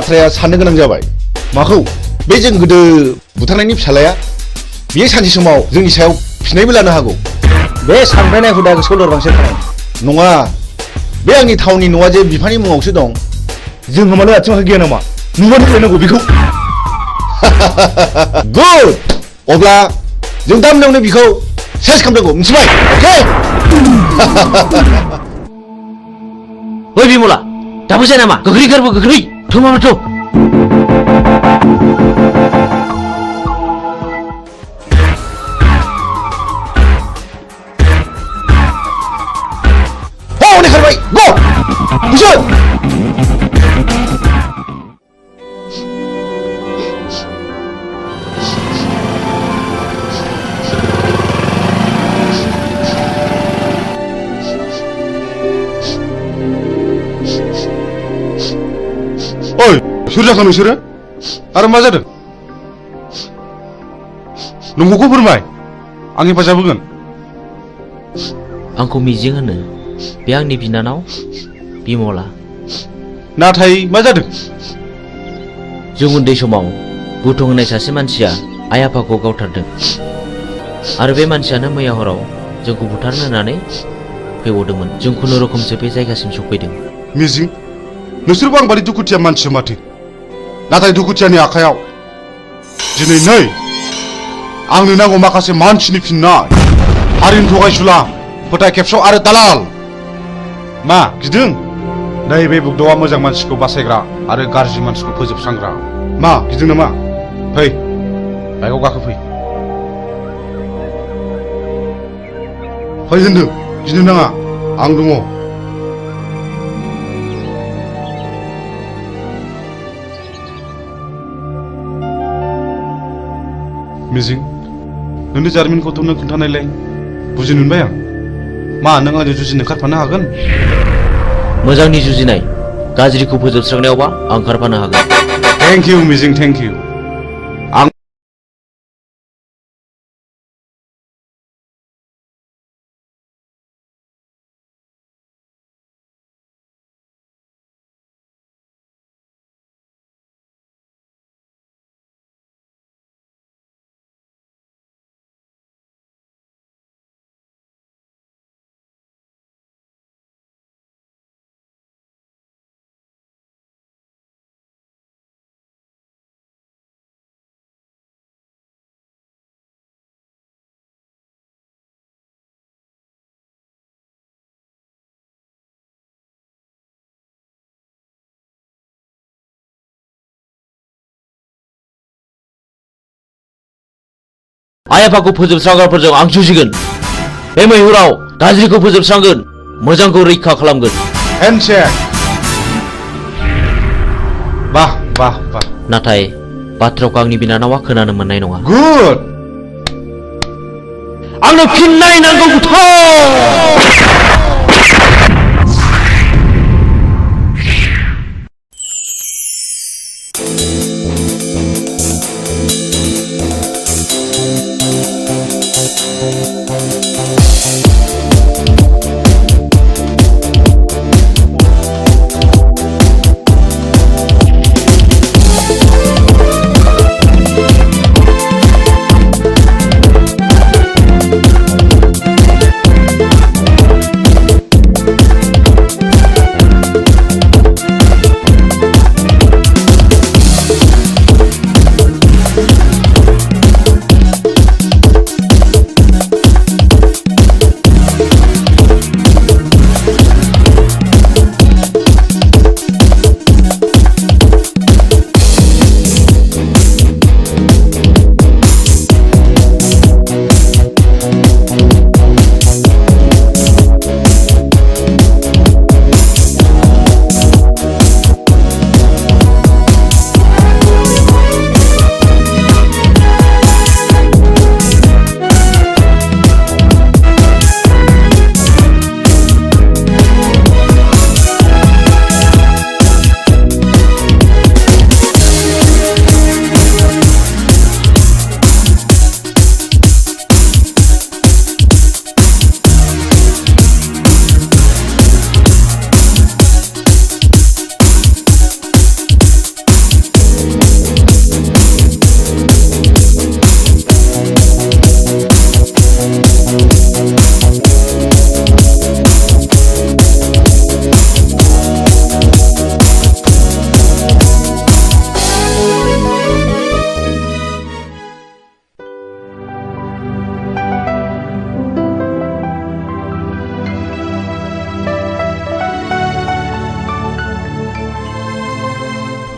बाथ्राया साननो गोनां जाबाय माखौ बे जों गोदो बुथारनायनि फिसालाया बेयो सानसे समाव जोंनि सायाव फिनायबो लानो हागौ बे सानफ्रायनाय हुदा गोसोआव लोरबांसो थानाय नङा बे आंनि थावनि न'आ जे बिफानि मुङावसो दं जों होमानो आथिं आखाइ गैया नामा नुबानो फैनांगौ बेखौ गुड अब्ला जों दा मोनावनो बिखौ सेस खालामनांगौ मिथिबाय अके ओइ बिमला दाबो जाया नामा गोख्रै गारबो गोख्रै थुमामाथ' हनै खारबाय गो बुसोन ओइ सोर जाखो नोंसोरो आरो मा जादों नंगौखौ फोरमाय आं हेफाजाब होगोन आंखौ मिजिं होनो बे आंनि बिनानाव बिमला नाथाय मा जादों जों उन्दै समाव बुथुं होननाय सासे मानसिया आइ आफाखौ गावथारदों आरो बे मानसियानो मैया हराव जोंखौ बुथारनो होननानै फैबावदोंमोन जों खुनुरुखुमसो बे जायगासिम सफैदों मिजिं नोंसोरबो आं बादि दुखुथिया मानसि माथो नाथाय दुखुथियानि आखायाव दिनै नै आंनो नांगौ माखासे मानसिनि फिननाय हारिनि थगायसुला फोथाय खेबस' आरो दालाल मा गिदों नैबे बुग्दावा मोजां मानसिखौ बासायग्रा आरो गाज्रि मानसिखौ फोजोबस्रांग्रा मा गिदों नामा फै बाइकआव गाखोफै फै होनदों गिनो नाङा आं दङ मिजिं नोंनि जारिमिनखौथ' नों खोन्थानायलाय बुजिनो मोनबाय आं मा नों आंजों जुजिनो ओंखारफानो हागोन मोजांनि जुजिनाय गाज्रिखौ फोजोबस्रांनायावबा आं ओंखारफानो हागोन थेंक इउ मिजिं थेंक इउ आं आइ आफाखौ फोजोबस्रांग्राफोरजों आं जुजिगोन बे मैहुराव गाज्रिखौ फोजोबस्रांगोन मोजांखौ रैखा खालामगोन हेन्डशेक बाह बाह बाह नाथाय बाथ्राखौ आंनि बिनानावा खोनानो मोननाय नङा गुड आंनो फिननाय नांगौ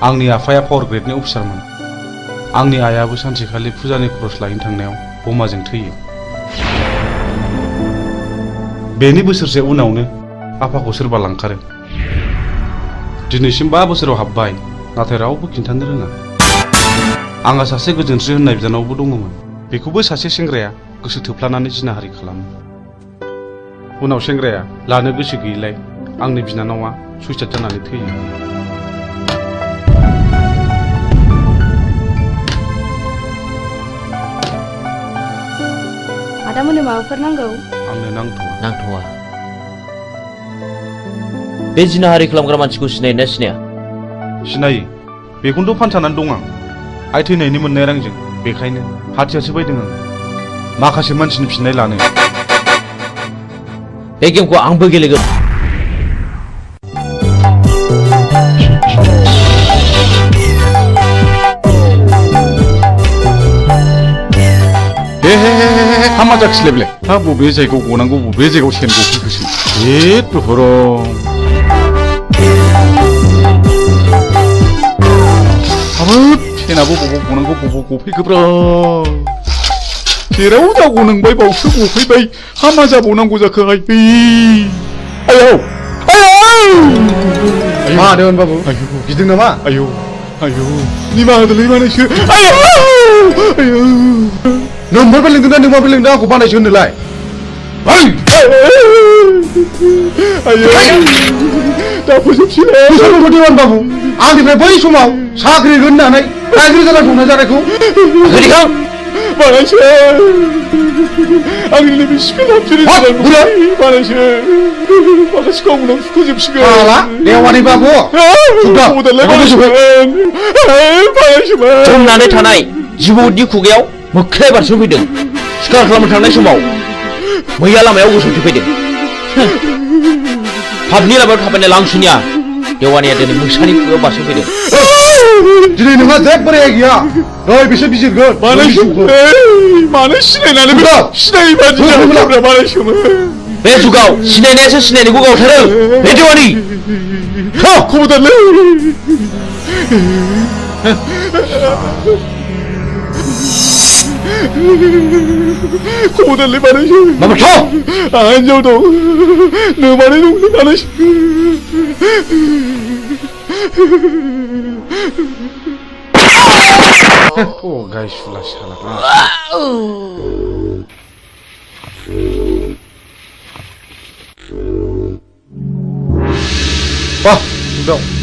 आंनि आफाया पावार ग्रेडनि अफिसारमोन। आंनि आइयाबो सानसेखालि फुजानि खरस लायनो थांनायाव बमाजों थैयो। बेनि बोसोरसे उनावनो आफाखौ सोरबा लांखारो। दिनैसिम 5 बोसोराव हाबबाय, नाथाय रावबो खिन्थानो रोङा। आंहा सासे गोजोनस्रि होननाय बिनानावबो दङमोन। बेखौबो सासे सेंग्राया गोसो थोफ्लानानै जिनाहारि खालामो। उनाव सेंग्राया लानो गोसो गैयैलाय आंनि बिनानावा सुइसाइड जानानै थैयो। आदामोननो माबाफोर नांगौ? आंनो नांथ'वा। बे जिनाहारि खालामग्रा मानसिखौ सिनायोना सिनाया? सिनायो, बेखौनोथ' फानसानानै दं आं। आइ थैनायनि मोननाय रांजों, बेखायनो हाथियारसो बायदों आं माखासे मानसिनि फिननाय लानो। बे गेमखौ आंबो गेलेगोन। हामा जाखिलायब्ले हा बबे जायगायाव गनांगौ बबे जायगायाव सेन गफैखोसै हाबाब सेनाबो बबाव गनांगौ बबाव गफैखोब्रा जेराव जागौ नोंबाय बावसो गफैबाय हामा जाबावनांगौ जाखोहाय आयौ मा होनदों बाबु गिदों नामा आयौ निमाहा होदोलै मानैसो आयौ नोंबो बेलेंदों ना नोंबो बेलेंदों आंखौ बानायसो होनोलाय दा फोजोबसिगोन बाबु आंनिफ्राय बै समाव साख्रि होननानै गाज्रि जाना दंना जानायखौ बानायसो आंनि नैबे स्पिड हाबजेरै बानायसो माखासेखौ उनाव फोजोबसिगोन देवानि बाबु जमनानै थानाय जिबौनि खुगायाव मोख्राया बारसोमफैदों। सिखार खालामनो थांनाय समाव मैया लामायाव गसंथि फैदों। पाबनि लामायाव थाबायनाय लांसुनिया देवानिया दिनै मोसानि खुगायाव बारसोमफैदों। दिनै नोंहा जेबो रेहाय गैया नै बिसोर बिजिरगोन मानो सिनायनानै सिनायै बादि बानायसोमोन बे जुगाव सिनायनायासो सिनायनायखौ गावथारो बे देवानि खबरदारलै खबरदारलै बानायसो माबाथ' हिन्जाव दं नोमानै दं बानायसो गायसुला साला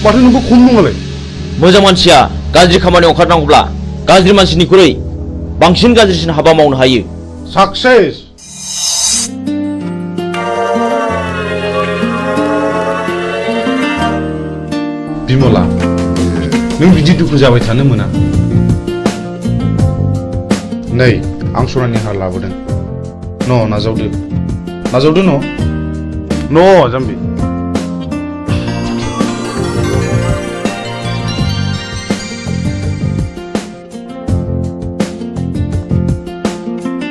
माथो नोंखौ खम नङालाय मोजां मानसिया गाज्रि खामानियाव ओंखारनांगौब्ला गाज्रि मानसिनिख्रुइ बांसिन गाज्रिसिन हाबा मावनो हायो। साक्सेस बिमला नों बिदि दुखु जाबाय थानो मोना। नै आं सनानि हार लाबोदों न' नाजावदो न' जाम्बि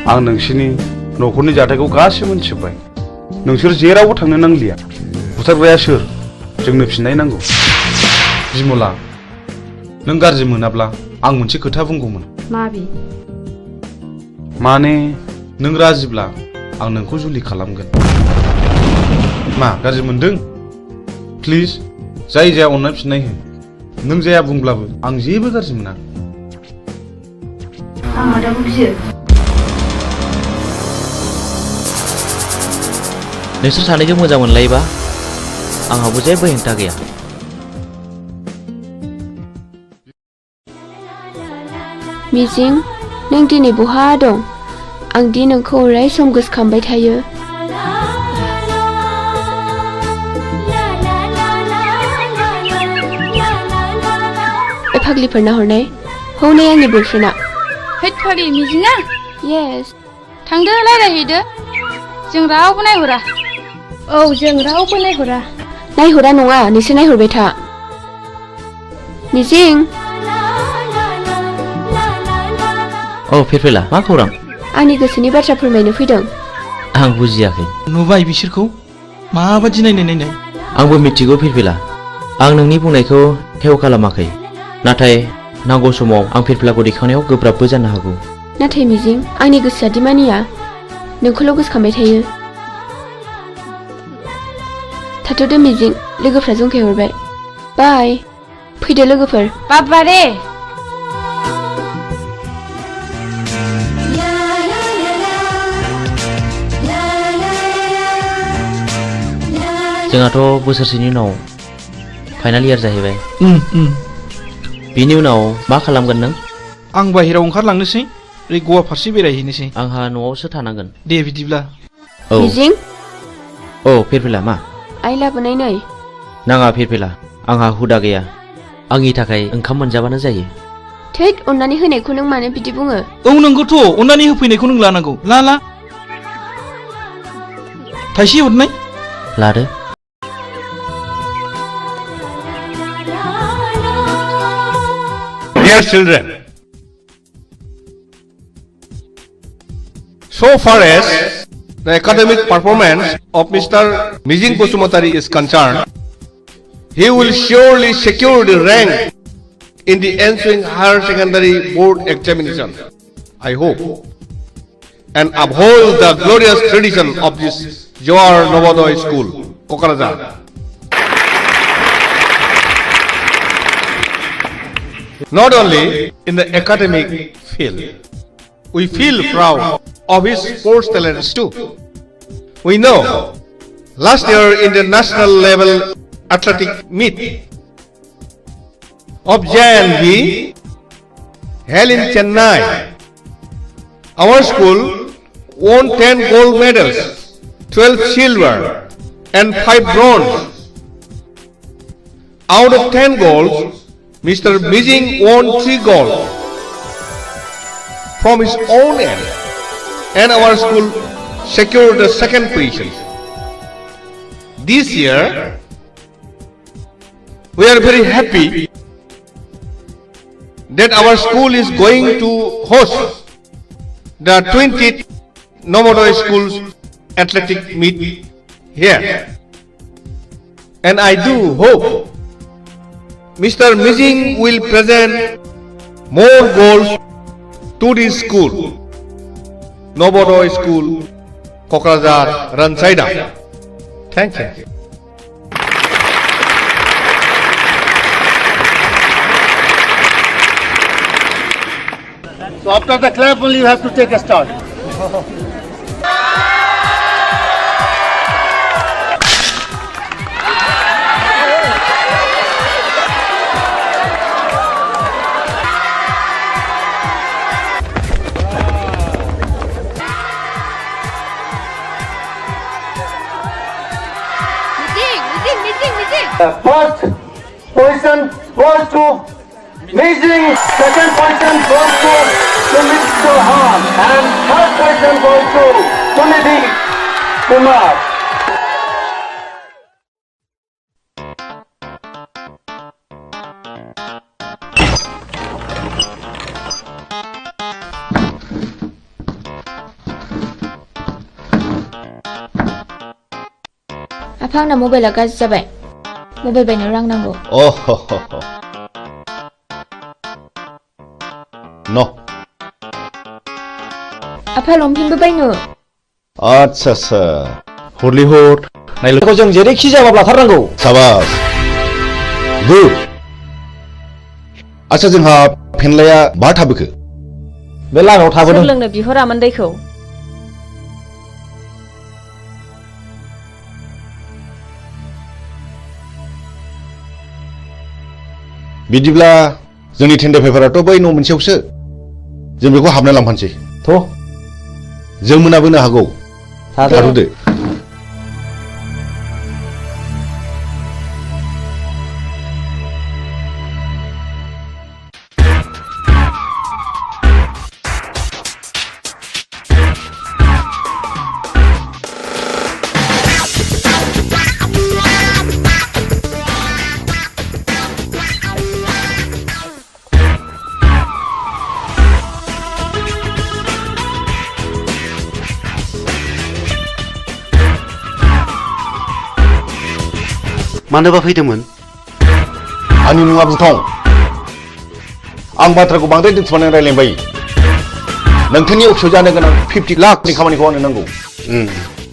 आं नोंसिनि न'खरनि जाथायखौ गासिबो मोनथिजोब्बाय। नोंसोर जेरावबो थांनो नांलिया। बुथारग्राया सोर जोंनो फिननाय नांगौ। बिमला नों गाज्रि मोनाब्ला आं मोनसे खोथा बुंगौमोन। माने नों राजिब्ला आं नोंखौ जुलि खालामगोन। मा गाज्रि मोनदों? प्लिज जाय जाया अननाय फिननाय हो। नों जाया बुंब्लाबो आं जेबो गाज्रि मोना। नोंसोर सानैजों मोजां मोनलायोबा आंहाबो जेबो हेंथा गैया। मिजिं नों दिनै बहा दं? आं दि नोंखौ अराय सम गोसोखांबाय थायो। फाग्लिफोरना हरनाय हौनै आंनि बयफ्रेन्डआ। हैद फाग्लि मिजिङा? येस। थांदो रायज्लायहैदो। जों रावबो नायहरा। औ जों रावबो नायहरा। नायहरा नङा नोंसोर नायहरबाय था। मिजिं। औ फिरफिला मा खौरां? आंनि गोसोनि बाथ्रा फोरमायनो फैदों। आं बुजियाखै। नुबाय बिसोरखौ माबादि नायनाय। आंबो मिथिगौ फिरफिला। आं नोंनि बुंनायखौ हेव खालामाखै। नाथाय नांगौ समाव आं फिरफिलाखौ दैखांनायाव गोब्राबबो जानो हागौ। नाथाय मिजिं आंनि गोसोआ दि मानिया नोंखौल' गोसोखांबाय थायो। थाथ'दो मिजिं लोगोफ्रा जंखायहरबाय। बाय फैदो लोगोफोर। बाबा रे जोंहाथ' बोसोरसेनि उनाव फाइनाल इयार जाहैबाय। बिनि उनाव मा खालामगोन नों? आं बाहेराव ओंखारलांनोसै ओरै गवा फारसे बेरायहैनोसै। आंहा न'आवसो थानांगोन। दे बिदिब्ला। औ मिजिं औ फिरफिला मा? आइ लाबोनाय नै। नाङा फिरफिला आंहा हुदा गैया। आंनि थाखाय ओंखाम मोनजाबानो जायो। थैद अननानै होनायखौ नों मानो बिदि बुङो? औ नंगौथ' अननानै होफैनायखौ नों लानांगौ। ला थाइसे हरनाय। लादो। Dear children, so far as the academic performance of Mr. Mijing Basumatari is concerned, he will surely secure the rank in the ensuing higher secondary board examination, I hope, and uphold the glorious tradition of this Johar Novodoy School, Kokarajar. Not only in the academic field, we feel proud of his sports talents too. We know last year in the national level athletic meet of JNV held in Chennai, our school won 10 gold medals, 12 silver and 5 bronze. Out of 10 golds, Mr. Mijing won 3 gold from his own end, and our school secured the second position. This year, we are very happy that our school is going to host the 20th Novodoy Schools athletic meet here, and I do hope Mr. Mijing will present more goals to this school, Novodoy School, Kokarajar, Ransaida. Thank you. So after the clap only you have to take a start. The first position goes to Mijing, second position goes to Mr. Han, and third position goes to Sunidhi Kumar. आफा आंना मबाइला गाज्रि जाबाय। Mobile बायनो रां नांगौ। No. आफा लंपेन्टबो बायनो। आच्छा हरलि हर नायल'खौ जों जेरैखि जाबाबो लाथारनांगौ। साबास गुड। आच्छा जोंहा फेनलाया बहा थाबोखो? बे लामायाव थाबोदों। सोर लोंनो बिहरामोन दैखौ? बिदिब्ला जोंनि टेन्डार पेपाराथ' बै न' मोनसेयावसो। जों बेखौ हाबना लांफानोसै। जों मोनाबोनो हागौ। थाथ'दो। मानोबा फैदोंमोन? आंनि मुङा बुथं। आं बाथ्राखौ बांद्राय दोनथुमनानै रायलायबाय नोंथांनि अफिसाव जानो गोनां 50 लाखनि खामानिखौ आंनो नांगौ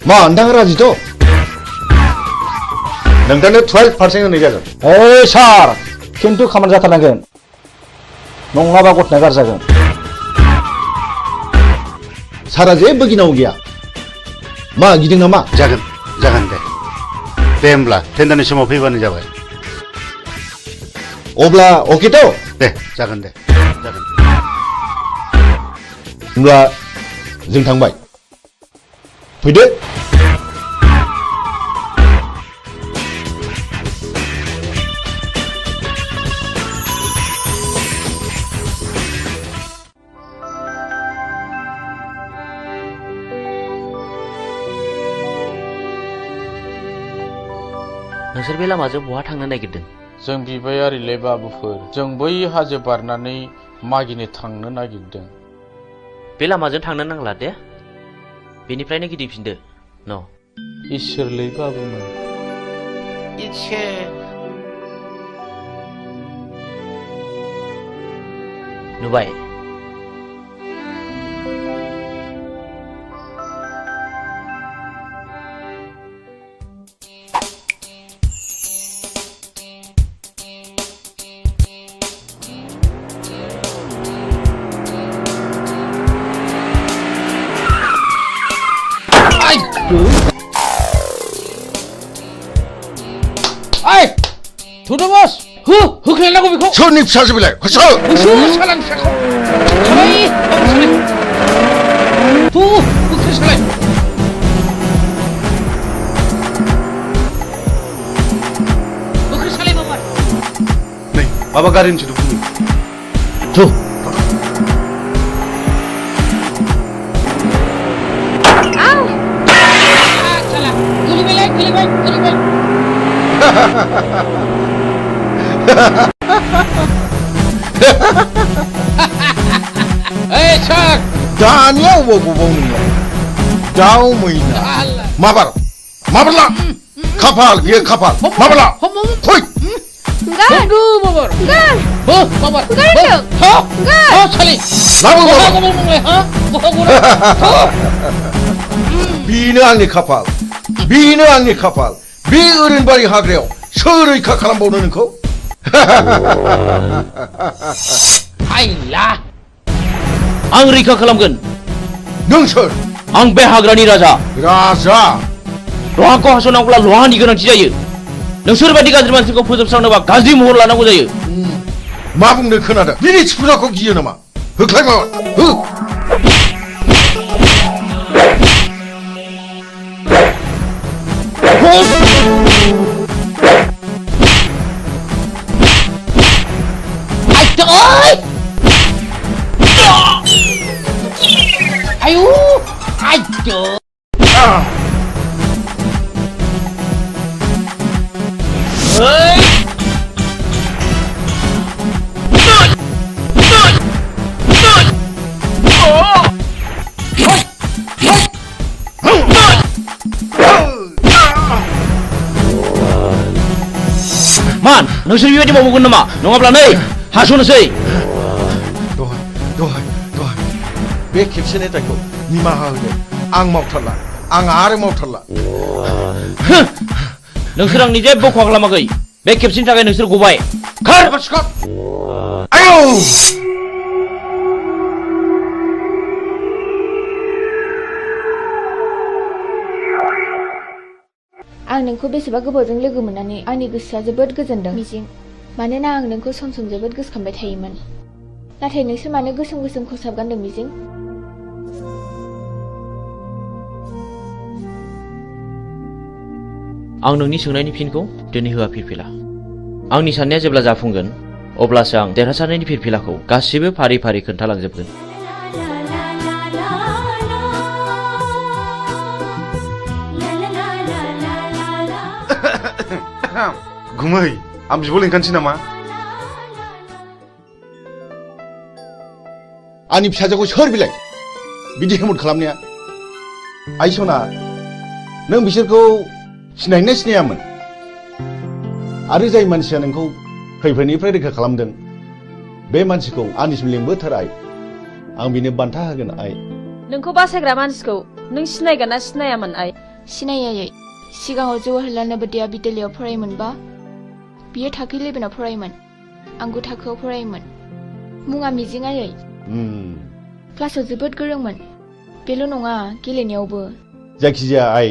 मा नोंथाङा राजिथ' नोंथांनो 12% होनाय जागोन ओइ सार खिन्थु खामानि जाथारनांगोन नङाबा गथ'ना गाज्रि जागोन सारा जेबो गिनांगौ गैया मा गिदों नामा जागोन दे होमब्ला टेन्डारनि समाव फैबानो जाबाय अब्ला अकेथ' दे जागोन होमब्ला जों थांबाय फैदो नोंसोर बे लामाजों बहा थांनो नागिरदों जों बिबायारिले बाबुफोर जों बै हाजो बारनानै मागिनो थांनो नागिरदों बे लामाजों थांनो नांला दे बेनिफ्रायनो गिदिंफिनदो न' इसोरलै बाबुमोन नुबाय थुदो बस होख्लायनांगौ बेखौ सोरनि फिसासो बेलाय होसो सालान फिसाखौ सालाय होख्लाय सालाय बाबा नै माबा गारिनि सोदोब खोनायो थु Hey, Chuck! दानिया अबाव गबाव नोङो दाउ मैना माबारला खाफाल बियो खाफाल माबारला फै Babar! Babar! Sali! लाबो बेनो आंनि खाफाल बेनो आंनि खाफाल बे ओरैनबारि हाग्रायाव सोर रैखा खालामबावनो नोंखौ हायला आं रैखा खालामगोन नों सोर आं बे हाग्रानि राजा लहाखौ हास'नांगौब्ला लहानि गोनांथि जायो नोंसोर बायदि गाज्रि मानसिखौ फोजोबस्रांनोबा गाज्रि महर लानांगौ जायो मा बुंनो खोनादों बिनि थिफुनाखौ गियो नामा होख्लाय माबा हो Ayo, ayo. Man, nोंसोर बेबायदि मावगोन नामा? नङाब्ला नै हास'नोसै। दहाय बे खेबसेनि दायखौ निमाहा होदो आं मावथारला आं आरो मावथारला नोंसोर आंनि जेबो खहा खालामाखै बे खेबसेनि थाखाय नोंसोर गबाय खार आयौ आं नोंखौ बेसेबा गोबावजों लोगो मोननानै आंनि गोसोआ जोबोद गोजोनदों मिजिं मानोना आं नोंखौ सम सम जोबोद गोसोखांबाय थायोमोन नाथाय नोंसोर मानो गोसोम खसाब गानदों मिजिं आं नोंनि सोंनायनि फिनखौ दिनै होआ फिरफिला आंनि साननाया जेब्ला जाफुंगोन अब्लासो आं देरहासारनायनि फिरफिलाखौ गासिबो फारि फारि खोन्थालांजोबगोन गुमै आं बिब' लिंखानोसै नामा आंनि फिसाजोखौ सोर बिलाय बिदि हेमत खालामनाया आइ सना नों बिसोरखौ सिनायना सिनायामोन आरो जाय मानसिया नोंखौ खैफोदनिफ्राय रैखा खालामदों बे मानसिखौ आंनिसिम लिंबोथार आइ आं बिनो बान्था होगोन आइ नोंखौ बासायग्रा मानसिखौ नों सिनायगोन ना सिनायामोन आइ सिनायै सिगाङाव जवाहरलाल नवोदया बिद्यालयआव फरायोमोनबा बियो थाखो 11आव फरायोमोन आं 9 थाखोआव फरायोमोन मुङा मिजिं आयै क्लासाव जोबोद गोरोंमोन बेल' नङा गेलेनायावबो जायखिजाया आइ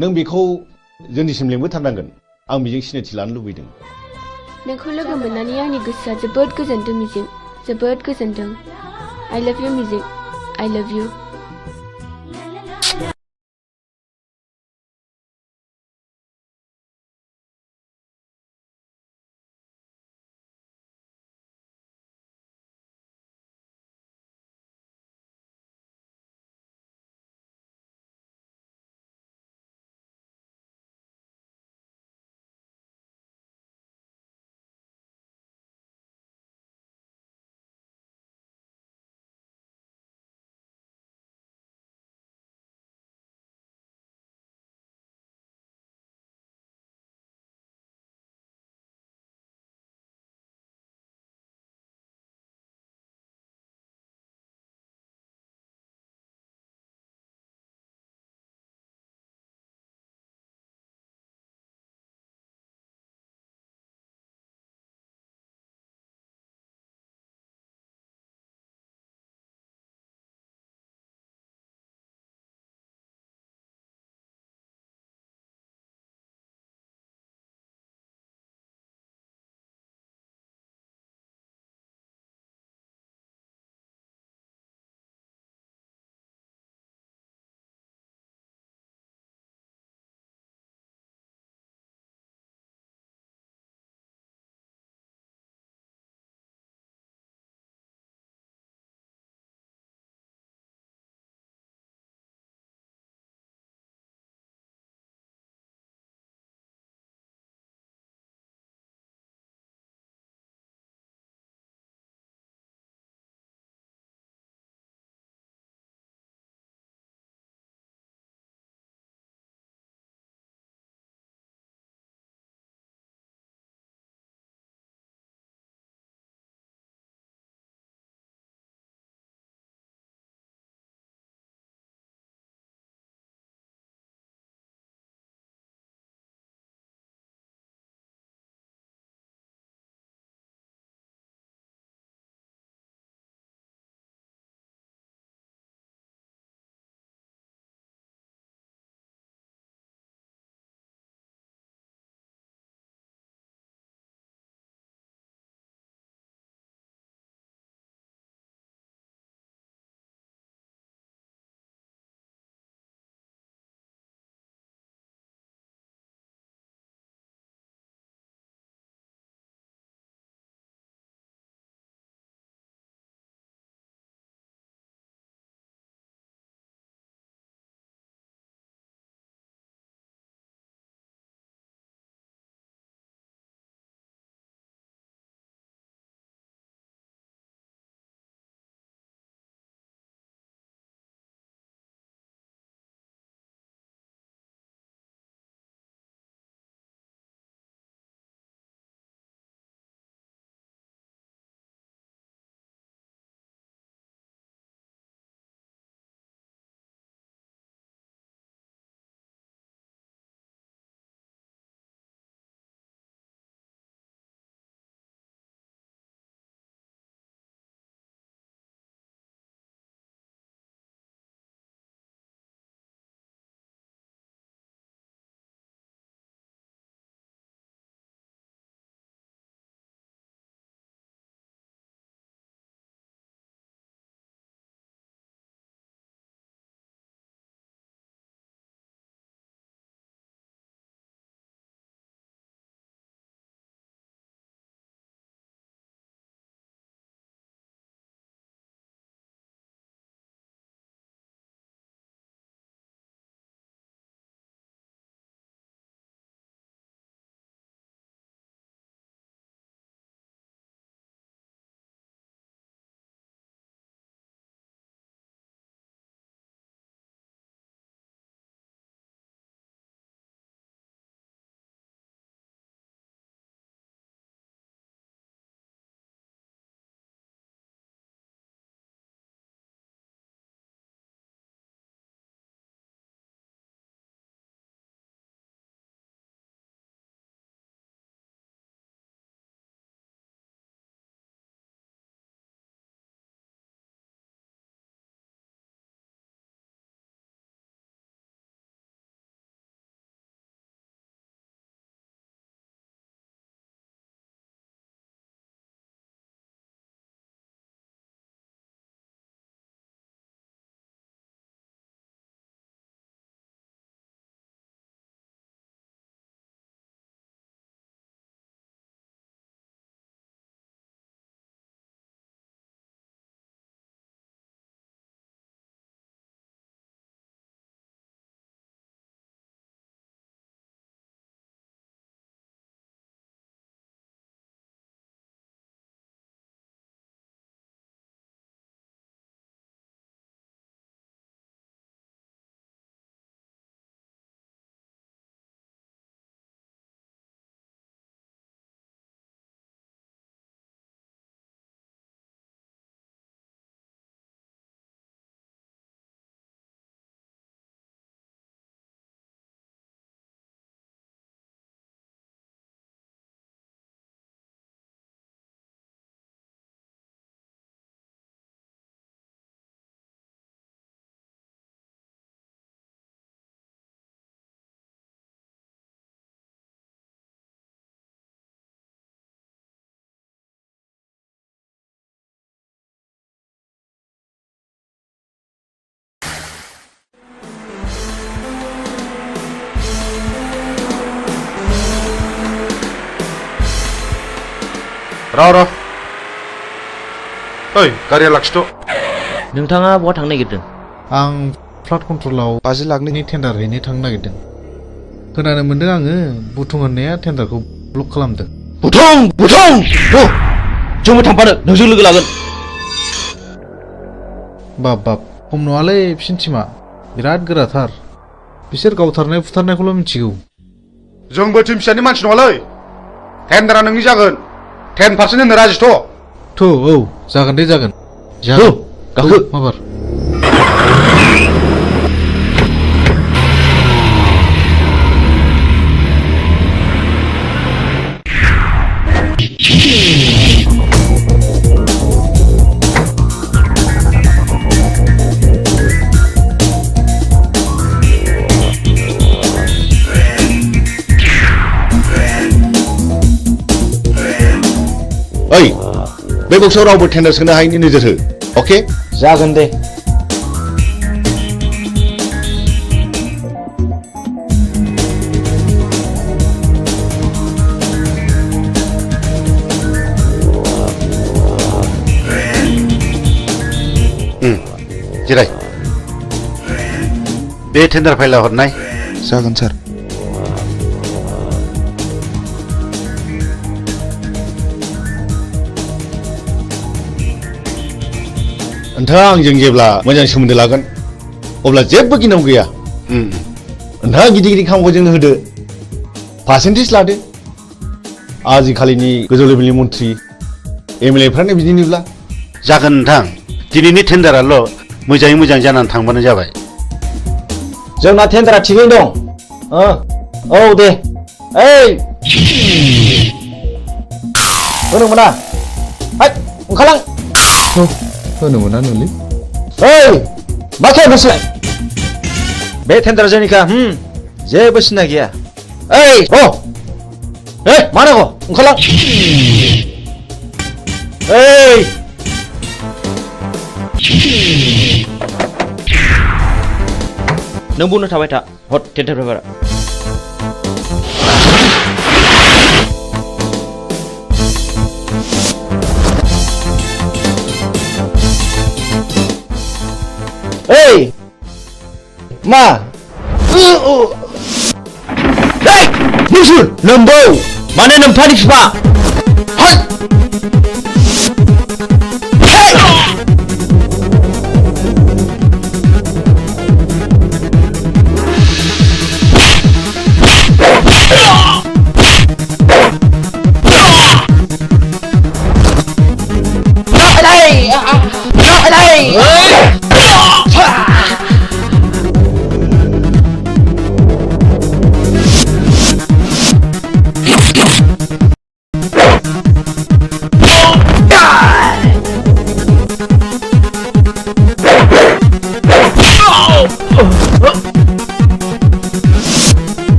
नों बेखौ जोंनिसिम लिंबोथारनांगोन आं बेजों सिनायथि लानो लुबैदों नोंखौ लोगो मोननानै आंनि गोसोआ जोबोद गोजोनदों मिजिं जोबोद गोजोनदों I love you मिजिं I love you र' ओइ गारिया लाखिथ' नोंथाङा बहा थांनो नागिरदों? आं फ्लाड कन्ट्रलाव 50 लाखनि टेन्डार हैनो थांनो नागिरदों। खोनानो मोनदों आङो बुथुं होननाया टेन्डारखौ ब्लक खालामदों। बुथुं! जोंबो थांफानो नोंजों लोगो लागोन। बाब खम नङालै बिसिनि टिमा बिराद गोराथार। बिसोर गावथारनाय फुथारनायखौल' मिथिगौ। जोंबो टिम फिसानि मानसि नङालै। टेन्डारा नोंनि जागोन। 10% होनो राजिथ'। औ जागोन दे जागोन। गाखो माबार। ओइ बे बक्सआव रावबो टेन्डार सोनो हायैनि नोजोर हो अके जागोन दे। जिराय बे टेन्डार फाइला हरनाय जागोन सार। नोंथाङा आंजों जेब्ला मोजां सोमोन्दो लागोन अब्ला जेबो गिनांगौ गैया। नोंथाङा गिदिर गिदिर खामानिखौ जोंनो होदो पार्सेन्टेज लादो। आजिखालिनि गोजौ लेभेलनि मन्थ्रि एमएलए फ्रानो बिदिनोब्ला जागोन नोंथां। दिनैनि टेन्डाराल' मोजाङै मोजां जानानै थांबानो जाबाय। जोंना टेन्डारा थिगैनो दं। औ दे। ओइ होनो मोना। ओंखारलां। होनो मोना नोंलै। ओइ मा खालामगासिनो? बे टेन्डारा जोंनिखा। जेबो सिन्था गैया। ओइ मा नांगौ ओंखारलां। ओइ नों बुंनो थाबाय था। हट टेन्डार पेपारा। ओइ मा नोंसोर नोम्बौ माने नोम्फानि फिफा।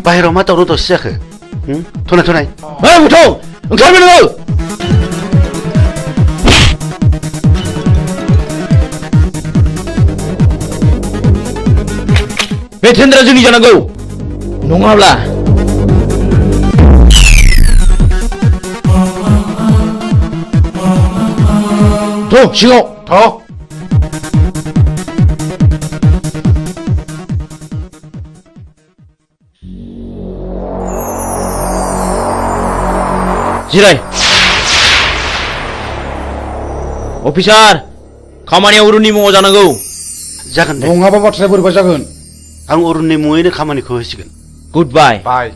बाहेराव मा दावराव दावसि जाखो? थनाय ओंखारबाय नोङो। बे टेन्डारा जोंनि जानांगौ नङाब्ला सिगाङाव जिराय। अफिसार खामानिया अरुननि मुङाव जानांगौ। जागोन दे। नङाबा बाथ्राया बोरैबा जागोन। आं अरुननि मुङैनो खामानिखौ होसिगोन। गुड बाय। बाय।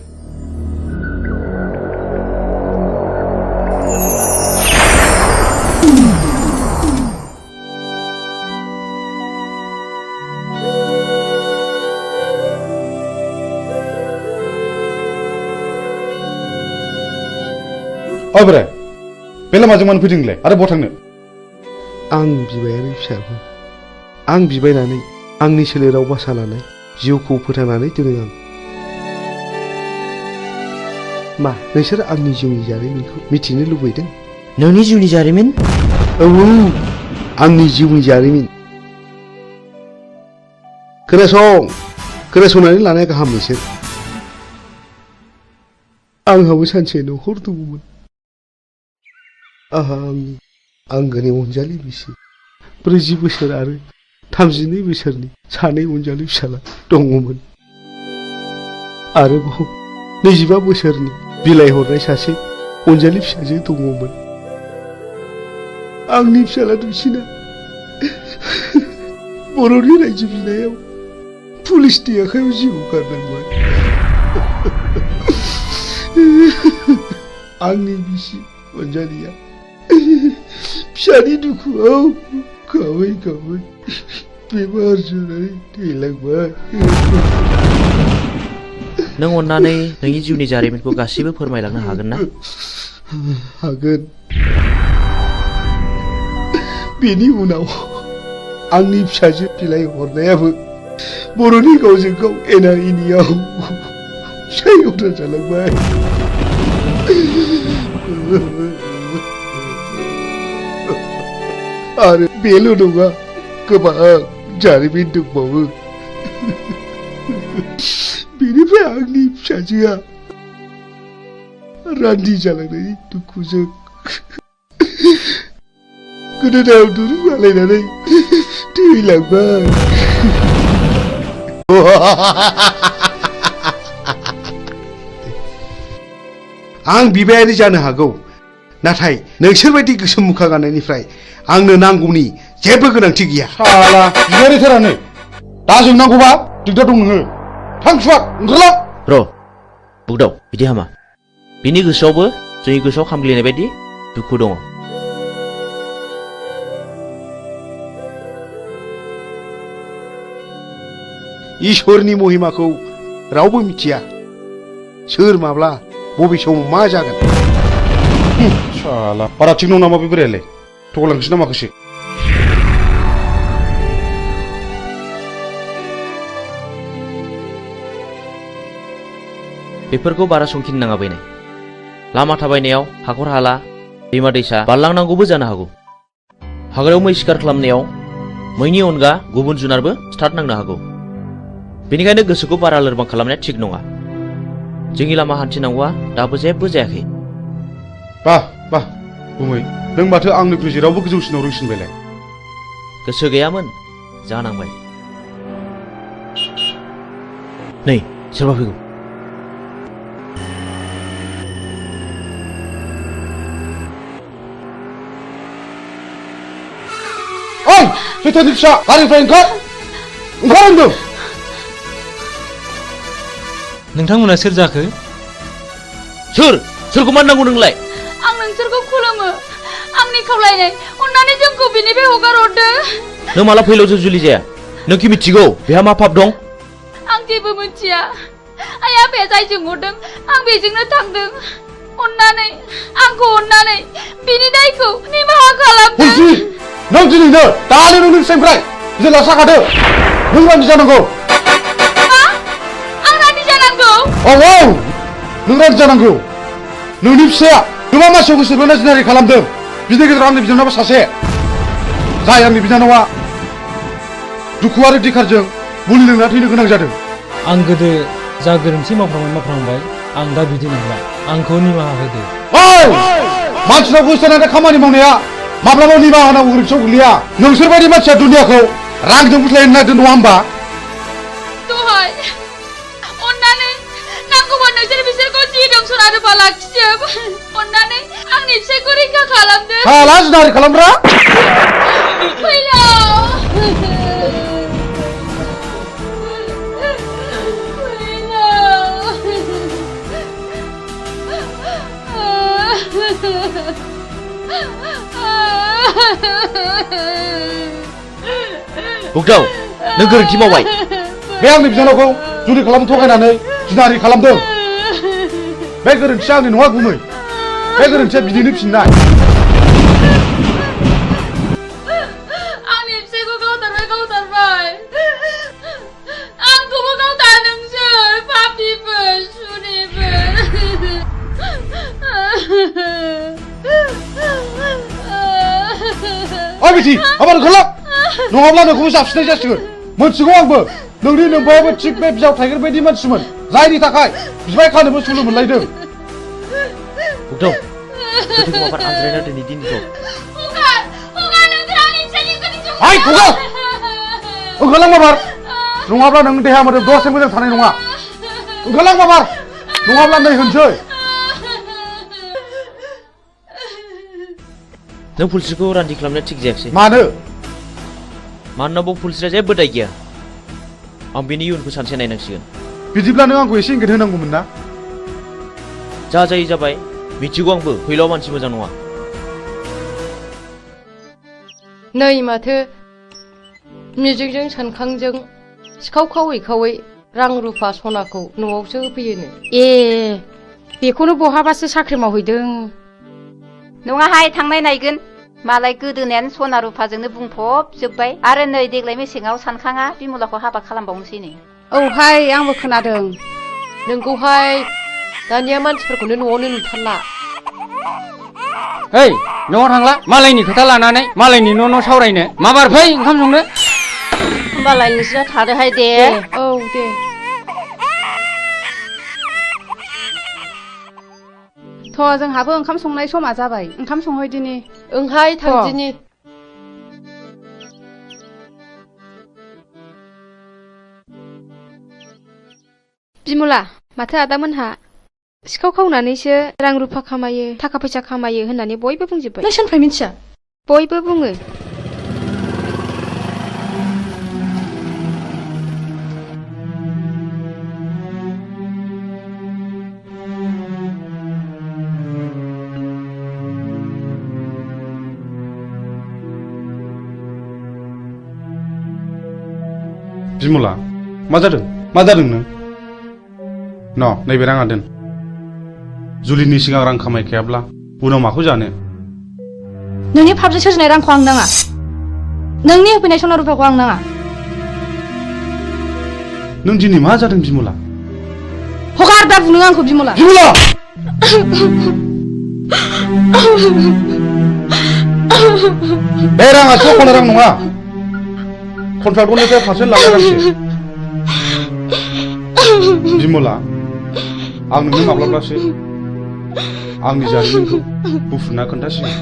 ओइ बोराय बे लामाजों मानो फैदों नोंलाय आरो बहा थांनो आं बिबायारि फिसाखौ आं बिबायनानै आंनि सोलेराव बासा लानाय जिउखौ फोथांनानै दोनो आं मा नोंसोर आंनि जिउनि जारिमिनखौ मिथिनो लुबैदों नोंनि जिउनि जारिमिन औ आंनि जिउनि जारिमिन खोनासंनानै लानाया गाहाम नोंसोर आंहाबो सानसे न'खर दङमोन आंहा आंनि आंगोनि अनजालि बिसि 40 बोसोर आरो 32 बोसोरनि सानै अनजालि फिसाला दङमोन आरोबाव 25 बोसोरनि बिलाइ हरनाय सासे अनजालि फिसाजो दङमोन आंनि फिसाला दुइसिना बर'नि रायजो बिनायाव पुलिसनि आखायाव जिउ गारनांबाय आंनि बिसि अनजालिया फिसानि दुखुआव गाबै गाबै बेमार जानानै थैलांबाय नों अन्नानै नोंनि जिउनि जारिमिनखौ गासिबो फोरमायलांनो हागोन ना हागोन बेनि उनाव आंनि फिसाजो बिलाइ हरनायाबो बर'नि गावजों गाव एना एनियाव सायग'था जालांबाय आरो बेल' नङा गोबां जारिमिन दंबावो बेनिफ्राय आंनि फिसाजोआ रान्दि जालांनायनि दुखुजों गोदोनायाव दुरुं आलायनानै थैलांबाय आं बिबायारि जानो हागौ नाथाय नोंसोरबायदि गोसोम मुखा गाननायनिफ्राय आंनो नांगौनि जेबो गोनांथि गैया साला बिबायारिथारानो दा जोंनांगौबा दिगदार दं नोङो थां सुवाद ओंखारला र' बुगदाव बिदि हामा बिनि गोसोआवबो जोंनि गोसोआव खामग्लिनाय बायदि दुखु दङ इसोरनि महिमाखौ रावबो मिथिया सोर माब्ला बबे समाव मा जागोन साला बारा थिग नङा नामा बे बोरायालाय थगायलांसै ना माखासे बेफोरखौ बारा संखिनो नाङा बैनाय लामा थाबायनायाव हाखर हाला दैमा दैसा बारलांनांगौबो जानो हागौ हाग्रायाव मै शिकार खालामनायाव मैनि अनगा गुबुन जुनारबो स्टार्ट नांनो हागौ बेनिखायनो गोसोखौ बारा लोरबां खालामनाया थिग नङा जोंनि लामा हान्थिनांगौआ दाबो जेबो जायाखै बाह बाह बुमै नों माथो आंनिख्रुइ जेरावबो गोजौसिनाव रोंसिनबायलाय गोसो गैयामोन जानांबाय नै सोरबा फैगौ ओइ सैथोनि फिसा गारिनिफ्राय ओंखार होनदों नोंथांमोना सोर जाखो सोरखौ मान नांगौ नोंलाय आं नोंसोरखौ खुलुमो आंनि खावलायनाय अन्नानै जोंखौ बिनिफ्राय हगार हरदो नों माला फैलावजों जुलि जाया नों कि मिथिगौ बेहा मा पाप दं आं जेबो मिथिया आइ आफाया जायजों हरदों आं बेजोंनो थांदों अन्नानै आंखौ अन्नानै बिनि दायखौ निमाहा खालामदो नों दिनैनो दानो नोंनि फिसानिफ्राय जेला साखादो नों रान्दि जानांगौ आं रान्दि जानांगौ औ नों रान्दि जानांगौ नोंनि फिसाया गोबां मानसियाव गोसो बोना जिनारि खालामदों बिनि गेजेराव आंनि बिनानावा सासे जाय आंनि बिनानावा दुखु आरो दिखारजों मुलि लोंना थैनो गोनां जादों आं गोदो जा गोरोन्थि मावफ्रांबाय आं दा बिदि नंला आंखौ निमाहा होदो मानसिनाव गोसो होनानै खामानि मावनाया माब्लाबा निमाहा होनांगौ गोरोन्थियाव गोग्लैया नोंसोरबायदि मानसिया दुनियाखौ रांजों बुथलायनो नागिरदों नङा होमबा दहाय अन्नानै नांगौबा नोंसोर बिसोरखौ जि दं सना रुफा लाखिजोब अन्नानै आंनि फिसायखौ रैखा खालामदो साला जिनारि खालामग्रा फैलाव बुगदाव नों गोरोन्थि मावबाय बे आंनि बिनानावखौ जुलि खालामनो थगायनानै जिनारि खालामदों बे गोरोन्थिया आंनि नङा गुमै बे गोरोन्थिया बिदिनो फिननाय आंनि फिसाइखौ गावथारबाय आंखौबो गावथार नोंसोर पापिफोर ओइ बिथि आबार ओंखारलां नङाब्ला नोंखौबो जाबसिननाय जासिगोन मोनथिगौ आंबो नोंनि नोंबायाबो थिग बे बिजाव थाइगेर बायदि मानसिमोन जायनि थाखाय बिबाय खानोबो सुलु मोनलायदों बुथुं गोथैखौ माबार आनज्रायना दोनै दिनखौ हाय खगा ओंखारलां माबार नङाब्ला नों देहा मोदोम दसे मोजां थानाय नङा ओंखारलां माबार नङाब्ला नै होनसै नों पुलिसखौ रान्दि खालामनो थिग जायाखिसै मानो मानोना बाव पुलिसआ जेबो दाय गैया आं बेनि इयुनखौ सानसे नायनांसिगोन बिदिब्ला नों आंखौ एसे इंगित होनांगौमोन ना जा जायो जाबाय मिथिगौ आंबो फैलाव मानसि मोजां नङा नै माथो मिजिंजों सानखांजों सिखाव खावै रां रुफा सनाखौ न'आवसो होफैयोनो ए बेखौनो बहाबासो साख्रि मावहैदों नङाहाय थांनाय नायगोन मालाय गोदोनायानो सना रुफाजोंनो बुंफबजोब्बाय आरो नै देग्लाय मेसेङाव सानखाङा बिमलाखौ हाबा खालामबावनोसैनो औहाय आंबो खोनादों नोंखौहाय दानिया मानसिफोरखौनो न'आवनो नुथारला ओइ न'आव थांला मालायनि खोथा लानानै मालायनि न' सावरायनो माबार फै ओंखाम संनो होमबालाय नोंसोरा थादोहाय दे औ दे थ' जोंहाबो ओंखाम संनाय समा जाबाय ओंखाम संहैदिनि ओंहाय थांदिनि बिमला माथो आदामोनहा सिखाव खावनानैसो रां रुफा खामायो थाखा फैसा खामायो होननानै बयबो बुंजोब्बाय नों सोरनिफ्राय मिथिया बयबो बुङो बिमला मा जादों नों नैबे राङा दोन जुलिनि सिगां रां खामायखायाब्ला उनाव माखौ जानो नोंनि फाबजों सोरजिनाय रांखौ आं नाङा नोंनि होफैनाय सना रुफाखौ आं नाङा नों दिनै मा जादों बिमला हगार दा बुनो आंखौ बिमला बे राङा सख'नो रां नङा कन्ट्राक्टरनिफ्राय पारसेन्ट लानाय रांसो बिमला आं नोंनो माब्लाब्लासो आंनि जारिमिनखौ बुफ्रुना खोन्थासिगोन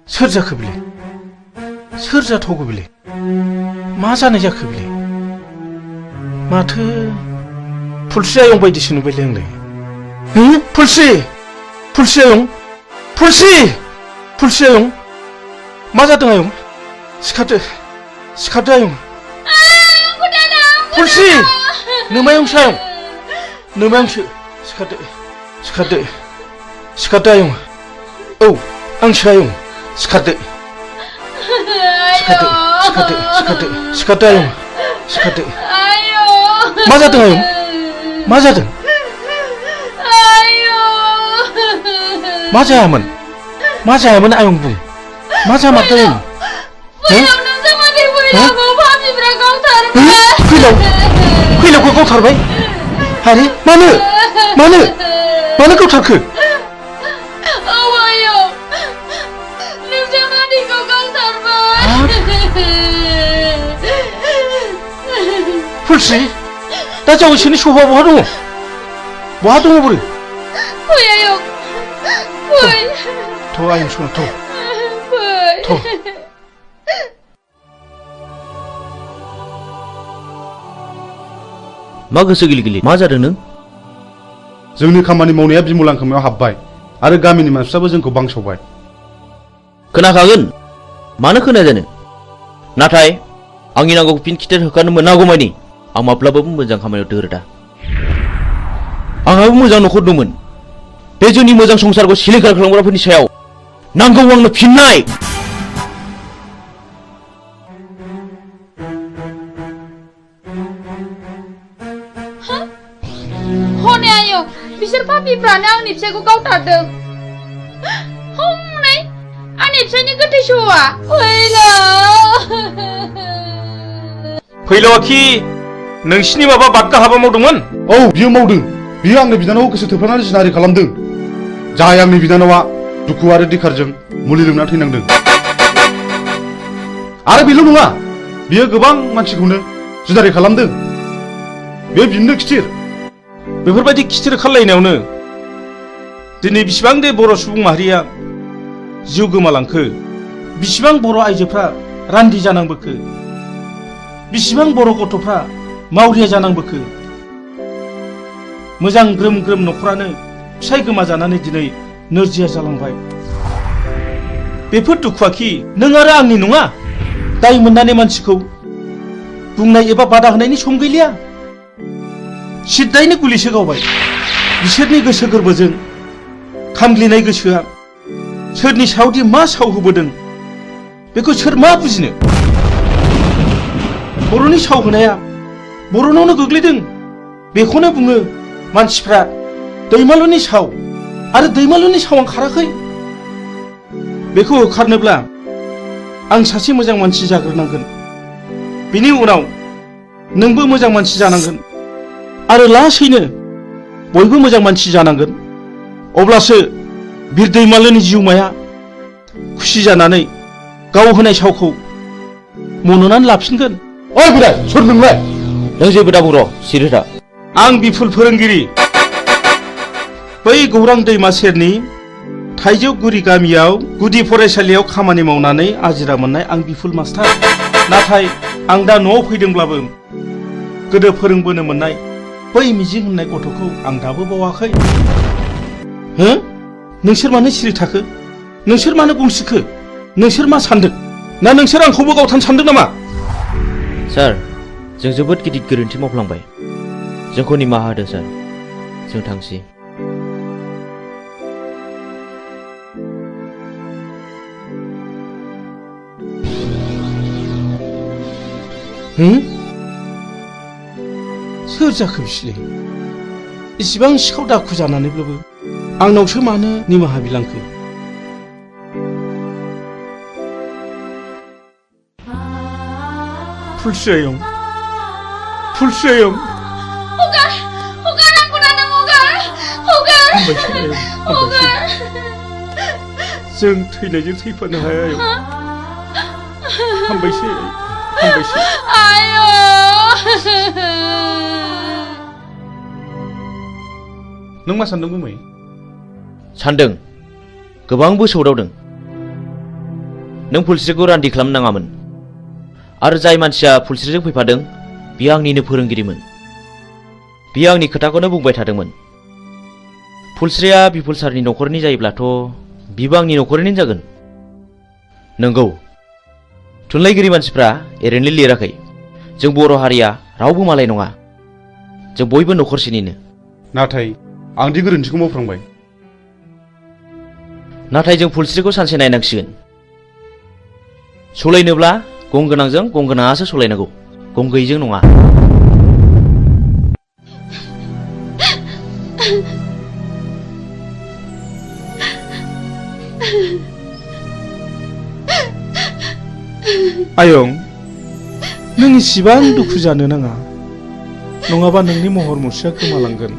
सोर जाखो बिलाय सोर जाथावगौ बिलाय मा जानाय जाखो बिलाय माथो फुलसि आयं बायदिसो नुबायलै आंलाय फुलसि आयं फुलसि आयं मा जादों आयं सिखारदो आयं फुलसि नोमायंसो आयं नोमायंसो सिखारदो आयं औ आंसो आयं सिखारदो आयं सिखारदो मा जादों आयं मा जादों मा जायामोन आयं बुं मा जामारदों आयं फैलावखौ गावथारबाय 아니, 마늘 가우타르크? 아와요. 능정아니고 강탈만. 풀씨, 나 저거 신이 쇼바 뭐하노? 뭐하노 버리? 보여요. 보이. 더 아임 손 더. 보이. मा गोसो गिलि गिलि मा जादों नों? जोंनि खामानि मावनाया बिमलां खोमायाव हाबबाय आरो गामिनि मानसिफ्राबो जोंखौ बांसावबाय। खोनाखागोन मानो खोनाया जानो? नाथाय आंनि नांगौखौ फिन खिथेर होखानो मोनागौमानि आं माब्लाबाबो मोजां खामानियाव दोरोदा। आंहाबो मोजां न'खर दंमोन। बे जोंनि मोजां संसारखौ सिलिंखार खालामग्राफोरनि सायाव नांगौ आंनो फिननाय। हनै आयौ बिसोर पापिफ्रानो आंनि फिसायखौ गावथारदों। हनै आंनि फिसायनि गोथै सहआ फैलावाखि नोंसिनि माबा बादगा हाबा मावदोंमोन? औ बियो मावदों। बियो आंनि बिनानावखौ गोसो थोफ्लानानै जिनाहारि खालामदों। जाय आंनि बिनानावा दुखु आरो दिखारजों मुलि लोंना थैनांदों। आरो बेल' नङा, बियो गोबां मानसिखौनो जिनाहारि खालामदों। बे बिनो खिथिर। बेफोरबायदि खिथिर खालायनायावनो दिनै बिसिबां दे बर' सुबुं माहारिया जिउ गोमालांखो, बिसिबां बर' आइजोफ्रा रान्दि जानांबोखो, बिसिबां बर' गथ'फ्रा मावरिया जानांबोखो, मोजां ग्रोम ग्रोम न'खरानो फिसाय गोमाजानानै दिनै नोरजिया जालांबाय। बेफोर दुखुआखि नों आरो आंनि नङा? दाय मोननानै मानसिखौ बुंनाय एबा बादा होनायनि सम गैलिया। सिद्दायैनो गुलिसो गावबाय। बिसोरनि गोसो गोरबोजों खामग्लिनाय गोसोआ सोरनि सायावदि मा साव होबोदों बेखौ सोर मा बुजिनो? बर'नि साव होनाया बर'नावनो गोग्लैदों। बेखौनो बुङो मानसिफ्रा दैमालुनि साव, आरो दैमालुनि सावा खाराखै। बेखौ होखारनोब्ला आं सासे मोजां मानसि जाग्रोनांगोन। बिनि उनाव नोंबो मोजां मानसि जानांगोन। आरो लासैनो बयबो मोजां मानसि जानांगोन। अब्लासो बिर दैमालुनि जिउमाया खुसि जानानै गाव होनाय सावखौ मन'नानै लाफिनगोन। ओइ बोराय, सोर नोंलाय? नों जेबो दा बर' सिरिथा। आं बिफुल फोरोंगिरि। बै गौरां दैमा सेरनि थाइजौगुरि गामियाव गुदि फरायसालियाव खामानि मावनानै आजिरा मोननाय आं बिफुल मास्टार। नाथाय आं दा न'आव फैदोंब्लाबो गोदो फोरोंबोनो मोननाय बै मिजिं होननाय गथ'खौ आं दाबो बावाखै। हो? नोंसोर मानो सिरि थाखो? नोंसोर मानो गंसिखो? नोंसोर मा सानदों? ना नोंसोर आंखौबो गावथानो सानदों नामा? सार, जों जोबोद गिदिर गोरोन्थि मावफ्लांबाय। जोंखौ निमाहा होदो सार। जों थांसै। सोर जाखो बिसोरलाय? इसिबां सिखाव दाखु जानानैब्लाबो आंनावसो मानो निमाहा बिलांखो? फुलस्रियं, फुलस्रियं, हगार आंखौ दा नों हगार। हामबायसै। जों थैनायजों थैफानो हाया आयं। हामबायसै। आयौ। नों मा सानदों गुमै? सानदों, गोबांबो सौदावदों। नों फुलस्रिखौ रान्दि खालामनो नाङामोन। आरो जाय मानसिया फुलस्रिजों फैफादों बियो आंनिनो फोरोंगिरिमोन। बियो आंनि खोथाखौनो बुंबाय थादोंमोन। फुलस्रिया बिपुल सारनि न'खरनि जायोब्लाथ' बिबो आंनि न'खरनि जागोन। नंगौ, थुनलाइगिरि मानसिफ्रा ओरैनो लिराखै। जों बर' हारिया रावबो मालाय नङा। जों बयबो न'खरसेनिनो। नाथाय आंदि गोरोन्थिखौ मावफ्रांबाय। नाथाय जों फुलस्रिखौ सानसे नायनांसिगोन। सलायनोब्ला गं गोनांजों गं गोनाङासो सलायनांगौ, गं गैयैजों नङा। आयं, नों इसिबां दुखु जानो नाङा। नङाबा नोंनि महर मुस्रिया गोमालांगोन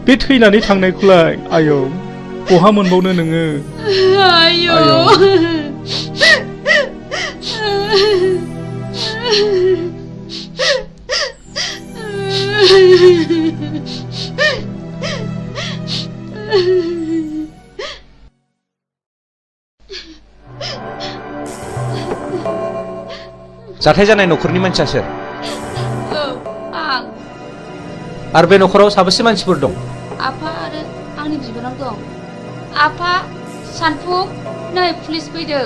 बे थैनानै थांनायखौलाय आयौ बहा मोनबावनो नोङो आयौ जाथाय जानाय न'खरनि मानसिया सोर आं आरो बे न'खराव साबेसे मानसिफोर दं आफा आरो आंनि बिबोनां दं आफा सानफुं नै पुलिस फैदों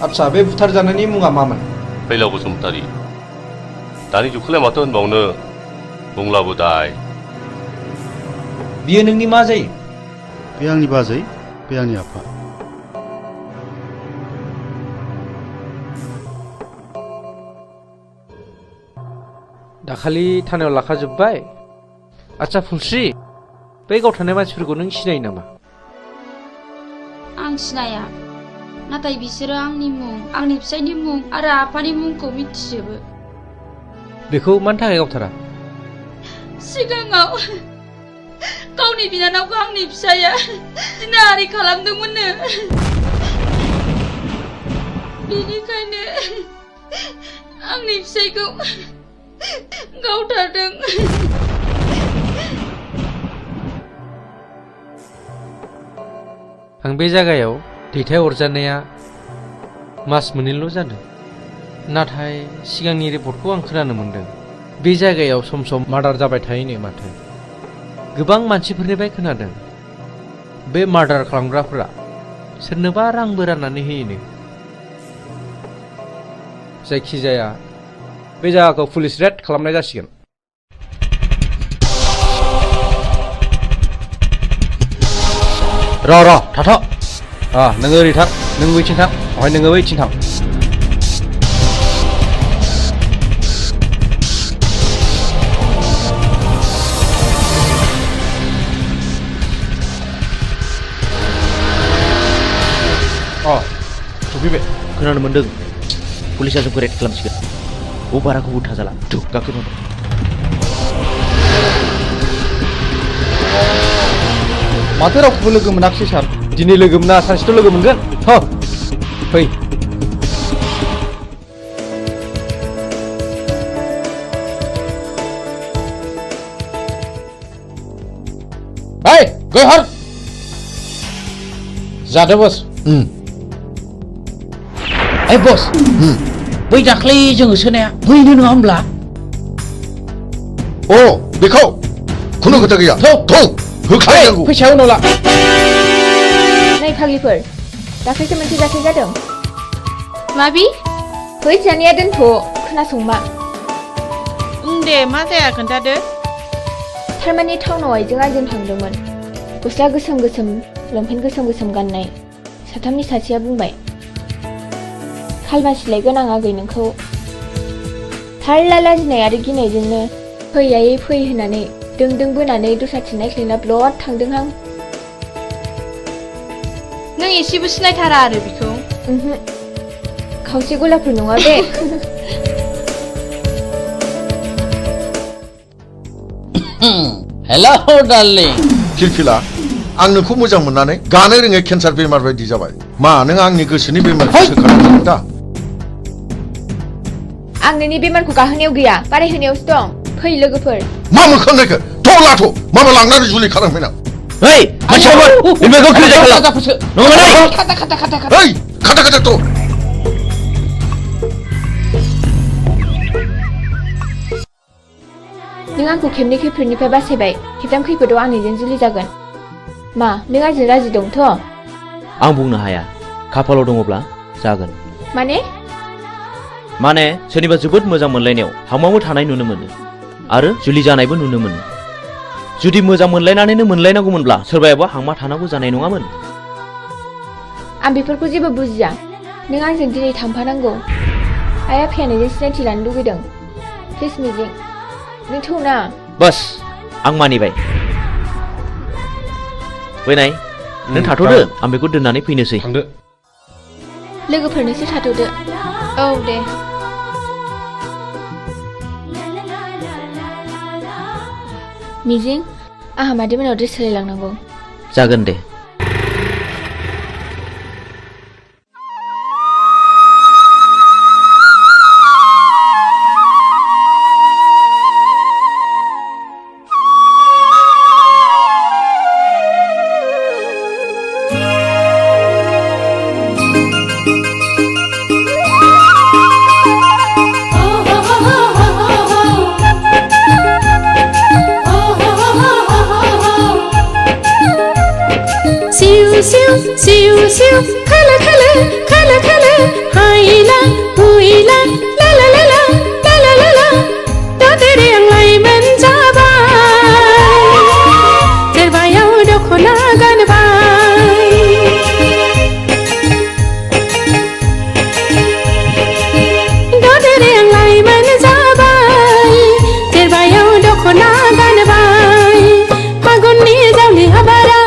आच्छा बे बुथारजानायनि मुङा मामोन फैलाव बसुमतारी दानि जुगखौलाय माथो होनबावनो बुंलाबो दाय बियो नोंनि मा जायो बे आंनि बाजै बे आंनि आफा दाखालि थानायाव लाखाजोब्बाय आच्छा फुलस्रि बे गावथारनाय मानसिफोरखौ नों सिनायो नामा आं सिनाया नाथाय बिसोरो आंनि मुं आंनि फिसायनि मुं आरो आफानि मुंखौ मिथिजोबो बेखौ मानि थाखाय गावथारा सिगाङाव गावनि बिनानावखौ आंनि फिसाया जिनाहारि खालामदोंमोननो बेनिखायनो आंनि फिसायखौ गावथारदों आं बे जायगायाव दैथायहरजानाया मास मोननैल' जादों नाथाय सिगांनि रिपर्टखौ आं खोनानो मोनदों बे जायगायाव सम सम मार्डार जाबाय थायोनो माथो गोबां मानसिफोरनिफ्राय खोनादों बे मार्डार खालामग्राफोरा सोरनोबा रांबो राननानै होयोनो जायखिजाया बे जायगाखौ पुलिस रेड खालामनाय जासिगोन र' थाथ' नोङो ओरै थां नों बैथिं थां ओमफ्राय नोङो बैथिं थां सफैबाय खोनानो मोन्दों पुलिसा जोंखौ रेड खालामसिगोन बाराखौ उथा जाला गाखोनो माथो रावखौबो लोगो मोनाखिसै सार दिनै लोगो मोना सानसेथ' लोगो मोनगोन फै गयहर जादो बस बस बै दाख्लै जोङो सोनाया बैनो नङा होमब्ला बेखौ खुनु खोथा गैया होखानांगौ फैसाया उनाव ला नै फाग्लिफोर दाख्लैसो मोनसे जाथाय जादों माबि फैसानिया दोनथ' खोनासंमा दे मा जाया खोन्थादो थारमाने टाउनाव आइजों आइजों थांदोंमोन गस्ला गोसोम गोसोम लंपेन्ट गोसोम गोसोम गाननाय साथामनि सासेया बुंबाय खालमासिलायगोन आं आगै नोंखौ थारला लाजिनाय आरो गिनायजोंनो फैयायै फै होननानै दों बोनानै दस्राथिं नायख्लायना ब्लद थांदोंहां नों एसेबो सिनायथारा आरो बिखौ खावसे गलाफोर नङा बे हेलौ डार्लिं फिलफिला आं नोंखौ मोजां मोननानै गानो रोङै केन्सार बेमार बायदि जाबाय मा नों आंनि गोसोनि बेमारखौ सोखानांगौ दा आं नोंनि बेमारखौ गाहोनायाव गैया बारायहोनायावसो दं फै लोगोफोर मा मोखांनायखो थ' लाथ' माबा लांनानै जुलि खालामफैनां खाथा थ' नों आंखौ खेबनै खैफोदनिफ्राय बासायबाय खेबथाम खैफोदाव आं नोंजों जुलि जागोन मा नों आंजों राजि दंथ' आं बुंनो हाया खाफालाव दङब्ला जागोन माने सोरनिबा जोबोद मोजां मोनलायनायाव हामावो थानाय नुनो मोनो आरो जुलि जानायबो नुनो मोनो जुदि मोजां मोनलायनानैनो मोनलायनांगौमोनब्ला सोरबायाबा हांमा थानांगौ जानाय नङामोन आं बेफोरखौ जेबो बुजिया नों आंजों दिनै थांफानांगौ आइ आफाया नोंजों सिनायथि लानो लुगैदों प्लिज मिजिं नों थौना बस आं मानिबाय फैनाय नों थाथ'दो आं बेखौ दोननानै फैनोसै लोगोफोरनोसो थाथ'दो औ दे मिजिं आंहा मादैमोनाव ड्रेस सोलायलांनांगौ जागोन दे Siu siu kala kala kala kala haila huila la la la la la la la la da tere ang lai man jabai terbayau dokhona ganbai da tere ang lai man jabai terbayau dokhona ganbai magonni jauli habara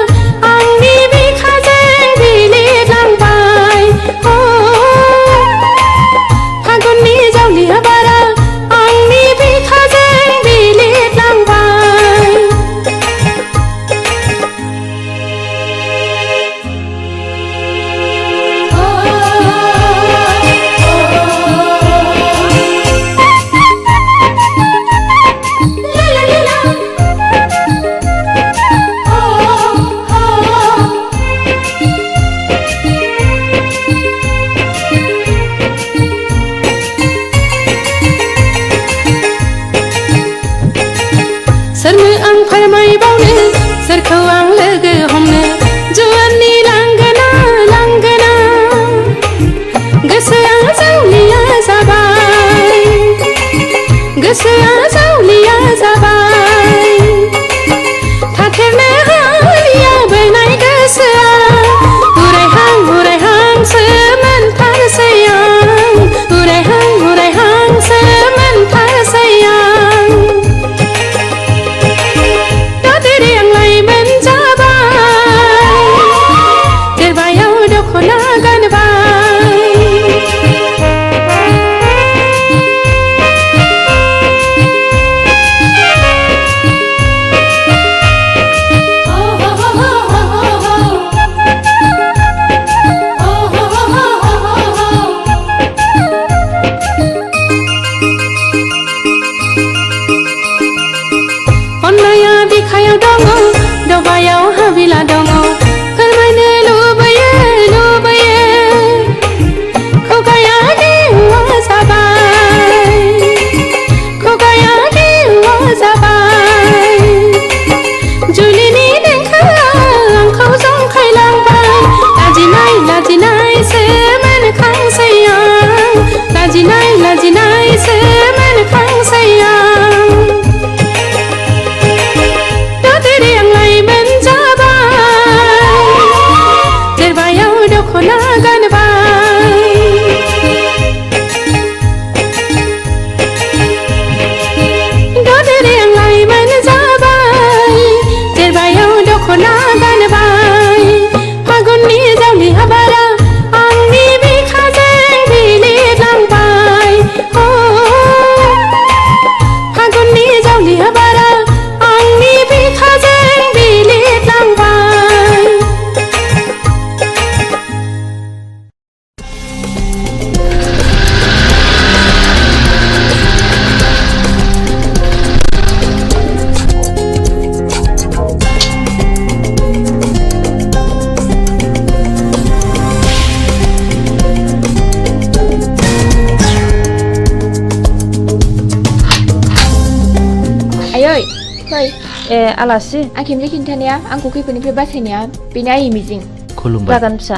आलासि आं खेबसे खिन्थानाया आंखौ खैफोदनिफ्राय बासायनाया बेनो आइ मिजिं खुलुमबाय जागोन फिसा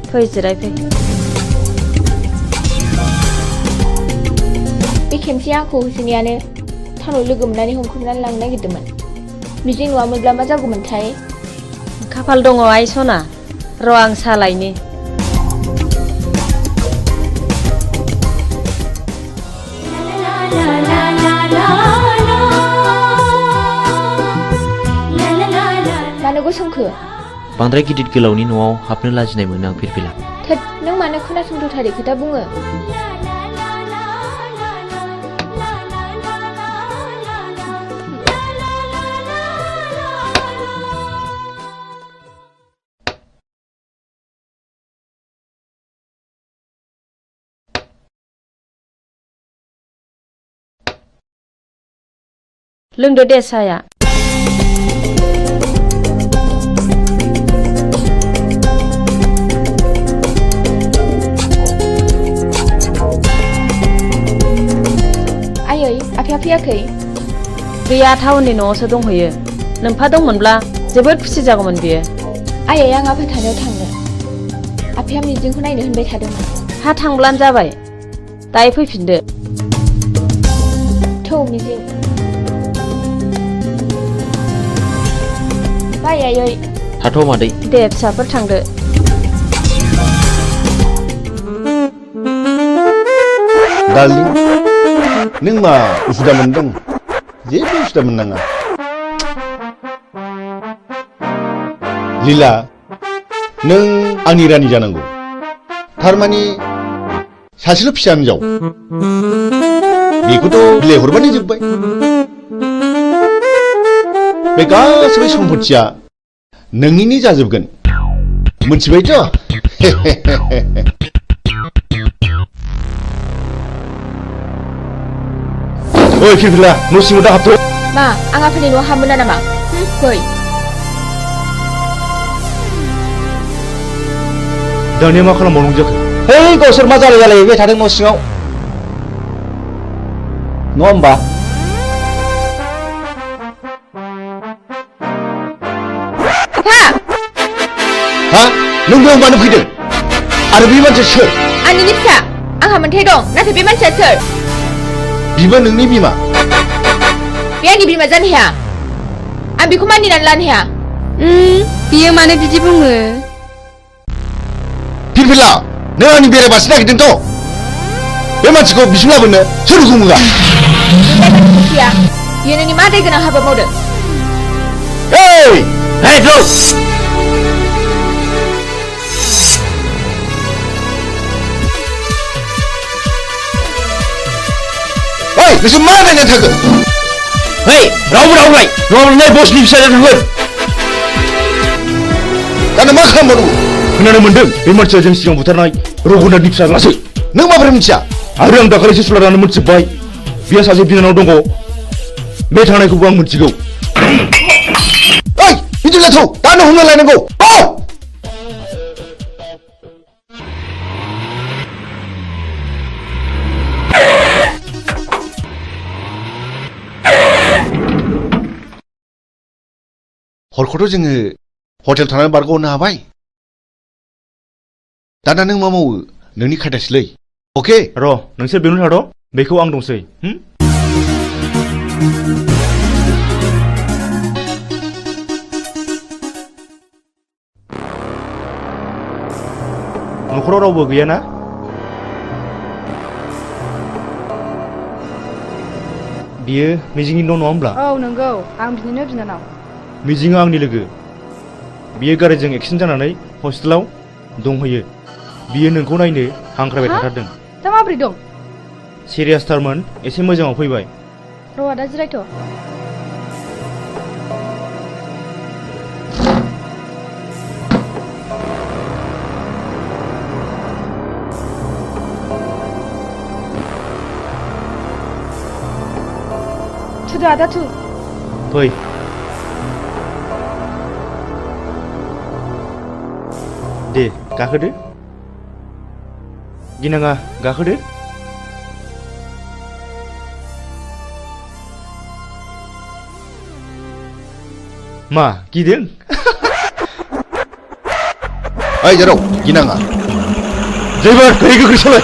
फै जिरायफै बे खेमसे आंखौ होसोनायानो टाउनाव लोगो मोननानै हमख्रुमनानै लांनो नागिरदोंमोन मिजिं नङामोनब्ला मा जागौमोनथाय खाफाल दङ आइ सना र' आं सालायनि मानो गसंखो बांद्राय गिदिर गोलावनि न'आव हाबनो लाजिनाय मोनो आं फिरफिला थोद नों मानो खोनासंथारै खोथा बुङो? लोंदो दे साया। आयै आफाया फैयाखै? गैया टाउननि न'आवसो दंहैयो। नोंफा दंमोनब्ला जोबोद खुसि जागौमोन बियो। आयै आं आफा थानायाव थांनो। आफाया मिजिंखौ नायनो होनबाय थादोंमोन। हा थांब्लानो जाबाय। दायो फैफिनदो। थौ मिजिं। बाय आयै। थाथ' मादै। दे फिसाफोर थांदो। डार्लिं नों मा उसुदा मोनदों? जेबो उसुदा मोननाङा। लीला नों आंनि रानि जानांगौ। थारमानि सासेल' फिसा हिनजाव। बेखौथ' बिलाइ हरबानो जोब्बाय। बे गासैबो सम्पथिया नोंनिनो जाजोबगोन। मोनथिबायथ'? ओइ फिरफिला न' सिङाव दा हाबथ'। मा आं आफानि न'आव हाबमोना नामा? फै। दानिया मा खालामबावनांगौ जाखो? है गावसोर मा जालायबाय थादों न' सिङाव नङा होमबा? आफा! हा नों बेयाव मानो फैदों? आरो बे मानसिया सोर? आंनिनो फिसा। आंहा मोनथाय दं नाथाय बे मानसिया सोर? बिबो नोंनि बिमा। बे आंनि बिमा जानो हाया। आं बेखौ मानिनानै लानो हाया। बियो मानो बिदि बुङो? फिरफिला नों आंनि बेरायबासो नागिरदोंथ'। बे मानसिखौ बिसिम लाबोनो सोर हुकुम होआ? बियो नोंनि मा दाय गोनां हाबा मावदों? ओइ नोंसोर मा नायनानै थाखो? Hei, रावबो नङाब्ला बसनि फिसाजों थांगोन। दाना मा खालामबावनांगौ? खोनानो मोनदों बे मानसिया जों सिगां बुथारनाय रघुनाथनि फिसाज्लासो। नों माबोरै मिथिया? आरो आं दाखालिसो सुलायनानै मोनथिबाय बियो सासे बिनानाव दङ। बे थांनायखौबो आं मिथिगौ। ओइ बिदि जाथौ दानो हमना लायनांगौ। हरखौथ' जोङो हटेल थानानै बारग'नो हाबाय। दाना नों मा मावो? नोंनि खायदासैलै। अके र' नोंसोर बेयावनो थाद'। बेखौ आं दंसै। न'खराव रावबो गैयाना? बियो मिजिंनि न' नङा होमब्ला? औ नंगौ आं बिनिनो बिनानाव। मिजिङा आंनि लोगो। बियो गारिजों एक्सिडेन्ट जानानै हस्पिटालाव दंहैयो। बियो नोंखौ नायनो हांख्रायबाय थाथारदों। दा माबोरै दं? सिरियासथारमोन एसे मोजाङाव फैबाय। र' दा जिरायथ'। थुदो आदा थु। फै। दे गाखोदो। गिनाङा गाखोदो। मा गिदों? ओइ जेराव गिनाङा। ड्राइभार गारि गोख्रै सालाय।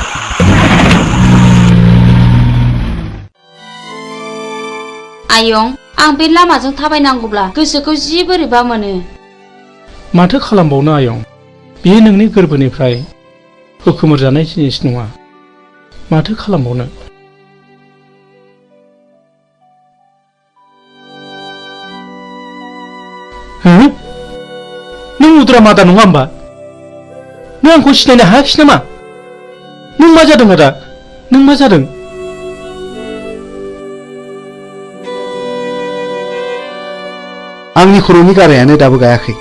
आयं आं बे लामाजों थाबायनांगौब्ला गोसोखौ जि बोरैबा मोनो। माथो खालामबावनो आयं? बेयो नोंनि गोरबोनिफ्राय हुखुमोर जानाय जिनिस नङा। माथो खालामबावनो? नों उद्रा मादा नङा होमबा? नों आंखौ सिनायनो हायाखिसै नामा? नों मा जादों आदा? नों मा जादों? आंनि खर'नि गारायानो दाबो गायाखै।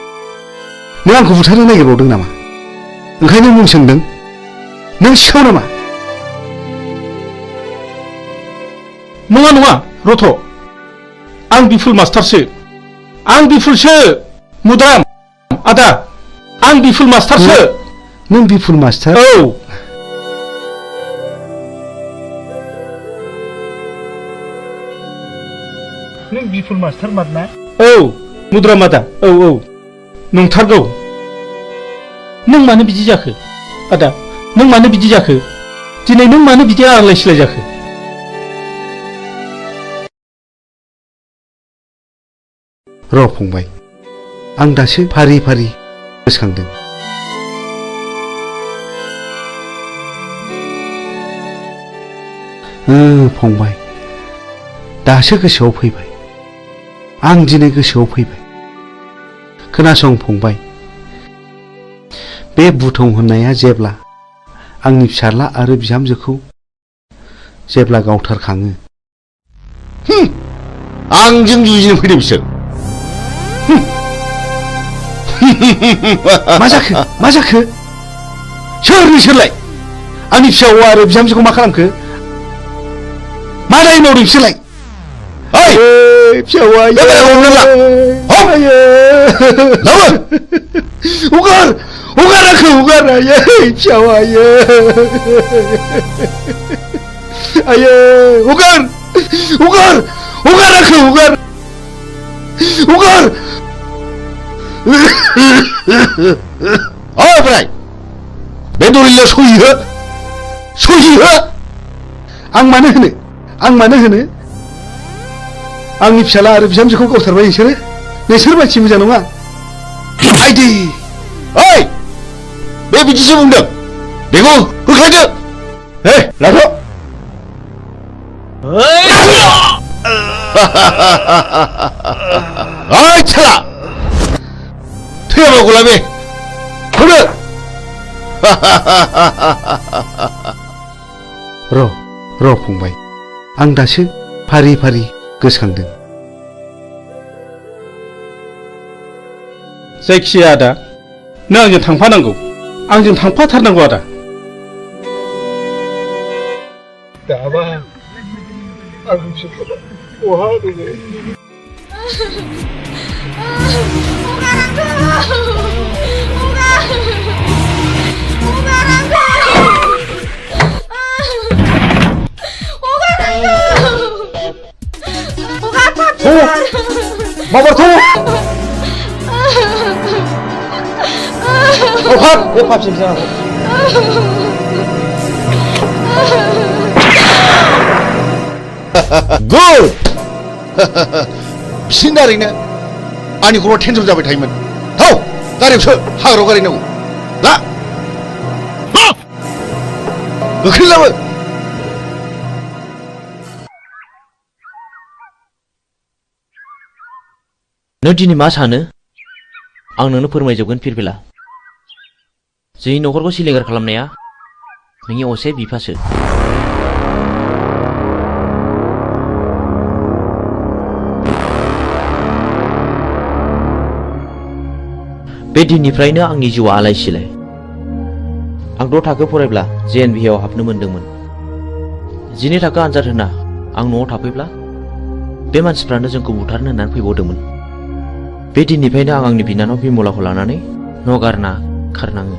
नों आंखौ बुथारनो नागिरबावदों नामा? ओंखायनो मुं सोंदों? नों सिखाव नामा? नङा नङा रथ', आं बिफुल मास्टारसो। आं बिफुलसो मुदाम आदा, आं बिफुल मास्टारसो। नों बिफुल मास्टार? औ। नों बिफुल मास्टार मारना? औ मुद्राम आदा, औ औ नंथारगौ। नों मानो बिदि जाखो आदा? नों मानो बिदि जाखो? दिनै नों मानो बिदि आलाय सिलाय जाखो? र' फंबाय, आं दासो फारि फारि गोसोखांदों। फंबाय, दासो गोसोआव फैबाय। आं दिनै गोसोआव फैबाय। खोनासं फंबाय, बे बुथं होननाया जेब्ला आंनि फिसाज्ला आरो बिहामजोखौ जेब्ला गावथारखाङो। आंजों जुजिनो फैदों बिसोर। मा जाखो? मा जाखो? सोर नोंसोरलाय? आंनि फिसा हौवा आरो बिहामजोखौ मा खालामखो? मा दाय मावदों बिसोरलाय? फिसा हौवा हगार हगार आंखौ हगार आयै फिसा हौवा आयै हगार हगार हगार आंखौ हगार हगार। बोराय, बे दलिलाव सहि हो, सहि हो। आं मानो होनो? आं मानो होनो? आंनि फिसाला आरो बिहामजोखौ गावथारबाय नोंसोरो? नोंसोर मानसि मोजां नङा। आइदि ओइ, बे बिदिसो बुंदों। बेखौ होख्लायदो। लाथ'। ओइ साला, थैयाबा गलाबे होदो। र' फंबाय, आं दासो फारि फारि गोसोखांदों। जायखिजाया आदा, नों आंजों थांफानांगौ। आंजों थांफाथारनांगौ आदा। दाबा आं बहा दङ? Babar tuh. Ohat, lepas sih sana. Good. बिसिनारैनो आंनि खर'आव टेनसन जाबाय थायोमोन। थाव गारियावसो हाग्रायाव गारहैनांगौ। ला गोख्रै लाबो। नों दिनै मा सानो? आं नोंनो फोरमायजोबगोन फिरफिला। जोंनि न'खरखौ सिलिंखार खालामनाया नोंनि असे बिफासो। बे दिननिफ्रायनो आंनि जिउआ आलाय सिलाय। आं 6 थाखो फरायब्ला JNV आव हाबनो मोनदोंमोन। 12 थाखो आनजाद होना आं न'आव थाफैब्ला बे मानसिफ्रानो जोंखौ बुथारनो होननानै फैबावदोंमोन। बे दिननिफ्रायनो आं आंनि बिनानाव बिमलाखौ लानानै न' गारना खारनाङो।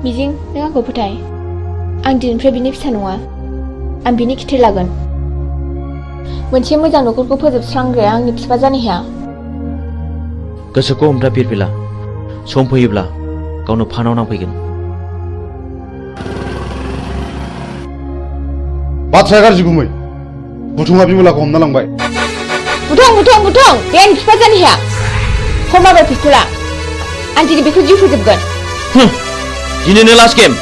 मिजिं, नों आंखौ फोथाय। आं दिनैनिफ्राय बिनि फिसा नङा। आं बिनि खिथेर लागोन। मोनसे मोजां न'खरखौ फोजोबस्रांग्राया आंनि बिफा जानो हाया। गोसोखौ हमथा फिरफिला। सम फैयोब्ला गावनो फानाव नांफैगोन। बाथ्राया गाज्रि गुमै। बुथुङा बिमलाखौ हमना लांबाय। बुथुं! बे आंनि बिफा जानो हाया। हरमाबाय पिस्तला। आं दिनै बेखौ जिउ फोजोबगोन। दिनैनो लास्ट गेम।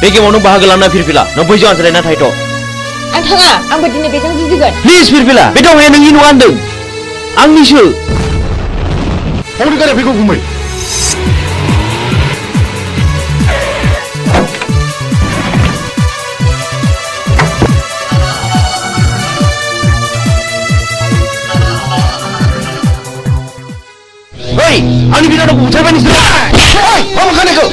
बे गेमाव नों बाहागो लाना फिरफिला। नों बैजों आनज्रायना थाहैथ'। आं थाङा। आंबो दिनै बेजों जुजिगोन। प्लिज फिरफिला। बे दावहाया नोंनि नङा होनदों। आंनिसो। गावनि गारिया फैगौ गुमै। बिनानावखौ बुथारबाय नोंसोरो मा मोखानायखौ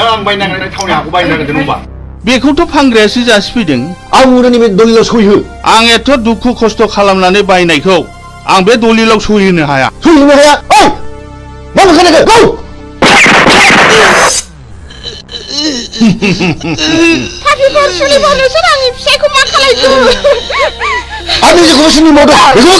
आं बायनांगोन थावनि हाखौ बायनो नागिरदों होनबा बेखौथ' फानग्रायासो जासिफैदों आं बुंनो नैबे दलिलाव सहिहो आं एथ' दुखु खस्थ' खालामनानै बायनायखौ आं बे दलिलाव सहिहोनो हाया सहिहोनो हाया ओइ मा मोखानायखौ गौ फाफिफोर सुनिबाव नोंसोर आंनि फिसायखौ मा खालायखो आंनि जेखौ सुनि मावदों बेखौ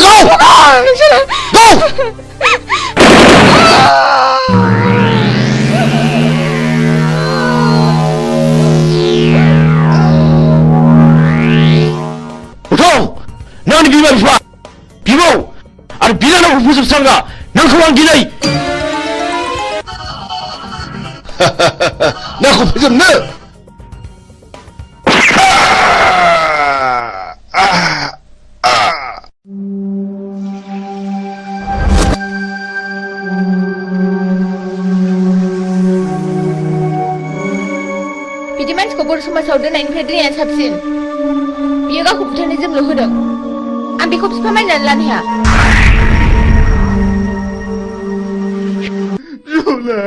गौ नोंनि बिमा बिफा बिबौ आरो बिनानावखौ फोजोबस्रांगा नोंखौ आं दिनै नोंखौ फोजोबनो बिदि मानसिखौ बर' समाजाव दोननायनिफ्राय दोननाया साबसिन बियो गावखौ बुथारनो जोंल' होदों आं बेखौ बिफा मानिनानै लानो हाया बिमला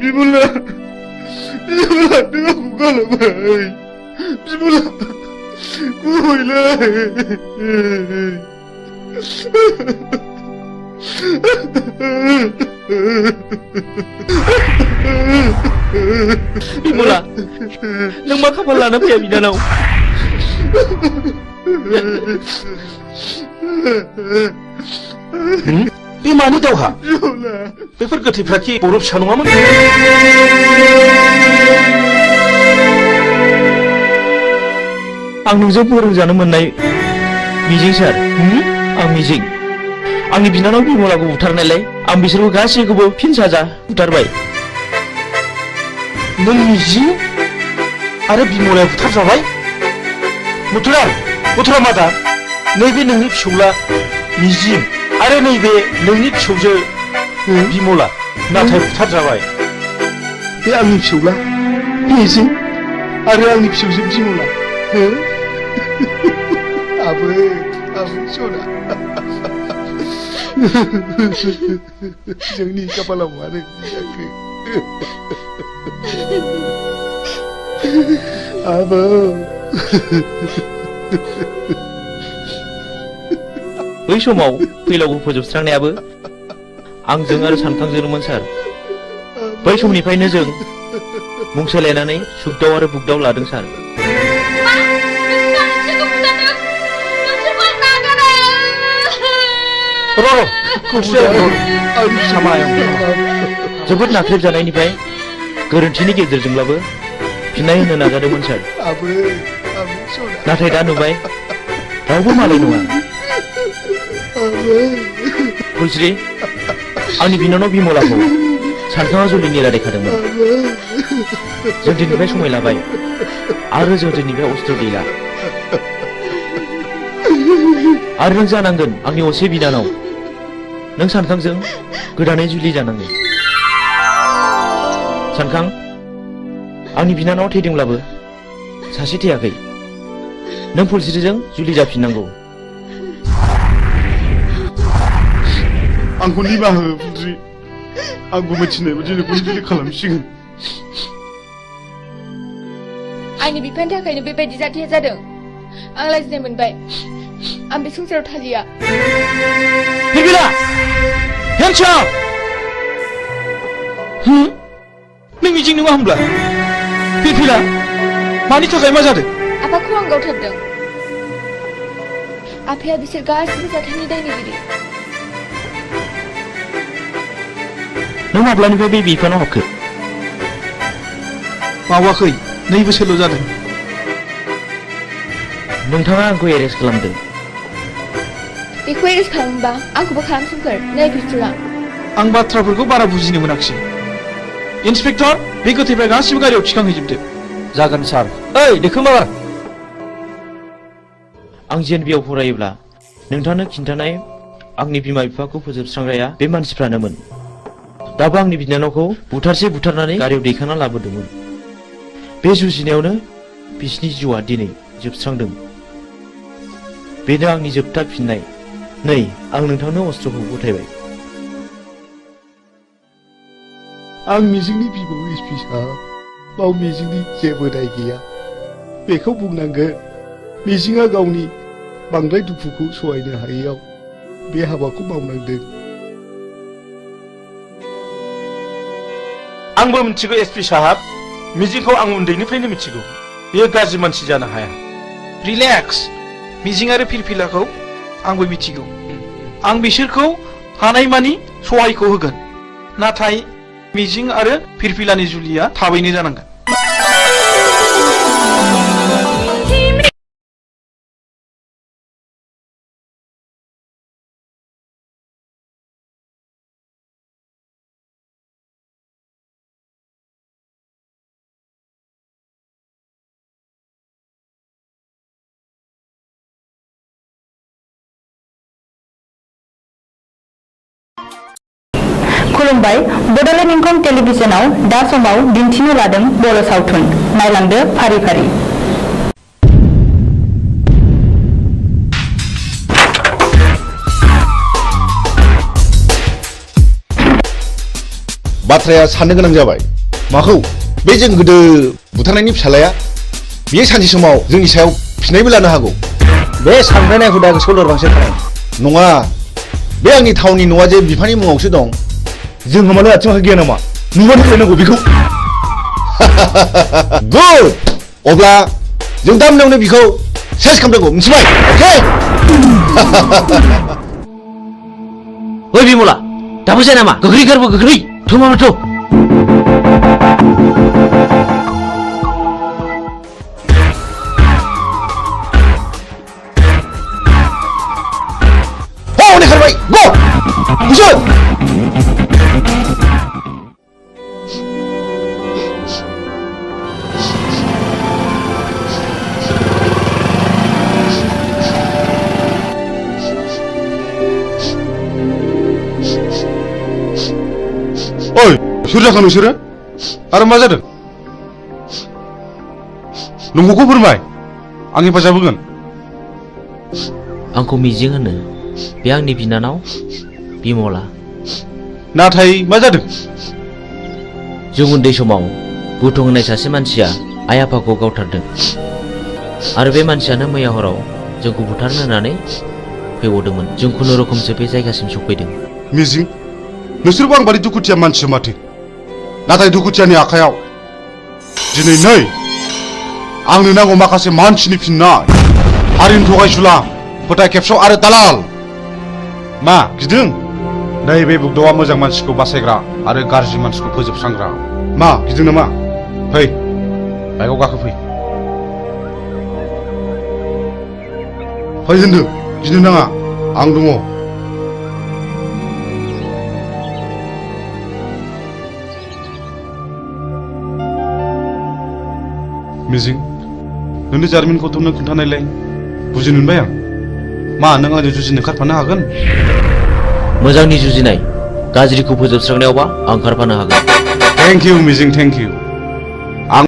बिमला नों आंखौ गालांबाय बिमला गुबैलै बिमला नों मा खाफाल लाना फैया बिनानाव बे मानि दावहा बेफोर गोथैफ्रा कि बर' फिसा नङामोन आं नोंजों फोरोंजानो मोननाय मिजिं सार आं मिजिं आंनि बिनानाव बिमलाखौ बुथारनायलाय आं बिसोरखौ गासैखौबो फिन साजा बुथारबाय नों मिजिं आरो बिमलाया बुथारजाबाय मथुरा मादा नैबे नोंनि फिसौला मिजिं आरो नैबे नोंनि फिसौजो बिमला नाथाय बुथारजाबाय बे आंनि फिसौला मिजिं आरो आंनि फिसौजो बिमला आबै सना जोंनि खाफालाव मानो जाखो आबौ बै समाव फैलावखौ फोजोबस्रांनायाबो आंजों आरो सानखांजोंमोन सार। बै समनिफ्रायनो जों मुं सोलायनानै सुगदाव आरो बुगदाव लादों सार। जोबोद नाख्रेबजानायनिफ्राय गोरोन्थिनि गेजेरजोंब्लाबो फिननाय होनो नाजादोंमोन सार। नाथाय दा नुबाय रावबो मालाय नङा। फुलस्रि आंनि बिनानाव बिमलाखौ सानखाङा जुलिनि रादायखादोंमोन। जों दिनैनिफ्राय समाय लाबाय आरो जों दिनैनिफ्राय अस्त्र गैला। आरो नों जानांगोन आंनि असे बिनानाव। नों सानखांजों गोदानै जुलि जानांगोन। सानखां आंनि बिनानावा थैदोंब्लाबो सासे थैयाखै। नों फुलस्रिजों जुलि जाफिननांगौ। आंखौ निमाहा हो फुलस्रि। आंबो मिथिनाय बायदि नोंखौ जुलि खालामसिगोन। आंनि बिफानि थाखायनो बेबायदि जाथाया जादों। आं लाजिनाय मोनबाय। आं बे संसाराव थालिया। फिरफिला हेन्डस आप। नों मिजिं नङा होनब्ला फिरफिला मानि थाखाय मा जादों? आफाखौ आं गावथारदों। आफाया बिसोर गासिबो जाथायनि दायनिगिरि। नों माब्लानिफ्राय बे बिफानाव हाबखो? मावाखै 2 बोसोरल' जादों। नोंथाङा आंखौ एरेस्ट खालामदों। बेखौ एरेस्ट खालामोबा आंखौबो खालामसोमखोर। नै पिस्तुला। आं बाथ्राफोरखौ बारा बुजिनो मोनाखिसै। इन्सपेक्टर बे गोथैफ्रा गासिबो गारियाव थिखांहैजोबदो। जागोन सार। ओइ देखोमार। आं जेएनबिआव फरायोब्ला नोंथांनो खिन्थानाय आंनि बिमा बिफाखौ फोजोबस्रांग्राया बे मानसिफ्रानोमोन। दाबो आंनि बिनानावखौ बुथारसे बुथारनानै गारियाव दैखांना लाबोदोंमोन। बे जुजिनायावनो बिसिनि जिउआ दिनै जोबस्रांदों। बेनो आंनि जोबथा फिननाय। नै आं नोंथांनो अस्त्रखौ गथायबाय। आं मिजिंनि बिबौ एसपि साहब। बाव मिजिंनि जेबो दाय गैया बेखौ बुंनांगोन। मिजिंआ गावनि बांद्राय दुखुखौ सहायनो हायैयाव बे हाबाखौ मावनांदों। आंबो मिथिगौ एसपि साहाब। मिजिंखौ आं उन्दैनिफ्रायनो मिथिगौ। बेयो गाज्रि मानसि जानो हाया। रिलेक्स। मिजिं आरो फिरफिलाखौ आंबो मिथिगौ। आं बिसोरखौ हानायमानि सहायखौ होगोन। नाथाय मिजिं आरो फिरफिलानि जुलिया थाबैनो जानांगोन। खुलुमबाय। बड'लेण्ड इंखं टेलिभिजनाव दा समाव दिन्थिनो लादों बर' सावथुन। नायलांदो फारि फारि। बाथ्राया साननो गोनां जाबाय। माखौ? बे जों गोदो बुथारनायनि फिसालाया बियो सानसे समाव जोंनि सायाव फिनायबो लानो हागौ। बे सानब्रायनाय हुदाखौ सलरबांसो खालाम। नङा, बे आंनि टाउननि न'आ जे बिफानि मुङावसो दं। जोंहा मानो आथिं आखाइ गैया नामा? नुबानो फैनांगौ बेखौ। गुड। अब्ला जों दा मोनायावनो बिखौ सेस खालामनांगौ, मिथिबाय? अके। ओइ बिमला दाबो जाया नामा? गोख्रै गारबो गोख्रै। थमामाथ'। हनै खारबाय। गो। बुझो। ओइ सोर जाखो नोंसोरो? आरो मा जादों? नंगौखौ फोरमाय। आं हेफाजाब होगोन। आंखौ मिजिं होनो। बे आंनि बिनानाव बिमला। नाथाय मा जादों? जों उन्दै समाव बुथुं होननाय सासे मानसिया आइ आफाखौ गावथारदों आरो बे मानसियानो मैया हराव जोंखौ बुथारनो होननानै फैबावदोंमोन। जों खुनुरुखुमसो बे जायगासिम सफैदों। मिजिं, नोंसोरबो आं बादि दुखुथिया मानसि माथो। नाथाय दुखुथियानि आखायाव दिनै नै आंनो नांगौ माखासे मानसिनि फिननाय। हारिनि थगायसुला, फोथाय खेबस' आरो दालाल। मा गिदों? नैबे बुब्लिआ मोजां मानसिखौ बासायग्रा आरो गाज्रि मानसिखौ फोजोबस्रांग्रा। मा गिदों नामा? फै, बाइकआव गाखोफै। फै होनदों, गिनो नाङा, आं दङ। मिजिं, नोंनि जारिमिनखौथ' नों खोन्थानायलाय बुजिनो मोनबाय आं। मा नों आंजों जुजिनो खारफानो हागोन? मोजांनि जुजिनाय, गाज्रिखौ फोजोबस्रांनायावबा आं खारफानो हागोन। थेंक इउ मिजिं, थेंक इउ। आं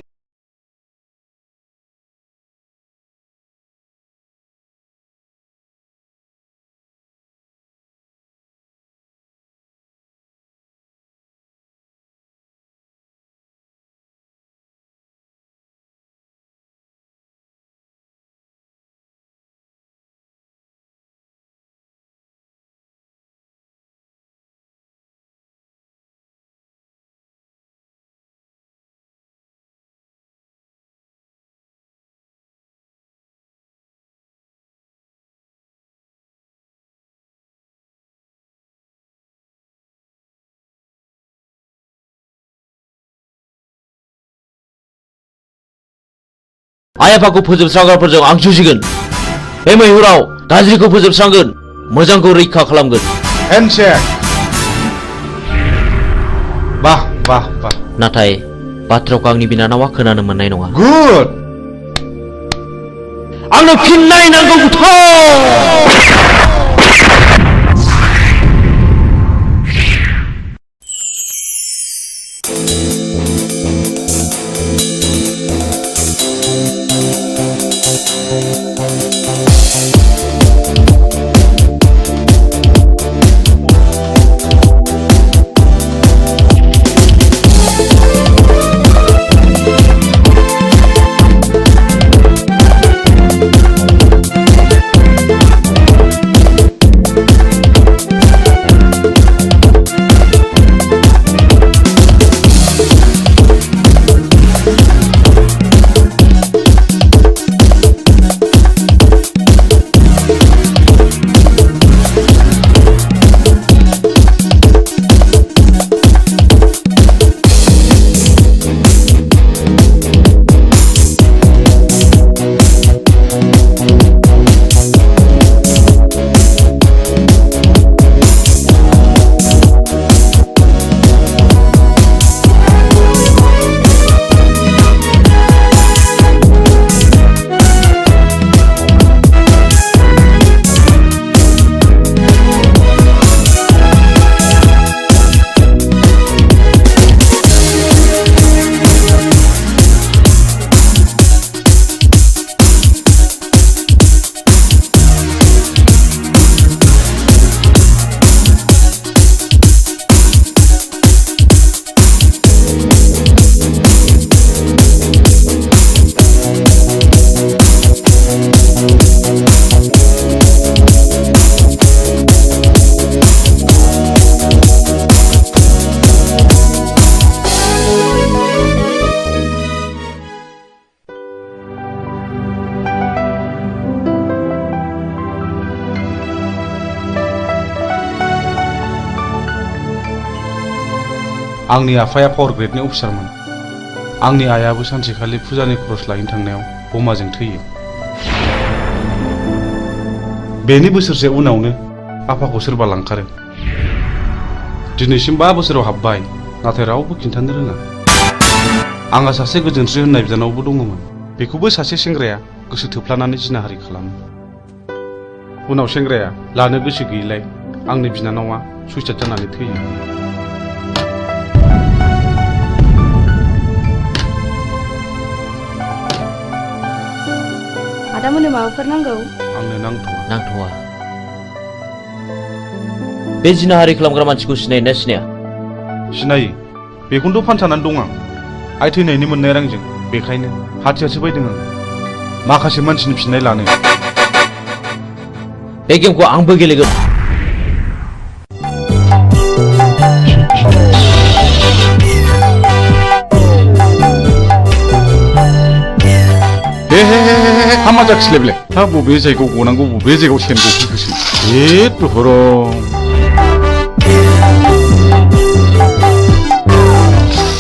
आइ आफाखौ फोजोबस्रांग्राफोरजों आं जुजिगोन। बे मैहुराव गाज्रिखौ फोजोबस्रांगोन, मोजांखौ रैखा खालामगोन। हेन्डशेक। बाह बाह बाह। नाथाय बाथ्राखौ आंनि बिनानावा खोनानो मोननाय नङा। गुड। आंनो फिननाय नांगौ बुथार। आंनि आफाया पावार ग्रेडनि अफिसारमोन। आंनि आइयाबो सानसेखालि फुजानि खरस लायनो थांनायाव बमाजों थैयो। बेनि बोसोरसे उनावनो आफाखौ सोरबा लांखारो। दिनैसिम 5 बोसोराव हाबबाय, नाथाय रावबो खिन्थानो रोङा। आंहा सासे गोजोनस्रि होननाय बिनानावबो दङमोन। बेखौबो सासे सेंग्राया गोसो थोफ्लानानै जिनाहारि खालामो। उनाव सेंग्राया लानो गोसो गैयैलाय आंनि बिनानावा सुइसाइड जानानै थैयो। आदामोननो माबाफोर नांगौ? आंनो नांथ'वा। बे जिनाहारि खालामग्रा मानसिखौ सिनायोना सिनाया? सिनायो बेखौनोथ' फानसानानै दं आं आइ थैनायनि मोननाय रांजों बेखायनो हाथियारसो बायदों आं माखासे मानसिनि फिननाय लानो बे गेमखौ आंबो गेलेगोन हामा जाखिलायबाय हा बबे जायगायाव गनांगौ बबे जायगायाव सेन गफैखोसै दहरं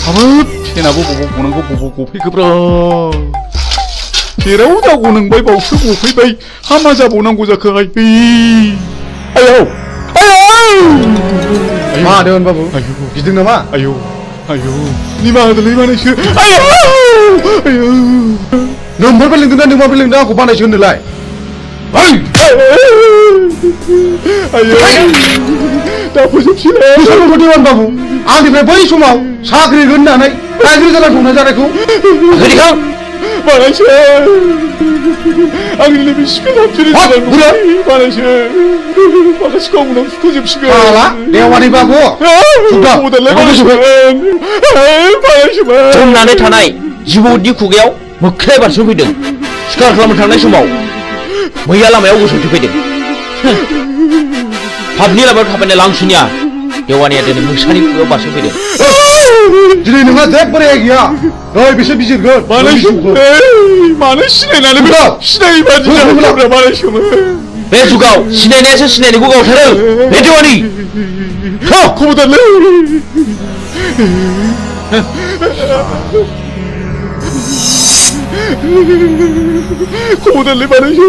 हाबाब सेनाबो बबाव गनांगौ बबाव गफैखोब्रा जेराव जागौ नोंबाय बावसो गफैबाय हामा जाबावनांगौ जाखो आयौ मा दोन बाबु गिदों नामा आयौ निमाहा होदोलै मानैसो आयौ नोंबो लिंदोंना नोंबो लिंदों आंखौ बानायसो होनोलाय दा फोजोबसिगोन बाबु आंनिफ्राय बै समाव साख्रि होननानै रायजो जाना दंना जानायखौ बानायसो आंनि नैबे सिखोन हाबसिनि बानायसो माखासेखौ उनाव फोजोबसिगोन देवानि बाबु जमनानै थानाय जिबौनि खुगायाव मोख्राया बारसोफैदों सिखार खालामनो थांनाय समाव मैया लामायाव गसंथि फैदों पाबनि लामायाव थाबायनाय लांसुनिया देवानिया दिनै मोसानि खुगायाव बारसोफैदों दिनै नोंहा जेबो रेहाय गैया नै बिसोर बिजिरगोन मानो सिनायनानै सिनायै बादि जाब्रा बानायसोमोन बे जुगाव सिनायनायासो सिनायनायखौ गावथारो बे देवानि खबरदारलै खबरदारलै बानायसो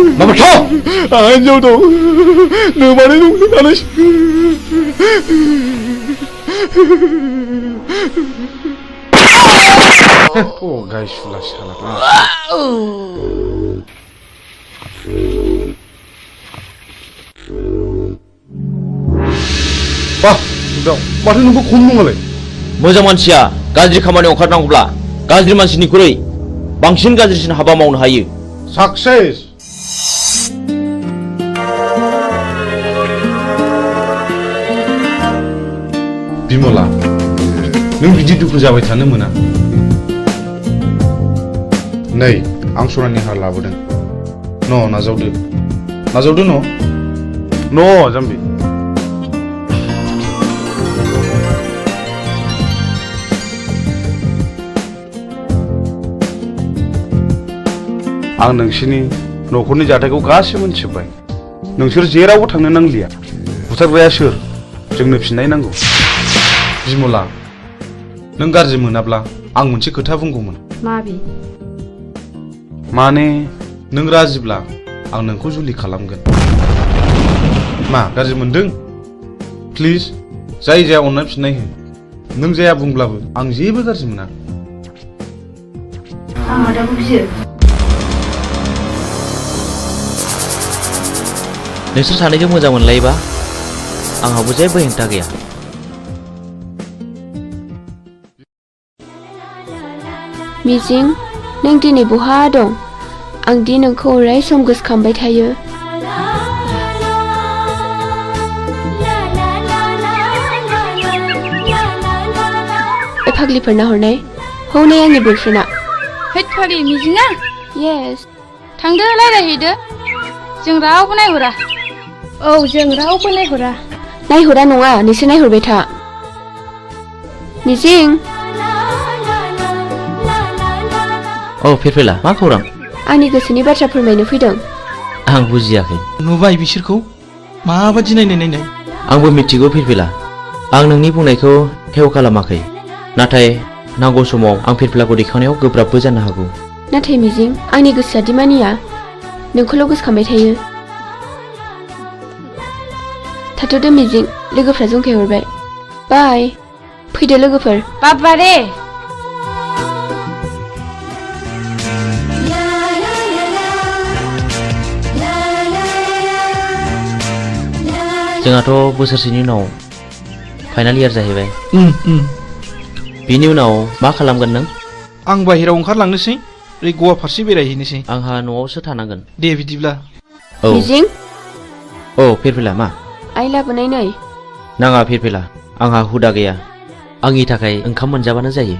आंहा हिन्जाव दं नोमानै दं बानायसो गाय सुला साला माथो नोंबो खम नङालाय मोजां मानसिया गाज्रि खामानियाव ओंखारनांगौब्ला गाज्रि मानसिनिख्रुइ बांसिन गाज्रिसिन हाबा मावनो हायो साक्सेस बिमला नों बिदि दुखु जाबाय थानो मोना नै आं सनानि हार लाबोदों नाजावदो जाम्बि आं नोंसिनि न'खरनि जाथायखौ गासिबो मोनथिजोब्बाय नोंसोर जेरावबो थांनो नांलिया बुथारग्राया सोर जोंनो फिननाय नांगौ बिमला नों गाज्रि मोनाब्ला आं मोनसे खोथा बुंगौमोन माने नों राजिब्ला आं नोंखौ जुलि खालामगोन मा गाज्रि मोनदों प्लिज जाय जाया अननानै फिननाय हो नों जाया बुंब्लाबो आं जेबो गाज्रि मोना नोंसोर सानैजों मोजां मोनलायोबा आंहाबो जेबो हेंथा गैया मिजिं नों दिनै बहा दं आं दि नोंखौ अराय सम गोसोखांबाय थायो फाग्लिफोरना हरनाय हौनै आंनि बयफ्रेन्डआ हैद फाग्लि मिजिङा येस थांदो रायलायहैदो जों रावबो नायहरा औ जों रावबो नायहरा नायहरा नङा नोंसोर नायहरबाय था मिजिं औ फिरफिला मा खौरां आंनि गोसोनि बाथ्रा फोरमायनो फैदों आं बुजियाखै नुबाय बिसोरखौ माबादि नायनाय आंबो मिथिगौ फिरफिला आं नोंनि बुंनायखौ हेव खालामाखै नाथाय नांगौ समाव आं फिरफिलाखौ दैखांनायाव गोब्राबबो जानो हागौ नाथाय मिजिं आंनि गोसोआ दि मानिया नोंखौल' गोसोखांबाय थायो थाथ'दो मिजिं लोगोफ्रा जंखायहरबाय बाय फैदो लोगोफोर बाबारे जोंहाथ' बोसोरसेनि उनाव फाइनाल इयार जाहैबाय बिनि उनाव मा खालामगोन नों आं बाहेरायाव ओंखारलांनोसै ओरै गवा फारसे बेरायहैनोसै आंहा न'आवसो थानांगोन दे बिदिब्ला मिजिं औ फिरफिला मा आइ लाबोनाय नै नाङा फिरफिला आंहा हुदा गैया आंनि थाखाय ओंखाम मोनजाबानो जायो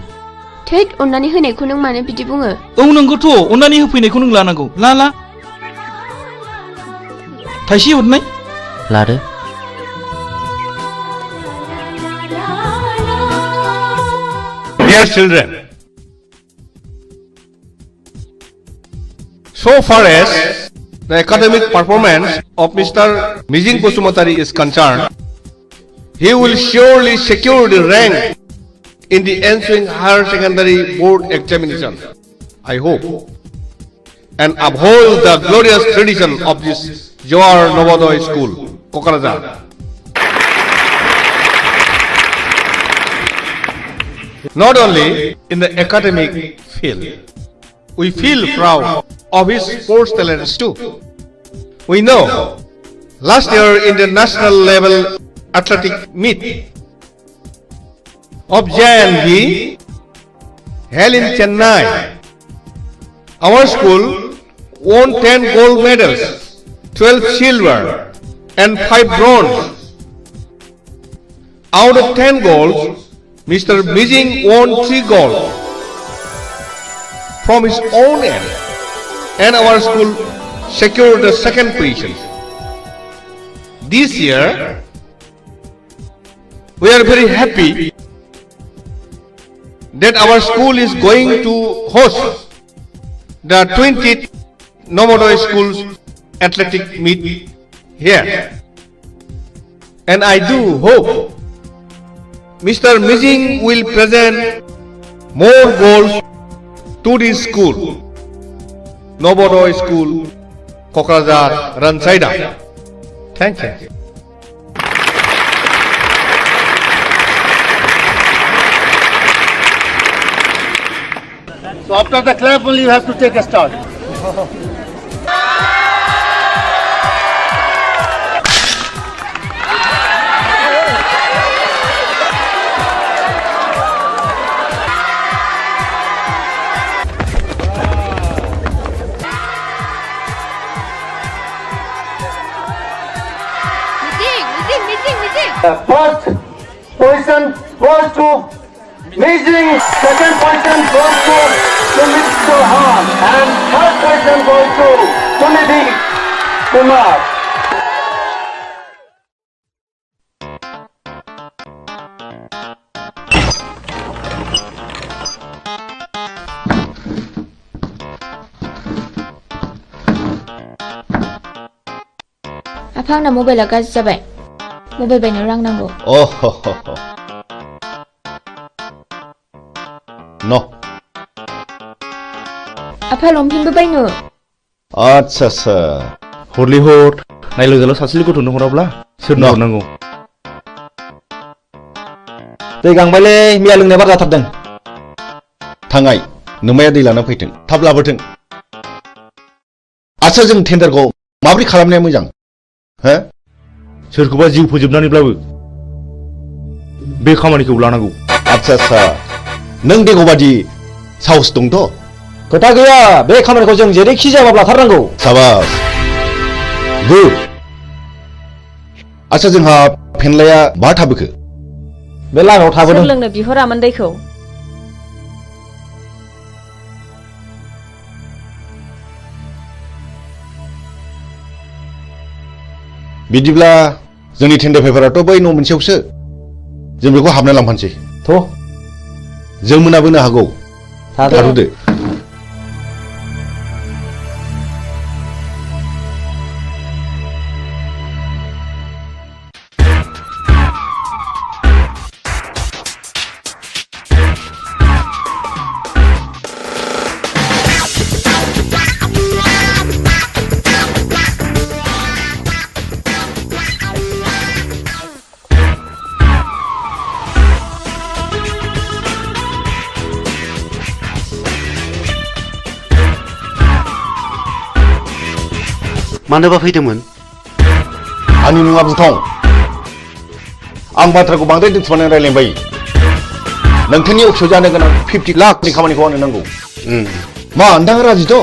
थैद अननानै होनायखौ नों मानो बिदि बुङो औ नंगौथ' अननानै होफैनायखौ नों लानांगौ ला थाइसे हरनाय लादो Dear children, so far as the academic performance of Mr. Mijing Bosumatari is concerned, he will surely secure the rank in the ensuing higher secondary board examination, I hope, and uphold the glorious tradition of this Johar Novodoy School, Kokarajar. Not only in the academic field, we feel proud of his sports talents too. We know last year in the national level athletic meet of JNB held in Chennai, our school won 10 gold medals, 12 silver and 5 bronze. Out of 10 golds, Mr. Mijing won 3 gold from his own end, and our school secured the second position. This year, we are very happy that our school is going to host the 20th Novodoy Schools athletic meet here, and I do hope Mr. Mijing will present more goals to this school, Novodoy School, Kokrazar, Ransaida. Thank you. So after the clap only you have to take a start. The first position goes to Mijing, second position goes to Mr. Han, and third position goes to Sunidhi Kumar. आफा आंना मबाइला गाज्रि जाबाय mobile बायनो रां नांगौ No. आफा लंपेन्टबो बायनो आच्छा हरलै हर नायलो जाला सासेल' गथ'नो हराब्ला सोरनो हरनांगौ दै गांबायलै मैया लोंनाया बार जाथारदों थांनाय नोमाया दै लाना फैथों थाब लाबोथों आच्छा जों टेन्डारखौ माबोरै खालामनाया मोजां हो सोरखौबा जिउ फोजोबनानैब्लाबो बे खामानिखौ लानांगौ आच्छा नों देगबादि साहस दंथ' खोथा गैया बे खामानिखौ जों जेरैखि जायाबाबो लाथारनांगौ साबास गुड आच्छा जोंहा फेनलाया बहा थाबोखो बे लामायाव थाबोदों सोर लोंनो बिहरामोन दैखौ बिदिब्ला जोंनि टेन्डार पेपाराथ' बै न' मोनसेयावसो जों बेखौ हाबना लांफानोसै थ' जों मोनाबोनो हागौ थाथ'दो मानोबा फैदोंमोन आंनि मुङा बुथं आं बाथ्राखौ बांद्राय दोनथुमनानै रायलायबाय नोंथांनि अफिसाव जानो गोनां 50 लाखनि खामानिखौ आंनो नांगौ मा नोंथाङा राजिथ'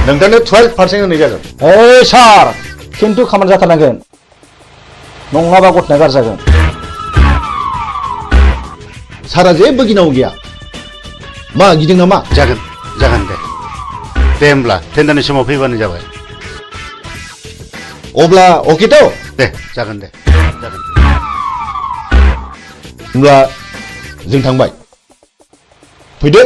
नोंथांनो 12% होनाय जागोन ओइ सार खिन्थु खामानि जाथारनांगोन नङाबा गथना गारजागोन सारा जेबो गिनांगौ गैया मा गिदों नामा जागोन जागोन दे होमब्ला टेन्डारनि समाव फैबानो जाबाय अब्ला अकेथ' दे जागोन दे जागोन होमब्ला जों थांबाय फैदो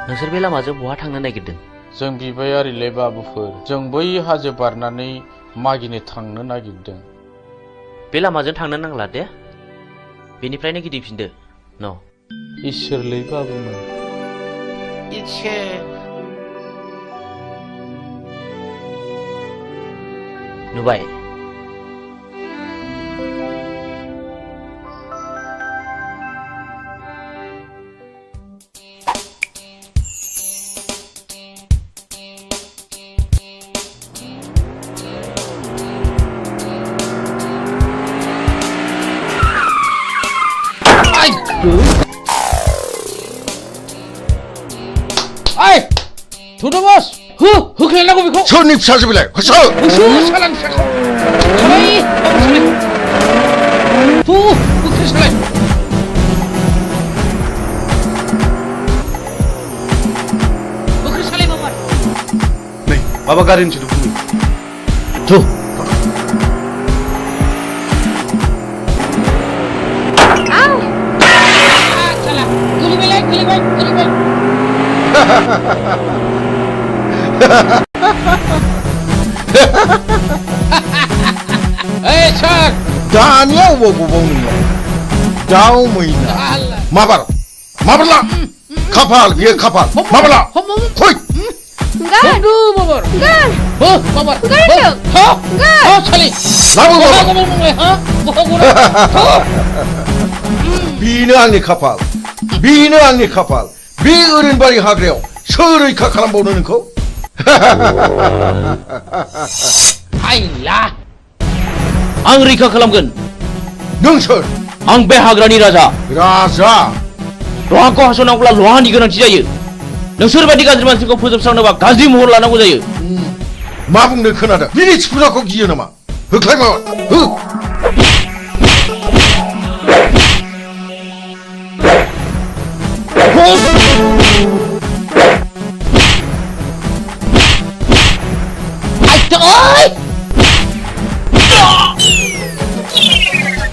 नोंसोर बे लामाजों बहा थांनो नागिरदों जों बिबायारिले बाबुफोर जों बै हाजो बारनानै मागिनो थांनो नागिरदों बे लामाजों थांनो नांला दे बेनिफ्रायनो गिदिंफिनदो न इसोरलै बाबुमोन नुबाय Ai! Tudo bos! Hoख्लायनांगौ बेखौ सोरनि फिसाजो बिलाय होसो सालान फिसाखौ सालाय होख्लाय सालाय होख्लाय सालाय बाबा नै माबा गारिनि सोदोब खोनायो थु Hey, Chuck! Daniel wo gubong nyo. Daw मैना. Mabarla. Kapal, biar kapal. Mabarla. Hoy. Enggak. Aduh, babar. Enggak. Babar. Enggak itu. Enggak. Sali. Labu babar. Ha? Bino आंनि खाफाल. Bino आंनि खाफाल. बे ओरैनबारि हाग्रायाव सोर रैखा खालामबावनो नोंखौ? हायला आं रैखा खालामगोन नों सोर आं बे हाग्रानि राजा लहाखौ हास'नांगौब्ला लहानि गोनांथि जायो नोंसोर बायदि गाज्रि मानसिखौ फोजोबस्रांनोबा गाज्रि महर लानांगौ जायो मा बुंनो खोनादों बिनि थिफुनाखौ गियो नामा होख्लाय माबा हो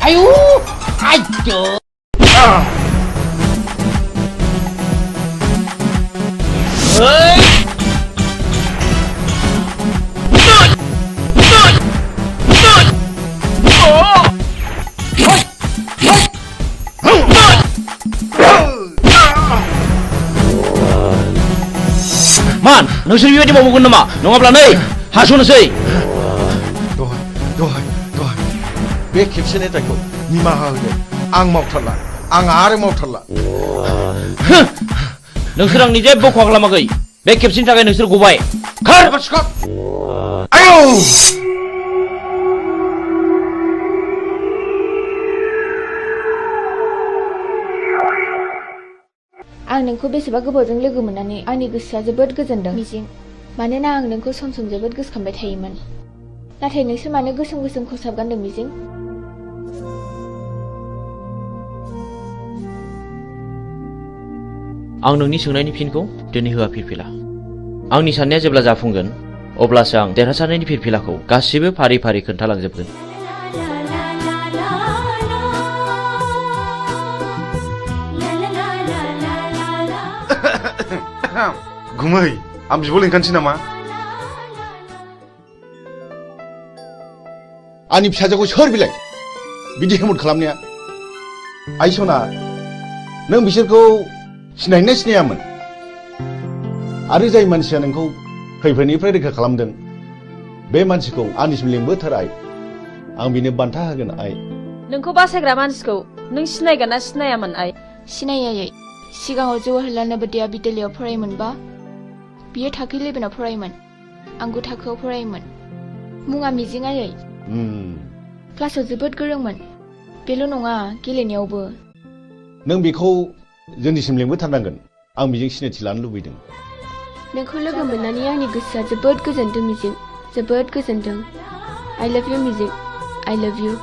Ayo, ayo. Man, नोंसोर बेबायदि मावगोन नामा नङाब्ला नै हास'नोसै दहाय बे खेबसेनि दायखौ निमाहा होदो आं मावथारला आं आरो मावथारला नोंसोर आंनि जेबो खहा खालामाखै बे खेबसेनि थाखाय नोंसोर गबाय खार आयौ आं नोंखौ बेसेबा गोबावजों लोगो मोननानै आंनि गोसोआ जोबोद गोजोनदों मिजिं मानोना आं नोंखौ सम सम जोबोद गोसोखांबाय थायोमोन नाथाय नोंसोर मानो गोसोम गोसोम खसाब गानदों मिजिं आं नोंनि सोंनायनि फिनखौ दिनै होआ फिरफिला आंनि साननाया जेब्ला जाफुंगोन अब्लासो आं देरहासारनायनि फिरफिलाखौ गासिबो फारि फारि खोन्थालांजोबगोन गुमै आं बिब' लिंखानोसै नामा आंनि फिसाजोखौ सोर बिलाय बिदि हेमत खालामनाया आइ सना नों बिसोरखौ सिनायना सिनायामोन आरो जाय मानसिया नोंखौ खैफोदनिफ्राय रैखा खालामदों बे मानसिखौ आंनिसिम लिंबोथार आइ आं बिनो बान्था होगोन आइ नोंखौ बासायग्रा मानसिखौ नों सिनायगोन ना सिनायामोन आइ सिनायै सिगाङाव जवाहरलाल नवोदया बिद्यालयआव फरायोमोनबा बियो थाखो 11आव फरायोमोन आं 9 थाखोआव फरायोमोन मुङा मिजिं आयै क्लासाव जोबोद गोरोंमोन बेल' नङा गेलेनायावबो नों बेखौ जोंनिसिम लेंबोथारनांगोन आं बेजों सिनायथि लानो लुबैदों नोंखौ लोगो मोननानै आंनि गोसोआ जोबोद गोजोनदों मिजिं जोबोद गोजोनदों I love you मिजिं I love you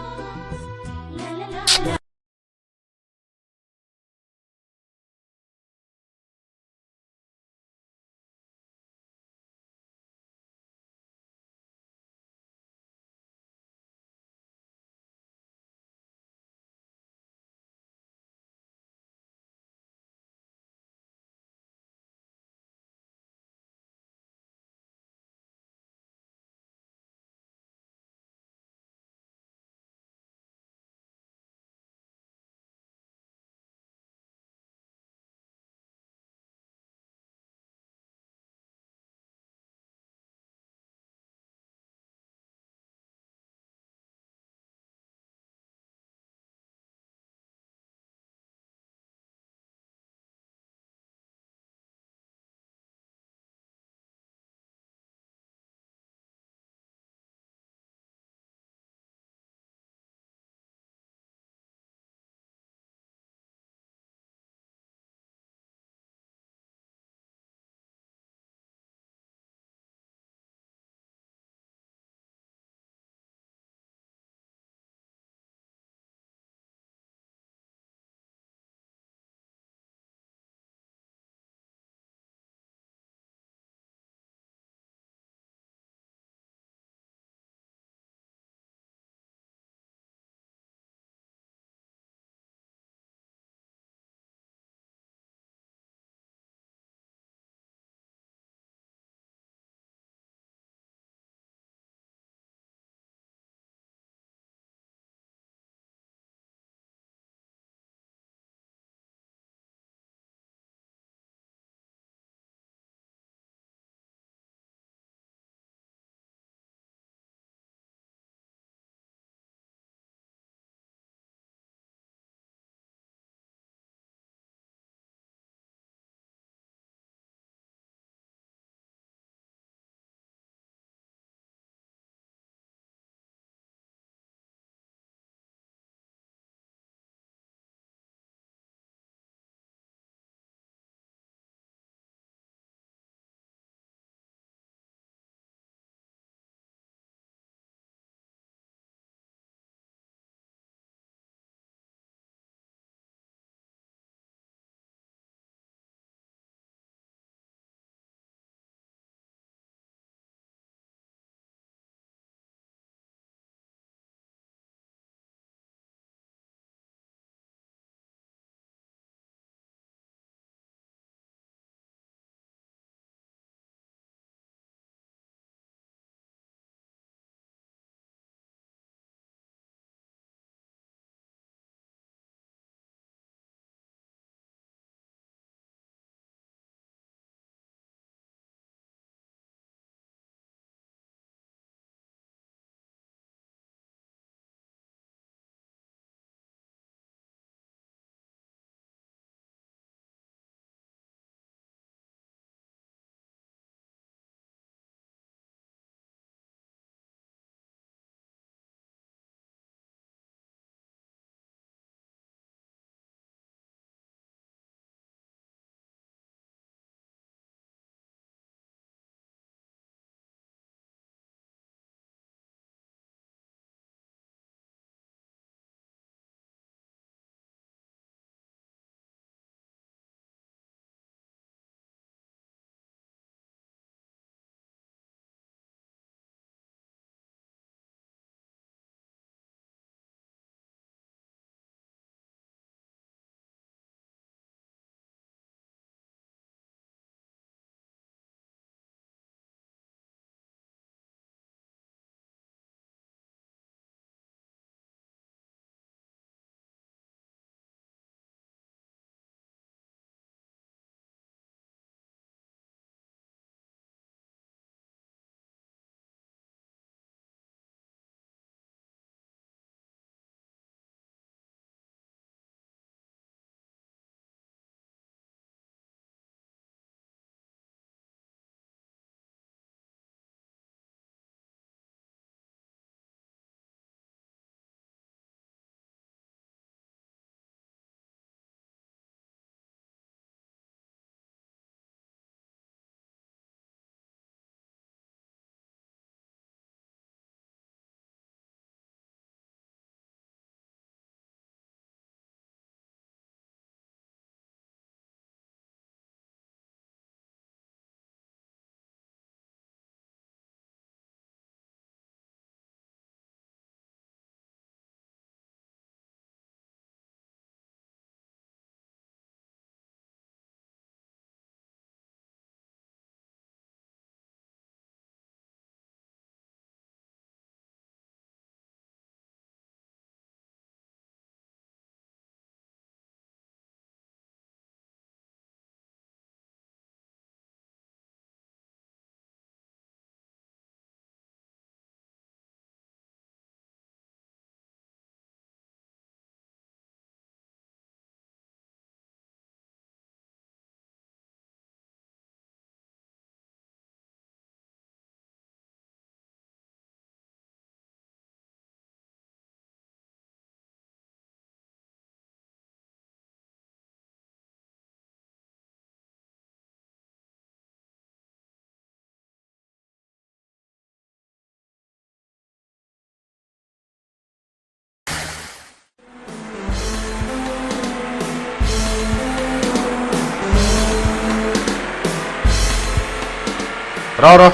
र'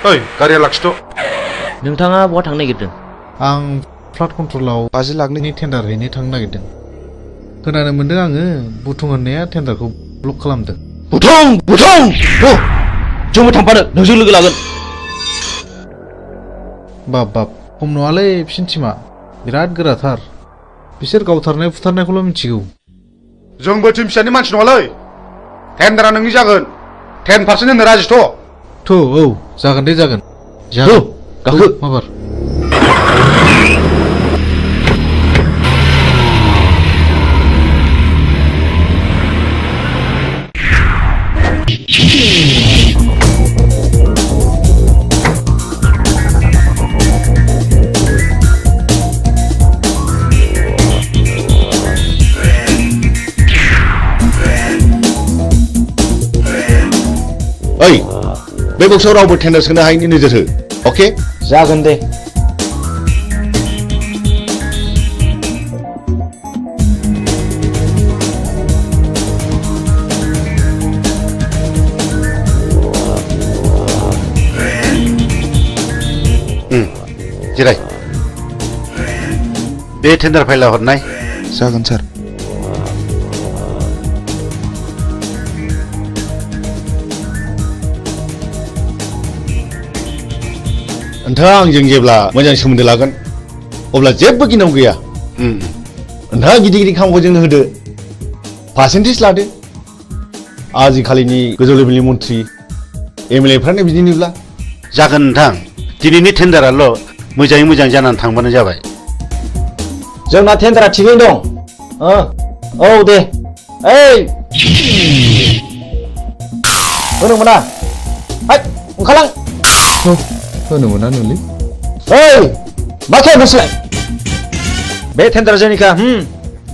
ओइ गारिया लाखिथ' नोंथाङा बहा थांनो नागिरदों? आं फ्लाड कन्ट्रलाव 50 लाखनि टेन्डार हैनो थांनो नागिरदों। खोनानो मोन्दों आङो बुथुं होननाया टेन्डारखौ ब्लक खालामदों। बुथुं! जोंबो थांफानो, नोंजों लोगो लागोन। बाब खम नङालै बिसिनि टिमा बिराद गोराथार। बिसोर गावथारनाय फुथारनायखौल' मिथिगौ। जोंबो टिम फिसानि मानसि नङालै। टेन्डारा नोंनि जागोन। 10% होनो राजिथ'? औ जागोन दे जागोन। गाखो माबार। ओइ बे बक्सआव रावबो टेन्डार सोनो हायैनि नोजोर हो, अके? जागोन दे। जिराय। बे टेन्डार फाइला हरनाय। जागोन सार। नोंथाङा आंजों जेब्ला मोजां सोमोन्दो लागोन अब्ला जेबो गिनांगौ गैया। नोंथाङा गिदिर गिदिर खामानिखौ जोंनो होदो, पार्सेन्टेज लादो। आजिखालिनि गोजौ लेभेलनि मन्थ्रि MLA फ्रानो बिदिनोब्ला। जागोन नोंथां, दिनैनि टेन्डाराल' मोजाङै मोजां जानानै थांबानो जाबाय। जोंना टेन्डारा थिगैनो दं। औ दे। ओइ होनो मोना। ओंखारलां। होनो मोना नोंलै। ओइ मा खालामगासिनो? बे टेन्डारा जोंनिखा,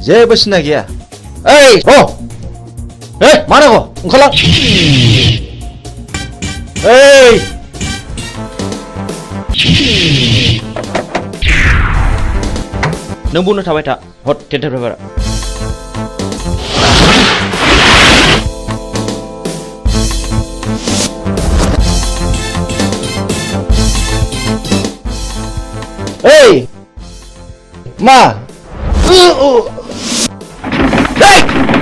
जेबो सिन्था गैया। ओइ मा नांगौ? ओंखारलां। ओइ नों बुंनो थाबाय था, हट टेन्डार पेपारा। ओइ मा?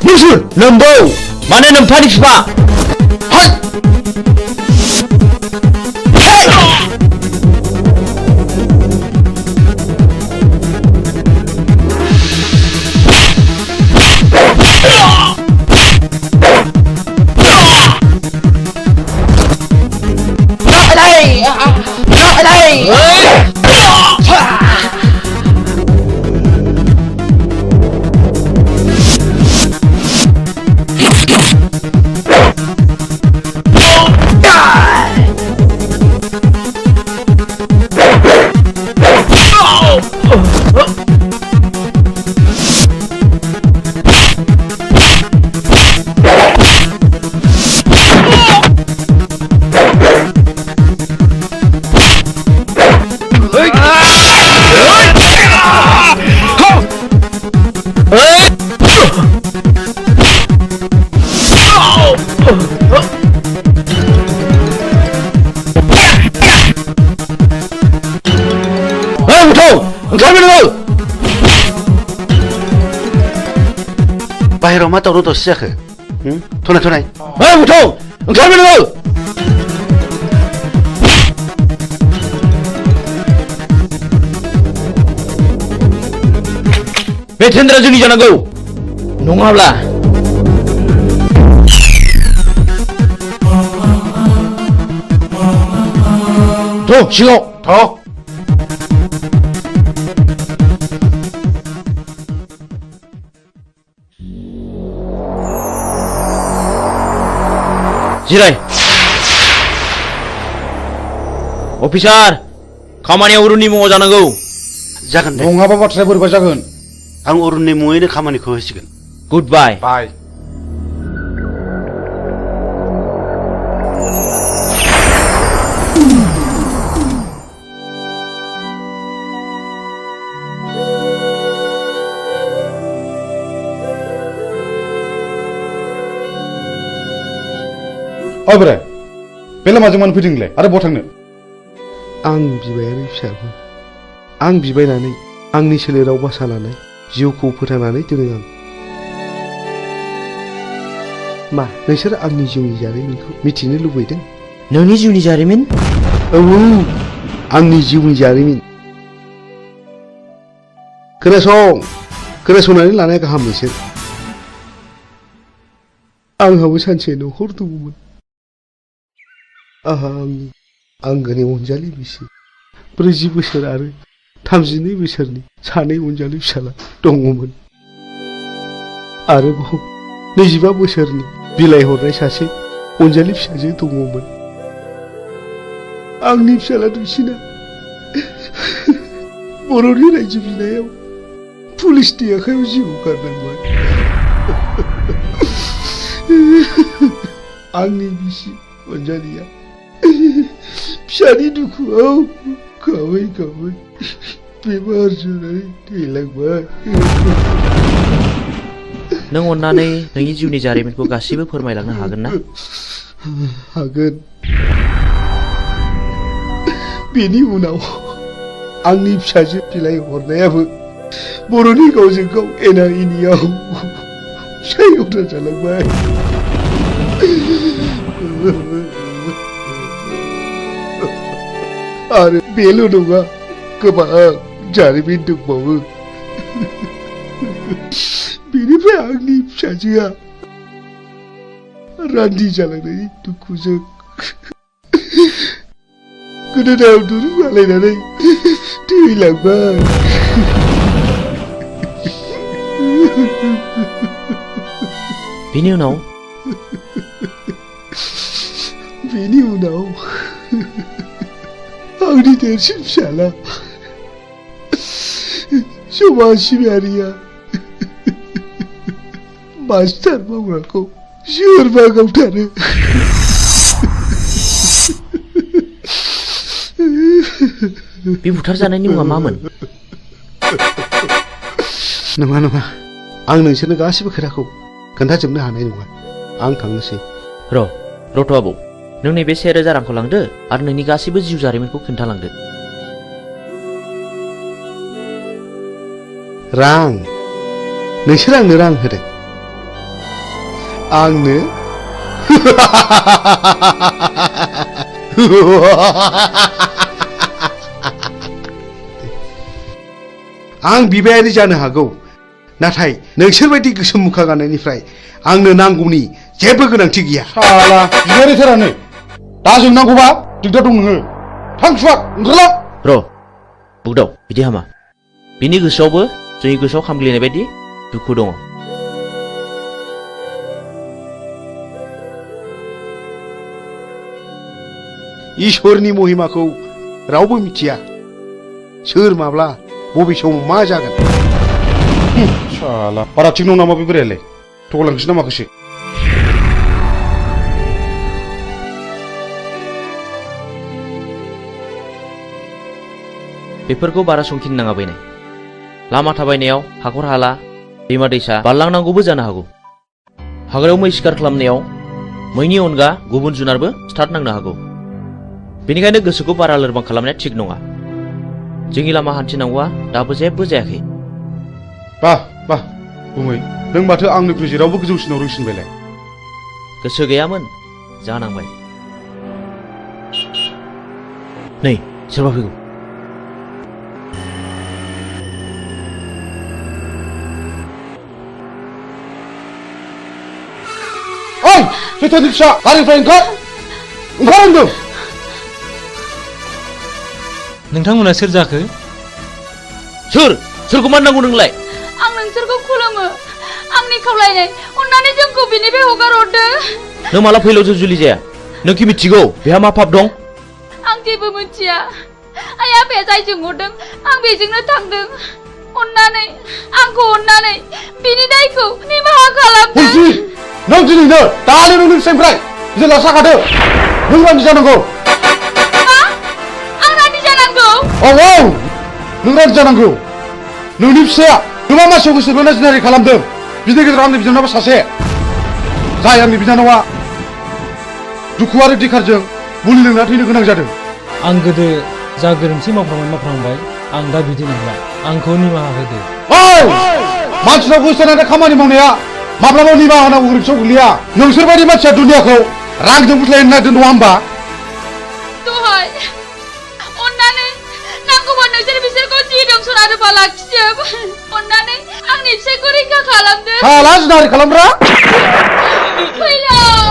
मुसुर नोम्बौ माने नोम्फानि फिफा। बाहेराव मा दावराव दावसि जाखो? थनाय ओंखारबाय नोङो। बे टेन्डारा जोंनि जानांगौ नङाब्ला सिगाङाव जिराय। अफिसार, खामानिया अरुणनि मुङाव जानांगौ। जागोन दे। नङाबा बाथ्राया बोरैबा जागोन। आं अरुणनि मुङैनो खामानिखौ होसिगोन। गुड बाय। बाय। ओइ बोराय, बे लामाजों मानो फैदों नोंलाय आरो बहा थांनो? आं बिबायारि फिसाबो आं बिबायनानै आंनि सोलेराव बासा लानाय जिउखौ फोथांनानै दोनो आं। मा नोंसोर आंनि जिउनि जारिमिनखौ मिथिनो लुबैदों? नोंनि जिउनि जारिमिन? औ आंनि जिउनि जारिमिन। खोनासंनानै लानाया गाहाम नोंसोर। आंहाबो सानसे न'खर दङमोन। आंहा आंनि आंगोनि अनजालि बिसि 40 बोसोर आरो 32 बोसोरनि सानै अनजालि फिसाला दङमोन। आरोबाव 25 बोसोरनि बिलाइ हरनाय सासे अनजालि फिसाजो दङमोन। आंनि फिसाला दुइसिना बर'नि रायजो बिनायाव पुलिसनि आखायाव जिउ गारनांबाय। आंनि बिसि अनजालिया फिसानि दुखुआव गाबै गाबै बेमार जानानै थैलांबाय। नों अन्नानै नोंनि जिउनि जारिमिनखौ गासिबो फोरमायलांनो हागोन ना? हागोन। बेनि उनाव आंनि फिसाजो बिलाइ हरनायाबो बर'नि गावजों गाव एना एनियाव सायग'था जालांबाय। आरो बेल' नङा, गोबां जारिमिन दंबावो। बेनिफ्राय आंनि फिसाजोआ रान्दि जालांनायनि दुखुजों गोदोनायाव दुरुं आलायनानै थैलांबाय। बेनि उनाव आंनि देरसिन फिसाला समाज सिबियारिया मास्टार मावग्राखौ सोरबा गावथारो। बे बुथारजानायनि मुङा मामोन? नङा आं नोंसोरनो गासिबो खोथाखौ खोन्थाजोबनो हानाय नङा। आं थांनोसै। रथ' आबौ, नों नैबे 1000 रांखौ लांदो आरो नोंनि गासिबो जिउ जारिमिनखौ खोन्थालांदो। रां? नोंसोर आंनो रां होदों? आंनो? आं बिबायारि जानो हागौ, नाथाय नोंसोरबायदि गोसोम मुखा गाननायनिफ्राय आंनो नांगौनि जेबो गोनांथि गैया। साला बिबायारिथारानो दा जोंनांगौबा दिगदार दं नोङो। थां सुवाद ओंखारलां। बुगदाव, बिदि हामा। बिनि गोसोआवबो जोंनि गोसोआव खामग्लिनाय बायदि दुखु दङ। इसोरनि महिमाखौ रावबो मिथिया। सोर माब्ला बबे समाव मा जागोन। साला बारा थिग नङा नामा बे बोरायालाय? थगायलांखोसै ना माखोसै? बेफोरखौ बारा संखिनो नाङा बैनाय। लामा थाबायनायाव हाखर हाला दैमा दैसा बारलांनांगौबो जानो हागौ। हाग्रायाव मै शिकार खालामनायाव मैनि अनगा गुबुन जुनारबो स्टार्ट नांनो हागौ। बेनिखायनो गोसोखौ बारा लोरबां खालामनाया थिग नङा। जोंनि लामा हान्थिनांगौआ दाबो जेबो जायाखै। बाह गुमै, नों माथो आंनिख्रुइ जेरावबो गोजौसिनाव रोंसिनबायलाय। गोसो गैयामोन, जानांबाय। नै सोरबा फैगौ। ओइ सैथोनि फिसा, गारिनिफ्राय ओंखार होनदों। नोंथांमोना सोर जाखो? सोरखौ मान नांगौ नोंलाय? आं नोंसोरखौ खुलुमो। आंनि खावलायनाय, अन्नानै जोंखौ बिनिफ्राय हगार हरदो। नों माला फैलाव जुलि जाया? नों कि मिथिगौ बेहा मा पाप दं? आं जेबो मिथिया। आइ आफाया जायजों हरदों आं बेजोंनो थांदों। आंखौ अन्नानै बिनि दायखौ निमाहा खालामदो। नों दिनैनो दानो नोंनि फिसाइनिफ्राय जेला साखादो। नों रान्दि जानांगौ। मा? आं रान्दि जानांगौ? औ नों रान्दि जानांगौ। नोंनि फिसाया गोबां मानसियाव गोसो बोना जिनारि खालामदों। बिनि गेजेराव आंनि बिनानावबो सासे। जाय आंनि बिनानावा दुखु आरो दिखारजों मुलि लोंना थैनो गोनां जादों आं गोदो जा गोरोन्थि मावफ्रांबाय आं दा बिदि नंला आंखौ निमाहा होदो मानसिनाव गोसोनानै खामानि मावनाया माब्लाबा निमाहा होनांगौ गोरोन्थियाव गोग्लैया नोंसोरबायदि मानसिया दुनियाखौ रांजों बुथलायनो नागिरदों नङा होमबा दहाय अन्नानै नांगौबा नोंसोर बिसोरखौ जि दं सना रुफा लाखिजोब अन्नानै आंनि फिसायखौ रैखा खालामदो हाला जिनाहारि खालामग्रा फैलाव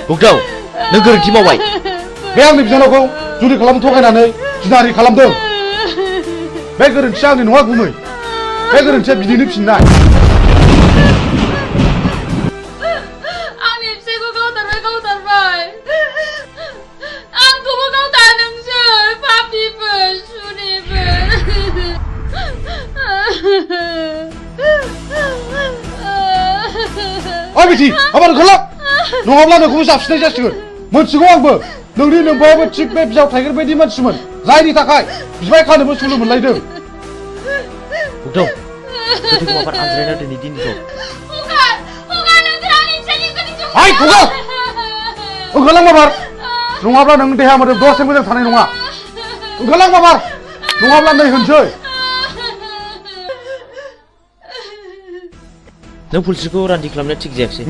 बुगदाव नों गोरोन्थि मावबाय बे आंनि बिनानावखौ जुलि खालामनो थगायनानै जिनाहारि खालामदों बे गोरोन्थिया आंनि नङा गुमै बे गोरोन्थिया बिनिनो फिननाय आंनि फिसायखौ गावथारबाय आंखौबो गावथार नोंसोर पापिफोर सुनिफोर ओइ बिथि आबार ओंखारला नङाब्ला नोंखौबो जाबसिननाय जासिगोन मोनथिगौ आंबो नोंनि नोम्बायाबो थिग बे बिजाव थाइगेर बायदि मानसिमोन जायनि थाखाय बिबाय खानोबो सुलु मोनलायदों बुगदाव गोथौखौ माबार आनज्रायना दोनै दिनखौ आइ खगा ओंखारलां माबार नङाब्ला नों देहा मोदोम दसे मोजां थानाय नङा ओंखारलां माबार नङाब्ला नै होनसै नों पुलिसखौ रान्दि खालामनाया थिग जायाखिसै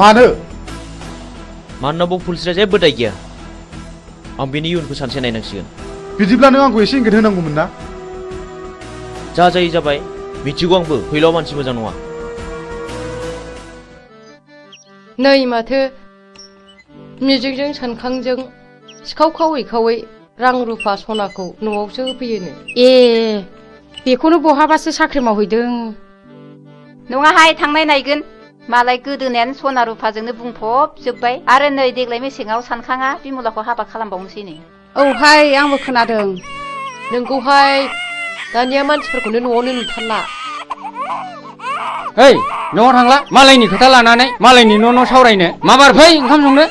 मानोना बाव पुलिसआ जेबो दाय गैया आं बेनि इयुनखौ सानसे नायनांसिगोन बिदिब्ला नों आंखौ एसे इंगित होनांगौमोन ना जा जायो जाबाय मिथिगौ आंबो फैलाव मानसि मोजां नङा नै माथो मिजिंजों सानखांजों सिखाव खावै रां रुफा सनाखौ न'आवसो होफैयोनो ए बेखौनो बहाबासो साख्रि मावहैदों नङाहाय थांनाय नायगोन मालाय गोदोनायानो सना रुफाजोंनो बुंफबजोब्बाय आरो नै देग्लाय मेसेङाव सानखाङा बिमलाखौ हाबा खालामबावनोसैनो औहाय आंबो खोनादों नोंगौहाय दानिया मानसिफोरखौनो न'आवनो नुथारला ओइ न'आव थांला मालायनि खोथा लानानै मालायनि न' सावरायनो माबार फै ओंखाम संनो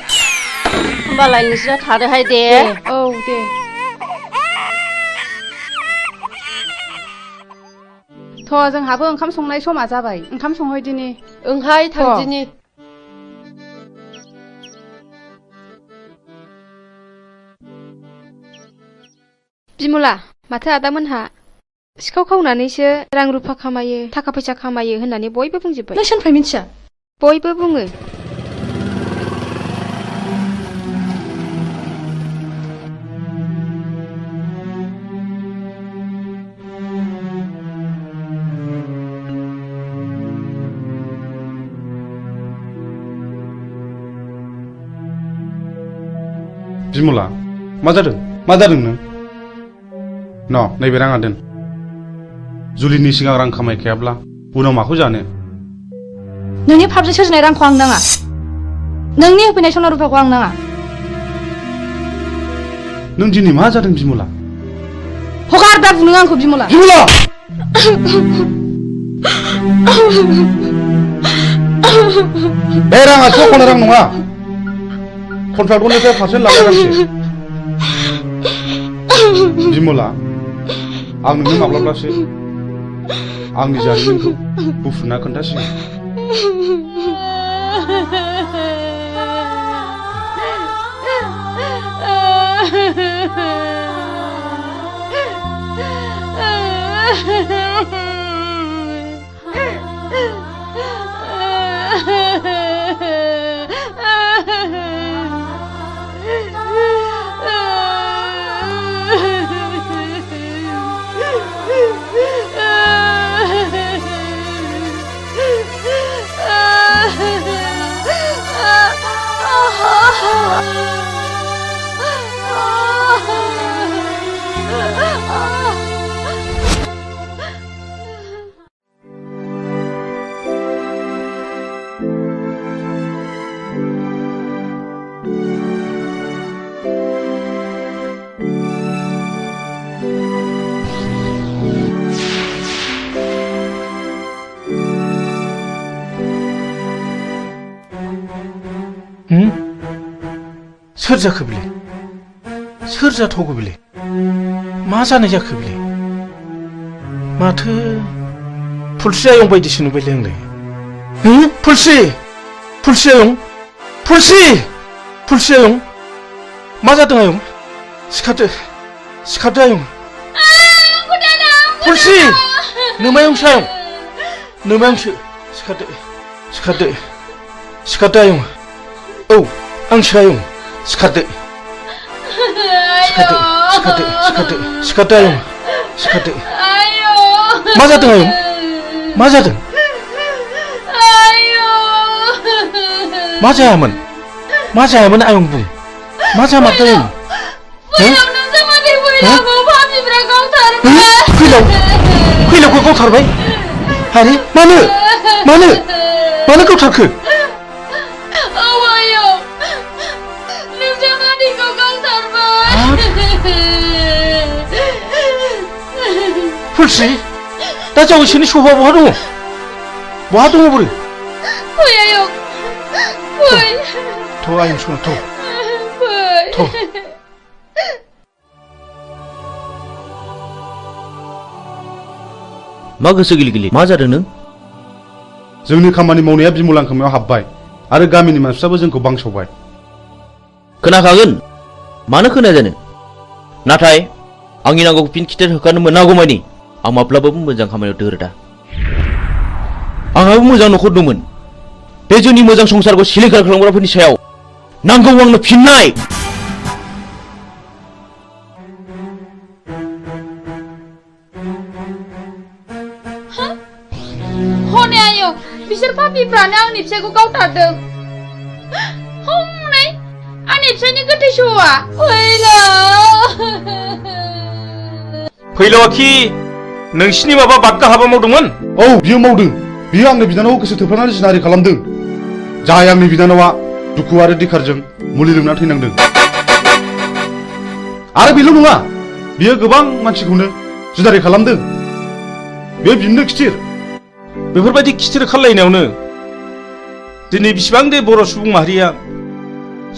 होमबालाय नोंसोरा थादोहाय दे औ दे थ' जोंहाबो ओंखाम संनाय समा जाबाय ओंखाम संहैदिनि ओंहाय थांदिनि बिमला माथो आदामोनहा सिखाव खावनानैसो रां रुफा खामायो थाखा फैसा खामायो होननानै बयबो बुंजोब्बाय नों सोरनिफ्राय मिथिया बयबो बुङो बिमला मा जादों नों नैबे राङा दोन जुलिनि सिगां रां खामायखायाब्ला उनाव माखौ जानो नोंनि फाबजों सोरजिनाय रांखौ आं नाङा नोंनि होफैनाय सना रुफाखौ आं नाङा नों दिनै मा जादों बिमला हगार दा बुनो आंखौ बिमला बे राङा सख'नो रां नङा कन्ट्राक्टरनिफ्राय पारसेन्ट लानाय रांसो बिमला आं नोंनो माब्लाबासो आंनि जारिमिनखौ बुफ्रुना खोन्थासिगोन सोर जाखो बेलाय सोर जाथावगौ बेलाय मा जानाय जाखो बेलाय माथो फुलस्रि आयं बायदिसो नुबायलै आंलाय फुलस्रि फुलस्रि आयं फुलस्रि आयं मा जादों आयं सिखारदो आयं फुलस्रि नोमायंसो आयं नोमायंसो सिखारदो आयं औ आंसो आयं सिखारदो आयं सिखारदो मा जादों आयं मा जादों मा जायामोन आयं बुं मा जामारदों आयं फैलावखौ गावथारबाय आरे मानो गावथारखो फुलस्रि दा जावैसोनि सफा बहा दङ बोरो फै आयं फै थ' आयं सना थ' मा गोसो गिलि मा जादों नों जोंनि खामानि मावनाया बिमलां खोमायाव हाबबाय आरो गामिनि मानसिफ्राबो जोंखौ बांसावबाय खोनाखागोन मानो खोनाया जानो नाथाय आंनि नांगौखौ फिन खिथेर होखानो मोनागौमानि आं माब्लाबाबो मोजां खामानियाव दोरोदा आंहाबो मोजां न'खर दंमोन बे जोंनि मोजां संसारखौ सिलिंखार खालामग्राफोरनि सायाव नांगौ आंनो फिननाय हनै आयं बिसोर पापिफ्रानो आंनि फिसायखौ गावथारदों हनै आंनि फिसायनि गोथै सहआ फैलावाखि नोंसिनि माबा बादगा हाबा मावदोंमोन औ बियो मावदों बियो आंनि बिनानावखौ गोसो थोफ्लानानै जिनाहारि खालामदों जाय आंनि बिनानावा दुखु आरो दिखारजों मुलि लोंना थैनांदों आरो बेल' नङा बियो गोबां मानसिखौनो जिनाहारि खालामदों बे बिनो खिथिर बेफोरबायदि खिथिर खालायनायावनो दिनै बिसिबां दे बर' सुबुं माहारिया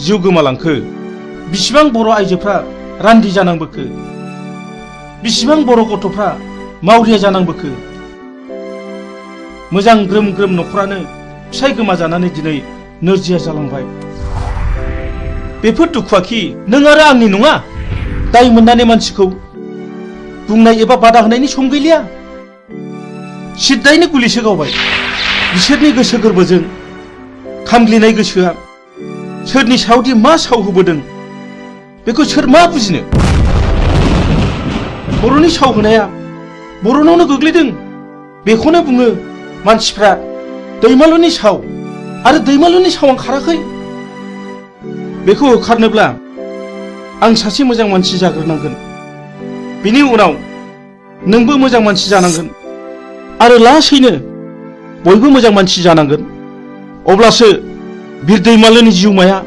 जिउ गोमालांखो बिसिबां बर' आइजोफ्रा रान्दि जानांबोखो बिसिबां बर' गथ'फ्रा मावरिया जानांबोखो मोजां ग्रोम ग्रोम न'खरानो फिसाय गोमाजानानै दिनै नोरजिया जालांबाय बेफोर दुखुआखि नों आरो आंनि नङा दाय मोननानै मानसिखौ बुंनाय एबा बादा होनायनि सम गैलिया सिद्दायैनो गुलिसो गावबाय बिसोरनि गोसो गोरबोजों खामग्लिनाय गोसोआ सोरनि सायावदि मा साव होबोदों बेखौ सोर मा बुजिनो बर'नि साव होनाया बर'नावनो गोग्लैदों बेखौनो बुङो मानसिफ्रा दैमालुनि साव आरो दैमालुनि सावा खाराखै बेखौ होखारनोब्ला आं सासे मोजां मानसि जाग्रोनांगोन बिनि उनाव नोंबो मोजां मानसि जानांगोन आरो लासैनो बयबो मोजां मानसि जानांगोन अब्लासो बिर दैमालुनि जिउमाया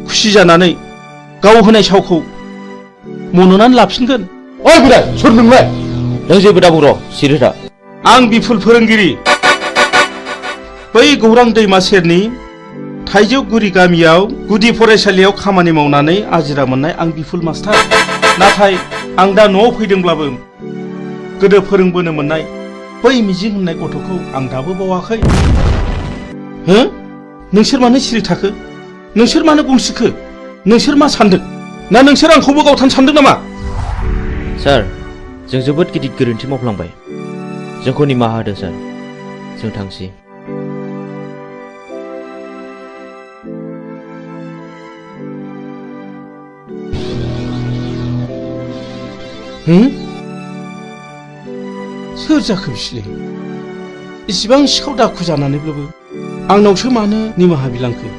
खुसि जानानै गाव होनाय सावखौ मन'नानै लाफिनगोन ओइ बोराय सोर नोंलाय नों जेबो दाबुर' सिरि था आं बिफुल फोरोंगिरि बै गौरां दैमा सेरनि थाइजौगुरि गामियाव गुदि फरायसालियाव खामानि मावनानै आजिरा मोननाय आं बिफुल मास्टार नाथाय आं दा न'आव फैदोंब्लाबो गोदो फोरोंबोनो मोननाय बै मिजिं होननाय गथ'खौ आं दाबो बावाखै हो नोंसोर मानो सिरि थाखो नोंसोर मानो गंसिखो नोंसोर मा सानदों ना नोंसोर आंखौबो गावथानो सानदों नामा सार जों जोबोद गिदिर गोरोन्थि मावफ्लांबाय जोंखौ निमाहा होदो सार जों थांसै सोर जाखो बिसोरलाय इसिबां सिखाव दाखु जानानैब्लाबो आंनावसो मानो निमाहा बिलांखो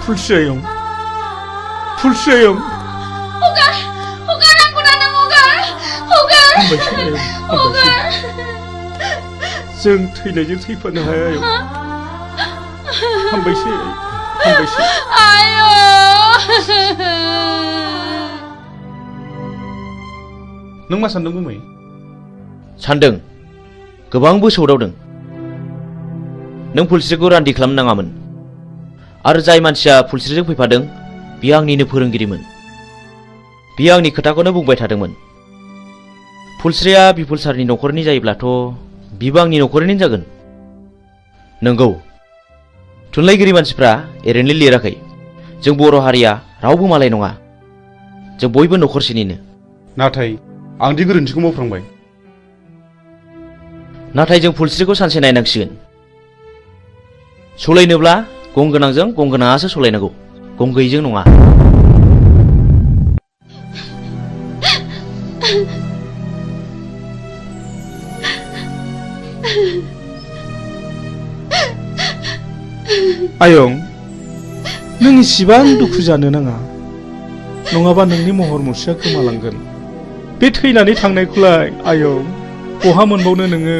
फुलस्रि आयं जों थैनायजों थैफानो हाया आयं हामबायसै नों मा सानदों गुमै सानदों गोबांबो सौदावदों नों फुलस्रिखौ रान्दि खालामनाङामोन आरो जाय मानसिया फुलस्रिजों फैफादों बियो आंनिनो फोरोंगिरिमोन बियो आंनि खोथाखौनो बुंबाय थादोंमोन फुलस्रिया बिपुल सारनि न'खरनि जायोब्लाथ' बिबो आंनि न'खरनि जागोन नंगौ थुनलाइगिरि मानसिफ्रा ओरैनो लिराखै जों बर' हारिया रावबो मालाय नङा जों बयबो न'खरसेनिनो नाथाय आं दि गोरोन्थिखौ मावफ्रांबाय नाथाय जों फुलस्रिखौ सानसे नायनांसिगोन सलायनोब्ला गं गोनांजों गं गोनाङासो सलायनांगौ गं गैयैजों नङा आयं नों इसिबां दुखु जानो नाङा नङाबा नोंनि महर मुस्रिया गोमालांगोन बे थैनानै थांनायखौलाय आयं बहा मोनबावनो नोङो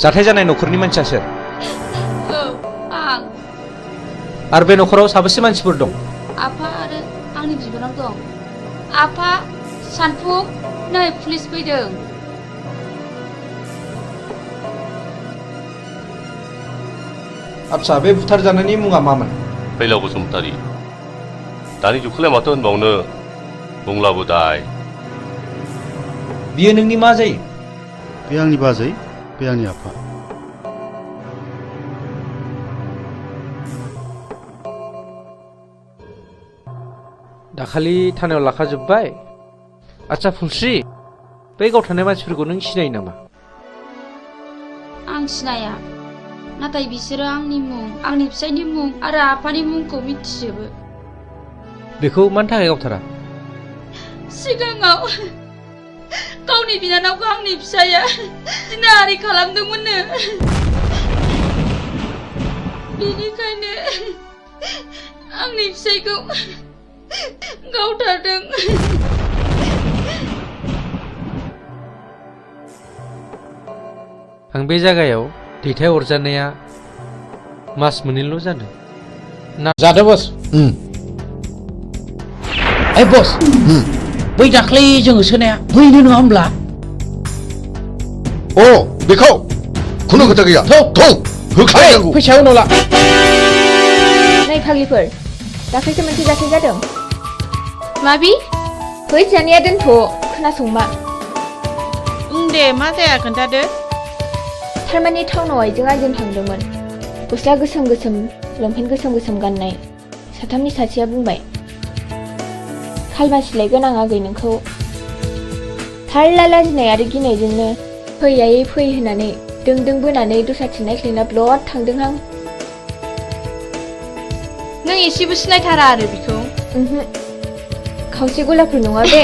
जाथाय जानाय न'खरनि मानसिया सोर आं आरो बे न'खराव साबेसे मानसिफोर दं आफा आरो आंनि बिबोनां दं आफा सानफुं नै पुलिस फैदों आदसा बे बुथारजानायनि मुङा मामोन फैलाव बसुमतारी दानि जुगखौलाय माथो होनबावनो बुंलाबो दाय बियो नोंनि मा जायो बे आंनि बाजै बे आंनि आफा दाखालि थानायाव लाखाजोब्बाय आदसा फुलस्रि बै गावथारनाय मानसिफोरखौ नों सिनायो नामा आं सिनाया नाथाय बिसोरो आंनि मुं आंनि फिसायनि मुं आरो आफानि मुंखौ मिथिजोबो बेखौ मानि थाखाय गावथारा सिगाङाव गावनि बिनानावखौ आंनि फिसाया जिनाहारि खालामदोंमोननो बेनिखायनो आंनि फिसायखौ गावथारदों आं बे जायगायाव दैथायहरजानाया मास मोननैल' जादों जादो बस ओइ बस बै दाख्लै जों होसोनाया बैनो नङा होमब्ला अ बेखौ खुनु खोथा गैया थौ होखानांगौ फैसा उनाव ला नै फाग्लिफोर दाख्लैसो मोनसे जाथाय जादों माबि फैसानिया दोनथ' खोनासंमा दे मा जाया खोन्थादो थारमाने टाउनाव आइजों आइजों थांदोंमोन गस्ला गोसोम गोसोम लंपेन्ट गोसोम गोसोम गाननाय साथामनि सासेया बुंबाय खालमासिलायगोन आं आगै नोंखौ थारला लाजिनाय आरो गिनायजोंनो फै आयै फै होननानै दों दों बोनानै दस्राथिं नायख्लायना ब्लद थांदोंहां नों एसेबो सिनायथारा आरो बिखौ खावसे गलाफोर नङा बे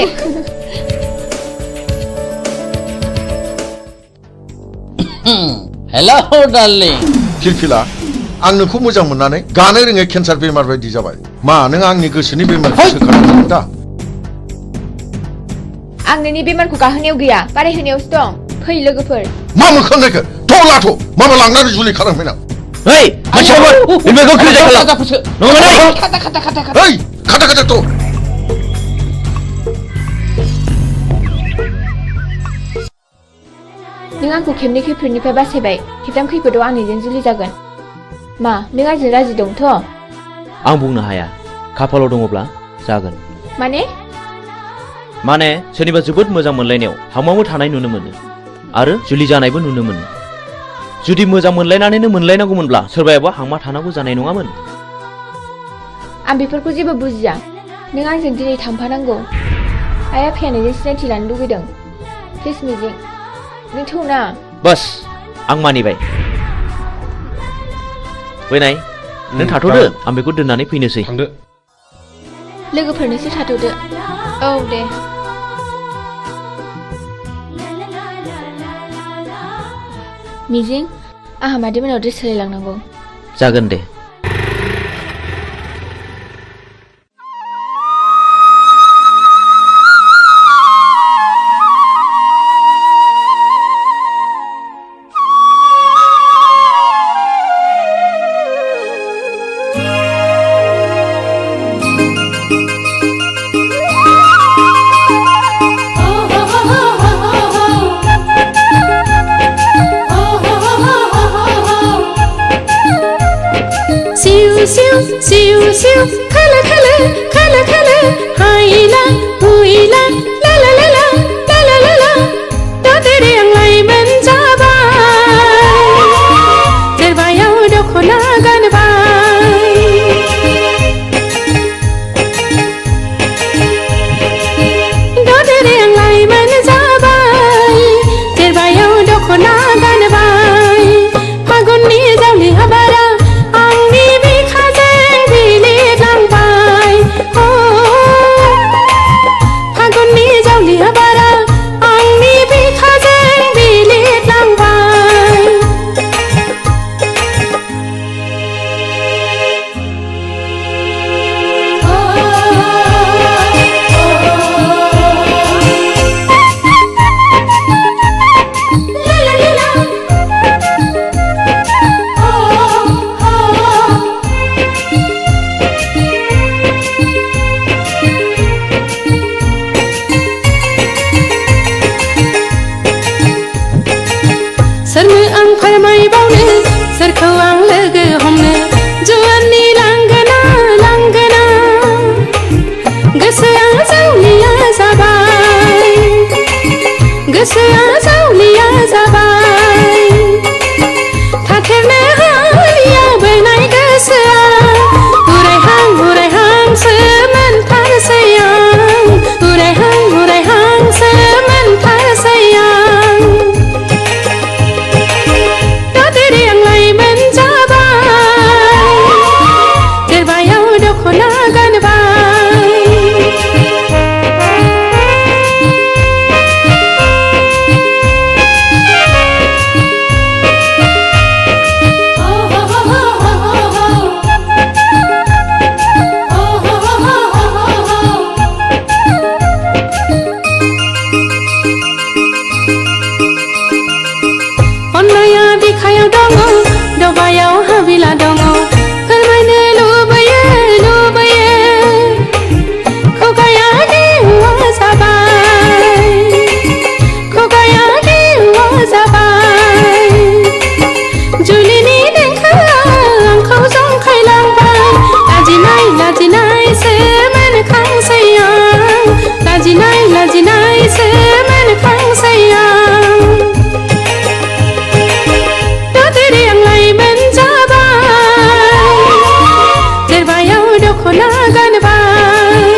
हेलौ डार्लिं फिलफिला आं नोंखौ मोजां मोननानै गानो रोङै केन्सार बेमार बायदि जाबाय मा नों आंनि गोसोनि बेमारखौ सोखानो दा आं नोंनि बेमारखौ गाहोनायाव गैया बारायहोनायावसो दं फै लोगोफोर मा मोखांनायखो थ' लाथ' माबा लांनानै जुलि खालामफैनां ओइ मानसिफोर बेमारखौ क्लियार खालाम नङा ओइ खाथा थ' नों आंखौ खेबनै खैफोदनिफ्राय बासायबाय खेबथाम खैफोदाव आं नोंजों जुलि जागोन मा नों आंजों राजि दंथ' आं बुंनो हाया खाफालाव दङब्ला जागोन माने सोरनिबा जोबोद मोजां मोनलायनायाव हामावो थानाय नुनो मोनो आरो जुलि जानायबो नुनो मोनो जुदि मोजां मोनलायनानैनो मोनलायनांगौमोनब्ला सोरबायाबा हांमा थानांगौ जानाय नङामोन आं बेफोरखौ जेबो बुजिया नों आंजों दिनै थांफानांगौ आइ आफाया नोंजों सिनायथि लानो लुगैदों प्लिज मिजिं नों थौना बस आं मानिबाय फैनाय नों थाथ'दो आं बेखौ दोननानै फैनोसै थांदो लोगोफोरनोसो थाथ'दो औ दे मिजिं आंहा मादैमोनाव ड्रेस सोलायलांनांगौ जागोन दे सिउ सिउ सिउ खोलो खोलो खोलो खोलो हायला हुइला ला ला ला ला ला ला ला ला दादेरे आं लाइमोन जाबाय जेरबायाव दख'ना गानबाय दादेरे आं लाइमोन जाबाय जेरबायाव दख'ना गानबाय फागुननि जावलि हाबारा आंनि बिखाजों बिलिरलांबाय फागुननि जावलि हाबारा आंनि बिखाजों बिलिरलांबाय सोरनो आं फोरमायबावनो सोरखौ आं लोगो हमनो जुवाननि लांगोना लांगोना गोसोआ जावलिया जाबाय गोसोआ जावलिया जाबाय थाथेरनो हालिया बोनाय गोसोआ उरायहांसो मोनथारसै आं उरायहांसो मोनथारसै आं दादेरे आं लाइमोन जाबाय जेरबायाव दख'ना गानबाय अन्नाया बिखायाव दङ दबायाव हाबिला दङ फोरमायनो लुबैयो लुबैयो खुगाया देवा जाबाय खुगाया देवा जाबाय जुलिनि देंखोआ आंखौ जंखायलांबाय लाजिनाय लाजिनायसो मोनखांसै आं लाजिनाय लाजिनायसो मोनखांसै आं दादेरे आं लाइमोन जाबाय जेरबायाव दख'ना गानबाय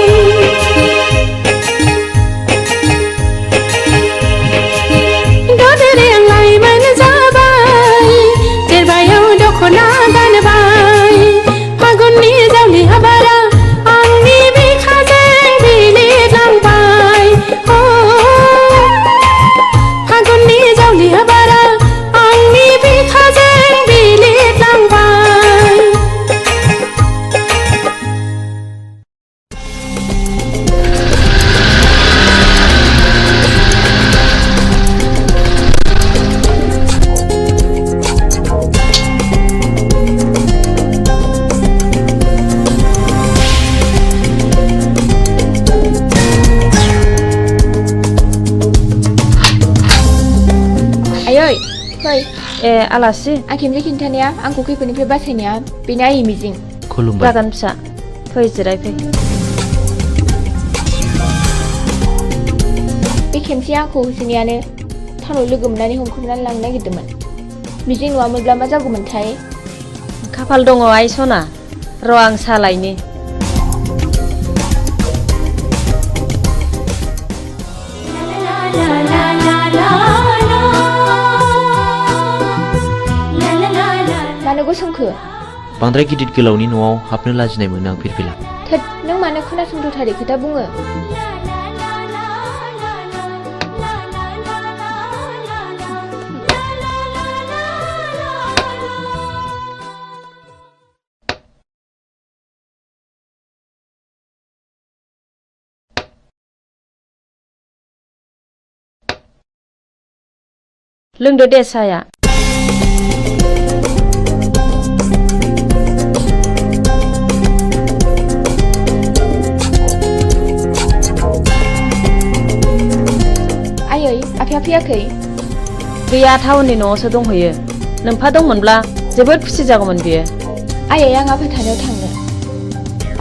दादेरे आं लाइमोन जाबाय जेरबायाव दख'ना गानबाय फागुननि जावलि हाबारा आंनि बिखाजों बिलिरलांबाय फागुननि जावलि हाबारा आंनि बिखाजों बिलिरलांबाय आयै फै ए आलासि आं खेमसे खिन्थानाया आंखौ खैफोदनिफ्राय बासायनाया बेनो आंनि मिजिं खुलुमबाय जागोन फिसा फै जिरायफै बे खेमसे आंखौ होसोनायानो टाउनाव लोगो मोननानै हमख्रबनानै लांनो नागिरदोंमोन मिजिं नङामोनब्ला मा जागौमोनथाय खाफाल दङ आइ सना र' आं सालायनि मानो गसंखो बांद्राय गिदिर गोलावनि न'आव हाबनो लाजिनाय मोनो आं फिरफिला थोद नों मानो खोनासंथारै खोथा बुङो लोंदो दे साया आयै आफाया फैयाखै गैया टाउननि न'आवसो दंहैयो नोमफा दंमोनब्ला जोबोद खुसि जागौमोन बियो आइया आं आफा थानायाव थांनो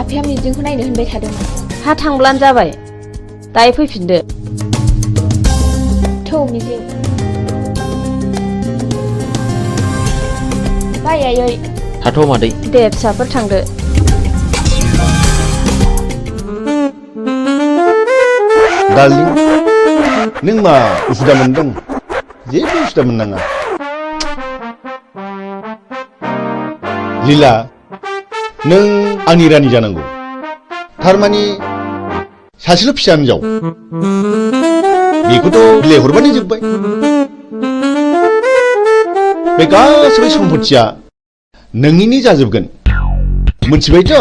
आफाया मिजिंखौ नायनो होनबाय थादोंमोन हा थांब्लानो जाबाय दायो फैफिनदो थौ मिजिं बाय आयै थाथ' मादै दे फिसाफोर थांदो डार्लिं नों मा उसुदा मोनदों जेबो उसुदा मोननाङा लीला नों आंनि रानि जानांगौ थारमानि सासेल' फिसा हिनजाव बेखौथ' बिलाइ हरबानो जोब्बाय बे गासैबो सम्पथिया नोंनिनो जाजोबगोन मोनथिबायथ'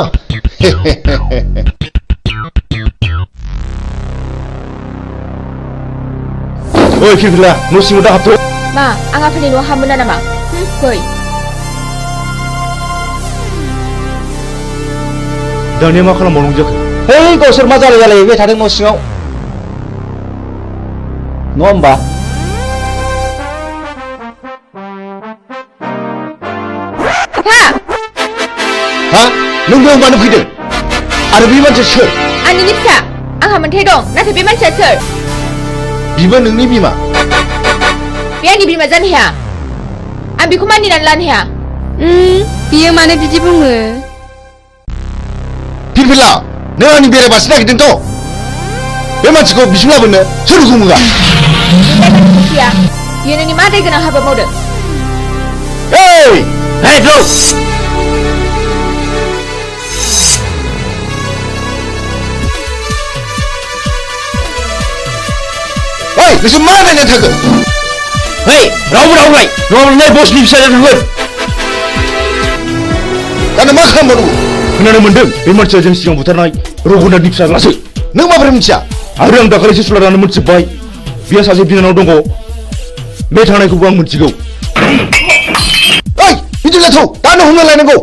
ओइ फिरफिला न' सिङाव दा हाबथ' मा आं आफानि न'आव हाबमोना नामा फै दानिया मा खालामबावनांगौ जाखो है गावसोर मा जालायबाय थादों न' सिङाव नङा होमबा हा नों बेयाव मानो फैदों आरो बे मानसिया सोर आंनिनो फिसा आंहा मोन्थाय दं नाथाय बे मानसिया सोर बिबो नोंनि बिमा बे आंनि बिमा जानो हाया आं बेखौ मानिनानै लानो हाया बियो मानो बिदि बुङो फिरफिला नों आंनि बेरायबासो नागिरदोंथ' बे मानसिखौ बिसिम लाबोनो सोर हुकुम होआ बियो नोंनि मा दाय गोनां हाबा मावदों ओइ नोंसोर मा नायनानै थाखो ओइ रावबो रावलाय नङाब्ला बसनि फिसाजों थांगोन दाना मा खालामबावनांगौ खोनानो मोनदों बे मानसिया जों सिगां बुथारनाय रघुनाथनि फिसाज्लासो नों माबोरै मिथिया आरो आं दाखालिसो सुलायनानै मोनथिबाय बिहा सासे बिनानाव दङ बे थांनायखौबो आं मोनथिगौ ओइ बिदिब्ला थौ दानो हमना लायनांगौ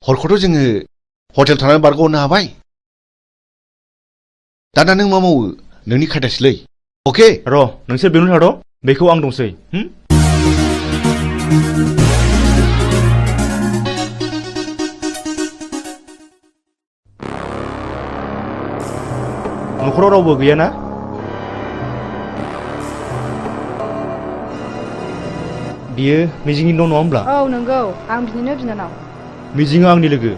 हरखौथ' जोङो हटेल थानानै बारग'हरनो हाबाय दाना नों मा मावो नोंनि खायदासैलै अके र' नोंसोर बेयावनो थाद' बेखौ आं दंसै न'खराव रावबो गैयाना बियो मिजिंनि न' नङा होमब्ला औ नंगौ आं बिनिनो बिनानाव मिजिङा आंनि लोगो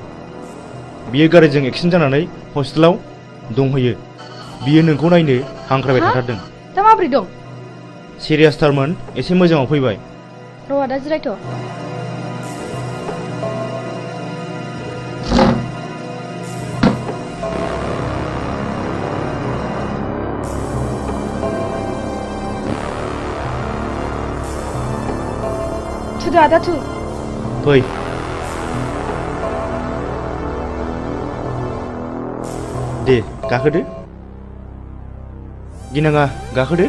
बियो गारिजों एक्सिडेन्ट जानानै हस्पिटालाव दंहैयो बियो नोंखौ नायनो हांख्रायबाय थाथारदों दा माबोरै दं सिरियासथारमोन एसे मोजाङाव फैबाय र'आ दा जिरायथ' थुदो आदा थु फै दे गाखोदो गिनाङा गाखोदो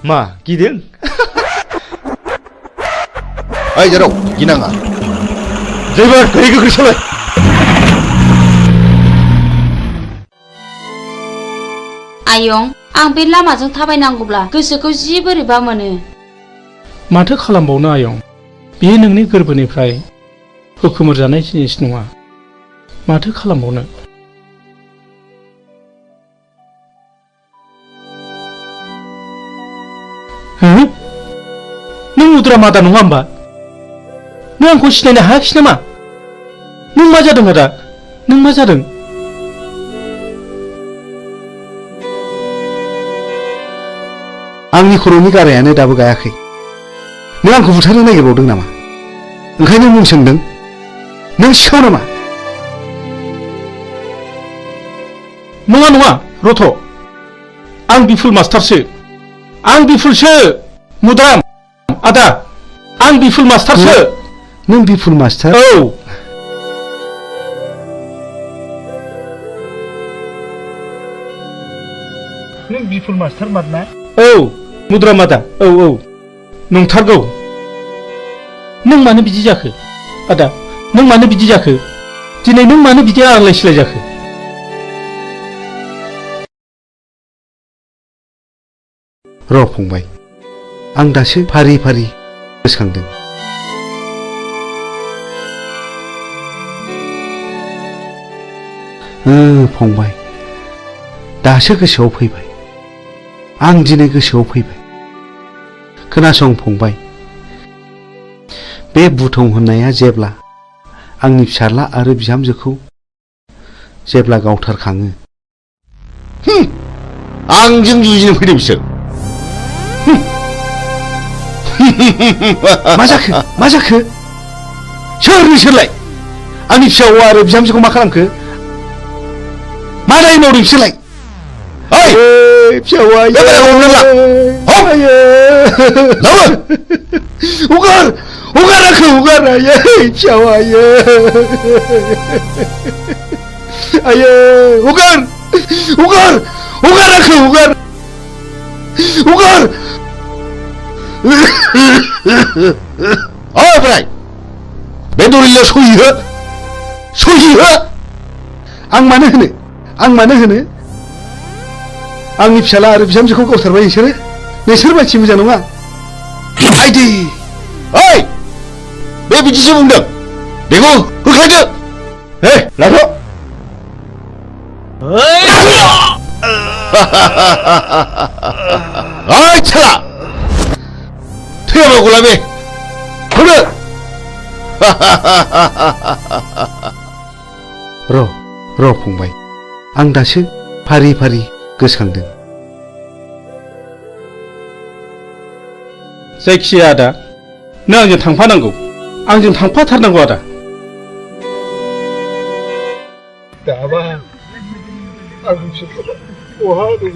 मा गिदों ओइ जेराव गिनाङा ड्राइभार गारि गोख्रै सालाय आयं आं बे लामाजों थाबायनांगौब्ला गोसोखौ जि बोरैबा मोनो माथो खालामबावनो आयं बेयो नोंनि गोरबोनिफ्राय हुखुमोर जानाय जिनिस नङा माथो खालामबावनो नों उद्रा मादा नङा होमबा नों आंखौ सिनायनो हायाखिसै नामा नों मा जादों आदा नों मा जादों आंनि खर'नि गारायानो दाबो गायाखै नों आंखौ बुथारनो नागिरबावदों नामा ओंखायनो मुं सोंदों नों सिखाव नामा नङा नङा रथ' आं बिफुल मास्टारसो आं बिफुलसो मुदाम आदा आं बिफुल मास्टारसो नों बिफुल मास्टार औ नों बिफुल मास्टार मारना औ मुद्रा मादा औ औ नंथारगौ नों मानो बिदि जाखो आदा नों मानो बिदि जाखो दिनै नों मानो बिदि आलाय सिलाय जाखो र' फंबाय आं दासो फारि फारि गोसोखांदों फंबाय दासो गोसोआव फैबाय आं दिनै गोसोआव फैबाय खोनासं फंबाय बे बुथं होननाया जेब्ला आंनि फिसाज्ला आरो बिहामजोखौ जेब्ला गावथारखाङो आंजों जुजिनो फैदों बिसोर मा जाखो सोर नोंसोरलाय आंनि फिसाज्ला आरो बिहामजोखौ मा खालामखो मा दाय मावदों बिसोरलाय हगार आंखौ हगार आयै फिसाव आयै हगार आंखौ हगार बोराय बे दलिलाव सहिहो आं मानो होनो आंनि फिसाला आरो बिहामजोखौ गावथारबाय नोंसोर बायदि मोजां नङा आइदि ओइ बे बिदिसो बुंदों बेखौ होख्लायदो लाथ' ओइ साला थैयाबागौला बे होदो र' फंबाय आं दासो फारि फारि गोसोखांदों जायखिया आदा नों आंजों थांफानांगौ आंजों थांफाथारनांगौ आदा दाबा आं बिसोरखौ बहा दङ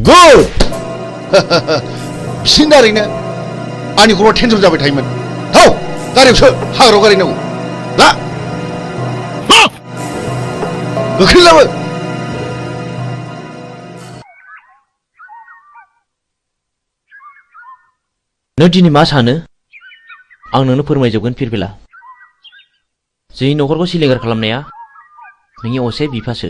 गुड बिसिनि दारैनो आंनि खर'आ टेनसन जाबाय थायोमोन थाव गारियावसो हाग्रायाव गारिनांगौ ला गोख्रै लाबो नों दिनै मा सानो आं नोंनो फोरमायजोबगोन फिरफिला जोंनि न'खरखौ सिलिंखार खालामनाया नोंनि असे बिफासो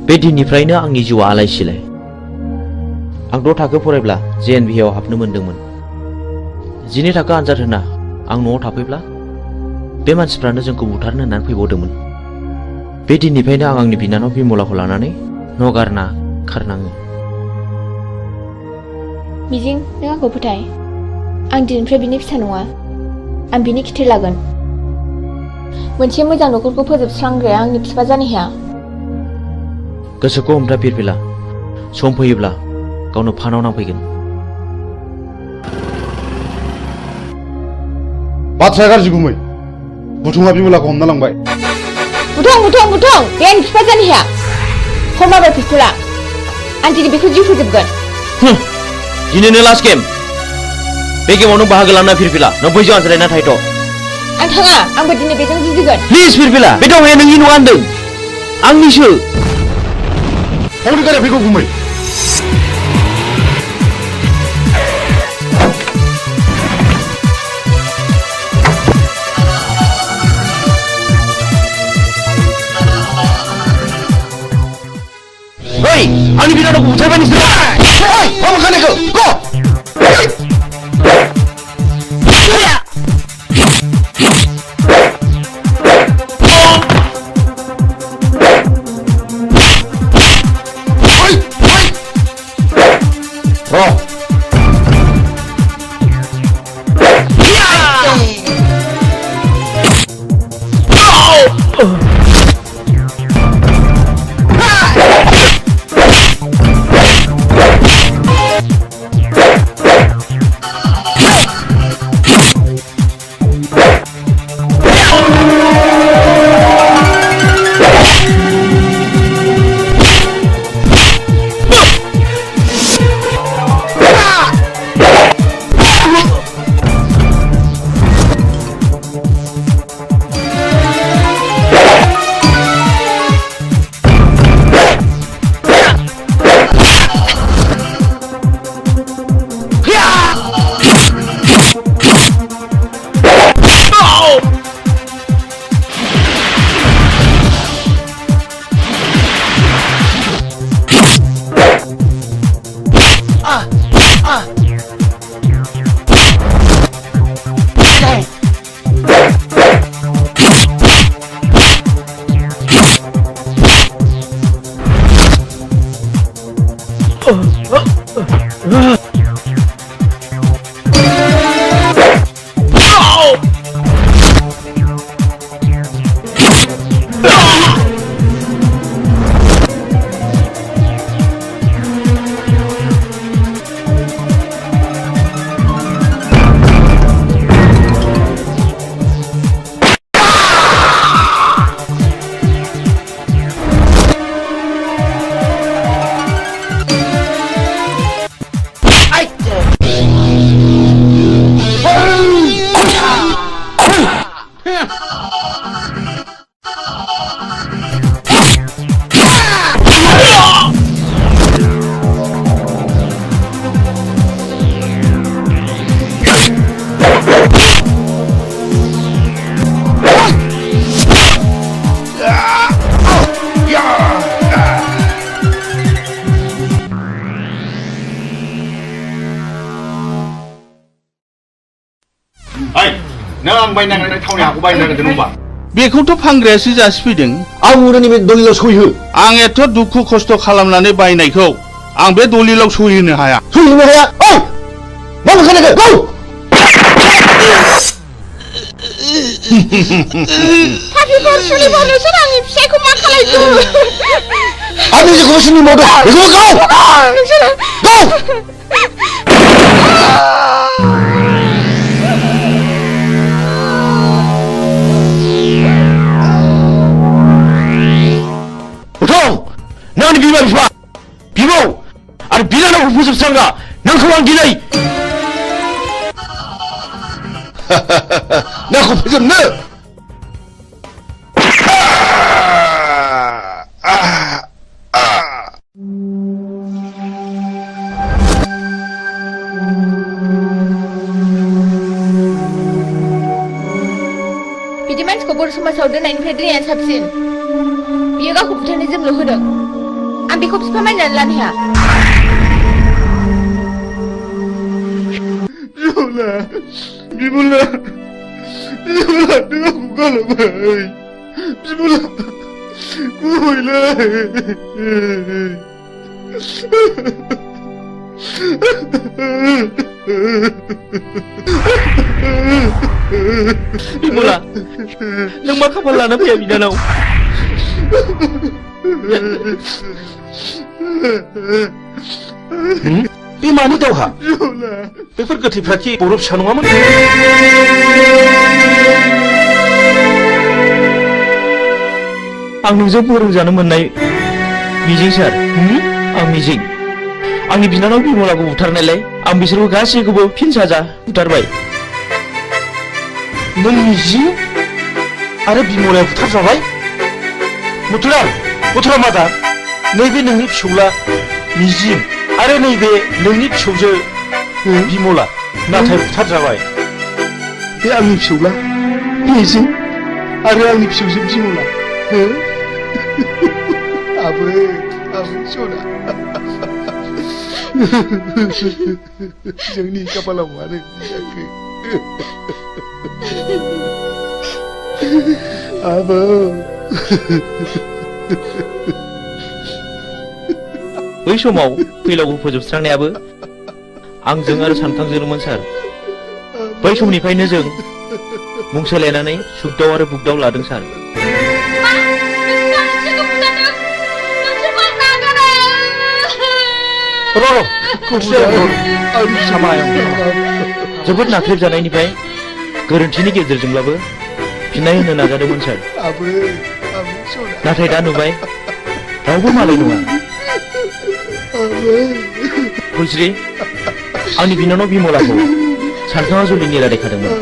बे दिननिफ्रायनो आंनि जिउआ आलाय सिलाय आं 6 थाखो फरायब्ला JNV आव हाबनो मोनदोंमोन 12 थाखो आनजाद होना आं न'आव थाफैब्ला बे मानसिफ्रानो जोंखौ बुथारनो होननानै फैबावदोंमोन बे दिननिफ्रायनो आं आंनि बिनानाव बिमलाखौ लानानै न' गारना खारनाङो मिजिं नों आंखौ फोथाय आं दिनैनिफ्राय बिनि फिसा नङा आं बिनि खिथेर लागोन मोनसे मोजां न'खरखौ फोजोबस्रांग्राया आंनि बिफा जानो हाया गोसोखौ हमथा फिरफिला सम फैयोब्ला गावनो फानाव नांफैगोन बाथ्राया गाज्रि गुमै बुथुङा बिमलाखौ हमना लांबाय बुथुं बे आंनि बिफा जानो हाया हरमाबाय पिस्तला आं दिनै बेखौ जिउ फोजोबगोन दिनैनो लास्ट गेम बे गेमाव नों बाहागो लाना फिरफिला नों बैजों आनज्रायना थायथ' आं थाङा आंबो दिनै बेजों जुजिगोन प्लिज फिरफिला बे दावहाया नोंनि नङा होनदों आंनिसो हरनि गारिया फैगौ गुमै Hey, आंनि बिनानावखौ बुथारबाय नोंसोर मा खालामखो गो बेखौथ' फानग्रायासो जासिफैदों आं बुंदों नैबे दलिलाव सहि हो आं एथ' दुखु खस्थ' खालामनानै बायनायखौ आं बे दलिलाव सहि होनो हाया सहि होनो हाया ओइ मा बुंखानायखौ गौ पापिफोर सुनिबाव नोंसोर आंनि फिसायखौ मा खालायखो आंनि जेखौबो सुनिबावदों बेखौबो गौ नोंसोरो गौ नोंनि बिमा बिफा बिबौ आरो बिनानावखौ फोजोबस्रांगा नोंखौ आं दिनै नोंखौ फोजोबनो बिदि मानसिखौ बर' समाजाव दोननायनिफ्राय दोननाया साबसिन बियो गावखौ बुथारनो जोंल' होदों आं बेखौ बिफा मानिनानै लानो हाया बिमला बिमला नों आंखौ गालांबाय बिमला गुबैलै बिमला नों मा खाफाल लाना फैया बिनानाव बे मानि दावहा बेफोर गोथैफ्रा कि बर' फिसा नङामोन आं नोंजों फोरोंजानो मोननाय मिजिं सार आं मिजिं आंनि बिनानाव बिमलाखौ बुथारनायलाय आं बिसोरखौ गासैखौबो फिन साजा बुथारबाय नों मिजिं आरो बिमलाया बुथारजाबाय मथुरा मादा नैबे नोंनि फिसौला मिजिं आरो नैबे नोंनि फिसौजो बिमला नाथाय बुथारजाबाय बे आंनि फिसौला मिजिं आरो आंनि फिसौजो बिमला आबै सना जोंनि खाफालाव मानो जाखो आबौ बै समाव फैलावखौ फोजोबस्रांनायाबो आंजों आरो सानखांजोंमोन सार बै समनिफ्रायनो जों मुं सोलायनानै सुगदाव आरो बुगदाव लादों सार जोबोद नाख्रेबजानायनिफ्राय गोरोन्थिनि गेजेरजोंब्लाबो फिननाय होनो नाजादोंमोन सार नाथाय दा नुबाय रावबो मालाय नङा फुलस्रि आंनि बिनानाव बिमलाखौ सानखाङा जुलिनि रादायखादोंमोन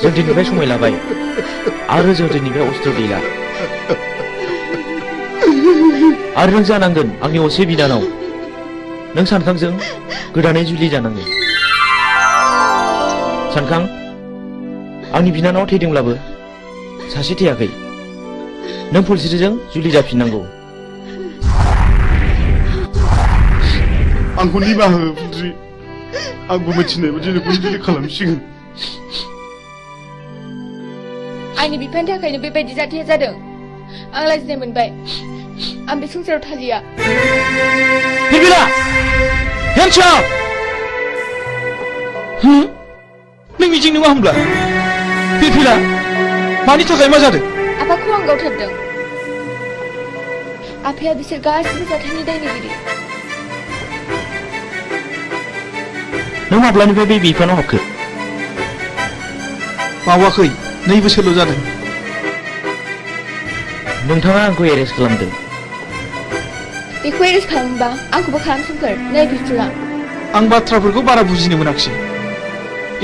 जों दिनैनिफ्राय समाय लाबाय आरो जों दिनैनिफ्राय अस्त्र गैला आरो नों जानांगोन आंनि असे बिनानाव नों सानखांजों गोदानै जुलि जानांगोन सानखां आंनि बिनानाव थैदोंब्लाबो सासे थैयाखै नों फुलस्रिजों जुलि जाफिननांगौ आंखौ निमाहा हो फुलस्रि आंबो मिथिनाय बायदि नोंखौ जुलि खालामसिगोन आंनि बिफानि थाखायनो बेबायदि जाथाया जादों आं लाजिनाय मोनबाय आं बे संसाराव थालिया फिरफिला हेन्स आप नों मिजिं नङा होमब्ला फिरफिला मानि थाखाय मा जादों आफाखौ आं गावथारदों आफाया बिसोर गासिबो जाथायनि दायनिगिरि नों माब्लानिफ्राय बे बिफानाव हाबखो बावाखै 2 बोसोरल' जादों नोंथाङा आंखौ एरेस्ट खालामदों बेखौ एरेस्ट खालामोबा आंखौबो खालामसोमखोर नै बिफुला आं बाथ्राफोरखौ बारा बुजिनो मोनाखिसै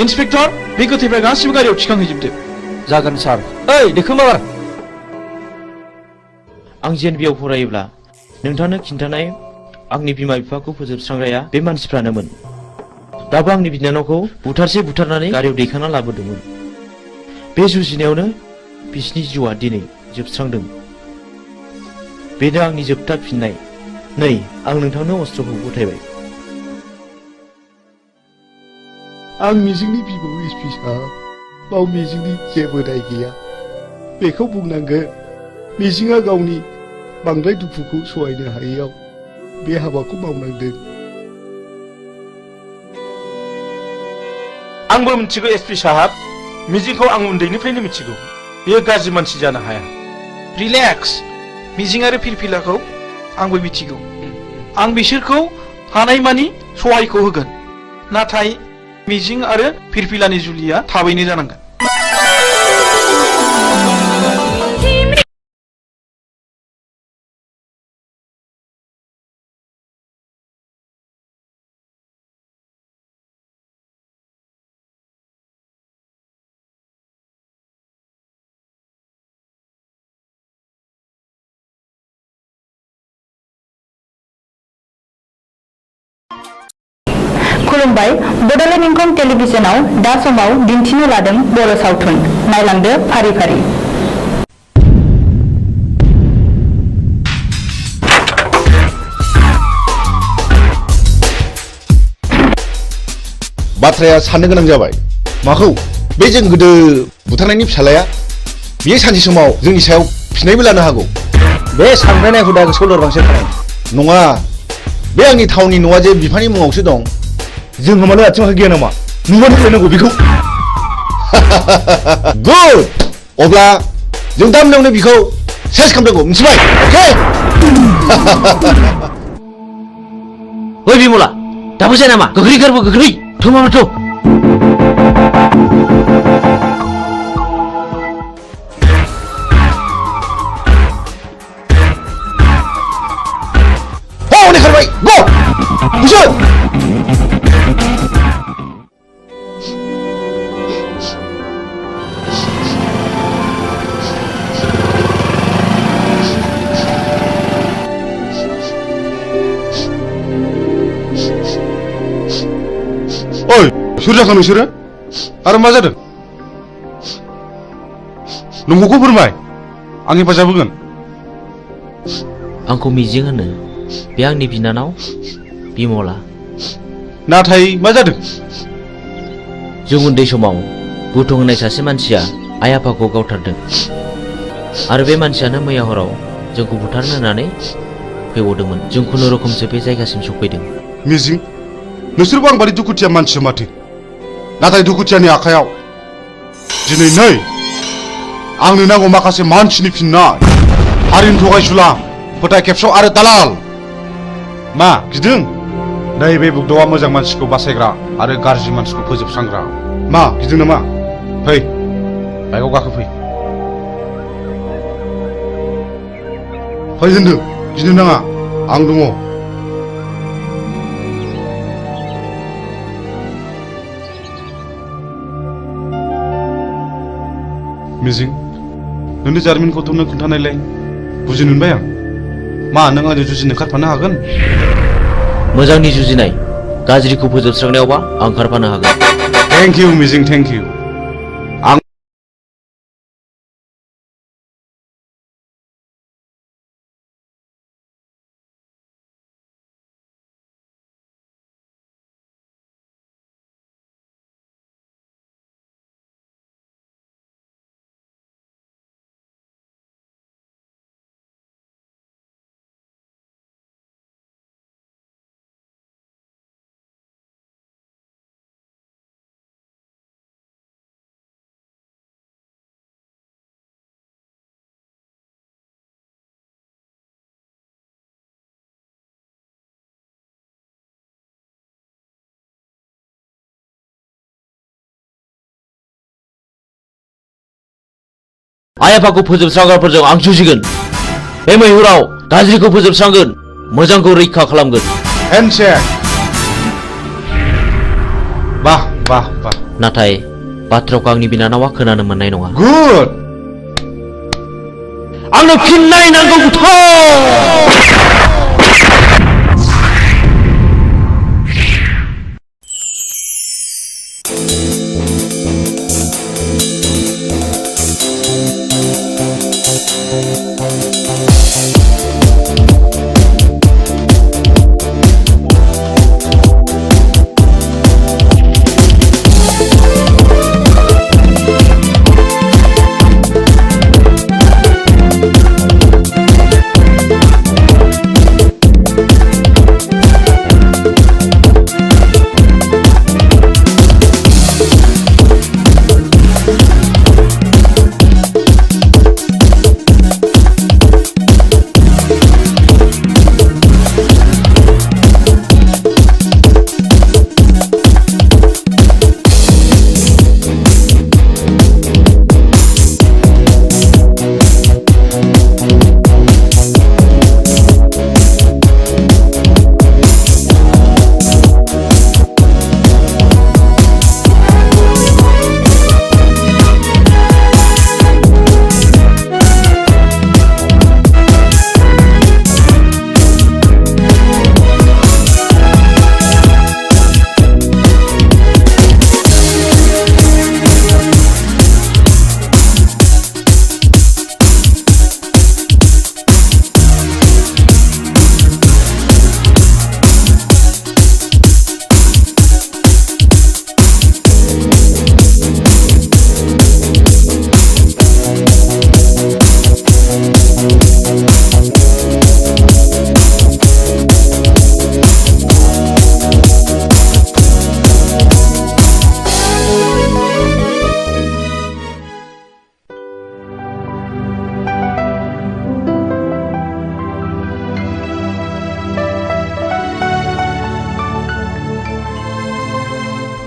इन्सपेक्टर बे गोथैफ्रा गासिबो गारियाव थिखांहैजोबदो जागोन सार ओइ देखो माबार आं जेएनबिआव फरायोब्ला नोंथांनो खिन्थानाय आंनि बिमा बिफाखौ फोजोबस्रांग्राया बे मानसिफ्रानोमोन दाबो आंनि बिनानावखौ बुथारनानै गारियाव दैखांना लाबोदोंमोन बे जुजिनायावनो बिसिनि जिउआ दिनै जोबस्रांदों बेनो आंनि जोबथा फिननाय नै आं नोंथांनो अस्त्रखौ गथायबाय आं मिजिंनि बिबौ एसपि साहब बाव मिजिंनि जेबो दाय गैया बेखौ बुंनांगोन मिजिंआ गावनि बांद्राय दुखुखौ सहायनो हायैयाव बे हाबाखौ मावनांदों आंबो मिथिगौ एसपि साहाब मिजिंखौ आं उन्दैनिफ्रायनो मिथिगौ बेयो गाज्रि मानसि जानो हाया रिलेक्स मिजिं आरो फिरफिलाखौ आंबो मिथिगौ आं बिसोरखौ हानायमानि सहायखौ होगोन नाथाय मिजिं आरो फिरफिलानि जुलिया थाबैनो जानांगोन खुलुमबाय बड'लेण्ड इंखं टेलिभिजनाव दा समाव दिन्थिनो लादों बर' सावथुन नायलांदो फारि फारि बाथ्राया साननो गोनां जाबाय माखौ बे जों गोदो बुथारनायनि फिसालाया बियो सानसे समाव जोंनि सायाव फिनायबो लानो हागौ बे सानब्रायनाय हुदा गोसोआव लोरबांसो खालाम नङा बे आंनि टाउननि न'आ जे बिफानि मुङावसो दं जोङो मानो आथिं आखाइ गैया नामा नुबानो फरायनांगौ बेखौ गुड अब्ला जों दा मोनावनो बिखौ सेस खालामनांगौ मिथिबाय अके ओइ बिमला दाबो जाया नामा गोख्रै खारबो गोख्रै थमामाथ' हनै खारबाय गो बुझो ओइ सोर जाखो नोंसोरो आरो मा जादों नंगौखौ फोरमाय आं हेफाजाब होगोन आंखौ मिजिं होनो बे आंनि बिनानाव बिमला नाथाय मा जादों जों उन्दै समाव बुथुं होननाय सासे मानसिया आइ आफाखौ गावथारदों आरो बे मानसियानो मैया हराव जोंखौ बुथारनो होननानै फैबावदोंमोन जों खुनुरुखुमसो बे जायगासिम सफैदों मिजिं नोंसोरबो आं बादि दुखुथिया मानसि माथो नाथाय दुखुथियानि आखायाव दिनै नै आंनो नांगौ माखासे मानसिनि फिननाय हारिनि थगायसुला फोथाय खेबस' आरो दालाल मा गिदों नैबे बुग्दावा मोजां मानसिखौ बासायग्रा आरो गाज्रि मानसिखौ फोजोबस्रांग्रा मा गिदों नामा फै बाइकआव गाखोफै फै होनदों गिनो नाङा आं दङ मिजिं नोंनि जारिमिनखौथ' नों खोन्थानायलाय बुजिनो मोनबाय आं मा नों आंजों जुजिनो खारफानो हागोन मोजांनि जुजिनाय गाज्रिखौ फोजोबस्रांनायावबा आं खारफानो हागोन थेंक इउ मिजिं थेंक इउ आइ आफाखौ फोजोबस्रांग्राफोरजों आं जुजिगोन बे मैहुराव गाज्रिखौ फोजोबस्रांगोन मोजांखौ रैखा खालामगोन हेन्डशेक बाह बाह बाह नाथाय बाथ्राखौ आंनि बिनानावा खोनानो मोननाय नङा गुड आंनो फिननाय नांगौ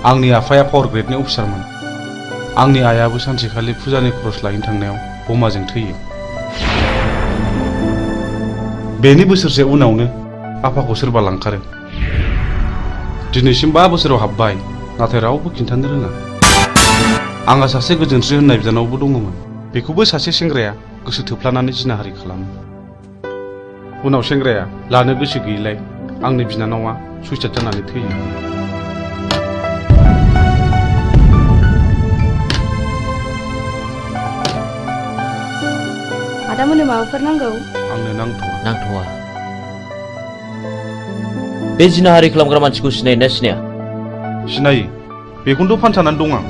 आंनि आफाया पावर ग्रेडनि अफिसारमोन आंनि आइयाबो सानसेखालि फुजानि खरस लायनो थांनायाव बमाजों थैयो बेनि बोसोरसे उनावनो आफाखौ सोरबा लांखारो दिनैसिम 5 बोसोराव हाबबाय नाथाय रावबो खिन्थानो रोङा आंहा सासे गोजोनस्रि होननाय बिनानावबो दङमोन बेखौबो सासे सेंग्राया गोसो थोफ्लानानै जिनाहारि खालामो उनाव सेंग्राया लानो गोसो गैयैलाय आंनि बिनानावा सुइसाइड जानानै थैयो आदामोननो माबाफोर नांगौ आंनो नांथ'वा बे जिनाहारि खालामग्रा मानसिखौ सिनायोना सिनाया सिनायो बेखौनोथ' फानसानानै दं आं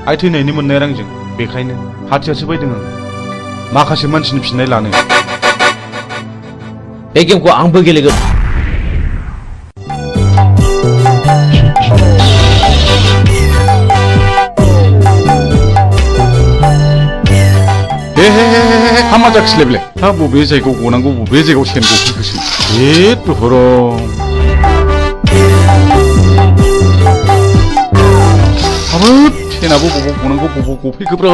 आइ थैनायनि मोननाय रांजों बेखायनो हाथियारसो बायदों आं माखासे मानसिनि फिननाय लानो बे गेमखौ आंबो गेलेगोन हामा जाखिलायबाय हा बबे जायगायाव गनांगौ बबे जायगायाव सेन गफैखोसै दुहरं हाबाब सेनाबो बबाव गनांगौ बबाव गफैखोब्रा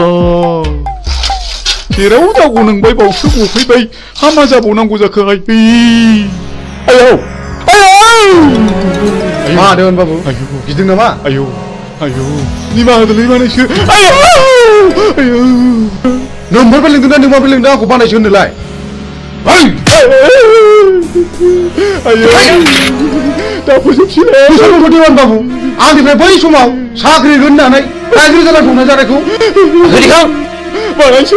जेराव जागौ नोंबाय बावसो गफैबाय हामा जाबावनांगौ जाखोहाय आयौ मा होदों बाबु गिदों नामा आयौ आयौ निमाहा होदोलै मानैसो आयौ आयौ नोंबो लिंदोंना नोंबो लिंदों आंखौ बानायसो होनोलाय दा फोजोबसिगोन बाबु आंनिफ्राय बै समाव साख्रि होननानै रायजो जाना दंना जानायखौ बानायसो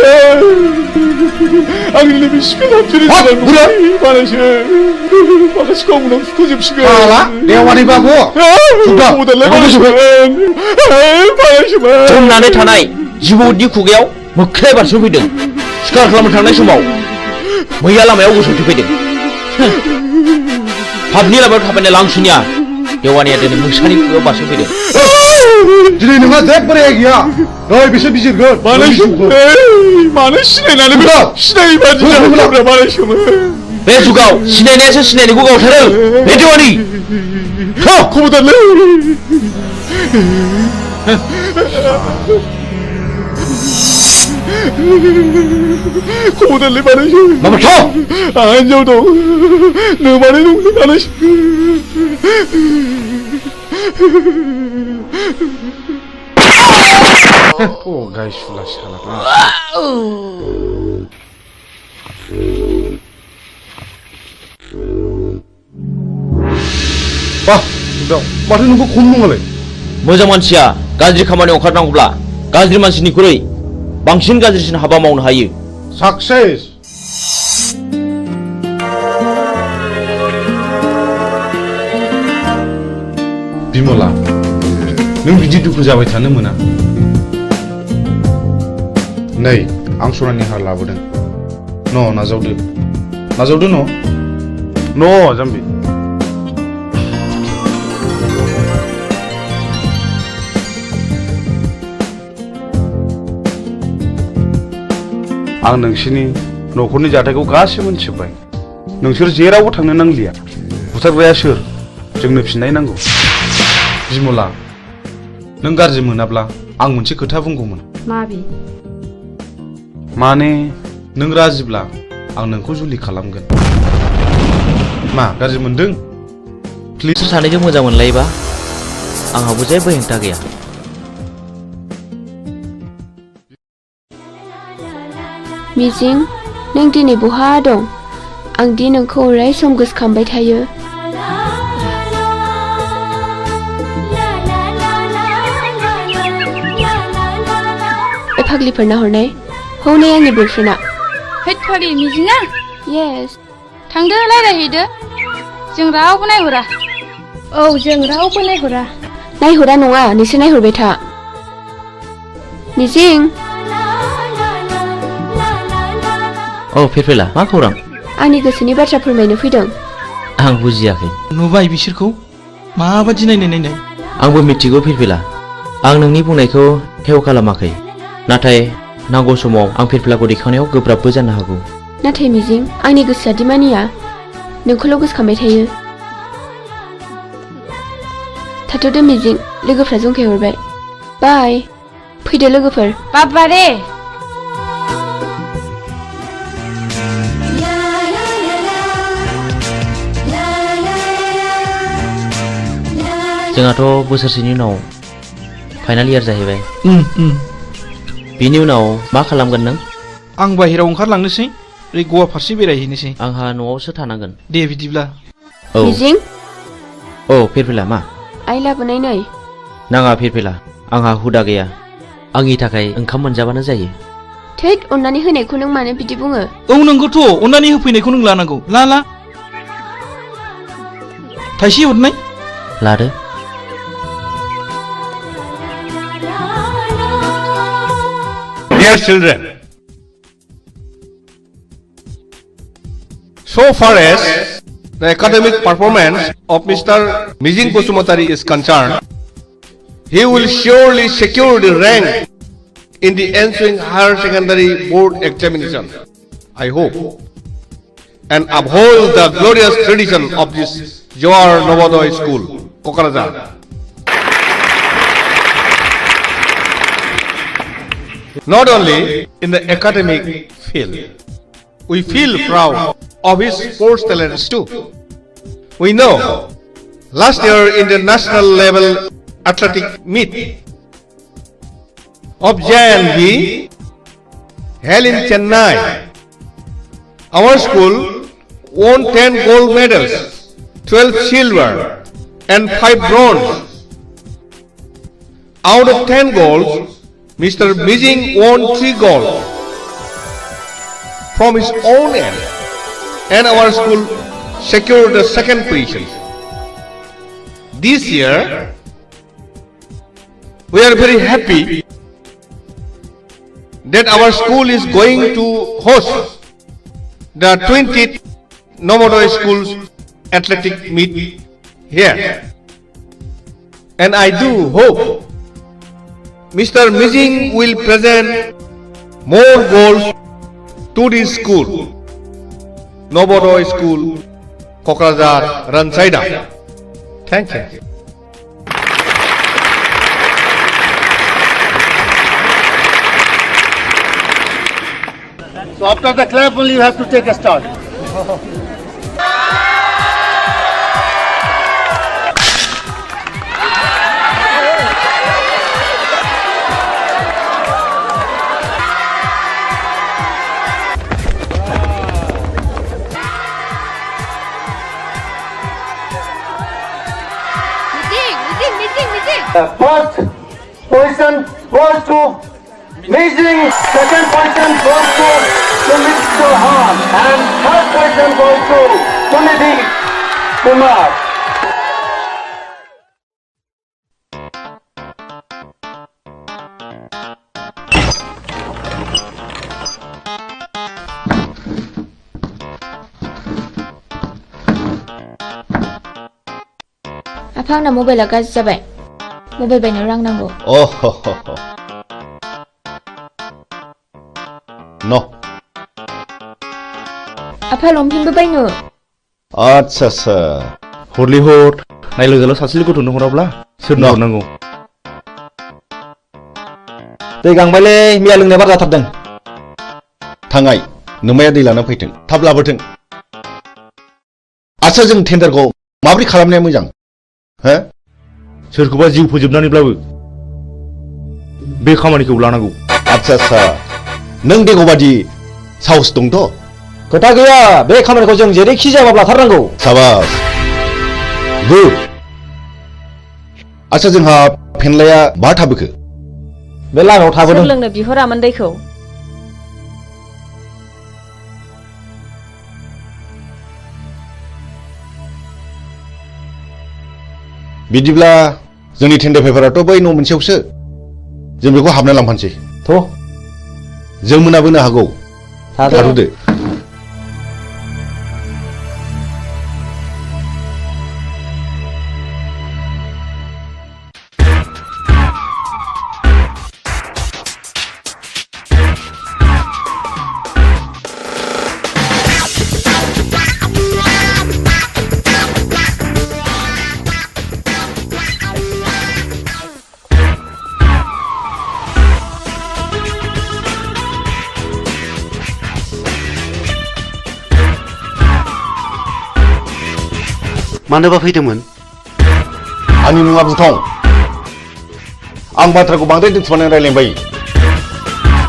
आंनि नैबे सिखोन हाबसोनि बानायसो माखासेखौ उनाव सुख'जोबसिगोन देवानि बाबु जमनानै थानाय जिबौनि खुगायाव मोख्राया बारस'फैदों सिखार खालामनो थांनाय समाव मैया लामायाव गसंथेफैदों पाबनि लामायाव थाबायनाय लांसुनिया देवानिया दिनै मोसानि खुगायाव बारस'फैदों दिनै नोंहा जेबो रेहाय गैया नै बिसोर बिजिरगोन मानो सिनायनानै सिनायै बादि जाब्रा बानायसोमोन बे जुगाव सिनायनायासो सिनायनायखौ गावथारो बे देवानि खबरदारलै खबरदारलै मानैसो माबाथ' आंहा हिनजाव दं नों मानै दं मानैसो गाय सुला साला Wah, udah, माथो नोंखौ खम नङालाय मोजां मानसिया गाज्रि खामानियाव ओंखारनांगौब्ला गाज्रि मानसिनिख्रुइ बांसिन गाज्रिसिन हाबा मावनो हायो साक्सेस बिमला नों बिदि दुखु जाबाय थानो मोना नै आं सनानि हार लाबोदों न नाजावदो नाजावदो न जाम्बि आं नोंसिनि न'खरनि जाथायखौ गासिबो मोनथिजोब्बाय नोंसोर जेरावबो थांनो नांलिया बुथारग्राया सोर जोंनो फिननाय नांगौ बिमला नों गाज्रि मोनाब्ला आं मोनसे खोथा बुंगौमोन माबे माने नों राजिब्ला आं नोंखौ जुलि खालामगोन मा गाज्रि मोनदों बिसोर सानैजों मोजां मोनलायोबा आंहाबो जेबो हेंथा गैया मिजिं नों दिनै बहा दं आं दि नोंखौ अराय सम गोसोखांबाय थायो फाग्लिफोरना हरनाय हौनै आंनि बयफ्रेन्डआ हेद फाग्लि मिजिङा येस थांदो रायलायहैदो जों रावबो नायहरा औ जों रावबो नायहरा नायहरा नङा नोंसोर नायहरबाय था मिजिं औ फिरफिला मा खौरां आंनि गोसोनि बाथ्रा फोरमायनो फैदों आं बुजियाखै नुबाय बिसोरखौ माबादि नायनाय आंबो मिथिगौ फिरफिला आं नोंनि बुंनायखौ हेव खालामाखै नाथाय नांगौ समाव आं फिरफिलाखौ दैखांनायाव गोब्राबबो जानो हागौ नाथाय मिजिं आंनि गोसोआ दि मानिया नोंखौल' गोसोखांबाय थायो थाथ'दो मिजिं लोगोफ्रा जंखायहरबाय बाय फैदो लोगोफोर बाबारे जोंहाथ' बोसोरसेनि उनाव फाइनाल इयार जाहैबाय बिनि उनाव मा खालामगोन नों आं बाहेरायाव ओंखारलांनोसै ओरै गवा फारसे बेरायहैनोसै आंहा न'आवसो थानांगोन दे बिदिब्ला औ मिजिं औ फिरफिला मा आइ लाबोनाय नै नाङा फिरफिला आंहा हुदा गैया आंनि थाखाय ओंखाम मोनजाबानो जायो थैद अननानै होनायखौ नों मानो बिदि बुङो औ नंगौथ' अननानै होफैनायखौ नों लानांगौ ला थाइसे हरनाय लादो Dear children, so far as the academic performance of Mr. Mijing Bosumatari is concerned, he will surely secure the rank in the ensuing higher secondary board examination, I hope, and uphold the glorious tradition of this Johar Novodoy School, Kokarajar. Not only in the academic field, we feel proud of his sports talents too. We know last year in the national level athletic meet of JNB held in Chennai, our school won 10 gold medals, 12 silver and 5 bronze. Out of 10 golds, Mr. Mijing won 3 gold from his own end, and our school secured the second position. This year, we are very happy that our school is going to host the 20th Novodoy Schools athletic meet here, and I do hope Mr. Mijing will present more goals to this school, Novodoy School, Kokrazar, Ransaida. Thank you. So after the clap only you have to take a start. First position goes to Missing. Second position goes to Mr. Han. And third position goes to Sunidhi Kumar. आफा आंना मबाइला गाज्रि जाबाय mobile बायनो रां नांगौ न आफा लंपेन्टबो बायनो आच्छा हरलि हर नायलोगोल' सासेल गथ'नो हराब्ला सोरनो हरनांगौ दै गांबायलै मैया लोंनाय बार जाथारदों थांगाय नोमाया दै लाना फैथों थाब लाबोथों आच्छा जों टेन्डारखौ माबोरै खालामनाया मोजां हो सोरखौबा जिउ फोजोबनानैब्लाबो बे खामानिखौ लानांगौ आच्छा नों देगबादि साहस दंथ' खोथा गैया बे खामानिखौ जों जेरैखि जायाबाबो लाथारनांगौ साबास गुड आच्छा जोंहा फेनलाया बहा थाबोखो बे लामायाव थाबोदों सोर लोंनो बिहरामोन दैखौ बिदिब्ला जोंनि टेन्डार पेपाराथ' बै न' मोनसेयावसो जों बेखौ हाबना लांफानोसै थ' जों मोनाबोनो हागौ थाथ'दो मानोबा फैदोंमोन आंनि मुङा बुथं आं बाथ्राखौ बांद्राय दोनथुमनानै रायलायबाय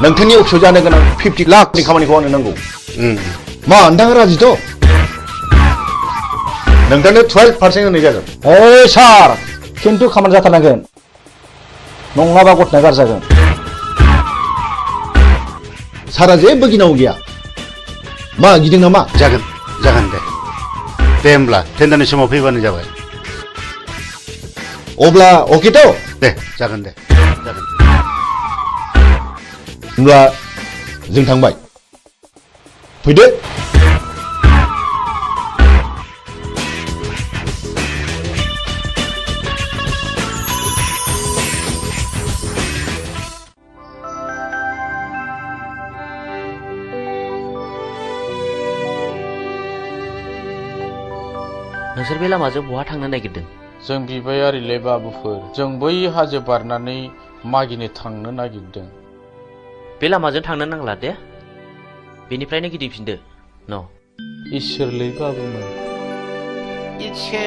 नोंथांनि अफिसाव जानो गोनां 50 लाखनि खामानिखौ आंनो नांगौ मा नोंथाङा राजिथ' नोंथांनो 12% होनाय जागोन ओइ सार खिन्थु खामानि जाथारनांगोन नङाबा गथ'ना गाज्रि जागोन सारा जेबो गिनांगौ गैया मा गिदों नामा जागोन दे होमब्ला टेन्डारनि समाव फैबानो जाबाय अब्ला अकेथ' दे जागोन होमब्ला जों थांबाय फैदो नोंसोर बे लामाजों बहा थांनो नागिरदों जों बिबायारिले बाबुफोर जों बै हाजो बारनानै मागिनो थांनो नागिरदों बे लामाजों थांनो नांला दे बेनिफ्रायनो गिदिंफिनदो न इसोरलै बाबुमोन इसे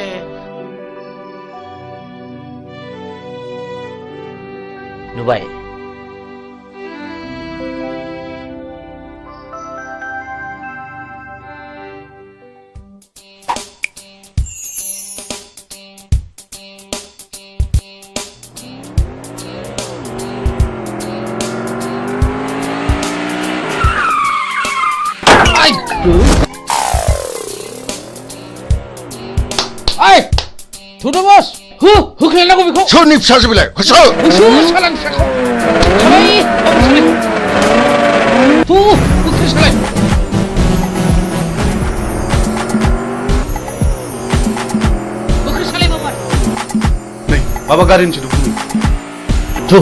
नुबाय थुदो बस होख्लायनांगौ बेखौ सोरनि फिसासो बेलाय होसो सालान फिसाखौ सालाय होख्लाय सालाय होख्लाय सालाय बाबा नै माबा गारिनि सोदोब थु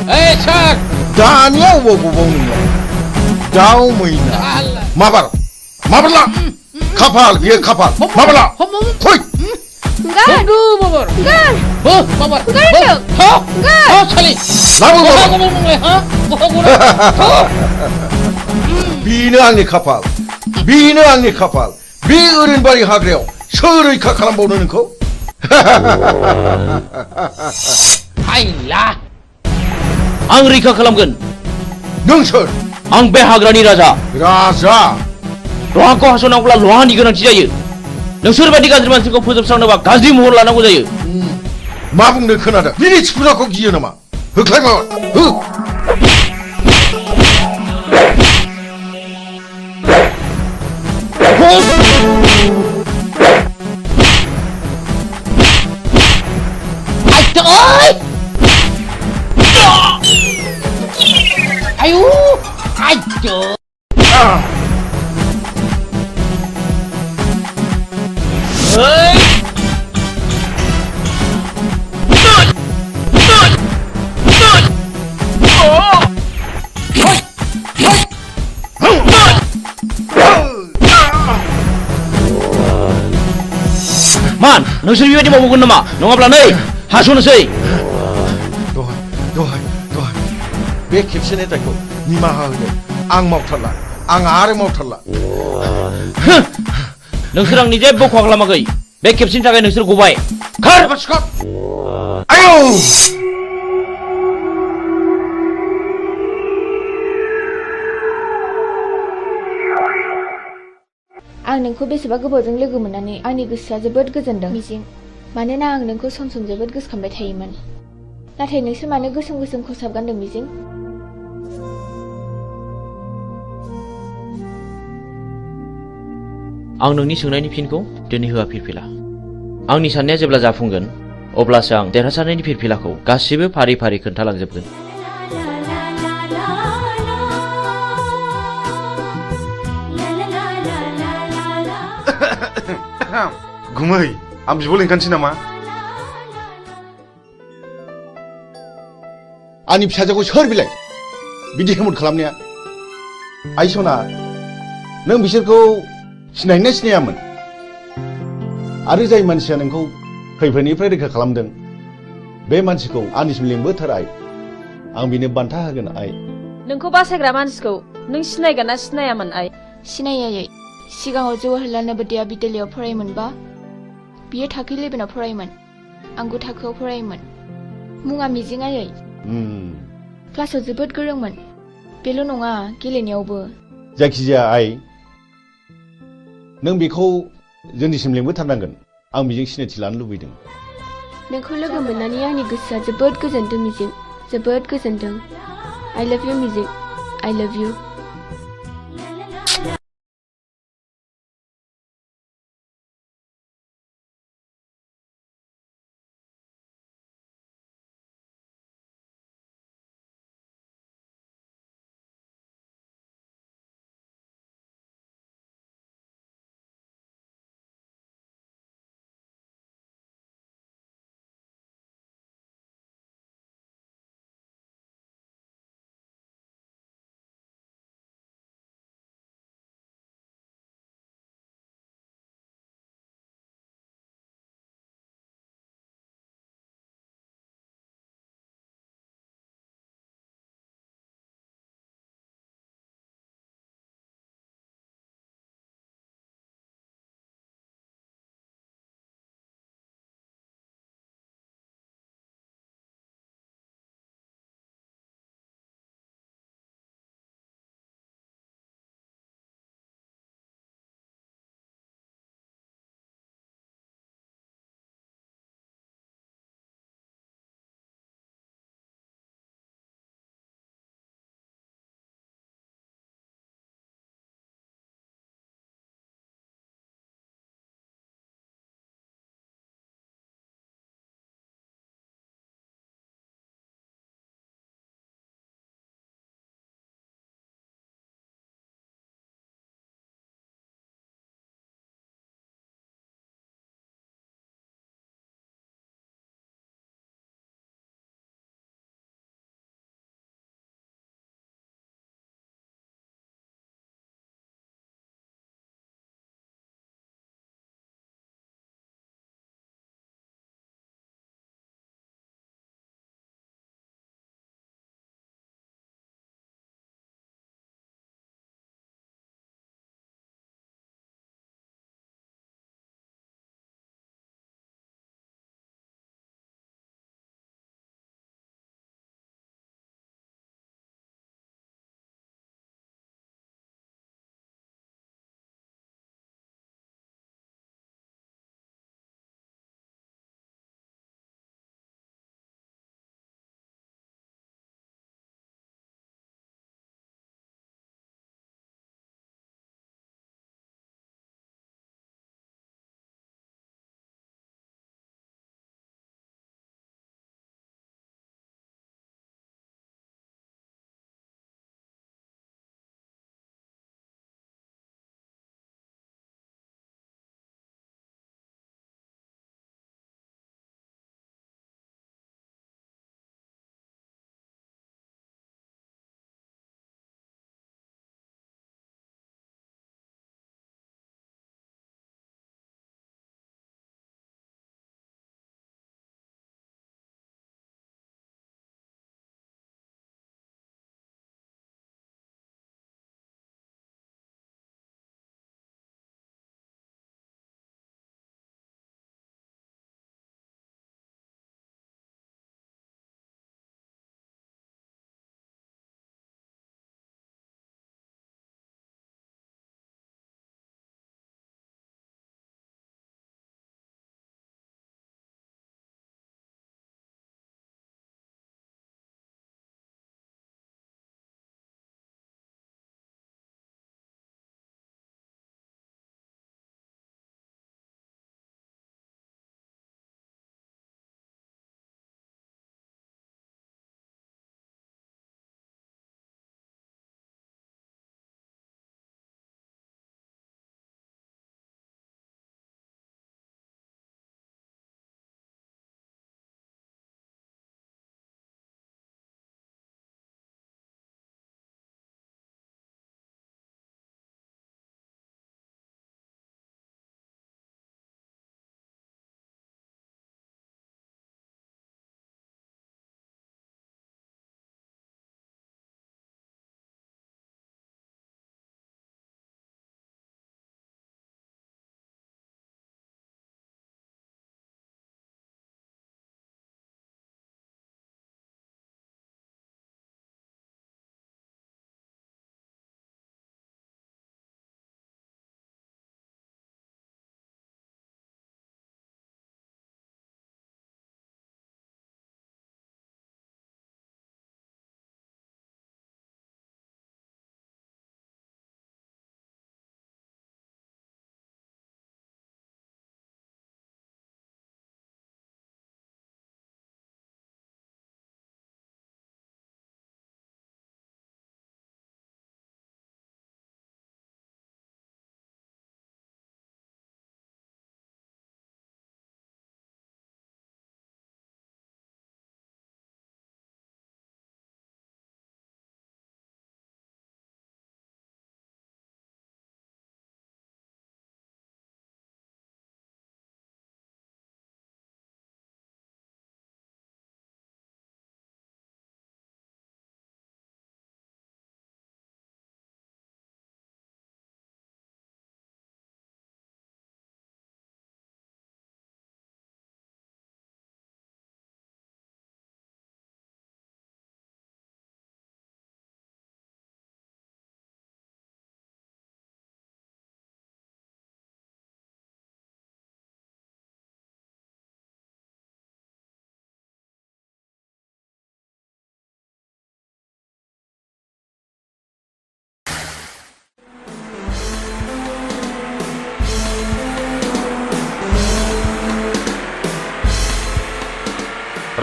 Hey, Chuck! Daniel, what will दाउ मैना माबार माबारला खाफाल बियो खाफाल माबारला फै Aduh, babar. Enggak. Babar. Enggak itu. Enggak. Sali. लाबो बाबा Ngomong-ngomong, ha? बिनो आंनि खाफाल बिनो आंनि खाफाल बे ओरैनबारि हाग्रायाव सोर रैखा खालामबावनो नोंखौ Hayla. आं रैखा खालामगोन नों सोर आं बे हाग्रानि राजा राजा लहाखौ हास'नांगौब्ला लहानि गोनांथि जायो नोंसोर बायदि गाज्रि मानसिखौ फोजोबस्रांनोबा गाज्रि महर लानांगौ जायो मा बुंनो खोनादों बिनि थिफुराखौ गियो नामा होख्लाय माबा हो Ayo. Ayo. मान नोंसोर बेबायदि मावगोन नामा नङाब्ला नै हास'नोसै दहाय बे खेबसेनि दायखौ निमाहा होदो आं मावथारला आं आरो मावथारला नोंसोर आंनि जेबो खहा खालामाखै बे खेबसेनि थाखाय नोंसोर गबाय खार आयौ आं नोंखौ बेसेबा गोबावजों लोगो मोननानै आंनि गोसोआ जोबोद गोजोनदों मिजिं मानोना आं नोंखौ सम सम जोबोद गोसोखांबाय थायोमोन नाथाय नोंसोर मानो गोसोम गोसोम खसाब गानदों मिजिं आं नोंनि सोंनायनि फिनखौ दिनै होआ फिरफिला आंनि साननाया जेब्ला जाफुंगोन अब्लासो आं देरहासारनायनि फिरफिलाखौ गासिबो फारि फारि खोन्थालांजोबगोन गुमै आं बिब' लिंखानोसै नामा आंनि फिसाजोखौ सोर बिलाय बिदि हेमत खालामनाया आइ सना नों बिसोरखौ सिनायना सिनायामोन आरो जाय मानसिया नोंखौ खैफोदनिफ्राय रैखा खालामदों बे मानसिखौ आंनिसिम लिंबोथार आइ आं बिनो बान्था होगोन आइ नोंखौ बासायग्रा मानसिखौ नों सिनायगोन ना सिनायामोन आइ सिनायै सिगाङाव जवाहरलाल नवोदया बिद्यालयआव फरायोमोनबा बियो थाखो 11आव फरायोमोन आं 9 थाखोआव फरायोमोन मुङा मिजिं आयै क्लासाव जोबोद गोरोंमोन बेल' नङा गेलेनायावबो जायखिजाया आइ नों बेखौ जोंनिसिम लिंबोथारनांगोन आं बेजों सिनायथि लानो लुबैदों नोंखौ लोगो मोननानै आंनि गोसोआ जोबोद गोजोनदों मिजिं जोबोद गोजोनदों I love you मिजिं I love you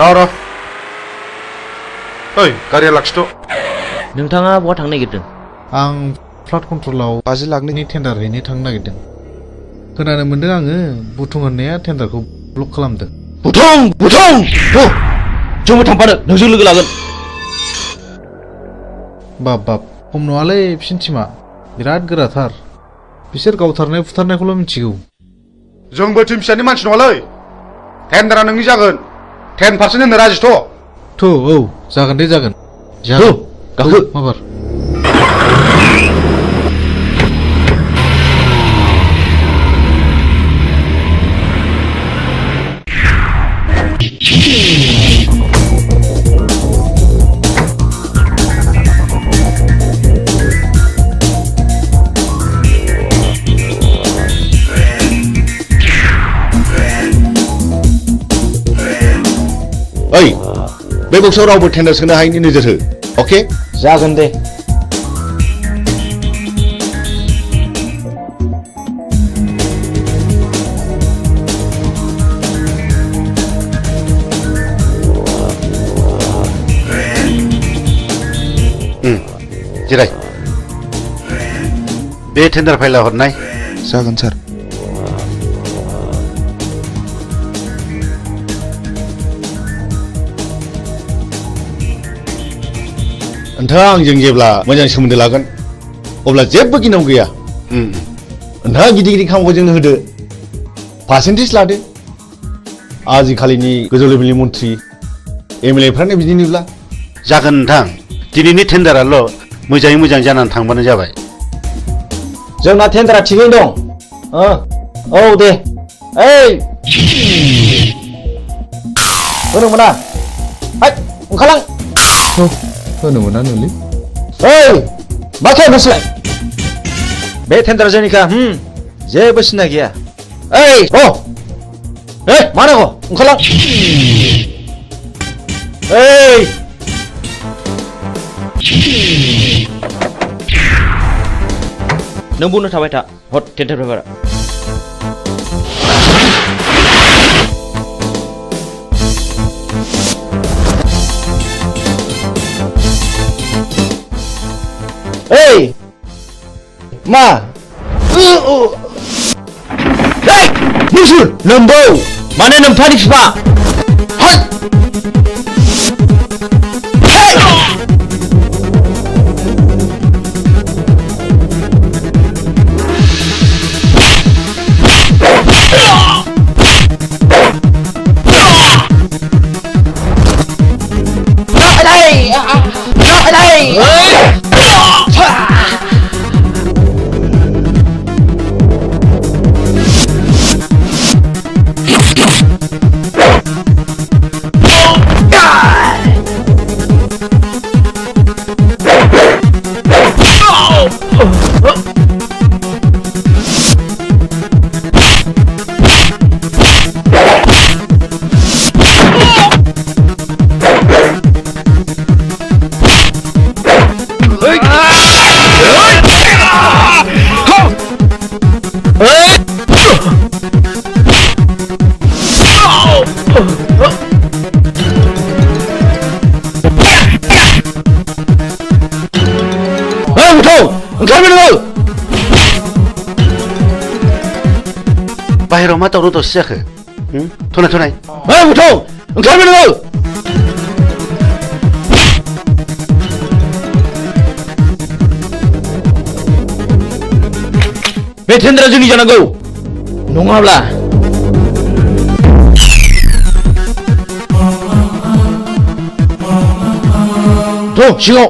र' ओइ गारिया लाखिथ' नोंथाङा बहा थांनो नागिरदों? आं फ्लाड कन्ट्रलाव 50 लाखनि टेन्डार हैनो थांनो नागिरदों। खोनानो मोन्दों आङो बुथुं होननाया टेन्डारखौ ब्लक खालामदों। बुथुं जोंबो थांफानो नोंजों लोगो लागोन। बाब खम नङालै बिसिनि टिमा बिराद गोराथार। बिसोर गावथारनाय फुथारनायखौल' मिथिगौ। जोंबो टिम फिसानि मानसि नङालै। टेन्डारा नोंनि जागोन। 10% होनो राजिथ'। औ जागोन दे जागोन। गाखो माबार। ओइ बे बक्सआव रावबो टेन्डार सोनो हायैनि नोजोर हो अके जागोन दे जिराय बे टेन्डार फाइला हरनाय जागोन सार नोंथाङा आंजों जेब्ला मोजां सोमोन्दो लागोन अब्ला जेबो गिनांगौ गैया नोंथाङा गिदिर गिदिर खामानिखौ जोंनो होदो पार्सेन्टेज लादो आजिखालिनि गोजौ लेभेलनि मन्थ्रि एमएलएफ्रानो बिदिनोब्ला जागोन नोंथां दिनैनि टेन्डाराल' मोजाङै मोजां जानानै थांबानो जाबाय जोंना टेन्डारा थिगैनो दं औ दे ओइ होनो मोना ओंखारलां होनो मोना नोंलै ओइ मा खालामो नोंसोरलाय बे टेन्डारा जोंनिखा जेबो सिन्था गैया ओइ मा नांगौ ओंखारलां ओइ नों बुंनो थाबाय था हट टेन्डार पेपारा ओइ मा नोंसोर नोम्बौ माने नोम्फानि बिफा बाहेराव मा दावराव दावसि जाखो थनाय ओंखारबाय नोङो बे टेन्डारा जोंनि जानांगौ नङाब्ला सिङाव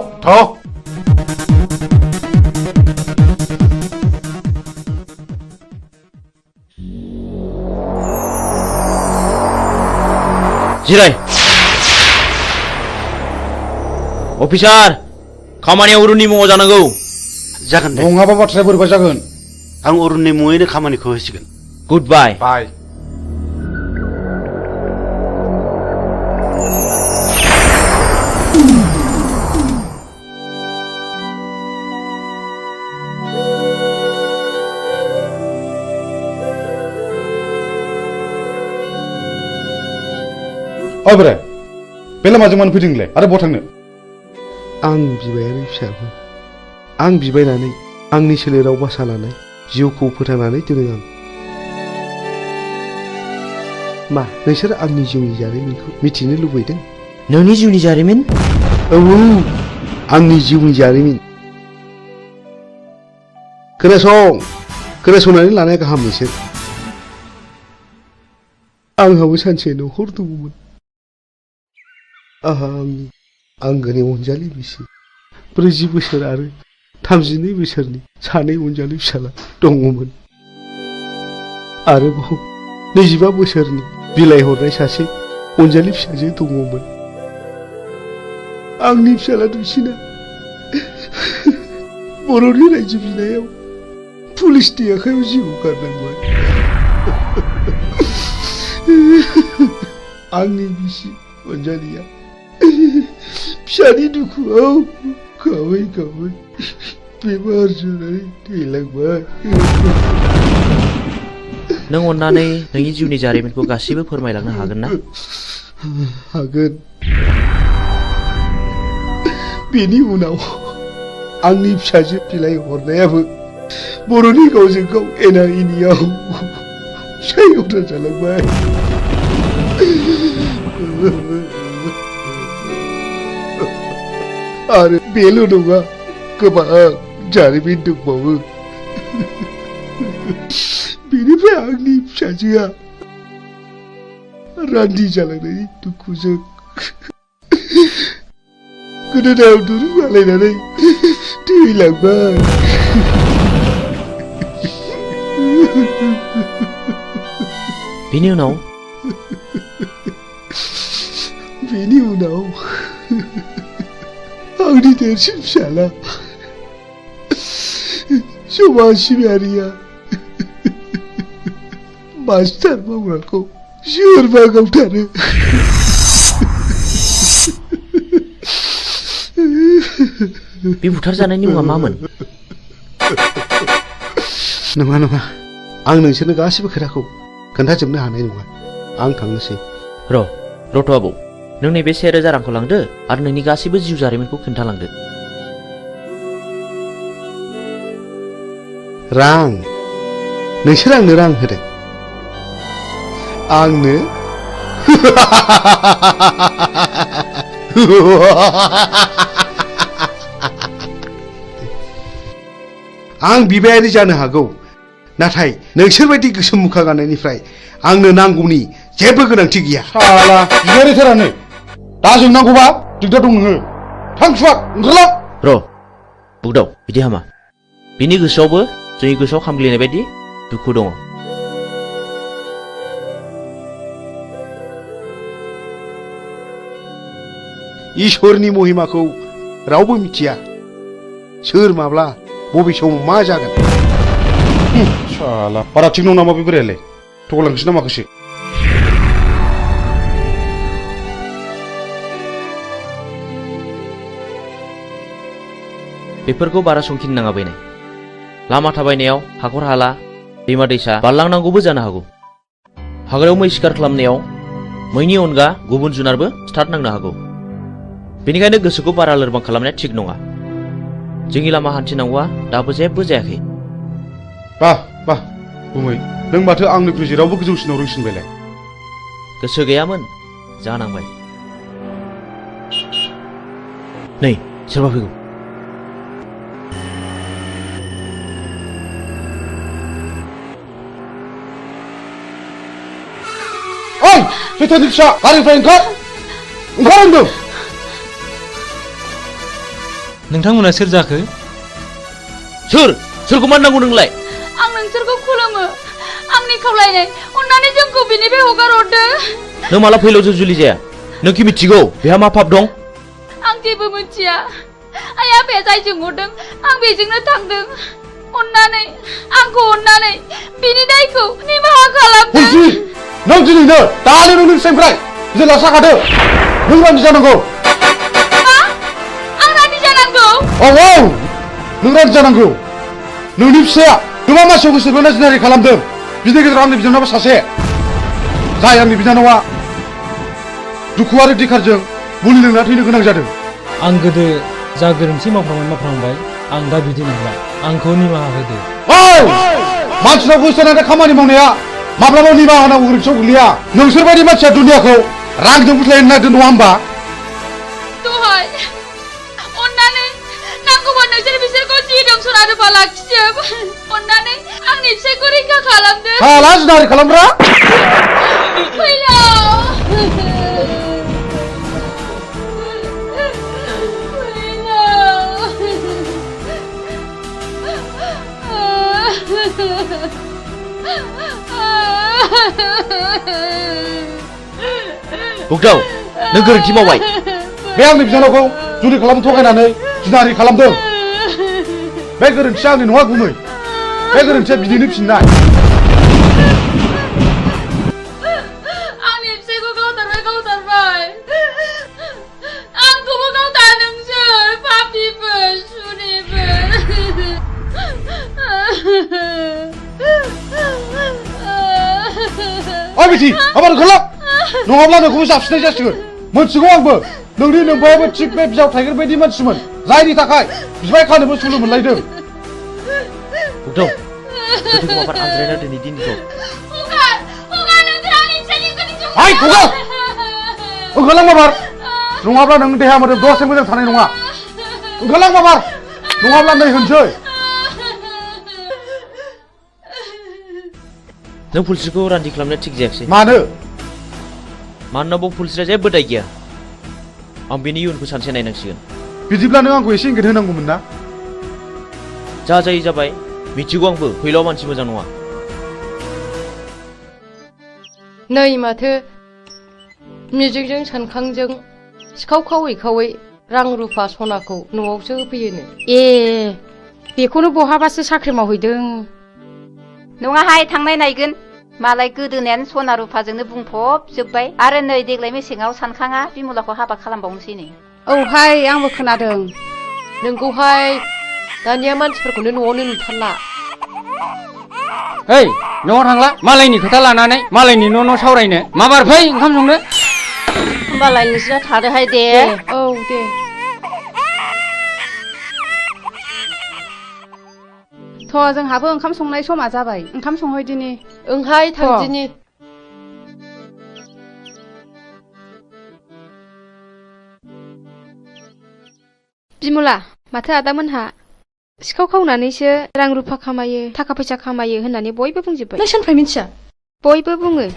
जिराय अफिसार खामानियाव अरुननि मुङाव जानांगौ जागोन दे नङाबा बाथ्राया बोरैबा जागोन आं अरुननि मुङैनो खामानिखौ होसिगोन गुड बाय बाय ओइ बोराय बे लामाजों मानो फैदों नोंलाय आरो बहा थांनो? आं बिबायारि फिसामोन। आं बिबायनानै आंनि सोलेराव बासा लानाय जिउखौ फोथांनानै दोनो आं। मा नोंसोर आंनि जिउनि जारिमिनखौ मिथिनो लुबैदों? नोंनि जिउनि जारिमिन? औ आंनि जिउनि जारिमिन। खोनासंनानै लानाया गाहाम नोंसोर। आंहाबो सानसे न'खर दङमोन। आंहा आंनि आंगोनि अनजालि बिसि 40 बोसोर आरो 32 बोसोरनि 2 अनजालि फिसाला दङमोन। आरोबाव 25 बोसोरनि बिलाइ हरनाय सासे अनजालि फिसाजो दङमोन। आंनि फिसाला दुइसिना बर'नि रायजो बिनायाव पुलिसनि आखायाव जिउ गारनांबाय। आंनि बिसि अनजालिया फिसानि दुखुआव गाबै गाबै बेमार जानानै थैलांबाय। नों अन्नानै नोंनि जिउनि जारिमिनखौ गासिबो फोरमायलांनो हागोन ना? हागोन। बेनि उनाव आंनि फिसाजो बिलाइ हरनायाबो बर'नि गावजों गाव एना एनियाव फिसाय उदार जालांबाय। आरो बेल' नङा, गोबां जारिमिन दंबावो। बेनिफ्राय आंनि फिसाजोआ रान्दि जालांनायनि दुखुजों गोदोनायाव दुरुं आलायनानै थैलांबाय। बेनि उनाव आंनि देरसिन फिसाला समाज सिबियारिया मास्टार मावग्राखौ सोरबा गावथारो। बे बुथारजानायनि मुङा मामोन? नङा, आं नोंसोरनो गासिबो खोथाखौ खोन्थाजोबनो हानाय नङा। आं थांनोसै। रथ' आबौ, नों नैबे 1000 रांखौ लांदो आरो नोंनि गासिबो जिउ जारिमिनखौ खोन्थालांदो। रां? नोंसोर आंनो रां होदों? आंनो? आं बिबायारि जानो हागौ, नाथाय नोंसोरबायदि गोसोम मुखा गाननायनिफ्राय आंनो नांगौनि जेबो गोनांथि गैया। साला बिबायारिथारानो दा जोंनांगौबा दिगदार दं नोङो। थां सुवाद ओंखारला। बुगदाव, बिदि हामा। बिनि गोसोआवबो जोंनि गोसोआव खामग्लिनाय बायदि दुखु दङ। इसोरनि महिमाखौ रावबो मिथिया। सोर माब्ला बबे समाव मा जागोन। साला बारा थिग नङा नामा बे बोरायालाय? थगायलांसै ना माखासे? बेफोरखौ बारा संखिनो नाङा बैनाय। लामा थाबायनायाव हाखर हाला दैमा दैसा बारलांनांगौबो जानो हागौ। हाग्रायाव मै शिकार खालामनायाव मैनि अनगा गुबुन जुनारबो स्टार्ट नांनो हागौ। बेनिखायनो गोसोखौ बारा लोरबां खालामनाया थिग नङा। जोंनि लामा हान्थिनांगौआ दाबो जेबो जायाखै। बाह गुमै, नों माथो आंनिख्रुइ जेरावबो गोजौसिनाव रोंसिनबायलाय। गोसो गैयामोन, जानांबाय। नै सोरबा फैगौ। ओइ सैथोनि फिसा, गारिनिफ्राय ओंखार होनदों। नोंथांमोना सोर जाखो? सोरखौ मान नांगौ नोंलाय? आं नोंसोरखौ खुलुमो। आंनि खावलायनाय, अन्नानै जोंखौ बिनिफ्राय हगार हरदो। नों माला फैलाव जुलि जाया? नों कि मिथिगौ बेहा मा पाप दं? आं जेबो मिथिया। आइ आफाया जायजों हरदों आं बेजोंनो थांदों। आंखौ अन्नानै बिनि दायखौ निमाहा खालामदो। नों दिनैनो दानो नोंनि फिसाइनिफ्राय जेला साखादो। नों रान्दि जानांगौ। आं रान्दि जानांगौ? औ नों रान्दि जानांगौ। नोंनि फिसाया गोबां मानसियाव गोसो बोना जिनारि खालामदों। बिनि गेजेराव आंनि बिनानावबो सासे। जाय आंनि बिनानावा दुखु आरो दिखारजों मुलि लोंना थैनो गोनां जादों आं गोदो जा गोरोन्थि मावफ्रांबाय आं दा बिदि नंला आंखौ निमाहा होदो मानसिनाव गोसोनानै खामानि मावनाया माब्लाबा निमाहा होनांगौ गोरोन्थियाव गोग्लैया नोंसोर बायदि मानसिया दुनियाखौ रांजों बुथलायनो नागिरदों नङा होमबा दहाय अन्नानै नांगौबा नोंसोर बिसोरखौ जि दं सना रुफा लाखिजोब अन्नानै आंनि फिसायखौ रैखा खालामदो हाला जुनारि खालामग्रा फैलाव बुगदाव नों गोरोन्थि मावबाय बे आंनि बिनानावखौ जुलि खालामनो थगायनानै जुनारि खालामदों बे गोरोन्थिया आंनि नङा गुमै बे गोरोन्थिया बिनिनो फिननाय आंनि फिसायखौ गावथारबाय आंखौबो गावथार नोंसोर पापिफोर सुनिफोर बिथि आबाद ओंखारला नङाब्ला नोंखौबो जाबसिननाय जासिगोन मोनथिगौ आंबो नोंनि नोंबायाबो थिग बे बिजाव थाइगिर बायदि मानसिमोन जायनि थाखाय बिबाय खानोबो सुलु मोनलायदों बुगदाव गोथौ माबार आनज्रायना दिनै दिनखौ हाय खगा ओंखारलां माबार नङाब्ला नों देहा मोदोम दसे मोजां थानाय नङा ओंखारलां माबार नङाब्ला नै होनसै नों पुलिसखौ रान्दि खालामनो थिग जायाखै मानो मानोना बाव पुलिसआ जेबो दाय गैया आं बेनि इयुनखौ सानसे नायनांसिगोन बिदिब्ला नों आंखौ एसे इंगित होनांगौमोन ना जा जायो जाबाय मिथिगौ आंबो फैलाव मानसि मोजां नङा नै माथो मिजिंजों सानखांजों सिखाव खावै रां रुफा सनाखौ न'आवसो होफैयोनो ए बेखौनो बहाबासो साख्रि मावहैदों नङाहाय थांनाय नायगोन मालाय गोदोनायानो सना रुफाजोंनो बुंफबजोब्बाय आरो नै देग्लाय मेसेङाव सानखाङा बिमलाखौ हाबा खालामबावनोसै नो औहाय आंबो खोनादों नोंगौहाय दानिया मानसिफोरखौनो न'आवनो नुथारला ओइ न'आव थांला मालायनि खोथा लानानै मालायनि न' सावरायनो माबार फै ओंखाम संनो होमबालाय नोंसोरा थादोहाय दे औ दे थ' जोंहाबो ओंखाम संनाय समा जाबाय ओंखाम संहैदिनि ओंहाय थांदिनि बिमला माथो आदामोनहा सिखाव खावनानैसो रां रुफा खामायो थाखा फैसा खामायो होननानै बयबो बुंजोब्बाय नों सोरनिफ्राय मिथिया बयबो बुङो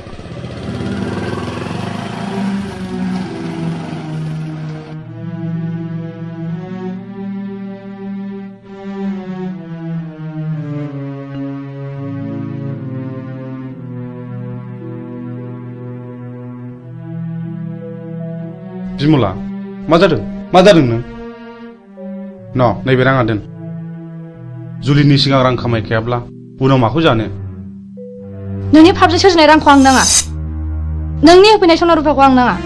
बिमला मा जादों नों न नैबे राङा दोन जुलिनि सिगां रां खामायखायाब्ला उनाव माखौ जानो नोंनि फाबजों सोरजिनाय रांखौ आं नाङा नोंनि होफैनाय सना रुफाखौ आं नाङा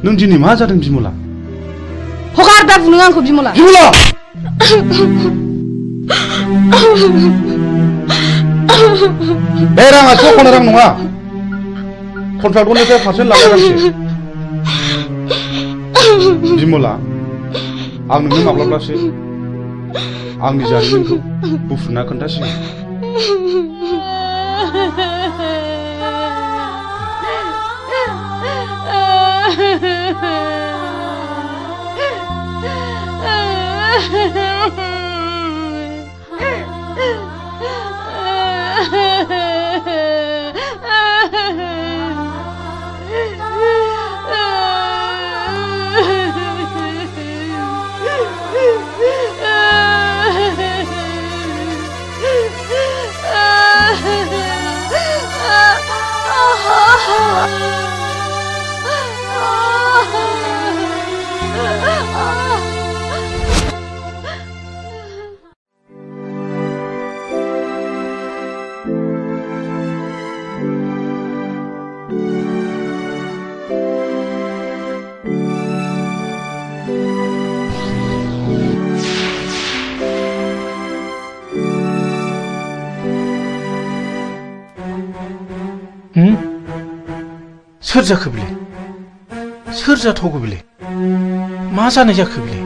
नों दिनै मा जादों बिमला हगार दा बुनो आंखौ बिमला बे राङा सख'नो रां नङा कन्ट्राक्टरनिफ्राय पारसेन्ट लानाय रांसो बिमला आं नोंनो माब्लाब्लासो आंनि जारिमिनखौ बुफ्रुना खोन्थासिगोन सोर जाखो बिलाय सोर जाथावगौ बेलाय मा जानाय जाखो बेलाय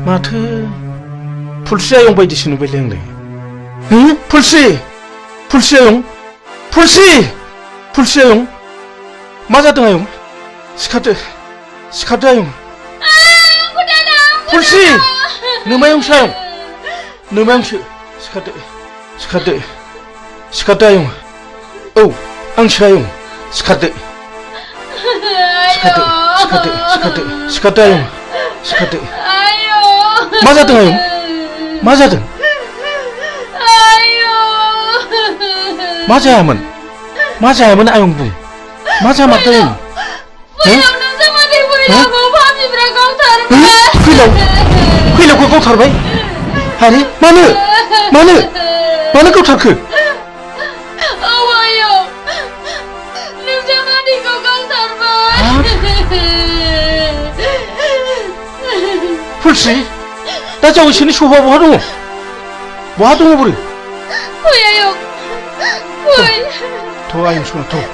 माथो फुलस्रि आयं बायदिसो नुबायलै आंलाय फुलस्रि फुलस्रि आयं फुलस्रि आयं मा जादों आयं सिखारदो आयं फुलस्रि नोमायंसो आयं नोमायंसो सिखारदो आयं औ आंसो आयं सिखारदो आयं सिखारदो मा जादों आयं मा जादों मा जायामोन आयं बुं मा जामारदों आयं फैलावखौ गावथारबाय आरे मानो गावथारखो फुलस्रि दा जावैसोनि सफा बहा दङ बोरो फै आयं फै थ' आयं सना थ'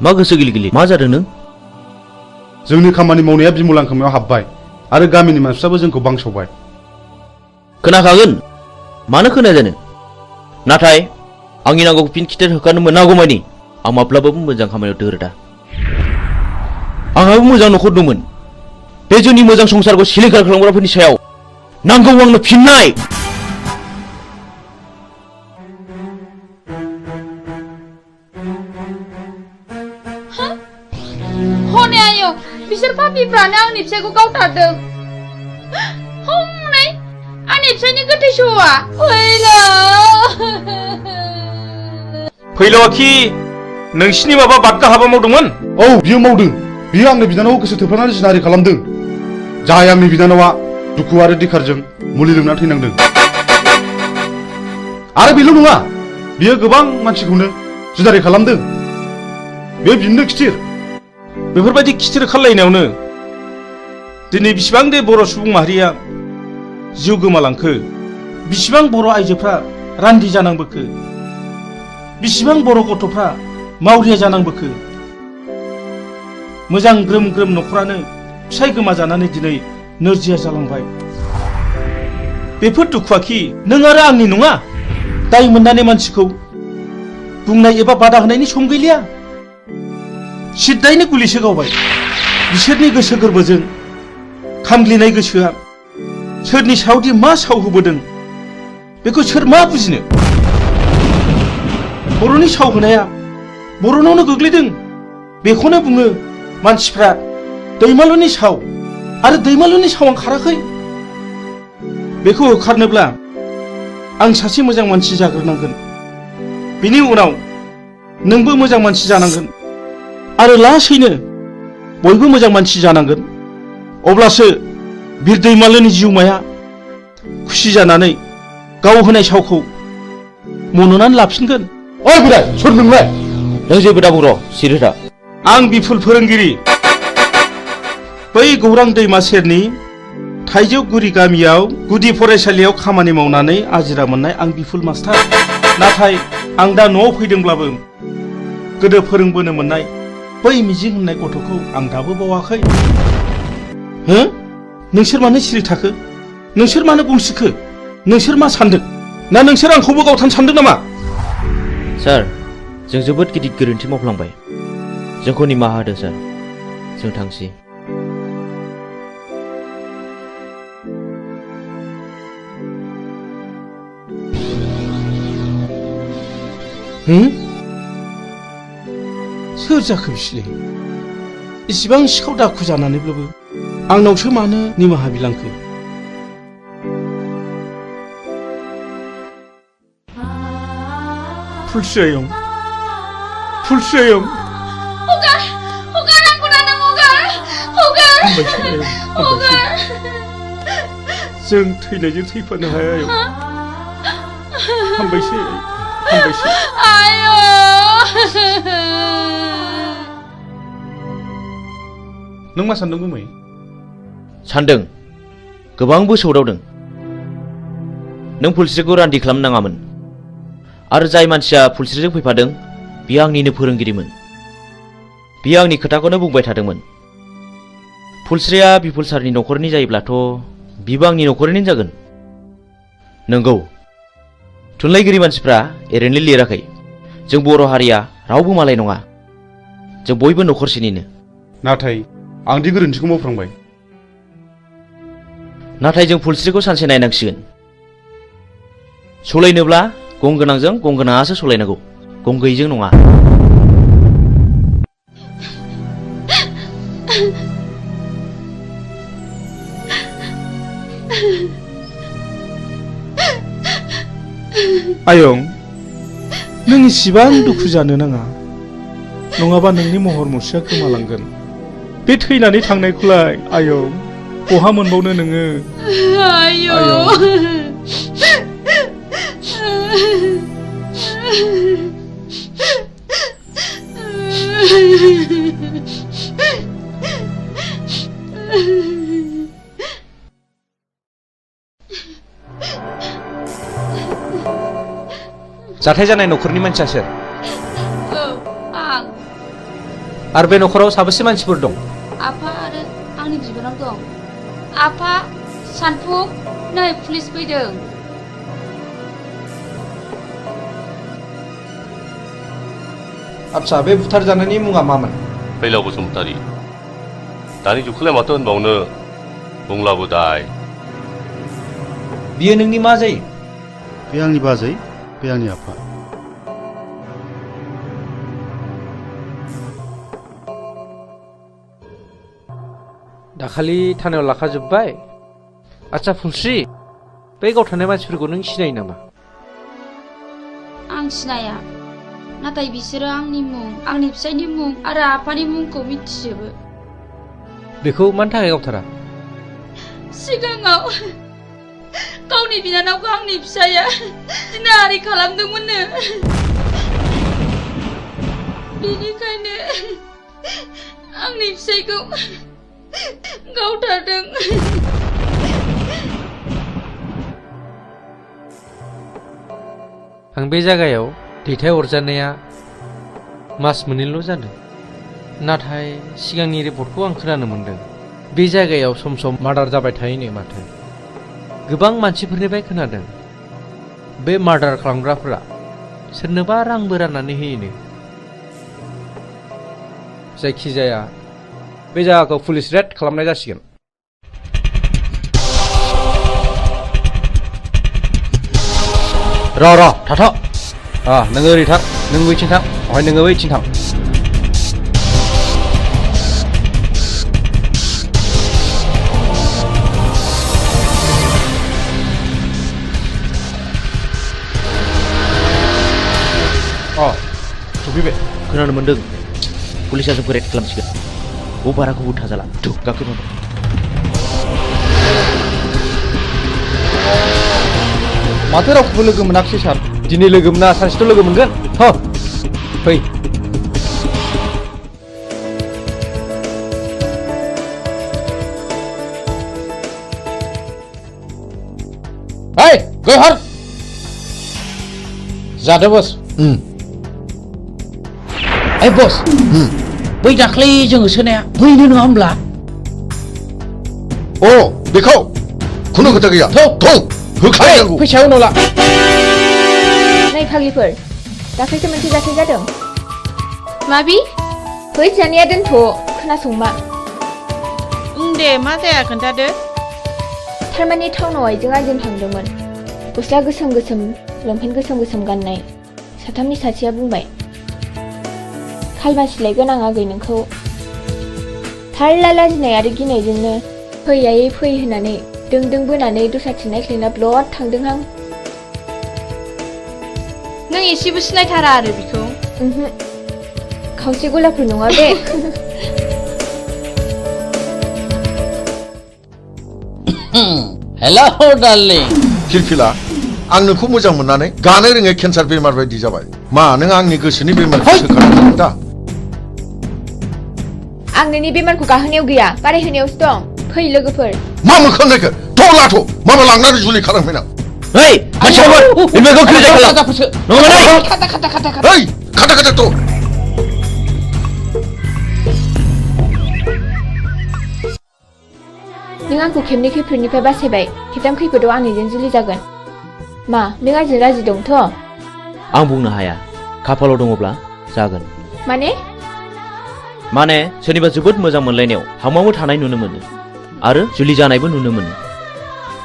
मा गोसो गिलि मा जादों नों जोंनि खामानि मावनाया बिमलां खोमायाव हाबबाय आरो गामिनि मानसिफ्राबो जोंखौ बांसावबाय खोनाखागोन मानो खोनाया जानो नाथाय आंनि नांगौखौ फिन खिथेर होखानो मोनागौमानि आं माब्लाबाबो मोजां खामानियाव दोरोदा आंहाबो मोजां न'खर दंमोन बे जोंनि मोजां संसारखौ सिलिंखार खालामग्राफोरनि सायाव नांगौ आंनो फिननाय हनै आयं बिसोर पापिफ्रानो आंनि फिसायखौ गावथारदों हनै आंनि फिसायनि गोथै सहआ फैलावाखि नोंसिनि माबा बादगा हाबा मावदोंमोन औ बियो मावदों बियो आंनि बिनानावखौ गोसो थोफ्लानानै जिनाहारि खालामदों जाय आंनि बिनानावा दुखु आरो दिखारजों मुलि लोंना थैनांदों आरो बेल' नङा बियो गोबां मानसिखौनो जिनाहारि खालामदों बे बिनो खिथिर बेफोरबायदि खिथिर खालायनायावनो दिनै बिसिबां दे बर' सुबुं माहारिया जिउ गोमालांखो बिसिबां बर' आइजोफ्रा रान्दि जानांबोखो बिसिबां बर' गथ'फ्रा मावरिया जानांबोखो मोजां ग्रोम ग्रोम न'खरानो फिसाय गोमाजानानै दिनै नोरजिया जालांबाय बेफोर दुखुआखि नों आरो आंनि नङा दाय मोननानै मानसिखौ बुंनाय एबा बादा होनायनि सम गैलिया सिद्दायैनो गुलिसो गावबाय बिसोरनि गोसो गोरबोजों खामग्लिनाय गोसोआ सोरनि सायावदि मा साव होबोदों बेखौ सोर मा बुजिनो बर'नि साव होनाया बर'नावनो गोग्लैदों बेखौनो बुङो मानसिफ्रा दैमालुनि साव आरो दैमालुनि सावा खाराखै बेखौ होखारनोब्ला आं सासे मोजां मानसि जाग्रोनांगोन बिनि उनाव नोंबो मोजां मानसि जानांगोन आरो लासैनो बयबो मोजां मानसि जानांगोन अब्लासो बिर दैमालुनि जिउमाया खुसि जानानै गाव होनाय सावखौ मन'नानै लाफिनगोन ओइ बोराय सोर नोंलाय नों जेबो दा बुंर' सिरिथा आं बिफुल फोरोंगिरि बै गौरां दैमा सेरनि थाइजौगुरि गामियाव गुदि फरायसालियाव खामानि मावनानै आजिरा मोननाय आं बिफुल मास्टार नाथाय आं दा न'आव फैदोंब्लाबो गोदो फोरोंबोनो मोननाय बै मिजिं होननाय गथ'खौ आं दाबो बावाखै हो नोंसोर मानो सिरि थाखो नोंसोर मानो बुंसिखो नोंसोर मा सानदों ना नोंसोर आंखौबो गावथानो सानदों नामा सार जों जोबोद गिदिर गोरोन्थि मावफ्लांबाय जोंखौ निमाहा होदो सार जों थांसै सोर जाखो बिसोरलाय इसिबां सिखाव दाखु जानानैब्लाबो आंनावसो मानो निमाहा बिलांखो फुलस्रि आयं जों थैनायजों थैफानो हाया आयं हामबायसै नों मा सानदों गुमै सानदों गोबांबो सौदावदों नों फुलस्रिखौ रान्दि खालामनाङामोन आरो जाय मानसिया फुलस्रिजों फैफादों बियो आंनिनो फोरोंगिरिमोन बियो आंनि खोथाखौनो बुंबाय थादोंमोन फुलस्रिया बिपुल सारनि न'खरनि जायोब्लाथ' बिबो आंनि न'खरनि जागोन नंगौ थुनलाइगिरि मानसिफ्रा ओरैनो लिराखै जों बर' हारिया रावबो मालाय नङा जों बयबो न'खरसेनिनो नाथाय आंदि गोरोन्थिखौ मावफ्रांबाय नाथाय जों फुलस्रिखौ सानसे नायनांसिगोन सलायनोब्ला गंगोनांजों गंगोनाङासो सलायनांगौ गं गैयिजों नङा आयं नों इसिबां दुखु जानो नाङा नङाबा नोंनि महर मुस्रिया गोमालांगोन बे थैनानै थांनायखौलाय आयं बहा मोनबावनो नोङो जाथाय जानाय न'खरनि मानसिया सोर आं आरो बे न'खराव साबेसे मानसिफोर दं आफा आरो आंनि बिबोनां दं आफा सानफुं नै पुलिस फैदों आच्छा बे बुथारजानायनि मुङा मामोन फैलाव बसुमतारी दानि जुगखौलाय माथो होनबावनो बुंलाबो दाय बियो नोंनि मा जायो बे आंनि बाजै बे आंनि आफा दाखालि थानायाव लाखाजोब्बाय आच्छा फुलस्रि बे गावथारनाय मानसिफोरखौ नों सिनायो नामा आं सिनाया नाथाय बिसोरो आंनि मुं आंनि फिसायनि मुं आरो आफानि मुंखौ मिथिजोबो बेखौ मानि थाखाय गावथारा सिगाङाव गावनि बिनानावखौ आंनि फिसाया जिनाहारि खालामदोंमोननो बेनिखायनो आंनि फिसायखौ गावथारदों आं बे जायगायाव दैथायहरजानाया मास मोननैल' जादों नाथाय सिगांनि रिपर्टखौ आं खोनानो मोनदों बे जायगायाव सम सम मार्डार जाबाय थायोनो माथो गोबां मानसिफोरनिफ्राय खोनादों बे मार्डार खालामग्राफोरा सोरनोबा रांबो राननानै होयोनो जायखिजाया बे जायगाखौ पुलिस रेड खालामनाय जासिगोन र' थाथ' नोङो ओरै थां नों बैथिं थां ओमफ्राय नोङो बैथिं थां सफैबाय खोनानो मोन्दों पुलिसा जोंखौ रेड खालामसिगोन बाराखौबो थाजाला थु गाखोबा माथो रावखौबो लोगो मोनाखिसै सार दिनै लोगो मोना सानसेथ' लोगो मोनगोन फै गहर जादो बस बस बै दाख्लै जोङो सोनाया बैनो नङा होमब्ला बेखौ खुनु खोथा गैया होखानांगौ फैसा उनाव ला नै फाग्लिफोर दाख्लैसो मोनसे जाथाय जादों माबि फैसानिया दोनथ' खोनासंमा दे मा जाया खोन्थादो थारमाने टाउनाव आइजों आइजों थांदोंमोन गस्ला गोसोम गोसोम लंपेन्ट गोसोम गोसोम गाननाय साथामनि सासेया बुंबाय खालमासिलायगोन आं आगै नोंखौ थारला लाजिनाय आरो गिनायजोंनो फै आयै फै होननानै दों बोनानै दस्राथिं नायख्लायना ब्लद थांदोंहां नों एसेबो सिनायथारा आरो बिखौ खावसे गलाफोर नङा बे हेल' डार्लिं फिलफिला आं नोंखौ मोजां मोननानै गानो रोङै केन्सार बेमार बायदि जाबाय मा नों आंनि गोसोनि बेमारखौ सोखानो दा आं नोंनि बेमारखौ गाहोनायाव गैया बारायहोनायावसो दं फै लोगोफोर मा मोखां नायखो थ' लाथ' माबा लांनानै जुलि खालामफैनां Hei, masyarakat, ini kau kerja kalau. Nongan hei. Hei, kata tuh. नों आंखौ खेबनै खैफोदनिफ्राय बासायबाय खेबथाम खैफोदाव आंनिजों जुलि जागोन मा नों आंजों राजि दंथ' आं बुंनो हाया खाफालाव दङब्ला जागोन माने सोरनिबा जोबोद मोजां मोनलायनायाव हांमामो थानाय नुनो मोनो आरो जुलि जानायबो नुनो मोनो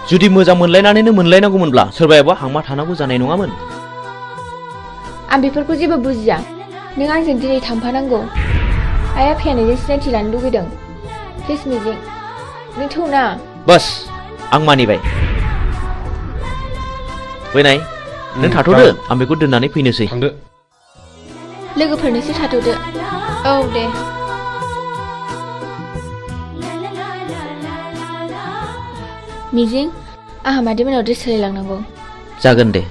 जुदि मोजां मोनलायनानैनो मोनलायनांगौमोनब्ला सोरबायाबा हांमा थानांगौ जानाय नङामोन आं बेफोरखौ जेबो बुजिया नों आंजों दिनै थांफानांगौ आइ आफाया नोंजों सिनायथि लानो लुगैदों प्लिज मिजिं नों थौना बस आं मानिबाय फैनाय नों थाथ'दो आं बेखौ दोननानै फैनोसै थांदो लोगोफोरनोसो थाथ'दो औ दे मिजिं आंहा मादैमोनाव ड्रेस सोलायलांनांगौ जागोन दे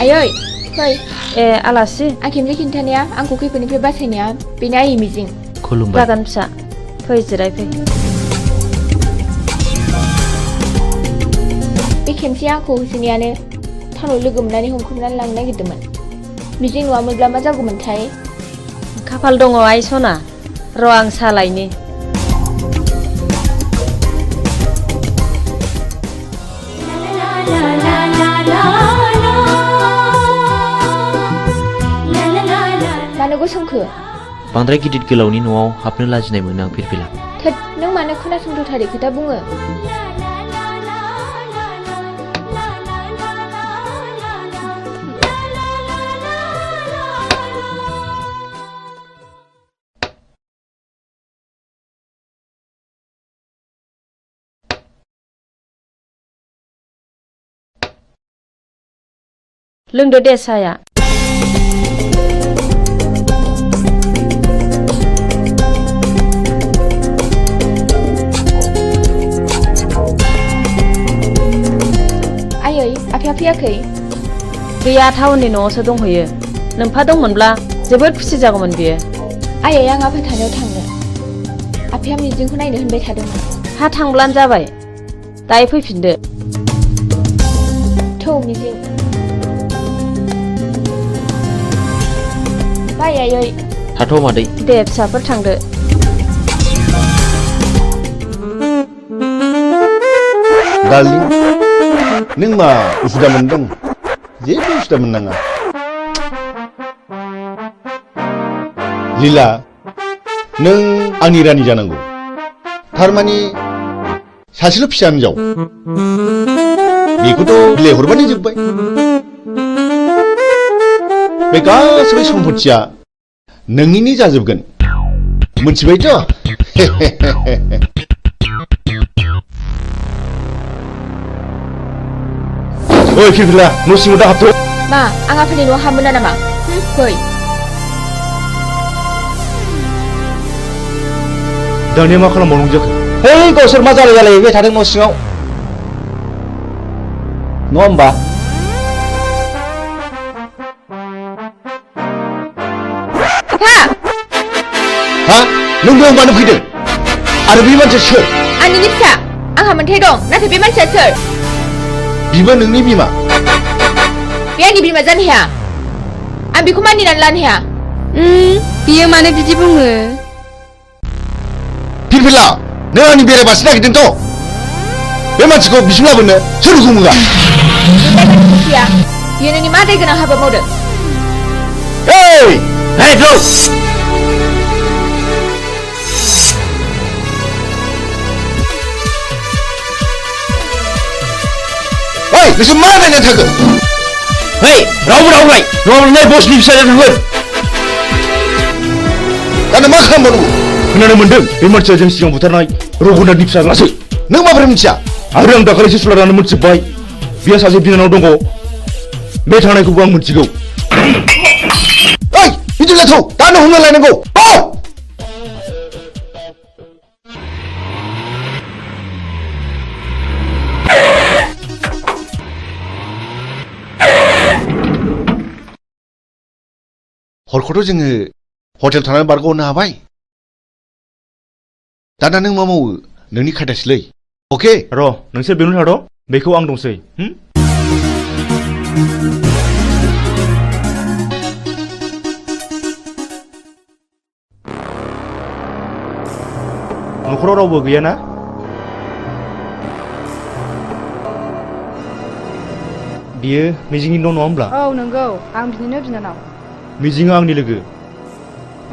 आयै फै ए आलासि आं खेबसे खिन्थानाया आंखौ खैफोदनिफ्राय बासायनाया बेनो आइ मिजिं खुलुमबाय जागोन फिसा फै जिरायफै बे खेमसे आंखौ होसोनायानो टाउनाव लोगो मोननानै हमख्रुमनानै लांनो नागिरदोंमोन मिजिं नङामोनब्ला मा जागौमोनथाय खाफाल दङ आइ सना र' आं सालायनि मानो गसंखो बांद्राय गिदिर गोलावनि न'आव हाबनो लाजिनाय मोनो आं फिरफिला थोद नों मानो खोनासंथारै खोथा बुङो लोंदो दे साया आयै आफाया फैयाखै गैया टाउननि न'आवसो दंहैयो नोमफा दंमोनब्ला जोबोद खुसि जागौमोन बियो आयै आं आफा थानायाव थांनो आफाया मिजिंखौ नायनो होनबाय थादोंमोन हा थांब्लानो जाबाय दायो फैफिनदो थौ मिजिं बाय आयै थाथ' मादै दे फिसाफोर थांदो डार्लिं नों मा उसुदा मोनदों जेबो उसुदा मोननाङा लीला नों आंनि रानि जानांगौ थारमानि सासेल' फिसा हिनजाव बेखौथ' बिलाइ हरबानो जोब्बाय बे गासैबो सम्पथिया नोंनिनो जाजोबगोन मोनथिबायथ' ओइ फिरफिला न' सिङाव दा हाबथ' मा आं आफानि न'आव हाबमोना नामा फै दानिया मा खालामबावनांगौ जाखो है गावसोर मा जालायबाय थादों न' सिङाव नङा होमबा आफा हा नों बेयाव मानो फैदों आरो बे मानसिया सोर आंनिनो फिसा आंहा मोन्थाय दं नाथाय बे मानसिया सोर बिबो नोंनि बिमा बे आंनि बिमा जानो हाया आं बेखौ मानिनानै लानो हाया बियो मानो बिदि बुङो फिरफिला नों आंनि बेरायबासो नागिरदोंथ' बे मानसिखौ बिसिम लाबोनो सोर हुकुमोगा बियो नोंनि मा दाय गोनां हाबा मावदों नोंसोर मा नायनानै थाखो रावबो रावलाय नङाब्ला बसनि फिसाजों थांगोन दाना मा खालामबावनांगौ खोनानो मोनदों बे मानसिया जों सिगां बुथारनाय रघुनाथनि फिसाज्लासो नों माबोरै मिथिया आरो आं दाखालिसो सुलानानै मोनथिजोब्बाय बिहा सासे बिनानाव दङ बे थांनायखौबो आं मोनथिगौ ओइ बिदिब्ला थौ दानो हमना लायनांगौ हरखौथ' जोङो हटेल थानानै बारग'नो हाबाय दाना नों मा मावो नोंनि खायदासैलै अके र' नोंसोर बेयावनो थाद' बेखौ आं दंसै न'खराव रावबो गैयाना बियो मिजिंनि न' नङा होमब्ला औ नंगौ आं बिनिनो बिनानाव मिजिङा आंनि लोगो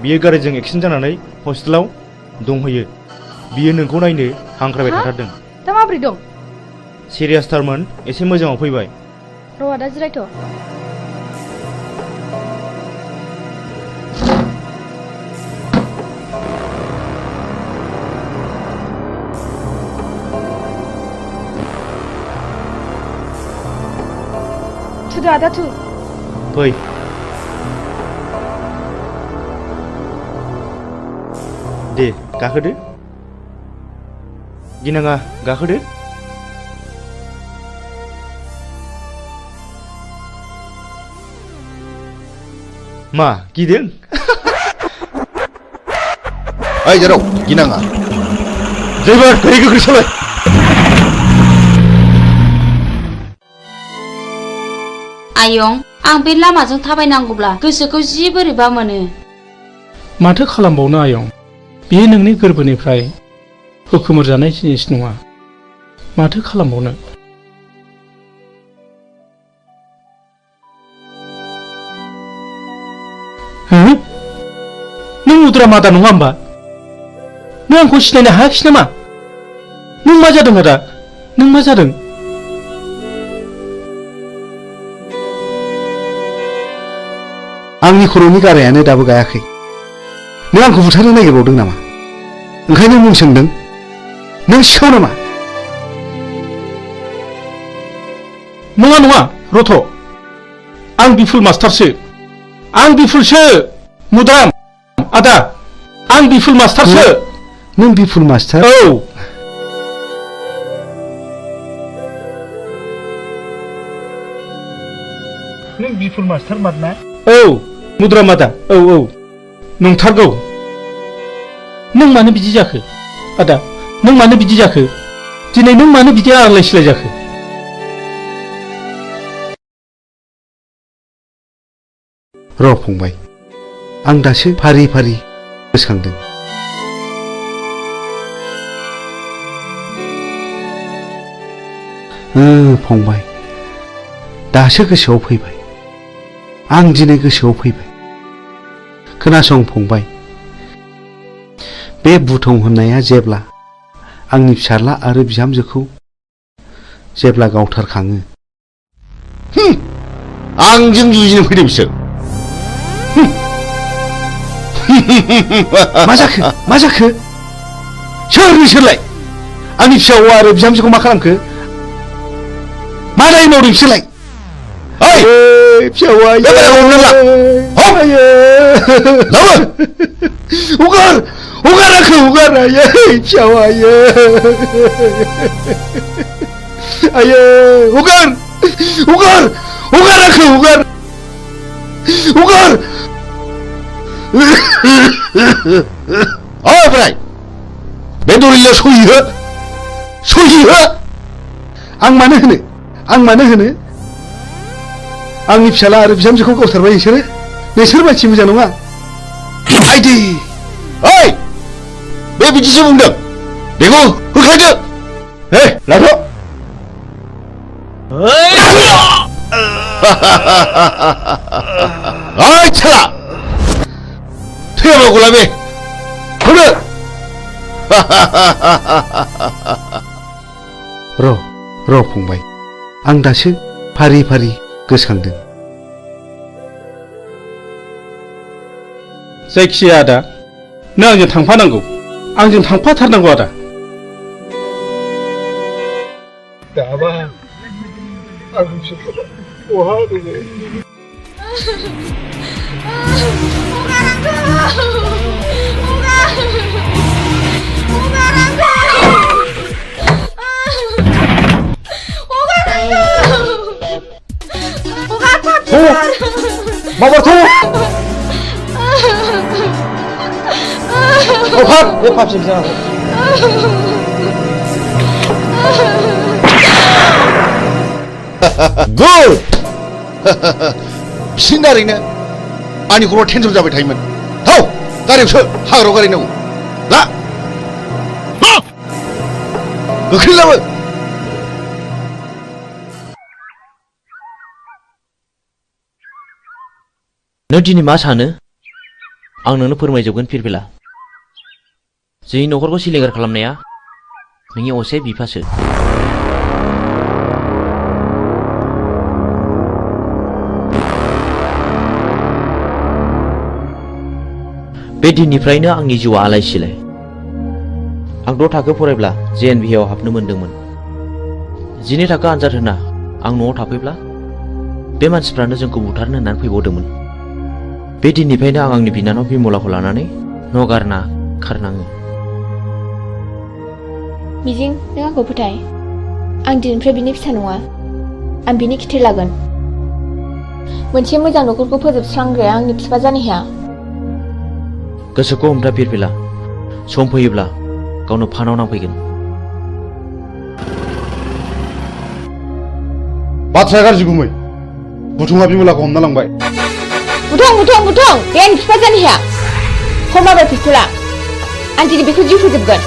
बियो गारिजों एक्सिडेन्ट जानानै हस्पिटालाव दंहैयो बियो नोंखौ नायनो हांख्रायबाय थाथारदों दा माबोरै दं सिरियासथारमोन एसे मोजाङाव फैबाय र' आदा जिरायथ' थुदो आदा थु फै दे गाखोदो गिनाङा गाखोदो मा गिदों? ओइ जेराव गिनाङा ड्राइभार गारि गोख्रै सालाय। आयं आं बे लामाजों थाबायनांगौब्ला गोसोखौ जि बोरैबा मोनो। माथो खालामबावनो आयं, बेयो नोंनि गोरबोनिफ्राय हुखुमोर जानाय जिनिस नङा। माथो खालामबावनो। नों उद्रा मादा नङा होमबा? नों आंखौ सिनायनो हायाखिसै नामा? नों मा जादों आदा? नों मा जादों? आंनि खर'नि गारायानो दाबो गायाखै। नों आंखौ बुथारनो नागिरबावदों नामा? ओंखायनो मुं सोंदों। नों सिखाव नामा? नङा नङा रथ', आं बिफुल मास्टारसो। आं बिफुलसो। मुदाम आदा, आं बिफुल मास्टारसो। नों बिफुल मास्टार? औ। नों बिफुल मास्टार मारना? औ मुद्रा मादा, औ औ नंथारगौ। नों मानो बिदि जाखो आदा? नों मानो बिदि जाखो? दिनै नों मानो बिदि आलाय सिलाय जाखो? र' फंबाय, आं दासो फारि फारि गोसोखांदों। फंबाय, दासो गोसोआव फैबाय। आं दिनै गोसोआव फैबाय। खोनासं फंबाय, बे बुथं होननाया जेब्ला आंनि फिसाज्ला आरो बिहामजोखौ जेब्ला गावथारखाङो। आंजों जुजिनो फैदों बिसोर। मा जाखो? मा जाखो? सोर नोंसोरलाय? आंनि फिसाज्ला आरो बिहामजोखौ मा खालामखो? मा दाय मावदों बिसोरलाय? फिसाज्ला हगार हगार आंखौ हगार आयै फिसाज्ला आयै हगार हगार हगार आंखौ हगार हगार। बोराय, बे दलिलाव सहि हो, सहि हो। आं मानो होनो? आं मानो होनो? आंनि फिसाज्ला आरो बिहामजोखौ गावथारबाय नोंसोरो? नोंसोर मानसि मोजां नङा। आइदि, ओइ बे बिदिसो बुंदों। बेखौ होख्लायदो। लाथ'। ओइ साला, थैयाबागौला बे होनो। र' फंबाय, आं दासो फारि फारि गोसोखांदों। जायखिजाया आदा, नों आंजों थांफानांगौ। आंजों थांफाथारनांगौ आदा। दाबा आं बिसोरखौ बहा दङ? Babar tuh. Oh hap, hap sih sana. Good. बिसिनारैनो आंनि खर'आव टेनसन जाबाय थायोमोन। थाव गारियावसो हाग्रायाव गारहैनांगौ। ला गोख्रै लाबो। नों दिनै मा सानो? आं नोंनो फोरमायजोबगोन फिरफिला। जोंनि न'खरखौ सिलिंखार खालामनाया नोंनि असे बिफासो। बे दिननिफ्रायनो आंनि जिउआ आलाय सिलाय। आं 6 थाखो फरायब्ला JNV आव हाबनो मोनदोंमोन। 12 थाखो आनजाद होना आं न'आव थाफैब्ला बे मानसिफ्रानो जोंखौ बुथारनो होननानै फैबावदोंमोन। बे दिननिफ्रायनो आं आंनि बिनानाव बिमलाखौ लानानै न' गारना खारनाङो। मिजिं, नों आंखौ फोथाय। आं दिनैनिफ्राय बिनि फिसा नङा। आं बिनि खिथेर लागोन। मोनसे मोजां न'खरखौ फोजोबस्रांग्राया आंनि बिफा जानो हाया। गोसोखौ हमथा फिरफिला सम फैयोब्ला गावनो फानाव नांफैगोन। बाथ्राया गाज्रि गुमै बुथुङा बिमलाखौ हमना लांबाय। बुथुं बे आंनि बिफा जानो हाया। हमाबाय पिस्तला आं दिनै बेखौ जिउ फोजोबगोन।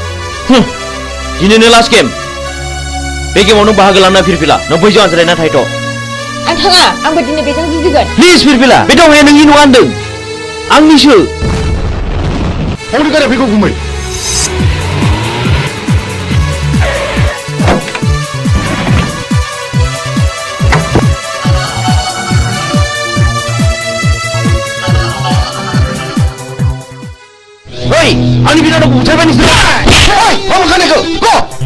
दिनैनो लास्ट गेम। बे गेमाव नों बाहागो लाना फिरफिला नों बैजों आनज्रायना थाहैथ'। आं थाङा आंबो दिनै बेजों जुजिगोन। प्लिज फिरफिला बे दावहाया नोंनि नङा होनदों आंनिसो। हौनि गारिया फैगौ गुमै। Hei, आंनि बिनानावखौ बुथारबाय नोंसोर। मा खानायखौ ग'।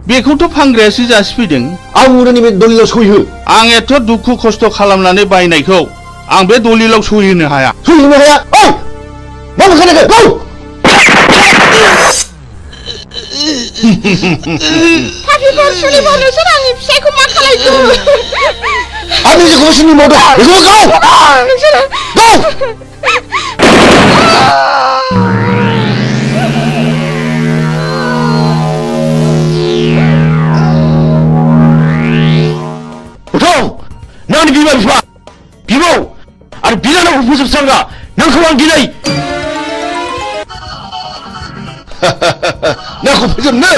बेखौथ' फानग्रायासो जासिफैदों। आं उरनि बे दलिलाव सहिहो। आं एथ' दुखु खस्थ' खालामनानै बायनायखौ आं बे दलिलाव सहिहोनो हाया। सहिहोनो हाया? ओइ! मा बुंखानायखौ? गौ! पापिफोर सुनिबार नोंसोर आंनि फिसायखौ मा खालायखो? आंनि जेखौबो सुनिबावदों। बेखौ गाव! नोंसोरो गाव! नोंनि बिमा बिफा बिबौ आरो बिनानावखौ फोजोबस्रांग्रा नोंखौ आं दिनै नोंखौ फोजोबनो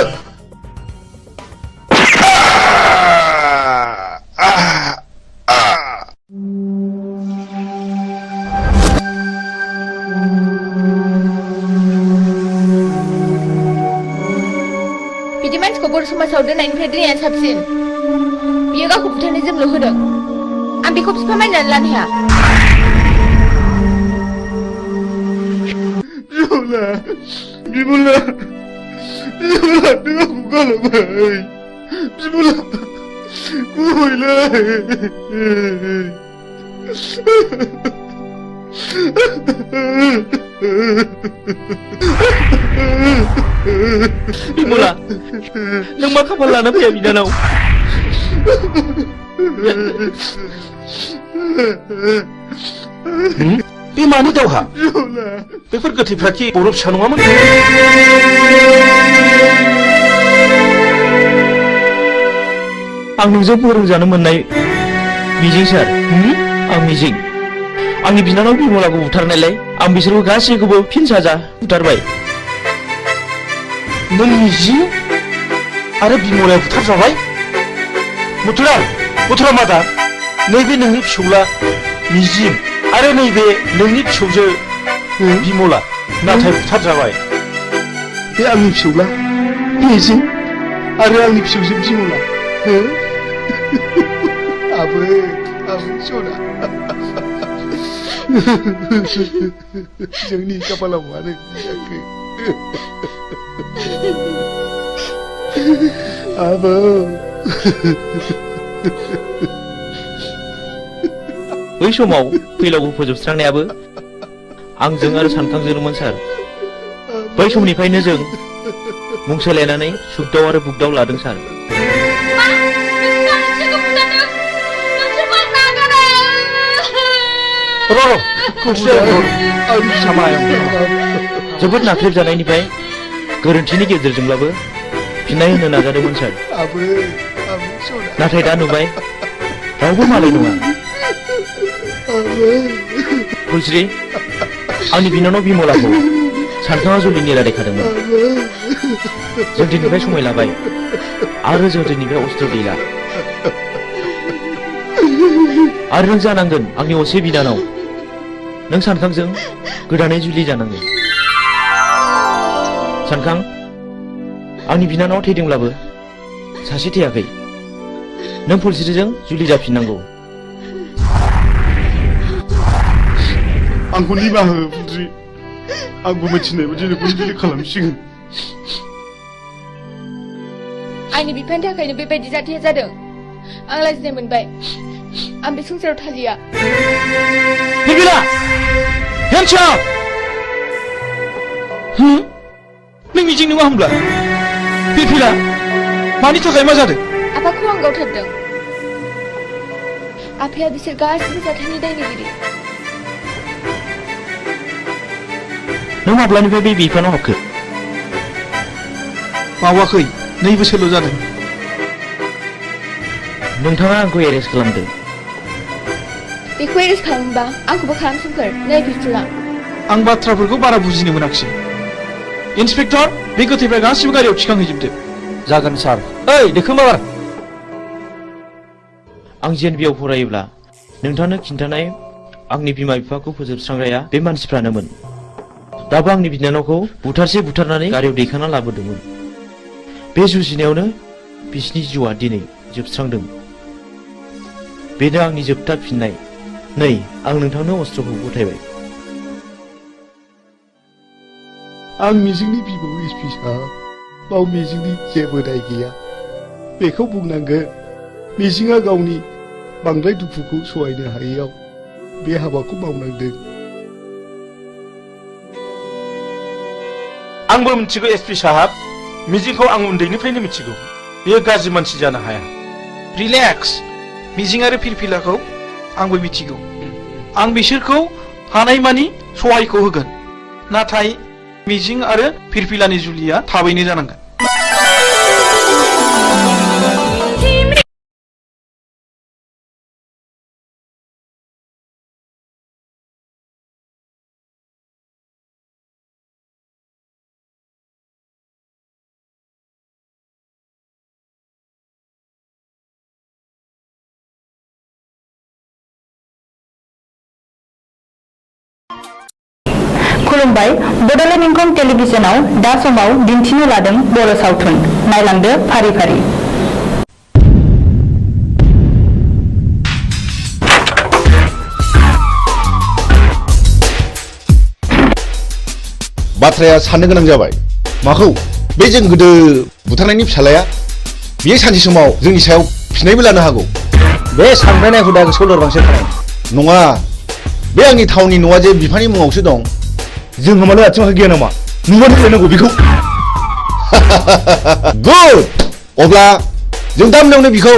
बिदि मानसिखौ बर' समाजाव दोननायनिफ्राय दोननाया साबसिन। बियो गावखौ बुथारनो जोंल' होदों। आं बेखौ बिफा मानिनानै लानो हाया। बिमला नों आंखौ गालांबाय। बिमला गुबैलै। बिमला नों मा खाफाल लाना फैया बिनानाव बे मानि दावहा बेफोर गोथैफ्रा कि बर' फिसा नङामोन आं नोंजों फोरोंजानो मोननाय मिजिं सार आं मिजिं आंनि बिनानाव बिमलाखौ बुथारनायलाय आं बिसोरखौ गासैखौबो फिन साजा बुथारबाय नों मिजिं आरो बिमलाया बुथारजाबाय मथुरा मादा नैबे नोंनि फिसौला मिजिं आरो नैबे नोंनि फिसौजो बिमला नाथाय बुथारजाबाय बे आंनि फिसौला मिजिं आरो आंनि फिसौजो बिमला आबै सना जोंनि खाफालाव मानो जाखो आबौ बै समाव फैलावखौ फोजोबस्रांनायाबो आंजों आरो सानखांजोंमोन सार बै समनिफ्रायनो जों मुं सोलायनानै सुगदाव आरो बुगदाव लादों सार जोबोद नाख्रेबजानायनिफ्राय गोरोन्थिनि गेजेरजोंब्लाबो फिननाय होनो नाजादोंमोन सार नाथाय दा नुबाय रावबो मालाय नङा फुलस्रि आंनि बिनानाव बिमलाखौ सानखाङा जुलिनि रादायखादोंमोन जों दिनैनिफ्राय समाय लाबाय आरो जों दिनैनिफ्राय अस्त्र गैला आरो नों जानांगोन आंनि असे बिनानाव नों सानखांजों गोदानै जुलि जानांगोन सानखां आंनि बिनानाव थैदोंब्लाबो सासे थैयाखै नों फुलस्रिजों जुलि जाफिननांगौ आंखौ निमाहा हो फुलस्रि आंबो मिथिनाय बायदि नोंखौ जुलि खालामसिगोन आंनि बिफानि थाखायनो बेबायदि जाथाया जादों आं लाजिनाय मोनबाय आं बे संसाराव थालिया बिबिला हेन्डसाप नों मिजिं नङा होमब्ला बिबिला मानि थाखाय मा जादों आफाखौ आं गावथारदों आफाया बिसोर गासिबो जाथायनि दायनिगिरि नों माब्लानिफ्राय बे बिफानाव हाबखो मावाखै 2 बोसोरल' जादों नोंथाङा आंखौ एरेस्ट खालामदों बेखौ एरेस्ट खालामोबा आंखौबो खालामसोमखोर नै पिस्तुला आं बाथ्राफोरखौ बारा बुजिनो मोनाखिसै इन्सपेक्टर बे गोथैफ्रा गासिबो गारियाव थिखांहैजोबदो जागोन सार ओइ दोखोमार आं जेएनबिआव फरायोब्ला नोंथांनो खिन्थानाय आंनि बिमा बिफाखौ फोजोबस्रांग्राया बे मानसिफ्रानोमोन दाबो आंनि बिनानावखौ बुथारनानै गारियाव दैखांना लाबोदोंमोन बे जुजिनायावनो बिसिनि जिउआ दिनै जोबस्रांदों बेनो आंनि जोबथा फिननाय नै आं नोंथांनो अस्त्रखौ गथायबाय आं मिजिंनि बिबौ एसपि साहब बाव मिजिंनि जेबो दाय गैया बेखौ बुंनांगोन मिजिंआ गावनि बांद्राय दुखुखौ सहायनो हायैयाव बे हाबाखौ मावनांदों आंबो मिथिगौ एसपि साहब मिजिंखौ आं उन्दैनिफ्रायनो मिथिगौ बेयो गाज्रि मानसि जानो हाया रिलेक्स मिजिं आरो फिरफिलाखौ आंबो मिथिगौ आं बिसोरखौ हानायमानि सहायखौ होगोन नाथाय मिजिं आरो फिरफिलानि जुलिया थाबैनो जानांगोन खुलुमबाय बड'लेण्ड इंखं टेलिभिजनाव दा समाव दिन्थिनो लादों बर' सावथुन नायलांदो फारि फारि बाथ्राया साननो गोनां जाबाय माखौ बे जों गोदो बुथारनायनि फिसालाया बियो सानसे समाव जोंनि सायाव फिनायबो लानो हागौ बे सानब्रायनाय हुदाखौ सोलोरबांसो खालाम नङा बे आंनि टाउननि न'आ जे बिफानि मुङावसो दं जोंहा मालाय आथिं आखाइ गैया नामा नुबानो लिरनांगौ बेखौ गुड अब्ला जों दा मोनावनो बिखौ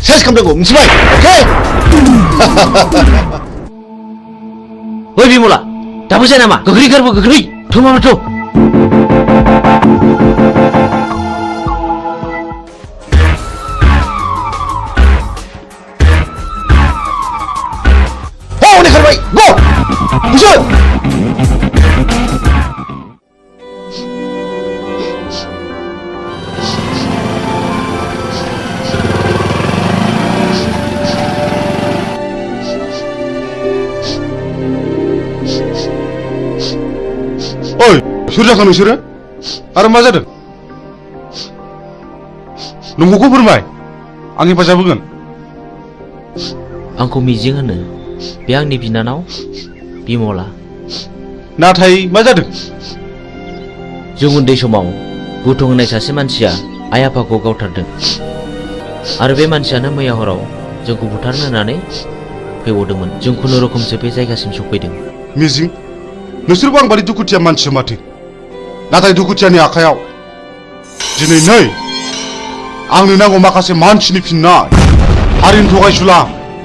सेस खालामनांगौ मिथिबाय अके ओइ बिमला दाबो जाया नामा गोख्रै गारबो गोख्रै थ' मामा थ' हनै खारबाय गो बुसोन ओइ सोर जाखो नोंसोरो आरो मा जादों नंगौखौ फोरमाय आं हेफाजाब होगोन आंखौ मिजिं होनो बे आंनि बिनानाव बिमला नाथाय मा जादों जों उन्दै समाव बुथुं होननाय सासे मानसिया आइ आफाखौ गावथारदों आरो बे मानसियानो मैया हराव जोंखौ बुथारनो होननानै फैबावदोंमोन जों खुनुरुखुमसो बे जायगासिम सफैदों मिजिं नोंसोरबो आं बादि दुखुथिया मानसि माथो नाथाय दुखुथियानि आखायाव दिनै नै आंनो नांगौ माखासे मानसिनि फिननाय हारिनि थगायसुला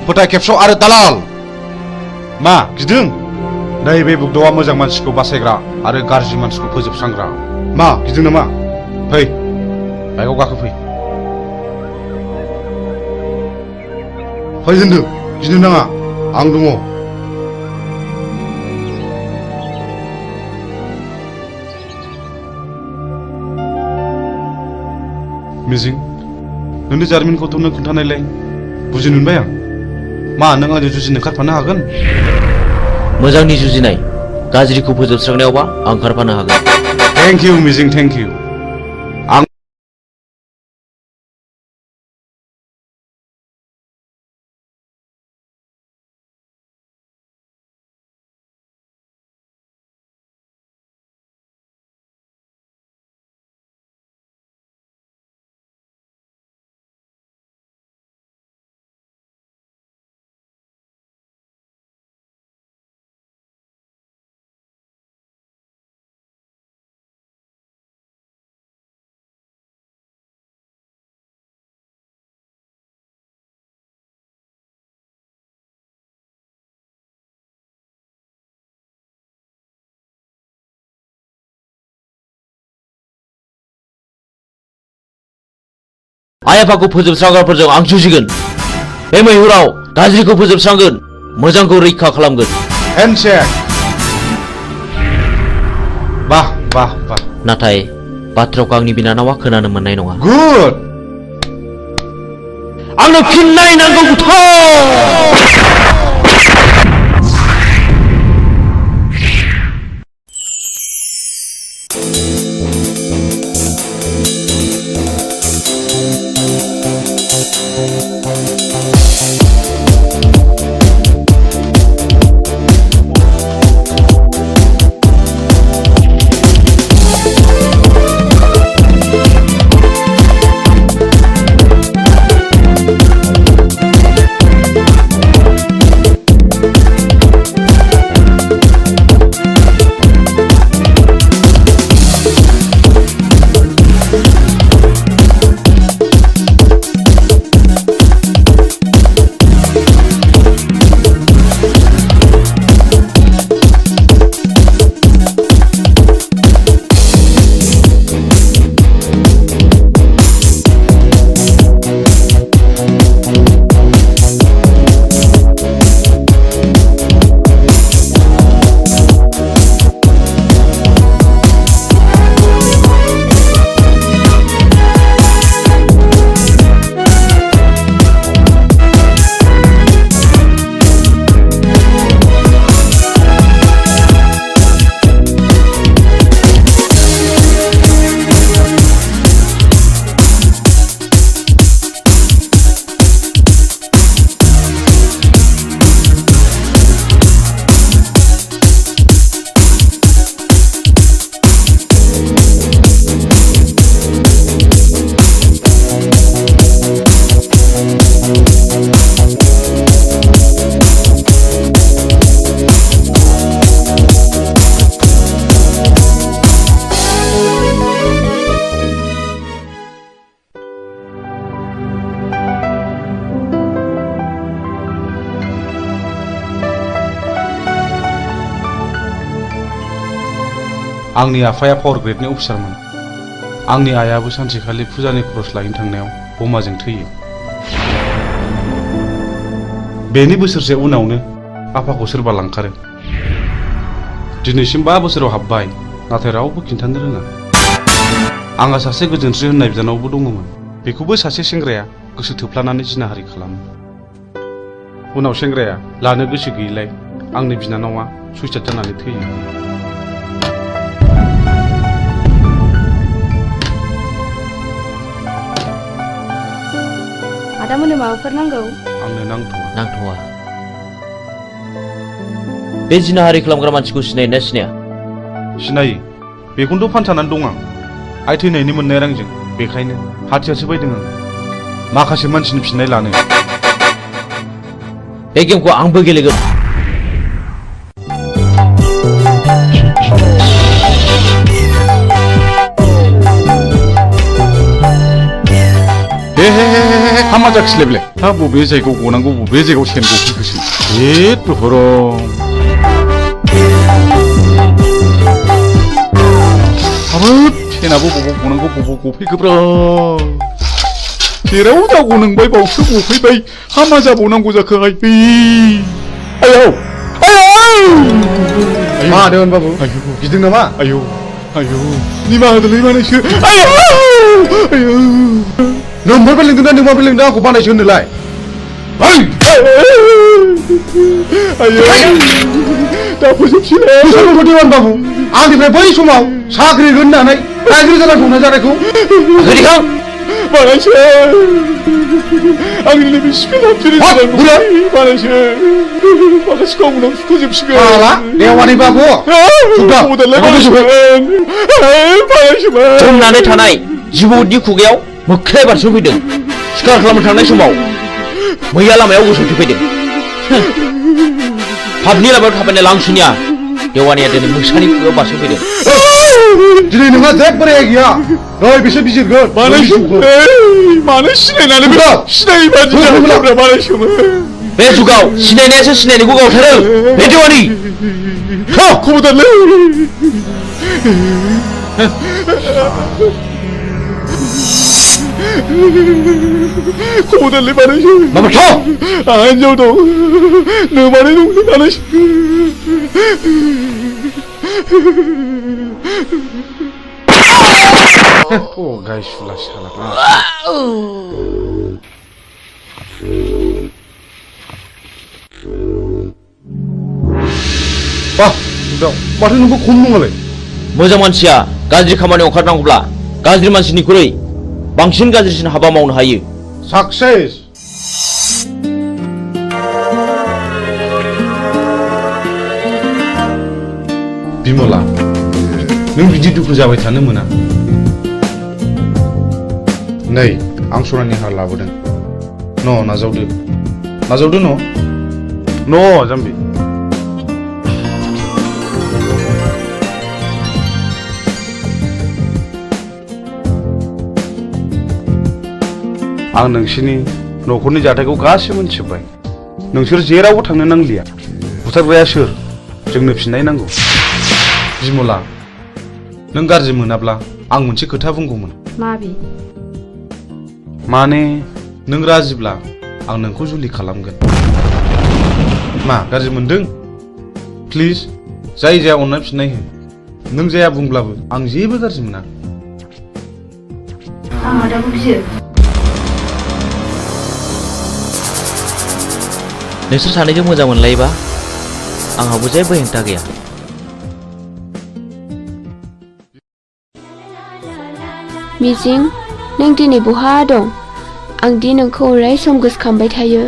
फोथाय खेबस' आरो दालाल मा गिदों नैबे बुग्दावा मोजां मानसिखौ बासायग्रा आरो गाज्रि मानसिखौ फोजोबस्रांग्रा मा गिदों नामा फै बाइकआव गाखोफै फै होनदों गिनो नाङा आं दङ मिजिं नोंनि जारिमिनखौथ' नों खोन्थानायलाय बुजिनो मोनबाय आं मा नों आंजों जुजिनो ओंखारफानो हागोन मोजांनि जुजिनाय गाज्रिखौ फोजोबस्रांनायावबा आं ओंखारफानो हागोन थेंक इउ मिजिं थेंक इउ आं आइ आफाखौ फोजोबस्रांग्राफोरजों आं जुजिगोन बे मैहुराव गाज्रिखौ फोजोबस्रांगोन मोजांखौ रैखा खालामगोन हेन्डशेक बाह बाह बाह नाथाय बाथ्राखौ आंनि बिनानावा खोनानो मोननाय नङा गुड आंनो फिननाय नांगौ आंनि आफाया पावार ग्रेडनि अफिसारमोन। आंनि आइयाबो सानसेखालि फुजानि खरस लायनो थांनायाव बमाजों थैयो। बेनि बोसोरसे उनावनो आफाखौ सोरबा लांखारो। दिनैसिम 5 बोसोराव हाबबाय, नाथाय रावबो खिन्थानो रोङा। आंहा सासे गोजोनस्रि होननाय बिनानावबो दङमोन। बेखौबो सासे सेंग्राया गोसो थोफ्लानानै जिनाहारि खालामो। उनाव सेंग्राया लानो गोसो गैयिलाय आंनि बिनानावा सुइसाइड जानानै थैयो। आदामोननो माबाफोर नांगौ? आंनो नांथ'वा। बे जिनाहारि खालामग्रा मानसिखौ सिनायोना सिनाया? सिनायो। बेखौनोथ' फानथानानै दं आं। आइ थैनायनि मोननाय रांजों। बेखायनो हाथियारसो बायदों आं माखासे मानसिनि फिननाय लानो। बे गेमखौ आंबो गेलेगोन। हामा जाखिसैलाय बेलाय। हा बबे जायगायाव गनांगौ बबे जायगायाव सेन गफैखोसै। हाबाब सेनाबो बबाव गनांगौ बबाव गफैखोब्रा। जेराव जागौ नोंबाय बावसो गफैबाय। हामा जाबावनांगौ जाखोहाय। आयौ मा होन बाबु? गिदों नामा? आयौ निमाहा होदोलै बानायसो। आयौ नोंबो लिंदोंना नोंबो लिंदों आंखौ बानायसो होनोलाय? दा फोजोबसै बाबु। आंनिफ्राय बै समाव साख्रि होननानै रायजो जाना दंना जानायखौ बानायसो। आंनि नैबे सिखाव बानायसो। माखासेखौ आं उनाव फोजोबसिगोन। देवानि बाबु जमनानै थानाय जिबौनि खुगायाव मोख्राया बारस'फैदों। सिखार खालामनो थांनाय समाव मैया लामायाव गसंथि फैदों। पाबनि लामायाव थाबायनाय लांसुनिया देवानिया दिनै मोसानि खुगायाव बारस'फैदों। दिनै नोंहा जेबो रेहाय गैया। नै बिसोर बिजिरगोन। मानो सिनायनानै सिनायै बादि बानायसोमोन। बे जुगाव सिनायनायासो सिनायनायखौ गावथारो। बे देवानि खबरदारलै। खबरदारलै बानायसो। आंहा हिनजाव दं। नोमानै दं बानायसो। गायसुला साला। माथो नोंबो खम नङालाय? मोजां मानसिया गाज्रि खामानियाव ओंखारनांगौब्ला गाज्रि मानसिनिख्रुइ बांसिन गाज्रिसिन हाबा मावनो हायो। साक्सेस। बिमला, नों बिदि दुखु जाबाय थानो मोना। नै आं सनानि हार लाबोदों। नाजावदो जाम्बि। आं नोंसिनि न'खरनि जाथायखौ गासिबो मिथिजोब्बाय। नोंसोर जेरावबो थांनो नांलिया। बुथारग्राया सोर? जोंनो फिननाय नांगौ। बिमला, नों गाज्रि मोनाब्ला आं मोनसे खोथा बुंगौमोन। माने नों राजिब्ला आं नोंखौ जुलि खालामगोन। मा गाज्रि मोनदों? प्लिज जाय जाया अननानै फिननाय हो। नों जाया बुंब्लाबो आं जेबो गाज्रि मोना। नोंसोर सानैजों मोजां मोनलायोबा आंहाबो जेबो हेंथा गैया। मिजिं, नों दिनै बहा दं? आं दि नोंखौ अराय सम गोसोखांबाय थायो।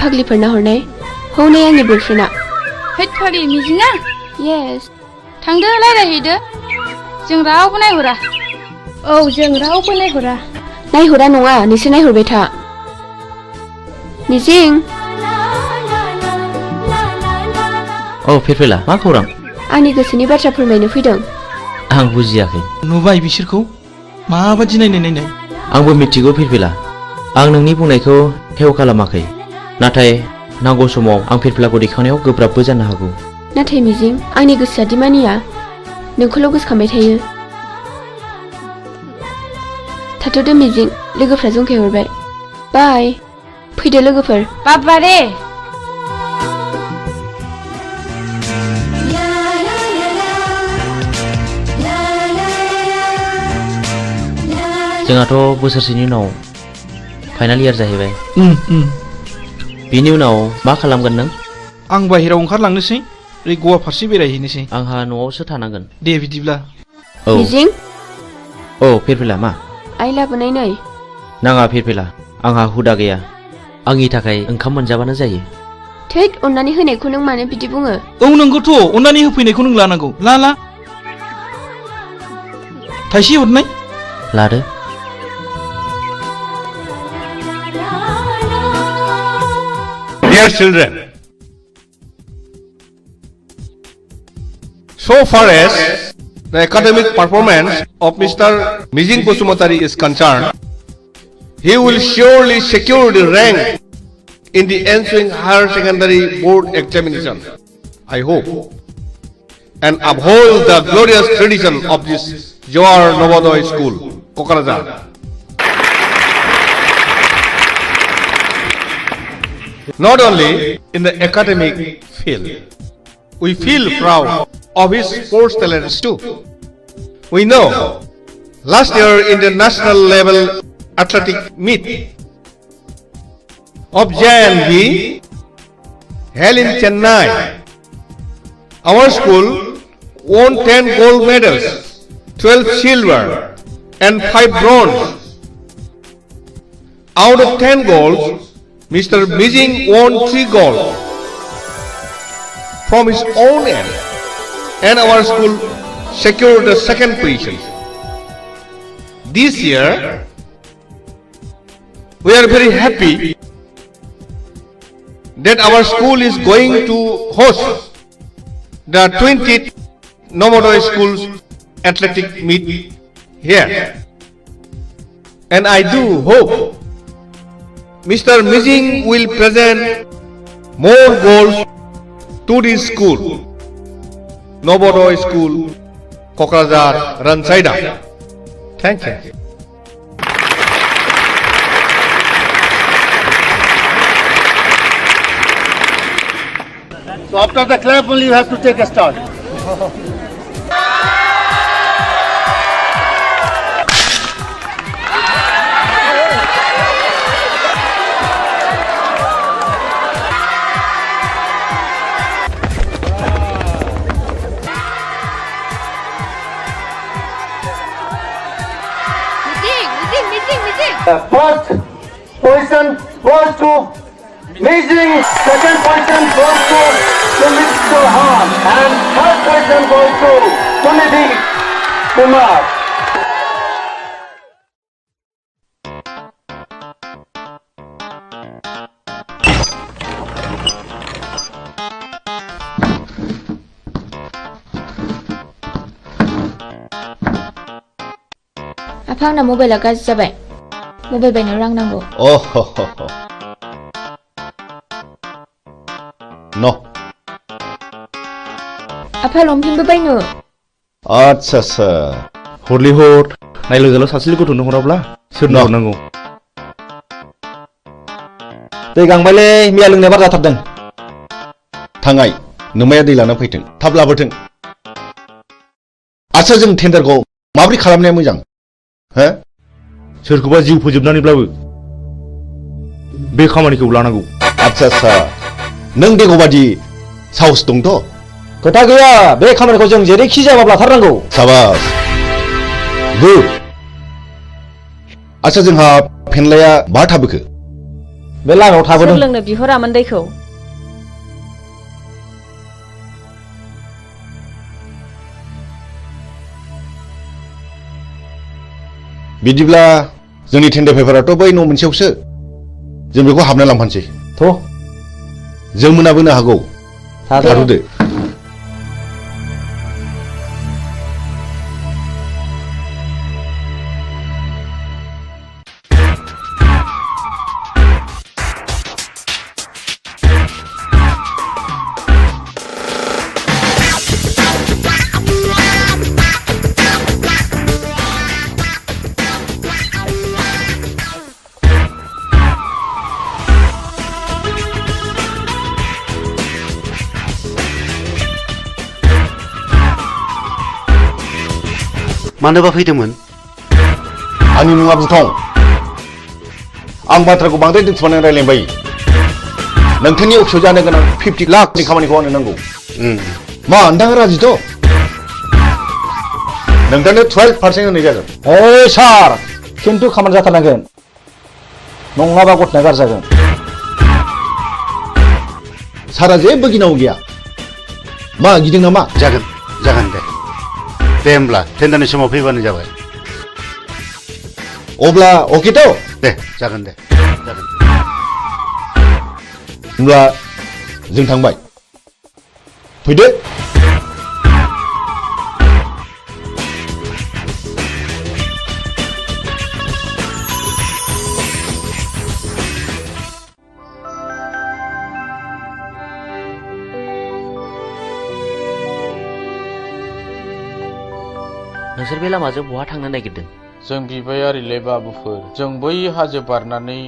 फाग्लिफोरना हरनाय हौनै आंनि बयफ्रेन्डआ। हेटफाग्लि मिजिङा? येस। थांदो रायज्लायहैदो। जों रावबो नायहरा। औ जों रावबो नायहरा। नायहरा नङा, नोंसोर नायहरबाय था। मिजिं। औ फिरफिला, मा खौरां? आंनि गोसोनि बाथ्रा फोरमायनो फैदों। आं बुजियाखै। नुबाय बिसोरखौ माबादि नायनाय। आंबो मिथिगौ फिरफिला। आं नोंनि बुंनायखौ हेव खालामाखै। नाथाय नांगौ समाव आं फिरफिलाखौ दैखांनायाव गोब्राबबो जानो हागौ। नाथाय मिजिं आंनि गोसोआ दि मानिया नोंखौल' गोसोखांबाय थायो। थाथ'दो मिजिं लोगोफ्रा जंखायहरबाय। बाय फैदो लोगोफोर। बाबारे जोंहाथ' बोसोरसेनि उनाव फाइनाल इयार जाहैबाय। बिनि उनाव मा खालामगोन नों? आं बाहेरायाव ओंखारलांनोसै ओरै गवा फारसे बेरायहैनोसै। आंहा न'आवसो थानांगोन। दे बिदिब्ला। औ मिजिं औ फिरफिला मा? आइ लाबोनाय नै। नाङा फिरफिला आंहा हुदा गैया। आंनि थाखाय ओंखाम मोनजाबानो जायो। थैद अननानै होनायखौ नों मानो बिदि बुङो? औ नंगौथ' अननानै होफैनायखौ नों लानांगौ। ला थाइसे हरनाय। लादो। Dear children, so far as the academic performance of Mr. Mijing Basumatari is concerned, he will surely secure the rank in the ensuing higher secondary board examination, I hope, and uphold the glorious tradition of this Johar Novodoy School, Kokarajar. Not only in the academic field, we feel proud of his sports talents too. We know last year in the national level athletic meet of JNB held in Chennai, our school won 10 gold medals, 12 silver and 5 bronze. Out of 10 golds, Mr. Mijing won 3 gold from his own end, and our school secured the second position. This year, we are very happy that our school is going to host the 20th Novodoy Schools athletic meet here, and I do hope Mr. Mijing will present more goals to this school, Novodoy School, Kokrazar, Ransaida. Thank you. So after the clap only you have to take a start. The first position goes to Mijing, second position goes to Mr. Han, and third position goes to Sunidhi Kumar. आफा आंना मबाइला गाज्रि जाबाय। Mobile बायनो रां नांगौ। No. आफा लंपेन्टबो बायनो। आच्छा हरलि हर नायलो जाला सासेल गथ'नो हराब्ला सोरनो हरनांगौ? दै गांबायलै मैया लोंनाया बार जाथारदों। थांगाय नोमाया दै लाना फैथों, थाब लाबोथों। आच्छा जों टेन्डारखौ माबोरै खालामनाया मोजां? हो? सोरखौबा जिउ फोजोबनानैब्लाबो बे खामानिखौ लानांगौ। आच्छा नों देगबादि साहस दंथ'? खोथा गैया, बे खामानिखौ जों जेरैखि जायाबाबो लाथारनांगौ। साबास गुड। आच्छा जोंहा फेनलाया बहा थाबोखो? बे लामायाव थाबोदों। सोर लोंनो बिहरामोन दैखौ? बिदिब्ला जोंनि टेन्डार पेपाराथ' बै न' मोनसेयावसो, जों बेखौ हाबना लांफानोसै। जों मोनाबोनो हागौ। थाथ'दो। मानोबा फैदोंमोन? आंनि मुङा बुथं। आं बाथ्राखौ बांद्राय दोनखुमानानै रायलायबाय। नोंथांनि अफिसाव जानो गोनां 50 लाखनि खामानिखौ आंनो नांगौ। मा नोंथाङा राजिथ'? नोंथांनो 12% होनाय जागोन। ओइ सार, खिन्थु खामानि जाथारनांगोन, नङाबा गथ'ना गाज्रि जागोन। सारा जेबो गिनांगौ गैया। मा गिदों नामा? जागोन दे। दे होमब्ला टेन्डारनि समाव फैबानो जाबाय। अब्ला अकेथ'? दे जागोन दे। होमब्ला जों थांबाय। फैदो। नोंसोर बे लामाजों बहा थांनो नागिरदों? जों बिबायारिले बाबुफोर, जों बै हाजो बारनानै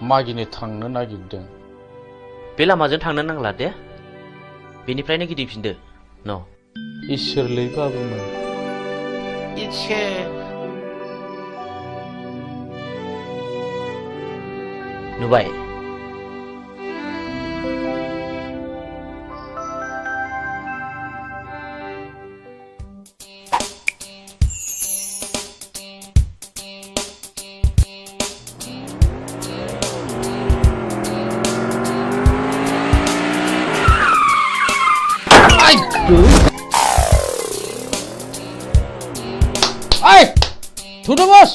मागिनो थांनो नागिरदों। बे लामाजों थांनो नांला दे, बेनिफ्रायनो गिदिंफिनदो। न' इसोरलै बाबुमोन। नुबाय? ओइ थुदो बस,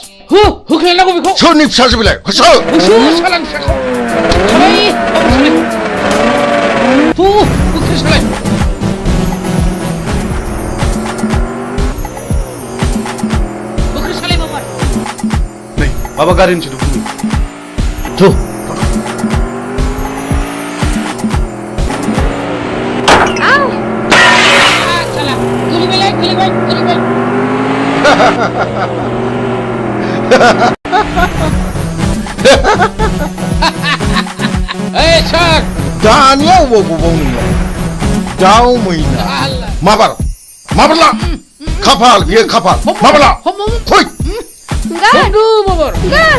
होख्लायनांगौ बेखौ। सोरनि फिसाजो बेलाय? होसो सालान फिसाखौ सालाय होख्लाय सालाय। होख्लाय सालाय बाबा। नै माबा गारिनि सोदोब फैयो। थु Hey, Chuck! Daniel wo gubongnya. Jauh mina. Mabarlah. Kapal, dia kapal. Mabarlah. Koi. Enggak. Aduh, Babar. Enggak.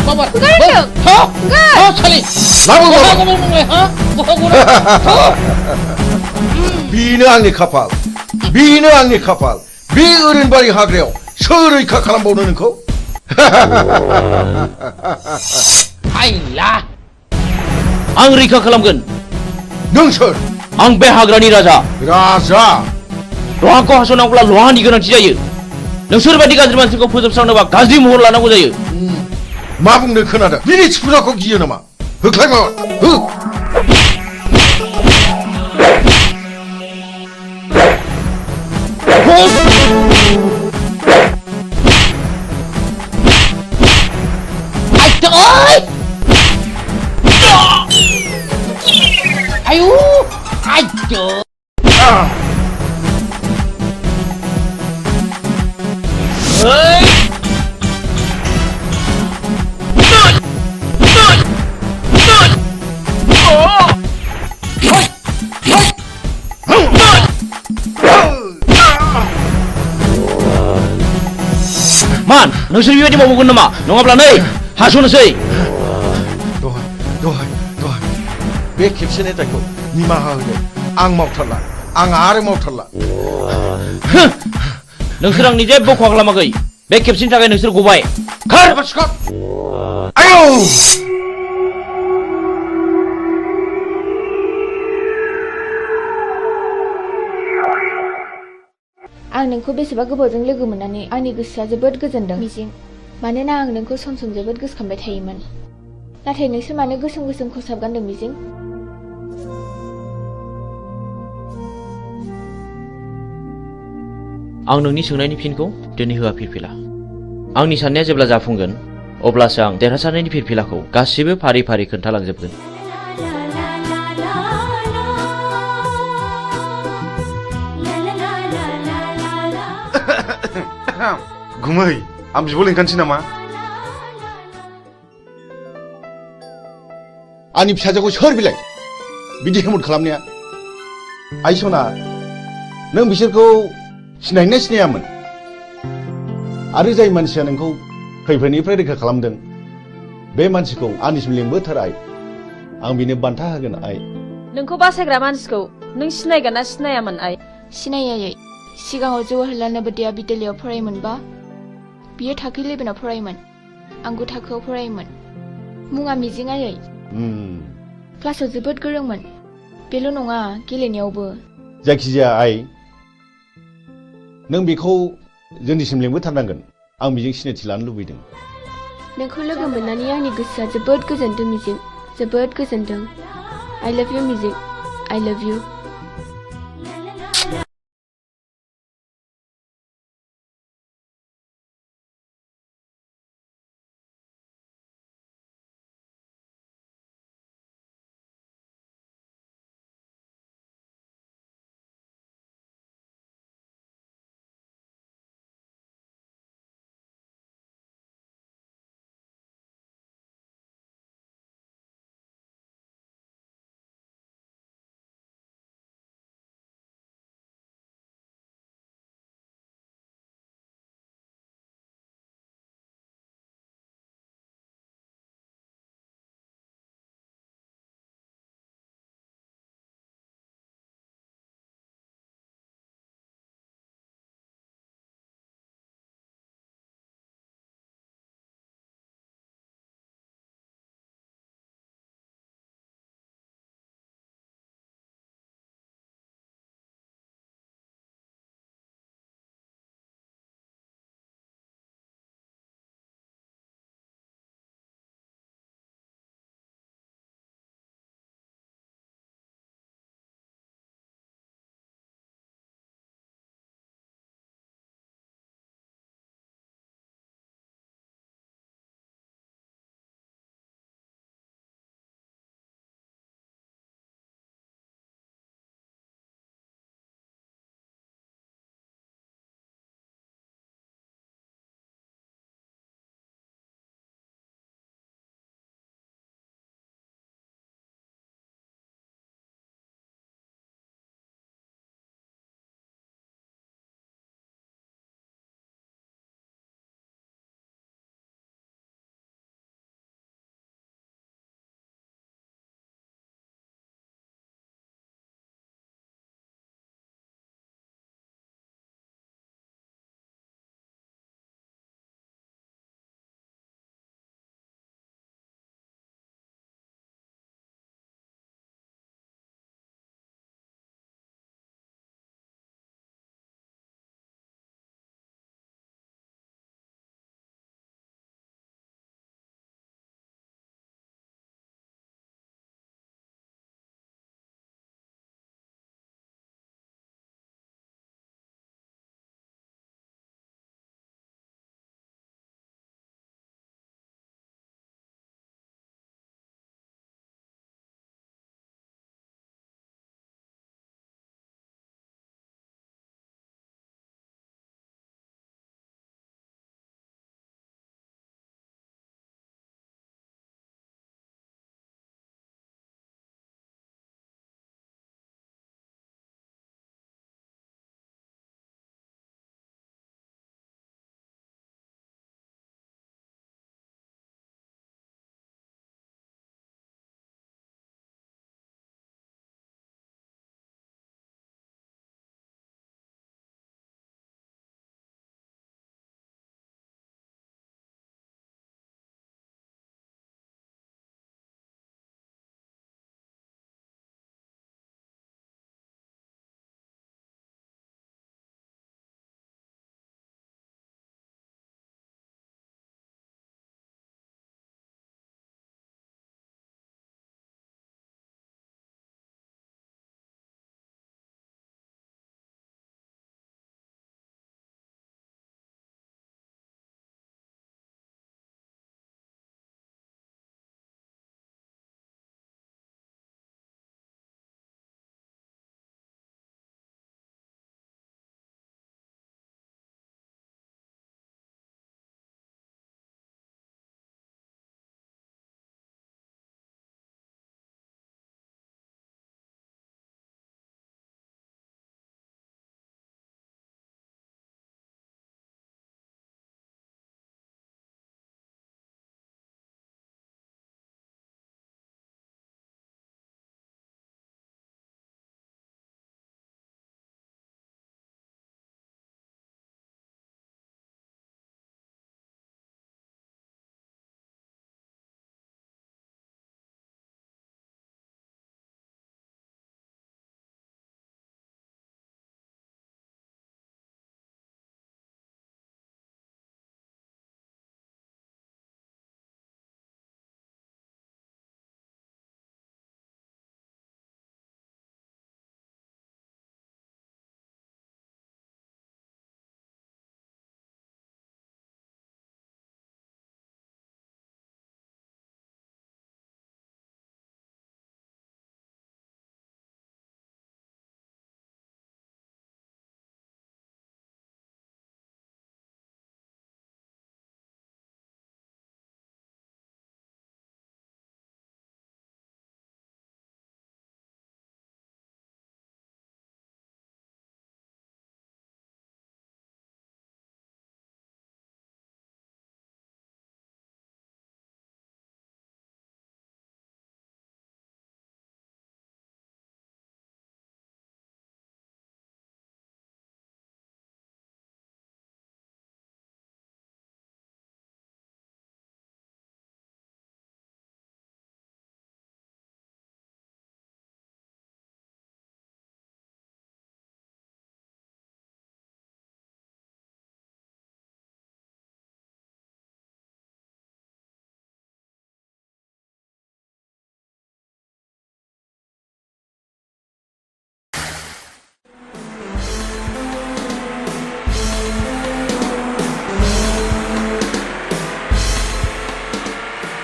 Babar. Enggak itu. Hah? Enggak. Oh, Sali. Labu, Babar. Hah? Bina angni kapal. Bina angni kapal. Bi urin bari hagreo. Sorai ka kalambaवनो नोंखौ? Hayla. आं रैखा खालामगोन। नों सोर? आं बे हाग्रानि राजा। राजा? लहाखौ हास'नांगौब्ला लहानि गोनांथि जायो। नोंसोर बायदि गाज्रि मानसिखौ फोजोबस्रांनोबा गाज्रि महर लानांगौ जायो। मा बुंनो खोनादों? बिनि थिफुनाखौ गियो नामा? होख्लाय माबा। हो। Ayo, ayo. Man, नोंसोर बेबायदि मावगोन नामा? नङाब्ला नै हास'नोसै। दहाय बे खेबसेनि दायखौ निमाहा होदो। आं मावथारला। आं आरो मावथारला। नोंसोर आंनि जेबो खहा खालामाखै। बे खेबसेनि थाखाय नोंसोर गबाय। खार! आयौ! आं नोंखौ बेसेबा गोबावजों लोगो मोननानै आंनि गोसोआ जोबोद गोजोनदों मिजिं। मानोना आं नोंखौ सम सम जोबोद गोसोखांबाय थायोमोन। नाथाय नोंसोर मानो गोसोम गोसोम खसाब गानदों मिजिं? आं नोंनि सोंनायनि फिनखौ दिनै होआ फिरफिला। आंनि साननाया जेब्ला जाफुंगोन अब्लासो आं देरहासारनायनि फिरफिलाखौ गासिबो फारि फारि खोन्थालांजोबगोन। गुमै आं बिब' लिंखानोसै नामा? आंनि फिसाजोखौ सोर बिलाय बिदि हेमत खालामनाया? आइ सना, नों बिसोरखौ सिनायना सिनायामोन? आरो जाय मानसिया नोंखौ खैफोदनिफ्राय रैखा खालामदों बे मानसिखौ आंनिसिम लिंबोथार आइ आं बिनो बान्था होगोन आइ नोंखौ बासायग्रा मानसिखौ नों सिनायगोन ना सिनायामोन आइ सिनायै सिगाङाव जवाहरलाल नवोदया बिद्यालयआव फरायोमोनबा बियो थाखो 11आव फरायोमोन आं 9 थाखोआव फरायोमोन मुङा मिजिं आयै क्लासाव जोबोद गोरोंमोन बेल' नङा गेलेनायावबो जायखिजाया आइ नों बेखौ जोंनिसिम लिंबोथारनांगोन आं बेजों सिनायथि लानो लुबैदों नोंखौ लोगो मोननानै आंनि गोसोआ जोबोद गोजोनदों मिजिं जोबोद गोजोनदों I love you मिजिं I love you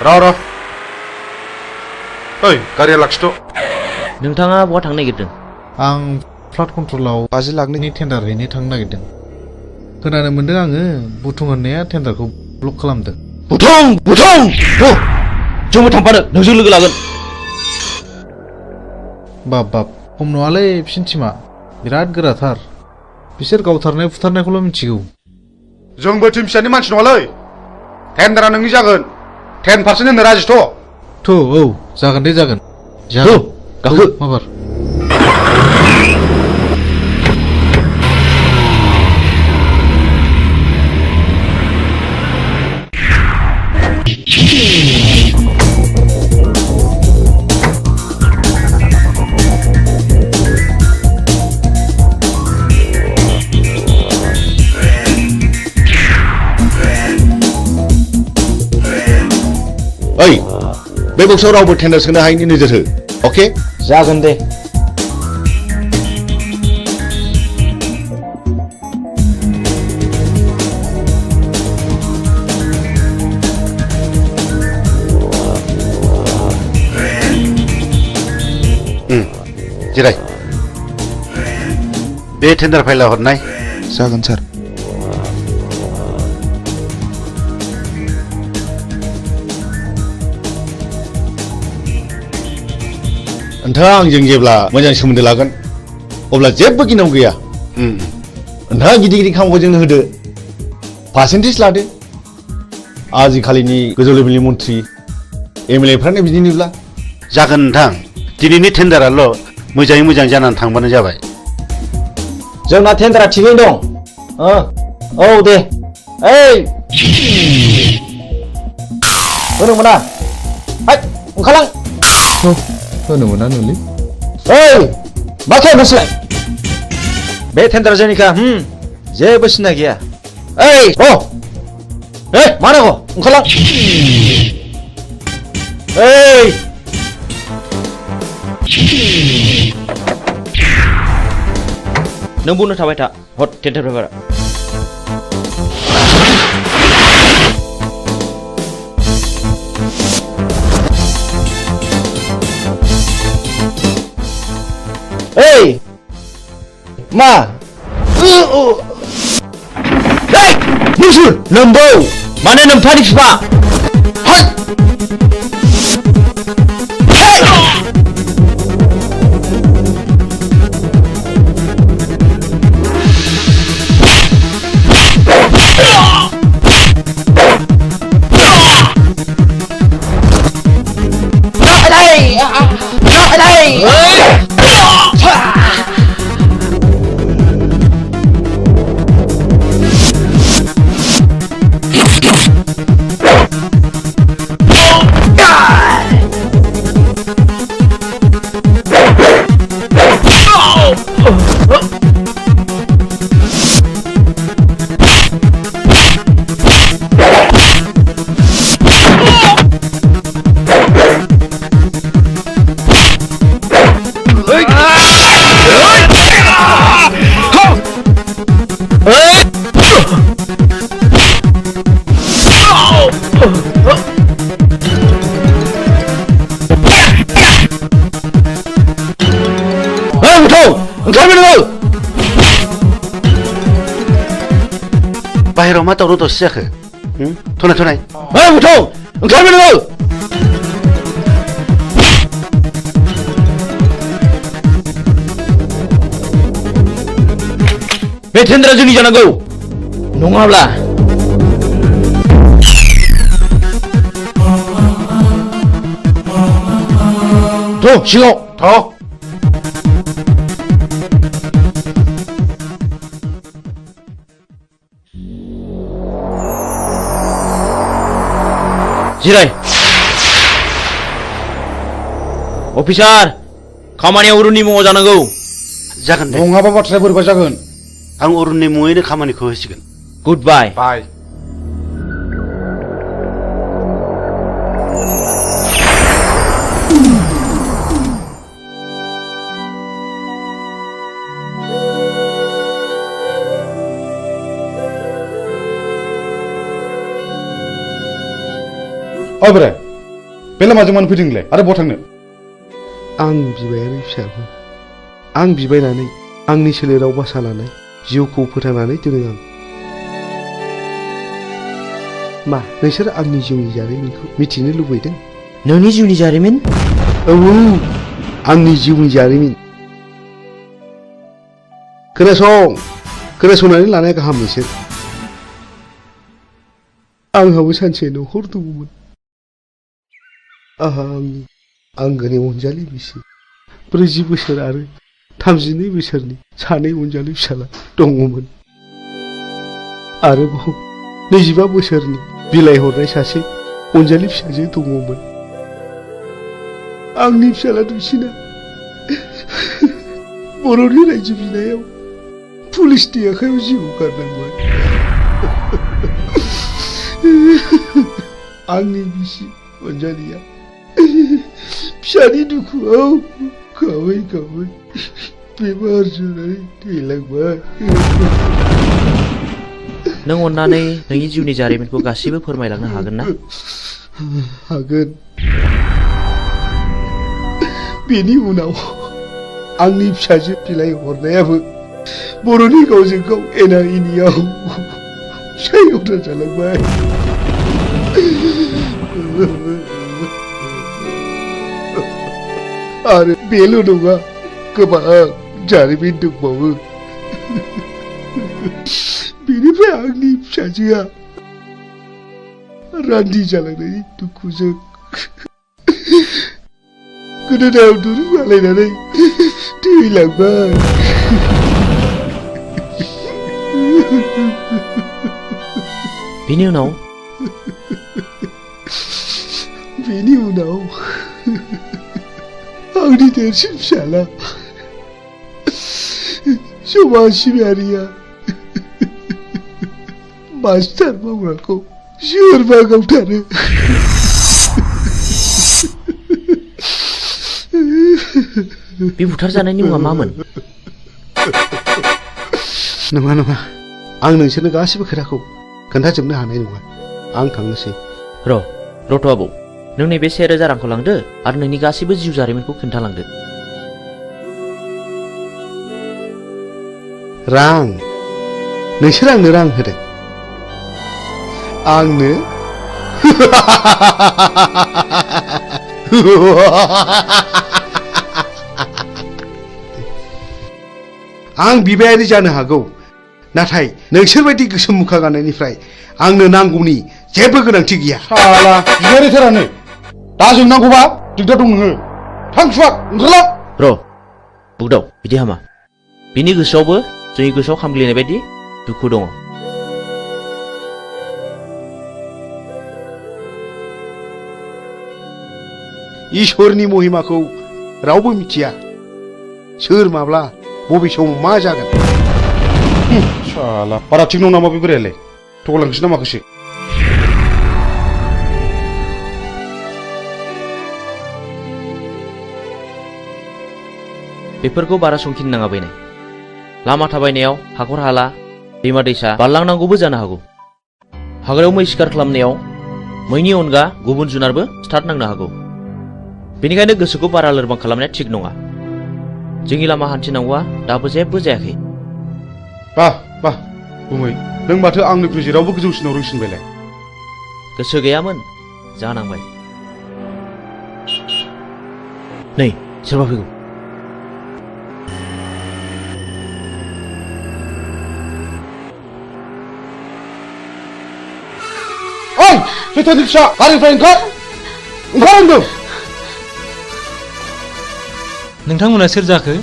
र' ओइ गारिया लाखिथ'। नोंथाङा बहा थांनो नागिरदों? आं फ्लाड कन्ट्रलाव 50 लाखनि टेन्डार हैनो थांनो नागिरदों। खोनानो मोन्दों आङो बुथुं होननाया टेन्डारखौ ब्लक खालामदों। बुथुं जोंबो थांफानो नोंजों लोगो लागोन। बाब खम नङालै बिसिनि टिमा बिराद गोराथार। बिसोर गावथारनाय फुथारनायखौल' मिथिगौ। जोंबो टिम फिसानि मानसि नङालै। टेन्डारा नोंनि जागोन। 10% होनो राजिथ'। औ जागोन दे जागोन। गाखो माबार। ओइ बे बक्सआव रावबो टेन्डार सोनो हायैनि नोजोर हो। अके जागोन दे। जिराय। बे टेन्डार फाइला हरनाय। जागोन सार। नोंथाङा आंजों जेब्ला मोजां सोमोन्दो लागोन अब्ला जेबो गिनांगौ गैया। नोंथाङा गिदिर गिदिर खामानिखौ जोंनो होदो, पार्सेन्टेज लादो। आजिखालिनि गोजौ लेभेलनि मन्थ्रि MLA फ्रानो बिदिनोब्ला। जागोन नोंथां, दिनैनि टेन्डाराल' मोजाङै मोजां जानानै थांबानो जाबाय। जोंना टेन्डारा थिगैनो दं। औ दे। ओइ होनो मोना। ओंखारलां। होनो मोना नोंलै। ओइ मा खालामो नोंसोरलाय? बे टेन्डारा जोंनिखा। जेबो सिन्था गैया। ओइ मा नांगौ? ओंखारलां। ओइ नों बुंनो थाबाय था। हट टेन्डार पेपारा। ओइ मा? नोंसोर नोम्बौ माने नोम्फानि बिफा। बाहेराव मा दावराव दावसि जाखो? थनाय ओंखारबाय नोङो। बे टेन्डारा जोंनि जानांगौ नङाब्ला सिङाव जिराय। अफिसार खामानिया अरुणनि मुङाव जानांगौ। जागोन दे। नङाबा बाथ्राया बोरैबा जागोन। आं अरुणनि मुङैनो खामानिखौ होसिगोन। गुड बाय। बाय। ओइ बोराय बे लामाजों मानो फैदों नोंलाय आरो बहा थांनो? आं बिबायारि फिसाबो आं बिबायनानै आंनि सोलेराव बासा लानाय जिउखौ फोथांनानै दोनो आं। मा नोंसोर आंनि जिउनि जारिमिनखौ मिथिनो लुबैदों? नोंनि जिउनि जारिमिन? औ आंनि जिउनि जारिमिन। खोनासंनानै लानाया गाहाम नोंसोर। आंहाबो सानसे न'खर दङमोन। आंहा आंनि आंगोनि अनजालि बिसि 40 बोसोर आरो 32 बोसोरनि सानै अनजालि फिसाला दङमोन। आरोबाव 25 बोसोरनि बिलाइ हरनाय सासे अनजालि फिसाजो दङमोन। आंनि फिसाला दुइसिना बर'नि रायजो बिनायाव पुलिसनि आखायाव जिउ गारनांबाय। आंनि बिसि अनजालिया फिसानि दुखुआव गाबै गाबै बेमार जानानै थैलांबाय। नों अन्नानै नोंनि जिउनि जारिमिनखौ गासिबो फोरमायलांनो हागोन ना? हागोन। बेनि उनाव आंनि फिसाजो बिलाइ हरनायाबो बर'नि गावजों गाव एना एनियाव फिसायवदा जालांबाय। आरो बेल' नङा, गोबां जारिमिन दंबावो। बेनिफ्राय आंनि फिसाजोआ रान्दि जालांनायनि दुखुजों गोदोनायाव दुरुं आलायनानै थैलांबाय। बेनि उनाव आंनि देरसिन फिसाला समाज सिबियारिया मास्टार मावग्राखौ सोरबा गावथारो। बे बुथारजानायनि मुङा मामोन? नङा आं नोंसोरनो गासिबो खोथाखौ खोन्थाजोबनो हानाय नङा। आं थांनोसै। रथ' आबौ, नों नैबे 1000 रांखौ लांदो आरो नोंनि गासिबो जिउ जारिमिनखौ खोन्थालांदो। रां? नोंसोर आंनो रां होदों? आंनो? आं बिबायारि जानो हागौ, नाथाय नोंसोरबायदि गोसोम मुखा गाननायनिफ्राय आंनो नांगौनि जेबो गोनांथि गैया। साला बिबायारिथारानो दा जोंनांगौबा दिगदार दं नोङो। थां सुवाद ओंखारला। बुगदाव, बिदि हामा। बिनि गोसोआवबो जोंनि गोसोआव खामग्लिनाय बायदि दुखु दङ। इसोरनि महिमाखौ रावबो मिथिया। सोर माब्ला बबे समाव मा जागोन। साला बारा थिग नङा नामा बे बोरायालाय? थगायलांसै ना माखासे? बेफोरखौ बारा संखिनो नाङा बैनाय। लामा थाबायनायाव हाखर हाला दैमा दैसा बारलांनांगौबो जानो हागौ। हाग्रायाव मै शिकार खालामनायाव मैनि अनगा गुबुन जुनारबो स्टार्ट नांनो हागौ। बेनिखायनो गोसोखौ बारा लोरबां खालामनाया थिग नङा। जोंनि लामा हान्थिनांगौआ दाबो जेबो जायाखै। बाह गुमै, नों माथो आंनिख्रुइ जेरावबो गोजौसिनाव रोंसिनबायलाय। गोसो गैयामोन, जानांबाय। नै सोरबा फैगौ। ओइ सैथोनि फिसा, गारिनिफ्राय ओंखार होनदों। नोंथांमोना सोर जाखो?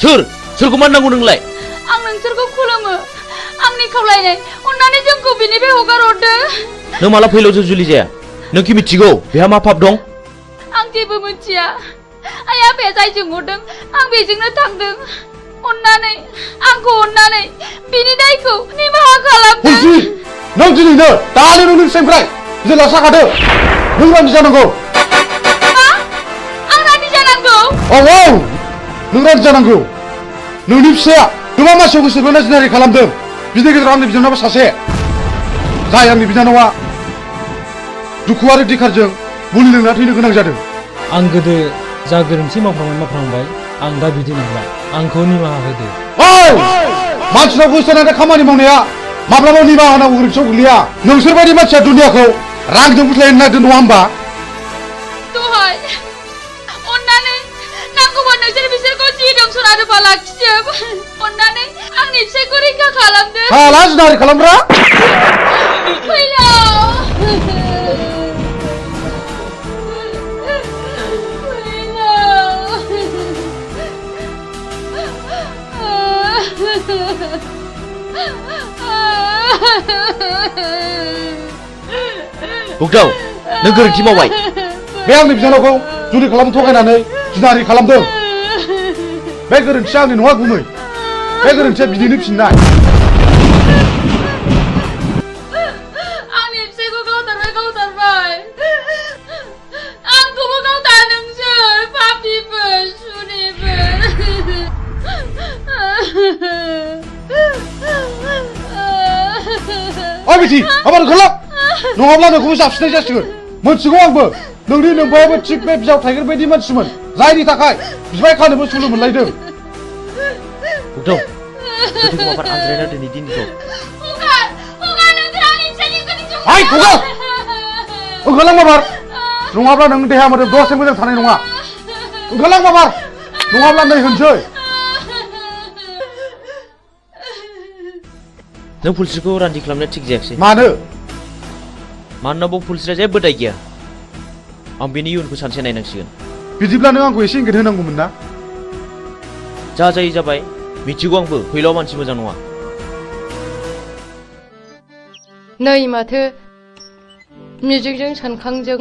सोरखौ मान नांगौ नोंलाय? आं नोंसोरखौ खुलुमो। आंनि खावलायनाय, अन्नानै जोंखौ बिनिफ्राय हगार हरदो। नों माला फैलाव जुलि जाया? नों कि मिथिगौ बेहा मा पाप दं? आं जेबो मिथिया। आइ आफाया जायजों हरदों आं बेजोंनो थांदों। अन्नानै बिनि दायखौ निमाहा खालामदो। नों दिनैनो दानो नोंनि फिसाइनिफ्राय जेला साखादो। नों रान्दि जानांगौ। मा? आं रान्दि जानांगौ? औ नों रान्दि जानांगौ। नोंनि फिसाया गोबां मानसियाव गोसो बोना जिनारि खालामदों। बिनि गेजेराव आंनि बिनानावआ सासे, जाय आंनि बिनानावआ दुखु आरो दिखारजों मुलि लोंना थैनो गोनां जादों आं गोदो जा गोरोन्थि मावफ्रांबाय आं दा बिदि नंला आंखौ निमाहा होदो ओइ मानसिनाव गोसोनानै खामानि मावनाया माब्लाबा निमाहा होनांगौ गोरोन्थियाव गोग्लैया नोंसोरबायदि मानसिया दुनियाखौ रांजों बुथलायनो नागिरदों नङा होमबा दहाय अन्नानै नांगौबा नोंसोर बिसोरखौ जि दं सना रुफा लाखिजोब अन्नानै आंनि फिसायखौ रैखा खालामदो हाला जुनारि खालामग्रा फैलाव बुगदाव नों गोरोन्थि मावबाय बे आंनि बिनानावखौ जुलि खालामनो थगायनानै जुनारि खालामदों बे गोरोन्थिया आंनि नङा गुमै बे गोरोन्थिया बिनिनो फिननाय आंनि फिसायखौ गावथारबाय आंखौबो गावथार नोंसोर पापिफोर सुनिफोर ओइ बिथि आबार ओंखारलां नङाब्ला नोंखौबो जाबसिननाय जासिगोन मोनथिगौ आंबो नोंनि नोंबायाबो थिग बे बिजाव थाइगिर बायदि मानसिमोन जायनि थाखाय बिबाय खानोबो सुलु मोनलायदों बुगदाव गोथै माबार आनज्रायना दिनै दिनखौ ओइ खगा ओंखारलां बाबार नङाब्ला नों देहा मोदोम दसे मोजां थानाय नङा ओंखारलां बाबार नङाब्ला नै होनसै नों पुलिसखौ रान्दि खालामनो थिग जायाखिसै मानोना बाव पुलिसआ जेबो दाय गैया आं बेनि इयुनखौ सानसे नायनांसिगोन बिदिब्ला नों आंखौ एसे इंगित होनांगौमोन ना जा जायो जाबाय मिथिगौ आंबो फैलाव मानसि मोजां नङा नै माथो मिजिंजों सानखांजों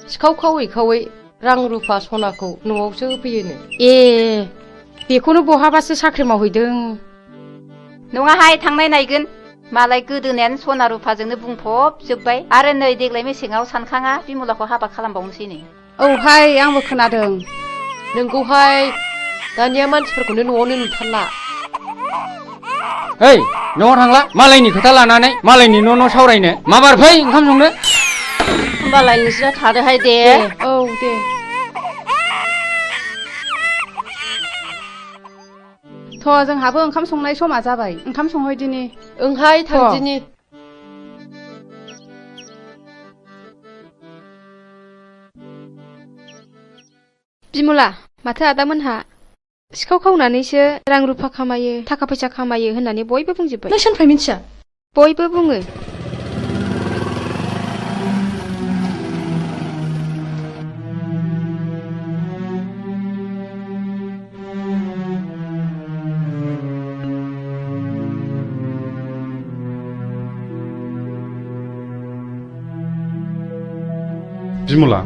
सिखाव खावै रां रुफा सनाखौ न'आवसो होफैयोनो ए बेखौनो बहाबासो साख्रि मावहैदों नङाहाय थांनाय नायगोन मालाय गोदोनायानो सना रुफाजोंनो बुंफबजोब्बाय आरो नै देग्लाय मेसेङाव सानखाङा बिमलाखौ हाबा खालामबावनोसैनो औहाय आंबो खोनादों नोंगौहाय दानिया मानसिफोरखौनो न'आवनो नुथारला ओइ न'आव थांला मालायनि खोथा लानानै मालायनि न' सावरायनो माबार फै ओंखाम संनो होमबालाय नोंसोरा थादोहाय दे औ दे थ' जोंहाबो ओंखाम संनाय समा जाबाय ओंखाम संहैदिनि ओंहाय थांदिनि बिमला माथो आदामोनहा सिखाव खावनानैसो रां रुफा खामायो थाखा फैसा खामायो होननानै बयबो बुंजोब्बाय नों सोरनिफ्राय मिथिया बयबो बुङो बिमला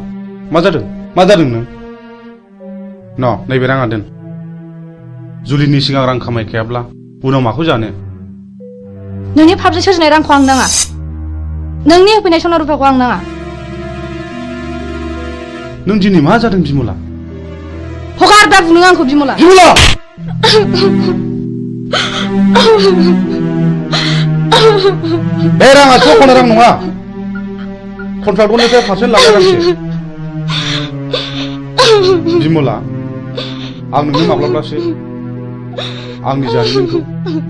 मा जादों नों नैबे राङा दोन जुलिनि सिगां रां खामायखायाब्ला उनाव माखौ जानो नोंनि फाबजों सोरजिनाय रांखौ आं नाङा नोंनि होफैनाय सना रुफाखौ आं नाङा नों दिनै मा जादों बिमला हगार दा बुनो आंखौ बिमला बे राङा सख'ना रां नङा कन्ट्राक्टरनिफ्राय पारसेन्ट लानाय रांसो बिमला आं नोंनो माब्लाब्लासो आंनि जारिमिनखौ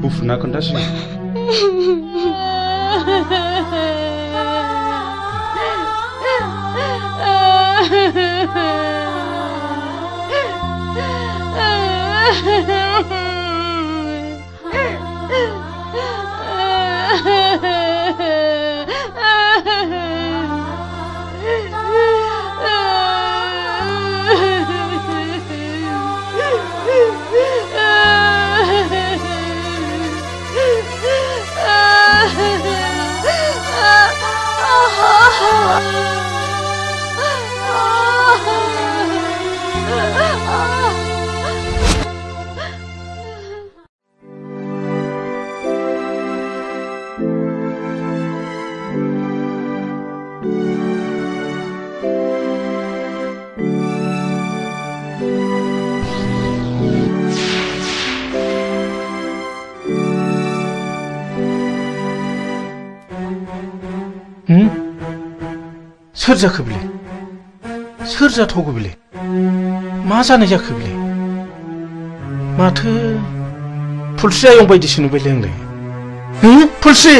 बुफ्रुना खोन्थासिगोन सोर जाखो बिलाय सोर जाथावगौ बेलाय मा जानाय जाखो बेलाय माथो फुलस्रि आयं बायदिसो नुबायलै आंलाय फुलस्रि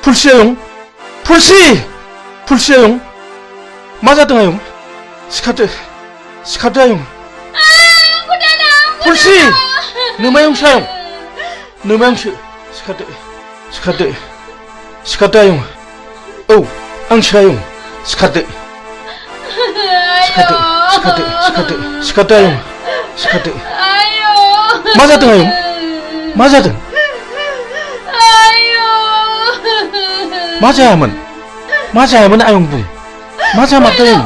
फुलस्रि आयं फुलस्रि आयं मा जादों आयं सिखारदो आयं फुलस्रि नोमायंसो आयं नोमायंसो सिखारदो आयं औ आंसो आयं सिखारदो आयं सिखारदो मा जादों आयं मा जादों मा जायामोन आयं बुं मा जामारदों आयं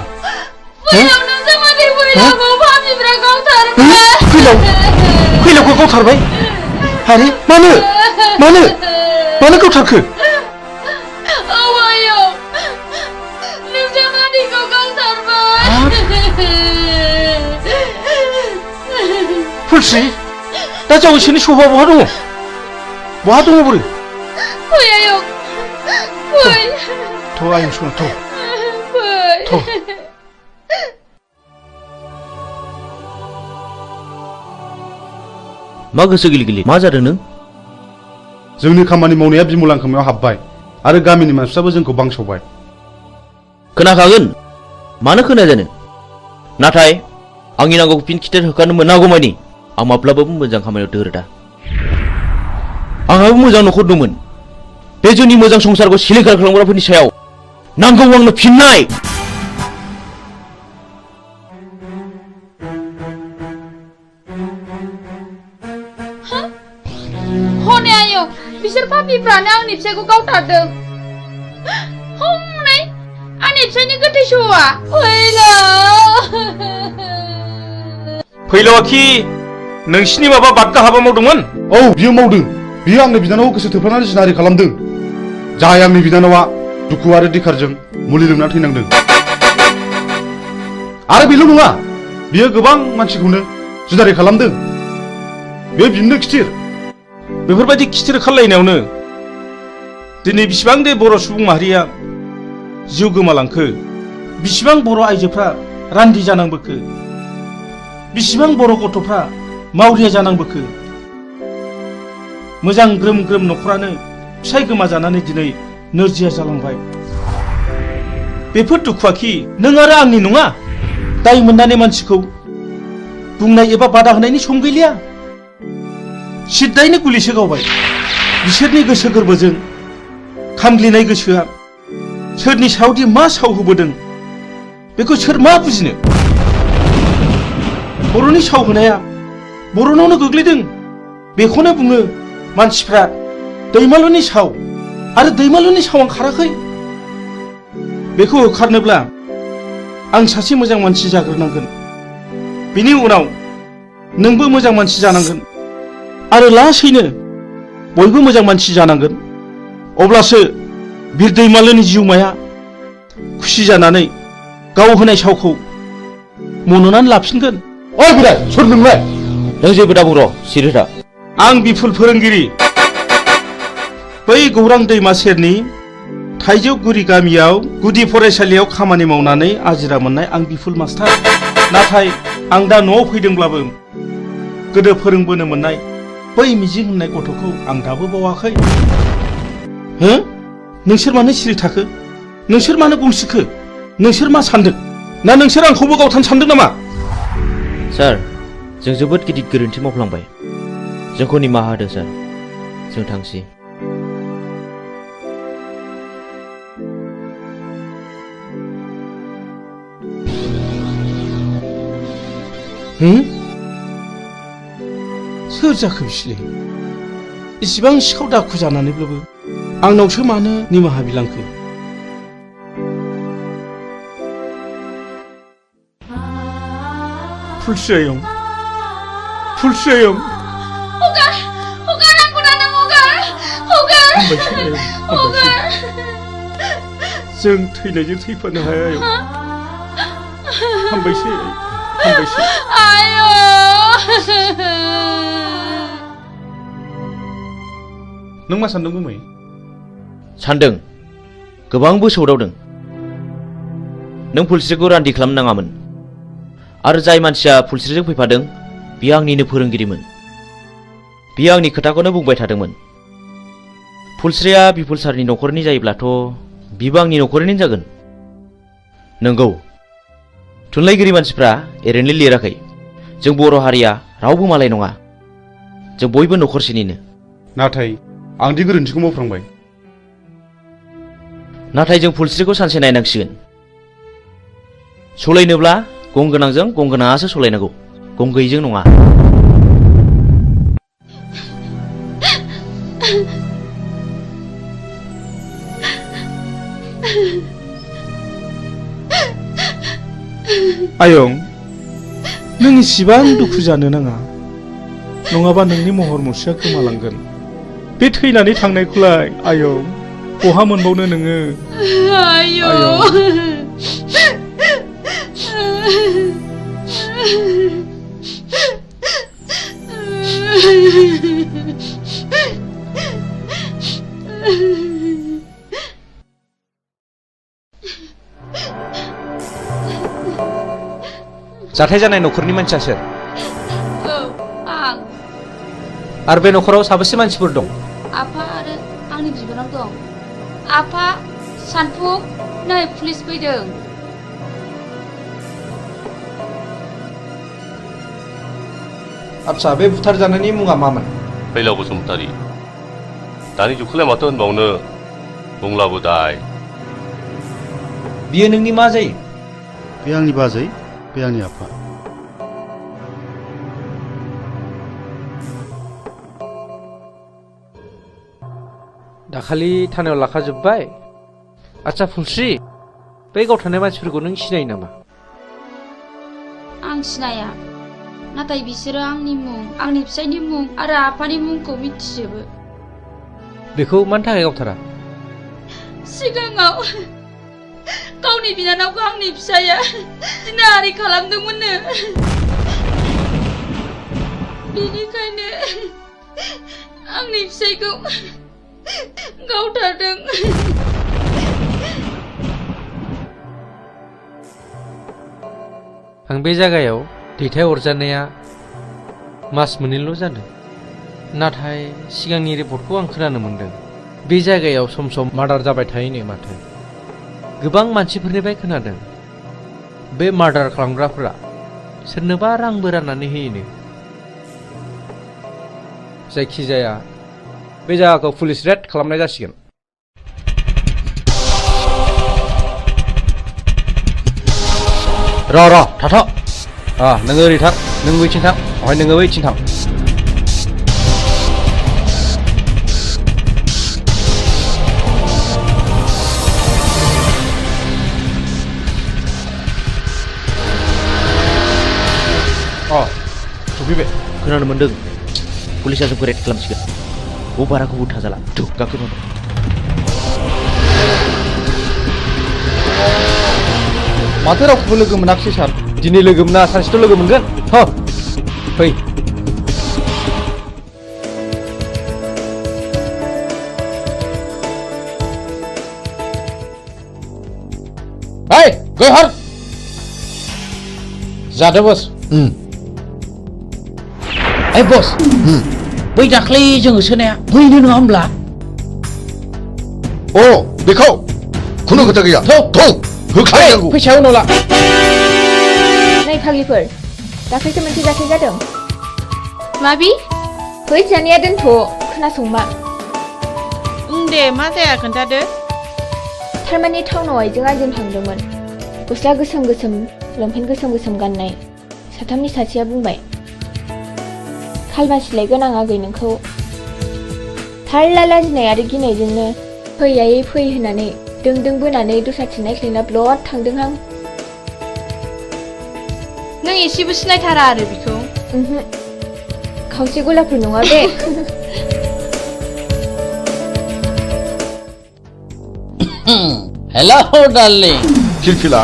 फैलावखौ गावथारबाय आरे मानो गावथारखो फुलस्रि दा जावैसोनि सफा बहा दङ बोरै फै आयं फै थ' आयं सना थ' मा गोसो गिलि मा जादों नों जोंनि खामानि मावनाया बिमला खोमायाव हाबबाय आरो गामिनि मानसिफ्राबो जोंखौ बांसावबाय खोनाखागोन मानो खोनाया जानो नाथाय आंनि नांगौखौ फिन खिथेर होखानो मोनागौमानि आं माब्लाबाबो मोजां खामानियाव दोरोदा आंहाबो मोजां न'खर दंमोन बे जोंनि मोजां संसारखौ सिलिंखार खालामग्राफोरनि सायाव नांगौ आंनो फिननाय हनै आयं बिसोर पापिफ्रानो आंनि फिसायखौ गावथारदों हनै आंनि फिसायनि गोथै सहआ फैलावाखि नोंसिनि माबा बादगा हाबा मावदोंमोन औ बियो मावदों बियो आंनि बिनानावखौ गोसो थोफ्लानानै जिनाहारि खालामदों जाय आंनि बिनानावा दुखु आरो दिखारजों मुलि लोंना थैनांदों आरो बेल' नङा बियो गोबां मानसिखौनो जुदारि खालामदों बे बिनो खिथिर बेफोरबायदि खिथिर खालायनायावनो दिनै बिसिबां दे बर' सुबुं माहारिया जिउ गोमालांखो बिसिबां बर' आइजोफ्रा रान्दि जानांबोखो बिसिबां बर' गथ'फ्रा मावरिया जानांबोखो मोजां ग्रोम ग्रोम न'खरानो फिसाय गोमाजानानै दिनै नोरजिया जालांबाय बेफोर दुखुआखि नों आरो आंनि नङा दाय मोननानै मानसिखौ बुंनाय एबा बादा होनायनि सम गैलिया सिद्दायैनो गुलिसो गावबाय बिसोरनि गोसो गोरबोजों खामग्लिनाय गोसोआ सोरनि सायावदि मा साव होबोदों बेखौ सोर मा बुजिनो बर'नि साव होनाया बर'नावनो गोग्लैदों बेखौनो बुङो मानसिफ्रा दैमालुनि साव आरो दैमालुनि सावा खाराखै बेखौ होखारनोब्ला आं सासे मोजां मानसि जाग्रोनांगोन बिनि उनाव नोंबो मोजां मानसि जानांगोन आरो लासैनो बयबो मोजां मानसि जानांगोन अब्लासो बिर दैमालुनि जिउमाया खुसि जानानै गाव होनाय सावखौ मन'नानै लाफिनगोन ओइ बोराय सोर नोंलाय नों जेबो दा बुंर' सिरिथा आं बिफुल फोरोंगिरि बै गौरां दैमा सेरनि थाइजौगुरि गामियाव गुदि फरायसालियाव खामानि मावनानै आजिरा मोननाय आं बिफुल मास्टार नाथाय आं दा न'आव फैदोंब्लाबो गोदो फोरोंबोनो मोननाय बै मिजिं होननाय गथ'खौ आं दाबो बावाखै हो नोंसोर मानो सिरि थाखो नोंसोर मानो गंसिखो नोंसोर मा सानदों ना नोंसोर आंखौबो गावथारनो सानदों नामा सार जों जोबोद गिदिर गोरोन्थि मावफ्लांबाय जोंखौ निमाहा होदो सार जों थांसै सोर जाखो बिसोरलाय इसिबां सिखाव दाखु जानानैब्लाबो आंनावसो मानो निमाहा बिलांखो फुलस्रि आयं जों थैनायजों थैफानो हाया आयं हामबायसै नों मा सानदों गुमै सानदों गोबांबो सौदावदों नों फुलस्रिखौ रान्दि खालामनाङामोन आरो जाय मानसिया फुलस्रिजों फैफादों बियो आंनिनो फोरोंगिरिमोन बियो आंनि खोथाखौनो बुंबाय थादोंमोन फुलस्रिया बिपुल सारनि न'खरनि जायोब्लाथ' बिबो आंनि न'खरनिनो जागोन नंगौ थुनलाइगिरि मानसिफ्रा ओरैनो लिराखै जों बर' हारिया रावबो मालाय नङा जों बयबो न'खरसेनिनो नाथाय आं दि गोरोन्थिखौ मावफ्रांबाय नाथाय जों फुलस्रिखौ सानसे नायनांसिगोन सलायनोब्ला गं गोनांजों गं गोनाङासो सलायनांगौ गं गैयैजों नङा आयं नों इसिबां दुखु जानो नाङा नङाबा नोंनि महर मुस्रिया गोमालांगोन बे थैनानै थांनायखौलाय आयं बहा मोनबावनो नोङो जाथाय जानाय न'खरनि मानसिया सोर आं आरो बे न'खराव साबेसे मानसिफोर दं आफा आरो आंनि बिबोनां दं आफा सानफुं नै पुलिस फैदों आच्छा बे बुथारजानायनि मुङा मामोन फैलाव बसुमतारी दानि जुगखौलाय माथो होनबावनो बुंलाबो दाय बियो नोंनि मा जायो बे आंनि बाजै बे आंनि आफा दाखालि थानायाव लाखाजोब्बाय आच्छा फुलस्रि बै गावथारनाय मानसिफोरखौ नों सिनायो नामा आं सिनाया नाथाय बिसोरो आंनि मुं आंनि फिसायनि मुं आरो आफानि मुंखौ मिथिजोबो बेखौ मानि थाखाय गावथारा सिगाङाव गावनि बिनानावखौ आंनि फिसाया जिनाहारि खालामदोंमोननो बेनिखायनो आंनि फिसायखौ गावथारदों आं बे जायगायाव दैथायहरजानाया मास मोननैल' जादों नाथाय सिगांनि रिपर्टखौ आं खोनानो मोनदों बे जायगायाव सम सम मार्डार जाबाय थायोनो माथो गोबां मानसिफोरनिफ्राय खोनादों बे मार्डार खालामग्राफोरा सोरनोबा रांबो राननानै होयोनो जायखिजाया बे जायगाखौ पुलिस रेड खालामनाय जासिगोन र' थाथ' नोङो ओरै थां नों बैथिं थां ओमफ्राय नोङो बैथिं थां सफैबाय खोनानो मोनदों पुलिसा जोंखौ रेड खालामसिगोन बे बाराखौबो थाजाला गाखोनो माथो रावखौबो लोगो मोनाखिसै सार दिनै लोगो मोना सानसेथ' लोगो मोनगोन फै गयहर जादो बस ओइ बस बै दाख्लै जोङो सोनाया बैनो नङा होमब्ला अ बेखौ खुनु खोथा गैया होखानांगौ फैसा उनाव ला नै फाग्लिफोर दाख्लैसो मोनसे जाथाय जादों माबि फै जानाया दोनथ' खोनासंमा दे मा जाया खोन्थादो थारमाने टाउनाव आइजों आइजों थांदोंमोन गस्ला गोसोम गोसोम लंपेन्ट गोसोम गोसोम गाननाय साथामनि सासेया बुंबाय खालमासिलाय गोनां आगै नोंखौ थारला लाजिनाय आरो गिनायजोंनो फै आयै फै होननानै दों बोनानै दस्राथिं नायख्लायना ब्लद थांदोंहां नों एसेबो सिनायथारा आरो बिखौ खावसे गलाफोर नङा बे हेल' डार्लिं फिलफिला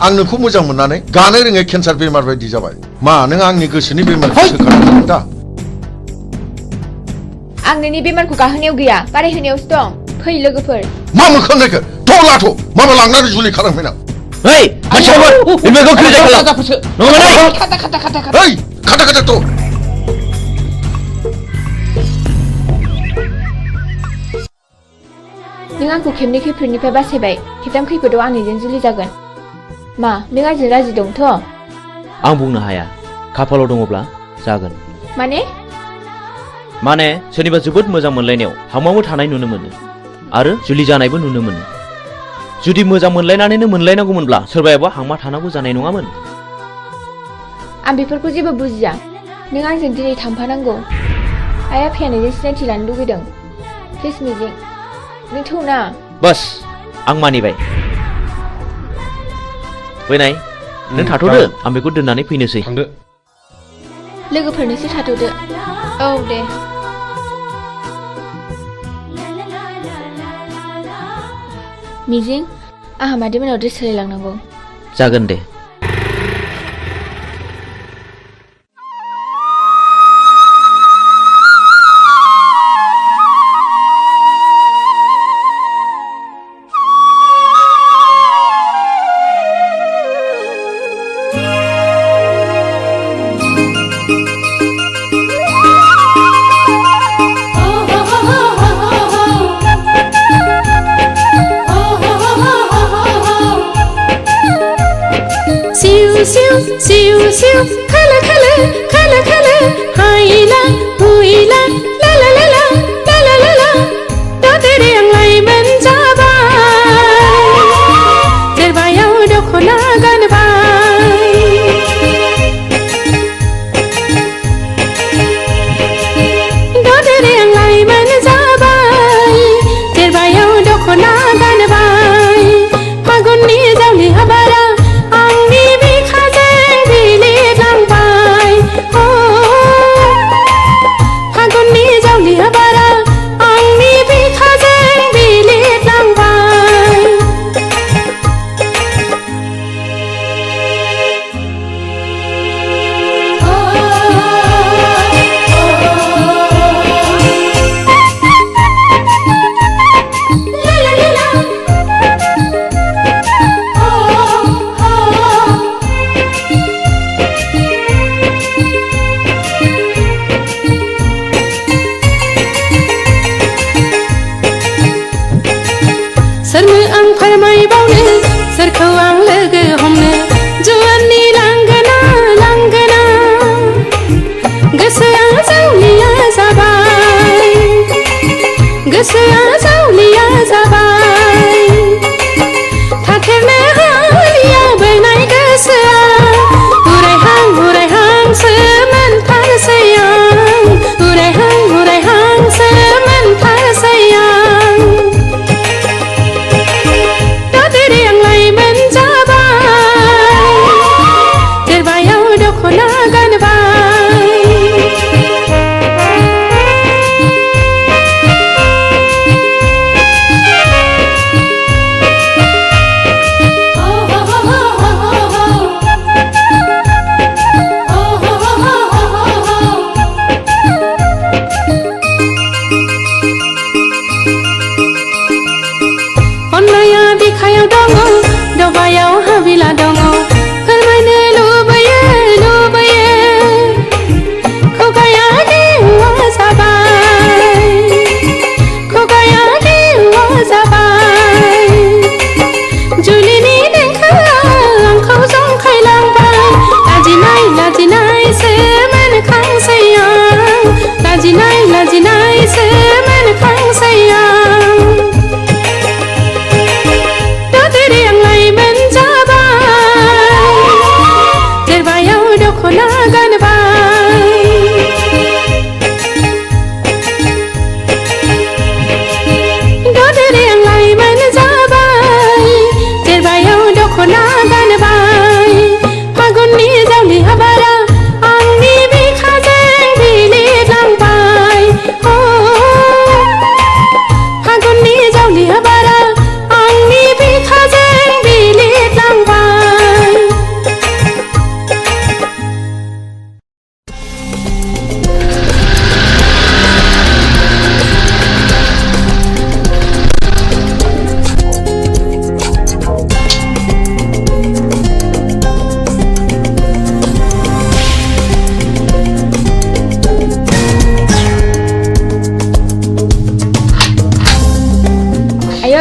आं नोंखौ मोजां मोननानै गानो रोङै केन्सार बेमार बायदि जाबाय मा नों आंनि गोसोनि बेमारखौ सोखानो दा आं नोंनि बेमारखौ गाहोनायाव गैया बारायहोनायावसो दं फै लोगोफोर मा मोखां नायखो थ' लाथ' माबा लांनानै जुलि खालामफैना Hei, masyarakat, ini kau kerja kalau. Nongol ni. Hei, kata tu. नों आंखौ खेबनै खैफोदनिफ्राय बासायबाय खेबथाम खैफोदाव आंनिजों जुलि जागोन मा नों आंजों राजि दंथ' आं बुंनो हाया खाफालाव दङब्ला जागोन माने सोरनिबा जोबोद मोजां मोनलायनायाव हामाबो थानाय नुनो मोनो आरो जुलि जानायबो नुनो मोनो जुदि मोजां मोनलायनानैनो मोनलायनांगौमोनब्ला सोरबायाबा हामा थानांगौ जानाय नङामोन आं बेफोरखौ जेबो बुजिया नों आंजों दिनै थांफानांगौ आइ आफाया नोंजों सिनायथि लानो लुगैदों प्लिज मिजिं नों थौना बस आं मानिबाय फैनाय नों थाथ'दो आं बेखौ दोननानै फैनोसै थांदो लोगोफोरनोसो थाथ'दो औ दे मिजिं आंहा मादैमोनाव ड्रेस सोलायलांनांगौ जागोन दे Siu siu kala kala kala kala haila huila la la la la la la la la đó tere ang lai menjabai terbayau dokona ganbai đó tere ang lai menjabai terbayau dokona ganbai paguni jauli habara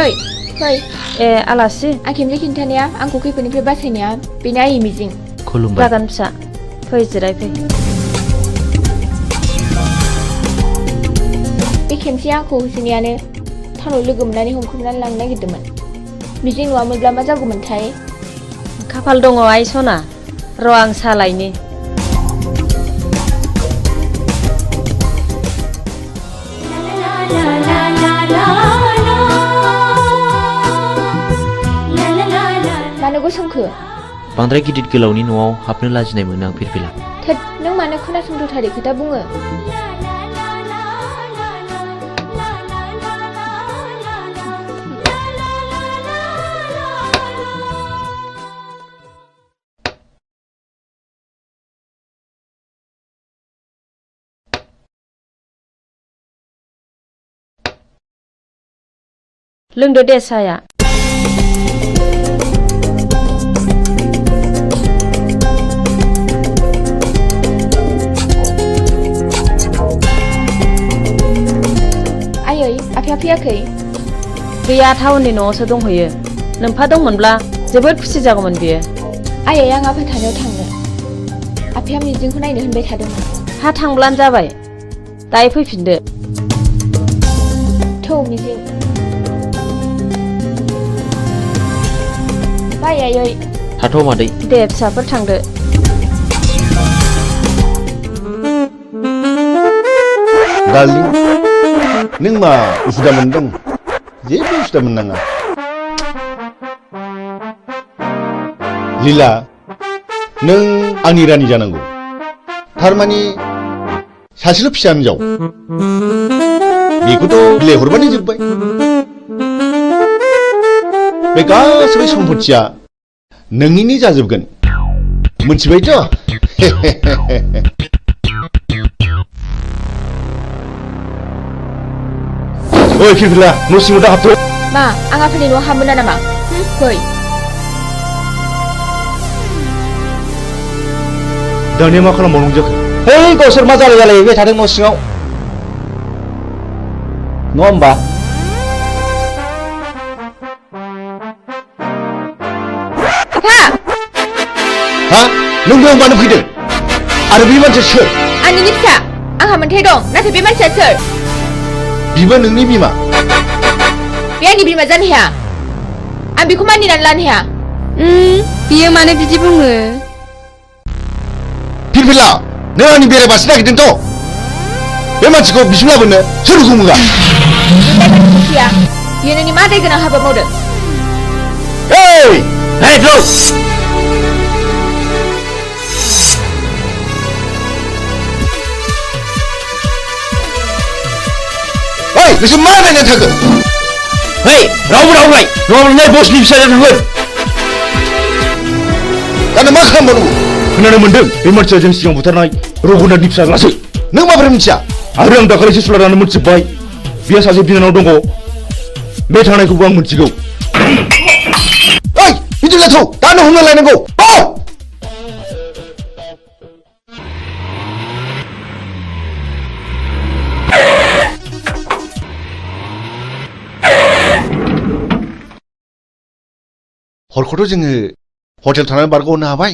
फै फै ए आलासि आं खेमसे खिन्थानाया आंखौ खैफोदनिफ्राय बासायनाया बेनो आइ मिजिं खुलुमबाय जागोन फिसा फै जिराय फै बे खेमसे आंखौ होसोनायानो टाउनाव लोगो मोननानै हमख्रबनानै लांनो नागिरदोंमोन मिजिं नङामोनब्ला मा जागौमोनथाय खाफाल दङ आइ सना र' आं सालायनि मानो गसंखो बांद्राय गिदिर गोलावनि न'आव हाबनो लाजिनाय मोनो आं फिरफिला थोद नों मानो खोनासंथारै खोथा बुङो लोंदो दे साया आयै आफाया फैयाखै गैया टाउननि न'आवसो दंहैयो नोमफा दंमोनब्ला जोबोद खुसि जागौमोन बियो आयै आं आफा थानायाव थांनो आफाया मिजिंखौ नायनो होनबाय थादोंमोन हा थांब्लानो जाबाय दायो फैफिनदो थौ मिजिं बाय आयै थाथ' मादै दे फिसाफोर थांदो डार्लिं नों मा उसुदा मोनदों जेबो उसुदा मोननाङा लीला नों आंनि रानि जानांगौ थारमानि सासेल' फिसा हिनजाव बेखौथ' बिलाइ हरबानो जोब्बाय बे गासैबो सम्पथिया नोंनिनो जाजोबगोन मोनथिबायथ' ओइ फिरफिला न' सिङाव दा हाबथ' मा आं आफानि न'आव हाबमोना नामा फै दानिया मा खालामबावनांगौ जाखो है गावसोर मा जालायबाय थादों न' सिङाव नङा होमबा हा नों बेयाव मानो फैदों आरो बे मानसिया सोर आंनिनो फिसा आंहा मोन्थाय दं नाथाय बे मानसिया सोर बिबो नोंनि बिमा बे आंनि बिमा जानो हाया आं बेखौ मानिनानै लानो हाया बियो मानो बिदि बुङो फिरफिला नों आंनि बेराय बासि नागिरदोंथ' बे मानसिखौ बिसिम लाबोनो सोर हुमुगा बियो नोंनि मा दाय गोनां हाबा मावदों नोंसोर मा नायनानै थागोन है रावबो रावलाय नङाब्ला बसनि फिसाजों थांगोन दाना मा खालामबावनांगौ खोनानो मोनदों बे मानसिया जों सिगां बुथारनाय रघुनाथनि फिसाज्लासो नों माबोरै मिथिया आरो आं दाखालिसो सुलारानो मोनथिजोब्बाय बियो सासे बिनानाव दङ बे थांनायखौबो आं मोनथिगौ ओइ बिदिब्ला थौ दानो हमना लायनांगौ हरखौथ' जोङो हटेल थानानै बारग'होनो हाबाय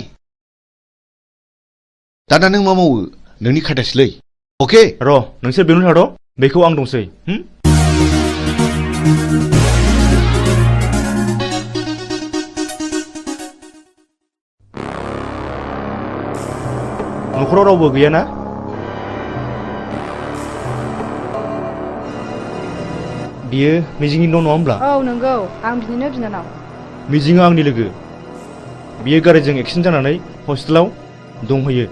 दाना नों मा मावो नोंनि खायदासैलै अके र' नोंसोर बेयावनो थाद' बेखौ आं दंसै न'खराव रावबो गैयाना बियो मिजिंनि न' नङा होमब्ला औ नंगौ आं बिनिनो बिनानाव मिजिङा आंनि लोगो बियो गारिजों एक्सिडेन्ट जानानै हस्पिटालाव दंहैयो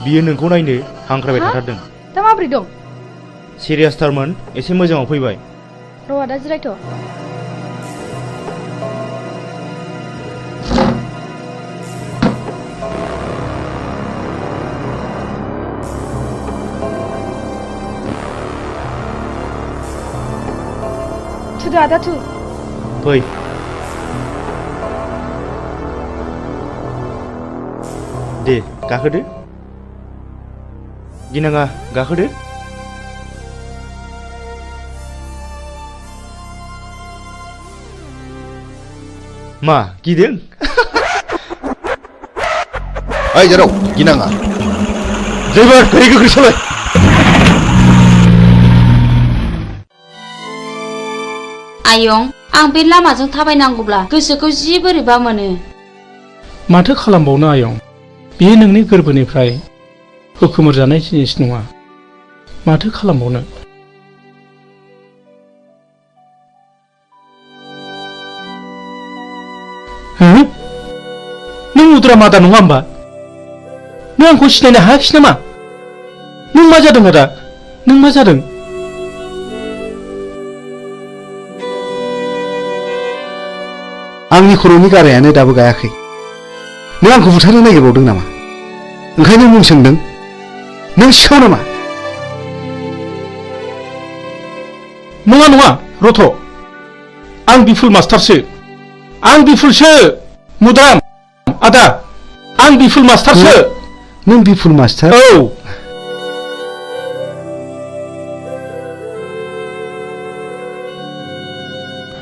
बियो नोंखौ नायनो हांख्रायबाय थाथारदों दा माबोरै दं सिरियासथारमोन एसे मोजाङाव फैबाय र' आदा जिरायथ' थुदो आदा थु फै दे गाखोदो गिनाङा गाखोदो मा गिदों? ओइ जारौ गिनाङा ड्राइभार गारि गोख्रै सालाय। आयं आं बे लामाजों थाबायनांगौब्ला गोसोखौ जि बोरैबा मोनो। माथो खालामबावनो आयं, बेयो नोंनि गोरबोनिफ्राय हुखुमोर जानाय जिनिस नङा। माथो खालामबावनो। नों उद्रा मादा नङा होमबा? नों आंखौ सिनायनो हायाखिसै नामा? नों मा जादों आदा? नों मा जादों? आंनि खर'नि गारायानो दाबो गायाखै। नों आंखौ बुथारनो नागिरबावदों नामा? ओंखायनो मुं सोंदों? नों सिखाव नामा? नङा नङा रथ', आं बिफुल मास्टारसो। आं बिफुलसो मुदाम। आदा आं बिफुल मास्टारसो। नों बिफुल मास्टार? औ।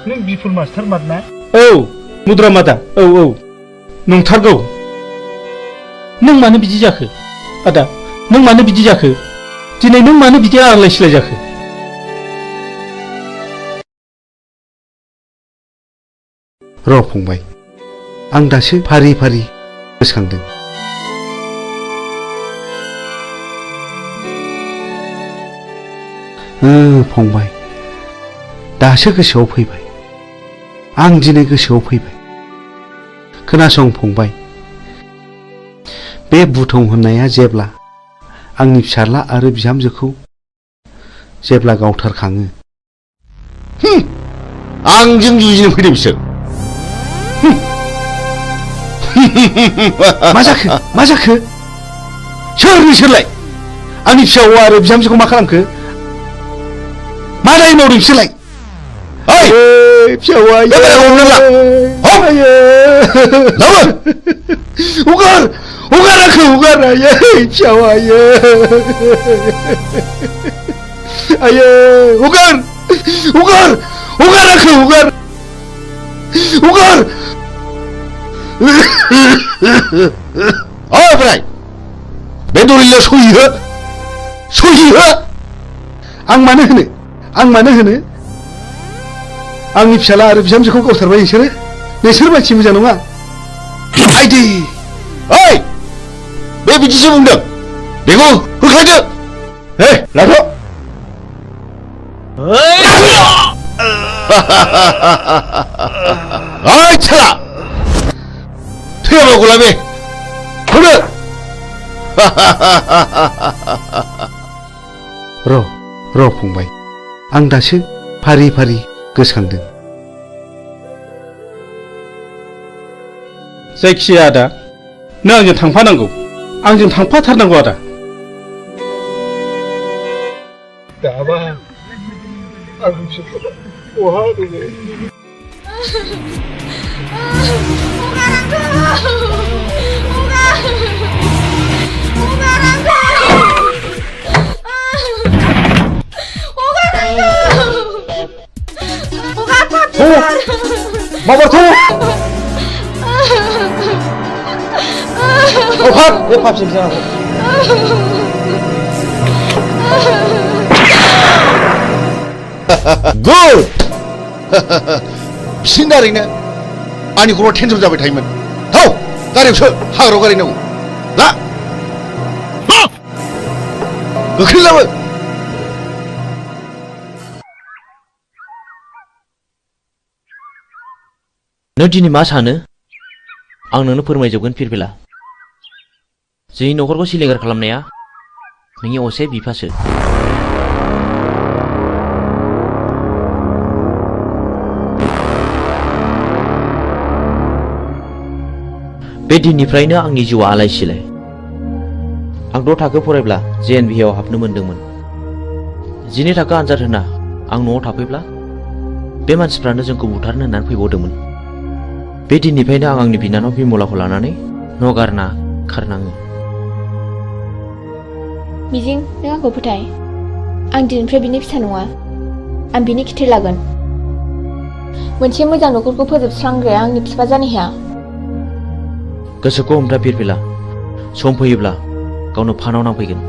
नों बिफुल मास्टार मारना? औ मुद्रा मादा। औ औ नंथारगौ। नों मानो बिदि जाखो आदा? नों मानो बिदि जाखो? दिनै नों मानो बिदि आलाय सिलाय जाखो? र' फंबाय, आं दासो फारि फारि गोसोखांदों। फंबाय, दासो गोसोआव फैबाय। आं दिनै गोसोआव फैबाय। खोनासं फंबाय, बे बुथं होननाया जेब्ला आंनि फिसाज्ला आरो बिहामजोखौ जेब्ला गावथारखाङो। आंजों जुजिनो फैदों बिसोर। मा जाखो? मा जाखो? सोर नोंसोरलाय? आंनि फिसा हौवा आरो बिहामजोखौ मा खालामखो? मा दाय मावदों बिसोरलाय? ओइ फिसा हौवा, हगार हगार आंखौ हगार। आयै फिसा हौवा, आयै हगार हगार हगार आंखौ हगार हगार। बोराय, बे दलिलाव सहि हो, सहि हो। आं मानो होनो? आंनि फिसाला आरो बिहामजोखौ गावथारबाय नोंसोरो? नोंसोर मानसि मोजां नङा। आइदि, ओइ बे बिदिसो बुंदों। बेखौ होख्लायदो। हे लाथ'। ओइ साला, थैयाबा गलाबे होनो। र' फंबाय, आं दासो फारि फारि गोसोखांदों। जायखिजाया आदा, नों आंजों थांफानांगौ। आंजों थांफाथारनांगौ आदा। दाबा आंनि फिसाज्ला बहा दङ? Babar tuh. Oh hap, dia pap sih sana. Good. बिसिनि दारैनो आंनि खर'आ टेनसन जाबाय थायोमोन। थाव गारियावसो हाग्रायाव गारहैनांगौ। ला गोख्रै लाबो। नों दिनै मा सानो? आं नोंनो फोरमायजोबगोन फिरफिला। जोंनि न'खरखौ सिलिंखार खालामनाया नोंनि असे बिफासो। बे दिननिफ्रायनो आंनि जिउआ आलाय सिलाय। आं 6 थाखो फरायब्ला JNV आव हाबनो मोनदोंमोन। 12 थाखो आनजाद होना आं न'आव थाफैब्ला बे मानसिफ्रानो जोंखौ बुथारनो होननानै फैबावदोंमोन। बे दिननिफ्रायनो आं आंनि बिनानाव बिमलाखौ लानानै न' गारना खारनाङो। मिजिं, नों आंखौ फोथाय। आं दिनैनिफ्राय बिनि फिसा नङा। आं बिनि खिथेर लागोन। मोनसे मोजां न'खरखौ फोजोबस्रांग्राया आंनि बिफा जानो हाया। गोसोखौ हमथा फिरफिला सम फैयोब्ला गावनो फानाव नांफैगोन।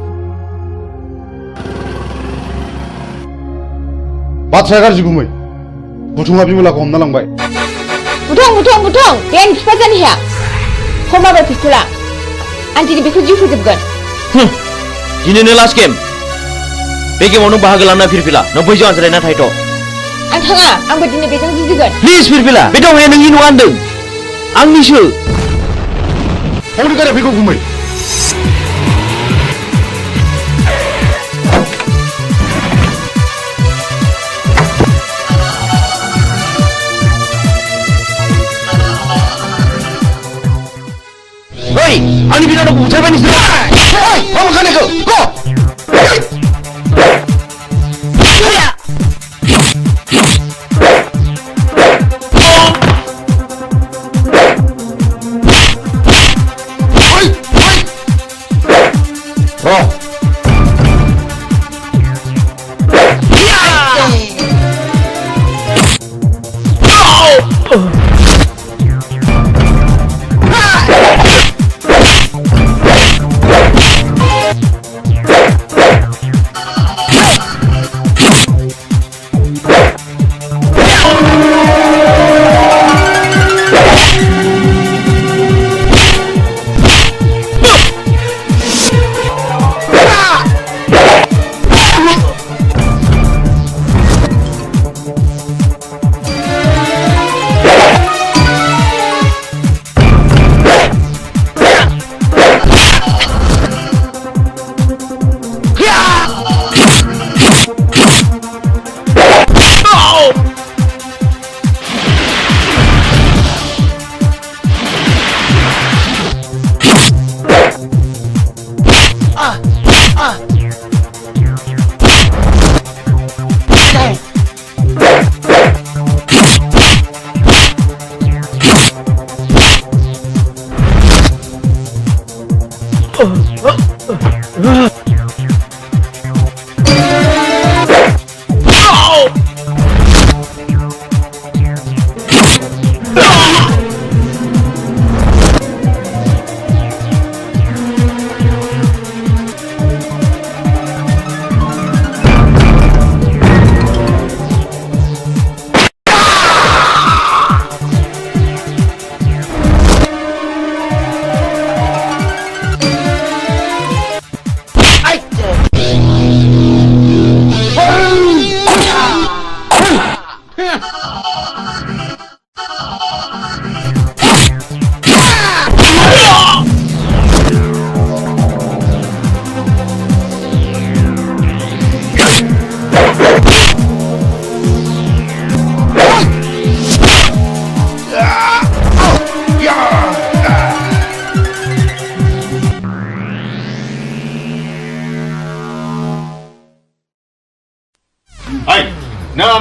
बाथ्राया गाज्रि गुमै बुथुङा बिमलाखौ हमना लांबाय। बुथुं बे आंनि बिफा जानो हाया। हमाबाय पिस्तला आं दिनै बेखौ जिउ फोजोबगोन। दिनैनो लास्ट गेम। बे गेमाव नों बाहागो लाना फिरफिला नों फैजो आं जिरायना थाहैथ'। आं थाङा आंबो दिनै बेजों जुजिगोन। प्लिज फिरफिला बे दावहाया नोंनि नङा होनदों आंनिसो। हौनि गारिया फैगौ गुमै। Hei, आंनि बिनानावखौ बुथारबाय नोंसोर। मा खालामखो?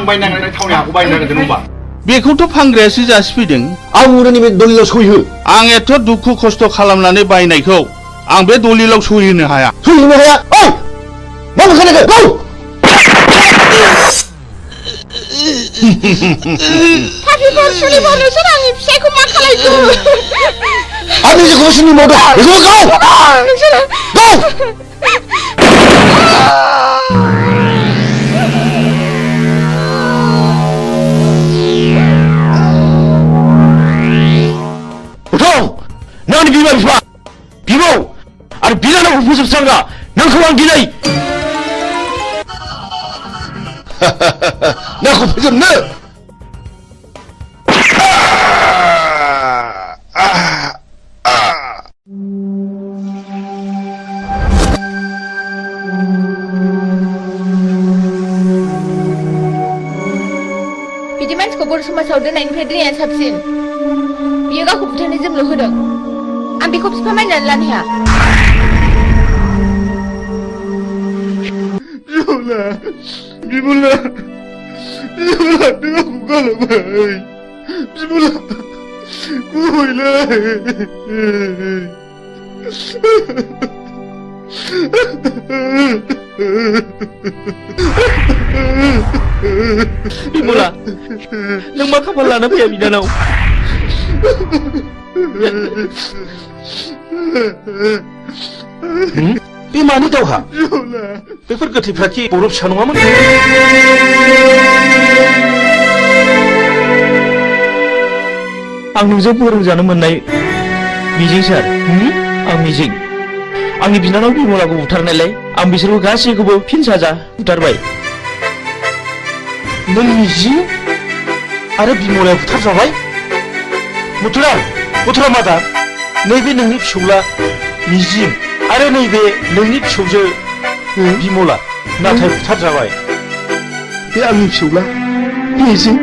बायनांनानै थावनि हाखौ बायनो नागिरदों होनबा बेखौथ' फानग्रायासो जासिफैदों। आं उरनि बे दलिलाव सहिहो। आं एथ' दुखु खस्थ' खालामनानै बायनायखौ आं बे दलिलाव सहिनो हाया। सहिनो हाया? ओइ मा बुंखानायखौ गौ पापिफोर सुलिफोर नोंसोर आंनि फिसायखौ मा खालायखो? आंनि जेखौबो सुनि मावदों बेखौबो गाव नोंसोरो गाव नोंनि बिमा बिफा बिबौ आरो बिनानावखौ फोजोबस्रांगा नोंखौ आं दिनै नोंखौ फोजोबनो बिदि मानसिखौ बर' समाजाव दोननायनिफ्राय दोननाया साबसिन। बियो गावखौ बुथारनो जोंल' होदों। आं बेखौ बिफा मानिनानै लानो हाया। बिमला नों आंखौ गालांबाय। बिमला गुबैलै बिमला नों मा खाफाल लाना फैया बिनानाव बे मानि दावहा बेफोर गोथैफ्रा कि बर' फिसा नङामोन आं नोंजों फोरोंजानो मोननाय मिजिं सार आं मिजिं आंनि बिनानाव बिमलाखौ बुथारनायलाय आं बिसोरखौ गासैखौबो फिन साजा बुथारबाय नों मिजिं आरो बिमलाया बुथारजाबाय मथुरा मादा नैबे नोंनि फिसौला मिजिं आरो नैबे नोंनि फिसौजो बिमला नाथाय बुथारजाबाय बे आंनि फिसौला मिजिं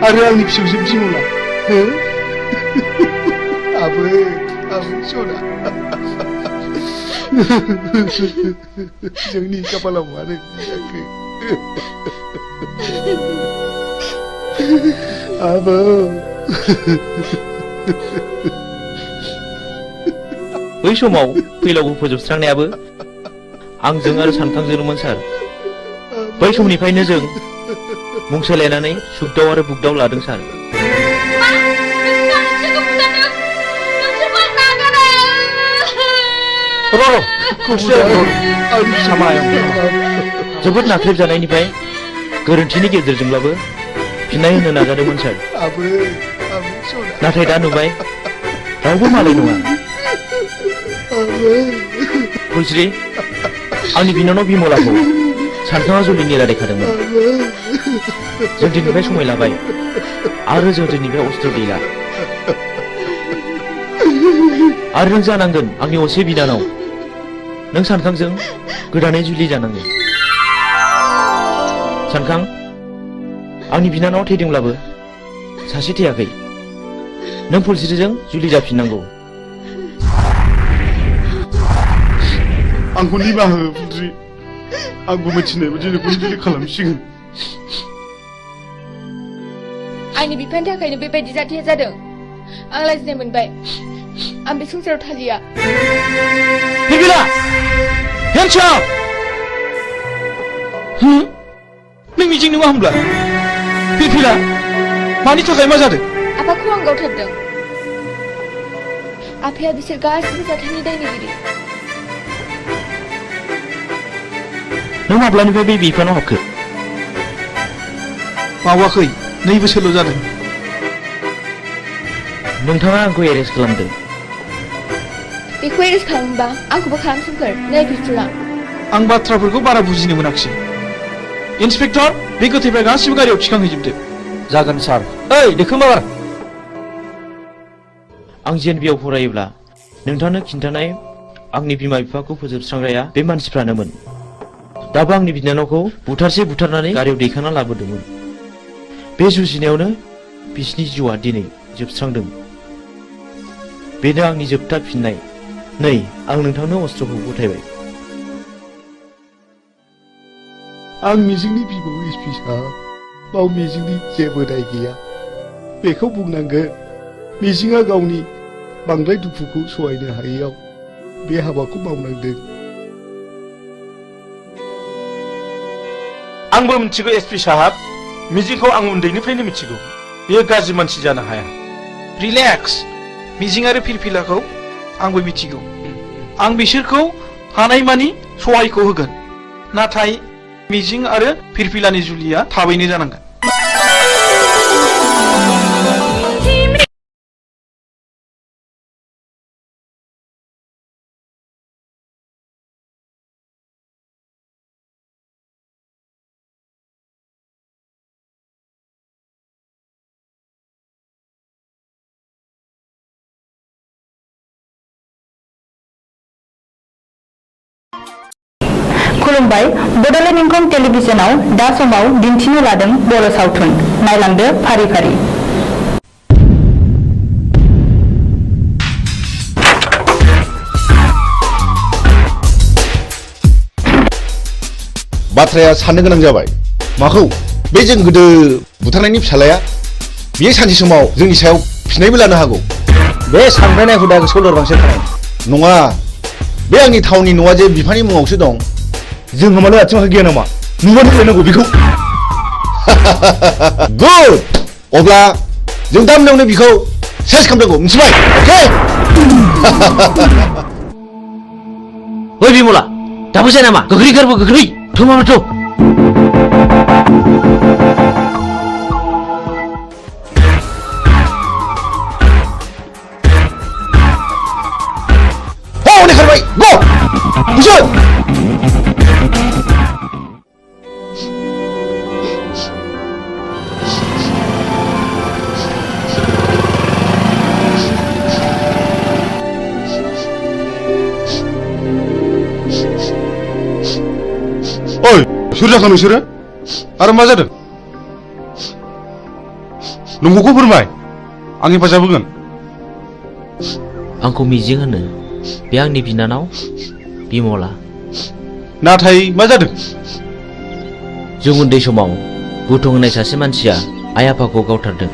आरो आंनि फिसौजो बिमला आबै सना जोंनि खाफालाव मानो जाखो आबौ बै समाव फैलावखौ फोजोबस्रांनायाबो आंजों आरो सानखांजोंमोन सार बै समनिफ्रायनो जों मुं सोलायनानै सुखदाव आरो बुगदाव लादों सार जोबोद नाख्रेबजानायनिफ्राय गोरोन्थिनि गेजेरजोंब्लाबो फिननाय होनो नाजादोंमोन सार नाथाय दा नुबाय रावबो मालाय नङा फुलस्रि आंनि बिनानाव बिमलाखौ सानखाङा जुलिनि रादायखादोंमोन जों दिनैनिफ्राय समाय लाबाय आरो जों दिनैनिफ्राय अस्त्र गैला आरो नों जानांगोन आंनि असे बिनानाव नों सानखांजों गोदानै जुलि जानांगोन सानखां आंनि बिनानाव थैदोंब्लाबो सासे थैयाखै नों फुलस्रिजों जुलि जाफिननांगौ आंखौ निमाहा हो फुलस्रि आंबो मिथिनाय बायदि नोंखौ जुलि खालामसिगोन आंनि बिफानि थाखायनो बेबायदि जाथाया जादों आं लाजिनाय मोनबाय आं बे संसाराव थालिया बिबिला हेन्डसाप नों मिजिं नङा होमब्ला बिबिला मानि थाखाय मा जादों आफाखौ आं गावथारदों आफाया बिसोर गासिबो जाथायनि दायनिगिरि नों माब्लानिफ्राय बे बिफानाव हाबखो मावाखै 2 बोसोरल' जादों नोंथाङा आंखौ एरेस्ट खालामदों बेखौ एरेस्ट खालामोबा आंखौबो खालामसोमखोर नै बिफुला आं बाथ्राफोरखौ बारा बुजिनो मोनाखिसै इन्सपेक्टर बे गोथैफ्रा गासिबो गारियाव थिखांहैजोबदो जागोन सार ओइ देखो माबार आं जेएनबिआव फरायोब्ला नोंथांनो खिन्थानाय आंनि बिमा बिफाखौ फोजोबस्रांग्राया बे मानसिफ्रानोमोन दाबो आंनि बिनानावखौ बुथारनानै गारियाव दैखांना लाबोदोंमोन बे जुजिनायावनो बिसिनि जिउआ दिनै जोबस्रांदों बेनो आंनि जोबथा फिननाय नै आं नोंथांनो अस्त्रखौ गथायबाय आं मिजिंनि बिबौ एसपि साहब बाव मिजिंनि जेबो दाय गैया बेखौ बुंनांगोन मिजिंआ गावनि बांद्राय दुखुखौ सहायनो हायैयाव बे हाबाखौ मावनांदों आंबो मिथिगौ एसपि साहब मिजिंखौ आं उन्दैनिफ्रायनो मिथिगौ बेयो गाज्रि मानसि जानो हाया रिलेक्स मिजिं आरो फिरफिलाखौ आंबो मिथिगौ आं बिसोरखौ हानायमानि सहायखौ होगोन नाथाय मिजिं आरो फिरफिलानि जुलिया थाबैनो जानांगोन खुलुमबाय बड'लेण्ड इंखं टेलिभिजनाव दा समाव दिन्थिनो लादों बर' सावथुन नायलांदो फारि फारि बाथ्राया साननो गोनां जाबाय माखौ बे जों गोदो बुथारनायनि फिसालाया बियो सानसे समाव जोंनि सायाव फिनायबो लानो हागौ बे सानब्रायनाय हुदा गोसोआव लोरबांसो थानाय नङा बे आंनि थावनि न'आ जे बिफानि मुङावसो दं जों होमालाय आथिं आखाइ गैया नामा नुबानो होलायनांगौ बेखौ गुड अब्ला जों दा मोनायावनो बिखौ सेस खालामनांगौ मिथिबाय अके ओइ बिमला दाबो जाया नामा गोख्रै गारबो गोख्रै थमामाथ' हनै खारबाय गो बुजो ओइ सोर जाखो नोंसोरो आरो मा जादों नंगौखौ फोरमाय आं हेफाजाब होगोन आंखौ मिजिं होनो बे आंनि बिनानाव बिमला नाथाय मा जादों जों उन्दै समाव बुथुं होननाय सासे मानसिया आइ आफाखौ गावथारदों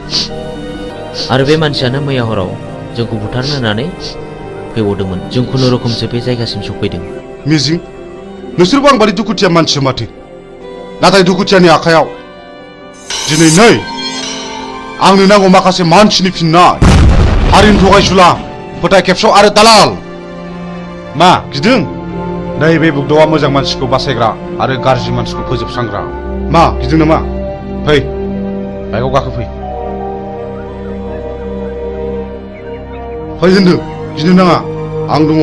आरो बे मानसियानो मैया हराव जोंखौ बुथारनो होननानै फैबावदोंमोन जों खुनुरुखुमसो बे जायगासिम सफैदों मिजिं नोंसोरबो आं बादि दुखुथिया मानसि माथो नाथाय दुखुथियानि आखायाव दिनै नै आंनो नांगौ माखासे मानसिनि फिननाय हारिनि थगायसुला फोथाय खेबस' आरो दालाल मा गिदों नैबे बुगदावा मोजां मानसिखौ बासायग्रा आरो गाज्रि मानसिखौ फोजोबस्रांग्रा मा गिदों नामा फै बाइकआव गाखो फै होनदों गिनो नाङा आं दङ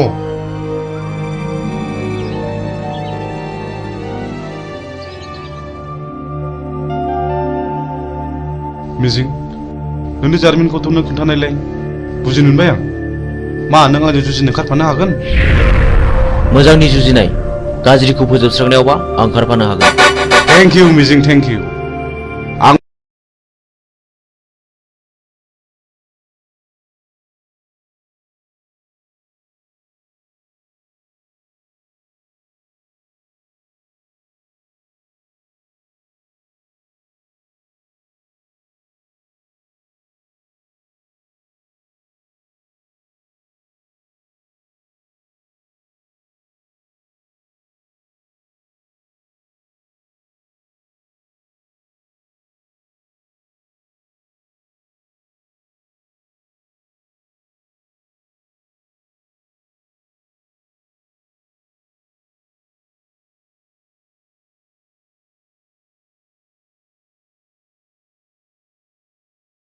मिजिं नोंनि जारिमिनखौथ' नों खोन्थानायलाय बुजिनो मोनबाय आं मा नों आंजों जुजिनो ओंखारफानो हागोन मोजांनि जुजिनाय गाज्रिखौ फोजोबस्रांनायावबा आं ओंखारफानो हागोन थेंक इउ मिजिं थेंक इउ आं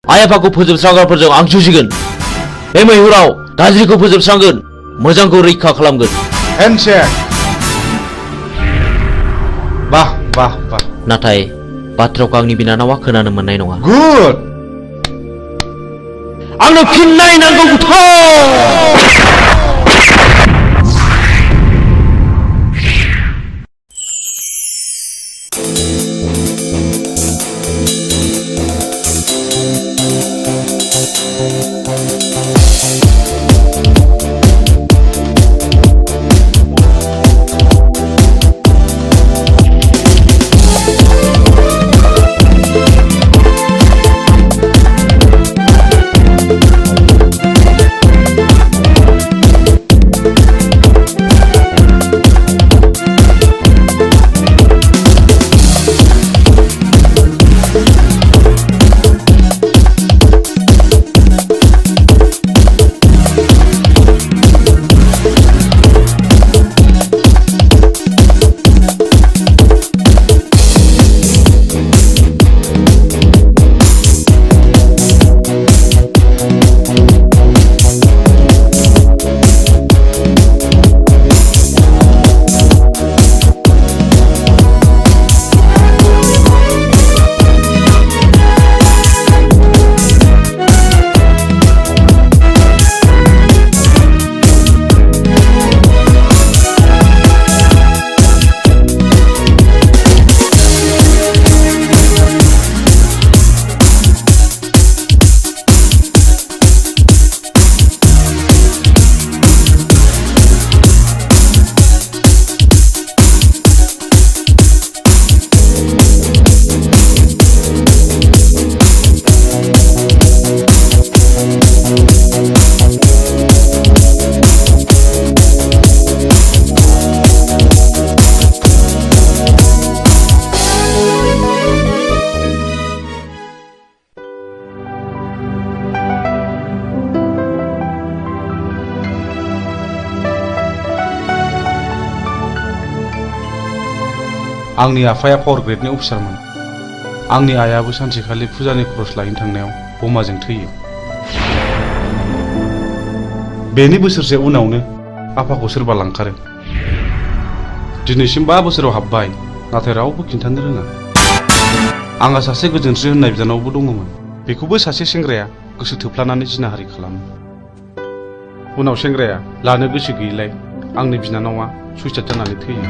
आइ आफाखौ फोजोबस्रांग्राफोरजों आं जुजिगोन बे मैहुराव गाज्रिखौ फोजोबस्रांगोन मोजांखौ रैखा खालामगोन हेन्डशेक बाह बाह बाह नाथाय बाथ्राखौ आंनि बिनानावा खोनानो मोननाय नङा गुड आंनो फिननाय नांगौ आंनि आफाया पावार ग्रेडनि अफिसारमोन। आंनि आइयाबो सानसेखालि फुजानि खरस लायनो थांनायाव बमाजों थैयो। बेनि बोसोरसे उनावनो आफाखौ सोरबा लांखारो। दिनैसिम 5 बोसोराव हाबबाय, नाथाय रावबो खिन्थानो रोङा। आंहा सासे गोजोनस्रि होननाय बिनानावबो दङमोन। बेखौबो सासे सेंग्राया गोसो थोफ्लानानै जिनाहारि खालामो। उनाव सेंग्राया लानो गोसो गैयिलाय आंनि बिनानावा सुइसाइड जानानै थैयो।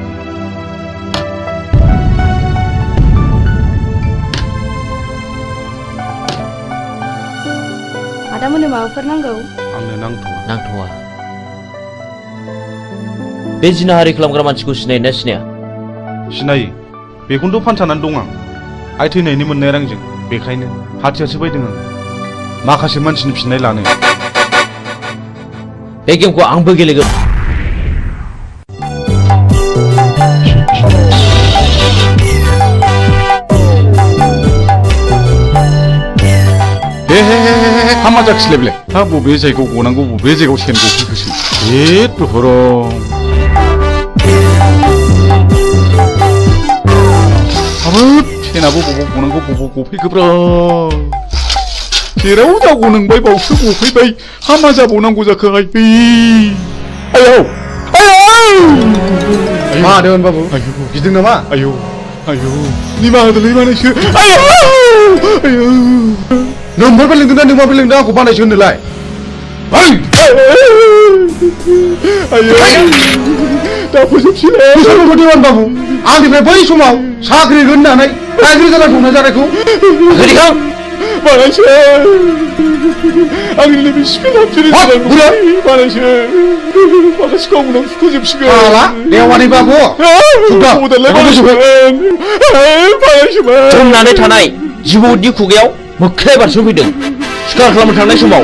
आदामोननो माबाफोर नांगौ? आंनो नांथ'वा। बे जिनाहारि खालामग्रा मानसिखौ सिनायोना सिनाया? सिनायो। बेखौनोथ' फानसानानै दं आं। आइ थैनायनि मोननाय रांजों। बेखायनो हाथियारसो बायदों आं माखासे मानसिनि फिननाय लानो। बे गेमखौ आंबो गेलेगोन। हामा जाखिलायबाय। हा बबे जायगायाव गनांगौ बबे जायगायाव सेन गफैखोसै। हाबाब सेनाबो बबाव गनांगौ बबाव गफैखोब्रा। जेराव जागौ नोंबाय बावसो गफैबाय। हामा जाबावनांगौ जाखो आइयै। आयौ मादों बाबु गिदों नामा? आयौ निमाहा होदोलै बानायसो। नोंबो लोंदोंना नोंबो लोंदों आंखौ बानायसो होनोलाय। दा फोजोबसैलै बाबु आंनिफ्राय बै समाव साख्रि होननानै रायजो जाना संनाय जानायखौ बानायसो आंनि लोगो सिखो हाबजेरै बानायसो माखासे गावनाव सुखुजोबसिगोन। देवानि बाबु जमनानै थानाय जिबौनि खुगायाव मोख्राया बारस'फैदों। सिखार खालामनो थांनाय समाव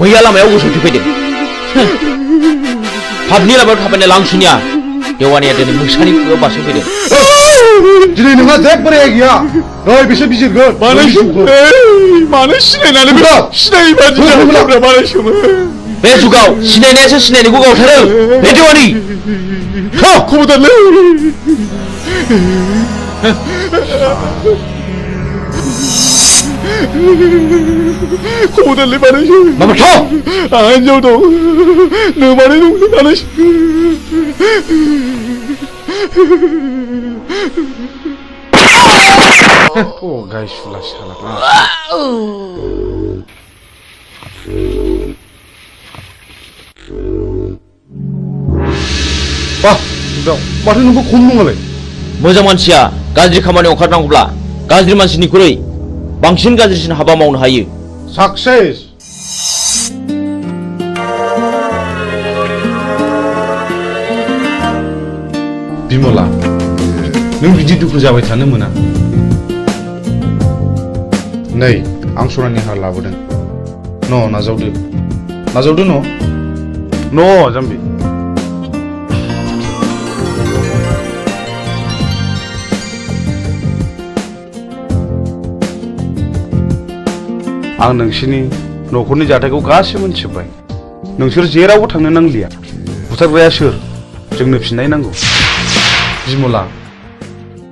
मैया लामायाव गसंथि फैदों। पाबनि लामायाव थाबायनाय लांसुनिया देवानिया दिनै मोसानि खुगायाव बारस'फैदों। दिनै नोंहा जेबो रेहाय गैया। ओइ बिसोर बिजिरगोन। मानो सिनायनानै सिनायै बादि जाब्रा बानायसोमोन। बे जुगाव सिनायनायासो सिनायनायखौ गावथारो। बे देवानि खबरदारलै। खबरदारलै बानायसो। आंहा हिनजाव दं। नोमाने दंलै बानायसो। गायसुला साला। माथो नोंखौ खम नङालाय। मोजां मानसिया गाज्रि खामानियाव ओंखारनांगौब्ला गाज्रि मानसिनिख्रुइ बांसिन गाज्रिसिन हाबा मावनो हायो। साक्सेस। बिमला नों बिदि दुखु जाबाय थानो मोना। नै आं सनानि हार लाबोदों। नाजावदो जाम्बि। आं नोंसोरनि न'खरनि जाथायखौ गासिबो मोनथिजोब्बाय। नोंसोर जेरावबो थांनो नांलिया। बुथारग्राया सोर? जोंनो फिननाय नांगौ। बिमला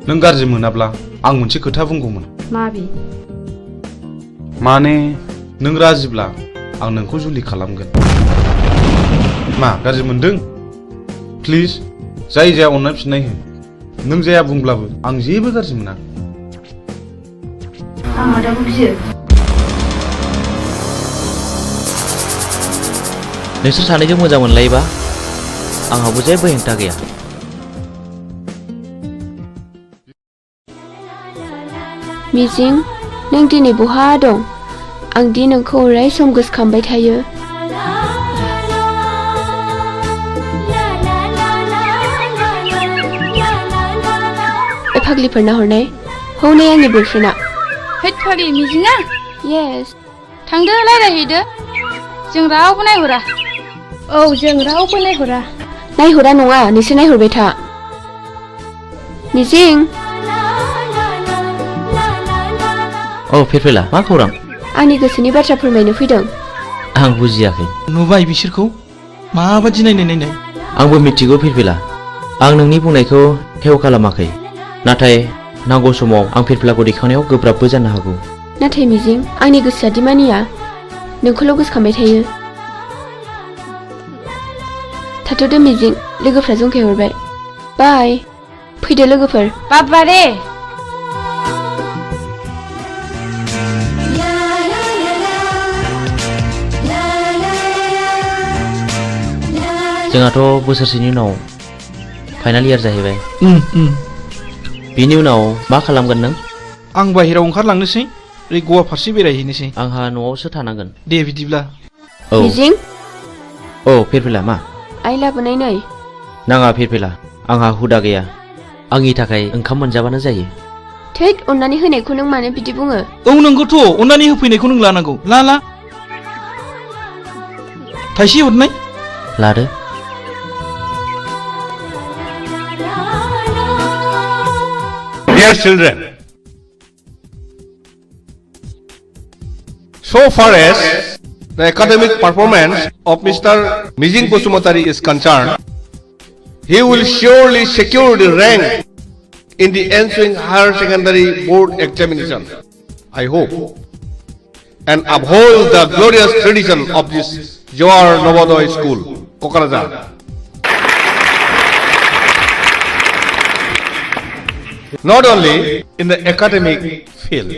नों गाज्रि मोनाब्ला आं मोनसे खोथा बुंगौमोन। माने नों राजिब्ला आं नोंखौ जुलि खालामगोन। मा गाज्रि मोनदों? प्लिज जाया अननानै फिननाय हो। नों जाया बुंब्लाबो आं जेबो गाज्रि मोना। आं आदाखौ गियो। नोंसोर सानैजों मोजां मोनलायोबा आंहाबो जेबो हेंथा गैया। मिजिं नों दिनै बहा दं? आं दि नोंखौ अराय सम गोसोखांबाय थायो। फाग्लिफोरना हरनाय हौनै आंनि बयफ्रेन्डआ। हैद फाग्लि मिजिङा? येस। थांदो रायज्लायहैदो। जों रावबो नायहरा। औ जों रावबो नायहरा। नायहरा नङा नोंसोर नायहरबाय था। मिजिं। औ फिरफिला मा खौरां? आंनि गोसोनि बाथ्रा फोरमायनो फैदों। आं बुजियाखै। नुबाय बिसोरखौ माबादि नायनाय। आंबो मिथिगौ फिरफिला। आं नोंनि बुंनायखौ हेव खालामाखै। नाथाय नांगौ समाव आं फिरफिलाखौ दैखांनायाव गोब्राबबो जानो हागौ। नाथाय मिजिं आंनि गोसोआ दि मानिया नोंखौल' गोसोखांबाय थायो। थाथ'दो मिजिं लोगोफ्रा जंखायहरबाय। बाय फैदो लोगोफोर। बाबा रे जोंहाथ' बोसोरसेनि उनाव फाइनाल इयार जाहैबाय। बिनि उनाव मा खालामगोन नों? आं बाहेरायाव ओंखारलांनोसै ओरै गवा फारसे बेरायहैनोसै। आंहा न'आवसो थानांगोन। दे बिदिब्ला। औ मिजिं औ फिरफिला मा? आइ लाबोनाय नै। नाङा फिरफिला आंहा हुदा गैया। आंनि थाखाय ओंखाम मोनजाबानो जायो। थैद अननानै होनायखौ नों मानो बिदि बुङो? औ नंगौथ' अननानै होफैनायखौ नों लानांगौ। ला थाइसे हरनाय। लादो। Dear children, so far as the academic performance of Mr. Mijing Basumatari is concerned, he will surely secure the rank in the ensuing higher secondary board examination, I hope, and uphold the glorious tradition of this Johar Novodoy School, Kokarajar. Not only in the academic field,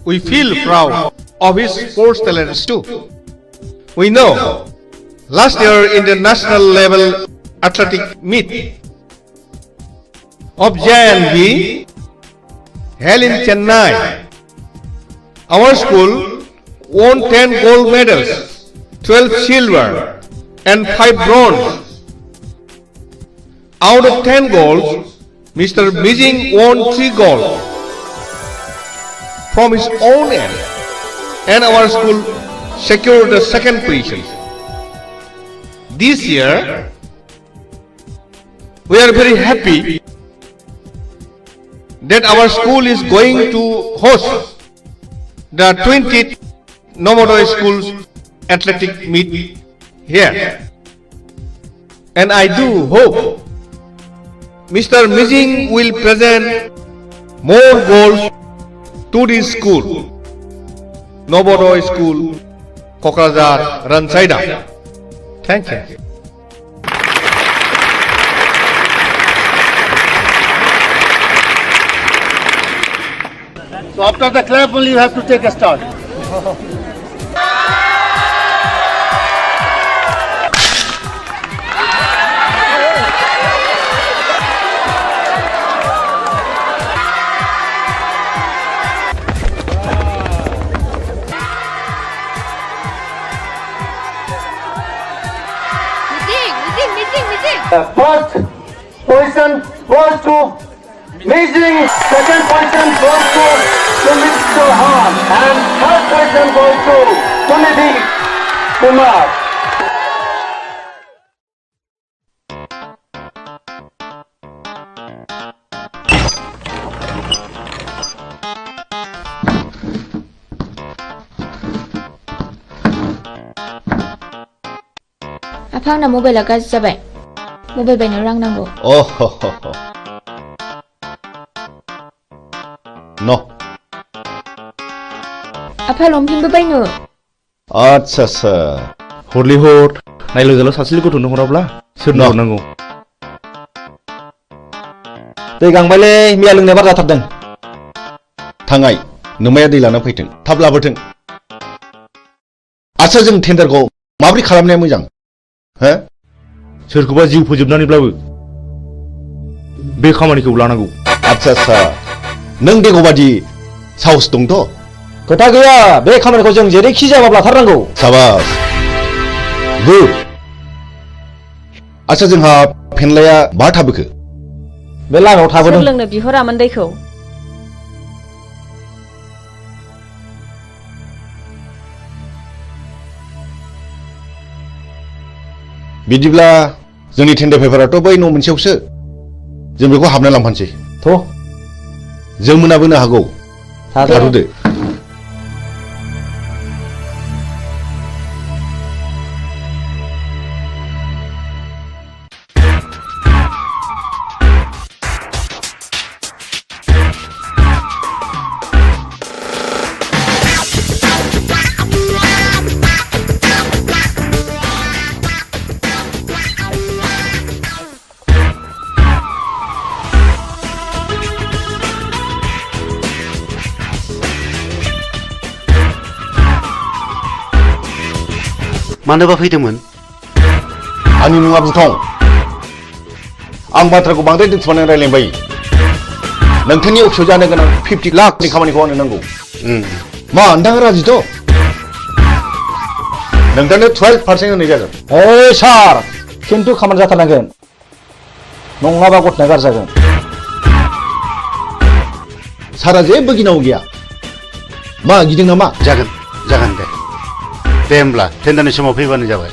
we feel proud of his sports talents too. We know last year in the national level athletic meet of JNB held in Chennai, our school won 10 gold medals, 12 silver and 5 bronze. Out of 10 golds, Mr. Mijing won 3 gold from his own end, and our school secured the second position. This year, we are very happy that our school is going to host the 20th Novodoy Schools athletic meet here, and I do hope Mr. Mijing will present more goals to this school, Novodoy School, Kokrazar, Ransaida. Thank you. So after the clap only you have to take a start. The first position goes to Mijing, second position goes to Mr. Han, and third position goes to Sunidhi Kumar. आफा आंना मबाइला गाज्रि जाबाय। Mobile बायनो रां नांगौ। न' आफा लंपेन्टबो बायनो। आच्छा हरलै हर नायल' जाला सासेल' गथ'नो हराब्ला सोरनो हरनांगौ? दै गांबायलै मैया लोंनाय बार जाथारदों। थांनाय नोमाया दै लाना फैथों, थाब लाबोथों। आच्छा जों टेन्डारखौ माबोरै खालामनाया मोजां? हो? सोरखौबा जिउ फोजोबनानैब्लाबो बे खामानिखौ लानांगौ। आच्छा नों देग'बादि साहस दंथ'? खोथा गैया, बे खामानिखौ जों जेरैखि जायाबाबो लाथारनांगौ। साबास गुड। आच्छा जोंहा फेनलाया बहा थाबोखो? बे लामायाव थाबोदों। सोर लोंनो बिहरामोन दैखौ? बिदिब्ला जोंनि टेन्डार पेपाराथ' बै न' मोनसेयावसो, जों बेखौ हाबना लांफानोसै। थ' जों मोनाबोनो हागौ। थाथ'दो। मानोबा फैदोंमोन? आंनि मुङा बुथं। आं बाथ्राखौ बांद्राय दोनथुमनानै रायलायबाय। नोंथांनि अफिसाव जानो गोनां 50 लाखनि खामानिखौ आंनो नांगौ। मा नोंथाङा राजिथ'? नोंथांनो 12% होनाय जागोन। ओइ सार, खिन्थु खामानि जाथारनांगोन, नङाबा गथ'ना गारजागोन। सारा जेबो गिनांगौ गैया। मा गिदों नामा? जागोन दे। दे होमब्ला टेन्डारनि समाव फैबानो जाबाय।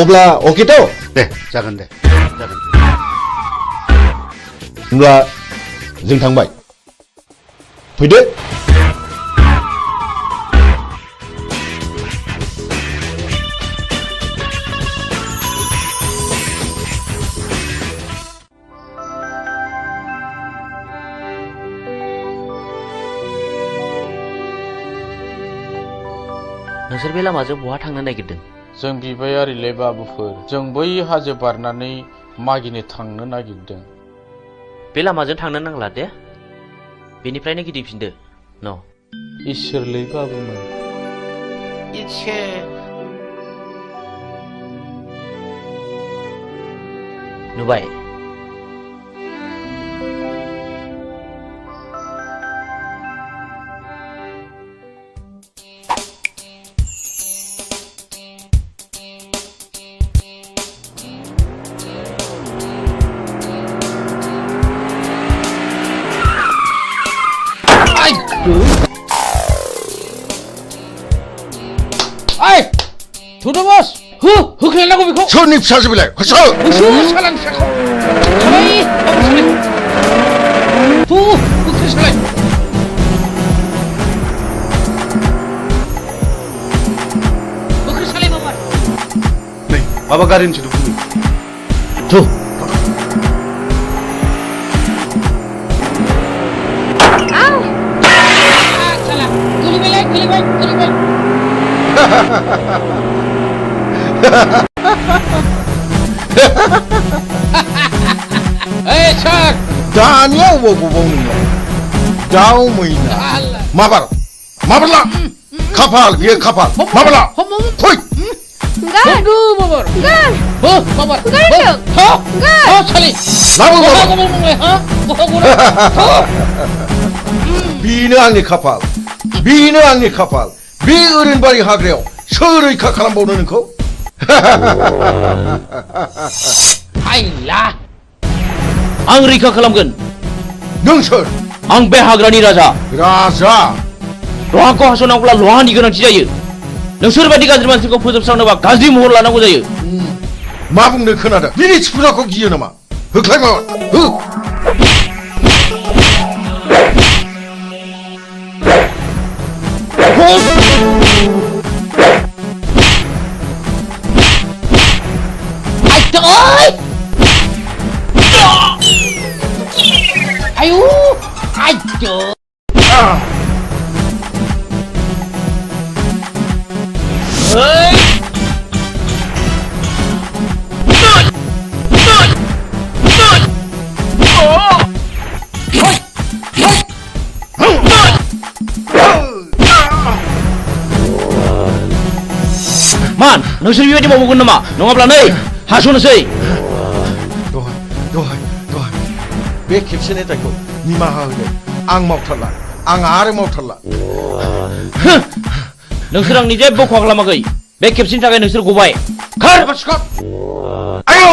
अब्ला अकेथ'? दे जागोन दे। होमब्ला जों थांबाय। फैदो। नोंसोर बे लामाजों बहा थांनो नागिरदों? जों बिबायारिले बाबुफोर, जों बै हाजो बारनानै मागिनो थांनो नागिरदों। बे लामाजों थांनो नांला दे, बेनिफ्रायनो गिदिंफिनदो। न' इसोरलै बाबुमोन। नुबाय? थुदो बस, होख्लायनांगौ बेखौ। सोरनि फिसासो बेलाय? होसो सालानि फिसाखौ। सालाय, होख्लाय सालाय। होख्लाय सालाय बाबा। नै माबा गारिनि सोदोब फैयो। थु। गोलैबाय। Hey, Chuck! दानिया अबाव गबाव नोंलाय? दाउ मैना। माबारला। खाफाल बियो खाफाल। माबारला। फै। Aduh, babar. Babar. Sali. Bino आंनि खाफाल। बेनो आंनि खाफाल। बे ओरैनबारि हाग्रायाव सोर रैखा खालामबावनो नोंखौ? हायला! आं रैखा खालामगोन। नों सोर? आं बे हाग्रानि राजा। राजा? लहाखौ हास'नांगौब्ला लहानि गोनांथि जायो। नोंसोर बायदि गाज्रि मानसिखौ फोजोबस्रांनोबा गाज्रि महर लानांगौ जायो। मा बुंनो खोनादों? बिनि फुजाखौ गियो नामा? होख्लाय माबा। हो। Ayo, ayo. Man, नोंसोर बेबायदि मावगोन नामा? नङाब्ला नै हास'नोसै। दहाय बे खेबसेनि दायखौ निमाहा होदो। आं मावथारला। आं आरो मावथारला। नोंसोर आंनि जेबो खहा खालामाखै। बे खेबसेनि थाखाय नोंसोर गबाय। खार! आयौ!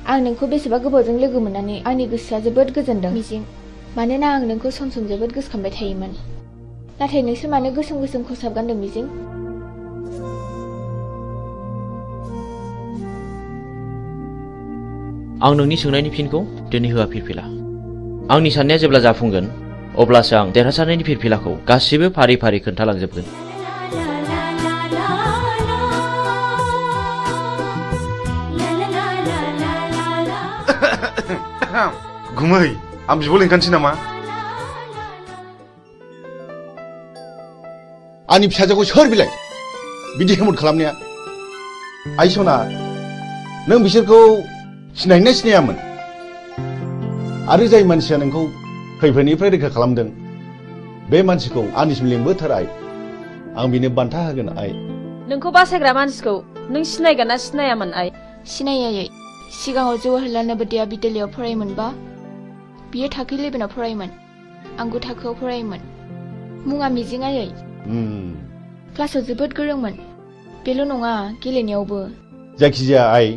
आं नोंखौ बेसेबा गोबावजों लोगो मोननानै आंनि गोसोआ जोबोद गोजोनदों मिजिं। मानोना आं नोंखौ सम सम जोबोद गोसोखांबाय थायोमोन। नाथाय नोंसोर मानो गोसोम खसाब गानदों मिजिं? आं नोंनि सोंनायनि फिनखौ दिनै होआ फिरफिला। आंनि साननाया जेब्ला जाफुंगोन अब्लासो आं देरहासारनायनि फिरफिलाखौ गासिबो फारि फारि खोन्थालांजोबगोन। गुमै आं बिब' लिंखानोसै नामा? आंनि फिसाजोखौ सोर बिलाय बिदि हेमत खालामनाया? आइ सना, नों बिसोरखौ सिनायना सिनायामोन? आरो जाय मानसिया नोंखौ खैफोदनिफ्राय रैखा खालामदों बे मानसिखौ आंनिसिम लिंबोथार आइ आं बिनो बान्था होगोन आइ नोंखौ बासायग्रा मानसिखौ नों सिनायगोन ना सिनायामोन आइ सिनायै सिगाङाव जवाहरलाल नवोदया बिद्यालयआव फरायोमोनबा बियो थाखो 11आव फरायोमोन आंबो थाखोआव फरायोमोन मुङा मिजिं आयै क्लासाव जोबोद गोरोंमोन बेल' नङा गेलेनायावबो जायखिजाया आइ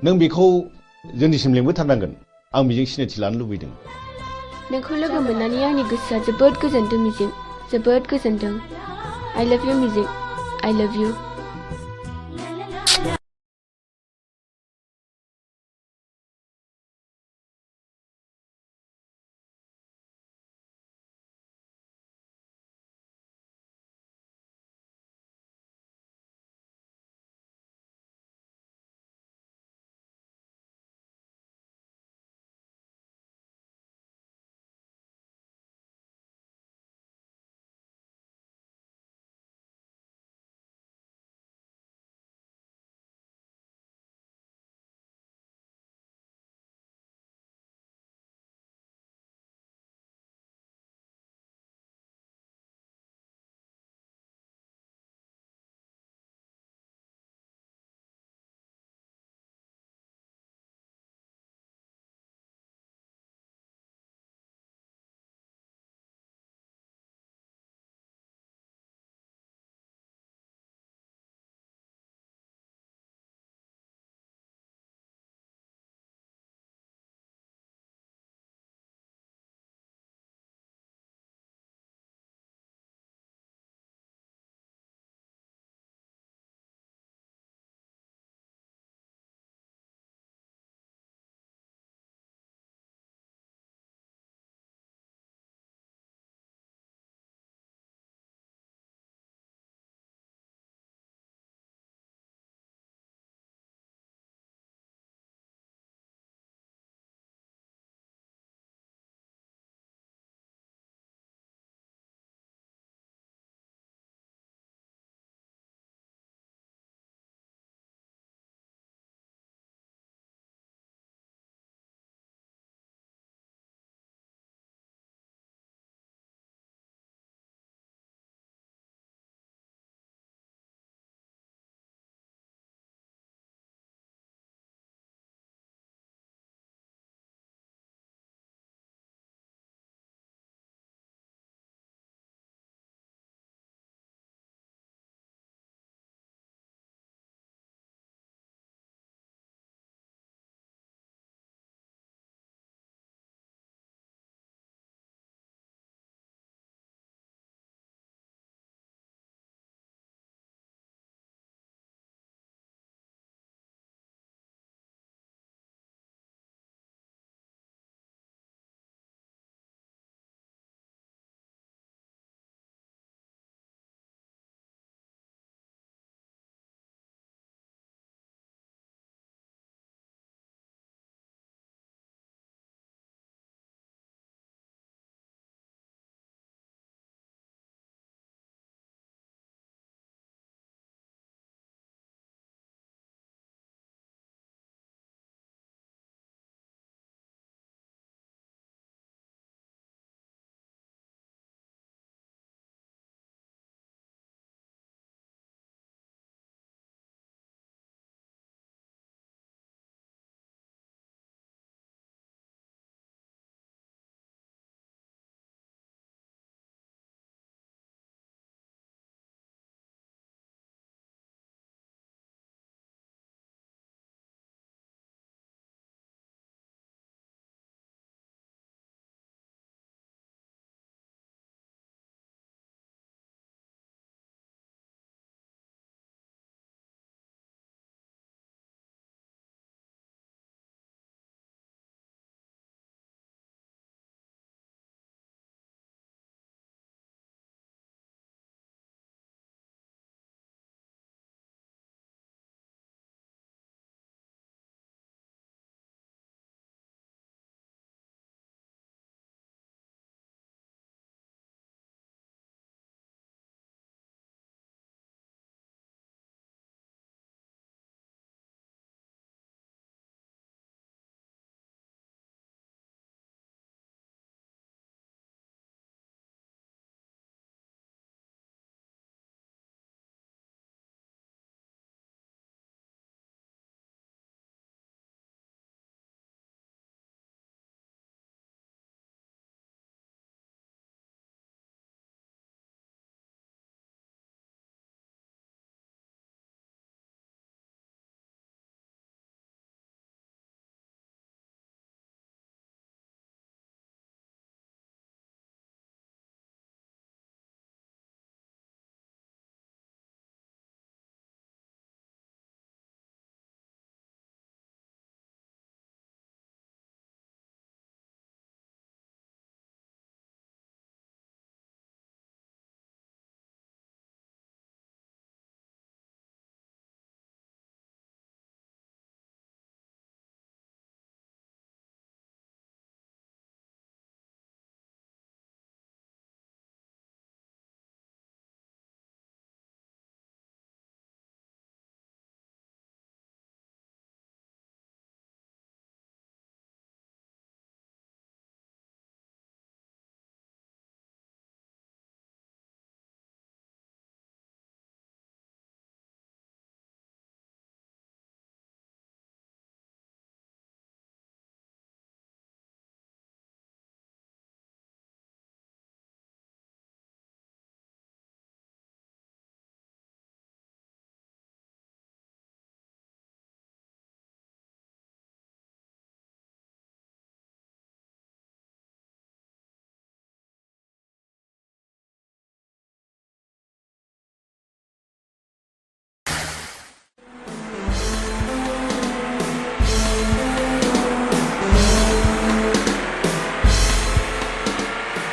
नों बेखौ जोंनिसिम लिंबोथारनांगोन आं बेजों सिनायथि लानो लुबैदों नोंखौ लोगो मोननानै आंनि गोसोआ जोबोद गोजोनदों मिजिं जोबोद गोजोनदों I love you मिजिं I love you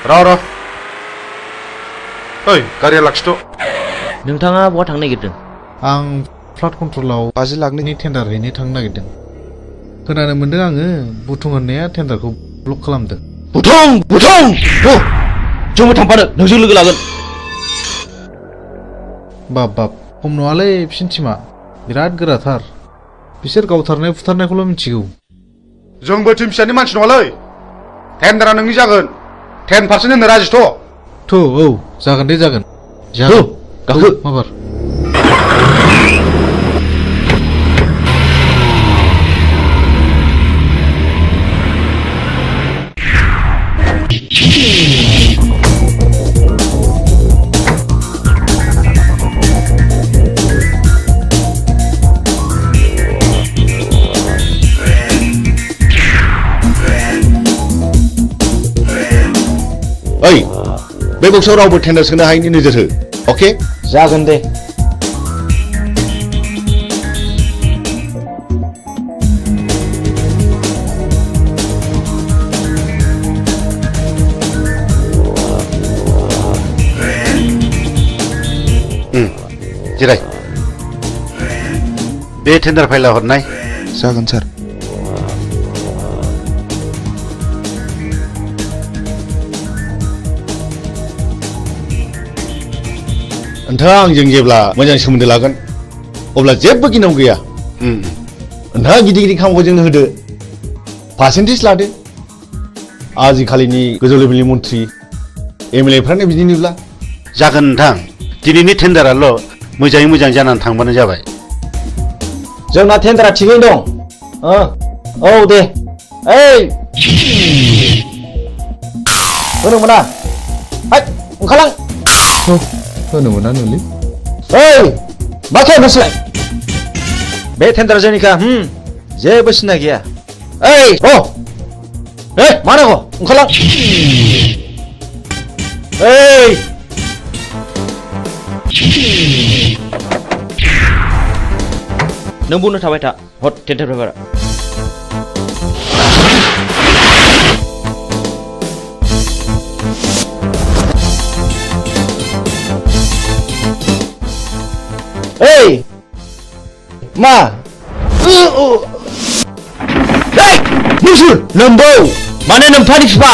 र' ओइ गारिया लाखिथ' नोंथाङा बहा थांनो नागिरदों? आं फ्लाड कन्ट्रलाव 50 लाखनि टेन्डार हैनो थांनो नागिरदों। खोनानो मोन्दों आङो बुथुं होननाया टेन्डारखौ ब्लक खालामदों। बुथुं जोंबो थांफानो नोंजों लोगो लागोन। बाब खम नङालै बिसिनि टिमा बिराद गोराथार। बिसोर गावथारनाय फुथारनायखौल' मिथिगौ। जोंबो टिम फिसानि मानसि नङालै। टेन्डारा नोंनि जागोन। 10% होनो राजिथ'। औ जागोन दे जागोन। गाखो माबार। ओइ बे बक्सआव रावबो टेन्डार सोनो हायैनि नोजोर हो। अके जागोन दे। जिराय। बे टेन्डार फाइला हरनाय। जागोन सार। नोंथाङा आंजों जेब्ला मोजां सोमोन्दो लागोन अब्ला जेबो गिनांगौ गैया। नोंथाङा गिदिर गिदिर खामानिखौ जोंनो होदो, पार्सेन्टेज लादो। आजिखालिनि गोजौ लेभेलनि मन्थ्रि MLA फ्रानो बिदिनोब्ला। जागोन नोंथां, दिनैनि टेन्डाराल' मोजाङै मोजां जानानै थांबानो जाबाय। जोंना टेन्डारा थिगैनो दं। औ दे। ओइ होनो मोना। ओंखारलां। होनो मोना नोंलै। ओइ मा खालामनोसैलाय? बे टेन्डार जोंनिखा जेबो सिन्था गैया। ओइ मा नांगौ ओंखारलां। ओइ नों बुंनो थाबाय था हट टेन्डार पेपारा। ओइ मा नोंसोर नोम्बौ माने नोम्फानि बिफा।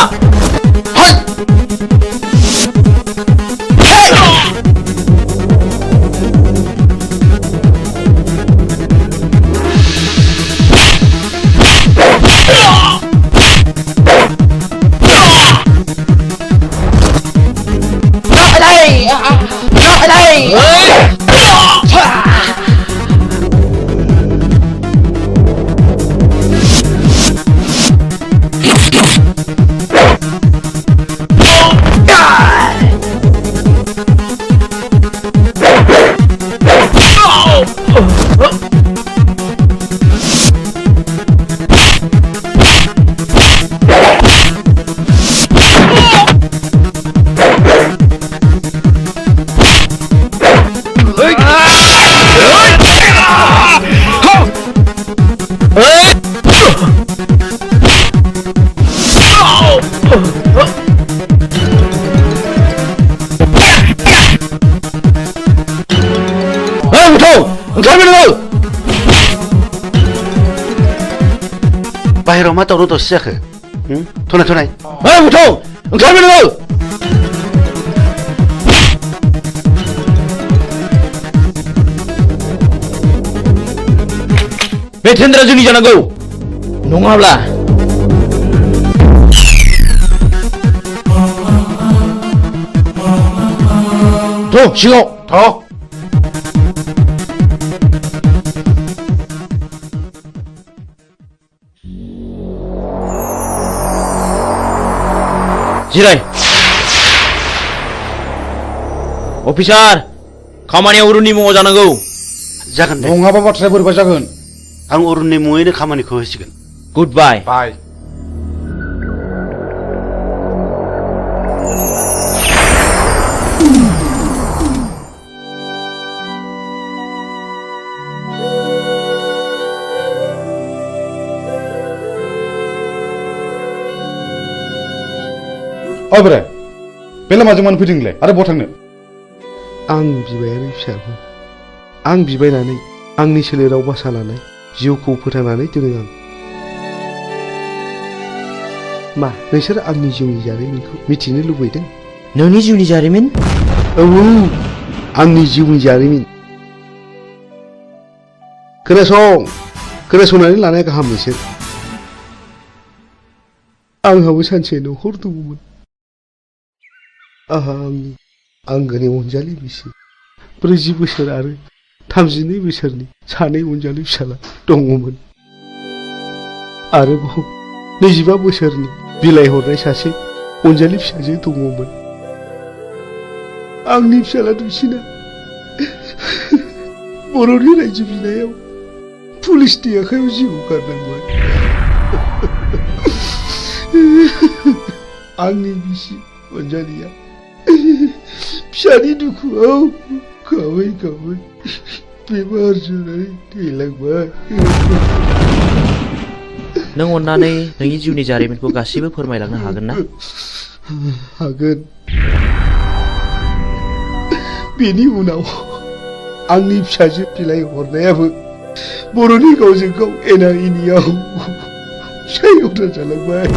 बाहेराव मा दावराव दावसि जाखो? थनाय ओंखारबाय नोङो। बे टेन्डारा जोंनि जानांगौ नङाब्ला सिगाङाव जिराय। अफिसार खामानिया अरुणनि मुङाव जानांगौ। जागोन दे। नङाबा बाथ्राया बोरैबा जागोन। आं अरुणनि मुङैनो खामानिखौ होसिगोन। गुड बाय। बाय। ओइ बोराय बे लामाजों मानो फैदों नोंलाय आरो बहा थांनो? आं बिबायारि फिसाबो आं बिबायनानै आंनि सोलेराव बासा लानाय जिउखौ फोथांनानै दोनो आं। मा नोंसोर आंनि जिउनि जारिमिनखौ मिथिनो लुबैदों? नोंनि जिउनि जारिमिन? औ आंनि जिउनि जारिमिन। खोनासंनानै लानाया गाहाम नोंसोर। आंहाबो सानसे न'खर दङमोन। आंहा आंनि आंगोनि अनजालि बिसि 40 बोसोर आरो 32 बोसोरनि 2 अनजालि फिसाला दङमोन। आरोबाव 25 बोसोरनि बिलाइ हरनाय सासे अनजालि फिसाजो दङमोन। आंनि फिसाला दुइसिना बर'नि रायजो बिनायाव पुलिसनि आखायाव जिउ गारनांबाय। आंनि बिसि अनजालिया फिसानि दुखुआव गाबै गाबै बेमार जानानै थैलांबाय। नों अन्नानै नोंनि जिउनि जारिमिनखौ गासिबो फोरमायलांनो हागोन ना? हागोन। बेनि उनाव आंनि फिसाजो बिलाइ हरनायाबो बर'नि गावजों गाव एना एनियाव सायग'था जालांबाय।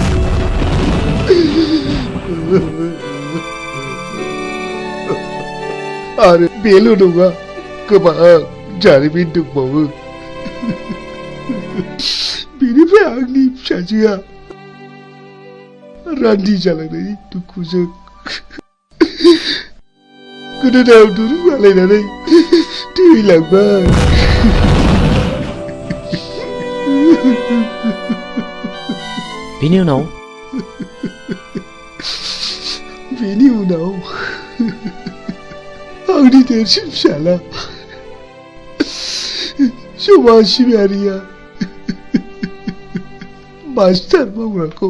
आरो बेल' नङा, गोबां जारिमिन दंबावो। बेनिफ्राय आंनि फिसाजोआ रान्दि जालांनायनि दुखुजों गोदोनायाव दुरुं आलायनानै थैलांबाय। बेनि उनाव आंनि देरसिन फिसाला समाज सिबियारिया मास्टार मावग्राखौ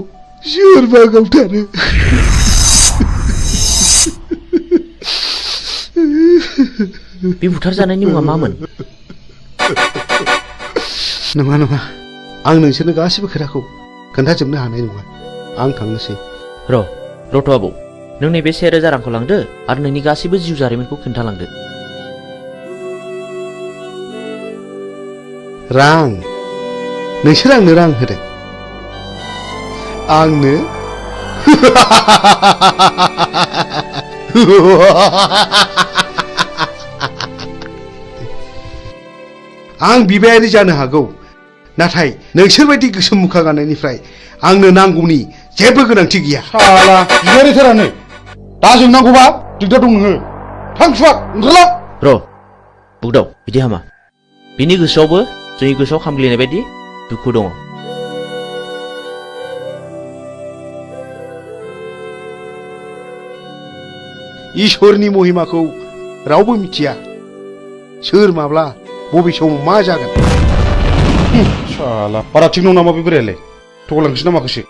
सोरबा गावथारो। बे बुथारजानायनि मुङा मामोन? नङा नङा, आं नोंसोरनो गासिबो खोथाखौ खोन्थाजोबनो हानाय नङा। आं थांनोसै। रथ' आबौ, नों नैबे 1000 रांखौ लांदो आरो नोंनि गासिबो जिउ जारिमिनखौ खोन्थालांदो। रां? नोंसोर आंनो रां होदों? आंनो? आं बिबायारि जानो हागौ, नाथाय नोंसोर बायदि गोसोम मुखा गाननायनिफ्राय आंनो नांगौनि जेबो गोनांथि गैया। साला बिबायारिथारानो दा जोंनांगौबा दिगदार दं नोङो। थां सुवाद ओंखारलां। बुगदाव, बिदि हामा। बिनि गोसोआवबो जोंनि गोसोआव खामग्लिनाय बायदि दुखु दङ। इसोरनि महिमाखौ रावबो मिथिया। सोर माब्ला बबे समाव मा जागोन। साला बारा थिग नङा नामा बे बोरायालाय? थगायलांसै ना माखासे?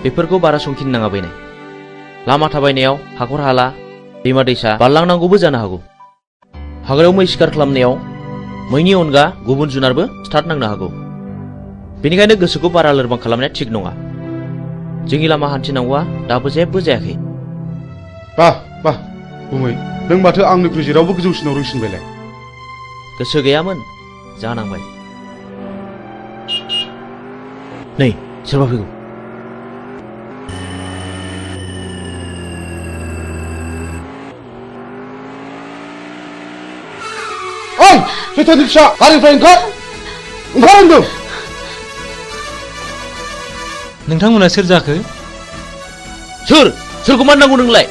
बेफोरखौ बारा संखिनो नाङा बैनाय। लामा थाबायनायाव हाखर हाला, दैमा दैसा बारलांनांगौबो जानो हागौ। हाग्रायाव मै शिकार खालामनायाव मैनि अनगा गुबुन जुनारबो स्टार्ट नांनो हागौ। बेनिखायनो गोसोखौ बारा लोरबां खालामनाया थिग नङा। जोंनि लामा हान्थिनांगौआ दाबो जेबो जायाखै। बाह गुमै, नों माथो आंनिख्रुइ जेरावबो गोजौसिनाव रोंसिनबायलाय। गोसो गैयामोन, जानांबाय। नै सोरबा फैगौ। ओइ सैथोनि फिसा, गारिनिफ्राय ओंखार होनदों। नोंथांमोना सोर जाखो? सोरखौ मान नांगौ नोंलाय?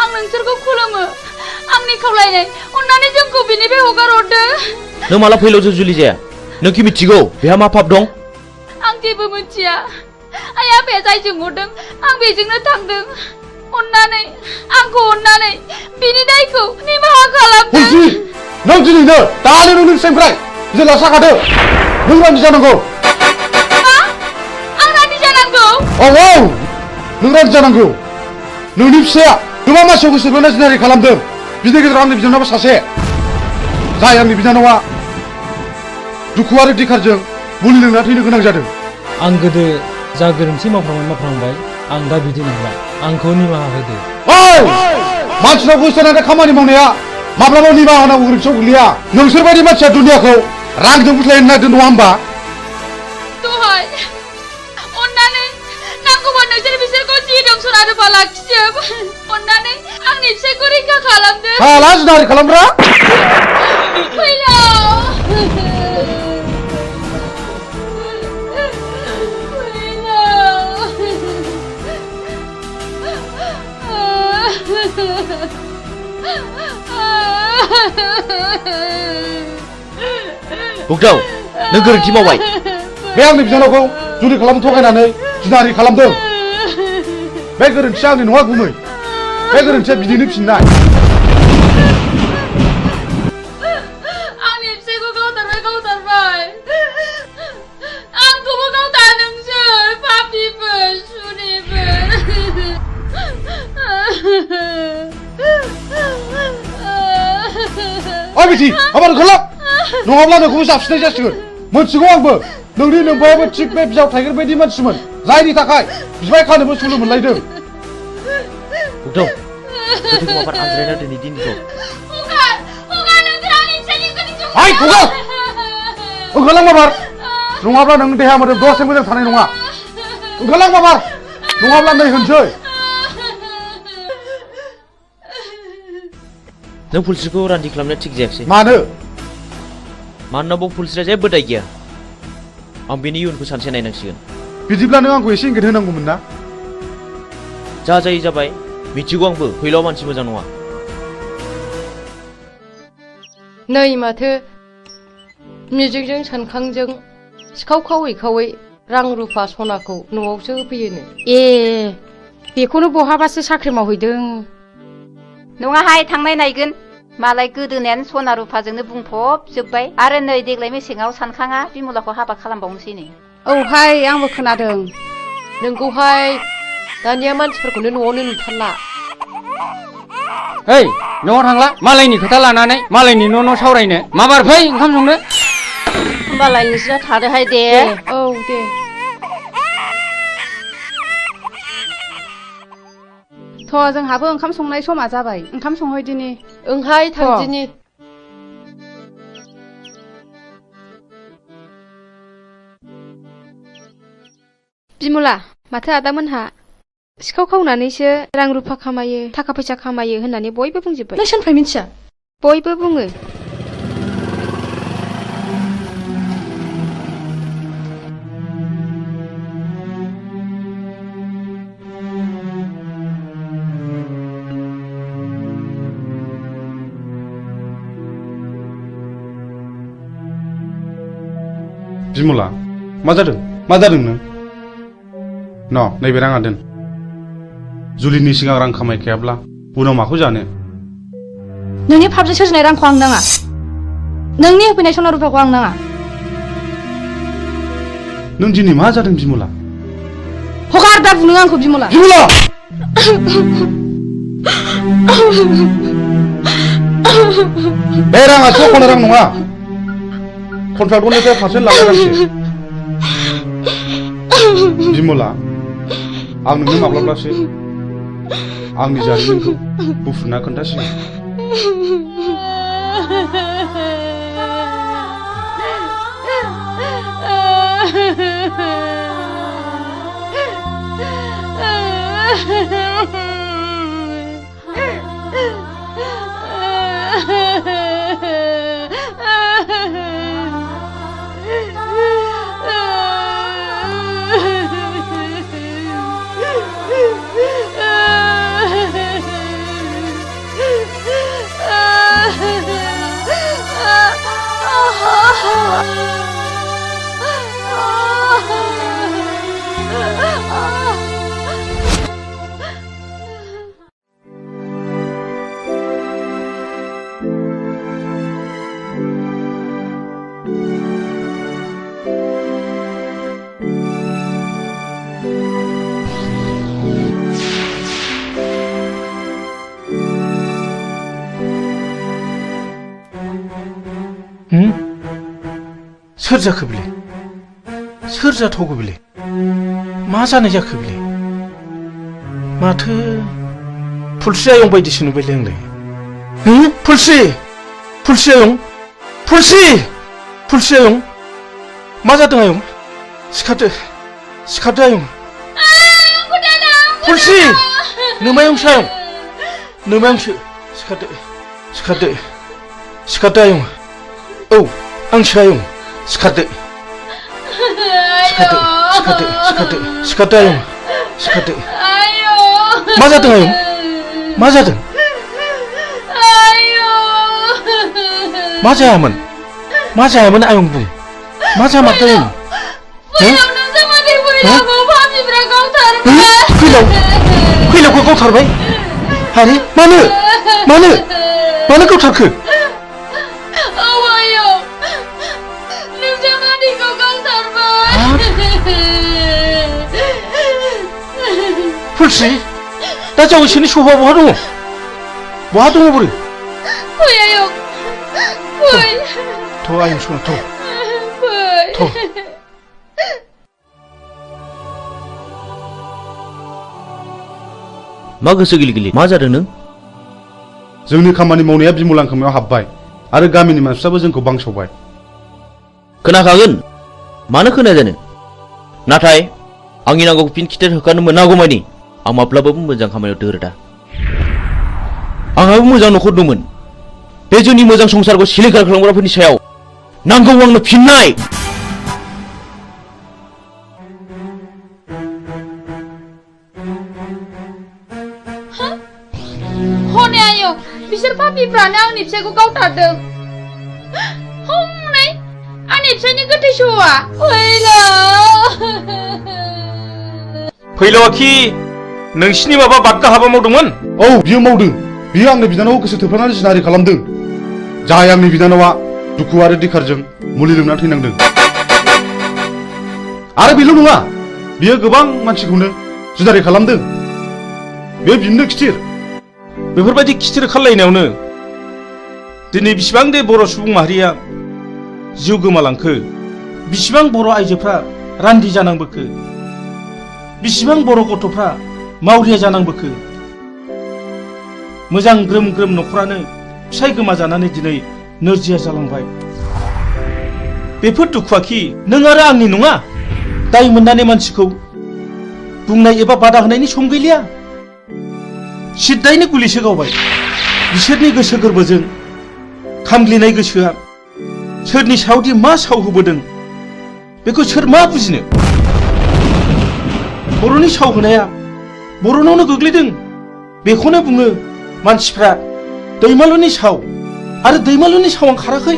आं नोंसोरखौ खुलुमो। आंनि खावलायनाय, अन्नानै जोंखौ बिनिफ्राय हगार हरदो। नों माला फैलाव जुलि जाया? नोंखि मिथिगौ बेहा मा पाप दं? आं जेबो मिथिया। आइ आफाया जायजों हरदों आं बेजोंनो थांदों। आंखौ अन्नानै बिनि दायखौ निमाहा खालामदो। नों दिनैनो दानो नोंनि फिसाइनिफ्राय जेला साखादो। नों रान्दि जानांगौ। मा? आं रान्दि जानांगौ? औ नों रान्दि जानांगौ। नोंनि फिसाया गोबां मानसियाव गोसो बोना जिनारि खालामदों। बिनि गेजेराव आंनि बिनानावा सासे। जाय आंनि बिनानावा दुखु आरो दिखारजों मुलि लोंना थैनो गोनां जादों आं गोदो जा गोरोन्थि मावफ्रांबाय आं दा बिदि नंला आंखौ निमाहा होदो ओइ मानसिनाव गोसोनानै खामानि मावनाया माब्लाबा निमाहा होनांगौ गोरोन्थियाव गोग्लैया नोंसोरबायदि मानसिया दुनियाखौ रांजों बुथलायनो नागिरदों नङा होमबा दहाय अन्नानै नांगौबा नोंसोर बिसोरखौ जि दं सना रुफा लाखिजोब अन्नानै आंनि फिसायखौ रैखा खालामदो हाला जिनाहारि खालामग्रा फैलाव बुगदाव नों गोरोन्थि मावबाय बे आंनि बिनानावखौ जुलि खालामनो थगायनानै जिनाहारि खालामदों बे गोरोन्थिया आंनि नङा गुमै बे गोरोन्थिया बिदिनो फिननाय आंनि फिसायखौ गावथारबाय आंखौबो गावथा नोंसोर पापिफोर सुनिफोर ओइ बिथि आबार ओंखारला नङाब्ला नोंखौबो जाबसिननाय जासिगोन मोनथिगौ आंबो नोंनि नोमफायाबो थिग बे बिजाव थाइगिर बायदि मानसिमोन जायनि थाखाय बिबाय खानोबो सुलु मोनलायदों बुगदाव गोथौ माबार आनज्रायना दिनै दिनखौ हाय खुगा ओंखारलां माबार नङाब्ला नों देहा मोदोम दसे मोजां थानाय नङा ओंखारलां माबार नङाब्ला नै होनसै नों फुलस्रिखौ रान्दि खालामनाया थिग जायाखिसै मानोना बाव फुलस्रिया जेबो दाय गैया आं बेनि इयुनखौ सानसे नायनांसिगोन बिदिब्ला नों आंखौ एसे इंगित होनांगौमोन ना जा जायो जाबाय मिथिगौ आंबो फैलाव मानसि मोजां नङा नै माथो मिजिंजों सानखांजों सिखाव खावै रां रुफा सनाखौ न'आवसो होफैयोनो ए बेखौनो बहाबासो साख्रि मावहैदों नङाहाय थांनाय नायगोन मालाय गोदोनायानो सना रुफाजोंनो बुंफबजोब्बाय आरो नै देग्लाय मेसेङाव सानखाङा बिमलाखौ हाबा खालामबावनोसैनो औहाय आंबो खोनादों नोंगौहाय दानिया मानसिफोरखौनो न'आवनो नुथारला ओइ न'आव थांला मालायनि खोथा लानानै मालायनि न' सावरायनो माबार फै ओंखाम संनो होमबालाय नोंसोर थादोहाय दे औ दे थ' जोंहाबो ओंखाम संनाय समा जाबाय ओंखाम संहैदिनि ओंहाय थांदिनि बिमला माथो आदामोनहा सिखाव खावनानैसो रां रुफा खामायो थाखा फैसा खामायो होननानै बयबो बुंजोब्बाय नों सोरनिफ्राय मिथिया बयबो बुङो बिमला मा जादों नों न नैबे राङा दोन जुलिनि सिगां रां खामायखायाब्ला उनाव माखौ जानो नोंनि फाबजों सोरजिनाय रांखौ आं नाङा नोंनि होफैनाय सना रुफाखौ आं नाङा नों दिनै मा जादों बिमला हगार दा बुनो आंखौ बिमला बे राङा सख'नो रां नङा कन्ट्राक्टरनिफ्राय पारसेन्ट लागायनांसो बिमला आं नोंनो माब्लाबासो आंनि जारिमिनखौ बुफ्रुना खोन्थासिगोन सोर जाखो बेलाय सोर जाथावगौ बेलाय मा जानाय जाखो बेलाय माथो फुलस्रि आयं बायदिसो नुबायलै आंलाय फुलस्रि फुलस्रि आयं फुलस्रि आयं मा जादों आयं सिखारदो आयं फुलस्रि नोमायंसो आयं नोमायंसो सिखारदो आयं औ आंसो आयं सिखारदो आयं मा जादों आयं मा जादों मा जायामोन आयं बुं मा जामारदों आयं फैलावखौ गावथारबाय आरे मानो गावथारखो फुलस्रि दा जावैसोनि सभा बहा दङ बोरो फै आयं फै थ' आयं सना थ' मा गोसो गिलि मा जादों नों जोंनि खामानि मावनाया बिमलां खोमायाव हाबबाय आरो गामिनि मानसिफ्राबो जोंखौ बांसावबाय खोनाखागोन मानो खोनाया जानो नाथाय आंनि नांगौखौ फिन खिथेर होखानो मोनागौमानि आं माब्लाबाबो मोजां खामानियाव दोरोदा आंहाबो मोजां न'खर दंमोन बे जोंनि मोजां संसारखौ सिलिंखार खालामग्राफोरनि सायाव नांगौ आंनो फिननाय हनै आयं बिसोर पापिफ्रानो आंनि फिसायखौ गावथारदों हनै आंनि फिसायनि गोथै सहआ फैलावाखि नोंसिनि माबा बादगा हाबा मावदोंमोन औ बियो मावदों बियो आंनि बिनानावखौ गोसो थोफ्लानानै जिनाहारि खालामदों जाय आंनि बिनानावा दुखु आरो दिखारजों मुलि लोंना थैनांदों आरो बेल' नङा बियो गोबां मानसिखौनो जिनाहारि खालामदों बे बिनो खिथिर बेफोरबायदि खिथिर खालायनायावनो दिनै बिसिबां दे बर' सुबुं माहारिया जिउ गोमालांखो बिसिबां बर' आइजोफ्रा रान्दि जानांबोखो बिसिबां बर' गथ'फ्रा मावरिया जानांबोखो मोजां ग्रोम ग्रोम न'खरानो फिसाय गोमाजानानै दिनै नोरजिया जालांबाय बेफोर दुखुआखि नों आरो आंनि नङा दाय मोननानै मानसिखौ बुंनाय एबा बादा होनायनि सम गैलिया सिद्दायैनो गुलिसो गावबाय बिसोरनि गोसो गोरबोजों खामग्लिनाय गोसोआ सोरनि सायावदि मा साव होबोदों बेखौ सोर मा बुजिनो बर'नि साव होनाया बर'नावनो गोग्लैदों बेखौनो बुङो मानसिफ्रा दैमालुनि साव आरो दैमालुनि सावा खाराखै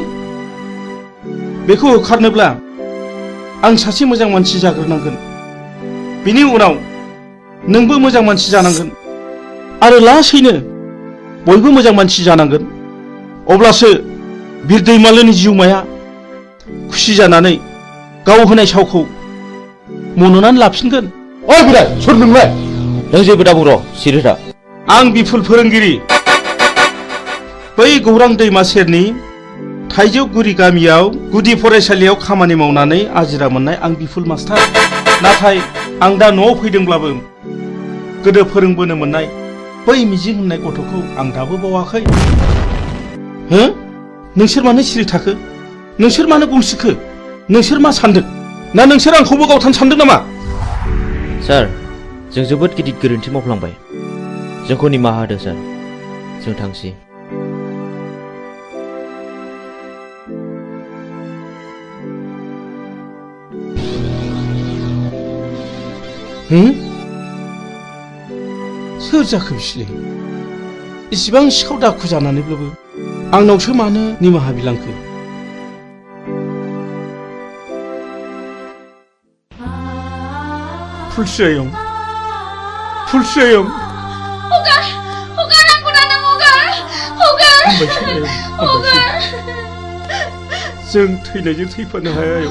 बेखौ होखारनोब्ला आं सासे मोजां मानसि जाग्रोनांगोन बिनि उनाव नोंबो मोजां मानसि जानांगोन आरो लासैनो बयबो मोजां मानसि जानांगोन अब्लासो बिर दैमालुनि जिउमाया खुसि जानानै गाव होनाय सावखौ मन'नानै लाफिनगोन ओइ बोराय सोर नोंलाय नों जेबो दाबुं र' सिरि था आं बिफुल फोरोंगिरि बै गौरां दैमा सेरनि थाइजौगुरि गामियाव गुदि फरायसालियाव खामानि मावनानै आजिरा मोननाय आं बिफुल मास्टार नाथाय आं दा न'आव फैदोंब्लाबो गोदो फोरोंबोनो मोननाय बै मिजिं होननाय गथ'खौ आं दाबो बावाखै हो नोंसोर मानो सिरि थाखो नोंसोर मानो गंसिखो नोंसोर मा सानदों ना नोंसोर आंखौबो गावथानो सानदों नामा सार जों जोबोद गिदिर गोरोन्थि मावफ्लांबाय जोंखौ निमाहा होदो सार जों थांसै सोर जाखो बिसोरलाय इसिबां सिखाव दाखु जानानैब्लाबो आंनावसो मानो निमाहा बिलांखो फुलस्रि आयं जों थैनायजों थैफानो हाया आयं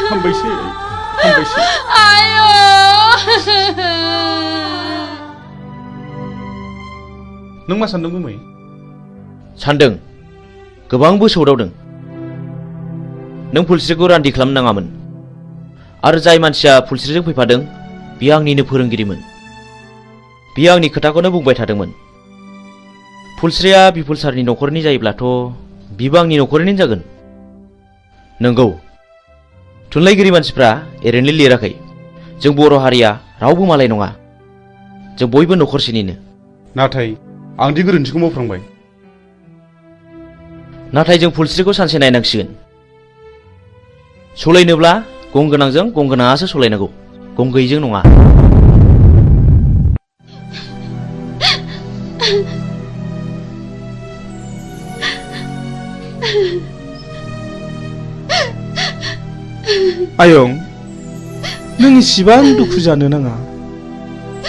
हामबायसै नों मा सानदों गुमै सानदों गोबांबो सौदावदों नों फुलस्रिखौ रान्दि खालामनो नाङामोन आरो जाय मानसिया फुलस्रिजों फैफादों बियो आंनिनो फोरोंगिरिमोन बियो आंनि खोथाखौनो बुंबाय थादोंमोन फुलस्रिया बिपुल सारनि न'खरनि जायोब्लाथ' बिबो आंनि न'खरनिनो जागोन नंगौ थुनलाइगिरि मानसिफ्रा ओरैनो लिराखै जों बर' हारिया रावबो मालाय नङा जों बयबो न'खरसेनिनो नाथाय आं दि गोरोन्थिखौ मावफ्रांबाय नाथाय जों फुलस्रिखौ सानसे नायनांसिगोन सलायनोब्ला गं गोनांजों गं गोनाङासो सलायनांगौ गं गैयैजों नङा आयं नों इसिबां दुखु जानो नाङा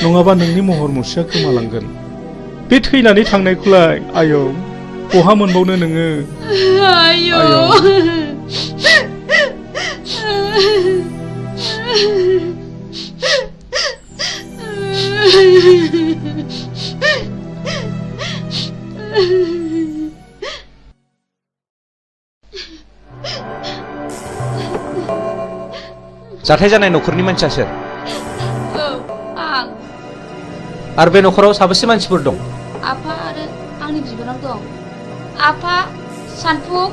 नङाबा नोंनि महर मुस्रिया गोमालांगोन बे थैनानै थांनायखौलाय आयं बहा मोनबावनो नोङो जाथाय जानाय न'खरनि मानसिया सोर आं आरो बे न'खराव साबेसे मानसिफोर दं आफा आरो आंनि बिबोनां दं आफा सानफुं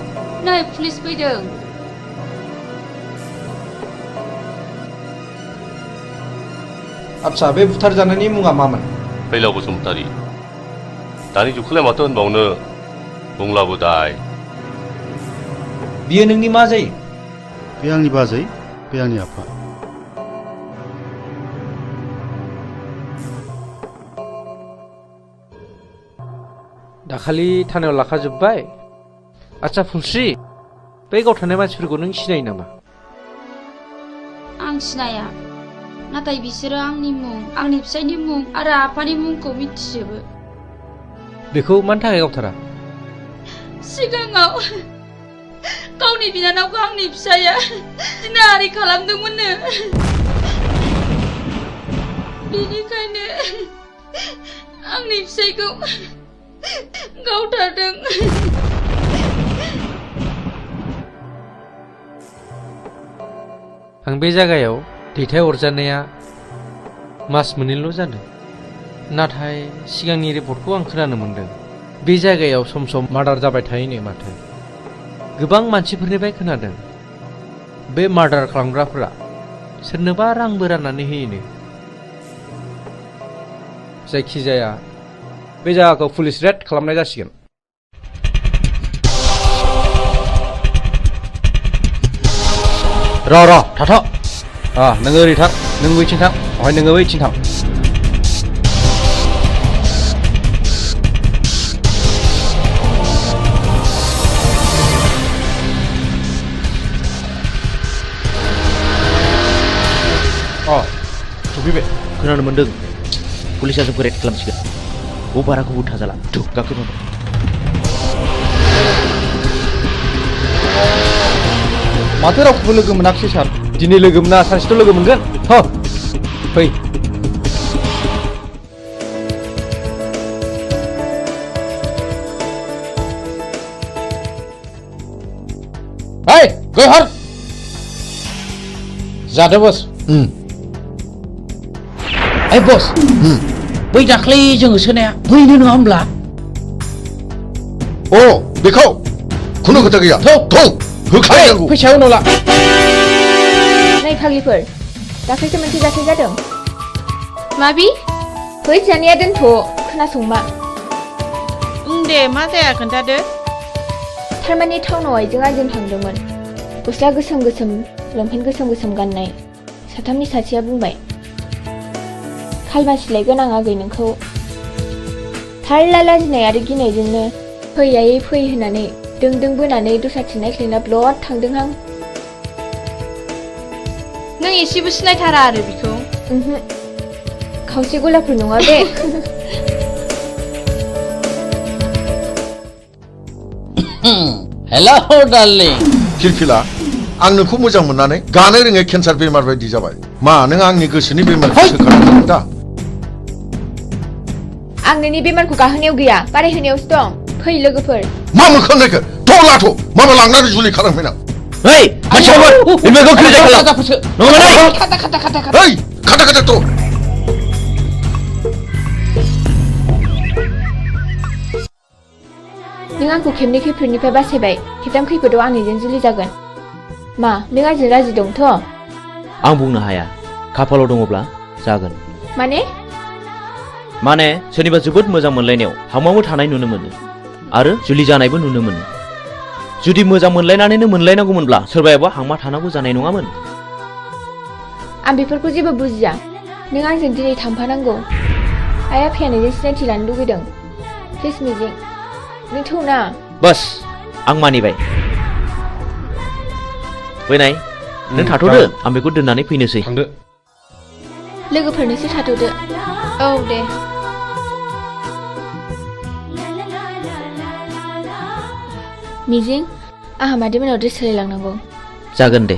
नै पुलिस फैदों आच्छा बे बुथारजानायनि मुङा मामोन फैलाव बसुमतारी दानि जुगखौलाय माथो होनबावनो बुंलाबो दाय बियो नोंनि मा जायो बे आंनि बाजै बे आंनि आफा दाखालि थानायाव लाखाजोब्बाय आच्छा फुलस्रि बै गावथारनाय मानसिफोरखौ नों सिनायो नामा आं सिनाया नाथाय बिसोरो आंनि मुं आंनि फिसायनि मुं आरो आफानि मुंखौ मिथिजोबो बेखौ मानि थाखाय गावथारा सिगाङाव गावनि बिनानावखौ आंनि फिसाया जिनाहारि खालामदोंमोननो बेनिखायनो आंनि फिसायखौ गावथारदों आं बे जायगायाव दैथायहरजानाया मास मोननैल' जादों नाथाय सिगांनि रिपर्टखौ आं खोनानो मोनदों बे जायगायाव सम सम मार्डार जाबाय थायोनो माथो गोबां मानसिफोरनिफ्राय खोनादों बे मार्डार खालामग्राफोरा सोरनोबा रांबो राननानै होयोनो जायखिजाया बे जायगाखौ पुलिस रेड खालामनाय जासिगोन र' थाथ' नोङो ओरै थां नों बैथिं थां ओमफ्राय नोङो बैथिं थां सफैबाय खोनानो मोन्दों पुलिसा जोंखौ रेड खालामसिगोन बाराखौबो थाजाला गाखोनो माथो रावखौबो लोगो मोनाखिसै सार दिनै लोगो मोना सानसेथ' लोगो मोनगोन फै गयहर जादो बस बस बै दाख्लै जोङो सोनाया बैनो नङा होमब्ला बेखौ खुनु खोथा गैया होखानांगौ फैसायाव नला नै फाग्लिफोर दाख्लैसो मोनसे जाथाय जादों माबि फै जानाया दोनथ' खोनासंमा दे मा जाया खोन्थादो थारमाने टाउनाव आइजों आंजों थांदोंमोन गस्ला गोसोम गोसोम लंपेन्ट गोसोम गोसोम गाननाय साथामनि सासेया बुंबाय खालमासि लायगोन आं आगै नोंखौ थारला लाजिनाय आरो गिनायजोंनो फै आयै फै होननानै दों बोनानै दस्राथिं नायख्लायना ब्लद थांदोंहां नों एसेबो सिनायथारा आरो बिखौ खावसे गलाफोर नङा बे हेलौ डार्लिं फिलफिला आं नोंखौ मोजां मोननानै गानो रोङै केन्सार बेमार बायदि जाबाय मा नों आंनि गोसोनि बेमारखौ सोखादों दा आं नोंनि बेमारखौ गाहोनायाव गैया बारायहोनायावसो दं फै लोगोफोर मा मोखां नायखो थ' लाथ' माबा लांनानै जुलि खालामफैना Hei, macam apa? Ini kau kerja kalau. Nongol lagi. Hei, kata tu. नों आंखौ खेबनै खैफोदनिफ्राय बासायबाय खेबथाम खैफोदाव आंनिजों जुलि जागोन मा नों आंजों राजि दंथ' आं बुंनो हाया खाफालाव दङब्ला जागोन माने सोरनिबा जोबोद मोजां मोनलायनायाव हामाबो थानाय नुनो मोनो आरो जुलि जानायबो नुनो मोनो जुदि मोजां मोनलायनानैनो मोनलायनांगौमोनब्ला सोरबायाबा हांमा थानांगौ जानाय नङामोन आं बेफोरखौ जेबो बुजिया नों आंजों दिनै थांफानांगौ आइ आफाया नोंजों सिनायथि लानो लुगैदों प्लिज मिजिं नों थौना बस आं मानिबाय बैनाय नों थाथ'दो आं बेखौ दोननानै फैनोसै थांदो लोगोफोरनोसो थाथ'दो औ दे मिजिं आंहा मादैमोनाव ड्रेस सोलायलांनांगौ जागोन दे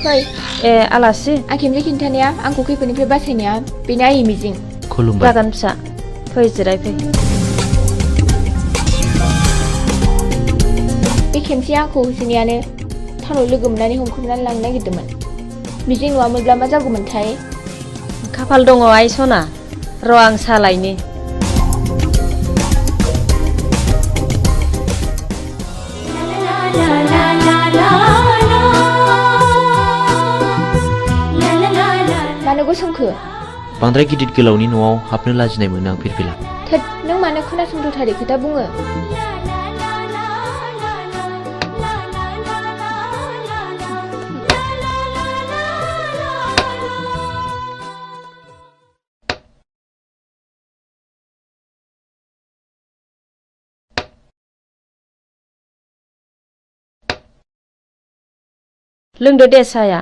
फै ए आलासि आं खेमसे खिन्थानाया आंखौ खैफोदनिफ्राय बासायनाया बेनो आइ मिजिं खुलुमबाय जागोन फिसा फै जिरायफै बे खेमसे आंखौ होसोनायानो टाउनाव लोगो मोननानै हमख्रुमनानै लांनो नागिरदोंमोन मिजिं नङामोनब्ला मा जागौमोनथाय खाफाल दङ आइ सना र' आं सालायनि मानो गसंखो बांद्राय गिदिर गोलावनि न'आव हाबनो लाजिनाय मोनो आं फिरफिला थोद नों मानो खोनासंथारै खोथा बुङो लोंदो दे साया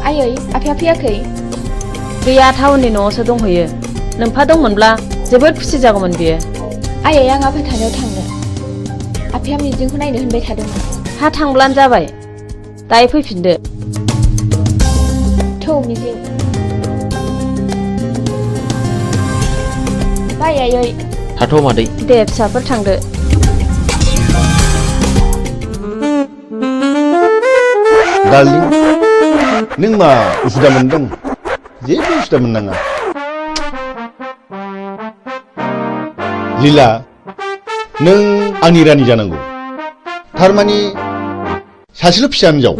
आयै आफाया फैयाखै गैया टाउननि न'आवसो दंहैयो नोमफा दंमोनब्ला जोबोद खुसि जागौमोन बियो आयै आं आफा थानायाव थांनो आफाया मिजिंखौ नायनो होनबाय थादोंमोन हा थांब्लानो जाबाय दायो फैफिनदो थौ मिजिं बाय आयै थाथ' मादै दे फिसाफोर थांदो डार्लिं नों मा उसुदा मोनदों जेबो उसुदा मोननाङा लीला नों आंनि रानि जानांगौ थारमानि सासेल' फिसा हिनजाव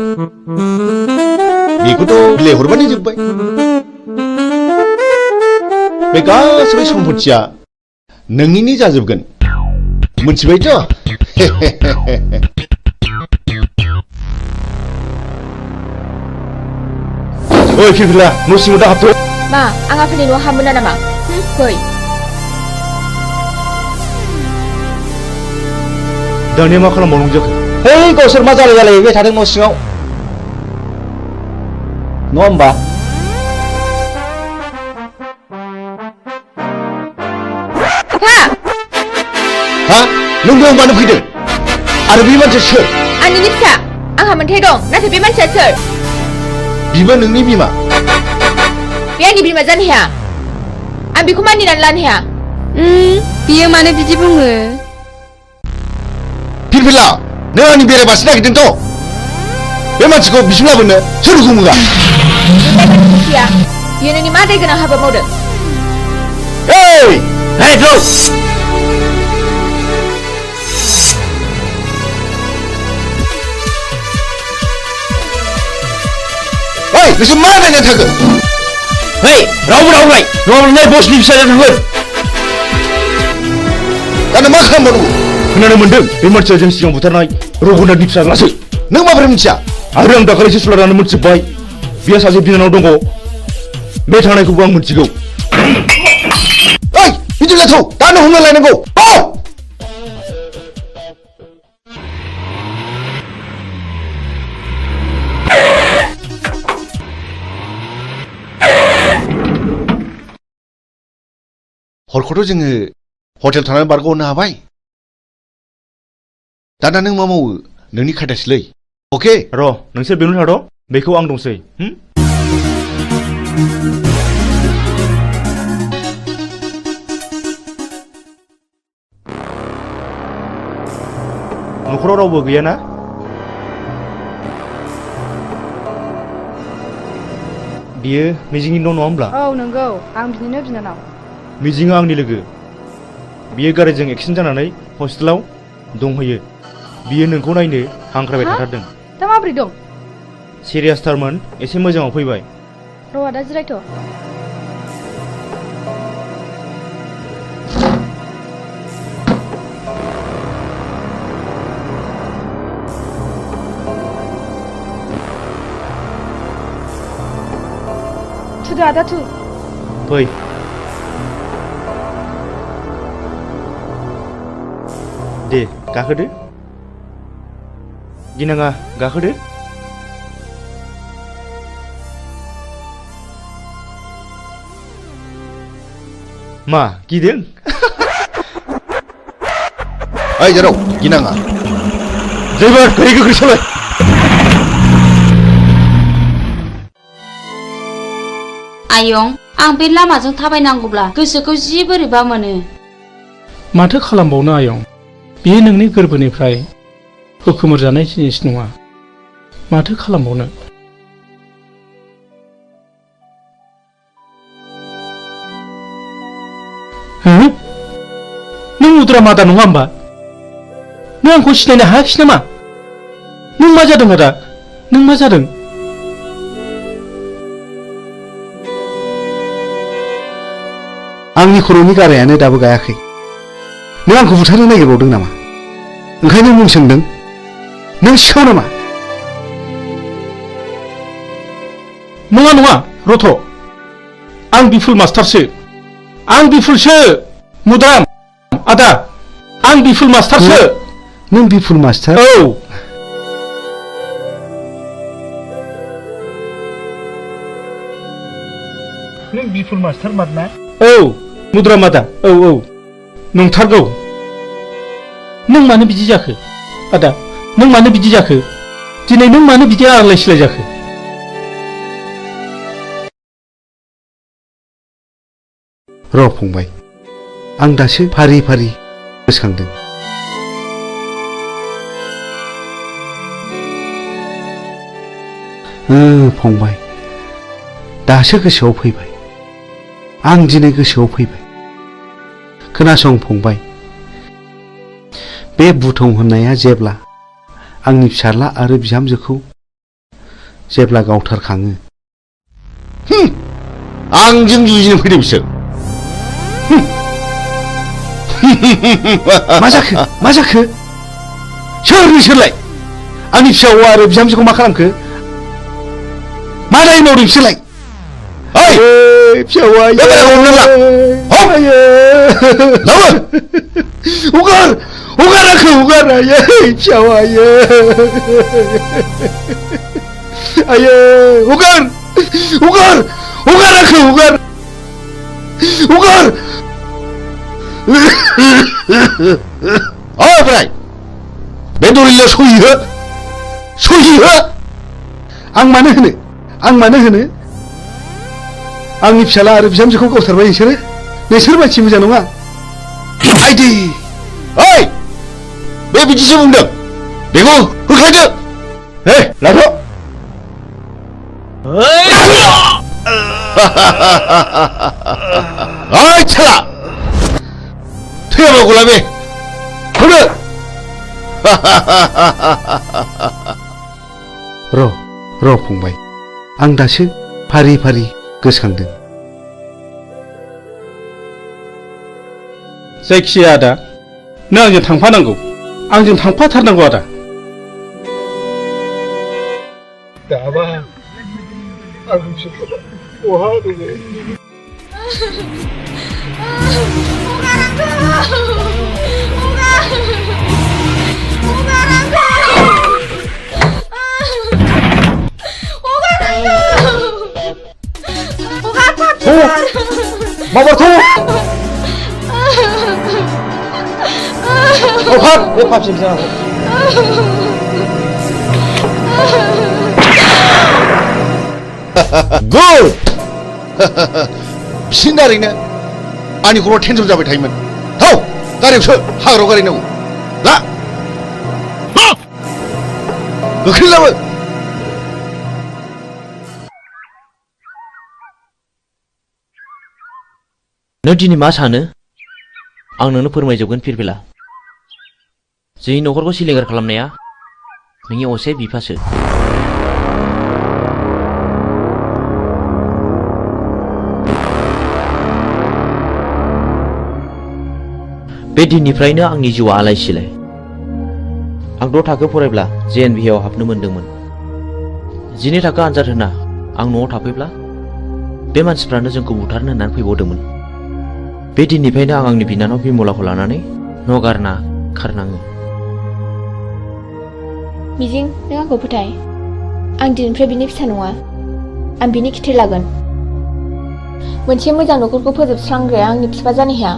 बेखौथ' बिलाइ हरबानो जोब्बाय बे गासैबो सम्पथिया नोंनिनो जाजोबगोन मोनथिबायथ' ओइ फिरफिला न' सिङाव दा हाबथ' मा आं आफानि न'आव हाबमोना नामा फै दानिया मा खालामबावनांगौ जाखो है गावसोर मा जालायबाय थादों न' सिङाव नङा होमबा हा नों बेयाव मानो फैदों आरो बे मानसिया सोर आंनिनो फिसा आंहा मोन्थाय दं नाथाय बे मानसिया सोर बिबो नोंनि बिमा बे आंनि बिमा जानो हाया आं बेखौ मानिनानै लानो हाया बियो मानो बिदि बुङो फिरफिला नों आंनि बेराय बासि नागिरदोंथ' बे मानसिखौ बिसिम लाबोनो सोर हुकुम होआ बियो नोंनि मा दाय गोनां हाबा मावदों नोंसोर मा नायनानै थागोन रावबो रावलाय नङाब्ला बसनि फिसाजों थांगोन दानो मा खालामबावनांगौ खोनानो मोनदों बे मानसिया जों सिगां बुथारनाय रघुनाथनि फिसाज्लासो नों माबोरै मिथिया आरो आं दाखालिसो सुलारानो मोनथिजोब्बाय बिहा सासे बिनानाव दङ बे थांनायखौबो आं मोनथिगौ ओइ बिदिब्ला थौ दानो हमना लायनांगौ हरखौथ' जोङो हटेल थानानै बारग'नो हाबाय दाना नों मा मावो नोंनि खायदासैलै अके र' नोंसोर बेयावनो थाद' बेखौ आं दंसै न'खराव रावबो गैयाना बियो मिजिंनि न' नङा होमब्ला औ नंगौ आं बिनिनो बिनानाव मिजिङा आंनि लोगो बियो गारिजों एक्सिडेन्ट जानानै हस्पिटालाव दंहैयो बियो नोंखौ नायनो हांख्रायबाय थाथारदों दा माबोरै दं सिरियासथारमोन एसे मोजाङाव फैबाय र' आदा जिरायथ' थुदो आदा थु फै दे गाखोदो गिनाङा गाखोदो मा गिदों? ओइ जेराव गिनाङा जेबो गोख्रै गोख्रै सालाय। आयं आं बे लामाजों थाबायनांगौब्ला गोसोखौ जि बोरैबा मोनो। माथो खालामबावनो आयं, बेयो नोंनि गोरबोनिफ्राय हुखुमोर जानाय जिनिस नङा। माथो खालामबावनो। नों उद्रा मादा नङा होमबा? नों आंखौ सिनायनो हायाखिसै नामा? नों मा जादों आदा? नों मा जादों? आंनि खर'नि गारायानो दाबो गायाखै। नों आंखौ बुथारनो नागिरबावदों नामा? ओंखायनो मुं सोंदों? नों सिखाव नामा? नङा नङा रथ', आं बिफुल मास्टारसो। आं बिफुलसो मुद्राम आदा, आं बिफुल मास्टारसो। नों बिफुल मास्टार? औ। नों बिफुल मास्टार मारना? औ मुद्राम आदा, औ औ नंथारगौ। नों मानो बिदि जाखो आदा? नों मानो बिदि जाखो? दिनै नों मानो बिदि आलाय सिलाय जाखो? र' फंबाय, आं दासो फारि फारि गोसोखांदों। फंबाय, दासो गोसोआव फैबाय। आं दिनै गोसोआव फैबाय। खोनासं फंबाय, बे बुथं होननाया जेब्ला आंनि फिसाज्ला आरो बिहामजोखौ जेब्ला गावथारखाङो, आंजों जुजिनो फैदों बिसोर। मा जाखो? मा जाखो? सोर नोंसोरलाय? आंनि फिसा हौवा आरो बिहामजोखौ मा खालामखो? मा दाय मावदों बिसोरलाय? ओइ फिसा हौवा, हगार हगार आंखौ हगार। आयै फिसा हौवा, आयै हगार हगार हगार आंखौ हगार हगार। ओमफ्राय बे दलिलाव सहि हो, सहि हो। आं मानो होनो? आं मानो होनो? आंनि फिसाला आरो बिहामजोखौ गावथारबाय नोंसोरो? नोंसोर मानसि मोजां नङा। आइदि ओइ, बे बिदिसो बुंदों। बेखौ होख्लायदो। हे लाथ'। ओइ साला, थैयाबा गलाबे होनो। र' फंबाय, आं दासो फारि फारि गोसोखांदों। जायखिजाया आदा, नों आंजों थांफानांगौ। आंजों थांफाथारनांगौ आदा। दाबा आंनि फिसाज्ला बहा दङ? Mama tuh. Oh, hap, hap sih bisa. Good. 신나리네. 아니 그걸 텐션 잡을 타이면. 더 가리 없어. 하러 가리는. 나. 그 클라면. नों दिनै मा सानो? आं नोंनो फोरमायजोबगोन फिरफिला। जोंनि न'खरखौ सिलिंखार खालामनाया नोंनि असे बिफासो। बे दिननिफ्रायनो आंनि जिउआ आलाय सिलाय। आं 6 थाखो फरायब्ला JNVआव हाबनो मोनदोंमोन। 12 थाखो आनजाद होना आं न'आव थाफैब्ला बे मानसिफ्रानो जोंखौ बुथारनो होननानै फैबावदोंमोन। बे दिननिफ्रायनो आं आंनि बिनानाव बिमलाखौ लानानै न' गारना खारनाङो। मिजिं, नों आंखौ फोथाय। आं दिनैनिफ्राय बिनि फिसा नङा। आं बिनि खिथेर लागोन। मोनसे मोजां न'खरखौ फोजोबस्रांग्राया आंनि बिफा जानो हाया।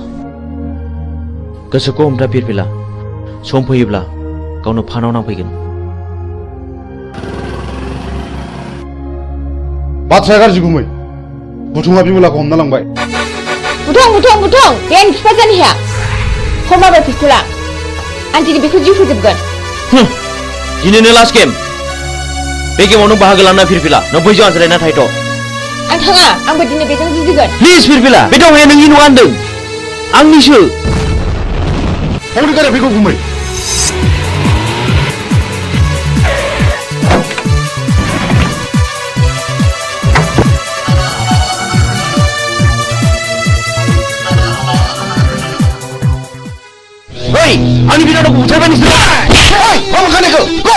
गोसोखौ हमथा फिरफिला सम फैयोब्ला गावनो फानाव नांफैगोन। बाथ्राया गाज्रि गुमै बुथुङा बिमलाखौ हमना लांबाय। बुथुं बे आंनि बिफा जानो हाया। हरमाबाय पिस्तला आं दिनै बेखौ जिउ फोजोबगोन। दिनैनो लास्ट गेम। बे गेमाव नों बाहागो लाना फिरफिला नों बैजों आनज्रायना थाहैथ'। आं थाङा आंबो दिनै बेजों जुजिगोन। प्लिज फिरफिला बे दावहाया नोंनि नङा होनदों आंनिसो। हरै गारे बेखौ गुमै। Hei, आंनि बिनानावखौ बुथारबाय नोंसोरो। मा खानायखौ go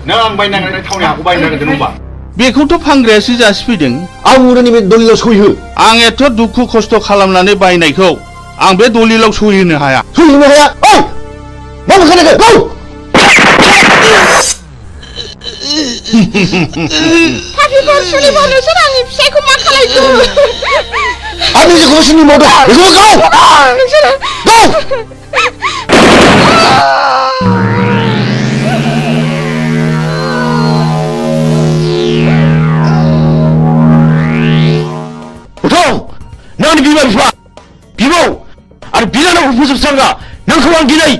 नों आं बायनानै थावनि हाखौ बायनो नागिरदों होनबा बेखौथ' फानग्रायासो जासिफैदों। आं उरनि बे दलिलाव सहिहो। आं एथ' दुखु खस्थ' खालामनानै बायनायखौ आं बे दलिलाव सहिहोनो हाया। सहिहोनो हाया? ओइ मा बुंखानायखौ गौ पापिफोर सुलिफोर नोंसोर आंनि फिसायखौ मा खालायखो? आंनि जेखौबो सिनि मावदों बेखौबो गौ नोंसोरो गौ नोंनि बिमा बिफा बिबौ आरो बिनानावखौ फोजोबस्रांगा नोंखौ आं दिनै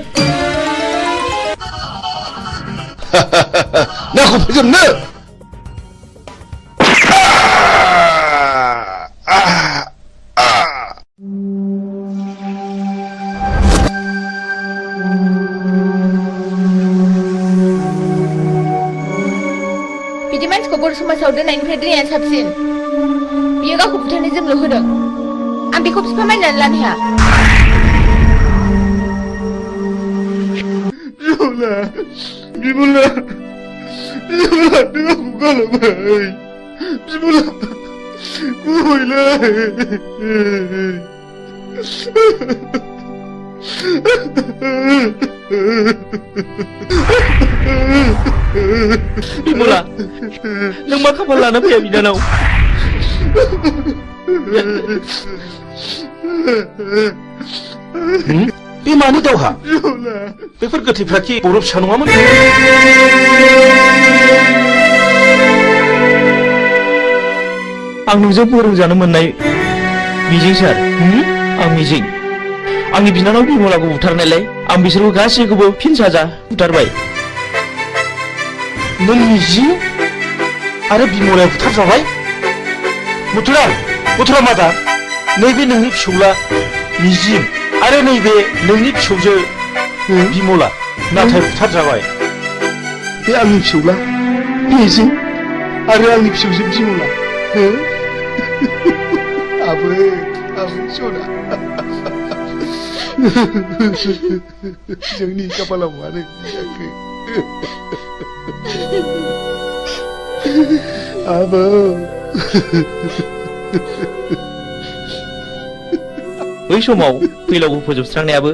नोंखौ फोजोबनो बिदि मानसिखौ बर' समाजाव दोननायनिफ्राय दोननाया साबसिन। बियो गावखौ बुथारनो जोंल' होदों। आं बेखौ बिफा मानिनानै लानो हाया। बिमला नों आंखौ गालांबाय। बिमला गुबैलै बिमला नों मा खाफाल लाना फैया बिनानाव बे मानि दावहा बेफोर गोथैफ्राखि बरफ फिसा नङामोन आं नोंजों फोरोंजानो मोननाय मिजिं सार आं मिजिं आंनि बिनानाव बिमलाखौ बुथारनायलाय आं बिसोरखौ गासैखौबो फिन साजा बुथारबाय नों मिजिं आरो बिमलाया बुथारजाबाय मथुरा मादा नैबे नोंनि फिसौला मिजिं आरो नैबे नोंनि फिसौजो बिमला नाथाय बुथारजाबाय बे आंनि फिसौला मिजिं आरो आंनि फिसौजो बिमला आबै सना जोंनि खाफालाव मानो जाखो आबौ बै समाव फैलावखौ फोजोबस्रांनायाबो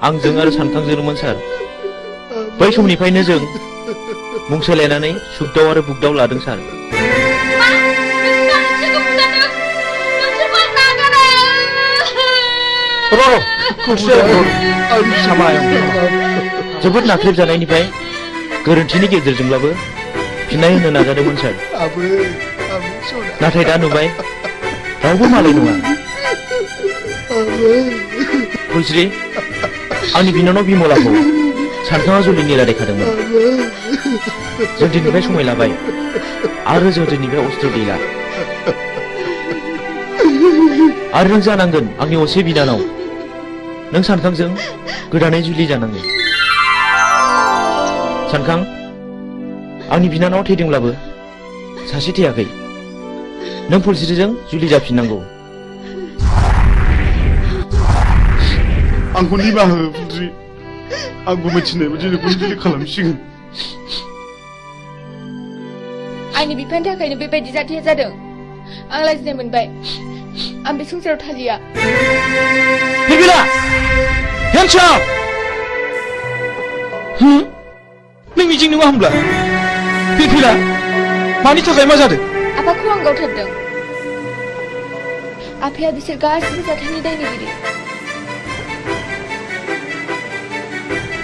आंजों आरो सानखांजोंमोन सार बै समनिफ्रायनो जों मुं सोलायनानै सुगदाव आरो बुगदाव लादों सार जोबोद नाख्रेबजानायनिफ्राय गोरोन्थिनि गेजेरजोंब्लाबो फिननाय होनो नाजादोंमोन सार नाथाय दा नुबाय रावबो मालाय नङा फुलस्रि आंनि बिनानाव बिमलाखौ सानखाङा जुलिनि रादायखादोंमोन जों दिनैनिफ्राय समाय लाबाय आरो जों दिनैनिफ्राय अस्त्र गैला आरो नों जानांगोन आंनि असे बिनानाव नों सानखांजों गोदानै जुलि जानांगोन सानखां आंनि बिनानाव थैदोंब्लाबो सासे थैयाखै नों फुलस्रिजों जुलि जाफिननांगौ आंखौ निमाहा हो फुलस्रि आंबो मिथिनाय बायदि नोंखौ जुलि खालामसिगोन आंनि बिफानि थाखायनो बेबायदि जाथाया जादों आं लाजिनाय मोनबाय आं बे संसाराव थालिया बिबिला हेन्डसाप नों मिजिं नङा होमब्ला बिबिला मानि थाखाय मा जादों आफाखौ आं गावथारदों आफाया बिसोर गासिबो जाथायनि दायनिगिरि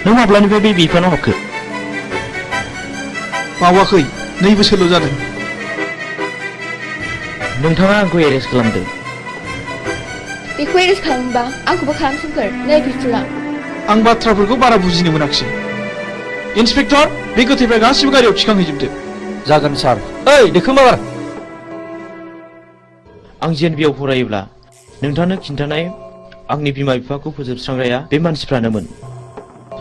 नों माब्लानिफ्राय बे बिफानाव हाबखो बावाखै 2 बोसोरल' जादों नोंथाङा आंखौ एरेस्ट खालामदों बेखौ एरेस्ट खालामोबा आंखौबो खालामसोमखोर नै पिस्तुला आं बाथ्राफोरखौ बारा बुजिनो मोनाखिसै इन्सपेक्टर बे गोथैफ्रा गासिबो गारियाव थिखांहैजोबदो जागोन सार ओइ देखो माबार आं जेएनबिआव फरायोब्ला नोंथांनो खिन्थानाय आंनि बिमा बिफाखौ फोजोबस्रांग्राया बे मानसिफ्रानोमोन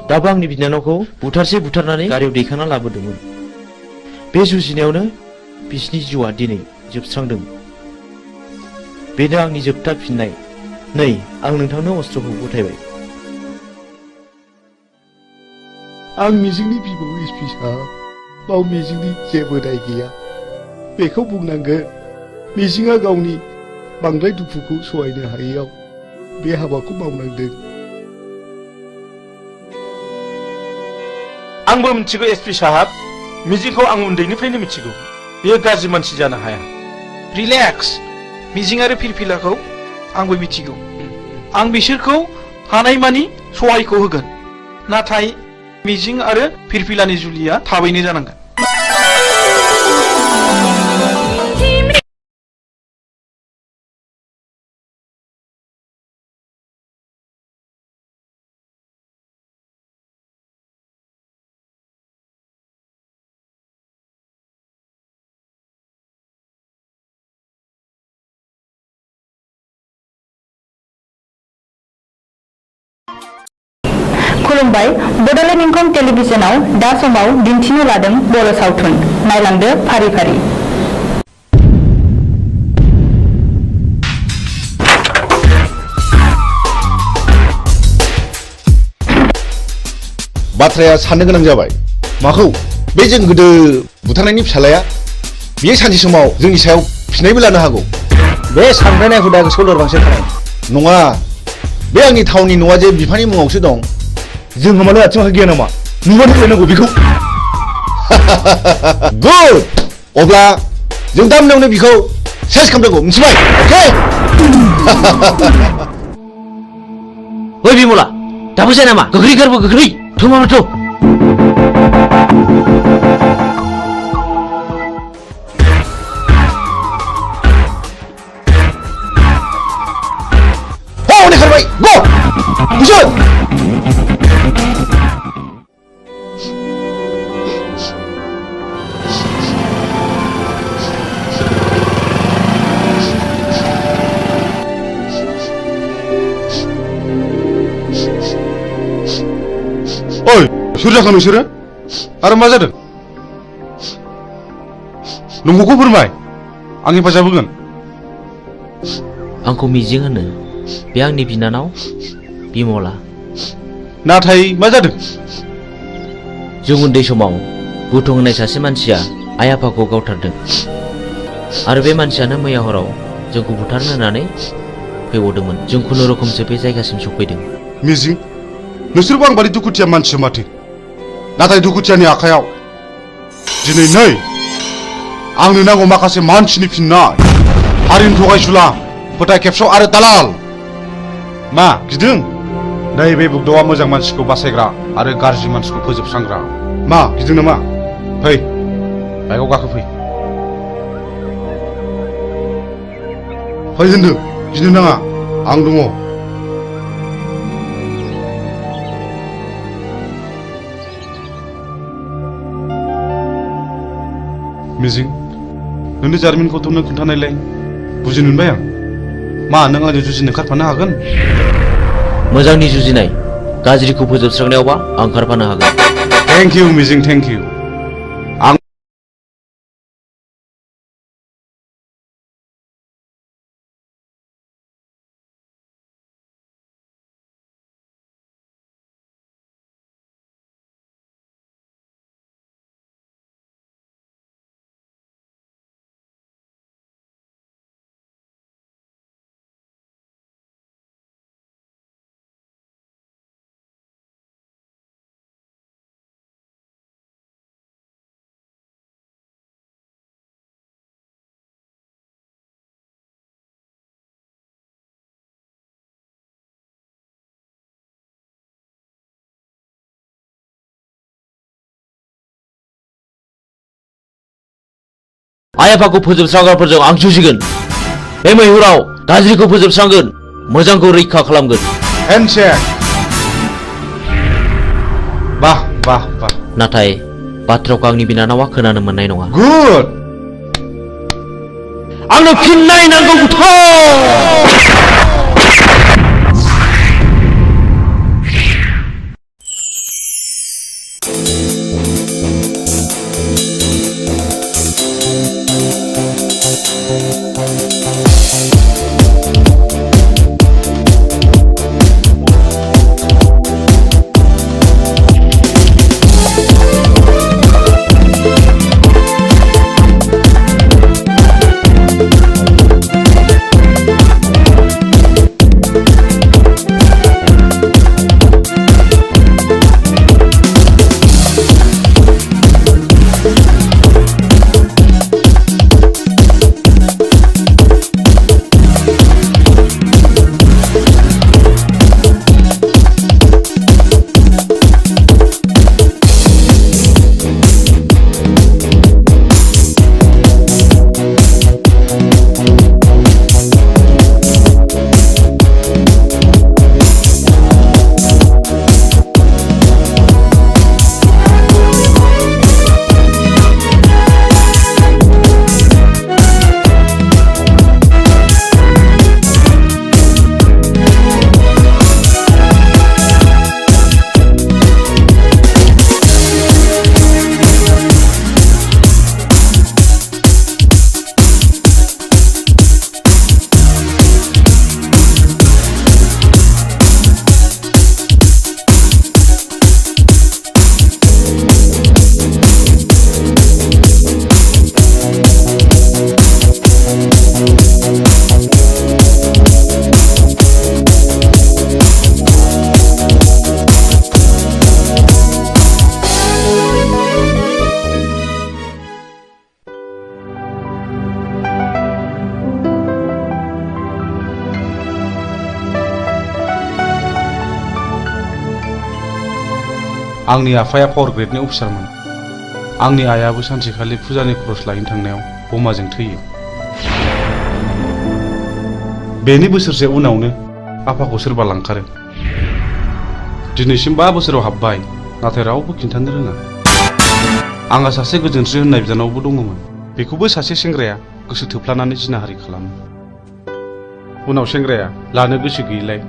दाबो आंनि बिनानावखौ बुथारनानै गारियाव दैखांना लाबोदोंमोन बे जुजिनायावनो बिसिनि जिउआ दिनै जोबस्रांदों बेनो आंनि जोबथा फिननाय नै आं नोंथांनो अस्त्रखौ गथायबाय आं मिजिंनि बिबौ एसपि साहब बाव मिजिंनि जेबो दाय गैया बेखौ बुंनांगोन मिजिंआ गावनि बांद्राय दुखुखौ सहायनो हायैयाव बे हाबाखौ मावनांदों आंबो मिथिगौ एसपि साहब मिजिंखौ आं उन्दैनिफ्रायनो मिथिगौ बेयो गाज्रि मानसि जानो हाया रिलेक्स मिजिं आरो फिरफिलाखौ आंबो मिथिगौ आं बिसोरखौ हानायमानि सहायखौ होगोन नाथाय मिजिं आरो फिरफिलानि जुलिया थाबैनो जानांगोन खुलुमबाय बड'लेण्ड इंखं टेलिभिजनाव दा समाव दिन्थिनो लादों बर' सावथुन नायलांदो फारि फारि बाथ्राया साननो गोनां जाबाय माखौ बे जों गोदो बुथारनायनि फिसालाया बियो सानसे समाव जोंनि सायाव फिनायबो लानो हागौ बे सानब्रायनाय हुदा गोसोआव लोरबांसो थानाय नङा बे आंनि थावनि न'आ जे बिफानि मुङावसो दं जों मानो आथिं आखाइ गैया नामा नुबानो फैनांगौ बेखौ गुड अब्ला जों दा मोनायावनो बिखौ सेस खालामनांगौ मिथिबाय अके ओइ बिमला दाबो जाया नामा गोख्रै गारबो गोख्रै थ' मामा थ' हनै खारबाय गो बुझोन ओइ सोर जाखो नोंसोरो आरो मा जादों नंगौखौ फोरमाय आं हेफाजाब होगोन आंखौ मिजिं होनो बे आंनि बिनानाव बिमला नाथाय मा जादों जों उन्दै समाव बुथुं होननाय सासे मानसिया आइ आफाखौ गावथारदों आरो बे मानसियानो मैया हराव जोंखौ बुथारनो होननानै फैबावदोंमोन जों खुनुरुखुमसो बे जायगासिम सफैदों मिजिं नोंसोरबो आं बादि दुखुथिया मानसि माथो नाथाय दुखुथियानि आखायाव दिनै नै आंनो नांगौ माखासे मानसिनि फिननाय हारिनि थगायसुला फोथाय खेबस' आरो दालाल मा गिदों नैबे बुग्दावा मोजां मानसिखौ बासायग्रा आरो गाज्रि मानसिखौ फोजोबस्रांग्रा मा गिदों नामा फै बाइकआव गाखो फै होनदों गिनो नाङा आं दङ मिजिं नोंनि जारिमिनखौथ' नों खोन्थानायलाय बुजिनो मोनबाय आं मा नों आंजों जुजिनो ओंखारफानो हागोन मोजांनि जुजिनाय गाज्रिखौ फोजोबस्रांनायावबा आं ओंखारफानो हागोन थेंक इउ मिजिं थेंक इउ आं आइ आफाखौ फोजोबस्रांग्राफोरजों आं जुजिगोन बे मैहुराव गाज्रिखौ फोजोबस्रांगोन मोजांखौ रैखा खालामगोन हेन्डशेक बाह बाह बाह नाथाय बाथ्राखौ आंनि बिनानावा खोनानो मोननाय नङा गुड आंनो फिननाय नांगौ आंनि आफाया पावार ग्रेडनि अफिसारमोन। आंनि आइयाबो सानसेखालि फुजानि खरस लायनो थांनायाव बमाजों थैयो। बेनि बोसोरसे उनावनो आफाखौ सोरबा लांखारो। दिनैसिम 5 बोसोराव हाबबाय, नाथाय रावबो खिन्थानो रोङा। आंहा सासे गोजोनस्रि होननाय बिनानावबो दङमोन। बेखौबो सासे सेंग्राया गोसो थोफ्लानानै जिनाहारि खालामो। उनाव सेंग्राया लानो गोसो गैयिलाय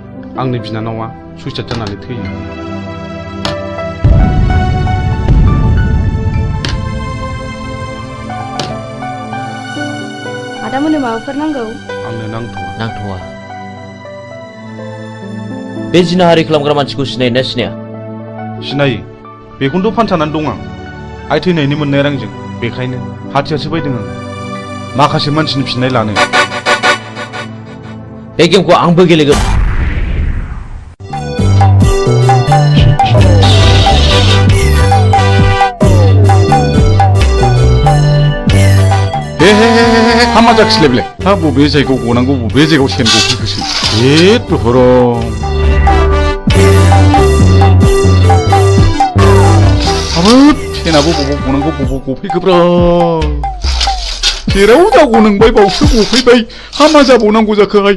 आंनि बिनानावा सुइसाइड जानानै थैयो। आदामोननो माबाफोर नांगौ? आंनो नांथ'वा। बे जिनाहारि खालामग्रा मानसिखौ सिनायोना सिनाया? सिनायो। बेखौनोथ' फानसानानै दं आं। आइ थैनायनि मोननाय रांजों। बेखायनो हाथियारसो बायदों आं माखासे मानसिनि फिननाय लानो। बे गेमखौ आंबो गेलेगोन। हामा जाखिलायबाय। हा बबे जायगायाव गनांगौ बबे जायगायाव सेन गफैखोसै। हाबाब सेनाबो बबाव गनांगौ बबाव गफैखोब्रा। जेराव जागौ नोंबाय बावसो गफैबाय। हामा जाबावनांगौ जाखो आइ।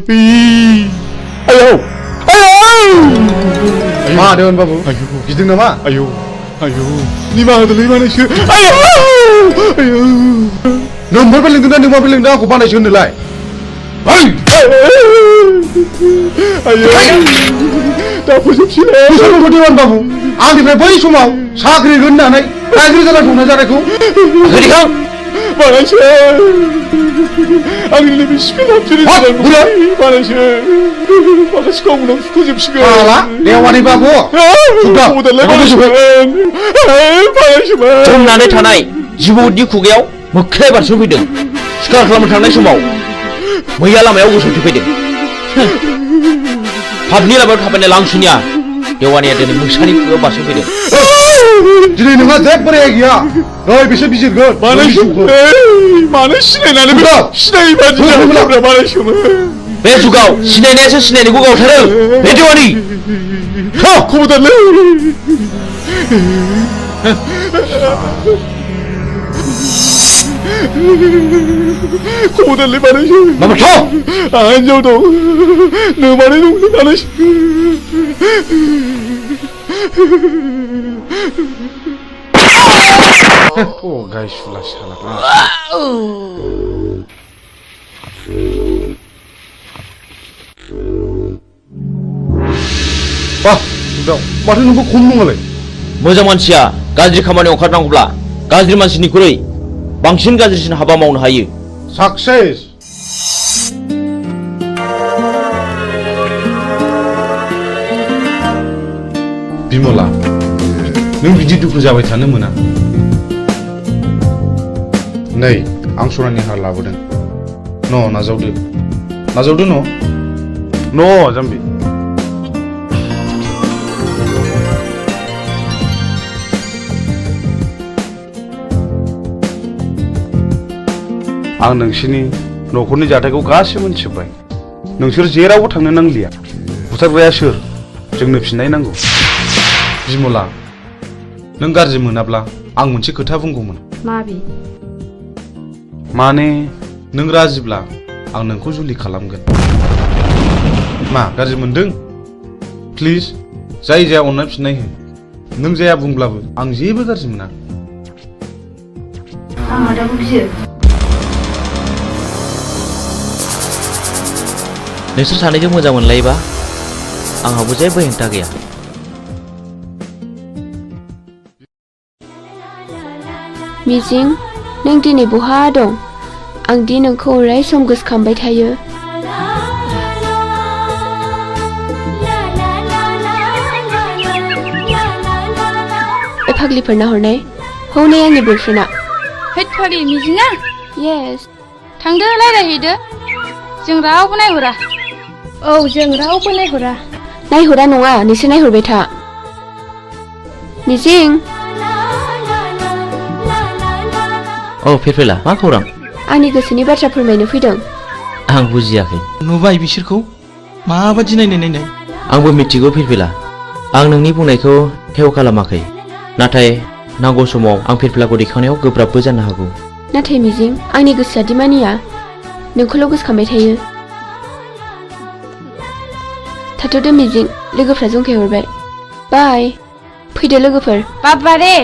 आयौ मा होदों बाबु? गिदों नामा? आयौ निमाहा होदोलै बानायसो। नोंबो लोंदों ना नोंबो लोंदों आंखौ बानायसो होनोलाय? दा फोजोबसिगोन बाबु। आंनिफ्राय बै समाव साख्रि होननानै गाज्रि जाना दंना जानायखौ बानायसो। आंनि नैबे सिखोलाबजों बानायसो। माखासे गावनाव फोजोबसिगोन। देवानि बाबु जमनानै थानाय जिबौनि खुगायाव मोख्राया बारस'फैदों। सिखार खालामनो थांनाय समाव मैया लामायाव गसंथि फैदों। पाबनि लामायाव थाबायनाय लांसुनिया देवानिया दिनै मोसानि खुगायाव बारस'फैदों। दिनै नोंहा जेबो रेहाय गैया। नै बिसोर बिजिरगोन। मानो सिनायनानै सिनायै बादि जाबाय बानायसोमोन। बे जुगाव सिनायनायासो सिनायनायखौ गावथारो। बे देवानि खबरदारलै। खबरदारलै बानायसो। आंहा हिनजाव दं। नोमानै दं बानायसो। गायसुला साला। माथो नोंखौ खम नङालाय? मोजां मानसिया गाज्रि खामानियाव ओंखारनांगौब्ला गाज्रि मानसिनिख्रुइ बांसिन गाज्रिसिन हाबा मावनो हायो। साक्सेस। बिमला, नों बिदि दुखु जाबाय थानो मोना। नै आं सनानि हार लाबोदों। नाजावदो जाम्बि। आं नोंसोरनि न'खरनि जाथायखौ गासिबो मिथिजोब्बाय। नोंसोर जेरावबो थांनो नांलिया। बुथारग्राया सोर? जोंनो फिननाय नांगौ। बिमला, नों गाज्रि मोनाब्ला आं मोनसे खोथा बुंगौमोन। माने नों राजिब्ला आं नोंखौ जुलि खालामगोन। मा गाज्रि मोनदों? प्लिज जाय जाया अननाय फिननाय हो। नों जाया बुंब्लाबो आं जेबो गाज्रि मोना। नोंसोर सानैजों मोजां मोनलायोबा आंहाबो जेबो हेंथा गैया। मिजिं, नों दिनै बहा दं? आं दि नोंखौ अराय सम गोसोखांबाय थायो। फाग्लिफोरना हरनाय हौनै आंनि बयफ्रेन्डआ। हैद फाग्लि मिजिङा? येस। थांदो रायलायहैदो। जों रावबो नायहरा। औ जों रावबो नायहरा। नायहरा नङा, नोंसोर नायहरबाय था। मिजिं। औ फिरफिला, मा खौरां? आंनि गोसोनि बाथ्रा फोरमायनो फैदों। आं बुजियाखै। नुबाय बिसोरखौ माबादि नायनाय। आंबो मिथिगौ फिरफिला। आं नोंनि बुंनायखौ हेव खालामाखै। नाथाय नांगौ समाव आं फिरफिलाखौ दैखांनायाव गोब्राबबो जानो हागौ। नाथाय मिजिं आंनि गोसोआ दि मानिया नोंखौल' गोसोखांबाय थायो। थाथ'दो मिजिं, लोगोफ्रा जंखायहरबाय। बाय। फैदो लोगोफोर। बाबा रे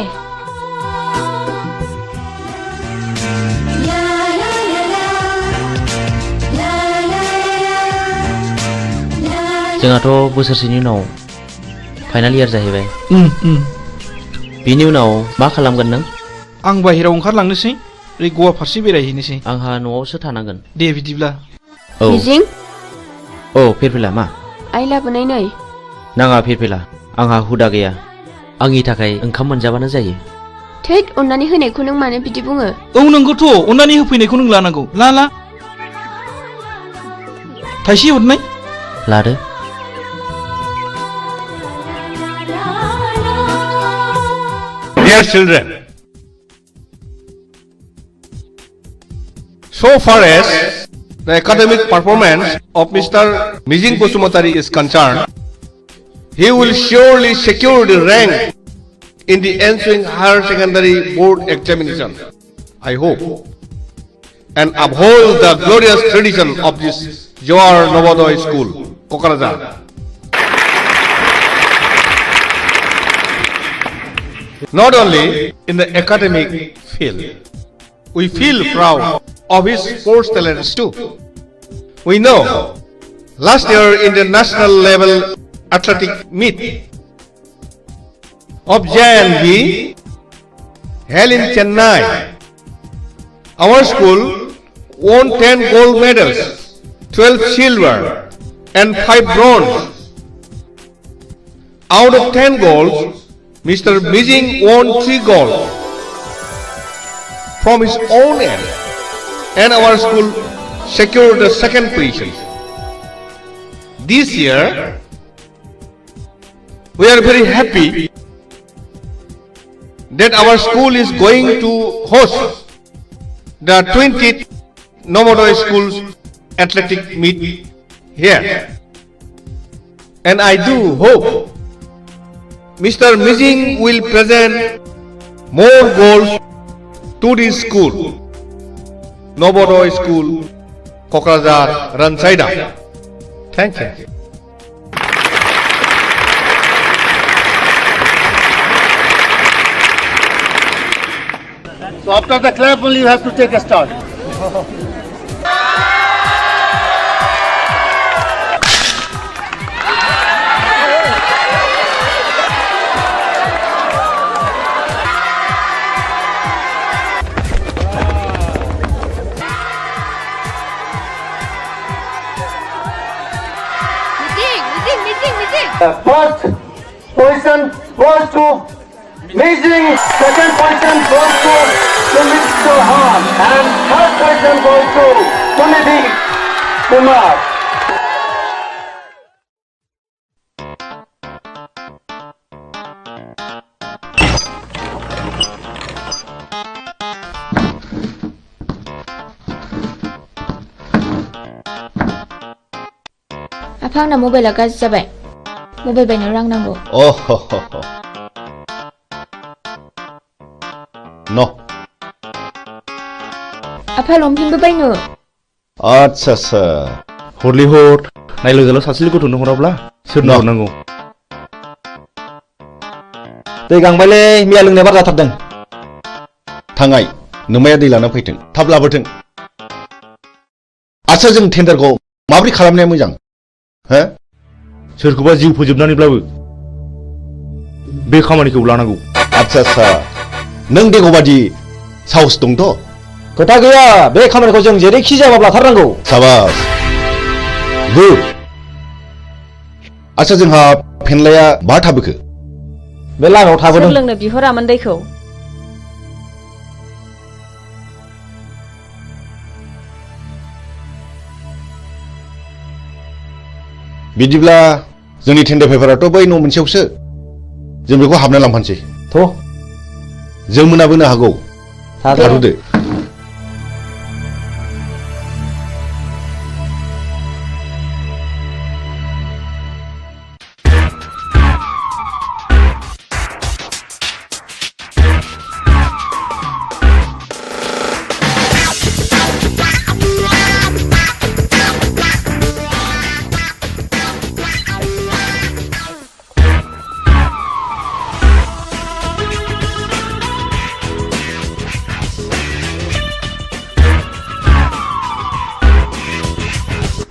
जोंहाथ' बोसोरसेनि उनाव फाइनाल इयार जाहैबाय। बिनि उनाव मा खालामगोन नों? आं बाहेरायाव ओंखारलांनोसै, ओरै गवा फारसे बेरायहैनोसै। आंहा न'आवसो थानांगोन। दे बिदिब्ला। औ मिजिं। औ फिरफिला मा? आइ लाबोनाय नै। नाङा फिरफिला, आंहा हुदा गैया। आंनि थाखाय ओंखाम मोनजाबानो जायो। थैद, अननानै होनायखौ नों मानो बिदि बुङो? औ नंगौथ', अननानै होफैनायखौ नों लानांगौ। ला थाइसे हरनाय। लादो। Dear children, so far as the academic performance of Mr. Mijing Bosumatari is concerned, he will surely secure the rank in the ensuing higher secondary board examination, I hope, and uphold the glorious tradition of this Jawar Navodaya School, Kokarajar. Not only in the academic field, we feel proud of his sports talents too. We know last year in the national level athletic meet of JNB held in Chennai, our school won 10 gold medals, 12 silver and 5 bronze. Out of 10 golds, Mr. Mijing won 3 gold from his own end, and our school secured the second position. This year, we are very happy that our school is going to host the 20th Navodaya Schools athletic meet here, and I do hope Mr. Mijing will present more goals to this school, Navodaya School, Kokarajar, Ransaida. Thank you. So after the clap only you have to take a start. First position goes to Mijing, second position goes to Mr. Han, and third position goes to Sunidhi Kumar. आफा आंना मबाइला गाज्रि जाबाय। Mobile बायनो रां नांगौ। न आफा लंपेन्टबो बायनो। आच्छा हरलै हर, नायल' जाल' सासेल' गथ'नो हराब्ला सोरनो हरनांगौ? दै गांबायलै, मैया लोंनाय बार जाथारदों। थांगाय, नोमाया दै लाना फैथों, थाब लाबोथों। आच्छा, जों टेन्डारखौ माबोरै खालामनाया मोजां? हो? सोरखौबा जिउ फोजोबनानैब्लाबो बे खामानिखौ लानांगौ। आच्छा, नों देग'बादि साहस दंथ'? खोथा गैया, बे खामानिखौ जों जेरैखि जायाबाबो लाथारनांगौ। साबास, गुड। आच्छा, जोंहा फेनलाया बहा थाबोखो? बे लामायाव थाबोदों। सोर लोंनो बिहरामोन दैखौ? बिदिब्ला जोंनि टेन्डार पेपाराथ' बै न' मोनसेयावसो, जों बेखौ हाबना लांफानोसै। जों मोनाबोनो हागौ। थाथ'दो।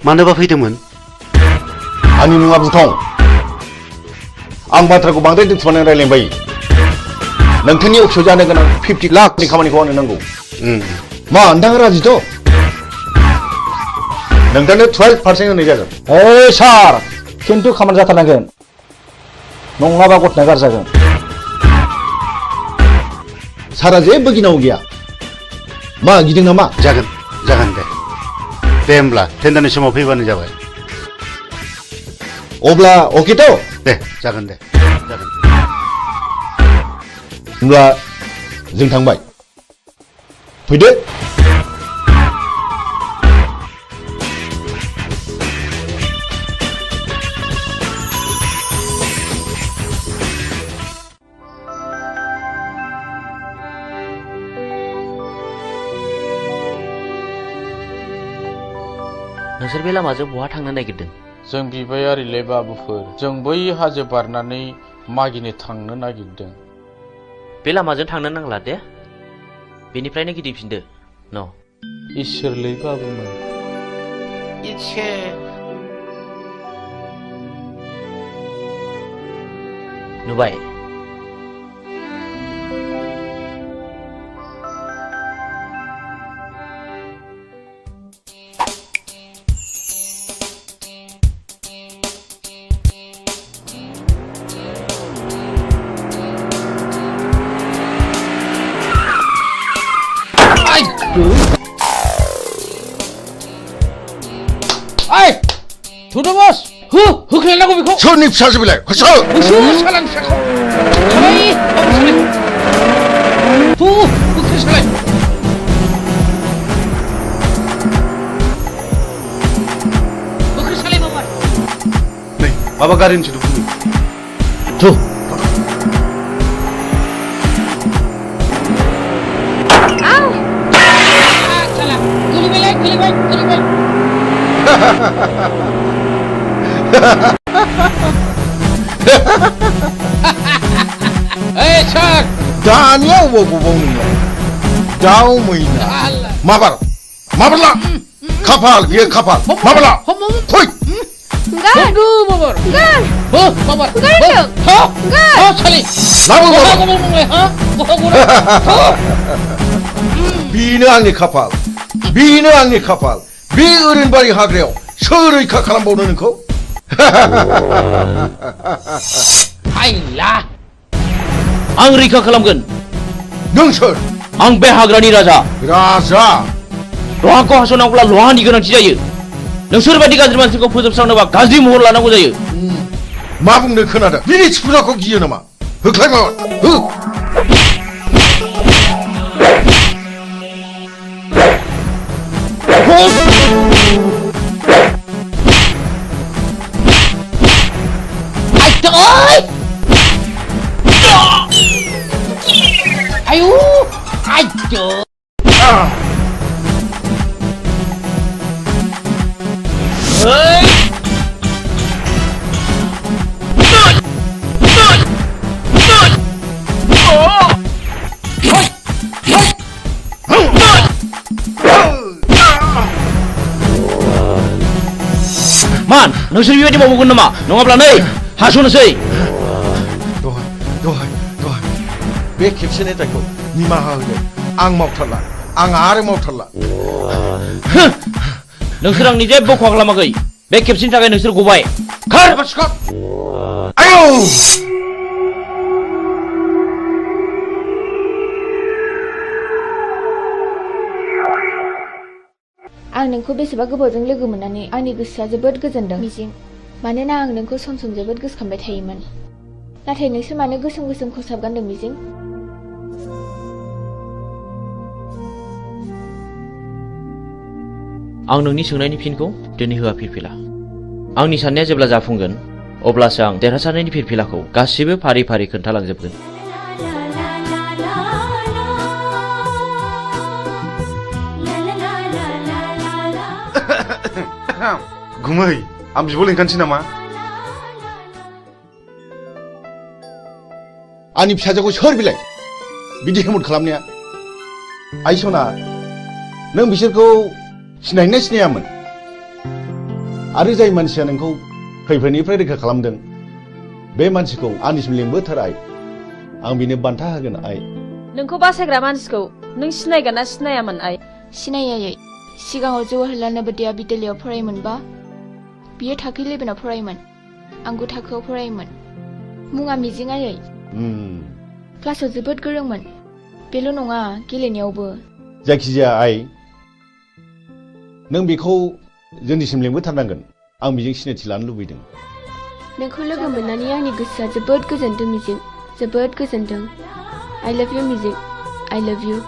मानोबा फैदोंमोन? आंनि मुङा बुथं। आं बाथ्राखौ बांद्राय दोनथुमनानै रायलायबाय। नोंथांनि अफिसाव जानो गोनां 50 लाखनि खामानिखौ आंनो नांगौ। मा नोंथाङा राजिथ'? नोंथांनो 12% होनाय जागोन। ओइ सार, खिन्थु खामानि जाथारनांगोन, नङाबा गथ'ना गारजागोन। सारा जेबो गिनांगौ गैया। मा गिदों नामा? जागोन दे। दे होमब्ला टेन्डारनि समाव फैबानो जाबाय। अब्ला अकेथ'? दे जागोन दे। होमब्ला जों थांबाय। फैदो। नोंसोर बे लामाजों बहा थांनो नागिरदों? जों बिबायारिले बाबुफोर, जों बै हाजो बारनानै मागिनो थांनो नागिरदों। बे लामाजों थांनो नांला दे, बेनिफ्रायनो गिदिंफिनदो। न' इसोरलै बाबुमोन। नुबाय? थुदोबस होख्लायनांगौ बेखौ। सोरनि फिसासो बेलाय? होसो सालान फिसाखौ सालाय होख्लाय सालाय। होख्लाय सालाय बाबा। नै माबा गारिनि सोदोब फैयो। थु सार दानिया अबाव नोंलाय? दाउ मैना माबारला खाफाल बियो खाफाल माबारला फै। बेनो आंनि खाफाल, बेनो आंनि खाफाल। बे ओरैनबारि हाग्रायाव सोर रैखा खालामबावनो नोंखौ? आं रैखा खालामगोन। नों सोर? आं बे हाग्रानि राजा। राजा? लहाखौ हास'नांगौब्ला लहानि गोनांथि जायो। नोंसोर बायदि गाज्रि मानसिखौ फोजोबस्रांनोबा गाज्रि महर लानांगौ जायो। मा बुंनो खोनादों? बिनि थिफुनाखौ गियो नामा? होख्लाय माबा हो। आयु आयु मान नोंसोर बेबायदि मावगोन नामा? नङाब्ला नै हास'नोसै। दहाय बे खेबसेनि दायखौ निमाहा होदो। आं मावथारला, आं आरो मावथारला। नोंसोर आंनि जेबो खहा खालामाखै। बे खेबसेनि थाखाय नोंसोर गबाय। खार आयौ आं नोंखौ बेसेबा गोबावजों लोगो मोननानै आंनि गोसोआ जोबोद गोजोनदों मिजिं। मानोना आं नोंखौ सम सम जोबोद गोसोखांबाय थायोमोन। नाथाय नोंसोर मानो गोसोम गोसोम खसाब गानदों मिजिं? आं नोंनि सोंनायनि फिनखौ दिनै होआ फिरफिला। आंनि साननाया जेब्ला जाफुंगोन अब्लासो आं देरहासारनायनि फिरफिलाखौ गासिबो फारि फारि खोन्थालांजोबगोन। गुमै आं बिब' लिंखानोसै नामा? आंनि फिसाजोखौ सोर बिलाय बिदि हेमत खालामनाया? आइ सना, नों बिसोरखौ सिनायना सिनायामोन? आरो जाय मानसिया नोंखौ खैफोदनिफ्राय रैखा खालामदों बे मानसिखौ आंनिसिम लिंबोथार आइ आं बिनो बान्था होगोन आइ नोंखौ बासायग्रा मानसिखौ नों सिनायगोन ना सिनायामोन आइ सिनायै सिगाङाव जवाहरलाल नवोदया बिद्यालयआव फरायोमोनबा बियो थाखो 11आव फरायोमोन आं 9 थाखोआव फरायोमोन मुङा मिजिं आयै क्लासाव जोबोद गोरोंमोन बेल' नङा गेलेनायावबो जायखिजाया आइ नों बेखौ जोंनिसिम लिंबोथारनांगोन आं बेजों सिनायथि लानो लुबैदों नोंखौ लोगो मोननानै आंनि गोसोआ जोबोद गोजोनदों मिजिं जोबोद गोजोनदों I love you मिजिं I love you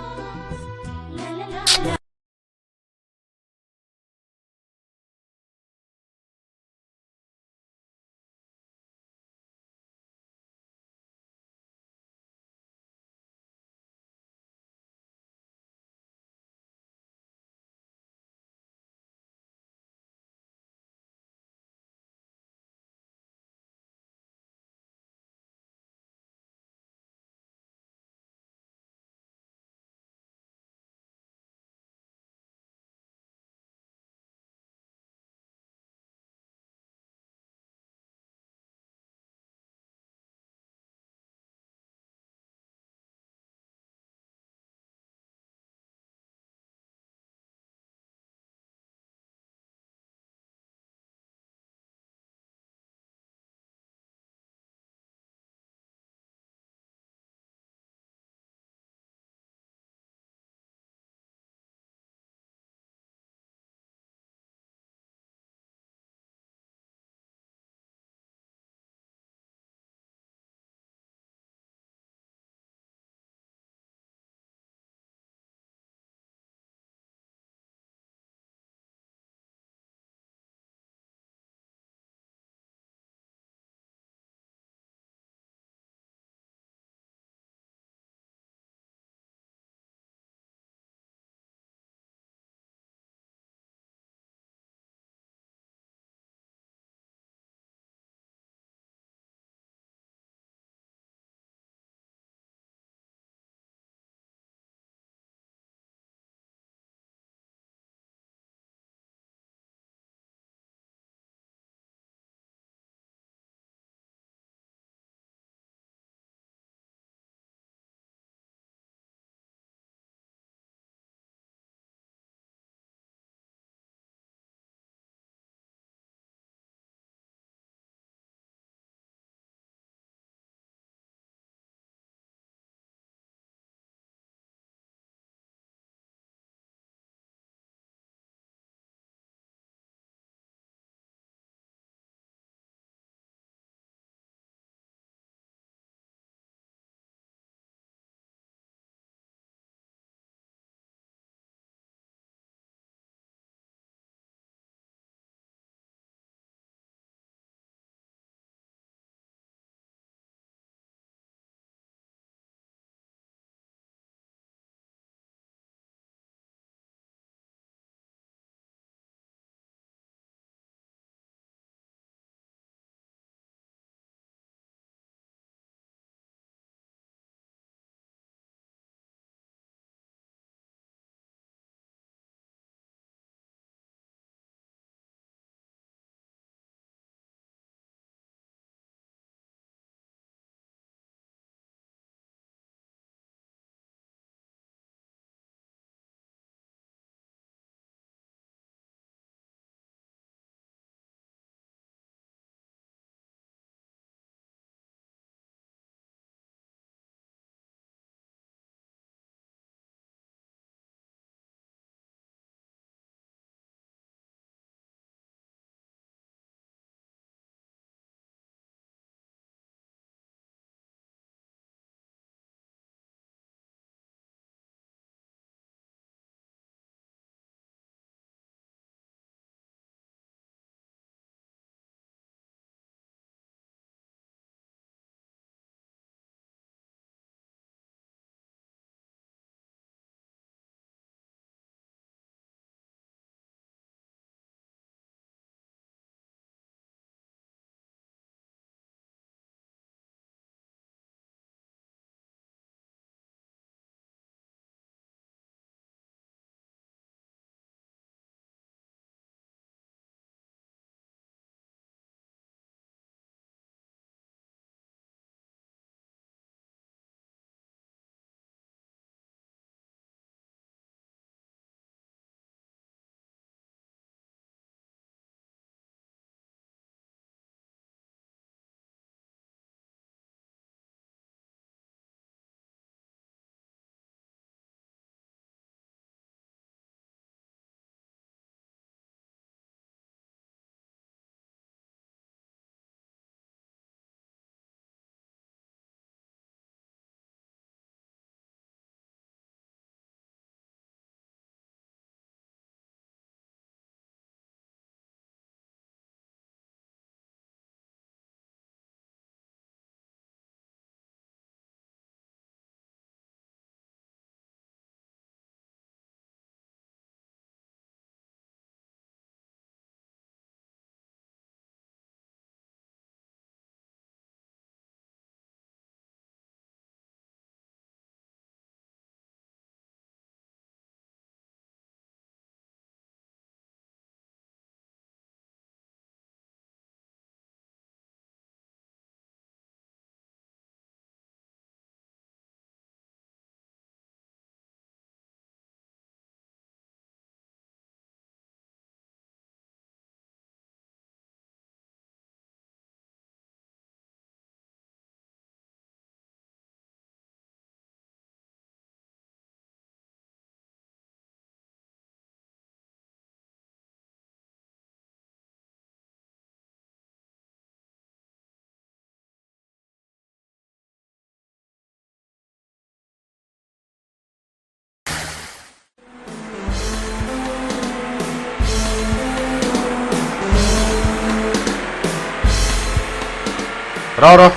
र'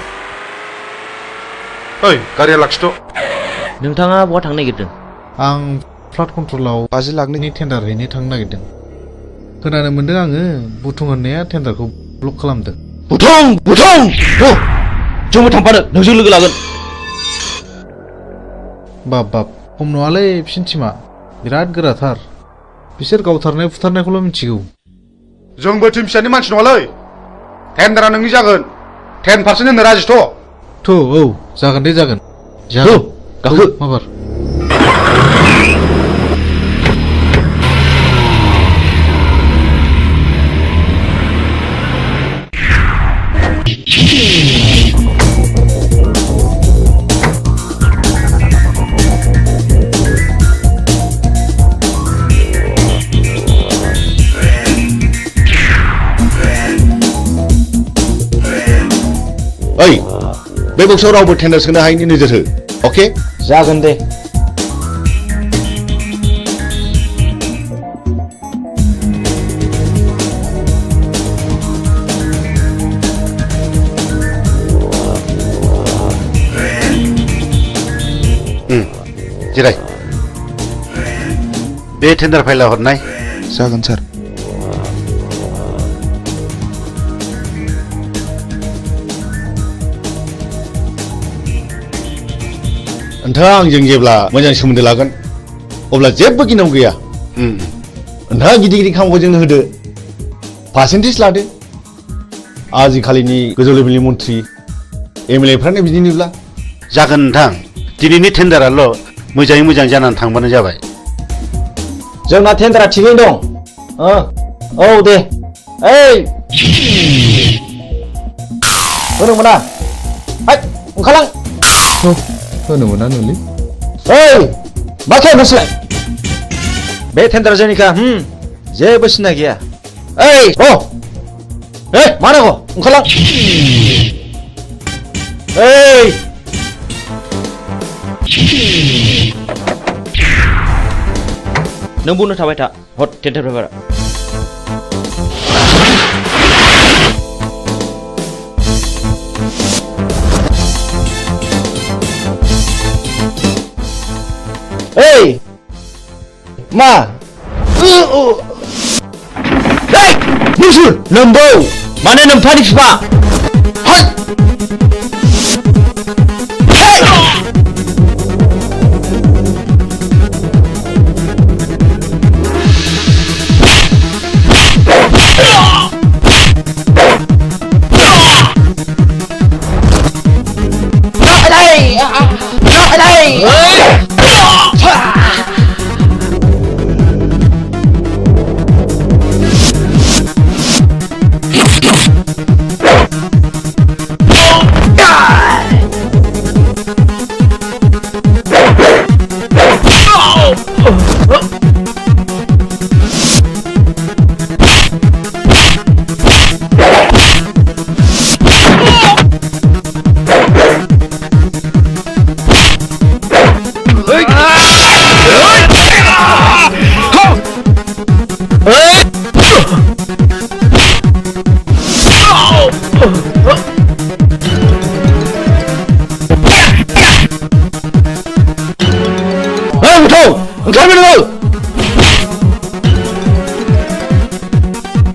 ओइ गारिया लाखिथ'। नोंथाङा बहा थांनो नागिरदों? आं फ्लाड कन्ट्रलाव 5 लाखनि टेन्डार हैनो थांनो नागिरदों। खोनानो मोनदों आङो बुथुं होननाया टेन्डारखौ ब्लक खालामदों। बुथुं! जोंबो थांफानो, नोंजों लोगो लागोन। बाब खम नङालै बिसिनि टिमा बिराद गोराथार। बिसोर गावथारनाय फुथारनायखौल' मिथिगौ। जोंबो टिम फिसानि मानसि नङालै। टेन्डारा नोंनि जागोन। 10% होनो राजिथ'। औ जागोन दे जागोन। गाखो माबार। ओइ बे बक्सआव रावबो टेन्डार सोनो हायैनि नोजोर हो। अके जागोन दे। जिराय। बे टेन्डार फाइला हरनाय। जागोन सार। नोंथाङा आंजों जेब्ला मोजां सोमोन्दो लागोन अब्ला जेबो गिनांगौ गैया। नोंथाङा गिदिर खामानिखौ जोंनो होदो, पार्सेन्टेज लादो। आजिखालिनि गोजौ लेभेलनि मन्थ्रि एमएलए फ्रानो बिदिनोब्ला। जागोन नोंथां, दिनैनि टेन्डाराल' मोजाङै मोजां जानानै थांबानो जाबाय। जोंना टेन्डारा थिगैनो दं। औ दे। ओइ होनो मोना। ओंखारलां। होनो मोना नोंलै। ओइ माथो नोंसोरलाय? बे टेन्डारा जोंनिखा। जेबो सिन्था गैया। ओइ मा नांगौ? ओंखारलां। ओइ नों बुंनो थाबाय था, हट टेन्डार पेपारा। ओइ मा? नोंसोर नोम्बौ माने नोम्फानि बिफा।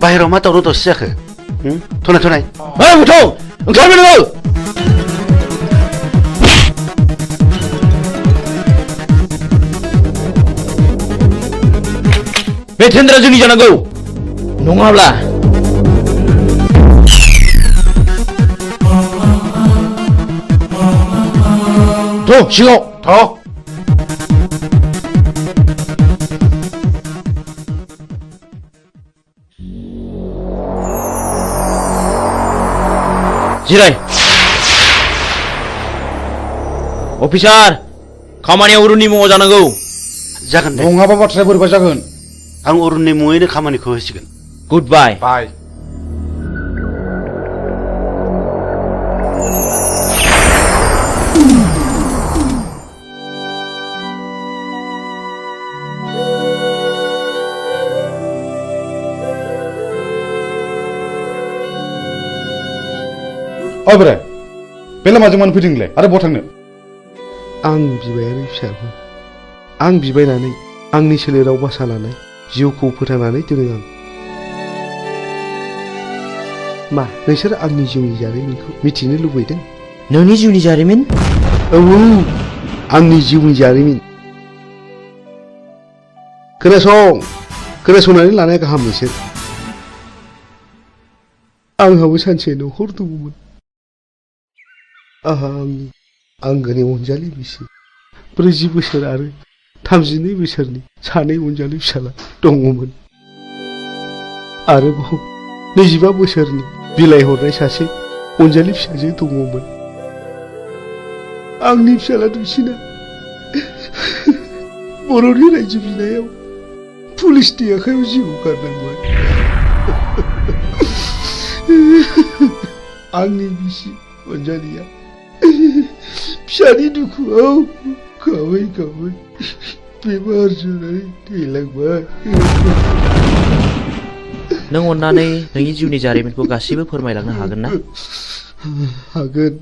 बाहेराव मा दावराव दावसि जाखो? थनाय ओंखारबो नोङो। बे टेन्डारा जोंनि जानांगौ, नङाब्ला सिङाव जिराय। अफिसार, खामानिया अरुननि मुङाव जानांगौ। जागोन दे। नङाबा बाथ्राया बोरैबा जागोन। आं अरुननि मुङैनो खामानिखौ होसिगोन। गुड बाय। बाय। बोराय बे लामाजों मानो फैदों नोंलाय आरो बहा थांनो? आं बिबायारि फिसाबो आं बिबायनानै आंनि सोलेराव बासा लानाय जिउखौ फोथांनानै दोनो आं। मा नोंसोर आंनि जिउनि जारिमिनखौ मिथिनो लुबैदों? नोंनि जिउनि जारिमिन? औ आंनि जिउनि जारिमिन। खोनासंनानै लानाया गाहाम नोंसोर। आंहाबो सानसे न'खर दङमोन। आंहा आंनि आंगोनि अनजालि बिसि 40 बोसोर आरो 32 बोसोरनि 2 अनजालि फिसाला दङमोन। आरोबाव 25 बोसोरनि बिलाइ हरनाय सासे अनजालि फिसाजो दङमोन। आंनि फिसाला दुइसिना बर'नि रायजो बिनायाव पुलिसनि आखायाव जिउ गारनांबाय। आंनि बिसि अनजालिया फिसानि दुखुआव गाबै गाबै बेमार जानानै थैलांबाय। नों अन्नानै नोंनि जिउनि जारिमिनखौ गासिबो फोरमायलांनो हागोन ना? हागोन।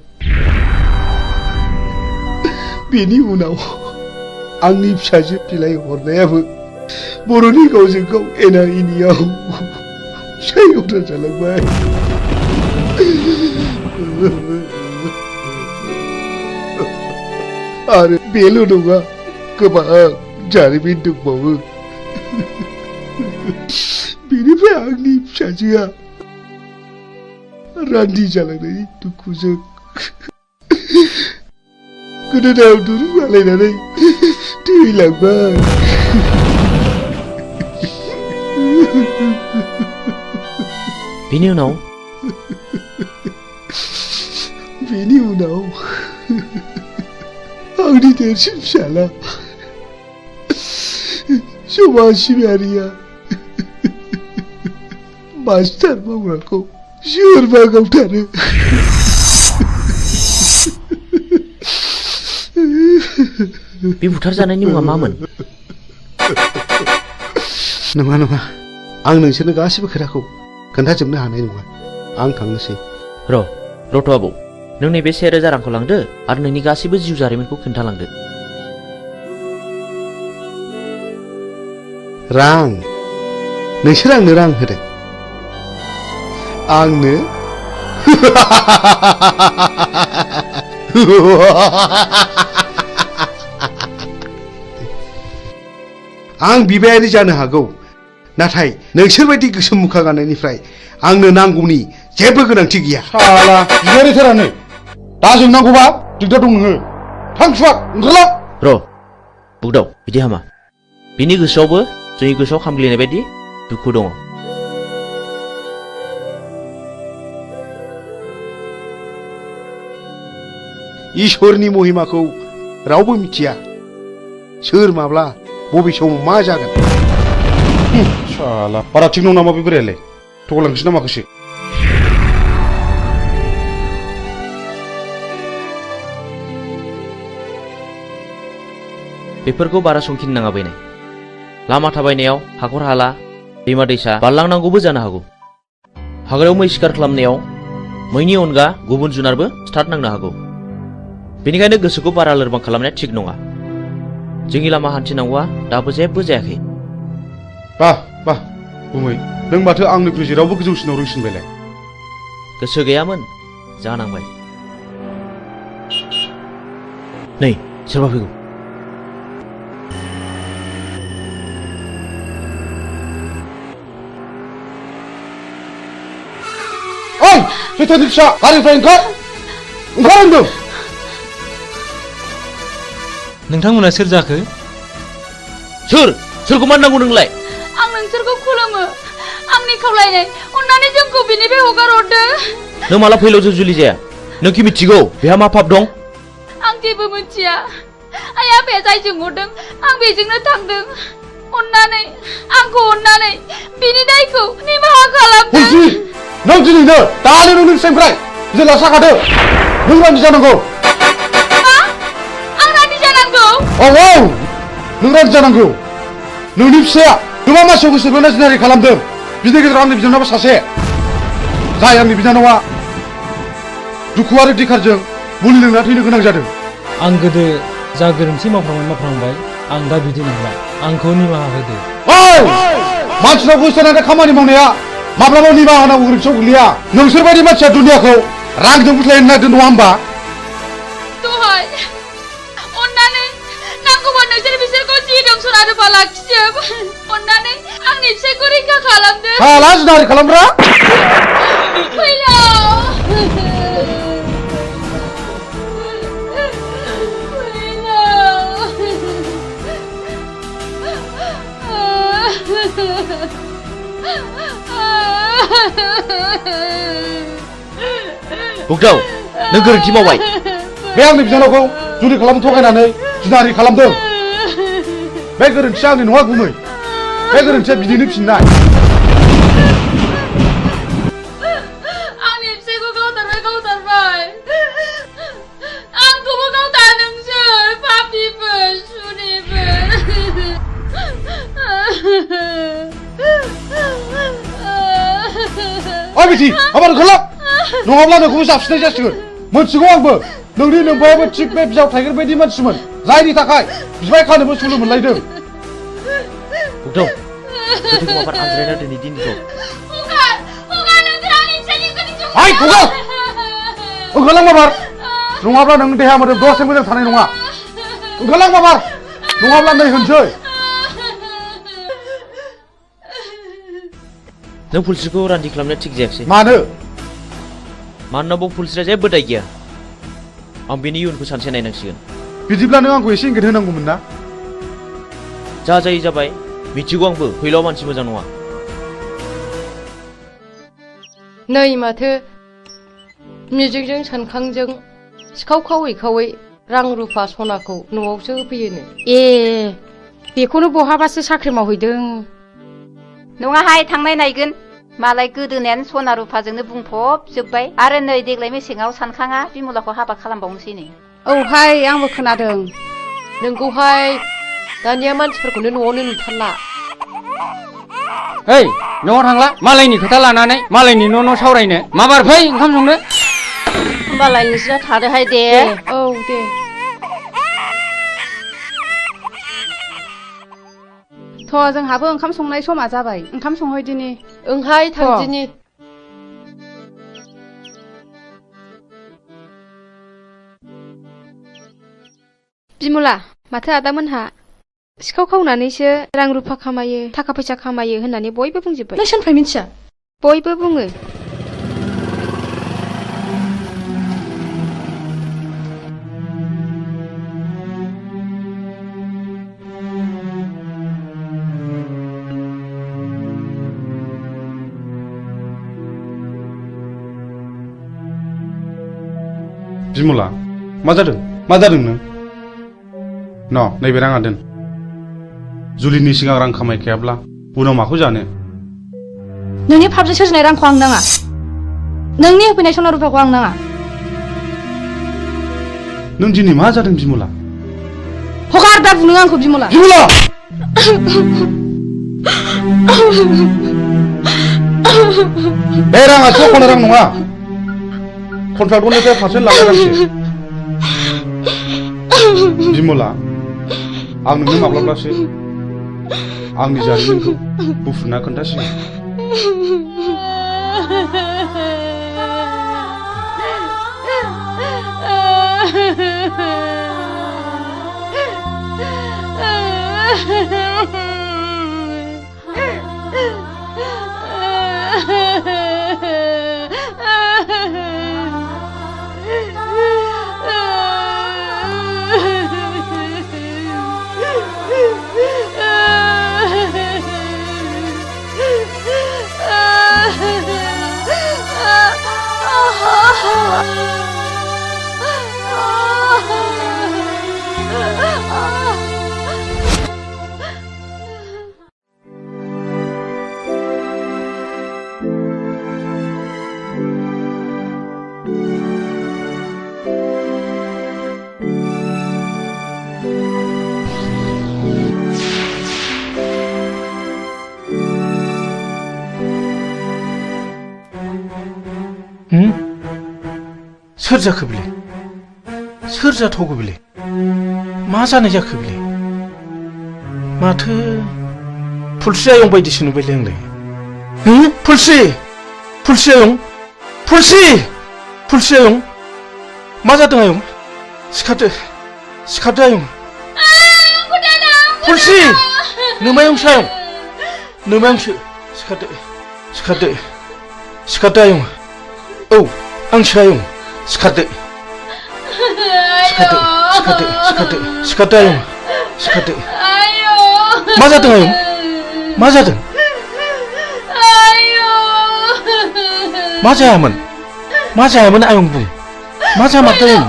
बेनि उनाव आंनि फिसाजो बिलाइ हरनायाबो बर'नि गावजों गाव एना एनियाव फिसाय गथा जालांबाय। आरो बेल' नङा, गोबां जारिमिन दंबावो। बेनिफ्राय आंनि फिसाजोआ रान्दि जालांनायनि दुखुजों गोदोनायाव दुरुं आलायनानै थैलांबाय। बेनि उनाव आंनि देरसिन फिसाला समाज सिबियारिया मास्टार मावग्राखौ सोरबा गावथारो। बे बुथारजानायनि मुङा मामोन? नङा आं नोंसोरनो गासिबो खोथाखौ खोन्थाजोबनो हानाय नङा। आं थांनोसै। रथ' आबौ, नों नैबे 1000 रांखौ लांदो आरो नोंनि गासिबो जिउ जारिमिनखौ खोन्थालांदो। रां? नोंसोर आंनो रां होदों? आंनो? आं बिबायारि जानो हागौ, नाथाय नोंसोरबायदि गोसोम मुखा गाननायनिफ्राय आंनो नांगौनि जेबो गोनांथि गैया। साला बिबायारिथारानो दा जोंनांगौबा दिगदार दं नोङो। थां सुवाद ओंखारला। बुगदाव, बिदि हामा। बिनि गोसोआवबो जोंनि गोसोआव खामग्लिनाय बायदि दुखु दङ। इसोरनि महिमाखौ रावबो मिथिया। सोर माब्ला बबे समाव मा जागोन। साला बारा थिग नङा नामा बे बोरायालाय? थगायलांसै ना माखोसो? बेफोरखौ बारा संखिनो नाङा बैनाय। लामा थाबायनायाव हाखर हाला, दैमा दैसा बारलांनांगौबो जानो हागौ। हाग्रायाव मै शिकार खालामनायाव मैनि अनगा गुबुन जुनारबो स्टार्ट नांनो हागौ। बेनिखायनो गोसोखौ बारा लोरबां खालामनाया थिग नङा। जोंनि लामा हान्थिनांगौआ दाबो जेबो जायाखै। बाह बुमै, नों माथो आंनिख्रुइ जेरावबो गोजौसिनाव रोंसिनबायलाय। गोसो गैयामोन, जानांबाय। नै सोरबा फैगौ। ओइ सैथोनि फिसा, गारिनिफ्राय ओंखार होनदों। नोंथांमोना सोर जाखो? सोरखौ मान नांगौ नोंलाय? आं नोंसोरखौ खुलुमो। आंनि खावलायनाय, अन्नानै जोंखौ बिनिफ्राय हगार हरदो। नों माला फैलावजों जुलि जाया? नों कि मिथिगौ बेहा मा पाप दं? आं जेबो मिथिया। आइ आफाया जायजों हरदों आं बेजोंनो थांदों। आंखौ अन्नानै बिनि दायखौ निमाहा खालामदो। नों दिनैनो दानो नोंनि फिसाइनिफ्राय जेला साखादो। नों रान्दि जानांगौ। आं रान्दि जानांगौ? औ नों रान्दि जानांगौ। नोंनि फिसाया गोबां मानसियाव गोसो बोना जिनारि खालामदों। बिनि गेजेराव आंनि बिनानावा सासे, जाय आंनि बिनानावा दुखु आरो दिखारजों मुलि लोंना थैनो गोनां जादों आं गोदो जा गोरोन्थि मावफ्रांबाय आं दा बिदि नंला आंखौ निमाहा होदो मानसिनाव गोसोनानै खामानि मावनाया माब्लाबा निमाहा होनांगौ गोरोन्थियाव गोग्लैया नोंसोर बायदि मानसिया दुनियाखौ रांजों बुथलायनो नागिरदों नङा होमबा दहाय अन्नानै नांगौबा नोंसोर बिसोरखौ जि दं सना रुफा लाखिजोब अन्नानै आंनि फिसायखौ रैखा खालामदो हाला जुनारि खालामग्रा फैलाव बुगदाव नों गोरोन्थि मावबाय बे आंनि बिनानावखौ जुलि खालामनो थगायनानै जुनारि खालामदों बे गोरोन्थिया आंनि नङा गुमै बे गोरोन्थिया बिदिनो फिननाय आंनि फिसायखौ गावथारबाय आंखौबो गावथा नोंसोर पापिफोर सुनिफोर ओइ बिथि आबार ओंखारला नङाब्ला नोंखौबो जाबसिननाय जासिगोन मोनथिगौ आंबो नोंनि नोंबायाबो थिग बे बिजाव थाइगेर बायदि मानसिमोन जायनि थाखाय बिबाय खानोबो सोलो मोनलायदों बुगदाव गोथैखौ माबार आनज्रायना दोनै दिनखौ हाय खुगा ओंखारलां माबार नङाब्ला नों देहा मोदोम दसे मोजां थानाय नङा ओंखारलां माबार नङाब्ला नै होनसै नों पुलिसखौ रान्दि खालामनाया थिग जायाखिसै मानो मानोना बाव पुलिसआ जेबो दाय गैया आं बेनि इयुनखौ सानसे नायनांसिगोन बिदिब्ला नों आंखौ एसे इंगित होनांगौमोन ना जा जायो जाबाय मिथिगौ आंबो फैलाव मानसि मोजां नङा नै माथो मिजिंजों सानखांजों सिखाव खावै रां रुफा सनाखौ न'आवसो होफैयोनो ए बेखौनो बहाबासो साख्रि मावहैदों नङाहाय थांनाय नायगोन मालाय गोदोनायानो सना रुफाजोंनो बुंफबजोब्बाय आरो नै देग्लाय मेसेङाव सानखाङा बिमलाखौ हाबा खालामबावनोसै नो औहाय आंबो खोनादों नोंखौहाय दानिया मानसिफोरखौनो न'आवनो नुथारला ओइ न'आव थांला मालायनि खोथा लानानै मालायनि न' सावरायनो माबार फै ओंखाम संनो होमबालाय नोंसोरा थादोहाय दे औ दे थ' जोंहाबो ओंखाम संनाय समा जाबाय ओंखाम संहैदिनि ओंहाय थांदिनि बिमला माथो आदामोनहा सिखाव खावनानैसो रां रुफा खामायो थाखा फैसा खामायो होननानै बयबो बुंजोब्बाय नों सोरनिफ्राय मिथिया बयबो बुङो बिमला मा जादों नों नैबे राङा दोन जुलिनि सिगां रां खामायखायाब्ला उनाव माखौ जानो नोंनि फाबजों सोरजिनाय रांखौ आं नाङा नोंनि होफैनाय सना रुफाखौ आं नाङा नों दिनै मा जादों बिमला हगार दा बुनो आंखौ बिमला बे राङा सख'नो रां नङा कन्ट्राक्टरनिफ्राय पारसेन्ट लानाय रांसो बिमला आं नोंनो माब्लाब्लासो आंनि जारिमिनखौ बुफ्रुना खोन्थासिगोन सोर जाखो बेलाय सोर जाथावगौ बेलाय मा जानाय जाखो बेलाय माथो फुलस्रि आयं बायदिसो नुबायलै आंलाय फुलस्रि आयं फुलस्रि आयं मा जादों आयं सिखारदो आयं फुलस्रि नोमायंसो आयं नोमायंसो सिखारदो आयं औ आंसो आयं सिखारदो आयं सिखारदो मा जादों आयं मा जादों मा जायामोन आयं बुं मा जामारदों आयं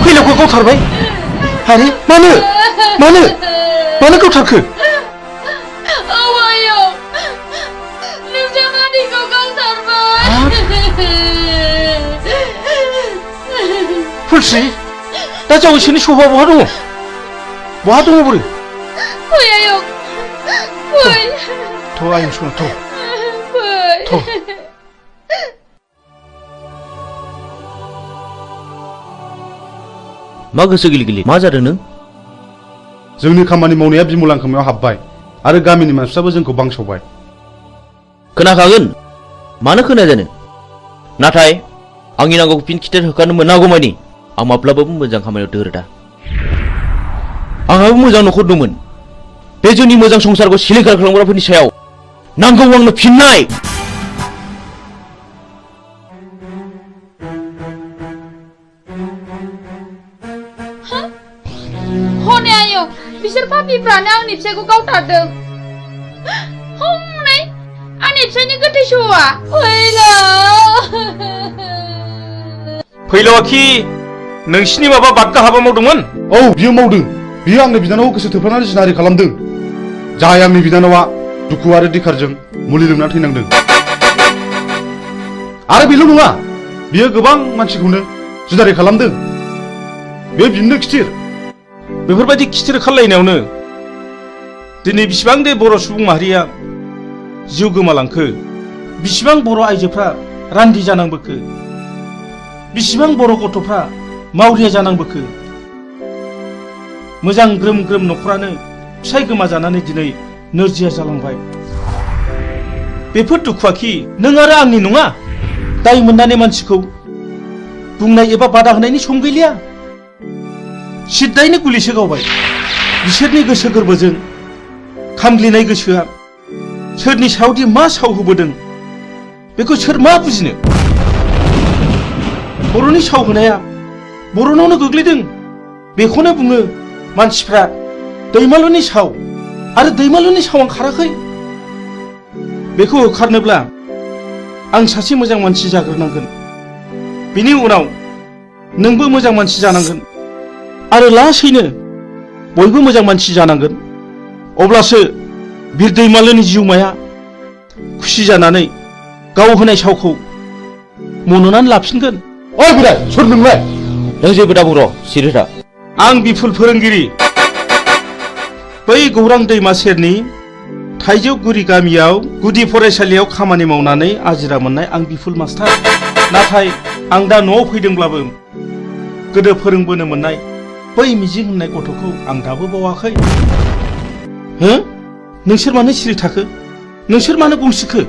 फैलावखौ गावथारबाय आरे मानो गावथारखो फुलस्रि दा जावैसोनि सफा बहा दङ बोरो फै आयं फै थ' आयं सना थ' मा गोसो गिलि मा जादों नों जोंनि खामानि मावनाया बिमलां खोमायाव हाबबाय आरो गामिनि मानसिफ्राबो जोंखौ बांसावबाय खोनाखागोन मानो खोनाया जानो नाथाय आंनि नांगौखौ फिन खिथेर होखानो मोनागौमानि आं माब्लाबाबो मोजां खामानियाव दोरोदा आंहाबो मोजां न'खर दंमोन बे जोंनि मोजां संसारखौ सिलिंखार खालामग्राफोरनि सायाव नांगौ आंनो फिननाय हनै आयं बिसोर पापिफ्रानो आंनि फिसायखौ गावथारदों हनै आंनि फिसायनि गोथै सहआ फैलावाखि नोंसिनि माबा बादगा हाबा मावदोंमोन औ बियो मावदों बियो आंनि बिनानावखौ गोसो थोफ्लानानै जिनाहारि खालामदों जाय आंनि बिनानावा दुखु आरो दिखारजों मुलि लोंना थैनांदों आरो बेल' नङा बियो गोबां मानसिखौनो जिनाहारि खालामदों बे बिनो खिथिर बेफोरबायदि खिथिर खालायनायावनो दिनै बिसिबां दे बर' सुबुं माहारिया जिउ गोमालांखो बिसिबां बर' आइजोफ्रा रान्दि जानांबोखो बिसिबां बर' गथ'फ्रा मावरिया जानांबोखो मोजां ग्रोम न'खरानो फिसाय गोमाजानानै दिनै नोरजिया जालांबाय बेफोर दुखुआखि नों आरो आंनि नङा दाय मोननानै मानसिखौ बुंनाय एबा बादा होनायनि सम गैलिया सिद्दायैनो गुलिसो गावबाय बिसोरनि गोसो गोरबोजों खामग्लिनाय गोसोआ सोरनि सायावदि मा साव होबोदों बेखौ सोर मा बुजिनो बर'नि साव होनाया बर'नावनो गोग्लैदों बेखौनो बुङो मानसिफ्रा दैमालुनि साव आरो दैमालुनि सावा खाराखै बेखौ होखारनोब्ला आं सासे मोजां मानसि जाग्रोनांगोन बिनि उनाव नोंबो मोजां मानसि जानांगोन आरो लासैनो बयबो मोजां मानसि जानांगोन अब्लासो बिर दैमालुनि जिउमाया खुसि जानानै गाव होनाय सावखौ मन'नानै लाफिनगोन ओइ बोराय सोर नोंलाय नों जेबो दाबुं र' सिरिथा आं बिफुल फोरोंगिरि बै गौरां दैमा सेरनि थाइजौगुरि गामियाव गुदि फरायसालियाव खामानि मावनानै आजिरा मोननाय आं बिफुल मास्टार नाथाय आं दा न'आव फैदोंब्लाबो गोदो फोरोंबोनो मोननाय बै मिजिं होननाय गथ'खौ आं दाबो बावाखै हो नोंसोर मानो सिरि थाखो नोंसोर मानो गंसिखो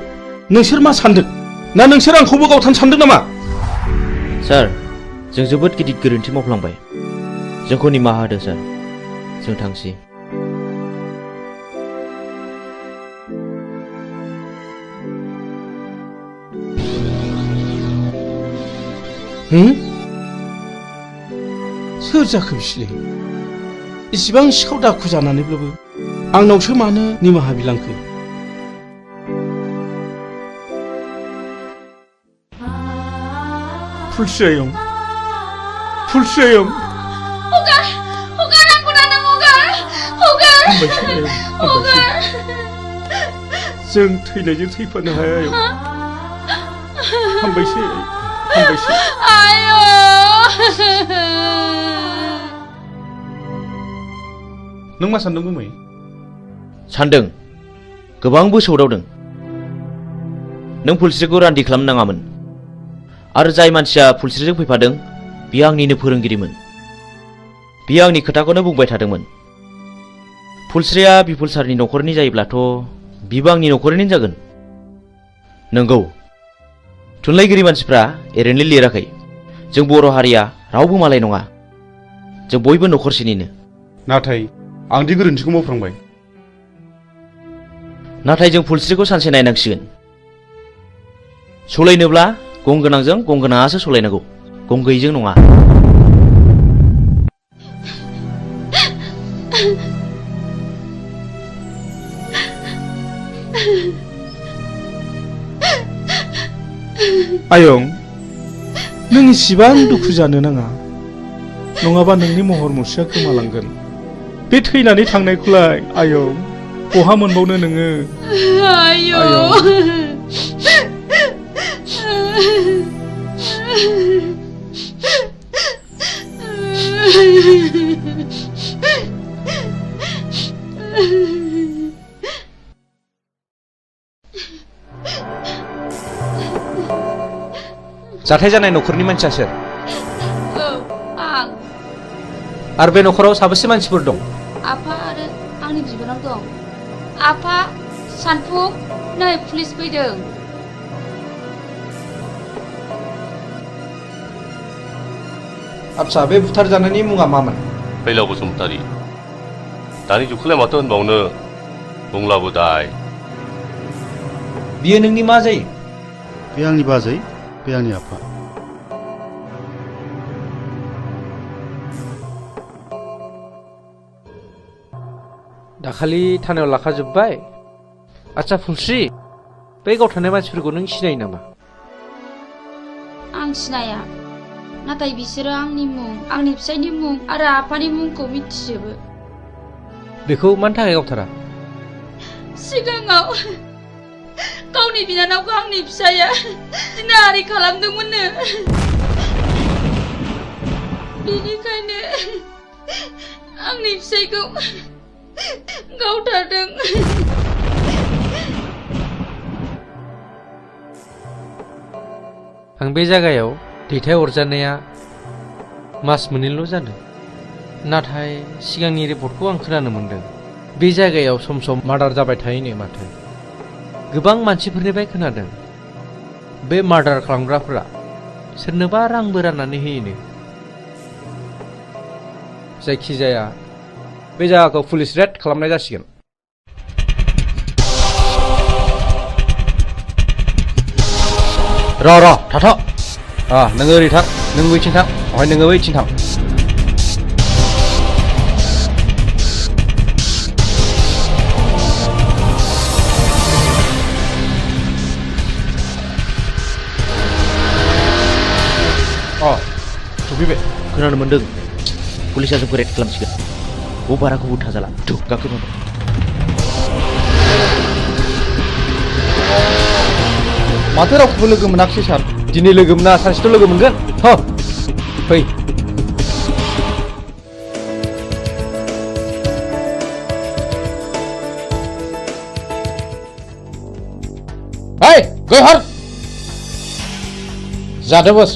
नोंसोर मा सानदों ना नोंसोर आंखौबो गावथानो सानदों नामा सार जों जोबोद गिदिर गोरोन्थि मावफ्लांबाय जोंखौ निमाहा होदो सार जों थांसै सोर जाखो बिसोरलाय इसिबां सिखाव दाखु जानानैब्लाबो आंनावसो मानो निमाहा बिलांखो फुलस्रि आयं जों थैनायजों थैफानो हाया आयं हामबायसै नों मा सानदों गुमै सानदों गोबांबो सौदावदों नों फुलस्रिखौ रान्दि खालामनो नाङामोन आरो जाय मानसिया फुलस्रिजों फैफादों बियो आंनिनो फोरोंगिरिमोन। बियो आंनि खोथाखौनो बुंबाय थादोंमोन। फुलस्रिया बिपुल सारनि न'खरनि जायोब्लाथ' बिबो आंनि न'खरनिनो जागोन। नंगौ, थुनलाइगिरि मानसिफ्रा ओरैनो लिराखै। जों बर' हारिया रावबो मालाय नङा, जों बयबो न'खरसेनिनो। नाथाय आंदि गोरोन्थिखौ मावफ्रांबाय। नाथाय जों फुलस्रिखौ सानसे नायनांसिगोन। सलायनोब्ला गंगोनांजों गंगोनाङासो सलायनांगौ, गंगैजों नङा। आयं, नों इसिबां दुखु जानो नाङा, नङाबा नोंनि महर मुस्रिया गोमालांगोन। बे थैनानै थांनायखौलाय आयं बहा मोनबावनो नोङो? जाथाय जानाय न'खरनि मानसिया सोर? आं। आरो बे न'खराव साबेसे मानसिफोर दं? आफा आरो आंनि बिबोनां दं। आफा, सानफुं, नै पुलिस फैदों। आच्छा, बे बुथारजानायनि मुङा मामोन? फैलाव बसुमतारी। दानि जुगखौलाय माथो होनबावनो, बुंलाबो दाय। बियो नोंनि मा जायो? बे आंनि बाजै, बे आंनि आफा। दाखालि थानायाव लाखाजोब्बाय। आच्छा फुलस्रि, बै गावथारनाय मानसिफोरखौ नों सिनायो नामा? आं सिनाया, नाथाय बिसोरो आंनि मुं, आंनि फिसायनि मुं आरो आफानि मुंखौ मिथिजोबो। बेखौ मानि थाखाय गावथारा? सिगाङाव गावनि बिनानावखौ आंनि फिसाया जिनाहारि खालामदोंमोननो। बेनिखायनो आंनि फिसायखौ गावथारदों। आं बे जायगायाव दैथायहरजानाया मास मोननैल' जादों। नाथाय सिगांनि रिपर्टखौ आं खोनानो मोनदों बे जायगायाव सम सम मार्डार जाबाय थायोनो माथो। गोबां मानसिफोरनिफ्राय खोनादों बे मार्डार खालामग्राफोरा सोरनोबा रांबो राननानै होयोनो। जायखिजाया बे जायगाखौ पुलिस रेड खालामनाय जासिगोन। र' थाथ'। नोङो ओरै थां, नों बैथिं थां, ओमफ्राय नोङो बैथिं थां। सफैबाय। खोनानो मोन्दों पुलिसा जोंखौ रेड खालामसिगोन। बाराखौबो थाजाला। गाखोनो माथो रावखौबो लोगो मोनाखिसै सार। दिनै लोगो मोना, सानसेथ' लोगो मोनगोन। फै। गयहर जादो बस।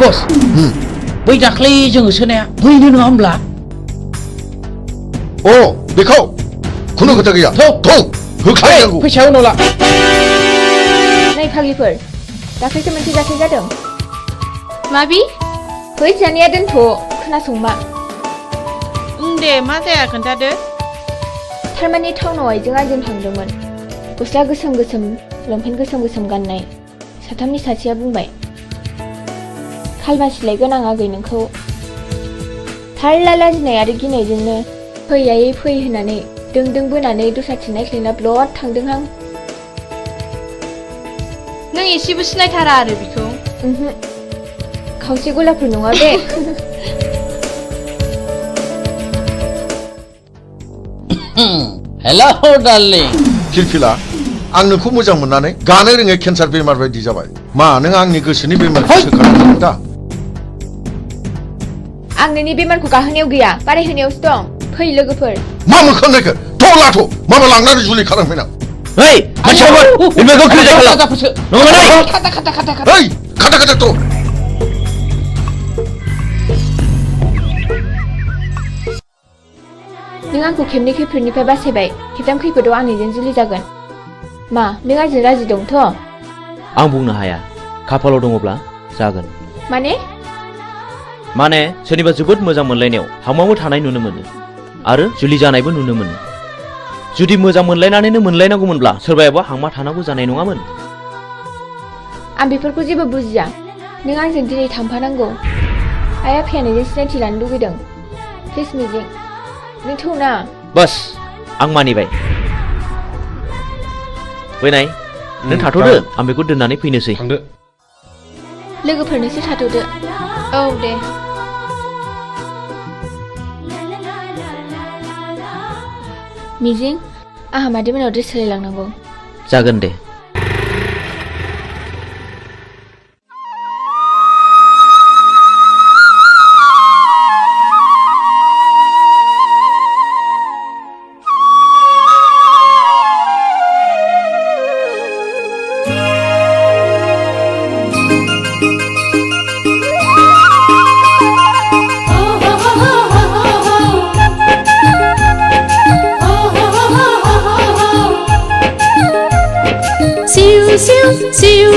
बस, बै दाख्लै जोङो सोनाया बैनो नङा होमब्ला? बेखौ खुनु खोथा गैया। होखानांगौ। फैसाया उनाव ला। नै फाग्लिफोर, दाख्लैसो मोनसे जाथाय जादों। माबि? फै जानाया दोनथ', खोनासंमा। दे, मा जाया खोन्थादो। थारमाने टाउनाव आइजों आंजों थांदोंमोन। गस्ला गोसोम गोसोम, लंपेन्ट गोसोम गोसोम गाननाय। साथामनि सासेया बुंबाय, खालमासि लायगोन आं आगै नोंखौ। थारला लाजिनाय आरो गिनायजोंनो फै आयै फै होननानै दों बोनानै दस्राथिं नायख्लायना ब्लद थांदोंहां। नों एसेबो सिनायथारा आरो बिखौ? खावसे गलाफोर नङा बे। हेल' डार्लिं। फिलफिला, आं नोंखौ मोजां मोननानै गानो रोङै केन्सार बेमार बायदि जाबाय। मा नों आंनि गोसोनि बेमारखौ सोखानांगौ दा? आं नोंनि बेमारखौ गाहोनायाव गैया, बारायहोनायावसो दं। फै लोगोफोर। मा मोखां नायखो? थ' लाथ', माबा लांनानै जुलि खालामफैनां। Hei, masyarakat, ini kau kerja kalau. Nongai. Kata. Hei, kata tuh. नों आंखौ खेबनै खैफोदनिफ्राय बासायबाय खेबथाम खैफोदाव आंनिजों जुलि जागोन मा नों आंजों राजि दंथ' आं बुंनो हाया खाफालाव दङब्ला जागोन माने सोरनिबा जोबोद मोजां मोनलायनायाव हामाबो थानाय नुनो मोनो आरो जुलि जानायबो नुनो मोनो जुदि मोजां मोनलायनानैनो मोनलायनांगौमोनब्ला सोरबायाबा हामा थानांगौ जानाय नङामोन आं बेफोरखौ जेबो बुजिया नों आंजों दिनै थांफानांगौ आइ आफाया नोंजों सिनायथि लानो लुगैदों प्लिज मिजिं नों थौना बस आं मानिबाय फैनाय नों थाथ'दो आं बेखौ दोननानै फैनोसै थांदो लोगोफोरनोसो थाथ'दो औ दे मिजिं आंहा मादैमोनाव ड्रेस सोलायलांनांगौ जागोन दे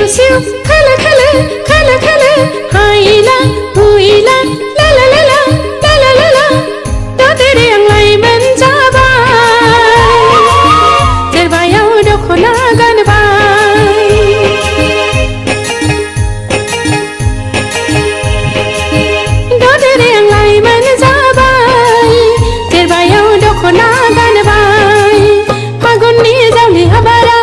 सिउ खाला खाला हाइला हुइला ला ला ला ला ला ला ला ला दा तेरे आंलाय मोनजाबाय जेरबायाव दख'ना गानबाय दा तेरे आंलाय मोनजाबाय जेरबायाव दख'ना गानबाय फागुननि जावलि हाबारा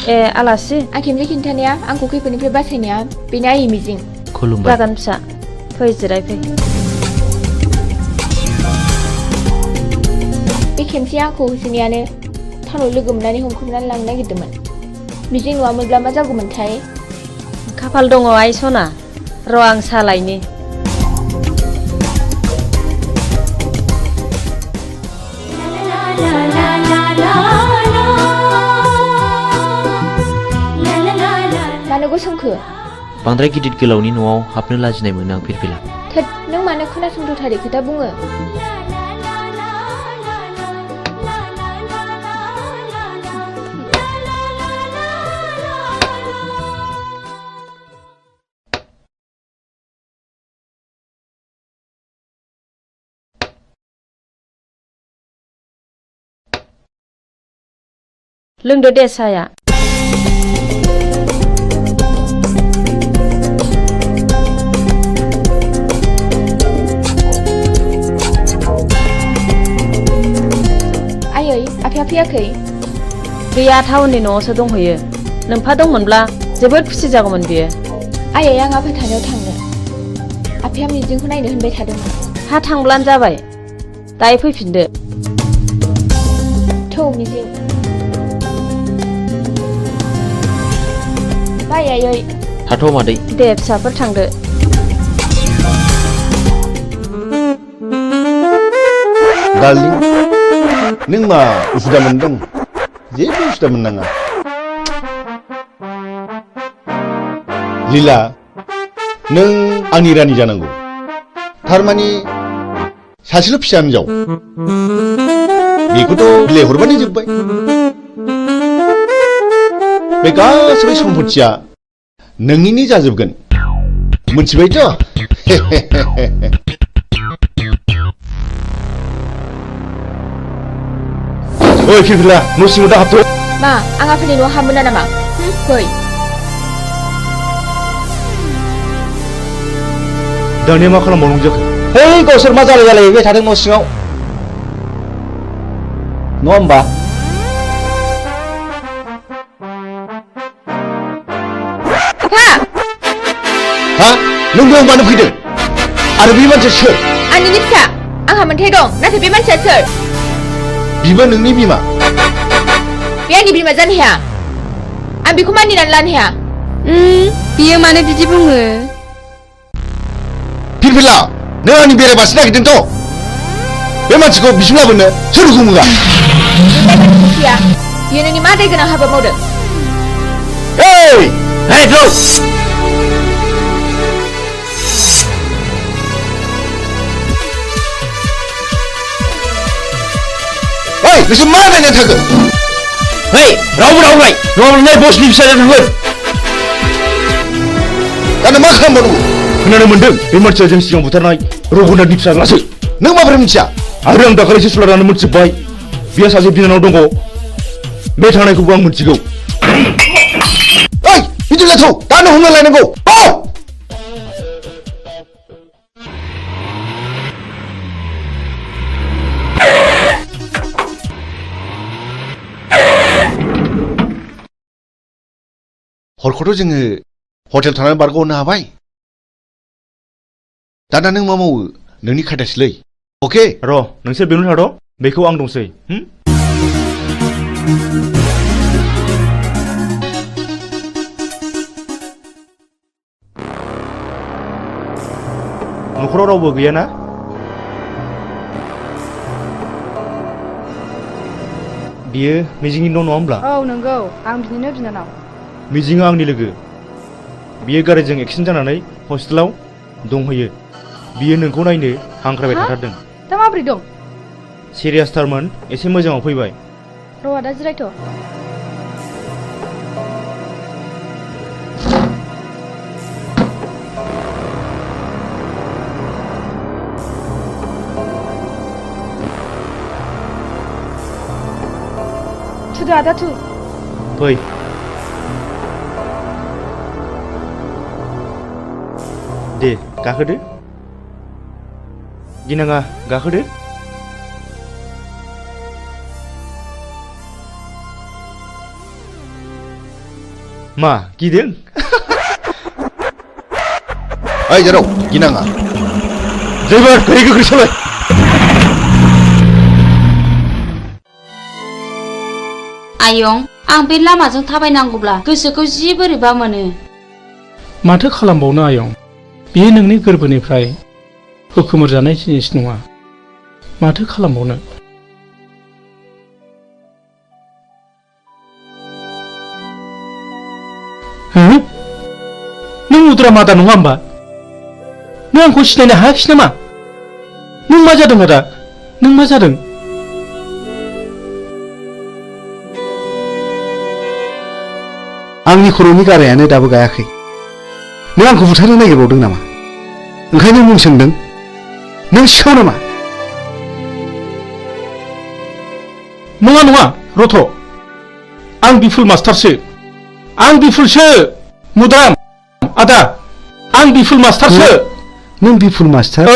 ए आलासि आं खेबसे खिन्थानाया आंखौ खैफोदनिफ्राय बासायनाया बेनो आइ मिजिं खुलुमबाय जागोन फिसा फै जिरायफै बे खेमसे आंखौ होसोनायानो टाउनाव लोगो मोननानै हमख्रबनानै लांनो नागिरदोंमोन मिजिं नङामोनब्ला मा जागौमोनथाय खाफाल दङ आइ सना र' आं सालायनि मानो गसंखो बांद्राय गिदिर गोलावनि न'आव हाबनो लाजिनाय मोनो आं फिरफिला थोद नों मानो खोनासंथारै खोथा बुङो लोंदो दे साया आयै आफाया फैयाखै गैया टाउननि न'आवसो दंहैयो नोमफा दंमोनब्ला जोबोद खुसि जागौमोन बियो आयै आं आफा थानायाव थांनो आफाया मिजिंखौ नायनो होनबाय थादोंमोन हा थांब्लानो जाबाय दायो फैफिनदो थौ मिजिं बाय आयै थाथ' मादै दे फिसाफोर थांदो डार्लिं नों मा उसुदा मोनदों जेबो उसुदा मोननाङा लीला नों आंनि रानि जानांगौ थारमानि सासेल' फिसा हिनजाव बेखौथ' बिलाइ हरबानो जोब्बाय बे गासैबो सम्पथिया नोंनिनो जाजोबगोन मोनथिबायथ' ओइ फिरफिला न' सिङाव दा हाबथ' मा आं आफानि न'आव हाबमोना नामा फै दानिया मा खालामबावनांगौ जाखो है गावसोर मा जालायबाय थादों न' सिङाव नङा होमबा हा नों बेयाव मानो फैदों आरो बे मानसिया सोर आंनिनो फिसा आंहा मोन्थाय दं नाथाय बे मानसिया सोर बिबो नोंनि बिमा बे आंनि बिमा जानो हाया आं बेखौ मानिनानै लानो हाया बियो मानो बिदि बुङो फिरफिला नों आंनि बेरायबासो नागिरदोंथ' बे मानसिखौ बिसिम लाबोनो सोर हुकुम होआ बियो नोंनि मा दाय गोनां हाबा मावदों नोंसोर मा नायनानै थाखो रावबो रावलाय नङाब्ला बसनि फिसाजों थांगोन दानो मा खालामबावनांगौ खोनानो मोनदों बे मानसिया जों सिगां बुथारनाय रघुनाथनि फिसाज्लासो नों माबोरै मिथिया आरो आं दाखालिसो सुलानानै मोनथिजोब्बाय बिहा सासे बिनानाव दङ बे थांनायखौबो आं मोनथिगौ ओइ बिदि जाथौ दानो हमना लायनांगौ हरखौथ' जोङो हटेल थानानै बारग'हरनो हाबाय दाना नों मा मावो नोंनि खायदासैलै अके र' नोंसोर बेयावनो थाद' बेखौ आं दंसै न'खराव रावबो गैयाना बियो मिजिंनि न' नङा होमब्ला औ नंगौ आं बिनिनो बिनानाव मिजिङा आंनि लोगो बियो गारिजों एक्सिडेन्ट जानानै हस्पिटालाव दंहैयो बियो नोंखौ नायनो हांख्रायबाय थाथारदों दा माबोरै दं सिरियासथारमोन एसे मोजाङाव फैबाय र' दा जिरायथ' थुदो आदा थु फै दे गाखोदो गिनाङा गाखोदो मा गिदों? ओइ जेराव गिनाङा ड्राइभार गारि गोख्रै सालाय। आयं आं बे लामाजों थाबायनांगौब्ला गोसोखौ जि बोरैबा मोनो। माथो खालामबावनो आयं, बेयो नोंनि गोरबोनिफ्राय हुखुमोर जानाय जिनिस नङा। माथो खालामबावनो। नों उद्रा मादा नङा होमबा? नों आंखौ सिनायनो हायाखिसै नामा? नों मा जादों आदा? नों मा जादों? आंनि खर'नि गारायानो दाबो गायाखै। नों आंखौ बुथारनो नागिरबावदों नामा? ओंखायनो मुं सोंदों? नों सिखाव नामा? नङा नङा रथ', आं बिफुल मास्टारसो। आं बिफुलसो मुद्राम आदा, आं बिफुल मास्टारसो। नों बिफुल मास्टार? औ।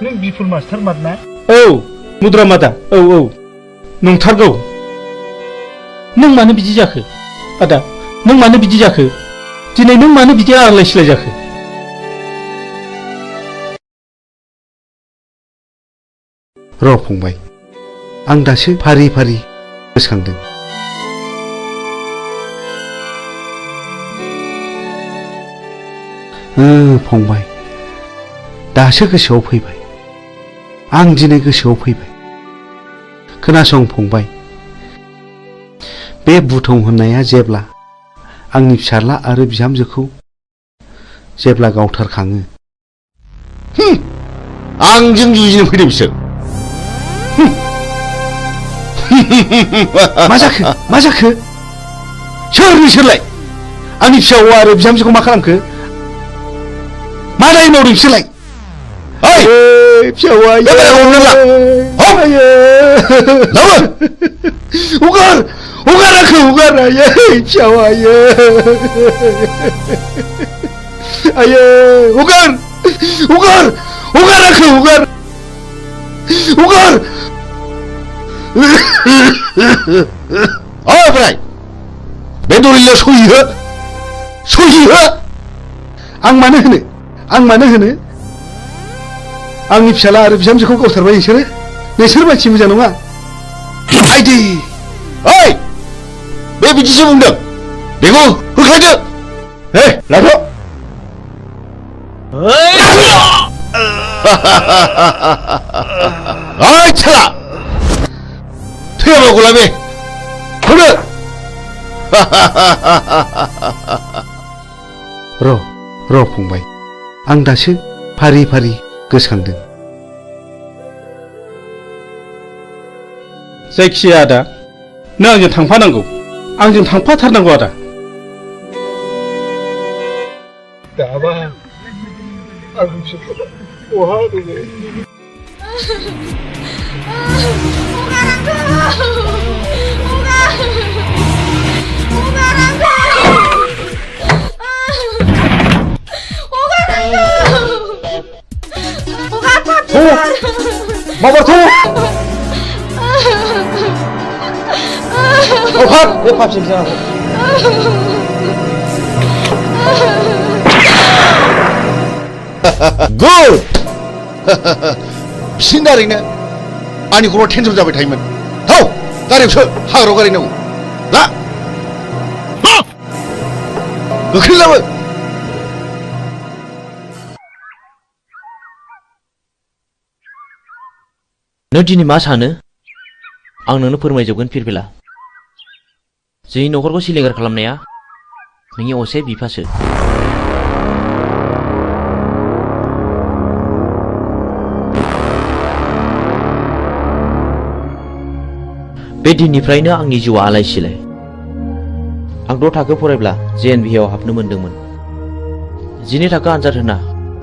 नों बिफुल मास्टार मारना? औ मुद्राम आदा, औ औ नंथारगौ। नों मानो बिदि जाखो आदा? नों मानो बिदि जाखो? दिनै नों मानो बिदि आलाय सिलाय जाखो? र' फंबाय, आं दासो फारि फारि गोसोखांदों। फंबाय, दासो गोसोआव फैबाय। आं दिनै गोसोआव फैबाय। खोनासं फंबाय, बे बुथं होननाया जेब्ला आंनि फिसाज्ला आरो बिहामजोखौ जेब्ला गावथारखाङो। आंजों जुजिनो फैदों बिसोर। मा जाखो? मा जाखो? सोर बिसोरलाय? आंनि फिसा हौवा आरो बिहामजोखौ मा खालामखो? मा दाय मावदों बिसोरलाय? ओइ फिसा हौवा, हगार हगार आंखौ हगार। आयै फिसा हौवा, आयै हगार हगार हगार आंखौ हगार हगार। ओमफ्राय बे दलिलाव सहि हो, सहि हो। आं मानो होनो? आं मानो होनो? आंनि फिसाला आरो बिहामजोखौ गावथारबाय नोंसोरो? नोंसोर मानसि मोजां नङा। आइदि ओइ, बे बिदिसो बुंदों। बेखौ होख्लायदो। हे लाथ'। ओइ साला, थैयाबा गलाबे होनो। र' फंबाय, आं दासो फारि फारि गोसोखांदों। जायखिजाया आदा, नों आंजों थांफानांगौ। आंजों थांफाथारनांगौ आदा। दाबा आं बिसोरखौ बहा दोनो? Mau bertemu? Oh, Pak, dia Pak sini sana. Good. बिसिनारैनो आंनि खर'आव टेनसन जाबाय थायोमोन। हौ गारियावसो हाग्रायाव गारिनांगौ। ला गोख्रै लाबो। नों दिनै मा सानो? आं नोंनो फोरमायजोबगोन फिरफिला। जोंनि न'खरखौ सिलिंखार खालामनाया नोंनि असे बिफासो। बे दिननिफ्रायनो आंनि जिउआ आलाय सिलाय। आं 6 थाखो फरायब्ला JNVआव हाबनो मोनदोंमोन। 12 थाखो आनजाद होना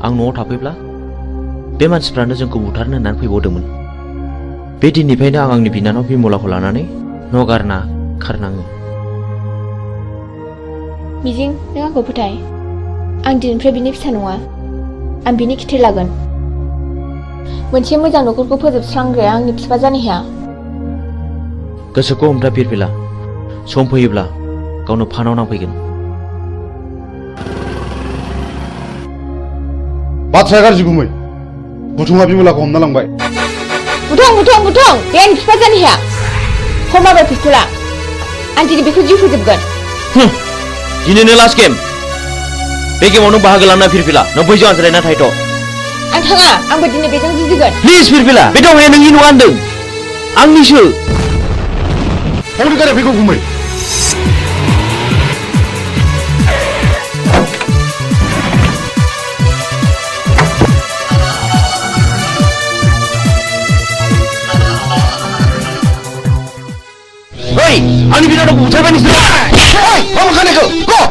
आं न'आव थाफैब्ला बे मानसिफ्रानो जोंखौ बुथारनो होननानै फैबावदोंमोन। बे दिननिफ्रायनो आं आंनि बिनानाव बिमलाखौ लानानै न' गारना खारनाङो। मिजिं, नों आंखौ फोथाय। आं दिनैनिफ्राय बिनि फिसा नङा। आं बिनि खिथेर लागोन। मोनसे मोजां न'खरखौ फोजोबस्रांग्राया आंनि बिफा जानो हाया। गोसोखौ हमथा फिरफिला सम फैयोब्ला गावनो फानाव नांफैगोन। बाथ्राया गाज्रि गुमै बुथुङा बिमलाखौ हमना लांबाय। बुथुं बे आंनि बिफा जानो हाया। हमाबाय पिस्तला आं दिनै बेखौ जिउ फोजोबगोन। दिनैनो लास्ट गेम। बे गेमाव नों बाहागो लाना फिरफिला नों बैजों आनज्रायना थाहैथ'। आं थाङा आंबो दिनै बेजों जुजिगोन। प्लिज फिरफिला बे दावहाया नोंनि नङा होनदों आंनिसो। हौनि गारि फैगौ गुमै। Hei, आंनि बिनानावखौ बुथारबाय नोंसोर। मा खानायखौ ग'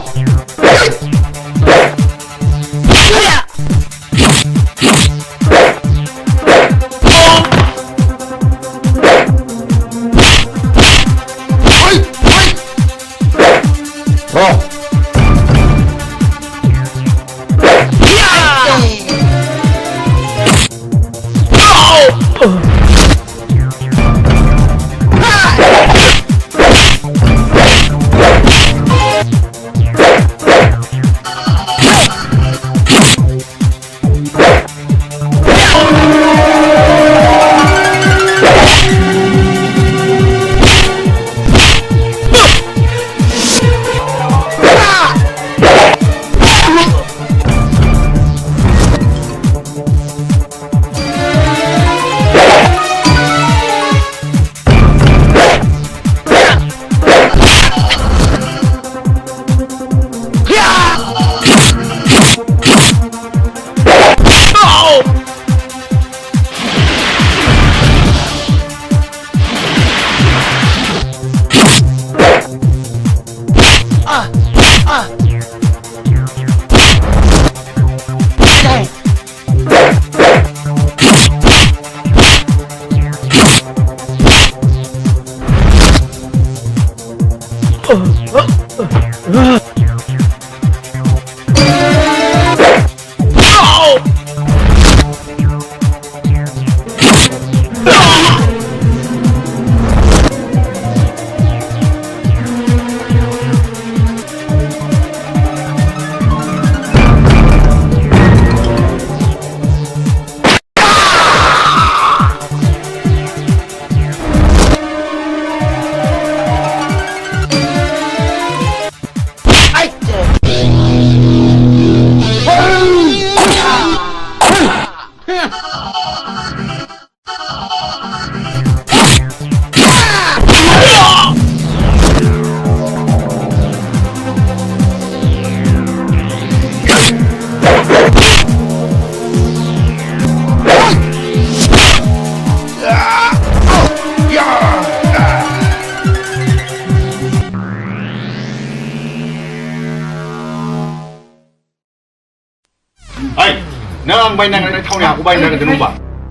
नों आं बायनांगोन थावनि हाखौ बायनांगोन होनबा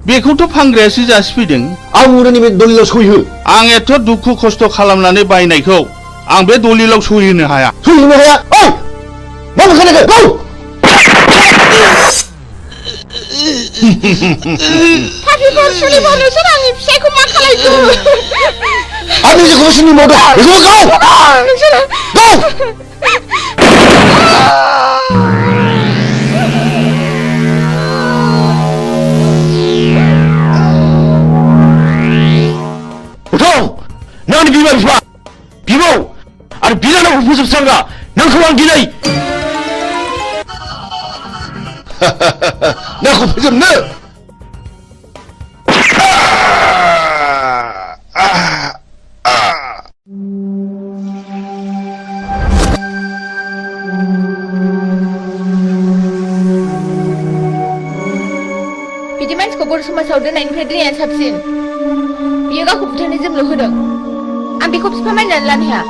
बेखौथ' फानग्रायासो जासिफैदों। आं बुंनो बे दलिलाव सहि हो। आं एथ' दुखु खस्थ' खालामनानै बायनायखौ आं बे दलिलाव सहि होनो हाया। सहि होनो हाया? ओइ मा खानायखौ गौ पापिफोर सुलिफोर नोंसोर आंनि फिसायखौ मा खालायखो? आंनि जेखौबो सिनि मावदों बेखौबो गाव नोंसोर गाव नोंनि बिमा बिफा बिबौ आरो बिनानावखौ फोजोबस्रांग्रा नोंखौ आं दिनै नोंखौ फोजोबनो बिदि मानसिखौ बर' समाजाव दोननायनिफ्राय दोननाया साबसिन। बियो गावखौ बुथारनो जोंल' होदों। आं बेखौ बिफा मानिनानै लानो हाया।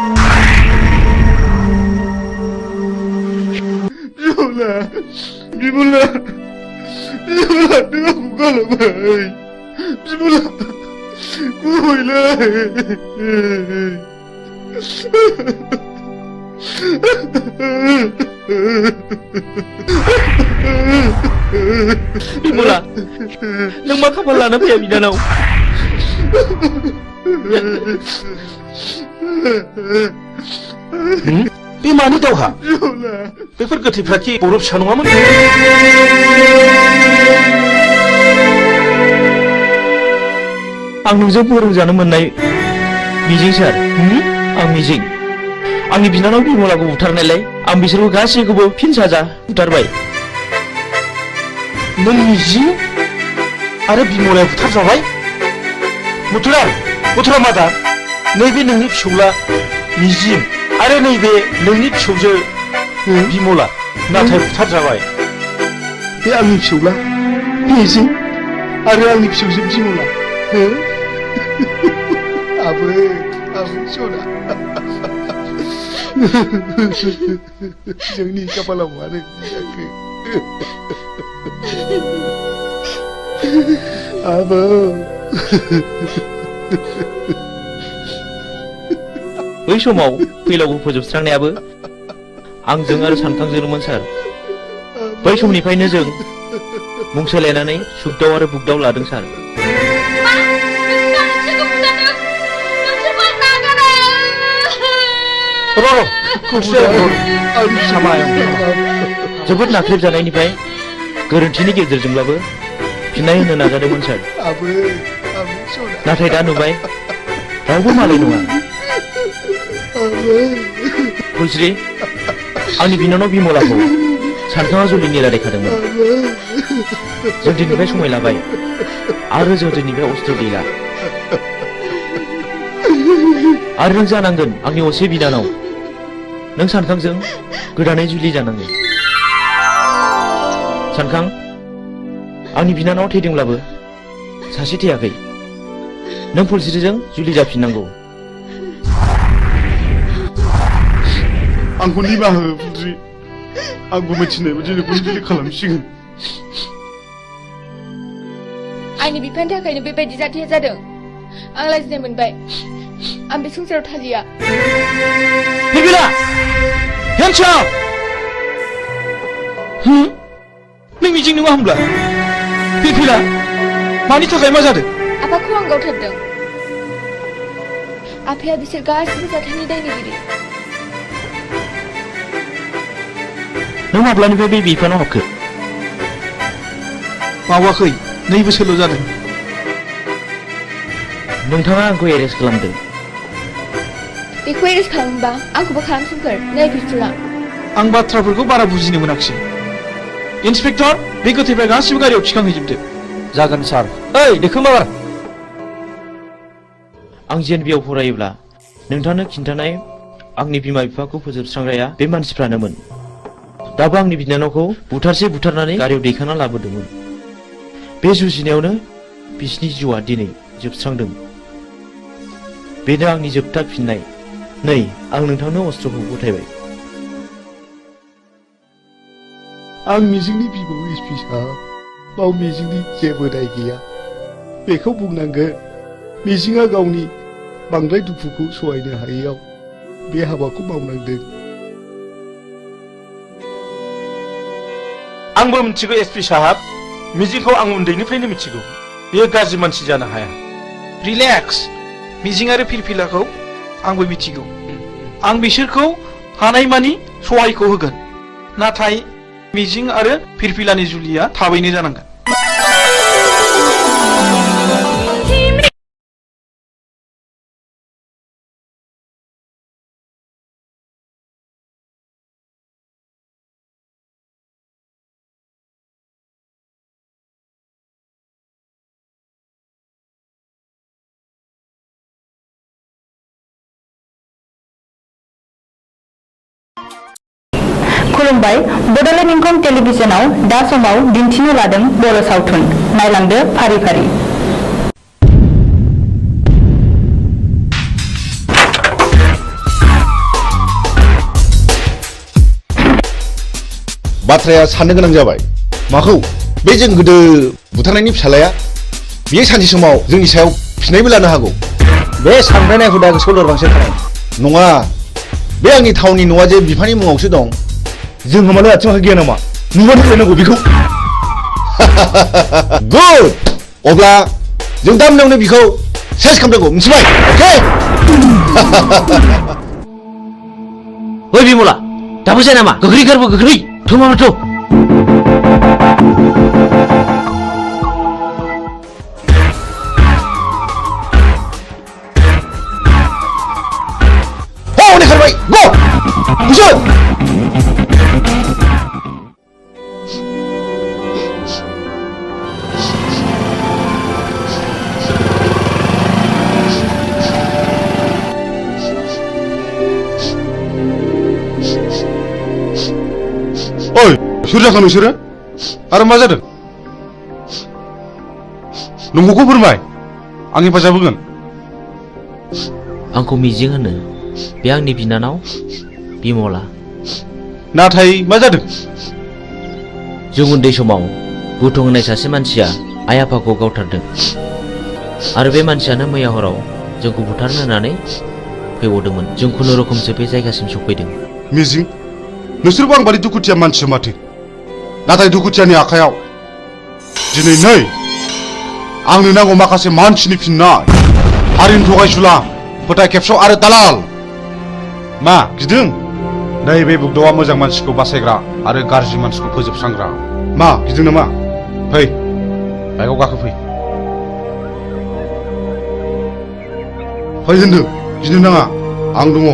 बिमला नों आंखौ गालांबाय। बिमला गुबैलै बिमला नों मा खाफाल लाना फैया बिनानाव बे मानि दावहा बेफोर गोथैफ्रा कि बर' फिसा नङामोन आं नोंजों फोरोंजानो मोननाय मिजिं सार आं मिजिं आंनि बिनानाव बिमलाखौ बुथारनायलाय आं बिसोरखौ गासैखौबो फिन साजा बुथारबाय नों मिजिं आरो बिमलाया बुथारजाबाय मथुरा मादा नैबे नोंनि फिसौला मिजिं आरो नैबे नोंनि फिसौजो बिमला नाथाय बुथारजाबाय बे आंनि फिसौला मिजिं आरो आंनि फिसौजो बिमला आबै सना जोंनि खाफालाव मानो जाखो आबौ बै समाव फैलावखौ फोजोबस्रांनायाबो आंजों आरो सानखांजोंमोन सार बै समनिफ्रायनो जों मुं सोलायनानै सुगदाव आरो बुगदाव लादों सार जोबोद नाख्रेबजानायनिफ्राय गोरोन्थिनि गेजेरजोंब्लाबो फिननाय होनो नाजादोंमोन सार नाथाय दा नुबाय रावबो मालाय नङा फुलस्रि आंनि बिनानाव बिमलाखौ सानखाङा जुलिनि रायलायखादोंमोन जों दिनैनिफ्राय समाय लाबाय आरो जों दिनैनिफ्राय अस्त्र गैला आरो नों जानांगोन आंनि असे बिनानाव नों सानखांजों गोदानै जुलि जानांगोन सानखां आंनि बिनानाव थैदोंब्लाबो सासे थैयाखै नों फुलस्रिजों जुलि जाफिननांगौ आंखौ निमाहा हो फुलस्रि आंबो मिथिनाय बायदि नोंखौ जुलि खालामसिगोन आंनि बिफानि थाखायनो बेबायदि जाथाया जादों आं लाजिनाय मोनबाय आं बे संसाराव थालिया बिबिला हेनसाव नों मिजिं नङा होमब्ला बिबिला मानि थाखाय मा जादों आफाखौ आं गावथारदों आफाया बिसोर गासिबो जाथायनि दायनिगिरि नों माब्लानिफ्राय बे बिफानाव हाबखो बावाखै 2 बोसोरल' जादों नोंथाङा आंखौ एरेस्ट खालामदों बेखौ एरेस्ट खालामोबा आंखौबो खालामसोमफोर नै पिस्तुला आं बाथ्राफोरखौ बारा बुजिनो मोनाखिसै इन्सपेक्टर बे गोथैफ्रा गासिबो गारियाव थिखांहैजोबदो जागोन सार ओइ देखोमार आं जेएनबिआव फरायोब्ला नोंथांनो खिन्थानाय आंनि बिमा बिफाखौ फोजोबस्रांग्राया बे मानसिफ्रानोमोन दाबो आंनि बिनानावखौ बुथारनानै गारियाव दैखांना लाबोदोंमोन बे जुजिनायावनो बिसिनि जिउआ दिनै जोबस्रांदों बेनो आंनि जोबथा फिननाय नै आं नोंथांनो अस्त्रखौ गथायबाय आं मिजिंनि बिबौ एसपि साहब बाव मिजिंनि जेबो दाय गैया बेखौ बुंनांगोन मिजिंआ गावनि बांद्राय दुखुखौ सहायनो हायैयाव बे हाबाखौ मावनांदों आंबो मिथिगौ एसपि साहब मिजिंखौ आं उन्दैनिफ्रायनो मिथिगौ बेयो गाज्रि मानसि जानो हाया रिलेक्स मिजिं आरो फिरफिलाखौ आंबो मिथिगौ आं बिसोरखौ हानायमानि सहायखौ होगोन नाथाय मिजिं आरो फिरफिलानि जुलिया थाबैनो जानांगोन खुलुमबाय बड'लेण्ड इंखं टेलिभिजनाव दा समाव दिन्थिनो लादों बर' सावथुन नायलांदो फारि फारि बाथ्राया साननो गोनां जाबाय माखौ बे जों गोदो बुथारनायनि फिसालाया बियो सानसे समाव जोंनि सायाव फिनायबो लानो हागौ बे सानब्रायनाय हुदा गोसोआव लोरबांसो थानाय नङा बे आंनि थावनि न'आ जे बिफानि मुङावसो दं जों मानो आथिं आखाइ गैया नामा नुबानो लायनांगौ बेखौ गुड अब्ला जों दा मोनायावनो बिखौ सेस खालामनांगौ मिथिबाय अके ओइ बिमला दाबो जाया नामा गोख्रै गारबो गोख्रै थ' मामा थ' हनै खारबाय गो बुजोन ओइ सोर जाखो नोंसोरो आरो मा जादों नंगौखौ फोरमाय आं हेफाजाब होगोन आंखौ मिजिं होनो बे आंनि बिनानाव बिमला नाथाय मा जादों जों उन्दै समाव बुथुं होननाय सासे मानसिया आइ आफाखौ गावथारदों आरो बे मानसियानो मैया हराव जोंखौ बुथारनो होननानै फैबावदोंमोन जों खुनुरुखुमसो बे जायगासिम सफैदों मिजिं नोंसोरबो आं बादि दुखुथिया मानसि माथो नाथाय दुखुथियानि आखायाव दिनै नै आंनो नांगौ माखासे मानसिनि फिननाय हारिनि थगायसुला फोथाय खेबस' आरो दालाल मा गिदों नैबे बुग्दावा मोजां मानसिखौ बासायग्रा आरो गाज्रि मानसिखौ फोजोबस्रांग्रा मा गिदों नामा फै बाइकआव गाखोफै फै होनदों गिनो नाङा आं दङ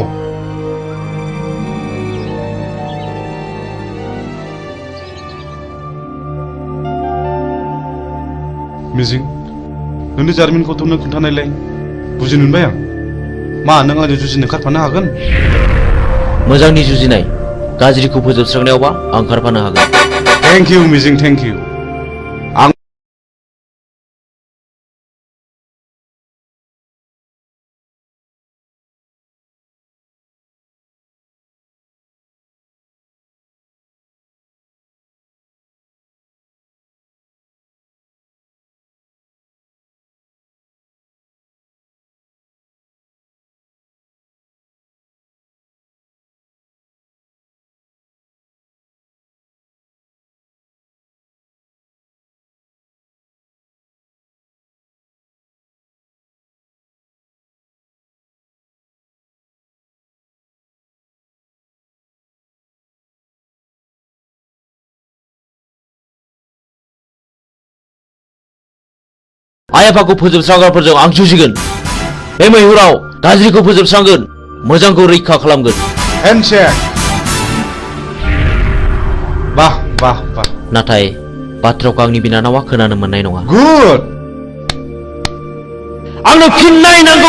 मिजिं नोंनि जारिमिनखौथ' नों खोन्थानायलाय बुजिनो मोनबाय आं मा नों आंजों जुजिनो ओंखारफानो हागोन मोजांनि जुजिनाय गाज्रिखौ फोजोबस्रांनायावबा आं ओंखारफानो हागोन थेंक इउ मिजिं थेंक इउ आं आइ आफाखौ फोजोबस्रांग्राफोरजों आं जुजिगोन बे मैहुराव गाज्रिखौ फोजोबस्रांगोन मोजांखौ रैखा खालामगोन हेन्डशेक बाह बाह बाह नाथाय बाथ्राखौ आंनि बिनानावा खोनानो मोननाय नङा गुड आंनो फिननाय नांगौ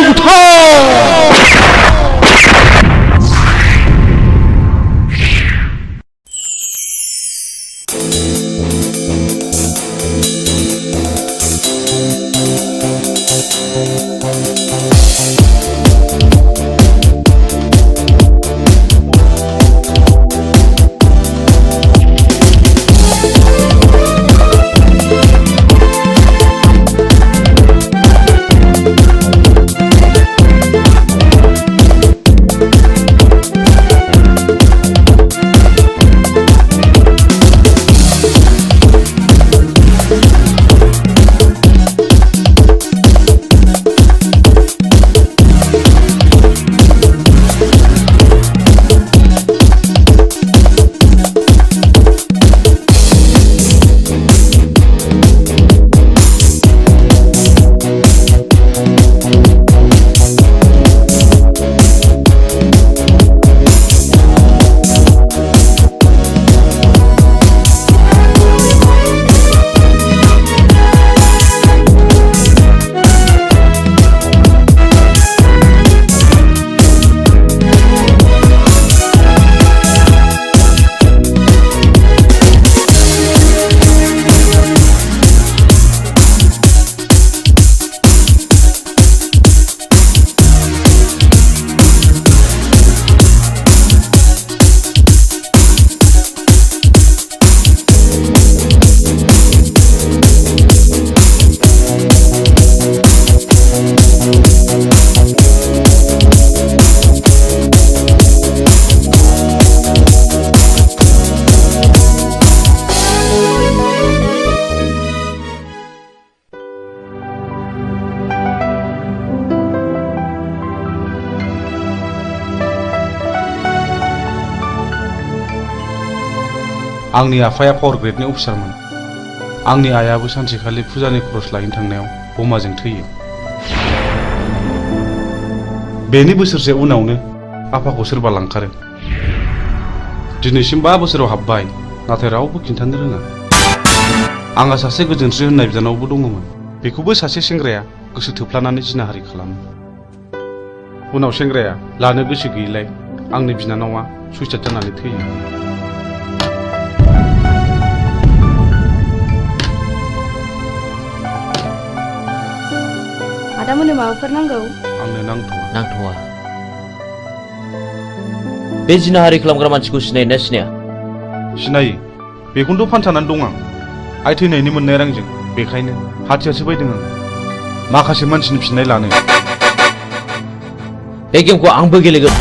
आंनि आफाया पावार ग्रेडनि अफिसारमोन। आंनि आइयाबो सानसेखालि फुजानि खरस लायनो थांनायाव बमाजों थैयो। बेनि बोसोरसे उनावनो आफाखौ सोरबा लांखारो। दिनैसिम 5 बोसोराव हाबबाय, नाथाय रावबो खिन्थानो रोङा। आंहा सासे गोजोनस्रि होननाय बिनानावबो दङमोन। बेखौबो सासे सेंग्राया गोसो थोफ्लानानै जिनाहारि खालामो। उनाव सेंग्राया लानो गोसो गैयिलाय आंनि बिनानावा सुइसाइड जानानै थैयो। आदामोननो माबाफोर नांगौ? आंनो नांथ'वा। बे जिनाहारि खालामग्रा मानसिखौ सिनायोना सिनाया? सिनायो। बेखौनोथ' फानसानानै दं आं। आइ थैनायनि मोननाय रांजों। बेखायनो हाथियारसो बायदों आं माखासे मानसिनि फिननाय लानो। बे गेमखौ आंबो गेलेगोन।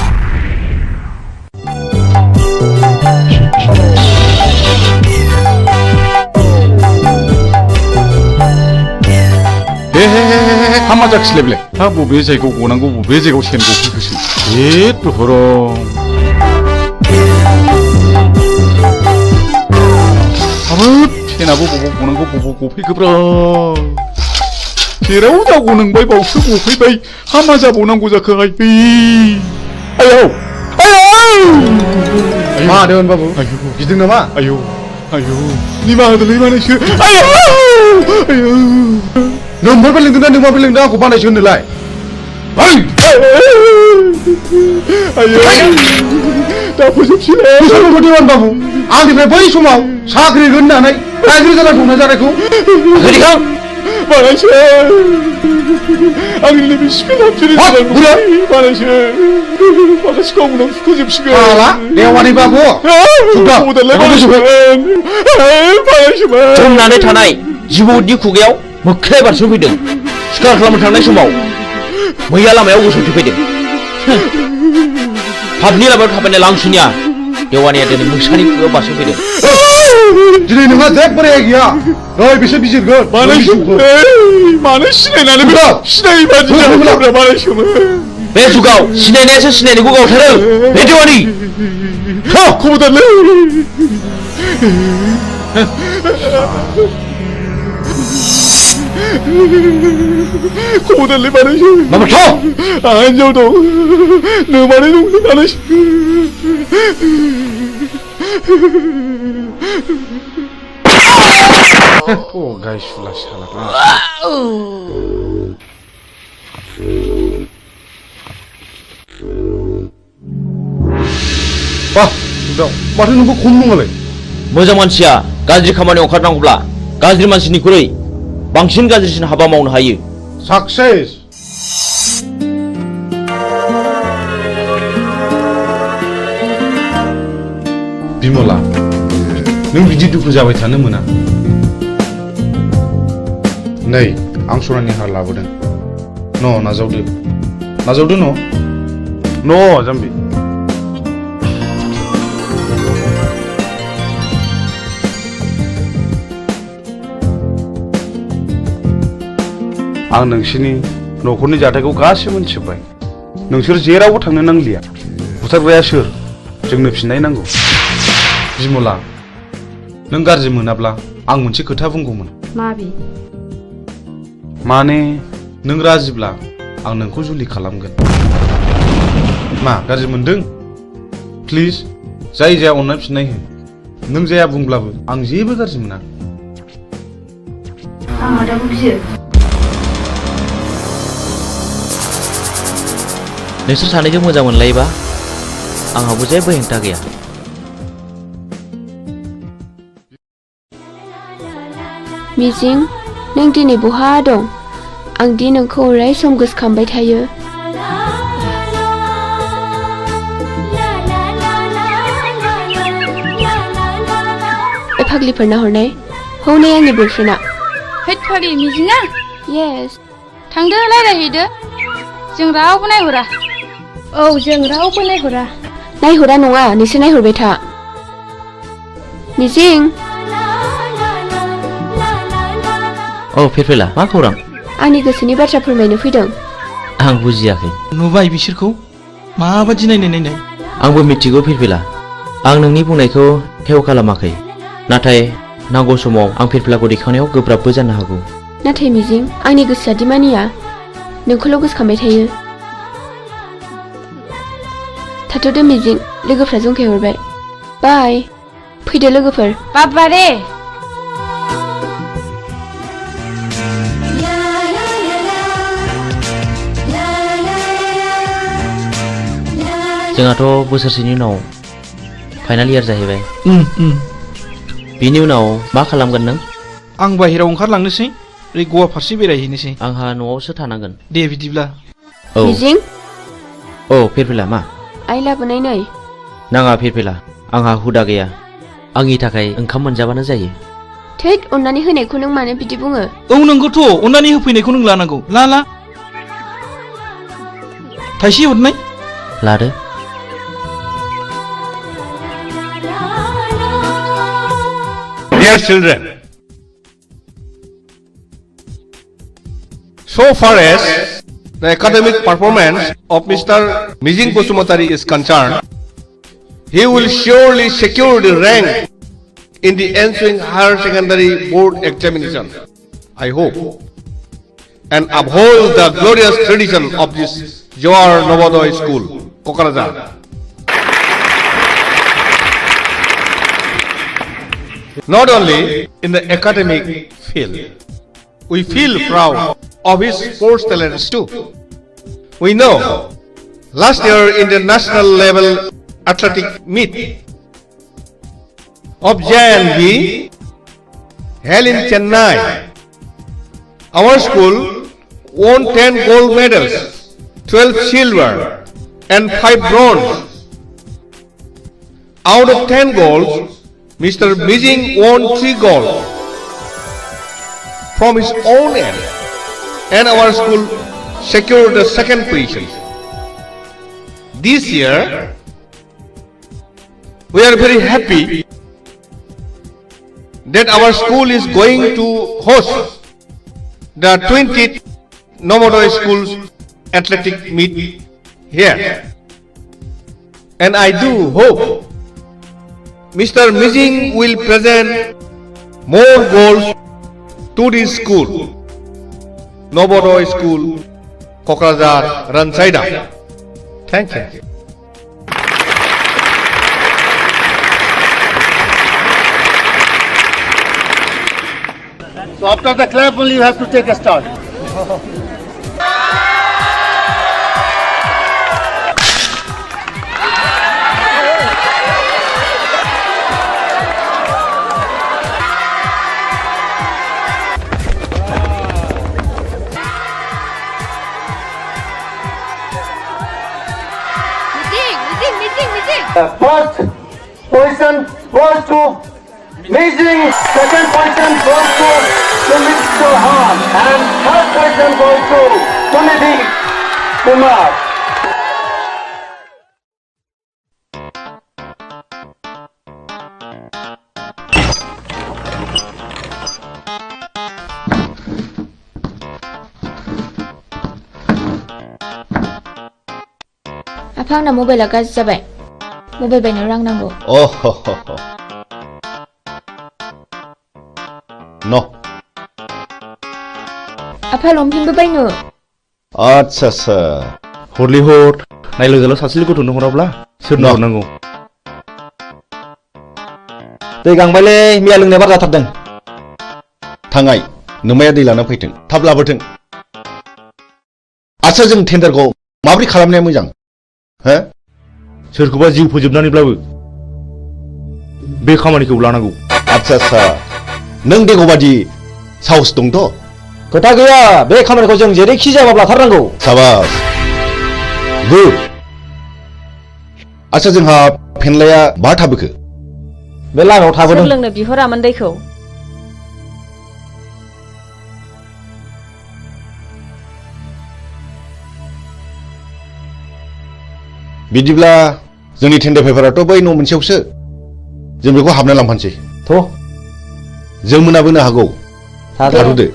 हामा जाखिलायब्ले हा बबे जायगायाव गनांगौ बबे जायगायाव सेन गफैखोसै एथ'हरं हाबाब सेनाबो बबाव गनांगौ बबाव गफैखोब्रा जेराव जागौ नोंबाय बावसो गफैबाय हामा जाबावनांगौ जाखोहाय आयौ मा होदों बाबु गिदों नामा? आयौ निमाहा होदोलै मानैसो आयौ नोंबो लोंदों ना नोंबो लोंदों आंखौ बानायसो होनोलाय दा फोजोबसिगोन बाबु आंनिफ्राय बै समाव साख्रि होननानै रायजो जाना दंना जानायखौ बानायसो आंनि नैबे स्पिड हाबसोनि बानायसो माखासेखौ आं उनाव फोजोबसिगोन देवानि बाबु जमनानै थानाय जिबौनि खुगायाव मोख्राया बारसोमफैदों। सिखार खालामनो थांनाय समाव मैया लामायाव गसंथि फैदों। पाबनि लामायाव थाबायनाय लांसुनिया देवानिया दिनै मोसानि खुगायाव बारसोमफैदों। दिनै नोंहा जेबो रेहाय गैया। ओइ बिसोर बिजिरगोन मानो सिनायनानै सिनायै बादि बानायसोमोन। बे जुगाव सिनायनायासो सिनायनायखौ गावथारो। बे देवानि खबरदारलै खबरदारलै बानायसो आंहा हिन्जाव दं नोमानै दं बानायसो गायसुला साला माथो नोंबो खम नङालाय मोजां मानसिया गाज्रि खामानियाव ओंखारनांगौब्ला गाज्रि मानसिनिख्रुइ बांसिन गाज्रिसिन हाबा मावनो हायो। साक्सेस बिमला नों बिदि दुखु जाबाय थानो मोना। नै आं सनानि हार लाबोदों नाजावदो न जाम्बि आं नोंसिनि न'खरनि जाथायखौ गासिबो मिथिजोब्बाय। नोंसोर जेरावबो थांनो नांलिया। बुथारग्राया सोर जोंनो फिननाय नांगौ। बिमला नों गाज्रि मोनाब्ला आं मोनसे खोथा बुंगौमोन। माने नों राजिब्ला आं नोंखौ जुलि खालामगोन। मा गाज्रि मोनदों? प्लिज जाय जाया अननानै फिननाय हो। नों जाया बुंब्लाबो आं जेबो गाज्रि मोना। नोंसोर सानैजों मोजां मोनलायोबा आंहाबो जेबो हेंथा गैया। मिजिं नों दिनै बहा दं? आं दि नोंखौ अराय सम गोसोखांबाय थायो। फाग्लिफोरना हरनाय हौनै आंनि बयफ्रेन्डआ। हेद फाग्लि मिजिङा? येस। थांदो रायलायहैदो। जों रावबो नायहरा। औ जों रावबो नायहरा। नायहरा नङा नोंसोर नायहरबाय था। मिजिं। औ फिरफिला मा खौरां? आंनि गोसोनि बाथ्रा फोरमायनो फैदों। आं बुजियाखै। नुबाय बिसोरखौ माबादि नायनाय। आंबो मिथिगौ फिरफिला। आं नोंनि बुंनायखौ हेव खालामाखै। नाथाय नांगौ समाव आं फिरफिलाखौ दैखांनायाव गोब्राबबो जानो हागौ। नाथाय मिजिं आंनि गोसोआ दि मानिया नोंखौल' गोसोखांबाय थायो। थाथ'दो मिजिं लोगोफ्रा जंखायहरबाय। बाय फैदो लोगोफोर। बाबा रे जोंहाथ' बोसोरसेनि उनाव फाइनाल इयार जाहैबाय। बिनि उनाव मा खालामगोन नों? आं बाहेरायाव ओंखारलांनोसै ओरै गवा फारसे बेरायहैनोसै। आंहा न'आवसो थानांगोन। दे बिदिब्ला। औ मिजिं औ फिरफिला मा? आइ लाबोनाय नै। नाङा फिरफिला आंहा हुदा गैया। आंनि थाखाय ओंखाम मोनजाबानो जायो। थैद अननानै होनायखौ नों मानो बिदि बुङो? औ नंगौथ' अननानै होफैनायखौ नों लानांगौ। ला थाइसे हरनाय। लादो। Dear children, so far as the academic performance of Mr. Mijing Bosumatari is concerned, he will surely secure the rank in the ensuing higher secondary board examination, I hope, and uphold the glorious tradition of this Johar Novodoy School, Kokarajar. Not only in the academic field, we feel proud of his sports talents too. We know last year in the national level athletic meet of JNB held in Chennai, our school won 10 gold medals, 12 silver and 5 bronze. Out of 10 golds, Mr. Mijing won 3 gold from his own end, and our school secured the second position. This year, we are very happy that our school is going to host the 20th Novodoy Schools athletic meet here, and I do hope Mr. Mijing will present more goals to this school, Novodoy School, Kokrazar, Ransaida. Thank you. So after the clap only you have to take a start. First position goes to Mijing, second position goes to Sumit Chauhan, and third position goes to Sunidhi Kumar. आफा आंना मबाइला गाज्रि जाबाय। Mobile बायनो रां नांगौ। न' आफा लंपेन्टबो बायनो। आच्छा हरलै हर नायलोगोल' सासेल' गथ'नो हराब्ला सोरनो हरनांगौ? दै गांबायलै मैया लोंनाय बार जाथारदों। थांगाय नोमाया दै लाना फैथों, थाब लाबोथों। आच्छा जों टेन्डारखौ माबोरै खालामनाया मोजां? हो? सोरखौबा जिउ फोजोबनानैब्लाबो बे खामानिखौ लानांगौ। आच्छा नों देग'बादि साहस दंथ'? खोथा गैया, बे खामानिखौ जों जेरैखि जायाबाबो लाथारनांगौ। साबास गुड। आच्छा जोंहा फेनलाया बहा थाबोखो? बे लामायाव थाबोदों। सोर लोंनो बिहरामोन दैखौ? बिदिब्ला जोंनि टेन्डार पेपाराथ' बै न' मोनसेयावसो, जों बेखौ हाबना लांफानोसै। जों मोनाबोनो हागौ। थाथ'दो।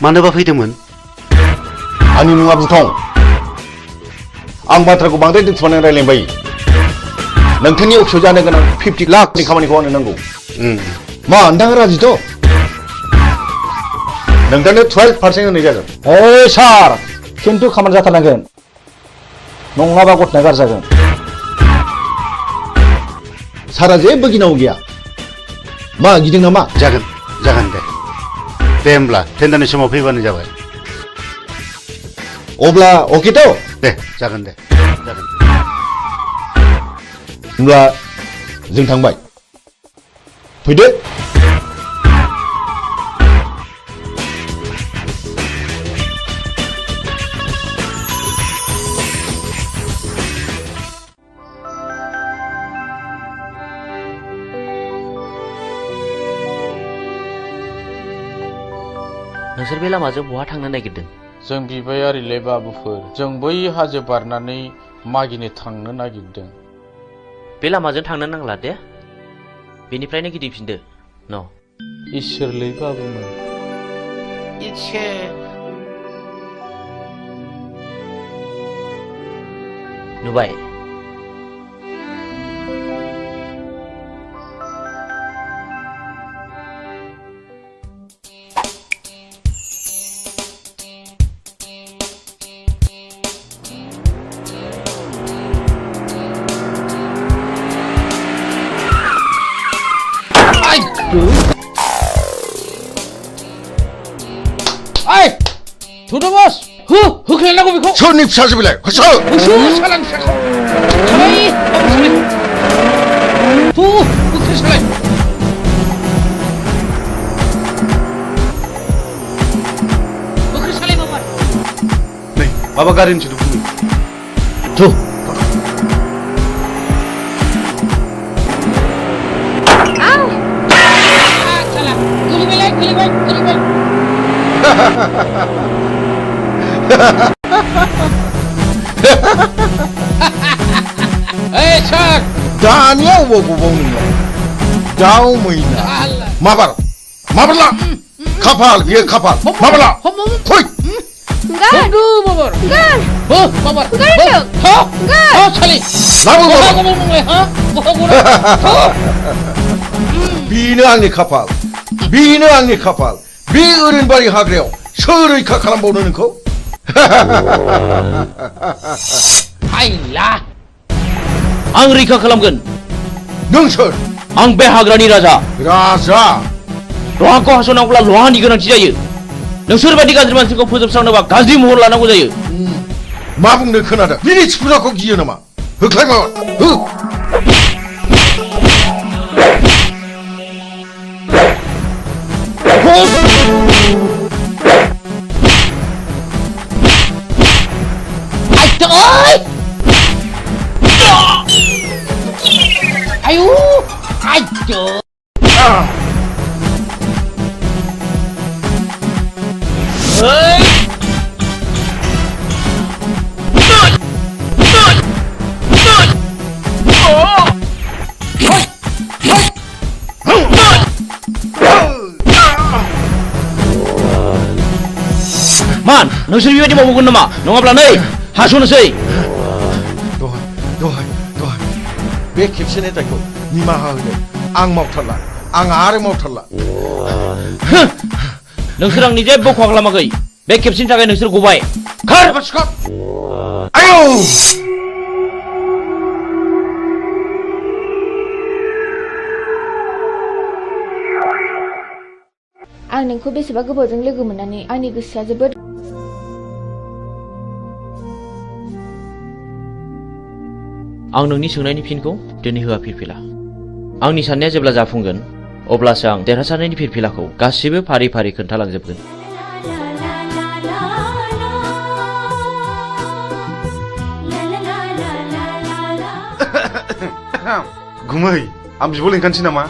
मानोबा फैदोंमोन? आंनि मुङा बुथं। आं बाथ्राखौ बांद्राय दोनथुमनानै रायलायबाय। नोंथांनि अफिसाव जानो गोनां 50 लाखनि खामानिखौ आंनो नांगौ। मा नोंथाङा राजिथ'? नोंथांनो 12% होनाय जागोन। ओइ सार, खिन्थु खामानि जाथारनांगोन, नङाबा गथ'ना गाज्रि जागोन। सारा जेबो गिनांगौ गैया। मा गिदों नामा? जागोन दे। दे होमब्ला टेन्डारनि समाव फैबानो जाबाय। अब्ला अकेथ'? दे जागोन दे। होमब्ला जों थांबाय। फैदो। नोंसोर बे लामाजों बहा थांनो नागिरदों? जों बिबायारिले बाबुफोर, जों बै हाजो बारनानै मागिनो थांनो नागिरदों। बे लामाजों थांनो नांला दे, बेनिफ्रायनो गिदिंफिनदो। न' इसोरलै बाबुमोन। नुबाय? थुदोबस होख्लायनांगौ बेखौ। सोरनि फिसासो बेलाय? होसो सालान फिसाखौ सालाय होख्लाय सालाय। होख्लाय सालाय बाबा। नै माबा गारिनि सोदोब खोनायो। थु Hey, Chuck! दानिया अबाव गबाव नोंलाय? दाउ मैना माबारला खाफाल बियो खाफाल माबारला फै Aduh, babar. Babar. Sali. बेनो आंनि खाफाल, बेनो आंनि खाफाल। बे ओरैनबारि हाग्रायाव सोर रैखा खालामबावनो नोंखौ? आइला आं रैखा खालामगोन। नों सोर? आं बे हाग्रानि राजा। राजा? लहाखौ हास'नांगौब्ला लहानि गोनांथि जायो। नोंसोर बायदि गाज्रि मानसिखौ फोजोबस्रांनोबा गाज्रि महर लानांगौ जायो। मा बुंनो खोनादों? बिनि थिफुनाखौ गियो नामा? होख्लाय माबा हो। Ayo, ayo. मान, नोंसोर बेबायदि मावगोन नामा? नङाब्ला नै हास'नोसै। दहाय बे खेबसेनि दायखौ निमाहा होदो। आं मावथारला, आं आरो मावथारला। नोंसोर आंनि जेबो खहा खालामाखै। बे खेबसेनि थाखाय नोंसोर गबाय। खार! आयौ! आं नोंखौ बेसेबा गोबावजों लोगो मोननानै आंनि गोसोआ जोबोद आं नोंनि सोंनायनि फिनखौ दिनै होआ फिरफिला। आंनि साननाया जेब्ला जाफुंगोन अब्लासो आं देरहासारनायनि फिरफिलाखौ गासिबो फारि फारि खोन्थालांजोबगोन। गुमै आं बिब' लिंखानोसै नामा?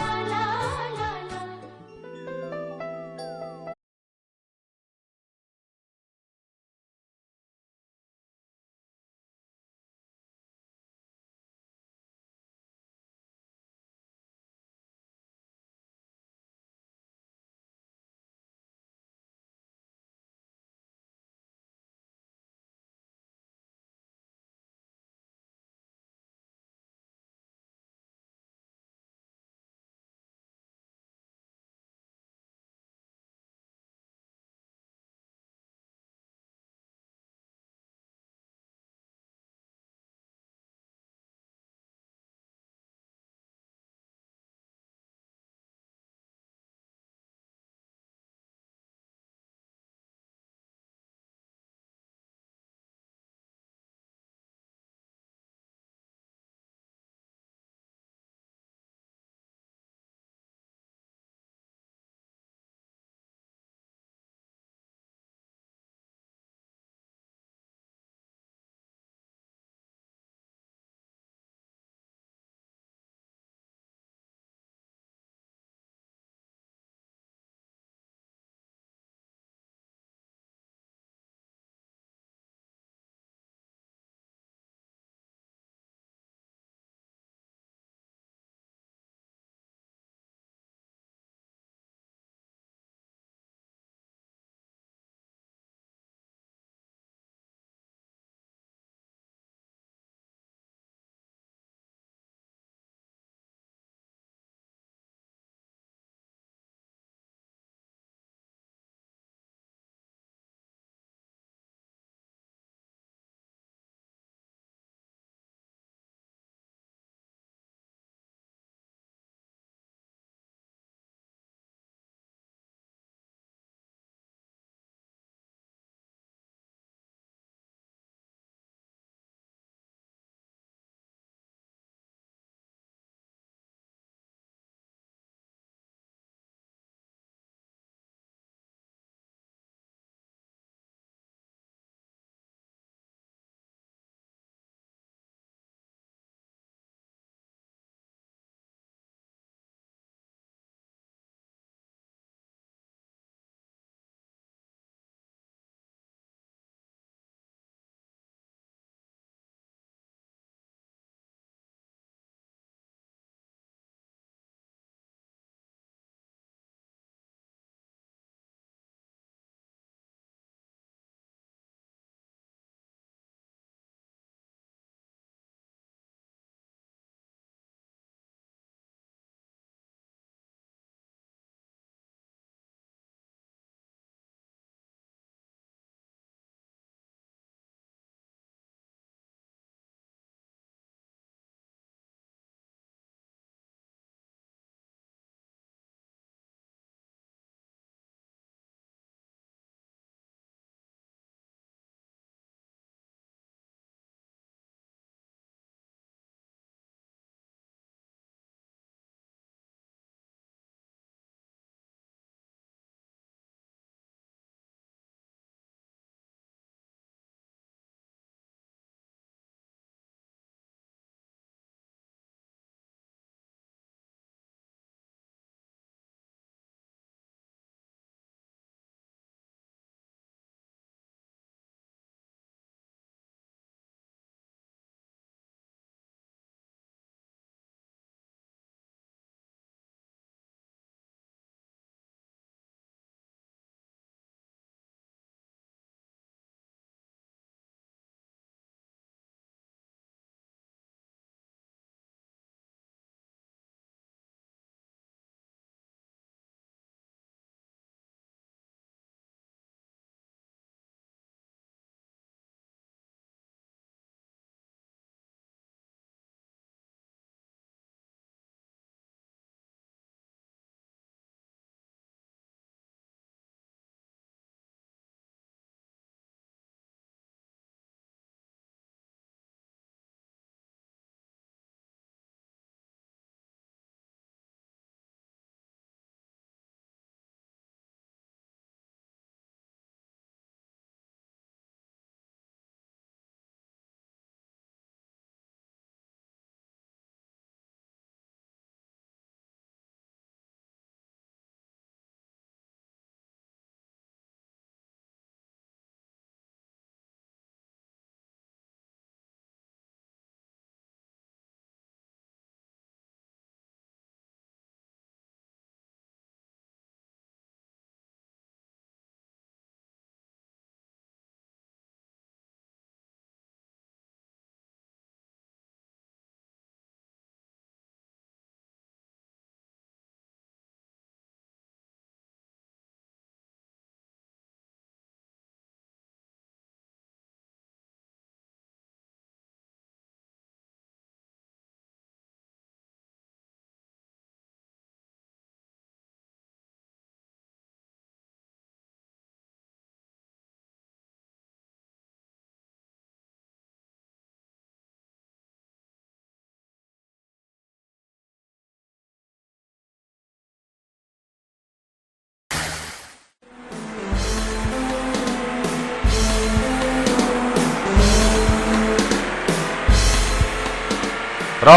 र'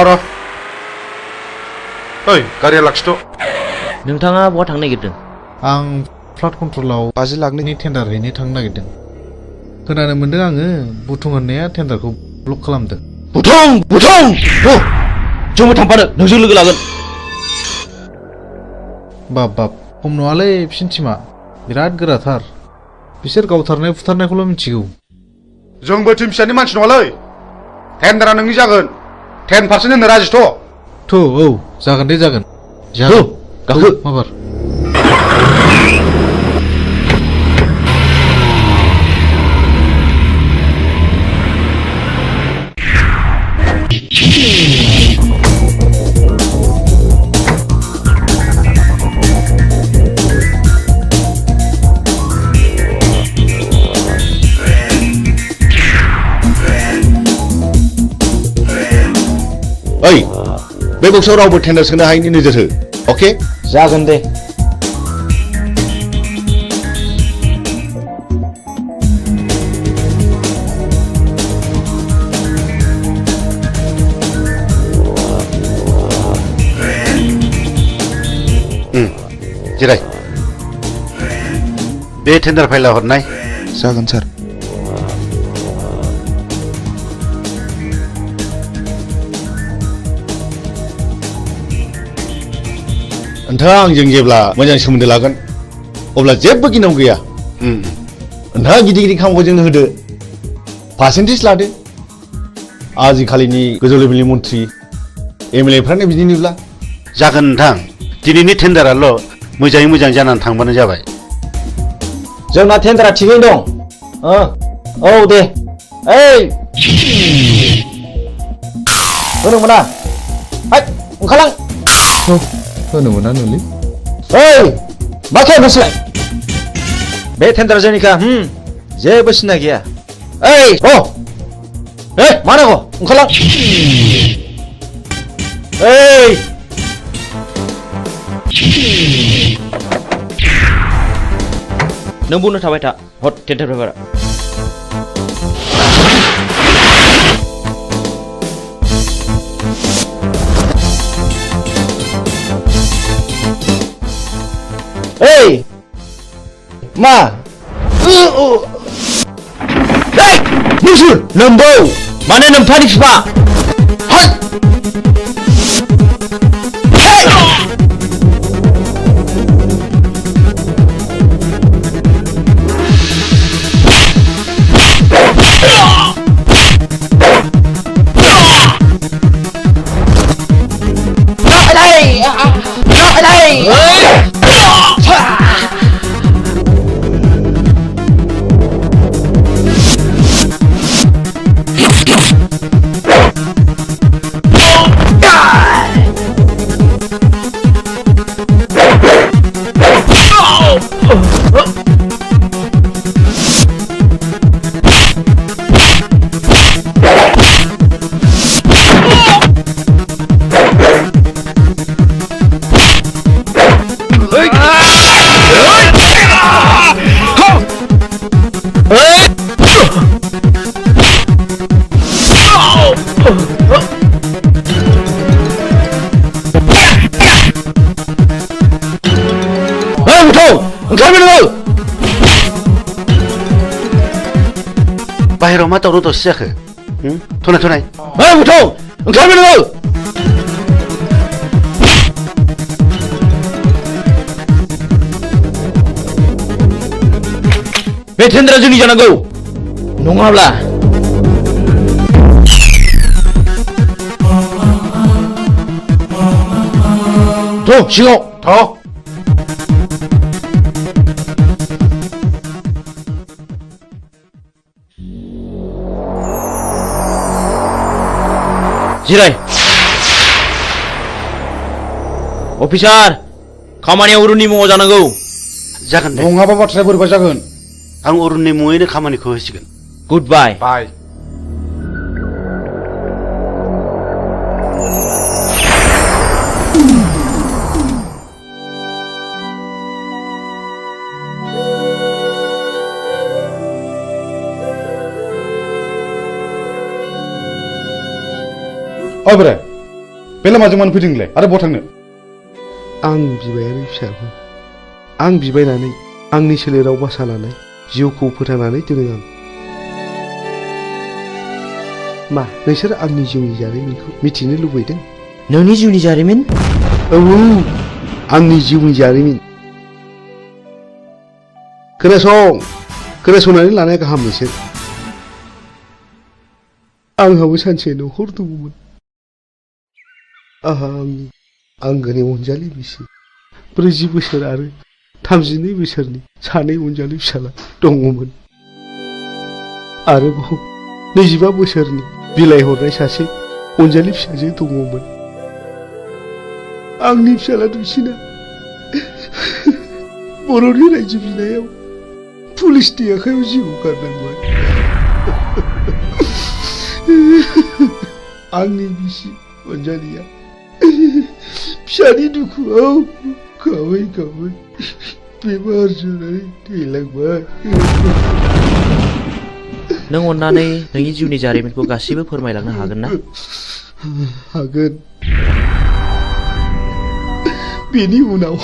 ओइ गारिया लाखिथ' नोंथाङा बहा थांनो नागिरदों? आं फ्लाड कन्ट्रलाव 5 लाखनि टेन्डार हैनो थांनो नागिरदों। खोनानो मोनदों आङो बुथुं होननाया टेन्डारखौ ब्लक खालामदों। बुथुं जोंबो थांफानो नोंजों लोगो लागोन। बाब खम नङालै बिसिनि टिमा बिराद गोराथार। बिसोर गावथारनाय फुथारनायखौल' मिथिगौ। जोंबो टिम फिसानि मानसि नङालै। टेन्डारा नोंनि जागोन। 10% होनो राजिथ'? औ जागोन दे जागोन। गाखो माबार। ओइ बे बक्सआव रावबो टेन्डार सोनो हायैनि नोजोर हो। अके जागोन दे। जिराय। बे टेन्डार फाइला हरनाय। जागोन सार। नोंथाङा आंजों जेब्ला मोजां सोमोन्दो लागोन अब्ला जेबो गिनांगौ गैया। नोंथाङा गिदिर खामानिखौ जोंनो होदो, पार्सेन्टेज लादो। आजिखालिनि गोजौ लेभेलनि मन्थ्रि एमएलए फ्रानो बिदिनोब्ला। जागोन नोंथां, दिनैनि टेन्डाराल' मोजाङै मोजां जानानै थांबानो जाबाय। जोंना टेन्डारा थिगैनो दं। औ दे। ओइ होनो मोना। ओंखारलां। होनो मोना नोंलै। ओइ मा खालामो नोंसोरलाय? बे टेन्डार जोंनिखा जेबो सिन्था गैया। ओइ मा नांगौ ओंखारलां। ओइ नों बुंनो थाबाय था हट टेन्डार पेपारा। ओइ मा नोंसोर नोम्बौ माने नोम्फानि बिफा। बाहेराव मा दावराव दावसि जाखो? थनाय ओंखारबो नोङो। बे टेन्डारा जोंनि जानांगौ नङाब्ला सिगाङाव जिराय। अफिसार खामानिया अरुननि मुङाव जानांगौ। जागोन दे। नङाबा बाथ्राया बोरैबा जागोन। आं अरुननि मुङैनो खामानिखौ होसिगोन। गुड बाय। बाय। ओइ बोराय बे लामाजों मानो फैदों नोंलाय आरो बहा थांनो? आं बिबायारि फिसामोन। आं बिबायनानै आंनि सोलेराव बासा लानाय जिउखौ फोथांनानै दोनो आं। मा नोंसोर आंनि जिउनि जारिमिनखौ मिथिनो लुबैदों? नोंनि जिउनि जारिमिन? औ आंनि जिउनि जारिमिन। खोनासंनानै लानाया गाहाम नोंसोर। आंहाबो सानसे न'खर दङमोन। आंहा आंनि आंगोनि अनजालि बिसि 40 बोसोर आरो 32 बोसोरनि 2 अनजालि फिसाला दङमोन। आरोबाव 25 बोसोरनि बिलाइ हरनाय सासे अनजालि फिसाजो दङमोन। आंनि फिसाला दुइसिना बर'नि रायजो बिनायाव पुलिसनि आखायाव जिउ गारनांबाय। आंनि बिसि अनजालिया फिसानि दुखुआव गाबै गाबै बेमार जानानै थैलांबाय। नों अन्नानै नोंनि जिउनि जारिमिनखौ गासिबो फोरमायलांनो हागोन ना? हागोन। बेनि उनाव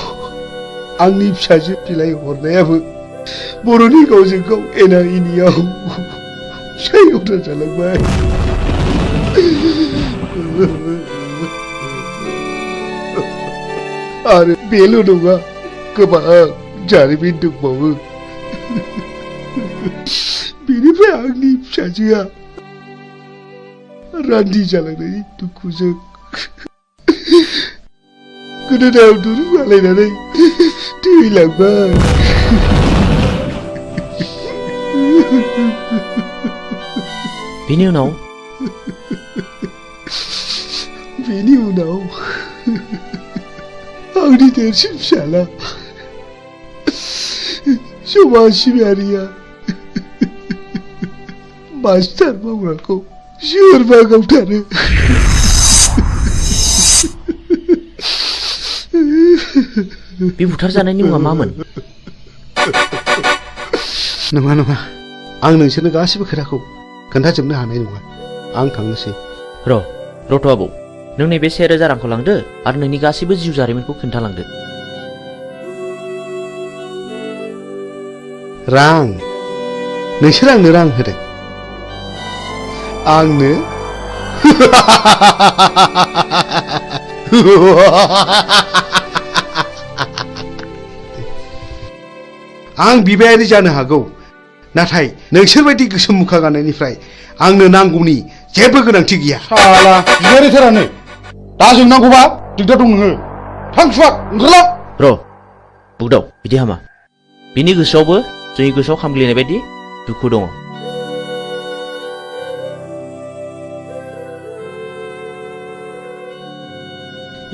आंनि फिसाजो बिलाइ हरनायाबो बर'नि गावजों गाव एना एनियाव फिसाय गथा जालांबाय। आरो बेल' नङा, गोबां जारिमिन दंबावो। बेनिफ्राय आंनि फिसाजोआ रान्दि जालांनायनि दुखुजों गोदोनायाव दुरुं आलायनानै थैलांबाय। बेनि उनाव आंनि देरसिन फिसाला समाज सिबियारिया मास्टार मावग्राखौ सोरबा गावथारो। बे बुथारजानायनि मुङा मामोन? नङा, आं नोंसोरनो गासिबो खोथाखौ खोन्थाजोबनो हानाय नङा। आं थांनोसै। रथ' आबौ, नों नैबे 1000 रांखौ लांदो आरो नोंनि गासिबो जिउ जारिमिनखौ खोन्थालांदो। रां? नोंसोर आंनो रां होदों? आंनो? आं बिबायारि जानो हागौ, नाथाय नोंसोरबायदि गोसोम मुखा गाननायनिफ्राय आंनो नांगौनि जेबो गोनांथि गैया। साला बिबायारिथारानो दा जोंनांगौबा दिगदार दं नोङो। थां सुवाद ओंखारला। बुगदाव, बिदि हामा। बिनि गोसोआवबो जोंनि गोसोआव खामग्लिनाय बायदि दुखु दङ।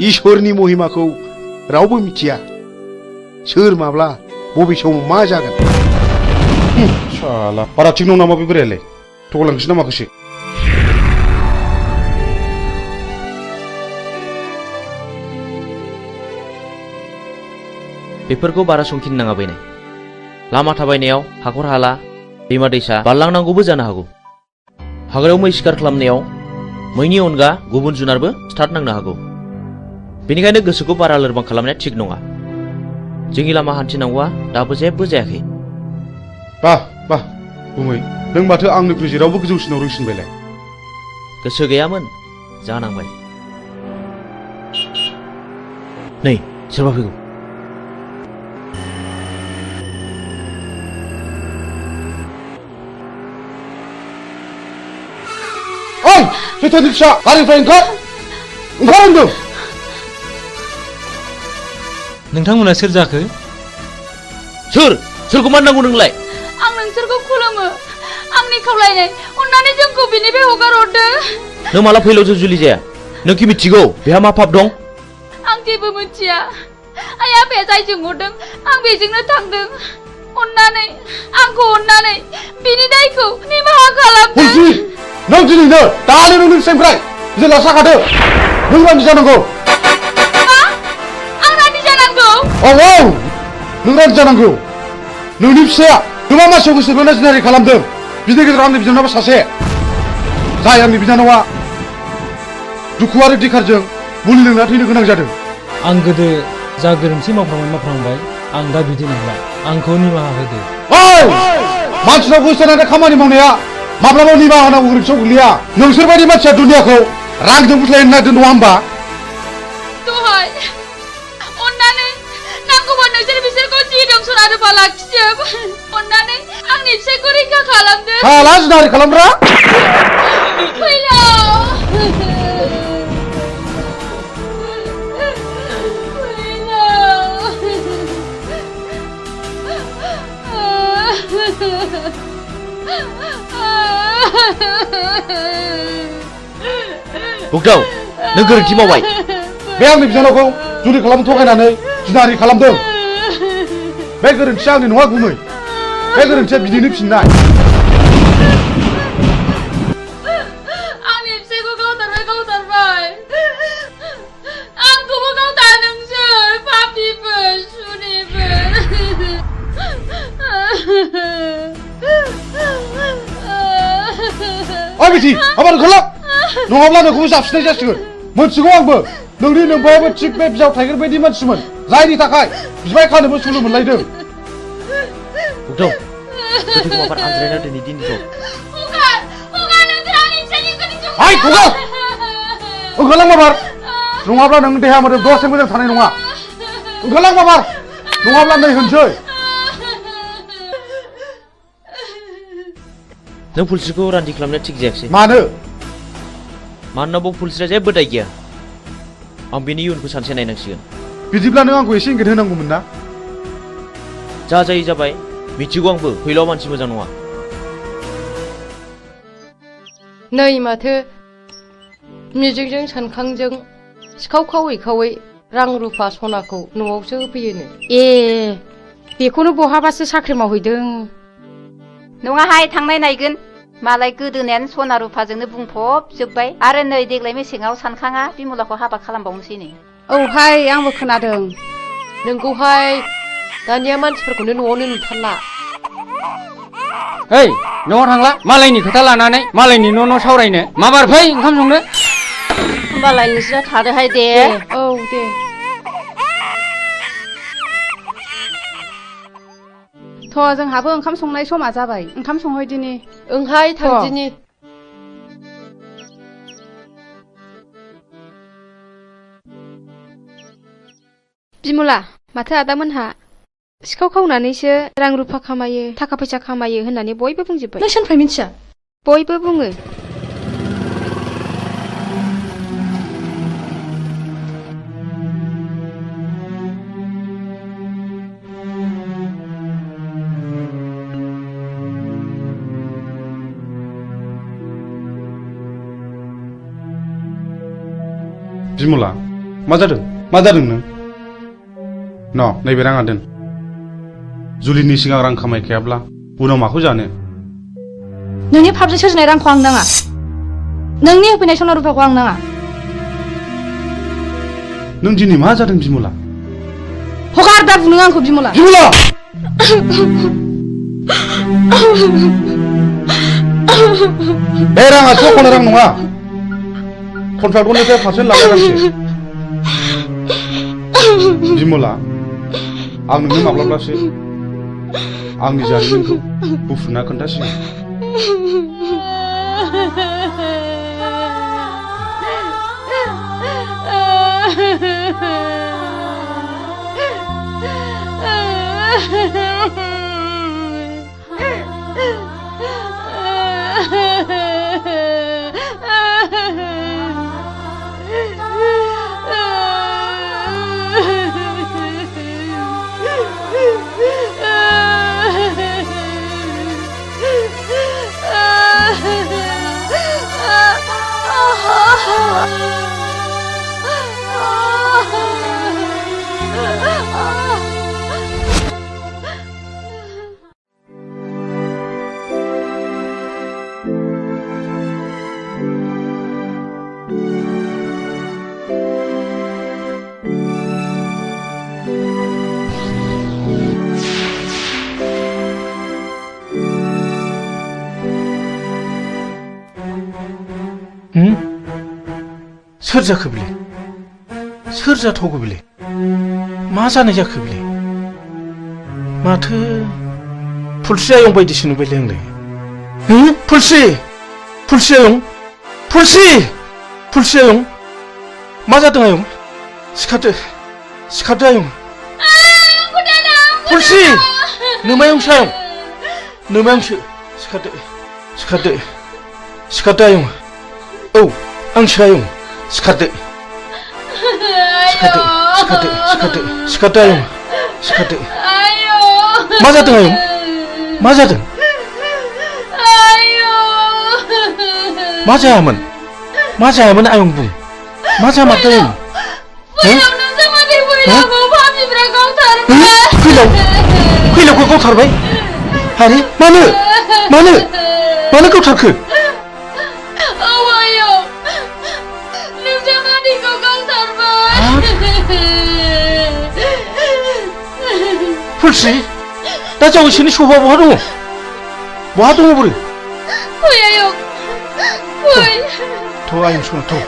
इसोरनि महिमाखौ रावबो मिथिया। सोर माब्ला बबे समाव मा जागोन। साला बारा थिग नङा नामा बे बोरायालाय? थगायलांसै ना माखासे? बेफोरखौ बारा संखिनो नाङा बैनाय। लामा थाबायनायाव हाखर हाला, दैमा दैसा बारलांनांगौबो जानो हागौ। हाग्रायाव मै शिकार खालामनायाव मैनि अनगा गुबुन जुनारबो स्टार्ट नांनो हागौ। बेनिखायनो गोसोखौ बारा लोरबां खालामनाया थिग नङा। जोंनि लामा हान्थिनांगौआ दाबो जेबो जायाखै। बाह गुमै, नों माथो आंनिख्रुइ जेरावबो गोजौसिनाव रोंसिनबायलाय। गोसो गैयामोन, जानांबाय। नै सोरबा फैगौ। ओइ सैथोनि फिसा, गारिनिफ्राय ओंखार होनदों। नोंथांमोना सोर जाखो? सोरखौ मान नांगौ नोंलाय? आं नोंसोरखौ खुलुमो। आंनि खावलायनाय, अन्नानै जोंखौ बिनिफ्राय हगार हरदो। नों माला फैलावजों जुलि जाया? नों कि मिथिगौ बेहा मा पाप दं? आं जेबो मिथिया। आइ आफाया जायजों हरदों आं बेजोंनो थांदों। आंखौ अन्नानै बिनि दायखौ निमाहा खालामदो। नों दिनैनो दानो नोंनि फिसाइनिफ्राय जेला साखादो। नों रान्दि जानांगौ। आं रान्दि जानांगौ? औ नों रान्दि जानांगौ। नोंनि फिसाया गोबां मानसियाव गोसो बोना जिनारि खालामदों। बिनि गेजेराव आंनि बिनानावा सासे, जाय आंनि बिनानावा दुखु आरो दिखारजों मुलि लोंना थैनो गोनां जादों आं गोदो जा गोरोन्थि मावफ्रांबाय आं दा बिदि नंला आंखौ निमाहा होदो मानसिनाव गोसोनानै खामानि मावनाया माब्लाबा निमाहा होनांगौ गोरोन्थियाव गोग्लैया नोंसोरबायदि मानसिया दुनियाखौ रांजों बुथलायनो नागिरदों नङा होमबा दहाय अन्नानै नांगौबा नोंसोर बिसोरखौ जि दं सना रुफा लाखिजोब अन्नानै आंनि फिसायखौ रैखा खालामदो हाला जुनारि खालामग्रा फैलाव बुगदाव नों गोरोन्थि मावबाय बे आंनि बिनानावखौ जुलि खालामनो थगायनानै जुनारि खालामदों बे गोरोन्थिया आंनि नङा गुमै बे गोरोन्थिया बिनिनो फिननाय आंनि फिसायखौ गावथारबाय आंखौबो गावथा नोंसोर पापिफोर सुनिफोर ओइ बिथि हाबार ओंखारला नङाब्ला नोंखौबो जाबसिननाय जासिगोन मोनथिगौ आंबो नोंनि नोंबायाबो थिग बे बिजाव थाइगेर बायदि मानसिमोन जायनि थाखाय बिबाय खानोबो सुलु मोनलायदों बुगदाव गोथैखौ माबार आनज्रायना दोनै दिनखौ हाय खुगा ओंखारलां माबार नङाब्ला नों देहा मोदोम दसे मोजां थानाय नङा ओंखारलां माबार नङाब्ला नै होनसै नों फुलस्रिखौ रान्दि खालामनाया थिग जायाखिसै मानो मानोना बाव फुलस्रिया जेबो दाय गैया आं बेनि इयुनखौ सानसे नायनांसिगोन बिदिब्ला नों आंखौ एसे इंगित होनांगौमोन ना जा जायो जाबाय मिथिगौ आंबो फैलाव मानसि मोजां नङा नै माथो मिजिंजों सानखांजों सिखाव खावै रां रुफा सनाखौ न'आवसो होफैयोनो ए बेखौनो बहाबासो साख्रि मावहैदों नङाहाय थांनाय नायगोन मालाय गोदोनायानो सना रुफाजोंनो बुंफबजोब्बाय आरो नै देग्लाय मेसेङाव सानखाङा बिमलाखौ हाबा खालामबावनोसैनो औहाय आंबो खोनादों नोंखौहाय दानिया मानसिफोरखौनो न'आवनो नुथारला ओइ न'आव थांला मालायनि खोथा लानानै मालायनि न' सावरायनो माबार फै ओंखाम संनो होमबालाय नोंसोर थादोहाय दे औ दे थ' जोंहाबो ओंखाम संनाय समा जाबाय ओंखाम संहैदिनि ओंहाय थांदिनि बिमला माथो आदामोनहा सिखाव खावनानैसो रां रुफा खामायो थाखा फैसा खामायो होननानै बयबो बुंजोब्बाय नों सोरनिफ्राय मिथिया बयबो बुङो बिमला मा जादों नों नैबे राङा दोन जुलिनि सिगां रां खामायखायाब्ला उनाव माखौ जानो नोंनि फाबजों सोरजिनाय रांखौ आं नाङा नोंनि होफैनाय सना रुफाखौ आं नाङा नों दिनै मा जादों बिमला हगार दा बुनो आंखौ बिमला बे राङा सख'नो रां नङा कन्ट्राक्टरनिफ्राय पारसेन्ट लानाय रांसो बिमला आं नोंनो माब्लाब्लासो आंनि जारिमिनखौ बुफ्रुना खोन्थासिगोन सोर जाखो बेलाय सोर जाथावगौ बेलाय मा जानाय जाखो बेलाय माथो फुलस्रि आयं बायदिसो नुबायलै आंलाय फुलस्रि फुलस्रि आयं फुलस्रि आयं मा जादों आयं सिखारदो आयं फुलस्रि नोमायंसो आयं नोमायंसो सिखारदो आयं औ आंसो आयं सिखारदो आयं सिखारदो मा जादों आयं मा जादों मा जायामोन आयं बुं मा जामारदों आयं फैलावखौ गावथारबाय आरे मानो गावथारखो फुलस्रि दा जावैसोनि सफा बहा दङ बोरो फै आयं फै थ' आयं सना थ'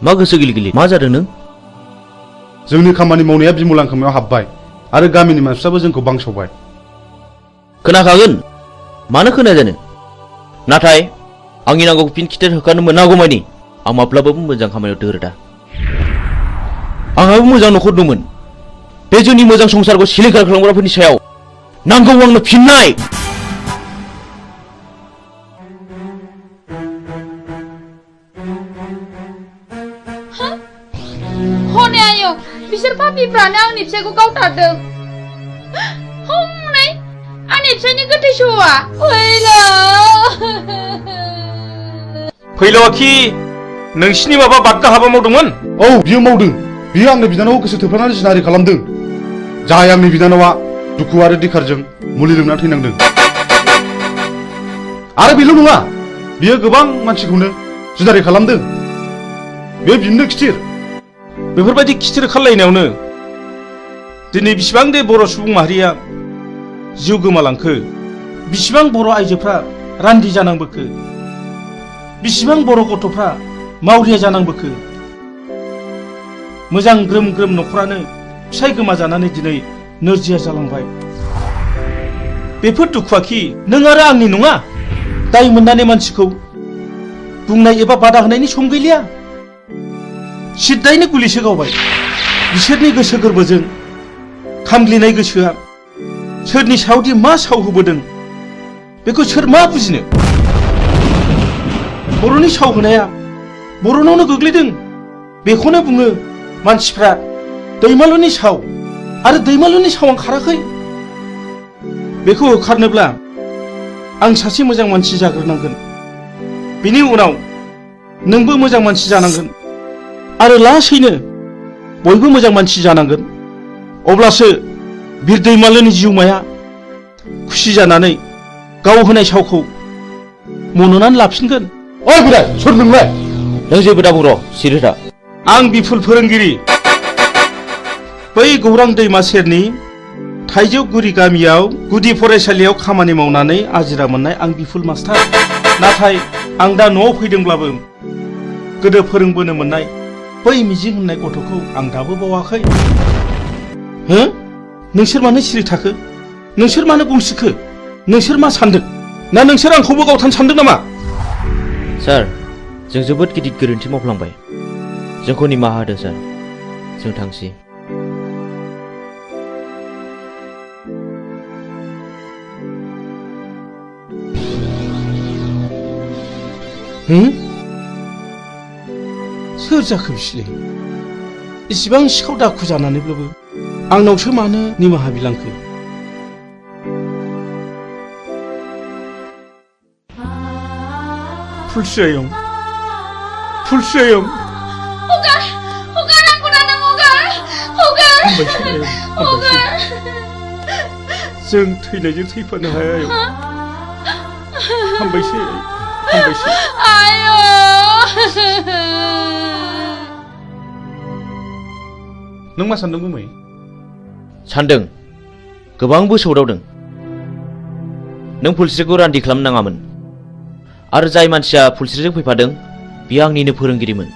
मा गोसो गिलि मा जादों नों जोंनि खामानि मावनाया बिमलां खोमायाव हाबबाय आरो गामिनि मानसिफ्राबो जोंखौ बांसावबाय खोनाखागोन मानो खोनाया जानो नाथाय आंनि नांगौखौ फिन खिथेर होखानो मोनागौमानि आं माब्लाबाबो मोजां खामानियाव दोरोदा आंहाबो मोजां न'खर दंमोन बे जोंनि मोजां संसारखौ सिलिंखार खालामग्राफोरनि सायाव नांगौ आंनो फिननाय हनै आयं बिसोर पापिफ्रानो आंनि फिसायखौ गावथारदों हनै आंनि फिसायनि गोथै सहआ फैलावाखि नोंसिनि माबा बादगा हाबा मावदोंमोन औ बियो मावदों बियो आंनि बिनानावखौ गोसो थोफ्लानानै जिनाहारि खालामदों जाय आंनि बिनानावा दुखु आरो दिखारजों मुलि लोंना थैनांदों आरो बेल' नङा बियो गोबां मानसिखौनो जिनाहारि खालामदों बे बिनो खिथिर बेफोरबायदि खिथिर खालायनायावनो दिनै बिसिबां दे बर' सुबुं माहारिया जिउ गोमालांखो बिसिबां बर' आइजोफ्रा रान्दि जानांबोखो बिसिबां बर' गथ'फ्रा मावरिया जानांबोखो मोजां ग्रोम न'खरानो फिसाय गोमाजानानै दिनै नोरजिया जालांबाय बेफोर दुखुआखि नों आरो आंनि नङा दाय मोननानै मानसिखौ बुंनाय एबा बादा होनायनि सम गैलिया सिद्दायैनो गुलिसो गावबाय बिसोरनि गोसो गोरबोजों खामग्लिनाय गोसोआ सोरनि सायावदि मा साव होबोदों बेखौ सोर मा बुजिनो बर'नि साव होनाया बर'नावनो गोग्लैदों बेखौनो बुङो मानसिफ्रा दैमालुनि साव आरो दैमालुनि सावा खाराखै बेखौ होखारनोब्ला आं सासे मोजां मानसि जाग्रोनांगोन बिनि उनाव नोंबो मोजां मानसि जानांगोन आरो लासैनो बयबो मोजां मानसि जानांगोन अब्लासो बिर दैमालुनि जिउमाया खुसि जानानै गाव होनाय सावखौ मन'नानै लाफिनगोन ओइ बोराय सोर नोंलाय नों जेबो दाबुं र' सिरिथा आं बिफुल फोरोंगिरि बै गौरां दैमा सेरनि थाइजौगुरि गामियाव गुदि फरायसालियाव खामानि मावनानै आजिरा मोननाय आं बिफुल मास्टार नाथाय आं दा न'आव फैदोंब्लाबो गोदो फोरोंबोनो मोननाय बै मिजिं होननाय गथ'खौ आं दाबो बावाखै हो नोंसोर मानो सिरि थाखो नोंसोर मानो गंसिखो नोंसोर मा सानदों ना नोंसोर आंखौबो गावथानो सानदों नामा सार जों जोबोद गिदिर गोरोन्थि मावफ्लांबाय जोंखौ निमाहा होदो सार जों थांसै सोर जाखो बिसोरलाय इसिबां सिखाव दाखु जानानैब्लाबो आंनावसो मानो निमाहा बिलांखो फुलस्रि आयं जों थैनायजों थैफानो हाया आयं हामबायसै नों मा सानदों गुमै सानदों गोबांबो सौदावदों नों फुलस्रिखौ रान्दि खालामनो नाङामोन आरो जाय मानसिया फुलस्रिजों फैफादों बियो आंनिनो फोरोंगिरिमोन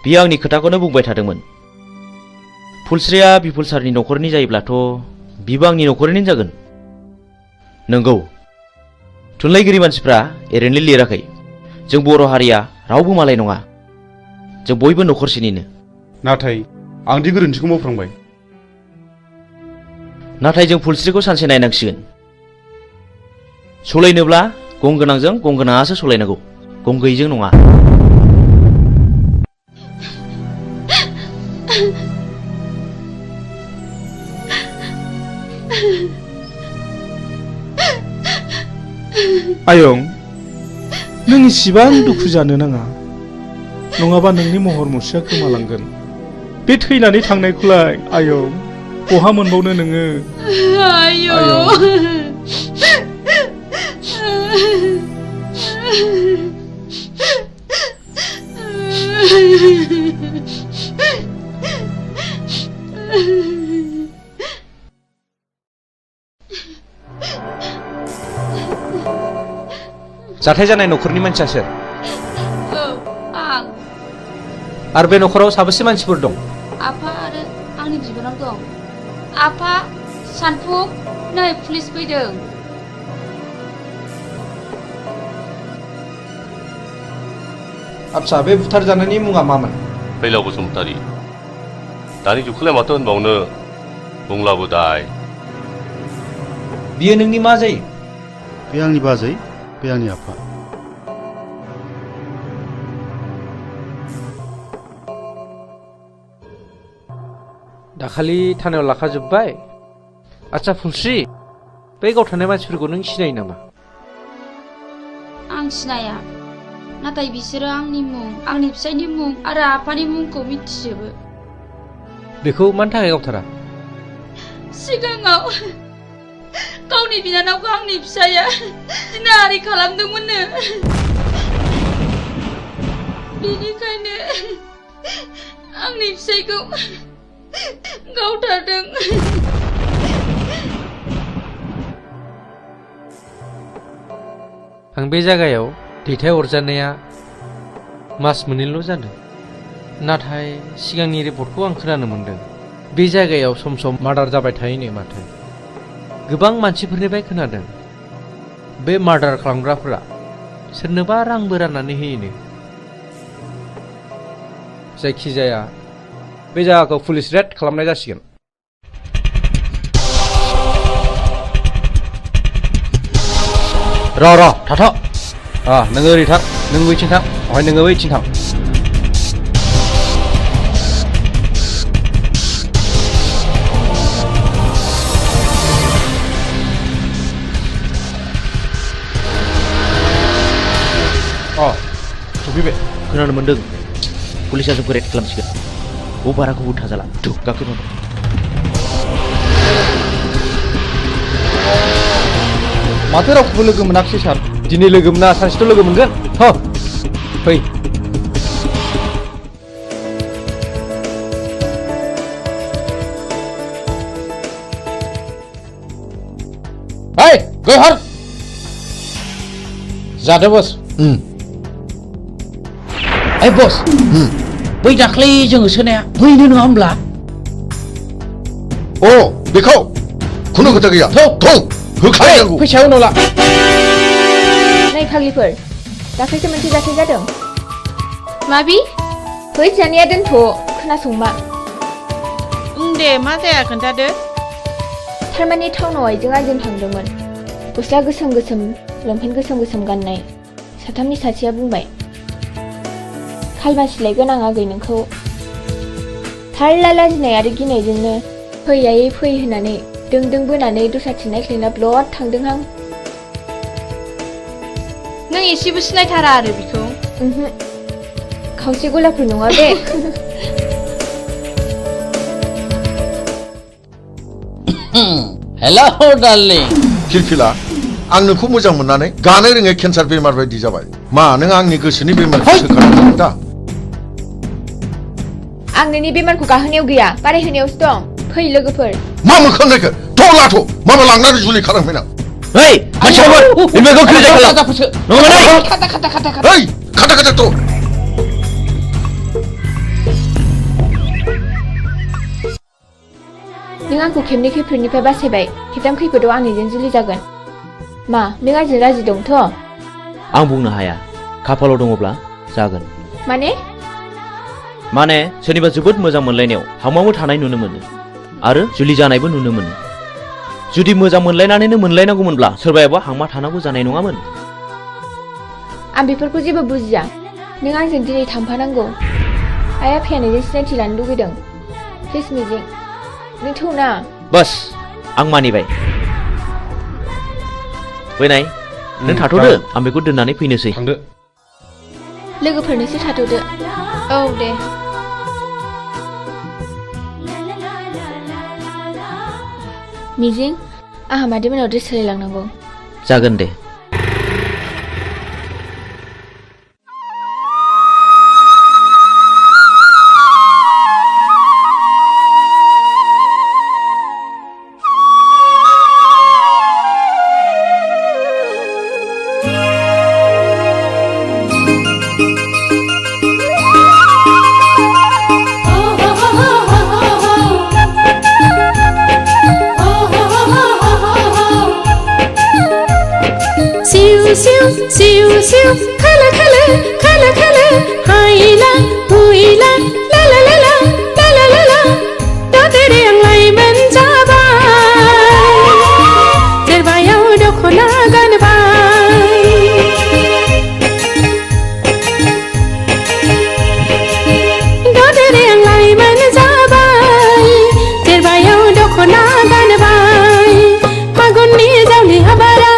बियो आंनि खोथाखौनो बुंबाय थादोंमोन फुलस्रिया बिपुल सारनि न'खरनि जायोब्लाथ' बिबो आंनि न'खरनिनो जागोन नंगौ थुनलाइगिरि मानसिफ्रा ओरैनो लिराखै जों बर' हारिया रावबो मालाय नङा जों बयबो न'खरसेनिनो नाथाय आंदि गोरोन्थिखौ मावफ्रांबाय नाथाय जों फुलस्रिखौ सानसे नायनांसिगोन सलायनोब्ला गंगोनांजों गंगोनाङासो सलायनांगौ गंगैजों नङा आयं नों इसिबां दुखु जानो नाङा नङाबा नोंनि महर मुस्रिया गोमालांगोन बे थैनानै थांनायखौलाय आयं बहा मोनबावनो नोङो जाथाय जानाय न'खरनि मानसिया सोर आं आरो बे न'खराव साबेसे मानसिफोर दं आफा आरो आंनि बिबोनां दं आफा सानफुं नै पुलिस फैदों आच्छा बे बुथारजानायनि मुङा मामोन फैलाव बसुमतारी दानि जुगखौलाय माथो होनबावनो बुंलाबो दाय बियो नोंनि मा जायो बे आंनि बाजै बे आंनि आफा दाखालि थानायाव लाखाजोब्बाय आच्छा फुलस्रि बे गावथारनाय मानसिफोरखौ नों सिनायो नामा आं सिनाया नाथाय बिसोरो आंनि मुं आंनि फिसायनि मुं आरो आफानि मुंखौ मिथिजोबो बेखौ मानि थाखाय गावथारा सिगाङाव गावनि बिनानावखौ आंनि फिसाया जिनाहारि खालामदोंमोननो बेनिखायनो आंनि फिसायखौ गावथारदों आं बे जायगायाव दैथायहरजानाया मास मोननैल' जादों नाथाय सिगांनि रिपर्टखौ आं खोनानो मोनदों बे जायगायाव सम सम मार्डार जाबाय थायोनो माथो गोबां मानसिफोरनिफ्राय खोनादों बे मार्डार खालामग्राफोरा सोरनोबा रांबो राननानै होयोनो जायखिजाया बे जायगाखौ पुलिस रेड खालामनाय जासिगोन र' थाथ' नोङो ओरै थां नों बैथिं थां ओमफ्राय नोङो बैथिं थां सफैबाय खोनानो मोन्दों पुलिसा जोंखौ रेड खालामसिगोन बाराखौ उल्था जाला गाखोनो माथो रावखौबो लोगो मोनाखिसै सार दिनै लोगो मोना सानसेथ' लोगो मोनगोन फै गयहर जादो बस बस बै दाख्लै जोङो सोनाया बैनो नङा होमब्ला बेखौ खुनु खोथा गैया होखानांगौ फैसाया उनाव ला नै फाग्लिफोर दाख्लैसो मोनसे जाथाय जादों माबि फै जानाया दोनथ' खोनासंमा दे मा जाया खोन्थादो थारमाने टाउनाव आइजों आंजों थांदोंमोन गस्ला गोसोम गोसोम लंपेन्ट गोसोम गोसोम गाननाय साथामनि सासेया बुंबाय खालमासिलायगोन आं आगै नोंखौ थारला लाजिनाय आरो गिनायजोंनो फै आयै फै होननानै दों बोनानै दस्राथिं नायख्लायना ब्लद थांदोंहां नों एसेबो सिनायथारा आरो बिखौ खावसे गलाफोर नङा बे हेल' डार्लिं फिलफिला आं नोंखौ मोजां मोननानै गानो रोङै केन्सार बेमार बायदि जाबाय मा नों आंनि गोसोनि बेमारखौ सोखानांगौ दा आं नोंनि बेमारखौ गाहोनायाव गैया बारायहोनायावसो दं फै लोगोफोर मा मोखां नायखो थ' लाथ' माबा लांनानै जुलि खालामफैना Hei, masyarakat, ini kau kira jalan. Nunggu mana? Hei, kata tuh. नों आंखौ खेबनै खैफोदनिफ्राय बासायबाय खेबथाम खैफोदाव आंनिजों जुलि जागोन मा नों आंजों राजि दंथ' आं बुंनो हाया खाफालाव दङब्ला जागोन माने सोरनिबा जोबोद मोजां मोनलायनायाव हांमामो थानाय नुनो मोनो आरो जुलि जानायबो नुनो मोनो जुदि मोजां मोनलायनानैनो मोनलायनांगौमोनब्ला सोरबायाबा हांमा थानांगौ जानाय नङामोन आं बेफोरखौ जेबो बुजिया नों आंजों दिनै थांफानांगौ आइ आफाया नोंजों सिनायथि लानो लुगैदों प्लिज मिजिं नों थौना बस आं मानिबाय फैनाय नों थाथ'दो आं बेखौ दोननानै फैनोसै थांदो लोगोफोरनोसो थाथ'दो औ दे मिजिं आंहा मादैमोनाव ड्रेस सोलायलांनांगौ जागोन दे Siu siu kala kala kala kala haila huila la la la la la la la la đó tere ang lai men jabai terbayau dokhona gan bai đó tere ang lai men jabai terbayau dokhona gan bai magonni jauli habara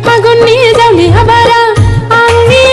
Magonni jauli habara angni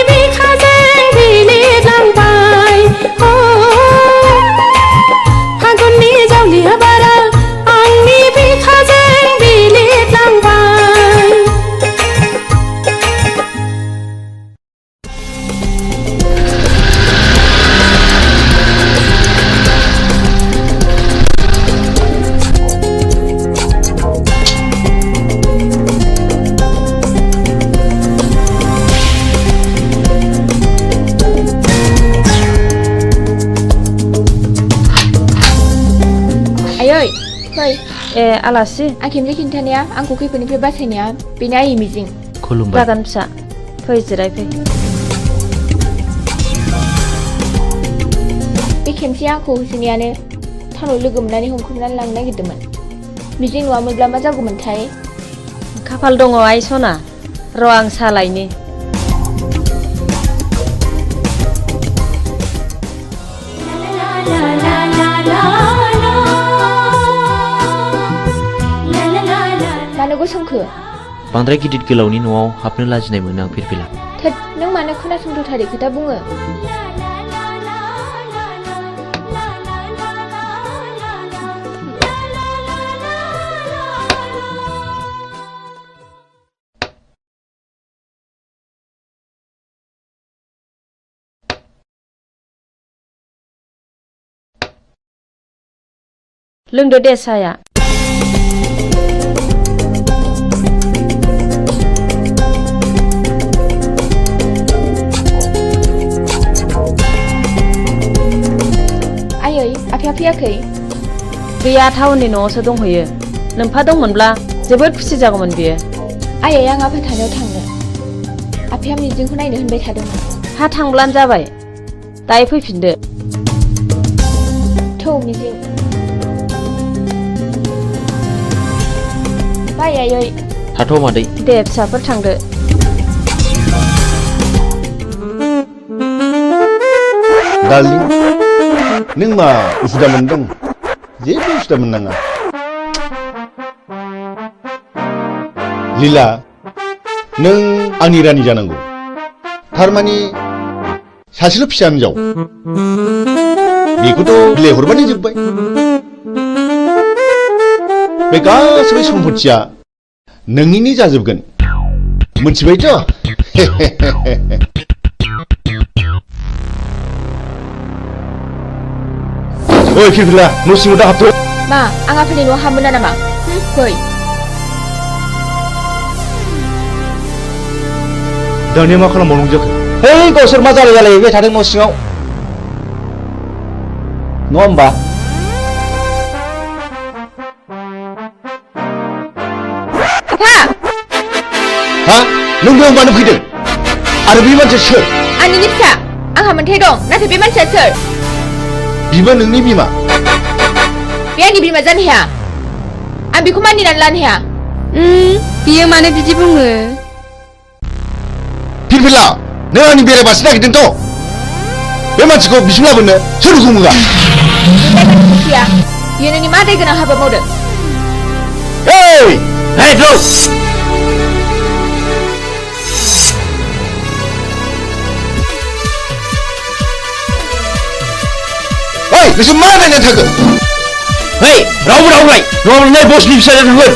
आलासि आं खेबसे खिन्थानाया आंखौ खैफोदनिफ्राय बासायनाया बेनो आइ मिजिं खुलुमबाय जागोन फिसा फै जिरायफै बे खेमसे आंखौ होसोनायानो टाउनाव लोगो मोननानै हमख्रुमनानै लांनो नागिरदोंमोन मिजिं नङामोनब्ला मा जागौमोनथाय खाफाल दङ आइ सना र' आं सालायनि मानो गसंखो बांद्राय गिदिर गोलावनि न'आव हाबनो लाजिनाय मोनो आं फिरफिला थोद नों मानो खोनासंथारै खोथा बुङो लोंदो दे साया आयै आफाया फैयाखै गैया टाउननि न'आवसो दंहैयो नोमफा दंमोनब्ला जोबोद खुसि जागौमोन बियो आयै आं आफा थानायाव थांनो आफाया मिजिंखौ नायनो होनबाय थादोंमोन हा थांब्लानो जाबाय दायो फैफिनदो थौ मिजिं बाय आयै थाथ' मादै दे फिसाफोर थांदो डार्लिं नों मा उसुदा मोनदों जेबो उसुदा मोननाङा लीला नों आंनि रानि जानांगौ थारमानि सासेल' फिसा हिनजाव बेखौथ' बिलाइ हरबानो जोब्बाय बे गासैबो सम्पथिया नोंनिनो जाजोबगोन मोनथिबायथ' ओइ फिरफिला न' सिङाव दा हाबथ' मा आं आफानि न'आव हाबमोना नामा फै दानिया मा खालामबावनांगौ जाखो है गावसोर मा जालायबाय थादों न' सिङाव नङा होमबा हा नों बेयाव मानो फैदों आरो बे मानसिया सोर आंनिनो फिसा आंहा मोन्थाय दं नाथाय बे मानसिया सोर बिबो नोंनि बिमा बे आंनि बिमा जानो हाया आं बेखौ मानिनानै लानो हाया बियो मानो बिदि बुङो फिरफिला नों आंनि बेरायबासो नागिरदोंथ' बे मानसिखौ बिसिम लाबोनो सोर हुमुगा बियो नोंनि मा दाय गोनां हाबा मावदों नोंसोर मा नायनानै थाखो रावबो रावलाय नङाब्ला बसनि फिसाजों थांगोन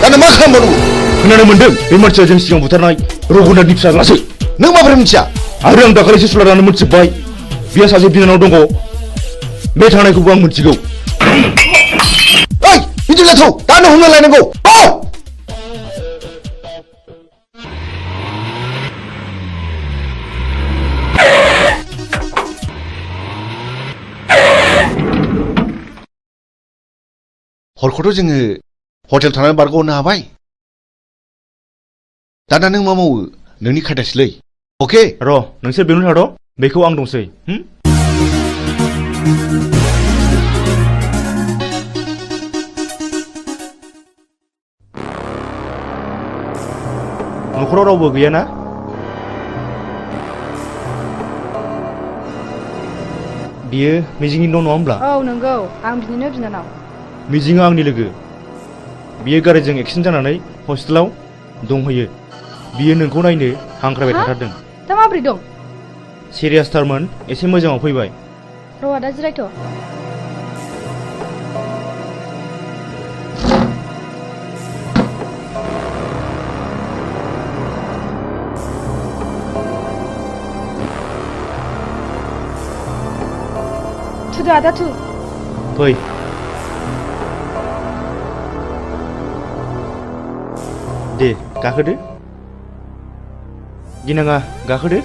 दाना मा खालामबावनांगौ खोनानो मोनदों बे मानसिया जों सिगां बुथारनाय रघुनाथनि फिसाज्लासो नों माबोरै मिथिया आरो आं दाखालिसो सुलानानै मोनथिबाय बिहा सासे बिनानाव दङ बे थांनायखौबो आं मोनथिगौ ओइ बिदिब्ला थौ दानो हमना लायनांगौ हरखौथ' जोङो हटेल थानानै बारग'हरनो हाबाय दाना नों मा मावो नोंनि खायदासैलै अके र' नोंसोर बेयावनो थाद' बेखौ आं दंसै न'खराव रावबो गैयाना बियो मिजिंनि न' नङा होमब्ला औ नंगौ आं बिनिनो बिनानाव मिजिङा आंनि लोगो बियो गारिजों एक्सिडेन्ट जानानै हस्पिटालाव दंहैयो बियो नोंखौ नायनो हांख्रायबाय थाथारदों दा माबोरै दं सिरियासथारमोन एसे मोजाङाव फैबाय र'आ दा जिरायथ' थुदो आदा थु फै दे गाखोदो गिनाङा गाखोदो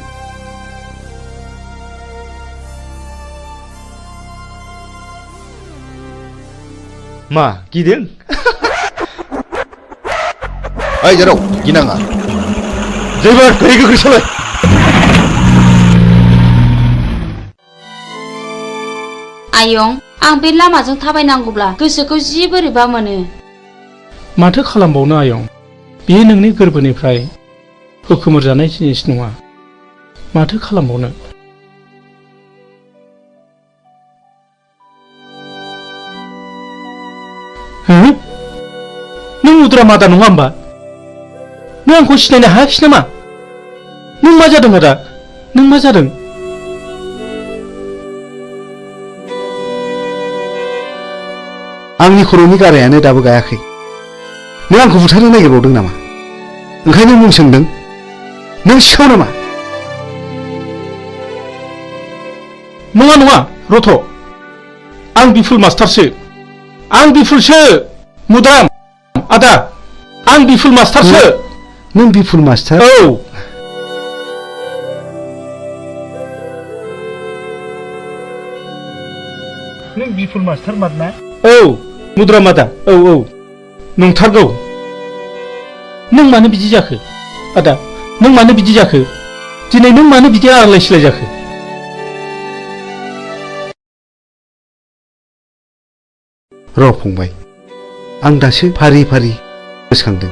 मा गिदों? ओइ जेराव गिनाङा ड्राइभार गारि गोख्रै सालाय। आयं आं बे लामाजों थाबायनांगौब्ला गोसोखौ जि बोरैबा मोनो। माथो खालामबावनो आयं, बेयो नोंनि गोरबोनिफ्राय हुखुमोर जानाय जिनिस नङा। माथो खालामबावनो। नों उद्रा मादा नङा होमबा? नों आंखौ सिनायनो हायाखिसै नामा? नों मा जादों आदा? नों मा जादों? आंनि खर'नि गारायानो दाबो गायाखै। नों आंखौ बुथारनो नागिरबावदों नामा? ओंखायनो मुं सोंदों? नों सिखाव नामा? नङा नङा रथ', आं बिफुल मास्टारसो। आं बिफुलसो मुदाम आदा, आं बिफुल मास्टारसो। नों बिफुल मास्टार? औ। नों बिफुल मास्टार मारना? औ मुद्रा मादा, औ औ नंथारगौ। नों मानो बिदि जाखो आदा? नों मानो बिदि जाखो? दिनै नों मानो बिदि आलाय सिलाय जाखो? र' फंबाय, आं दासो फारि फारि गोसोखांदों।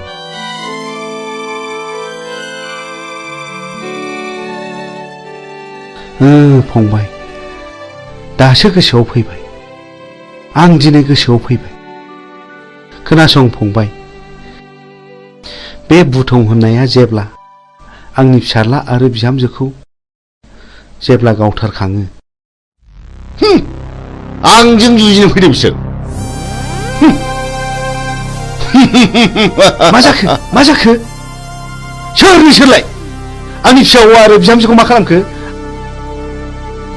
फंबाय, दासो गोसोआव फैबाय। आं दिनै गोसोआव फैबाय। खोनासं फंबाय, बे बुथं होननाया जेब्ला आंनि फिसाज्ला आरो बिहामजोखौ जेब्ला गावथारखाङो। आंजों जुजिनो फैदों बिसोर। मा जाखो? मा जाखो? सोर नोंसोरलाय? आंनि फिसा हौवा आरो बिहामजोखौ मा खालामखो?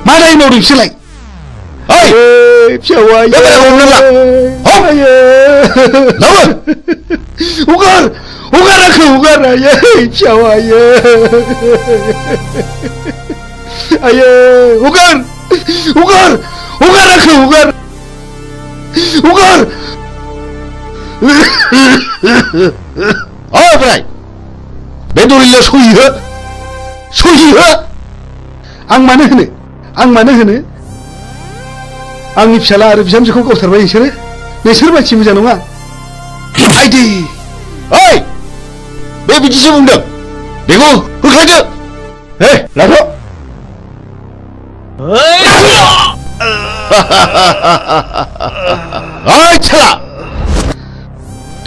मा दाय मावदों बिसोरलाय? ओइ फिसा हौवा, हगार हगार आंखौ, हगार आयै फिसा हौवा, आयै हगार हगार हगार आंखौ, हगार हगार। ओमफ्राय बे दलिलाव सहि हो, सहि हो। आं मानो होनो? आं मानो होनो? आंनि फिसाला आरो बिहामजोखौ गावथारबाय नोंसोरो? नोंसोर मानसि मोजां नङा। आइदि ओइ बे बिदिसो बुंदों। बेखौ होख्लायदो। हे लाथ'। ओइ साला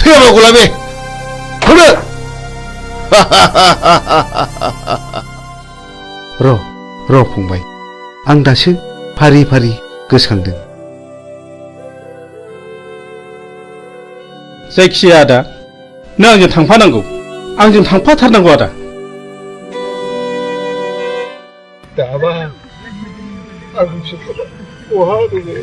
थैयाबा गलाबे होनो। र' फंबाय, आं दासो फारि फारि गोसोखांदों। जायखिजाया आदा, नों आंजों थांफानांगौ। आंजों थांफाथारनांगौ आदा। दाबा आं बिसोरखौ बहा दोनो?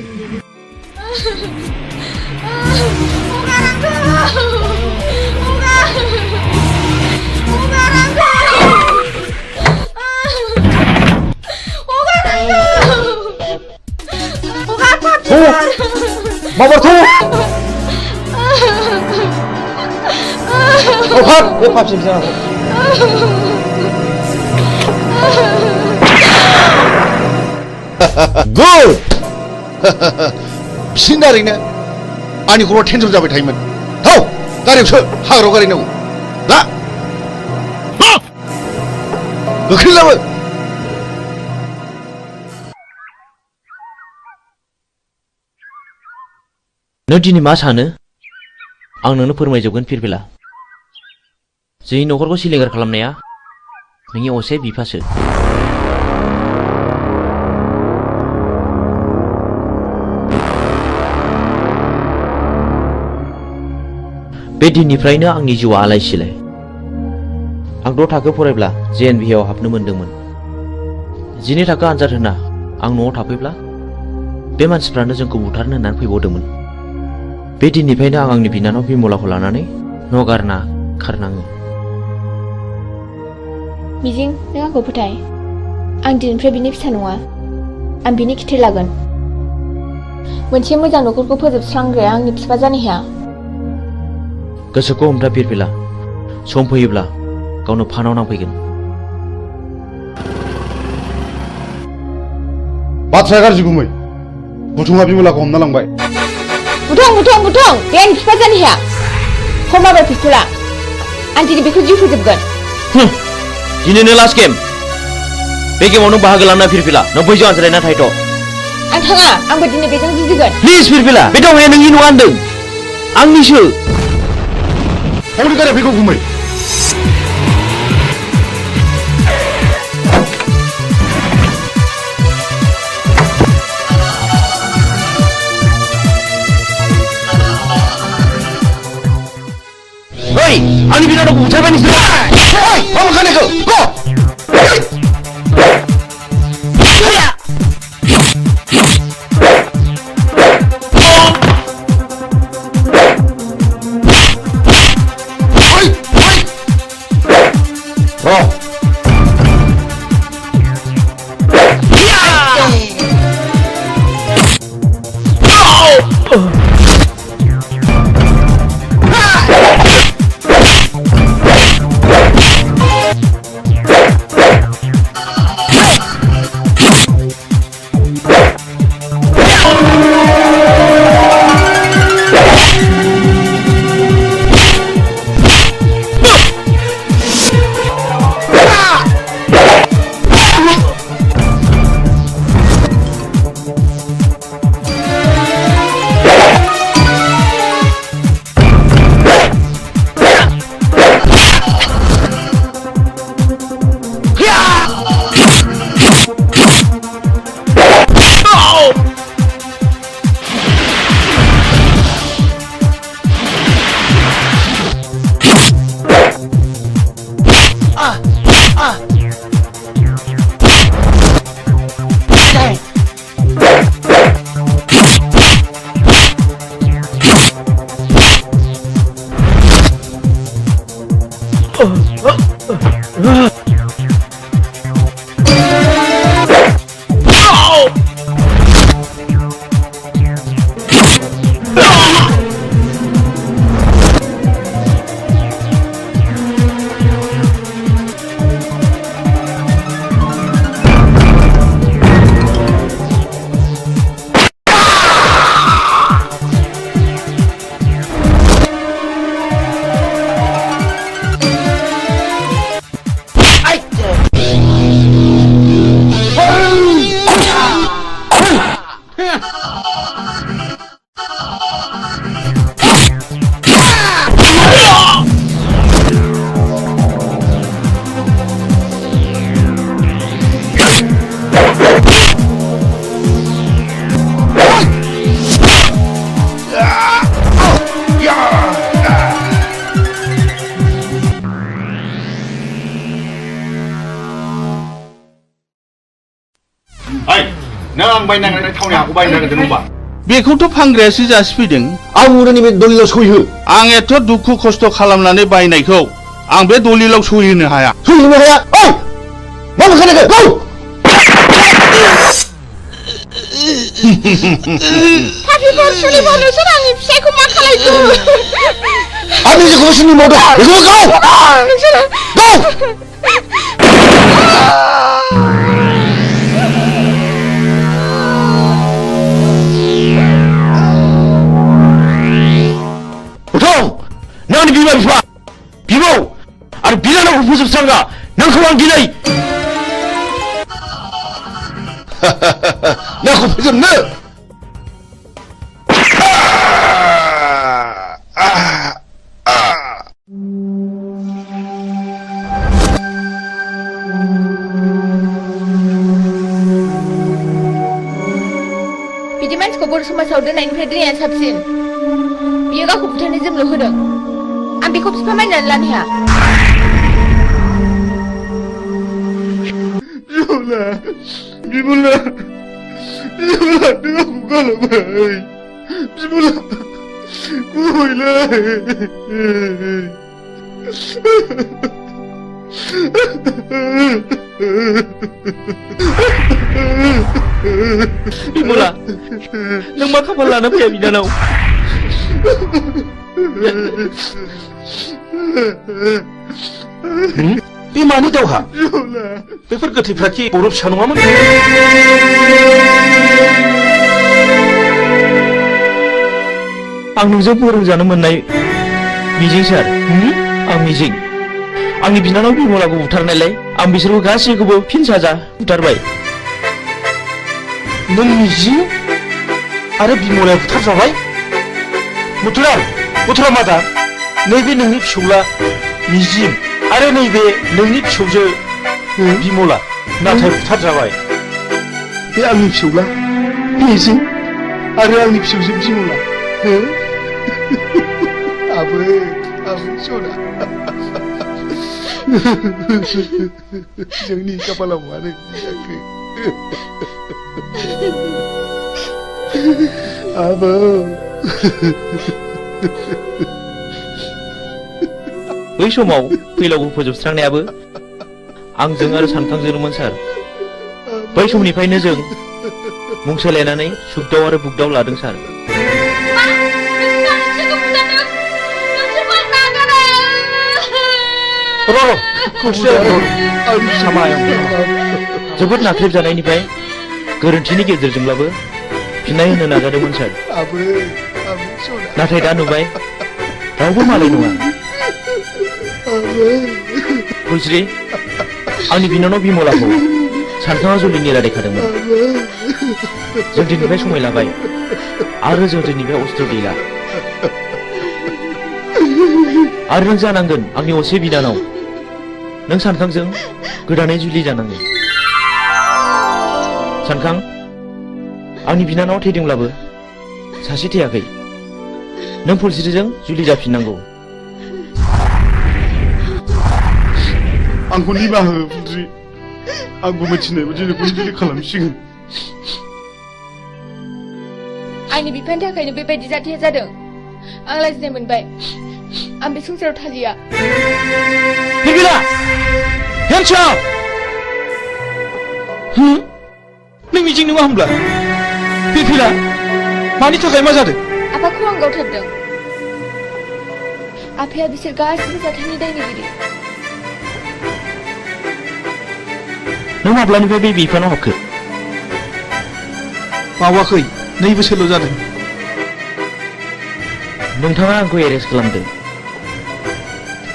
Babar tunggu. Oh Pap, Pap sini sana. Good. बिसिनारैनो आंनि खर'आव टेनसन जाबाय थायोमोन। थाव गारियाव सो, हाग्रायाव गारिनांगौ। दा गोख्रै लाबो। नों दिनै मा सानो? आं नोंनो फोरमायजोबगोन फिरफिला। जोंनि न'खरखौ सिलिंखार खालामनाया नोंनि असे बिफासो। बे दिननिफ्रायनो आंनि जिउआ आलाय सिलाय। आं 6 थाखो फरायब्ला JNVआव हाबनो मोनदोंमोन। 12 थाखो आनजाद होना आं न'आव थाफैब्ला बे मानसिफ्रानो जोंखौ बुथारनो होननानै फैबावदोंमोन। बे दिननिफ्रायनो आं आंनि बिनानाव बिमलाखौ लानानै न' गारना खारनाङो। मिजिं, नों आंखौ फोथाय। आं दिनैनिफ्राय बिनि फिसा नङा। आं बिनि खिथेर लागोन। मोनसे मोजां न'खरखौ फोजोबस्रांग्राया आंनि बिफा जानो हाया। गोसोखौ हमथा फिरफिला, सम फैयोब्ला गावनो फानाव नांफैगोन। बाथ्राया गाज्रि गुमै, बुथुङा बिमलाखौ हमना लांबाय। बुथुं बे आंनि बिफा जानो हाया। हमाबाय फिरफिला, आं दिनै बेखौ जिउ फोजोबगोन। दिनैनो लास्ट गेम। बे गेमाव नों बाहागो लाना फिरफिला, नों बैजों आनज्रायना थाहैथ'। आं थाङा, आंबो दिनै बेजों जुजिगोन। प्लिज फिरफिला, बे दावहाया नोंनि नङा होनदों, आंनिसो। हौनि गारिया फैगौ गुमै। Hei, आंनि बिनानावखौ बुथारबाय नोंसोरो। मा मोखानिखौ go नों आं बायनांनाय थावनि हाखौ बायनो नागिरदों होनबा बेखौथ' फानग्रायासो जासिफैदों। आं बुंनो बे दलिलाव सहि हो। आं एथ' दुखु खस्थ' खालामनानै बायनायखौ आं बे दलिलाव सहि होनो हाया। सहि होनो हाया? ओइ मा मोखानिखौ go पापिफोर सुलिफोर नोंसोर आंनि फिसायखौ मा खालायखो? आंनि जेखौबो सिनि मावदों बेखौबो go नोंसोर go नोंनि बिमा बिफा बिबौ आरो बिनानावखौ फोजोबस्रांगा नोंखौ आं दिनै नोंखौ फोजोबनो बिदि मानसिखौ बर' समाजाव दोननायनिफ्राय दोननाया साबसिन। बियो गावखौ बुथारनो जोंनो होदों। आं बेखौ बिफा मानिनानै लानो हाया। बिमला नों आंखौ गालांबाय। बिमला गुबैलै बिमला नों मा खाफाल लाना फैया बिनानाव बे मानि दावहा बेफोर गोथैफ्रा कि बर' फिसा नङामोन आं नोंजों फोरोंजानो मोननाय मिजिं सार आं मिजिं आंनि बिनानाव बिमलाखौ बुथारनायलाय आं बिसोरखौ गासैखौबो फिन साजा बुथारबाय नों मिजिं आरो बिमलाया बुथारजाबाय मथुरा मादा नैबे नोंनि फिसौला मिजिं आरो नैबे नोंनि फिसौजो बिमला नाथाय बुथारजाबाय बे आंनि फिसौला मिजिं आरो आंनि फिसौजो बिमला आबै सना जोंनि खाफालाव मानो जाखो आबौ बै समाव फैलावखौ फोजोबस्रांनायाबो आंजों आरो सानखांजोंमोन सार बै समनिफ्रायनो जों मुं सोलायनानै सुगदाव आरो बुगदाव लादों सार जोबोद नाख्रेबजानायनिफ्राय गोरोन्थिनि गेजेरजोंब्लाबो फिननाय होनो नाजादोंमोन सार नाथाय दा नुबाय रावबो मालाय नङा फुलस्रि आंनि बिनानाव बिमलाखौ सानखाङा जुलिनि रादायखादोंमोन जों दिनैनिफ्राय समाय लाबाय आरो जों दिनैनिफ्राय अस्त्र गैला आरो नों जानांगोन आंनि असे बिनानाव नों सानखांजों गोदानै जुलि जानांगोन सानखां आंनि बिनानाव थैदोंब्लाबो सासे थैयाखै नों फुलस्रिजों जुलि जाफिननांगौ आंखौ निमाहा हो फुलस्रि आंबो मिथिनाय बायदि नोंखौ जुलि खालामसिगोन आंनि बिफानि थाखायनो बेबायदि जाथाया जादों आं लाजिनाय मोनबाय आं बे संसाराव थालिया बिबिला हेन्सआप नों मिजिं नङा होमब्ला बिबिला मानि थाखाय मा जादों आफाखौ आं गावथारदों आफाया बिसोर गासिबो जाथायनि दायनिगिरि नों माब्लानिफ्राय बे बिफानाव हाबखो बावाखै 2 बोसोरल' जादों नोंथाङा आंखौ एरेस्ट खालामदों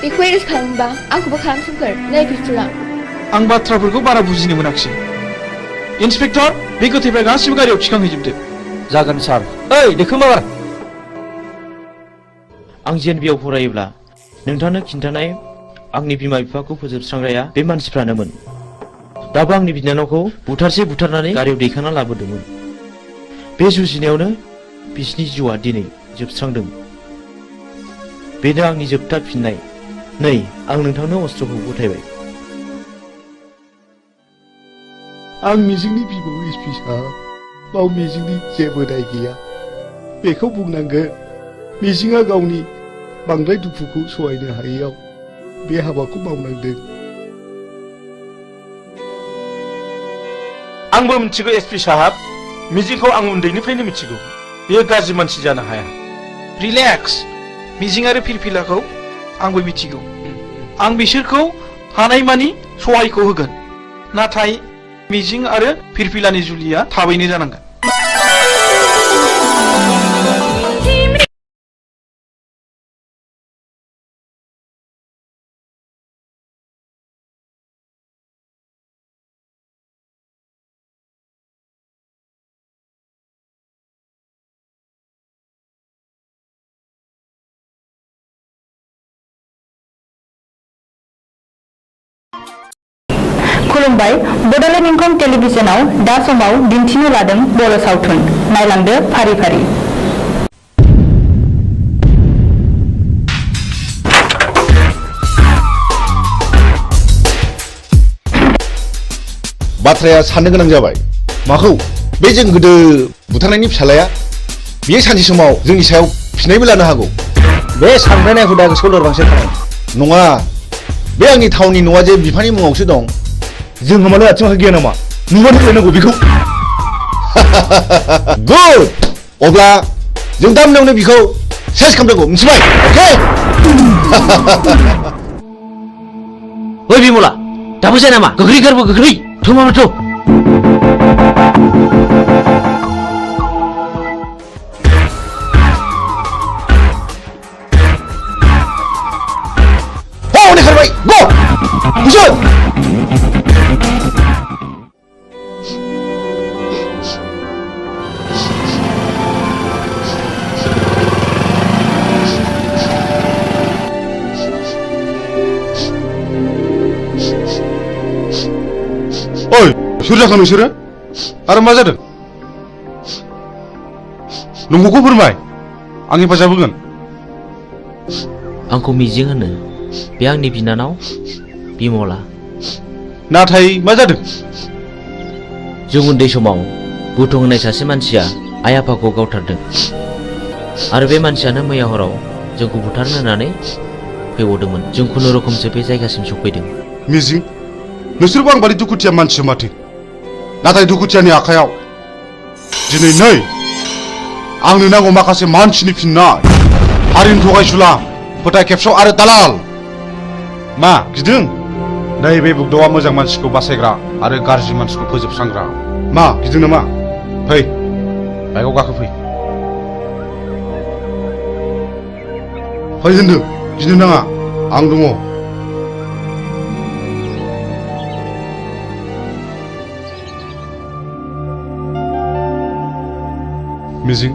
बेखौ एरेस्ट खालामोबा आंखौबो खालामसोमखोर नै पिस्तुला आं बाथ्राफोरखौ बारा बुजिनो मोनाखिसै इन्सपेक्टर बे गोथैफ्रा गासिबो गारियाव थिखांहैजोबदो जागोन सार ओइ देखोमार आं जेएनबिआव फरायोब्ला नोंथांनो खिन्थानाय आंनि बिमा बिफाखौ फोजोबस्रांग्राया बे मानसिफ्रानोमोन दाबो आंनि बिनानावखौ बुथारनानै गारियाव दैखांना लाबोदोंमोन बे जुजिनायावनो बिसिनि जिउआ दिनै जोबस्रांदों बेनो आंनि जोबथा फिननाय नै आं नोंथांनो अस्त्रखौ गथायबाय आं मिजिंनि बिबौ एसपि साहब बाव मिजिंनि जेबो दाय गैया बेखौ बुंनांगोन मिजिंआ गावनि बांद्राय दुखुखौ सहायनो हायैयाव बे हाबाखौ मावनांदों आंबो मिथिगौ एसपि साहब मिजिंखौ आं उन्दैनिफ्रायनो मिथिगौ बेयो गाज्रि मानसि जानो हाया रिलेक्स मिजिं आरो फिरफिलाखौ आंबो मिथिगौ आं बिसोरखौ हानायमानि सहायखौ होगोन नाथाय मिजिं आरो फिरफिलानि जुलिया थाबैनो जानांगोन खुलुमबाय बड'लेण्ड इंखं टेलिभिजनाव दा समाव दिन्थिनो लादों बर' सावथुन नायलांदो फारि फारि बाथ्राया साननो गोनां जाबाय माखौ बे जों गोदो बुथारनायनि फिसालाया बियो सानसे समाव जोंनि सायाव फिनायबो लानो हागौ बे सानब्रायनाय हुदा गोसोआव लोरबांसो थानाय नङा बे आंनि थावनि न'आ जे बिफानि मुङावसो दं जों मानो आथिं आखाइ गैया नामा नुबानो लायनांगौ बेखौ गुड अब्ला जों दा मोनायावनो बिखौ सेस खालामनांगौ मिथिबाय अके ओइ बिमला दाबो जाया नामा गोख्रै गारबो गोख्रै थ' मामा थ' हनै खारबाय गो बुजो ओइ सोर जाखो नोंसोरो आरो मा जादों नंगौखौ फोरमाय आं हेफाजाब होगोन आंखौ मिजिं होनो बे आंनि बिनानाव बिमला नाथाय मा जादों जों उन्दै समाव बुथुं होननाय सासे मानसिया आइ आफाखौ गावथारदों आरो बे मानसियानो मैया हराव जोंखौ बुथारनो होननानै फैबावदोंमोन जों खुनुरुखुमसो बे जायगासिम सफैदों मिजिं नोंसोरबो आं बादि दुखुथिया मानसि माथो नाथाय दुखुथियानि आखायाव दिनै नै आंनो नांगौ माखासे मानसिनि फिननाय हारिनि थगायसुला फोथाय खेबस' आरो दालाल मा गिदों नैबे बुग्दावा मोजां मानसिखौ बासायग्रा आरो गाज्रि मानसिखौ फोजोबस्रांग्रा मा गिदों नामा फै बाइकआव गाखोफै फै होनदों गिनो नाङा आं दङ मिजिं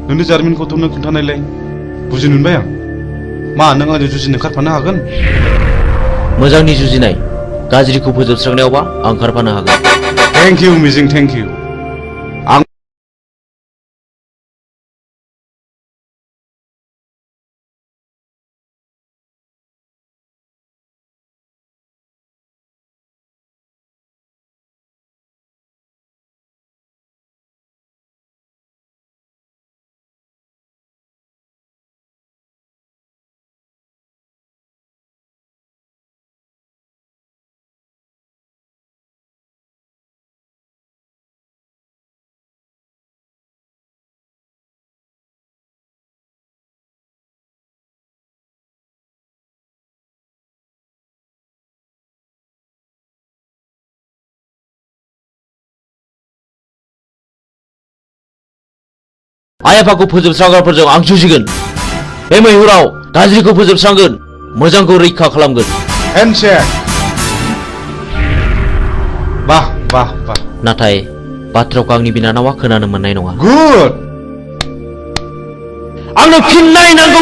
नोंनि जारिमिनखौथ' नों खोन्थानायलाय बुजिनो मोनबाय आं मा नों आंजों जुजिनो ओंखारफानो हागोन मोजांनि जुजिनाय गाज्रिखौ फोजोबस्रांनायावबा आं ओंखारफानो हागोन थेंक इउ मिजिं थेंक इउ आं आइ आफाखौ फोजोबस्रांग्राफोरजों आं जुजिगोन बे मैहुराव गाज्रिखौ फोजोबस्रांगोन मोजांखौ रैखा खालामगोन हेन्डशेक बाह बाह बाह नाथाय बाथ्राखौ आंनि बिनानावा खोनानो मोननाय नङा गुड आंनो फिननाय नांगौ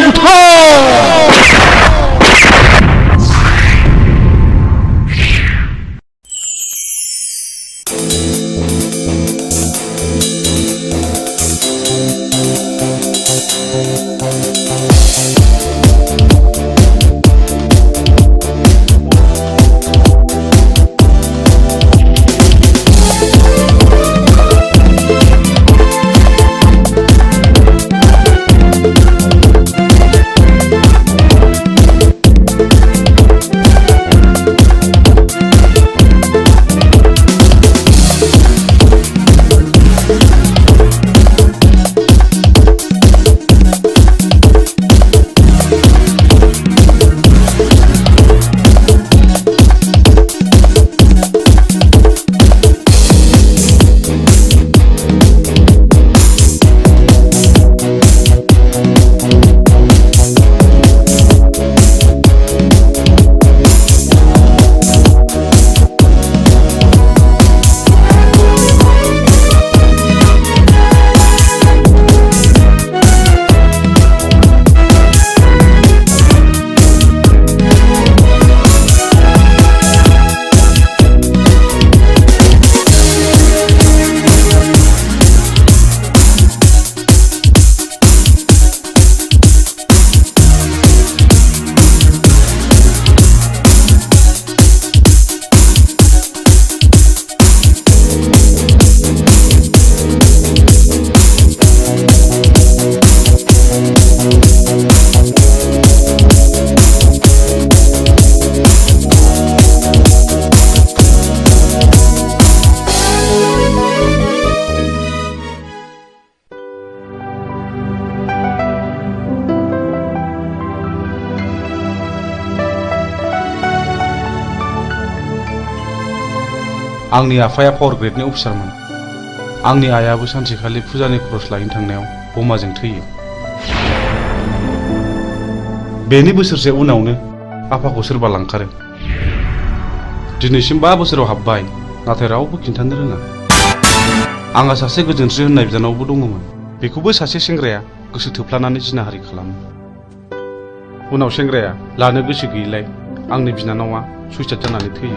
आंनि आफाया पावार ग्रेडनि अफिसारमोन। आंनि आइयाबो सानसेखालि फुजानि खरस लायनो थांनायाव बमाजों थैयो। बेनि बोसोरसे उनावनो आफाखौ सोरबा लांखारो। दिनैसिम 5 बोसोराव हाबबाय, नाथाय रावबो खिन्थानो रोङा। आंहा सासे गोजोनस्रि होननाय बिनानावबो दङमोन। बेखौबो सासे सेंग्राया गोसो थोफ्लानानै जिनाहारि खालामो। उनाव सेंग्राया लानो गोसो गैयैलाय आंनि बिनानावा सुइसाइड जानानै थैयो।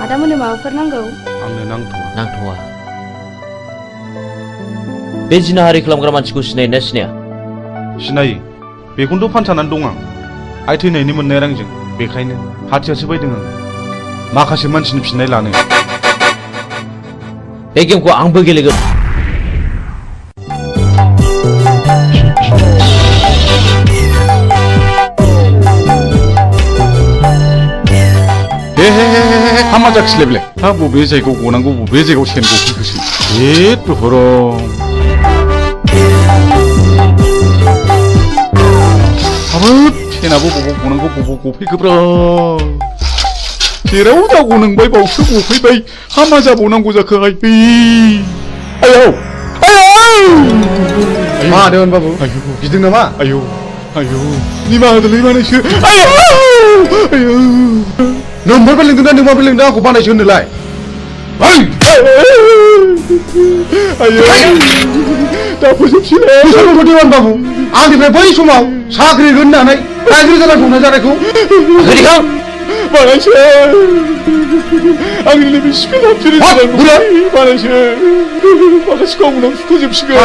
आदामोननो माबाफोर नांगौ? आंनो नांथ'वा। बे जिनाहारि खालामग्रा मानसिखौ सिनायोना सिनाया? सिनायो। बेखौनोथ' फानसानानै दं आं। आइ थैनायनि मोननाय रांजों। बेखायनो हाथियारसो बायदों आं माखासे मानसिनि फिननाय लानो। बे गेमखौ आंबो गेलेगोन। हामा जाखिसैलाय बेलाय। हा बबे जायगायाव गनांगौ बबे जायगायाव सेन गफैखोसै। हाबाब सेनाबो बबाव गनांगौ बबाव गफैखोब्रा। जेराव जागौ नोंबाय बावसो गफैबाय। हामा जाबावनांगौ जाखोहाय। आयौ मादों बाबु? गिदों नामा? आयौ निमाहा होदोलै बानायसो। नोंबो लिंदोंना नोंबो लिंदों आंखौ बानायसो होनोलाय? दा फोजोबसै बाबु। आंनिफ्राय बै समाव साख्रि होननानै रायजो जाना दंना जानायखौ बानायसो। आंनि नैबे स्पिड हाबजेरै बानायसो। माखासेखौ आं उनाव फोजोबसिगोन।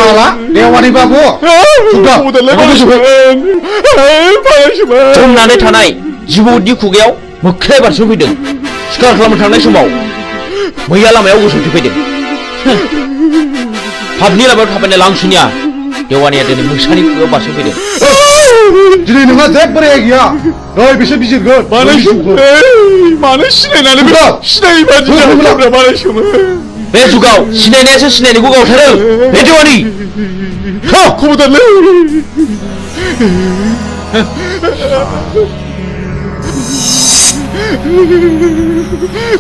देवानि बाबु जमनानै थानाय जिबौनि खुगायाव मोख्राया बारसोमफैदों। सिखार खालामनो थांनाय समाव मैया लामायाव गसंथि फैदों। पाबनि लामायाव थाबायनाय लांसुनिया देवानिया दिनै मोसानि खुगायाव बारसोमफैदों। दिनै नोंहा जेबो रेहाय गैया। नै बिसोर बिजिरगोन। मानो सिनायनानै सिनायै बादि बानायसोमोन। बे जुगाव सिनायनायासो सिनायनायखौ गावथारो। बे देवानि खबरदारलै।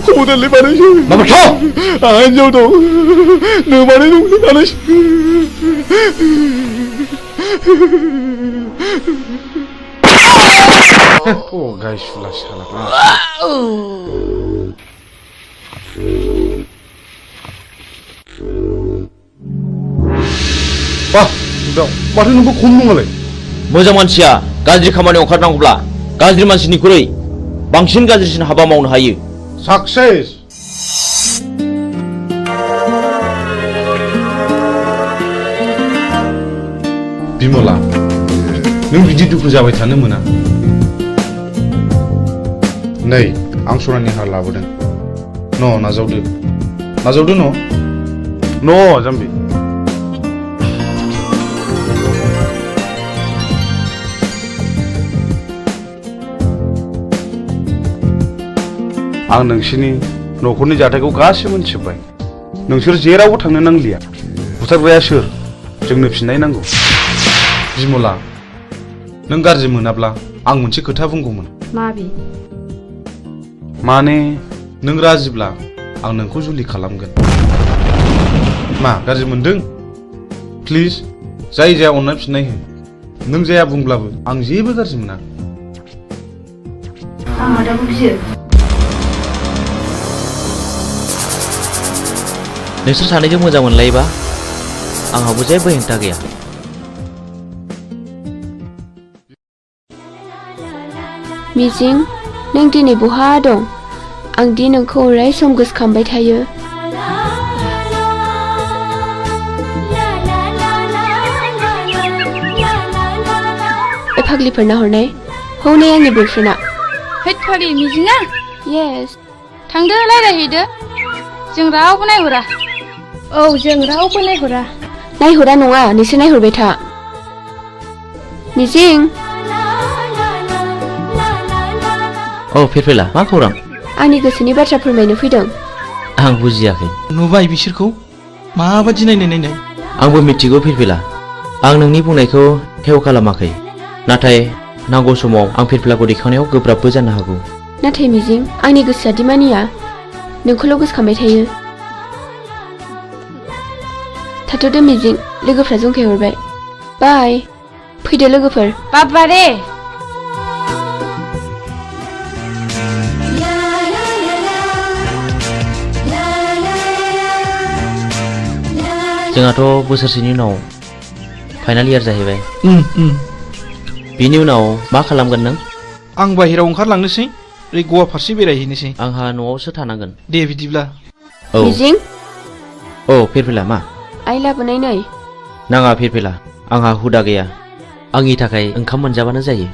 खबरदारलै बानायसो। आंहा हिनजाव दं। नोमानै दं बानायसो। गायसुला साला। माथो नोंबो खम नङालाय? मोजां मानसिया गाज्रि खामानियाव ओंखारनांगौब्ला गाज्रि मानसिनिख्रुइ बांसिन गाज्रिसिन हाबा मावनो हायो। साक्सेस। बिमला, नों बिदि दुखु जाबाय थानो मोना। नै आं सनानि हार लाबोदों। नाजावदो जाम्बि। आं नोंसिनि न'खरनि जाथायखौ गासिबो मोनथिजोब्बाय। नोंसोर जेरावबो थांनो नांलिया। बुथारग्राया सोर? जोंनो फिननाय नांगौ। बिमला, नों गाज्रि मोनाब्ला आं मोनसे खोथा बुंगौमोन। माने नों राजिब्ला आं नोंखौ जुलि खालामगोन। मा गाज्रि मोनदों? प्लिज जाय जाया अननानै फिननाय हो। नों जाया बुंब्लाबो आं जेबो गाज्रि मोना। नोंसोर सानैजों मोजां मोनलायोबा आंहाबो जेबो हेंथा गैया। मिजिं, नों दिनै बहा दं? आं दि नोंखौ अराय सम गोसोखांबाय थायो। फाग्लिफोरना हरनाय हौनै आंनि बयफ्रेन्डआ। हेट फाग्लि मिजिङा? येस। थांदो रायज्लायहैदो। जों रावबो नायहरा। औ जों रावबो नायहरा। नायहरा नङा, नोंसोर नायहरबाय था। मिजिं। औ फिरफिला, मा खौरां? आंनि गोसोनि बाथ्रा फोरमायनो फैदों। आं बुजियाखै। नुबाय बिसोरखौ माबादि नायनाय। आंबो मिथिगौ फिरफिला। आं नोंनि बुंनायखौ हेव खालामाखै। नाथाय नांगौ समाव आं फिरफिलाखौ दैखांनायाव गोब्राबबो जानो हागौ। नाथाय मिजिं आंनि गोसोआ दि मानिया नोंखौल' गोसोखांबाय थायो। थाथ'दो मिजिं, लोगोफ्रा जंखायहरबाय। बाय। फैदो लोगोफोर। बाबारे जोंहाथ' बोसोरसेनि उनाव फाइनाल इयार जाहैबाय। बिनि उनाव मा खालामगोन नों? आं बाहेरायाव ओंखारलांनोसै, ओरै गवा फारसे बेरायहैनोसै। आंहा न'आवसो थानांगोन। दे बिदिब्ला। औ मिजिं। औ फिरफिला मा? आइ लाबोनाय नै। नाङा फिरफिला, आंहा हुदा गैया। आंनि थाखाय ओंखाम मोनजाबानो जायो।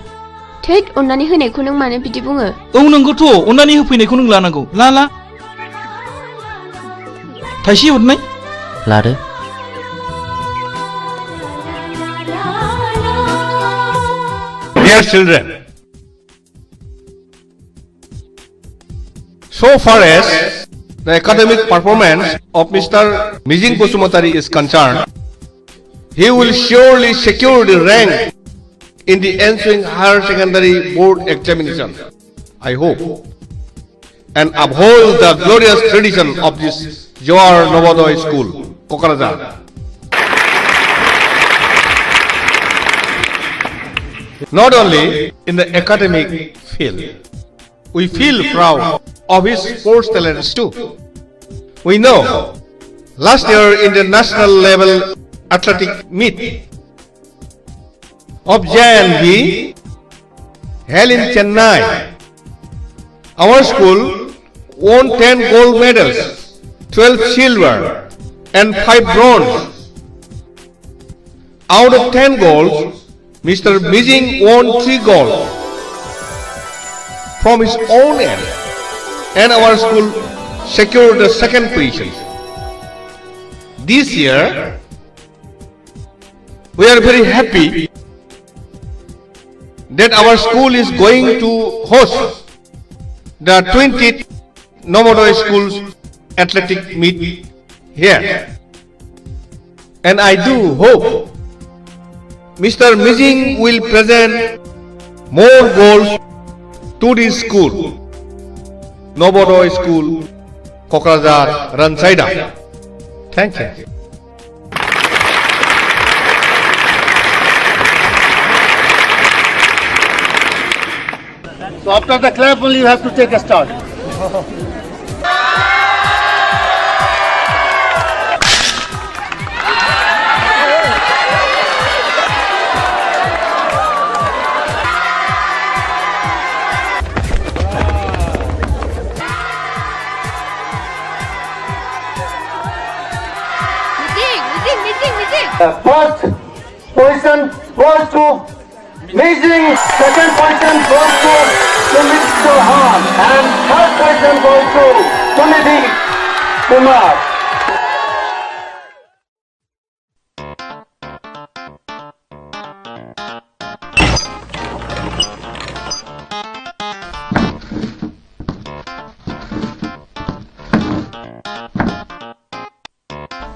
थैद, अननानै होनायखौ नों मानो बिदि बुङो? औ नंगौथ', अननानै होफैनायखौ नों लानांगौ। ला थाइसे हरनाय। लादो। Dear children, so far as the academic performance of Mr. Mijing Bosumatari is concerned, he will surely secure the rank in the ensuing higher secondary board examination, I hope, and uphold the glorious tradition of this Johar Novodoy School, Kokarajar. Not only in the academic field, we feel proud of his sports talents too. We know last year in the national level athletic meet of JNB held in Chennai, our school won 10 gold medals, 12 silver and 5 bronze. Out of 10 golds, Mr. Mijing won 3 gold from his own end, and our school secured the second position. This year, we are very happy that our school is going to host the 20th Novodoy Schools athletic meet here, and I do hope Mr. Mijing will present more goals to this school, Novodoy School, Kokrazar, Ransaida. Thank you. So after the clap only you have to take a start. The first position goes to Mijing, second position goes to Sumit Chauhan, and third position goes to Sunidhi Kumar.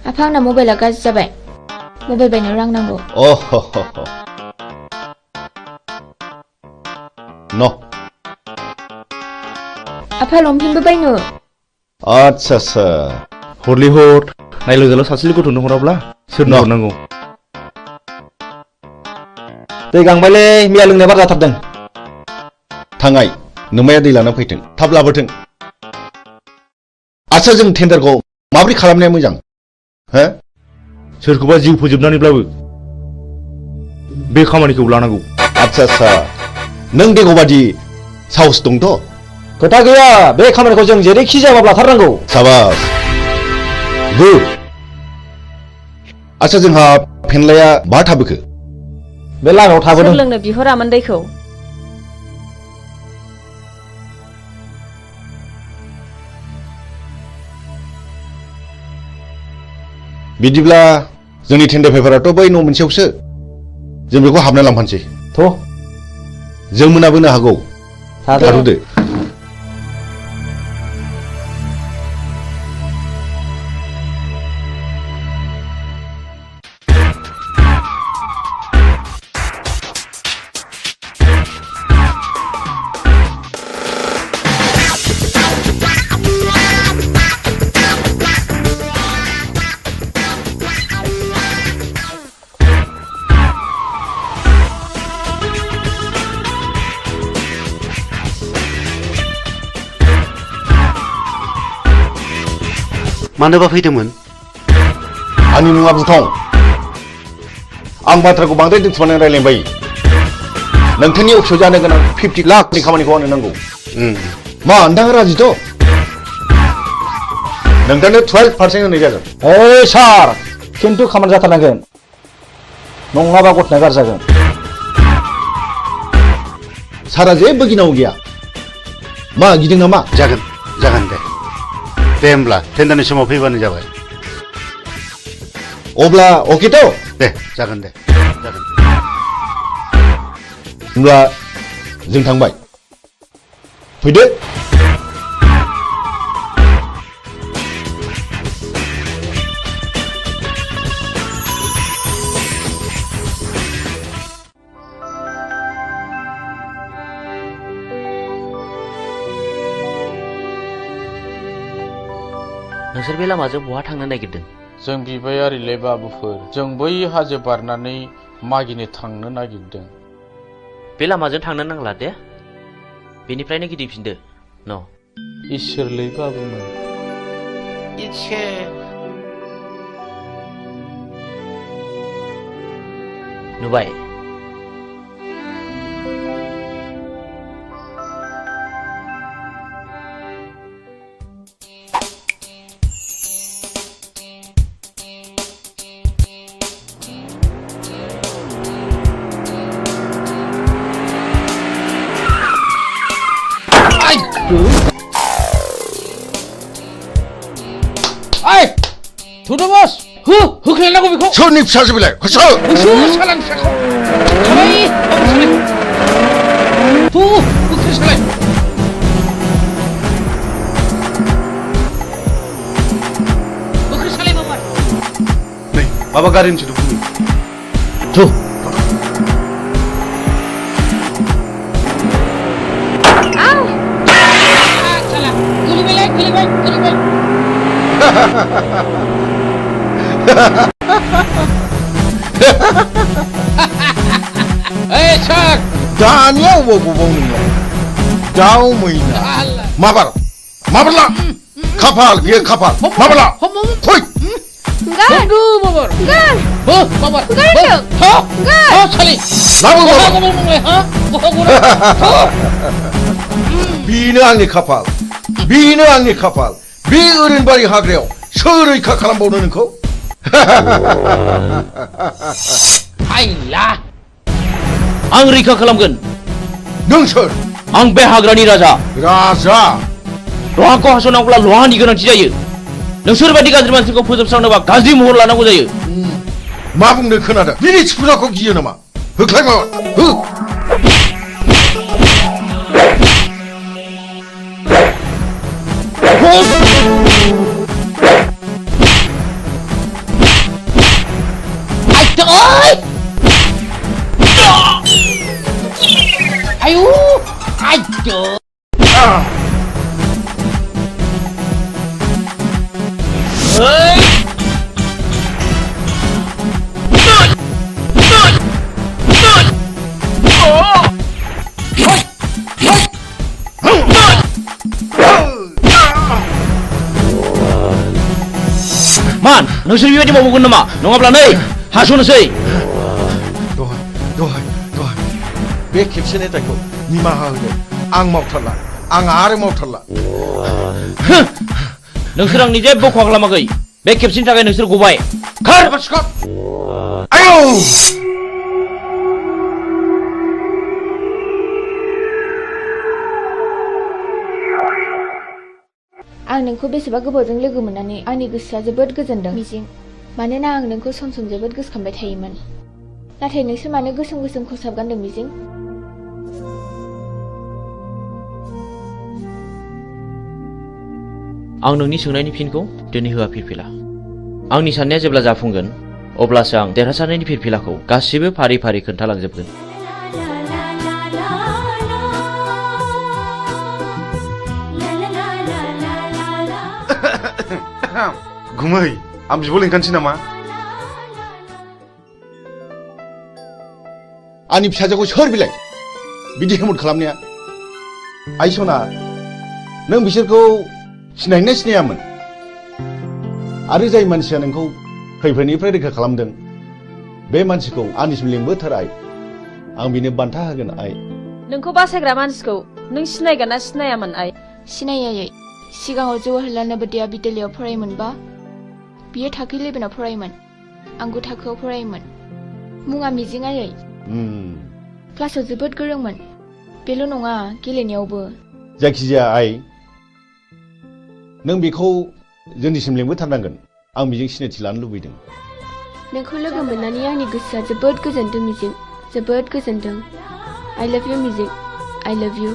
आफा आंना मबाइला गाज्रि जाबाय। Mobile बायनो रां नांगौ। न' आफा लंपेन्टबो बायनो। आच्छा हरलै हर, नायल' जाल' सासेल' गथ'नो हराब्ला सोरनो हरनांगौ? दै गांबायलै, मैया लोंनाय बार जाथारदों। थांगाय, नोमाया दै लाना फैथों, थाब लाबोथों। आच्छा, जों टेन्डारखौ माबोरै खालामनाया मोजां? हो? सोरखौबा जिउ फोजोबनानैब्लाबो बे खामानिखौ लानांगौ। आच्छा, नों देग'बादि साहस दंथ'? खोथा गैया, बे खामानिखौ जों जेरैखि जायाबाबो लाथारनांगौ। साबास, गुड। आच्छा, जोंहा फेनलाया बहा थाबोखो? बे लामायाव थाबोदों। सोर लोंनो बिहरामोन दैखौ? बिदिब्ला जोंनि टेन्डार पेपाराथ' बै न' मोनसेयावसो, जों बेखौ हाबना लांफानोसै। जों मोनाबोनो हागौ। थाथ'दो। मानोबा फैदोंमोन? आंनि मुङा बुथं। आं बाथ्राखौ बांद्राय दोनथुमनानै रायलायबाय। नोंथांनि अफिसाव जानो गोनां 50 लाखनि खामानिखौ आंनो नांगौ। मा नोंथाङा राजिथ'? नोंथांनो 12% होनाय जागोन। ओइ सार, खिन्थु खामानि जाथारनांगोन, नङाबा गथ'ना गारजागोन। सारा जेबो गिनांगौ गैया। मा गिदों नामा? जागोन दे। दे होमब्ला टेन्डारनि समाव फैबानो जाबाय। अब्ला अकेथ'? दे जागोन दे। होमब्ला जों थांबाय। फैदो। नोंसोर बे लामाजों बहा थांनो नागिरदों? जों बिबायारिले बाबुफोर, जों बै हाजो बारनानै मागिनो थांनो नागिरदों। बे लामाजों थांनो नांला दे, बेनिफ्रायनो गिदिंफिनदो। न' इसोरलै बाबुमोन। नुबाय? थुदो बस, होख्लायनांगौ बेखौ। सोरनि फिसाजो बेलाय? होसो सालान फिसाखौ। थाबाय, होख्लाय सालाय। होख्लाय सालाय बाबा। नै माबा गारिनि सोदोब खोनायो। थु। Hey, Chuck! दानिया अबाव गबाव नोङो? दाउ मैना। माबारला? खाफाल बियो खाफाल। माबारला? फै! Aduh, babar. Babar. Sali. Bino आंनि खाफाल। Bino आंनि खाफाल। बे ओरैनबारि हाग्रायाव सोर रैखा खालामबावनो नोंखौ? आइला! आं रैखा खालामगोन। नों सोर? आं बे हाग्रानि राजा। राजा? लहाखौ हास'नांगौब्ला लहानि गोनांथि जायो। नोंसोर बायदि गाज्रि मानसिखौ फोजोबस्रांनोबा गाज्रि महर लानांगौ जायो। मा बुंनो खोनादों? बिनि थिफुनाखौ गियो नामा? होख्लाय माबा। हो! Ayo! Ayo! Man, नोंसोर बेबायदि मावगोन नामा? नङाब्ला नै हास'नोसै। दहाय बे खेबसेनि दायखौ निमाहा होदो। आं मावथारला। आं आरो मावथारला। नोंसोर आंनि जेबो खहा खालामाखै। बे खेबसेनि थाखाय नोंसोर गबाय। खार! आयौ! आं नोंखौ बेसेबा गोबावजों लोगो मोननानै आंनि गोसोआ जोबोद गोजोनदों मिजिं। मानोना आं नोंखौ सम सम जोबोद गोसोखांबाय थायोमोन। नाथाय नोंसोर मानो गोसोम गोसोम खसाब गानदों मिजिं? आं नोंनि सोंनायनि फिनखौ दिनै होआ फिरफिला। आंनि साननाया जेब्ला जाफुंगोन अब्लासो आं देरहासारनायनि फिरफिलाखौ गासिबो फारि फारि खोन्थालांजोबगोन। गुमै आं बिब' लिंखानोसै नामा? आंनि फिसाजोखौ सोर बिलाय बिदि हेमत खालामनाया? आइ सना, नों बिसोरखौ सिनायना सिनायामोन? आरो जाय मानसिया नोंखौ खैफोदनिफ्राय रैखा खालामदों बे मानसिखौ आंनिसिम लिंबोथार आइ आं बिनो बान्था होगोन आइ नोंखौ बासायग्रा मानसिखौ नों सिनायगोन ना सिनायामोन आइ सिनायै सिगाङाव जवाहरलाल नवोदया बिद्यालयआव फरायोमोनबा बियो थाखो 11आव फरायोमोन आं 9 थाखोआव फरायोमोन मुङा मिजिं आयै क्लासाव जोबोद गोरोंमोन बेल' नङा गेलेनायावबो जायखिजाया आइ नों बेखौ जोंनिसिम लिंबोथारनांगोन आं बेजों सिनायथि लानो लुबैदों नोंखौ लोगो मोननानै आंनि गोसोआ जोबोद गोजोनदों मिजिं जोबोद गोजोनदों I love you मिजिं I love you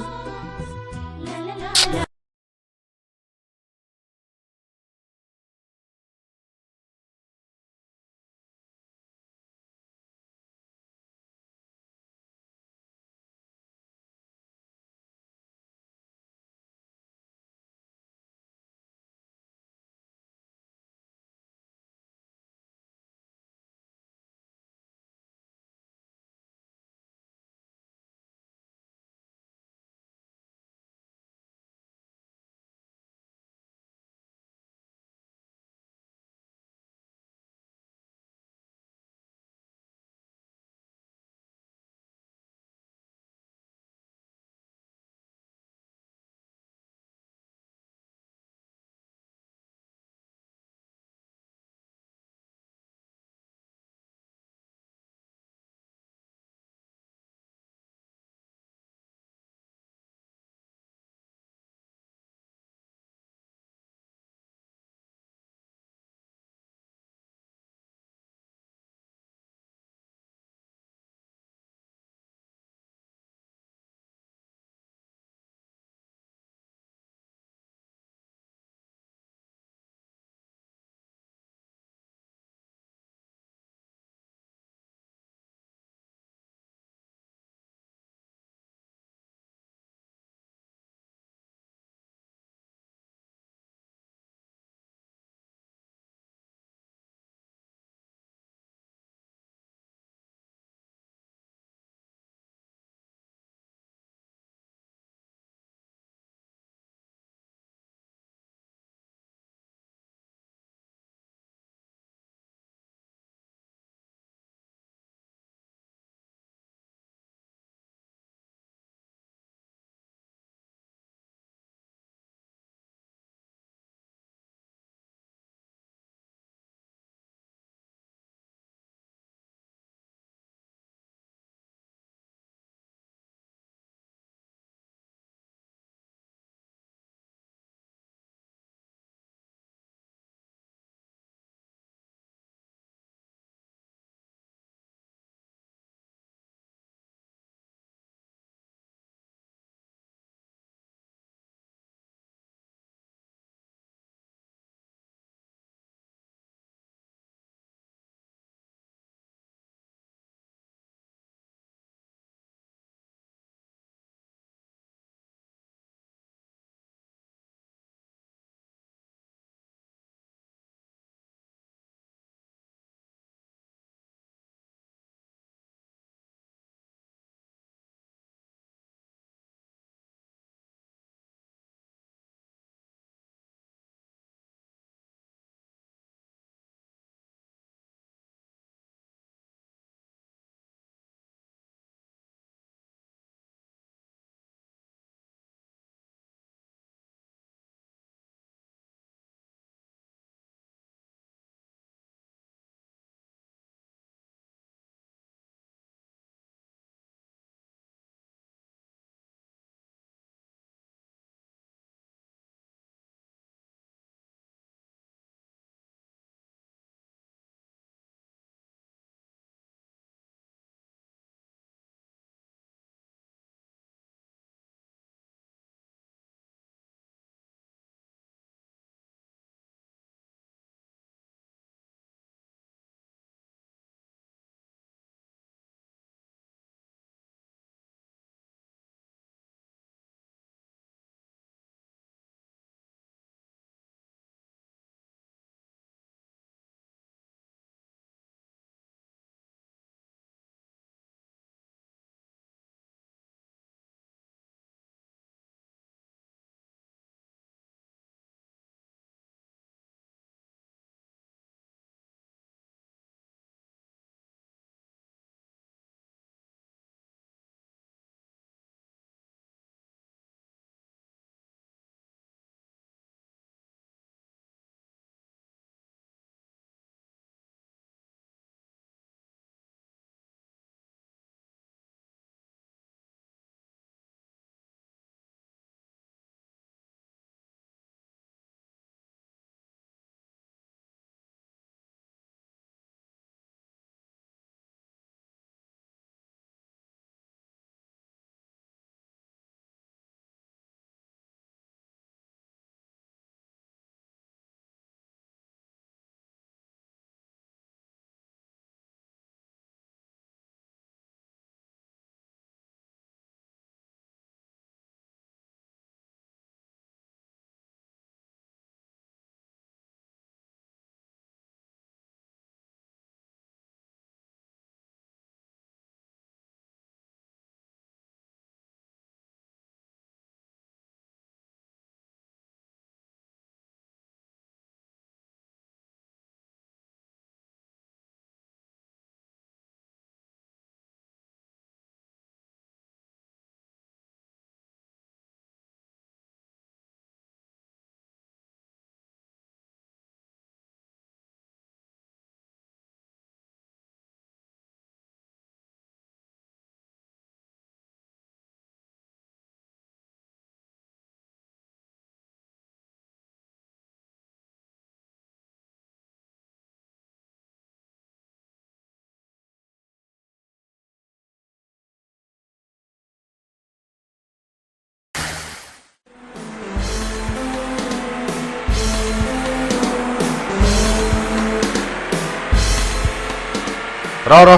र'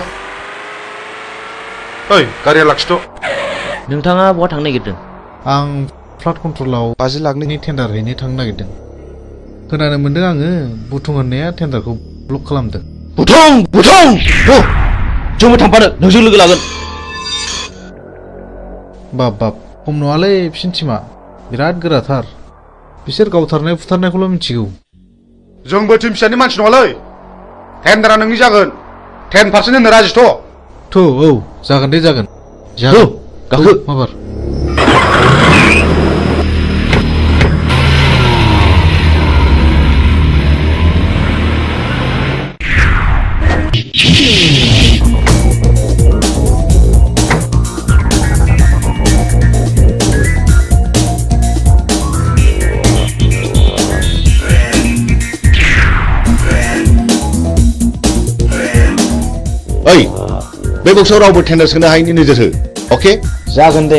ओइ गारिया लाखिथ' नोंथाङा बहा थांनो नागिरदों? आं फ्लाड कन्ट्रलाव 5 लाखनि टेन्डार हैनो थांनो नागिरदों। खोनानो मोन्दों आङो बुथुं होननाया टेन्डारखौ ब्लक खालामदों। बुथुं जोंबो थांफानो नोंजों लोगो लागोन। बाब खम नङालै बिसिनि टिमा बिराद गोराथार। बिसोर गावथारनाय फुथारनायखौल' मिथिगौ। जोंबो टिम फिसानि मानसि नङालै। टेन्डारा नोंनि जागोन। 10% होनो राजिथ'। औ जागोन दे जागोन। गाखो माबार। ओइ बे बक्सआव रावबो टेन्डार सोनो हायैनि नोजोर हो अके जागोन दे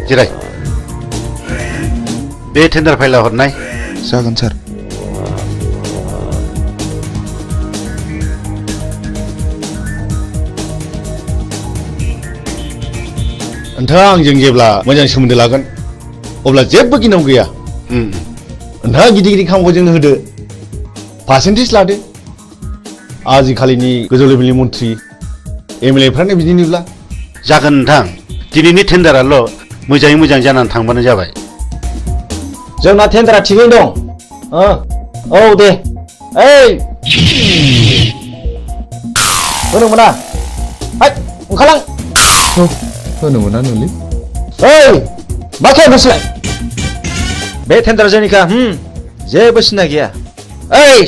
जिराय बे टेन्डार फाइला हरनाय जागोन सार नोंथाङा आंजों जेब्ला मोजां सोमोन्दो लागोन अब्ला जेबो गिनांगौ गैया नोंथाङा गिदिर गिदिर खामानिखौ जोंनो होदो पार्सेन्टेज लादो आजिखालिनि गोजौ लेभेलनि मन्थ्रि एमएलएफ्रानो बिदिनोब्ला जागोन नोंथां दिनैनि टेन्डाराल' मोजाङै मोजां जानानै थांबानो जाबाय जोंना टेन्डारा थिगैनो दं औ दे ओइ होनो मोना ओंखारलां होनो मोना नोंलै ओइ मा खालामदों नोंसोरलाय बे टेन्डारा जोंनिखा जेबो सिन्था गैया ओइ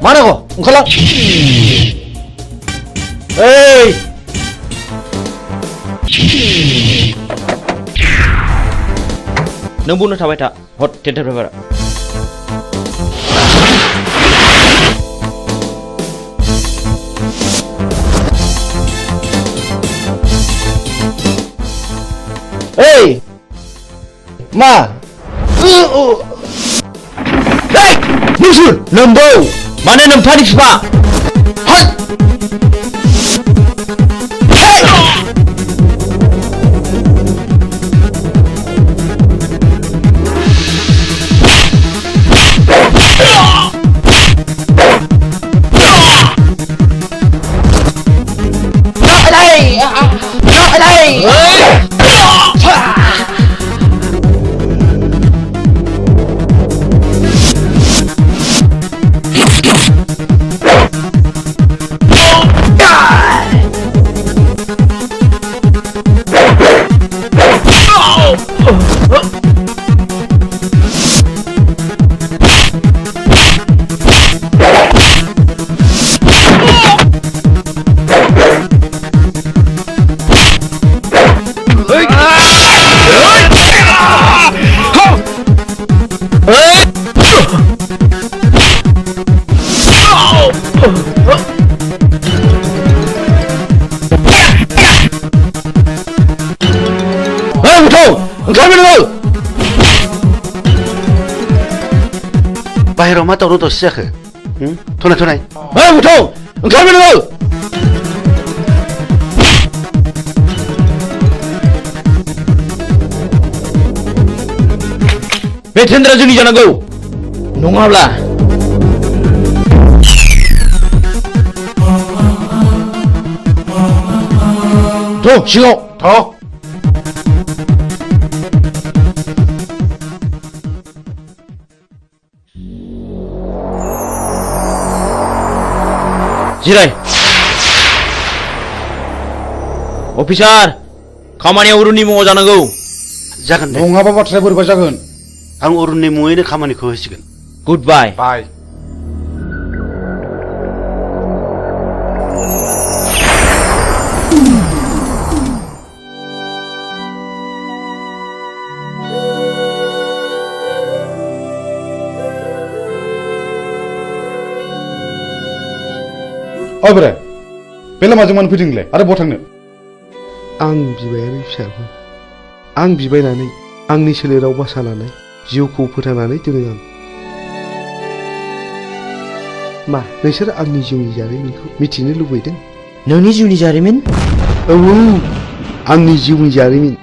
मा नांगौ ओंखारलां ओइ नों बुंनो थाबाय था हट टेन्डार पेपारा ओइ मा नोंसोर नोम्बौ माने नोम्फानि बिफा बाहेराव मा दावराव दावसि जाखो थनाय ओंखारबाय नोङो बे टेन्डारा जोंनि जानांगौ नङाब्ला सिङाव जिराय अफिसार खामानिया अरुणनि मुङाव जानांगौ जागोन दे नङाबा बाथ्राया बोरैबा जागोन आं अरुणनि मुङैनो खामानिखौ होसिगोन गुड बाय बाय ओइ बोराय बे लामाजों मानो फैदों नोंलाय आरो बहा थांनो? आं बिबायारि फिसाखौ आं बिबायनानै आंनि सोलेराव बासा लानाय जिउखौ फोथांनानै दोनो आं। मा नोंसोर आंनि जिउनि जारिमिनखौ मिथिनो लुबैदों? नोंनि जिउनि जारिमिन? औ आंनि जिउनि जारिमिन।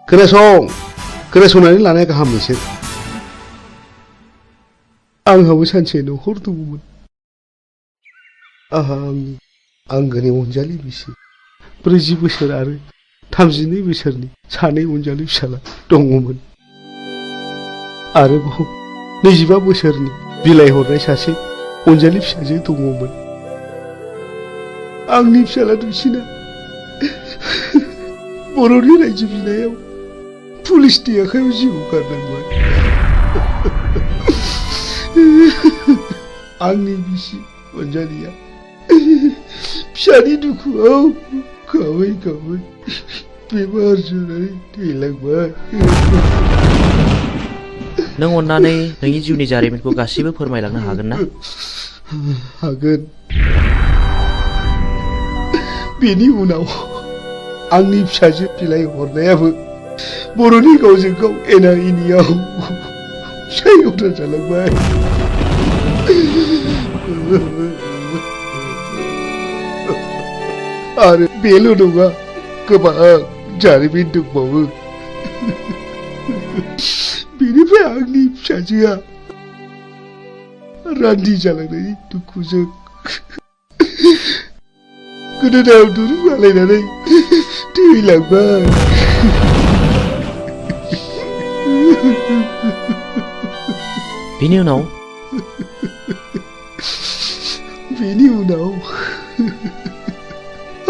खोनासंनानै लानाया गाहाम नोंसोर। आंहाबो सानसे न'खर दङमोन। आंहा आंनि आंगोनि अनजालि बिसि 40 बोसोर आरो 32 बोसोरनि सानै अनजालि फिसाला दङमोन। आरोबाव 25 बोसोरनि बिलाइ हरनाय सासे अनजालि फिसाजो दङमोन। आंनि फिसाला दुइसिना बर'नि रायजो बिनायाव पुलिसनि आखायाव जिउ गारनांबाय। आंनि बिसि अनजालिया फिसानि दुखुआव गाबै गाबै बेमार जानानै थैलांबाय। नों अन्नानै नोंनि जिउनि जारिमिनखौ गासिबो फोरमायलांनो हागोन ना? हागोन। बेनि उनाव आंनि फिसाजो बिलाइ हरनायाबो बर'नि गावजों गाव एना एनियाव फिसाय उदार जालांबाय। आरो बेल' नङा, गोबां जारिमिन दंबावो। बेनिफ्राय आंनि फिसाजोआ रान्दि जालांनायनि दुखुजों गोदोनायाव दुरुं आलायनानै थैलांबाय। बेनि उनाव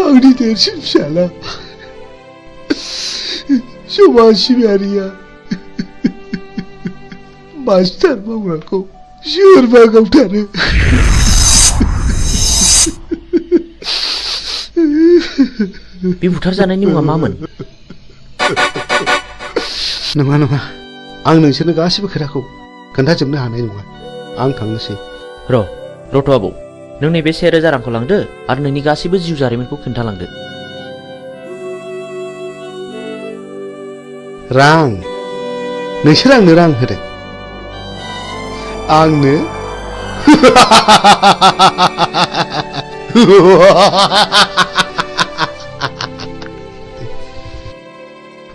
आंनि देरसिन फिसाला समाज सिबियारिया मास्टार मावग्राखौ सोरबा गावथारो। बे बुथारजानायनि मुङा मामोन? नङा, आं नोंसोरनो गासिबो खोथाखौ खोन्थाजोबनो हानाय नङा। आं थांनोसै। रथ' आबौ, नों नैबे 1000 रांखौ लांदो आरो नोंनि गासिबो जिउ जारिमिनखौ खोन्थालांदो। रां? नोंसोर आंनो रां होदों? आंनो?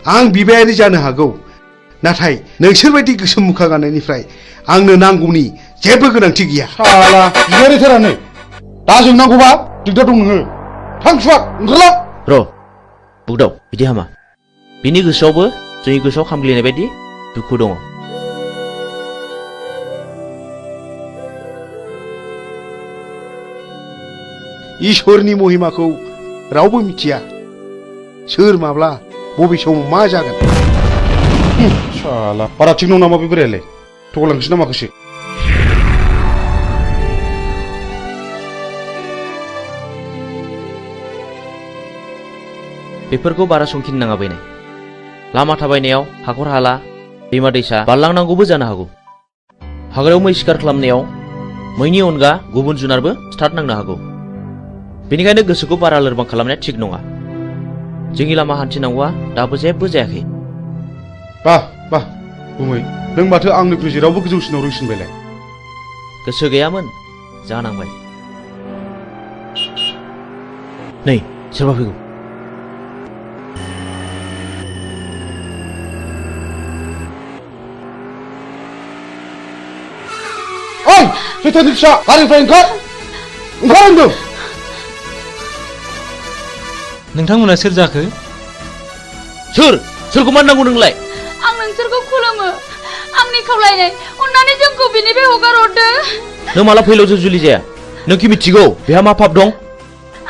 आं बिबायारि जानो हागौ, नाथाय नोंसोरबायदि गोसोम मुखा गाननायनिफ्राय आंनो नांगौनि जेबो गोनांथि गैया। साला बिबायारिथारानो दा जोंनांगौबा दिगदार दं नोङो। थां सुवाद ओंखारला। बुगदाव, बिदि हामा। बिनि गोसोआवबो जोंनि गोसोआव खामग्लिनाय बायदि दुखु दङ। इसोरनि महिमाखौ रावबो मिथिया। सोर माब्ला बबे समाव मा जागोन। साला बारा थिग नङा नामा बे बोरायालाय? थगायलांसै ना माखोसै? बेफोरखौ बारा संखिनो नाङा बैनाय। लामा थाबायनायाव हाखर हाला दैमा दैसा बारलांनांगौबो जानो हागौ। हाग्रायाव मै शिकार खालामनायाव मैनि अनगा गुबुन जुनारबो स्टार्ट नांनो हागौ। बेनिखायनो गोसोखौ बारा लोरबां खालामनाया थिग नङा। जोंनि लामा हान्थिनांगौआ दाबो जेबो जायाखै। बाह गुमै, नों माथो आंनिख्रुइ जेरावबो गोजौसिनाव रोंसिनबायलाय। गोसो गैयामोन, जानांबाय। नै सोरबा फैगौ। ओइ सैथोनि फिसा, गारिनिफ्राय ओंखार होनदों। नोंथांमोना सोर जाखो? सोरखौ मान नांगौ नोंलाय? आं नोंसोरखौ खुलुमो। आंनि खावलायनाय, अन्नानै जोंखौ बिनिफ्राय हगार हरदो। नों माला फैलावजों जुलि जाया? नों कि मिथिगौ बेहा मा पाप दं?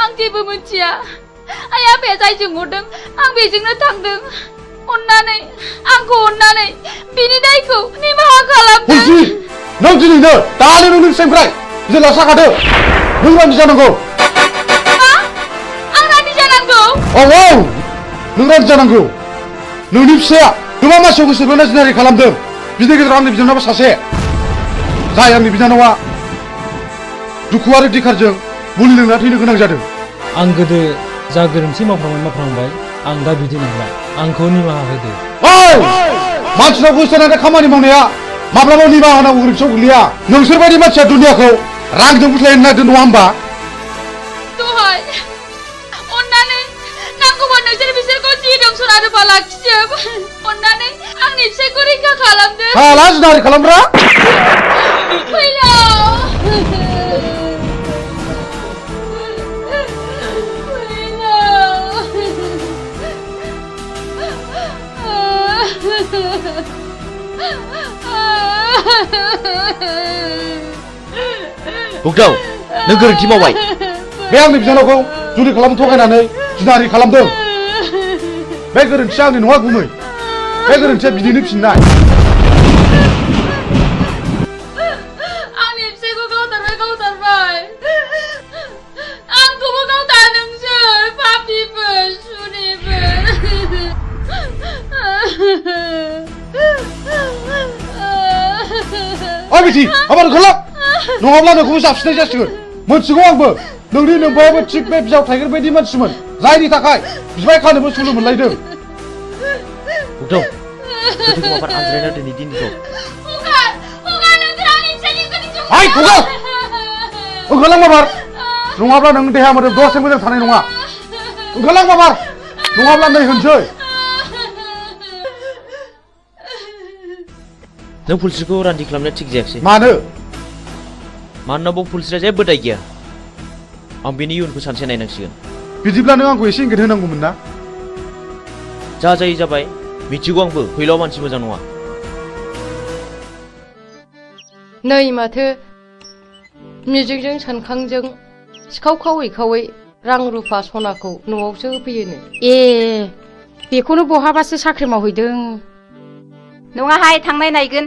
आं जेबो मिथिया। आइ आफाया जायजों हरदों आं बेजोंनो थांदों। आंखौ अन्नानै बिनि दायखौ निमाहा खालामदो। नों दिनैनो दानो नोंनि फिसानिफ्राय जेला साखादो। नों रान्दि जानांगौ। आं रान्दि जानांगौ? औ नों रान्दि जानांगौ। नोंनि फिसाया गोबां मानसियाव गोसो बोना जिनारि खालामदों। बिनि गेजेराव आंनि बिनानावआ सासे। जाय आंनि बिनानावआ दुखु आरो दिखारजों मुलि लोंना थैनो गोनां जादों आं गोदो जा गोरोन्थि मावफ्रांबाय आं दा बिदि नंला आंखौ निमाहा होदो ओइ मानसिनाव गोसोनानै खामानि मावनाया माब्लाबा निमाहा होनांगौ गोरोन्थियाव गोग्लैया नोंसोर बायदि मानसिया दुनियाखौ रांजों बुथलायनो नागिरदों नङा होमबा दहाय अन्नानै नांगौबा नोंसोर बिसोरखौ जि दं सना रुफा लाखिजोब अन्नानै आंनि फिसायखौ रैखा खालामदो साला जिनाहारि खालामग्रा फैलाव बुगदाव नों गोरोन्थि मावबाय बे आंनि बिनानावखौ जुलि खालामनो थगायनानै जिनाहारि खालामदों बे गोरोन्थिया आंनि नङा गुमै बे गोरोन्थिया बिनिनो फिननाय आंनि फिसायखौ गावथारबाय आंखौबो गावथार नोंसोर पापिफोर सुनिफोर ओइ बिथि आबार ओंखारला नङाब्ला नोंखौबो जाबसिननाय जासिगोन मोनथिगौ आंबो नोंनि नोमबायाबो थिग बे बिजाव थाइगिर बायदि मानसिमोन जायनि थाखाय बिबाय खानोबो सुलु मोनलायदों बुगदाव गोथै माबार आनज्रायना दिनै दिनखौ आइ खगा ओंखारलां माबार नङाब्ला नों देहा मोदोम दसे मोजां थानाय नङा ओंखारलां माबार नङाब्ला नै होनसै नों पुलिसखौ रान्दि खालामनाया थिग जायाखिसै मानो मानोना बाव पुलिसआ जेबो दाय गैया आं बेनि इयुनखौ सानसे नायनांसिगोन बिदिब्ला नों आंखौ एसे इंगित होनांगौमोन ना जा जायो जाबाय मिथिगौ आंबो फैलाव मानसि मोजां नङा नै माथो मिजिंजों सानखांजों सिखाव खावै रां रुफा सनाखौ न'आवसो होफैयोनो ए बेखौनो बहाबासो साख्रि मावहैदों नङाहाय थांनाय नायगोन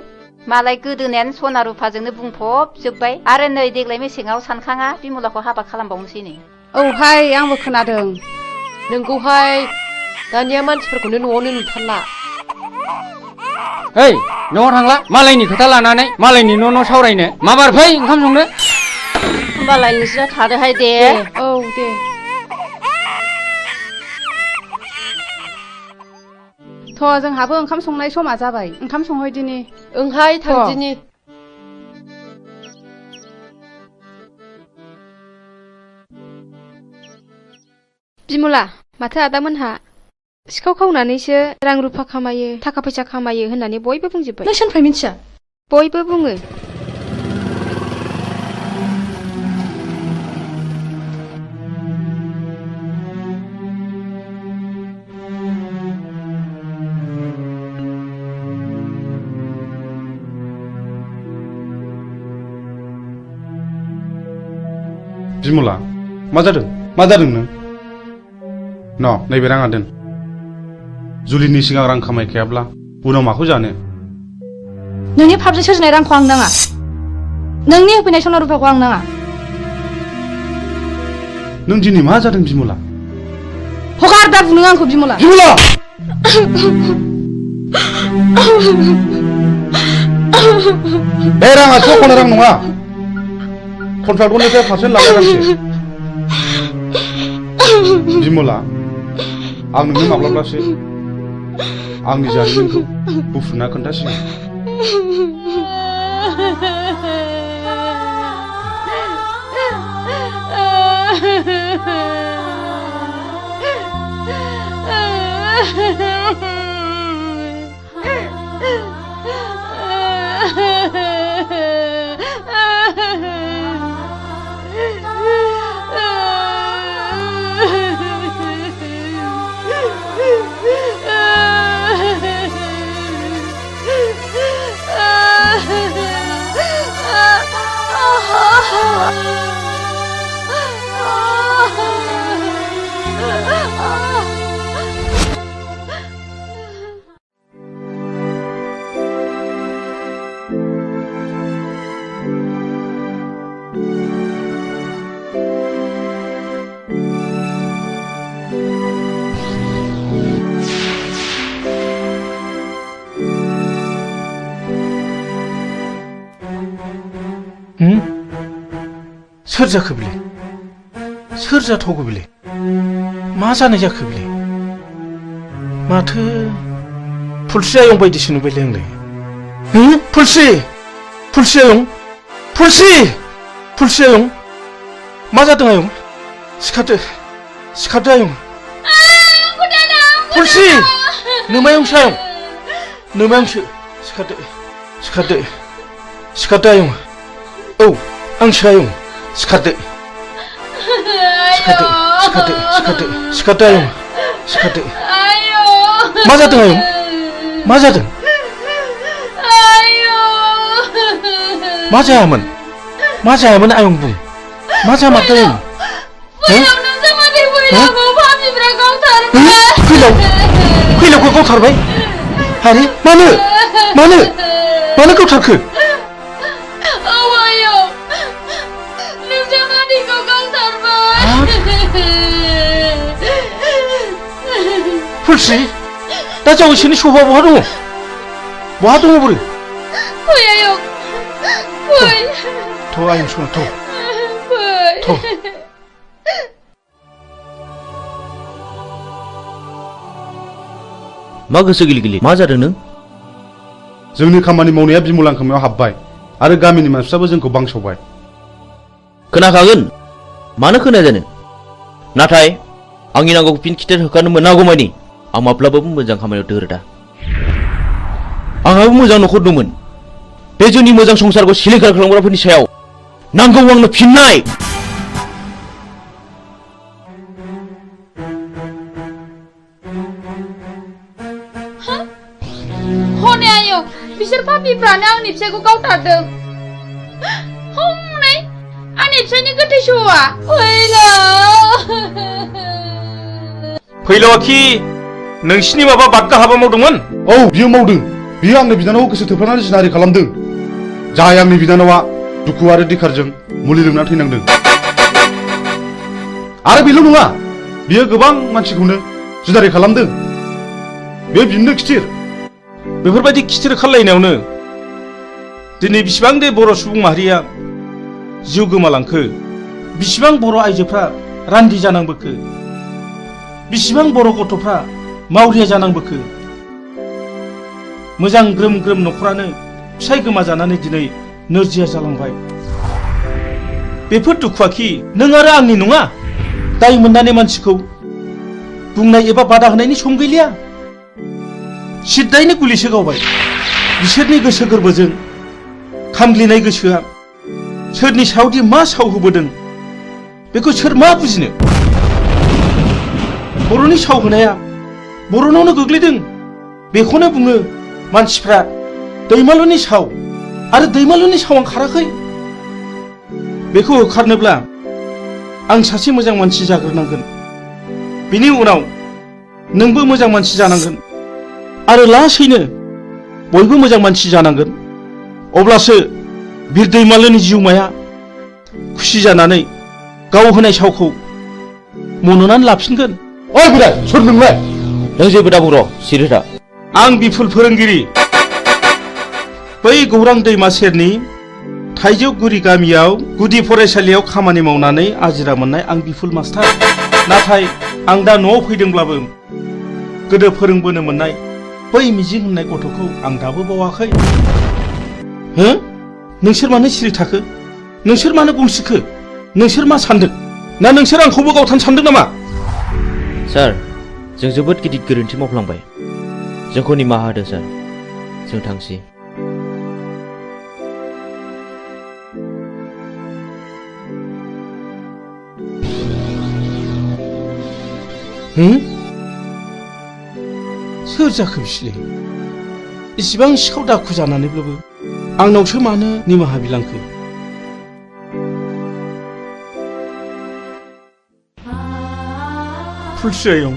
मालाय गोदोनायानो सना रुफाजोंनो बुंफबजोब्बाय आरो नै देग्लाय मेसेङाव सानखाङा बिमलाखौ हाबा खालामबावनोसैनो औहाय आंबो खोनादों नोंगौहाय दानिया मानसिफोरखौनो न'आवनो नुथारला ओइ न'आव थांला मालायनि खोथा लानानै मालायनि न' सावरायनो माबार फै ओंखाम संनो होमबालाय नोंसोरा थादोहाय दे औ दे थ' जोंहाबो ओंखाम संनाय समा जाबाय ओंखाम संहैदिनि ओंहाय थांदिनि बिमला माथो आदामोनहा सिखाव खावनानैसो रां रुफा खामायो थाखा फैसा खामायो होननानै बयबो बुंजोब्बाय नों सोरनिफ्राय मिथिया बयबो बुङो बिमला मा जादों नों नैबे राङा दोन जुलिनि सिगां रां खामायखायाब्ला उनाव माखौ जानो नोंनि फाबजों सोरजिनाय रांखौ आं नाङा नोंनि होफैनाय सना रुफाखौ आं नाङा नों दिनै मा जादों बिमला हगार दा बुनो आंखौ बिमला बे राङा सख'नो रां नङा कन्ट्राक्टरनिफ्राय पारसेन्ट लानाय रांसो बिमला आं नोंनो माब्लाबासो आंनि जारिमिनखौ बुफ्रुना खोन्थासिगोन सोर जाखो बिलाय सोर जाथावगौ बेलाय मा जानाय जाखो बेलाय माथो फुलस्रि आयं बायदिसो नुबायलै आंलाय फुलस्रि फुलस्रि आयं फुलस्रि आयं मा जादों आयं सिखारदो आयं फुलस्रि नोमायंसो आयं नोमायंसो सिखारदो आयं औ आंसो आयं सिखारदो आयं सिखारदो मा जादों आयं मा जादों मा जायामोन आयं बुं मा जामारदों आयं फैलावखौ गावथारबाय आरे मानो गावथारखो फुलस्रि दा जावैसोनि सफा बहा दङ बोरो फै आयं फै थ' आयं सना थ' मा गोसो गिलि मा जादों नों जोंनि खामानि मावनाया बिमला खोमायाव हाबबाय आरो गामिनि मानसिफ्राबो जोंखौ बांसावबाय खोनाखागोन मानो खोनाया जानो नाथाय आंनि नांगौखौ फिन खिथेर होखानो मोनागौमानि आं माब्लाबाबो मोजां खामानियाव दोरोदा आंहाबो मोजां न'खर दंमोन बे जोंनि मोजां संसारखौ सिलिंखार खालामग्राफोरनि सायाव नांगौ आंनो फिननाय हनै आयं बिसोर पापिफ्रानो आंनि फिसायखौ गावथारदों हनै आंनि फिसायनि गोथै सहआ फैलावाखि नोंसिनि माबा बादगा हाबा मावदोंमोन औ बियो मावदों बियो आंनि बिनानावखौ गोसो थोफ्लानानै जिनाहारि खालामदों जाय आंनि बिनानावा दुखु आरो दिखारजों मुलि लोंना थैनांदों आरो बेल' नङा बियो गोबां मानसिखौनो जिनाहारि खालामदों बे बिनो खिथिर बेफोरबायदि खिथिर खालायनायावनो दिनै बिसिबां दे बर' सुबुं माहारिया जिउ गोमालांखो बिसिबां बर' आइजोफ्रा रान्दि जानांबोखो बिसिबां बर' गथ'फ्रा मावरिया जानांबोखो मोजां ग्रोम ग्रोम न'खरानो फिसाय गोमाजानानै दिनै नोरजिया जालांबाय बेफोर दुखुआखि नों आरो आंनि नङा दाय मोननानै मानसिखौ बुंनाय एबा बादा होनायनि सम गैलिया सिद्दायैनो गुलिसो गावबाय बिसोरनि गोसो गोरबोजों खामग्लिनाय गोसोआ सोरनि सायावदि मा साव होबोदों बेखौ सोर मा बुजिनो बर'नि साव होनाया बर'नावनो गोग्लैदों बेखौनो बुङो मानसिफ्रा दैमालुनि साव आरो दैमालुनि सावा खाराखै बेखौ होखारनोब्ला आं सासे मोजां मानसि जाग्रोनांगोन बिनि उनाव नोंबो मोजां मानसि जानांगोन आरो लासैनो बयबो मोजां मानसि जानांगोन अब्लासो बिर दैमालुनि जिउमाया खुसि जानानै गाव होनाय सावखौ मन'नानै लाफिनगोन ओइ बोराय सोर नोंलाय नों जेबो दा बुंर' सिरिथा आं बिफुल फोरोंगिरि बै गौरां दैमा सेरनि थाइजौगुरि गामियाव गुदि फरायसालियाव खामानि मावनानै आजिरा मोननाय आं बिफुल मास्टार नाथाय आं दा न'आव फैदोंब्लाबो गोदो फोरोंबोनो मोननाय बै मिजिं होननाय गथ'खौ आं दाबो बावाखै हो नोंसोर मानो सिरि थाखो नोंसोर मानो गंसिखो नोंसोर मा सानदों ना नोंसोर आंखौबो गावथानो सानदों नामा सार जों जोबोद गिदिर गोरोन्थि मावफ्लांबाय जोंखौ निमाहा होदो सार जों थांसै सोर जाखो बिसोरलाय इसिबां सिखाव दाखु जानानैब्लाबो आंनावसो मानो निमाहा बिलांखो फुलस्रि आयं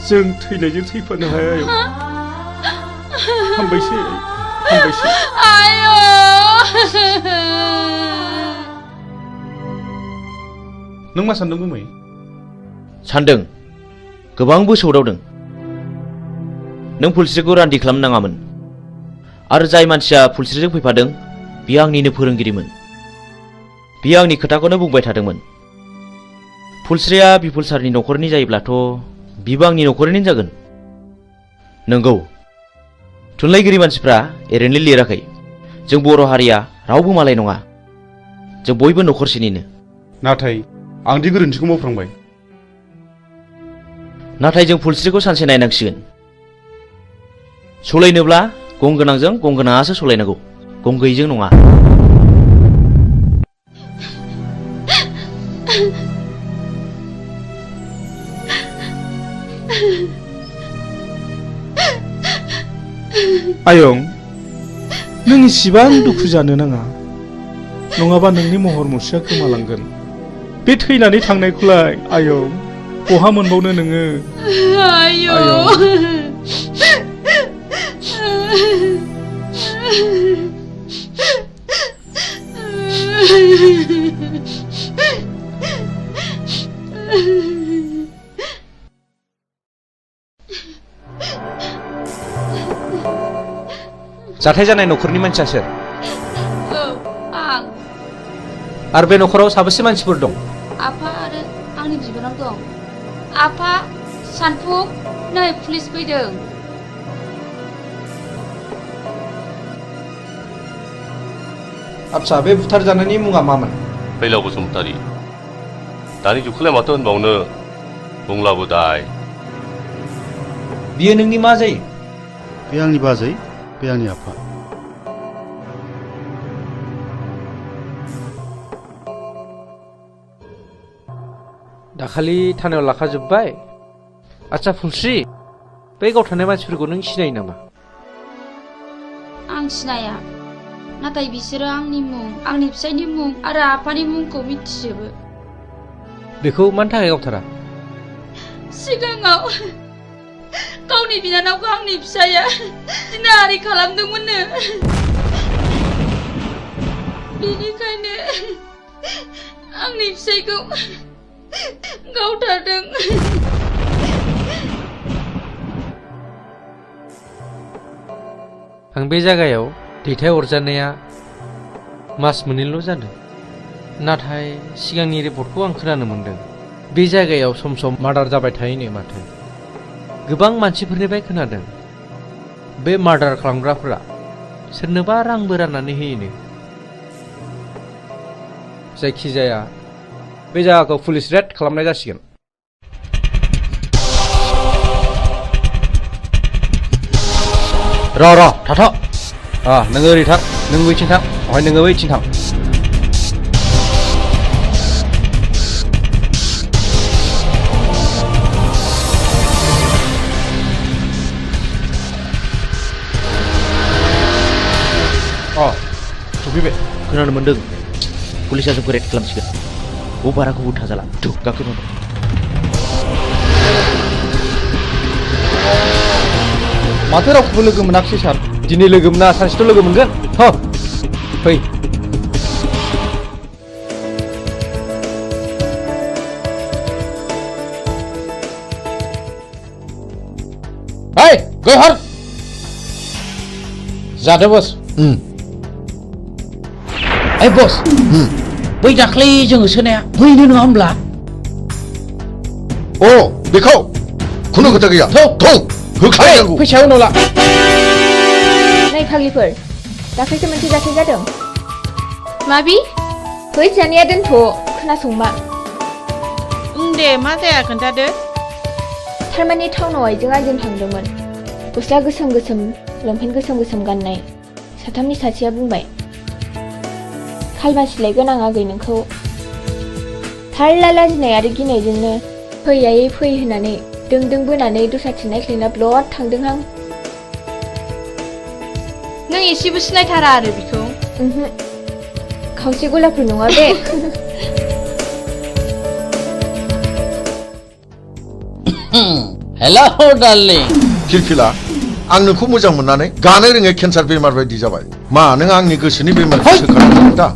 जों थैनायजों थैफानो हाया आयं हामबायसै नों मा सानदों गुमै सानदों गोबांबो सौदावदों नों फुलस्रिखौ रान्दि खालामनाङामोन आरो जाय मानसिया फुलस्रिजों फैफादों बियो आंनिनो फोरोंगिरिमोन बियो आंनि खोथाखौनो बुंबाय थादोंमोन फुलस्रिया बिपुल सारनि न'खरनि जायोब्लाथ' बिबो आंनि न'खरनि जागोन नंगौ थुनलाइगिरि मानसिफ्रा ओरैनो लिराखै जों बर' हारिया रावबो मालाय नङा जों बयबो न'खरसेनिनो नाथाय आंदि गोरोन्थिखौ मावफ्रांबाय नाथाय जों फुलस्रिखौ सानसे नायनांसिगोन सलायनोब्ला गंगोनांजों गंगोनाङासो सलायनांगौ गंगैजों नङा आयं नों इसिबां दुखु जानो नाङा नङाबा नोंनि महर मुस्रिया गोमालांगोन बे थैनानै थांनायखौलाय आयं बहा मोनबावनो नोङो जाथाय जानाय न'खरनि मानसिया सोर आं आरो बे न'खराव साबेसे मानसिफोर दं आफा आरो आंनि बिबोनां दं आफा सानफुं नै पुलिस फैदों आच्छा बे बुथारजानायनि मुङा मामोन फैलाव बसुमतारी दानि जुगखौलाय माथो होनबावनो बुंलाबो दाय बियो नोंनि मा जायो बे आंनि बाजै बे आंनि आफा दाखालि थानायाव लाखाजोब्बाय आच्छा फुलस्रि बे गावथारनाय मानसिफोरखौ नों सिनायो नामा आं सिनाया नाथाय बिसोरो आंनि मुं आंनि फिसायनि मुं आरो आफानि मुंखौ मिथिजोबो बेखौ मानि थाखाय गावथारा सिगाङाव गावनि बिनानावखौ आंनि फिसाया जिनाहारि खालामदोंमोननो बेनिखायनो आंनि फिसायखौ गावथारदों आं बे जायगायाव दैथायहरजानाया मास मोननैल' जादों नाथाय सिगांनि रिपर्टखौ आं खोनानो मोनदों बे जायगायाव सम सम मार्डार जाबाय थायोनो माथो गोबां मानसिफोरनिफ्राय खोनादों बे मार्डार खालामग्राफोरा सोरनोबा रांबो राननानै होयोनो जायखिजाया बे जायगाखौ पुलिस रेड खालामनाय जासिगोन र' थाथ' नोङो ओरै थां नों बैथिं थां ओमफ्राय नोङो बैथिं थां सफैबाय खोनानो मोन्दों पुलिसा जोंखौ रेड खालामसिगोन बाराखौ उथा जाला गाखोनो माथो रावखौबो लोगो मोनाखिसै सार दिनै लोगो मोना सानसेथ' लोगो मोनगोन फै गहर जादो बस ओइ बस बै दाख्लै जोङो सोनाया बैनो नङा होमब्ला अ बेखौ खुनु खोथा गैया होखानांगौ फैसा उनाव ला नै फाग्लिफोर दाख्लैसो मोनसे जाथाय जादों माबि फैसानिया दोनथ' खोनासंमा दे मा जाया खोन्थादो थारमाने टाउनाव आइजों आइजों थांदोंमोन गस्ला गोसोम गोसोम लंपेन्ट गोसोम गोसोम गाननाय साथामनि सासेया बुंबाय खालमासिलायगोन आं आगै नोंखौ थारला लाजिनाय आरो गिनायजोंनो फै आयै फै होननानै दों बोनानै दस्राथिं नायख्लायना ब्लद थांदों आं नों एसेबो सिनायथारा आरो बिखौ खावसे गलाफोर नङा बे हेल' डार्लिं फिलफिला आं नोंखौ मोजां मोननानै गानो रोङै केन्सार बेमार बायदि जाबाय मा नों आंनि गोसोनि बेमारखौ सोखानो दा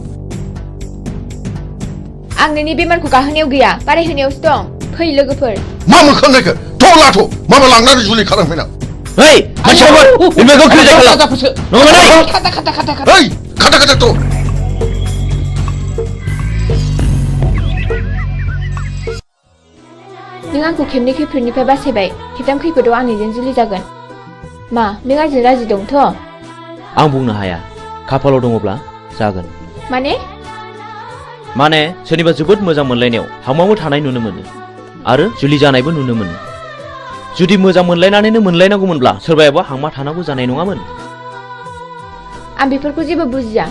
आं नोंनि बेमारखौ गाहोनायाव गैया बारायहोनायावसो दं फै लोगोफोर मा मोखां नायखो थ' लाथ' माबा लांनानै जुलि खालामफैनां Hei, masyarakat, ini kau kerja kalau. Nongan hei. Hei, kata tu. नों आंखौ खेबनै खैफोदनिफ्राय बासायबाय खेबथाम खैफोदाव आंनिजों जुलि जागोन मा नों आंजों राजि दंथ' आं बुंनो हाया खाफालाव दङब्ला जागोन माने सोरनिबा जोबोद मोजां मोनलायनायाव हांमामो थानाय नुनो मोनो आरो जुलि जानायबो नुनो मोनो जुदि मोजां मोनलायनानैनो मोनलायनांगौमोनब्ला सोरबायाबा हांमा थानांगौ जानाय नङामोन आं बेफोरखौ जेबो बुजिया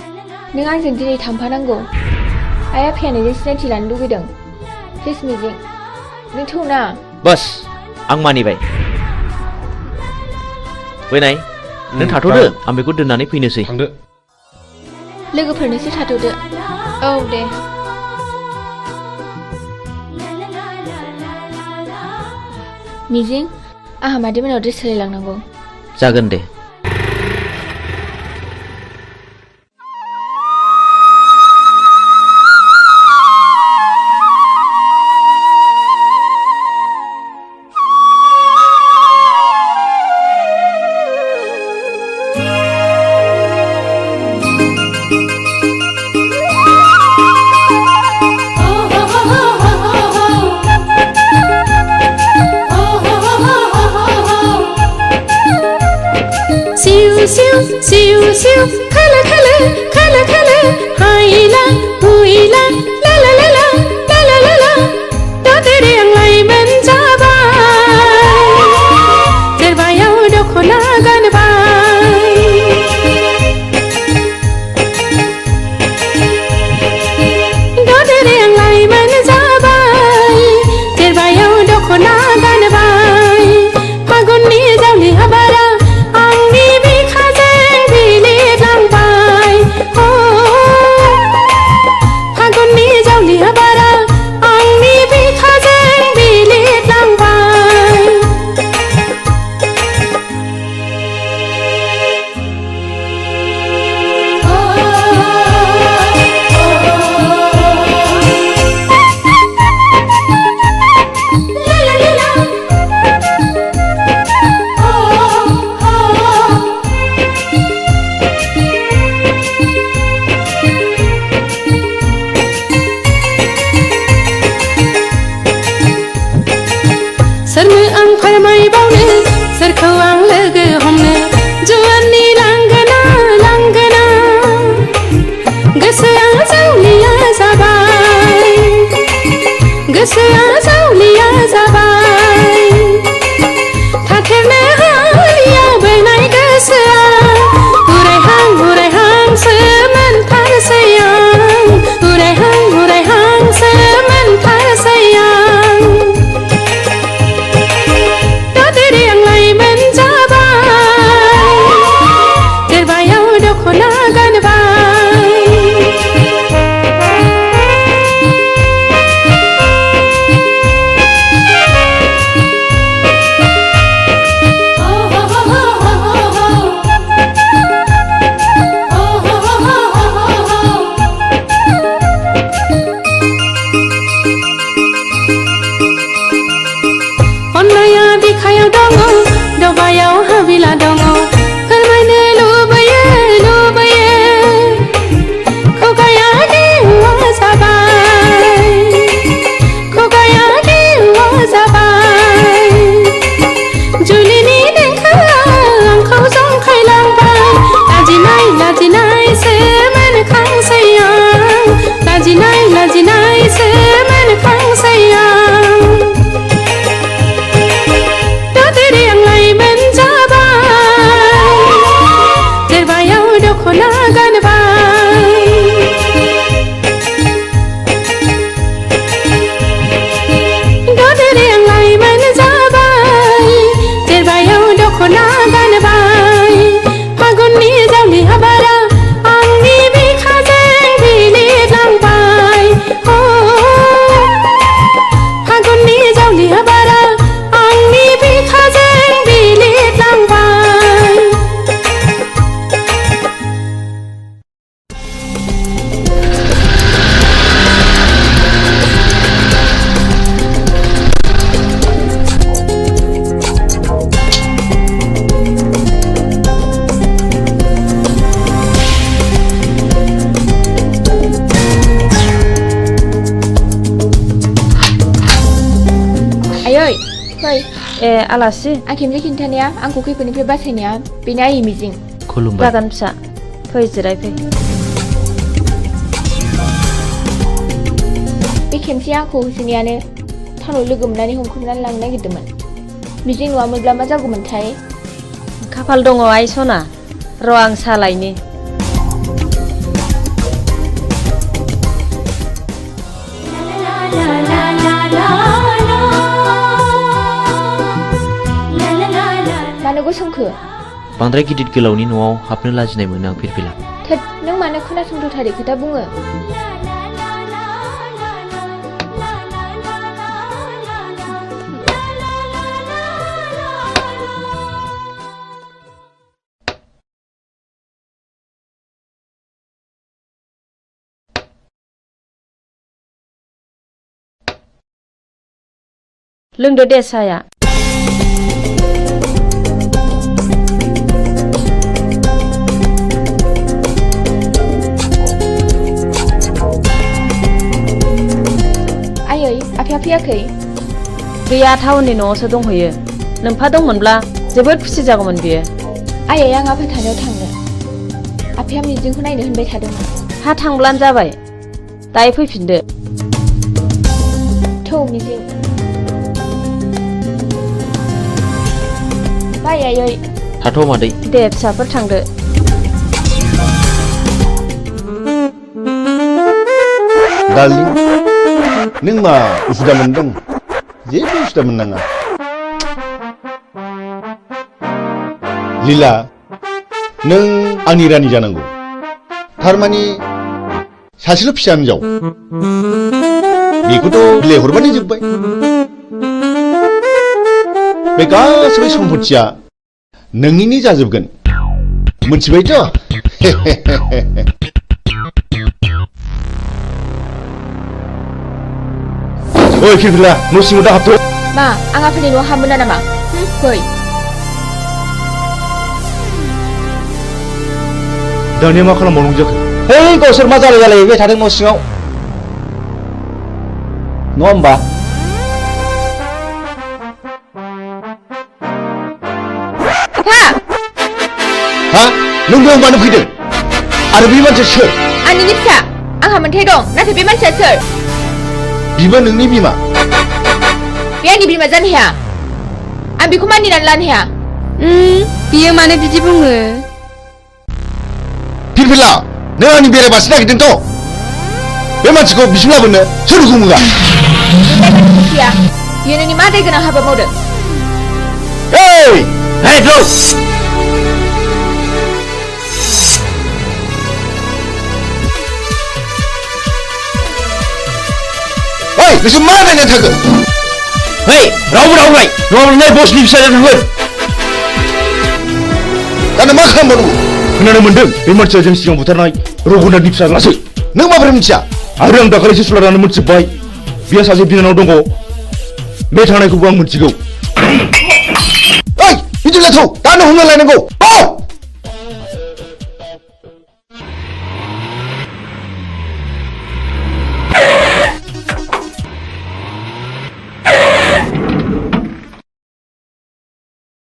नों आंजों दिनै थांफानांगौ आइ आफाया नोंजों सिनायथि लानो लुगैदों प्लिज मिजिं नों थौना बस आं मानिबाय फैनाय नों थाथ'दो आं बेखौ दोननानै फैनोसै थांदो लोगोफोरनोसो थाथ'दो औ दे मिजिं आंहा मादैमोनाव ड्रेस सोलायलांनांगौ जागोन दे Siu siu khala khala khala khala haila huila la la la la la la la la da tere ang lai man jabai derbayau dokhona ganbai da tere ang lai man jabai derbayau dokhona ganbai magonni jauli habara Sermu ang farmai baune serkau ang logo हमनो जुवाननि लांगोना लांगोना गोसोआ जावलिया जाबाय गोसोआ जावलिया जाबाय थाथेरनो हालियाव बोनाय गोसोआ उरायहांसो मोनथारसै आं उरायहांसो मोनथारसै आं आलासि आं खेमसे खिन्थानाया आंखौ खैफोदनिफ्राय बासायनाया बेनो आइ मिजिं खुलुमबाय जागोन फिसा फै जिरायफै बे खेमसे आंखौ होसोनायानो टाउनाव लोगो मोननानै हमख्रुमनानै लांनो नागिरदोंमोन मिजिं नङामोनब्ला मा जागौमोनथाय खाफाल दङ आइ सना र' आं सालायनि मानो गसंखो बांद्राय गिदिर गोलावनि न'आव हाबनो लाजिनाय मोनो आं फिरफिला थोद नों मानो खोनासंथारै खोथा बुङो लोंदो दे साया आयै आफाया फैयाखै गैया टाउननि न'आवसो दंहैयो नोमफा दंमोनब्ला जोबोद खुसि जागौमोन बियो आयै आं आफा थानायाव थांनो आफाया मिजिंखौ नायनो होनबाय थादोंमोन हा थांब्लानो जाबाय दायो फैफिनदो थौ मिजिं बाय आयै थाथ' मादै दे फिसाफोर थांदो डार्लिं नों मा उसुदा मोनदों जेबो उसुदा मोननाङा लीला नों आंनि रानि जानांगौ थारमानि सासेल' फिसा हिनजाव बेखौथ' बिलाइ हरबानो जोब्बाय बे गासैबो सम्पथिया नोंनिनो जाजोबगोन मोनथिबायथ' ओइ फिरफिला न' सिङाव दा हाबथ' मा आं आफानि न'आव हाबमोना नामा फै दानिया मा खालामबावनांगौ जाखो है गावसोर मा जालायबाय थादों न' सिङाव नङा होमबा आफा हा नों बेयाव मानो फैदों आरो बे मानसिया सोर आंनिनो फिसा आंहा मोन्थाय दं नाथाय बे मानसिया सोर बिबो नोंनि बिमा बे आंनि बिमा जानो हाया आं बेखौ मानिनानै लानो हाया बियो मानो बिदि बुङो फिरफिला नों आंनि बेरायबासो नागिरदोंथ' बे मानसिखौ बिसिम लाबोनो सोर हुकुमुगा बियो नोंनि मा दाय गोनां हाबा मावदों नोंसोर मा नायनानै थाखो रावबो रावलाय नङाब्ला बसनि फिसाजों थांगोन दाना मा खालामबावनांगौ खोनानो मोनदों बे मानसिया जों सिगां बुथारनाय रघुनाथनि फिसाज्लासो नों माबोरै मिथिया आरो आं दाखालिसो सुलानानै मोनथिबाय बिहा सासे बिनानाव दङ बे थांनायखौबो आं मोनथिगौ ओइ बिदिब्ला थौ दानो हमना लायनांगौ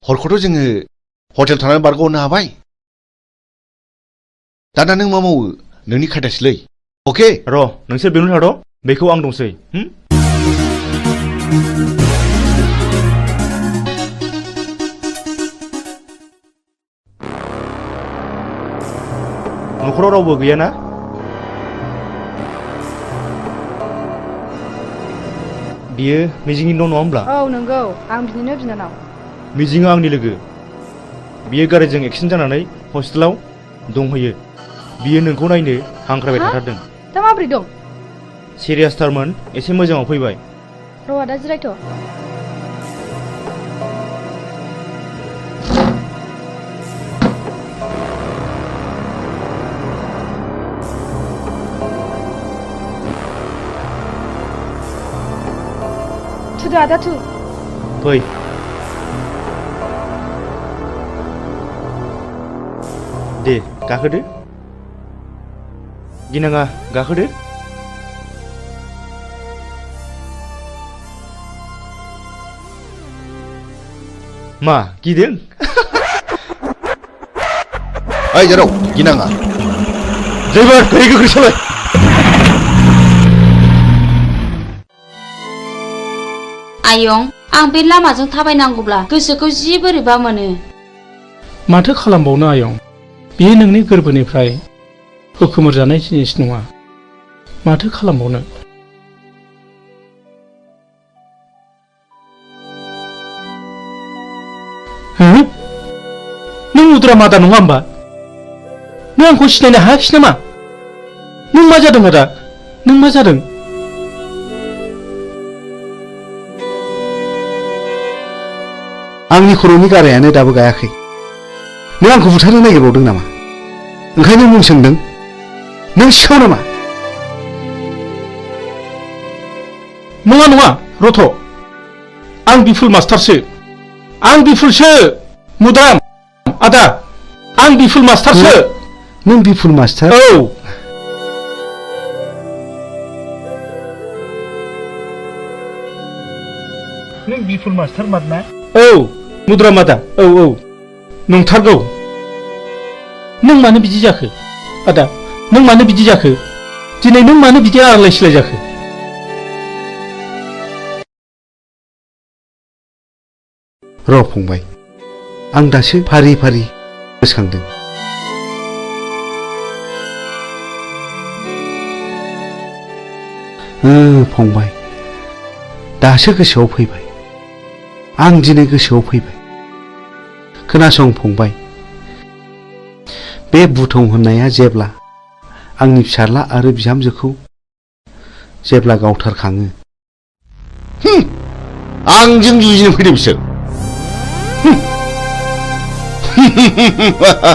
हरखौथ' जोङो हटेल थानानै बारग'नो हाबाय दाना नों मा मावो नोंनि खायदासैलै अके र' नोंसोर बेयावनो थाद' बेखौ आं दंसै न'खराव रावबो गैयाना बियो मिजिंनि न' नङा होमब्ला औ नंगौ आं बिनिनो बिनानाव मिजिङा आंनि लोगो बियो गारिजों एक्सिडेन्ट जानानै हस्पिटालाव दंहैयो बियो नोंखौ नायनो हांख्रायबाय थाथारदों दा माबोरै दं सिरियासथारमोन एसे मोजाङाव फैबाय र' दा जिरायथ' थुदो आदा थु फै दे गाखोदो गिनाङा गाखोदो मा गिदों? ओइ जेराव गिनाङा ड्राइभार गारि गोख्रै सालाय। आयं आं बे लामाजों थाबायनांगौब्ला गोसोखौ जि बोरैबा मोनो। माथो खालामबावनो आयं, बेयो नोंनि गोरबोनिफ्राय हुखुमोर जानाय जिनिस नङा। माथो खालामबावनो। नों उद्रा मादा नङा होमबा? नों आंखौ सिनायनो हायाखिसै नामा? नों मा जादों आदा? नों मा जादों? आंनि खर'नि गारायानो दाबो गायाखै। नों आंखौ बुथारनो नागिरबावदों नामा? ओंखायनो मुं सोंदों? नों सिखाव नामा? नङा नङा रथ', आं बिफुल मास्टारसो। आं बिफुलसो मुदाम। आदा आं बिफुल मास्टारसो। नों बिफुल मास्टार? औ। नों बिफुल मास्टार मादना? औ मुद्रा मादा। औ औ नंथारगौ। नों मानो बिदि जाखो आदा? नों मानो बिदि जाखो? दिनै नों मानो बिदि आलाय सिलाय जाखो? र' फंबाय, आं दासो फारि फारि गोसोखांदों। फंबाय, दासो गोसोआव फैबाय। आं दिनै गोसोआव फैबाय। खोनासं फंबाय, बे बुथं होननाया जेब्ला आंनि फिसाज्ला आरो बिहामजोखौ जेब्ला गावथारखाङो। आंजों जुजिनो फैदों बिसोर।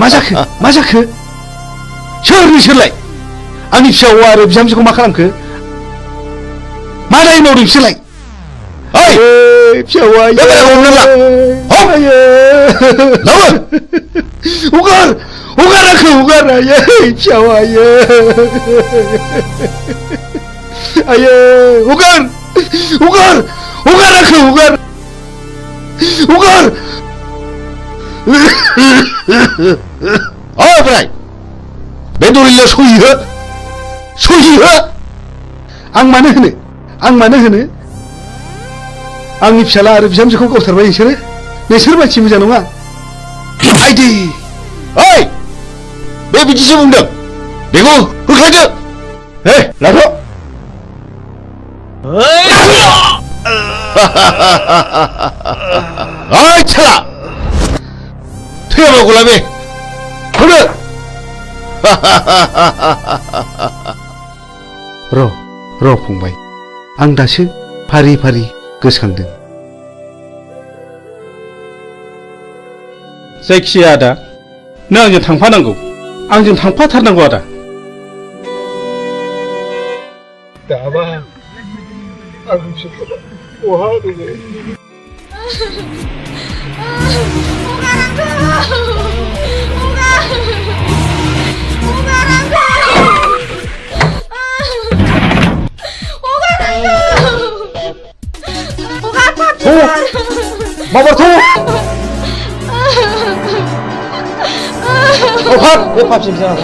मा जाखो? मा जाखो? सोर नोंसोरलाय? आंनि फिसाज्ला आरो बिहामजोखौ मा खालामखो? मा दाय मावदों बिसोरलाय? फिसाज्ला हगार हगार आंखौ हगार आयै फिसाज्ला आयै हगार हगार हगार आंखौ हगार हगार। बोराय, बे दलिलाव सहि हो, सहि हो। आं मानो होनो? आं मानो होनो? आंनि फिसाज्ला आरो बिहामजोखौ गावथारबाय नोंसोरो? नोंसोर मानसि मोजां नङा। आइदि ओइ, बे बिदिसो बुंदों। बेखौ होख्लायदो। लाथ'। ओइ साला, थैयाबागौला बे होनो। र' फंबाय, आं दासो फारि फारि गोसोखांदों। जायखिजाया आदा, नों आंजों थांफानांगौ। आंजों थांफाथारनांगौ आदा। दाबा आं फिसाखौ बहा दङ? Babar tuh. Oh hap, hap sih sana.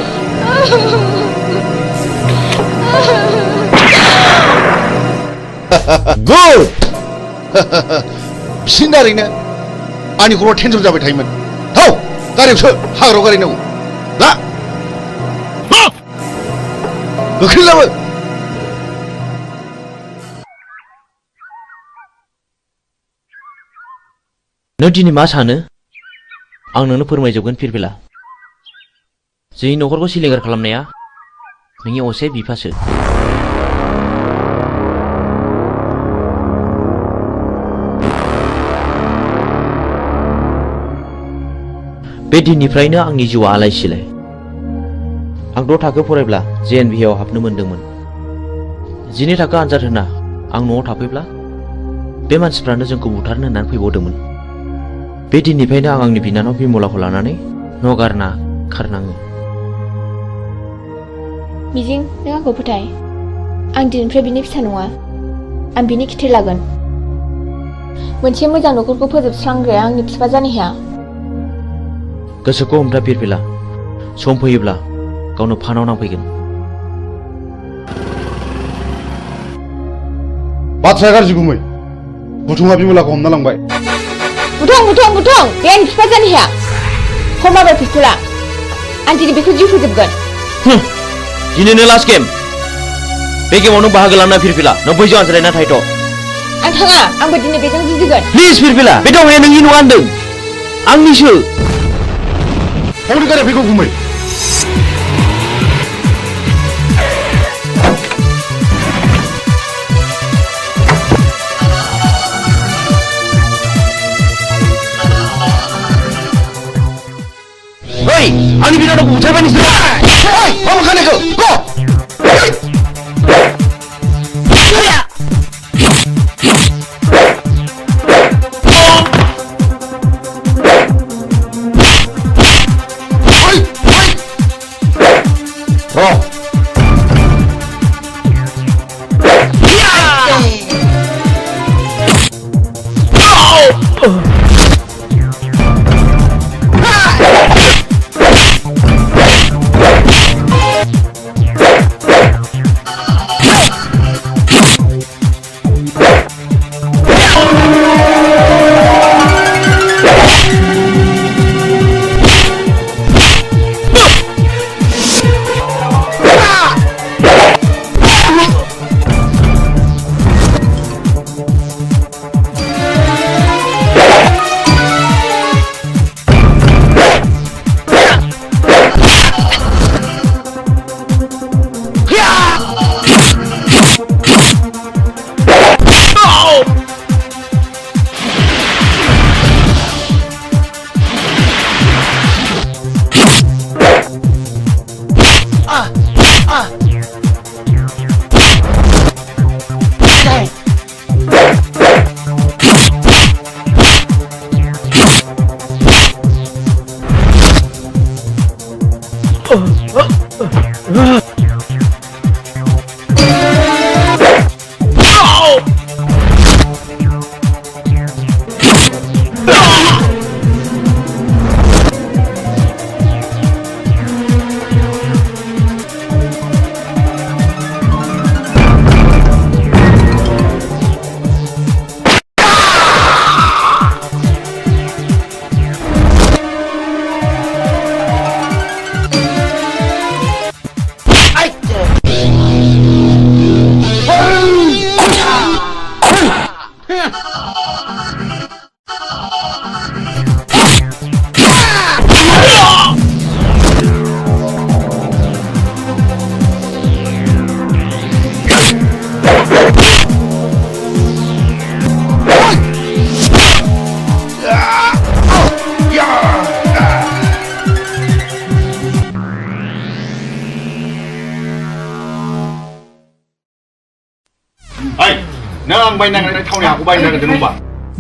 Good. बिसिनारैनो आंनि खर'आव टेनसन जाबाय थायोमोन। थाव गारियावसो हाग्रायाव गारिनांगौ। ला गोख्रै लाबो। नों दिनै मा सानो? आं नोंनो फोरमायजोबगोन फिरफिला। जोंनि न'खरखौ सिलिंखार खालामनाया नोंनि असे बिफासो। बे दिननिफ्रायनो आंनि जिउआ आलाय सिलाय। आं 6 थाखो फरायब्ला JNV आव हाबनो मोनदोंमोन। 12 थाखो आनजाद होना आं न'आव थाफैब्ला बे मानसिफ्रानो जोंखौ बुथारनो होननानै फैबावदोंमोन। बे दिननिफ्रायनो आं आंनि बिनानाव बिमलाखौ लानानै न' गारना खारनाङो। मिजिं, नों आंखौ फोथाय। आं दिनैनिफ्राय बिनि फिसा नङा। आं बिनि खिथेर लागोन। मोनसे मोजां न'खरखौ फोजोबस्रांग्राया आंनि बिफा जानो हाया। गोसोखौ हमथा फिरफिला सम फैयोब्ला गावनो फानाव नांफैगोन। बाथ्राया गाज्रि गुमै बुथुङा बिमलाखौ हमना लांबाय। बुथुं बे आंनि बिफा जानो हाया। हमाबाय पिस्तला आं दिनै बेखौ जिउ फोजोबगोन। दिनैनो लास्ट गेम। बे गेमाव नों बाहागो लाना फिरफिला नों बैजों आनज्रायना थाहैथ'। आं थाङा आंबो दिनै बेजों जुजिगोन। प्लिज फिरफिला बे दावहाया नोंनि नङा होनदों आंनिसो। हौनि गारिया फैगौ गुमै। Hei, ani bilang aku buta bani sih. Hei, kamu kan itu, go.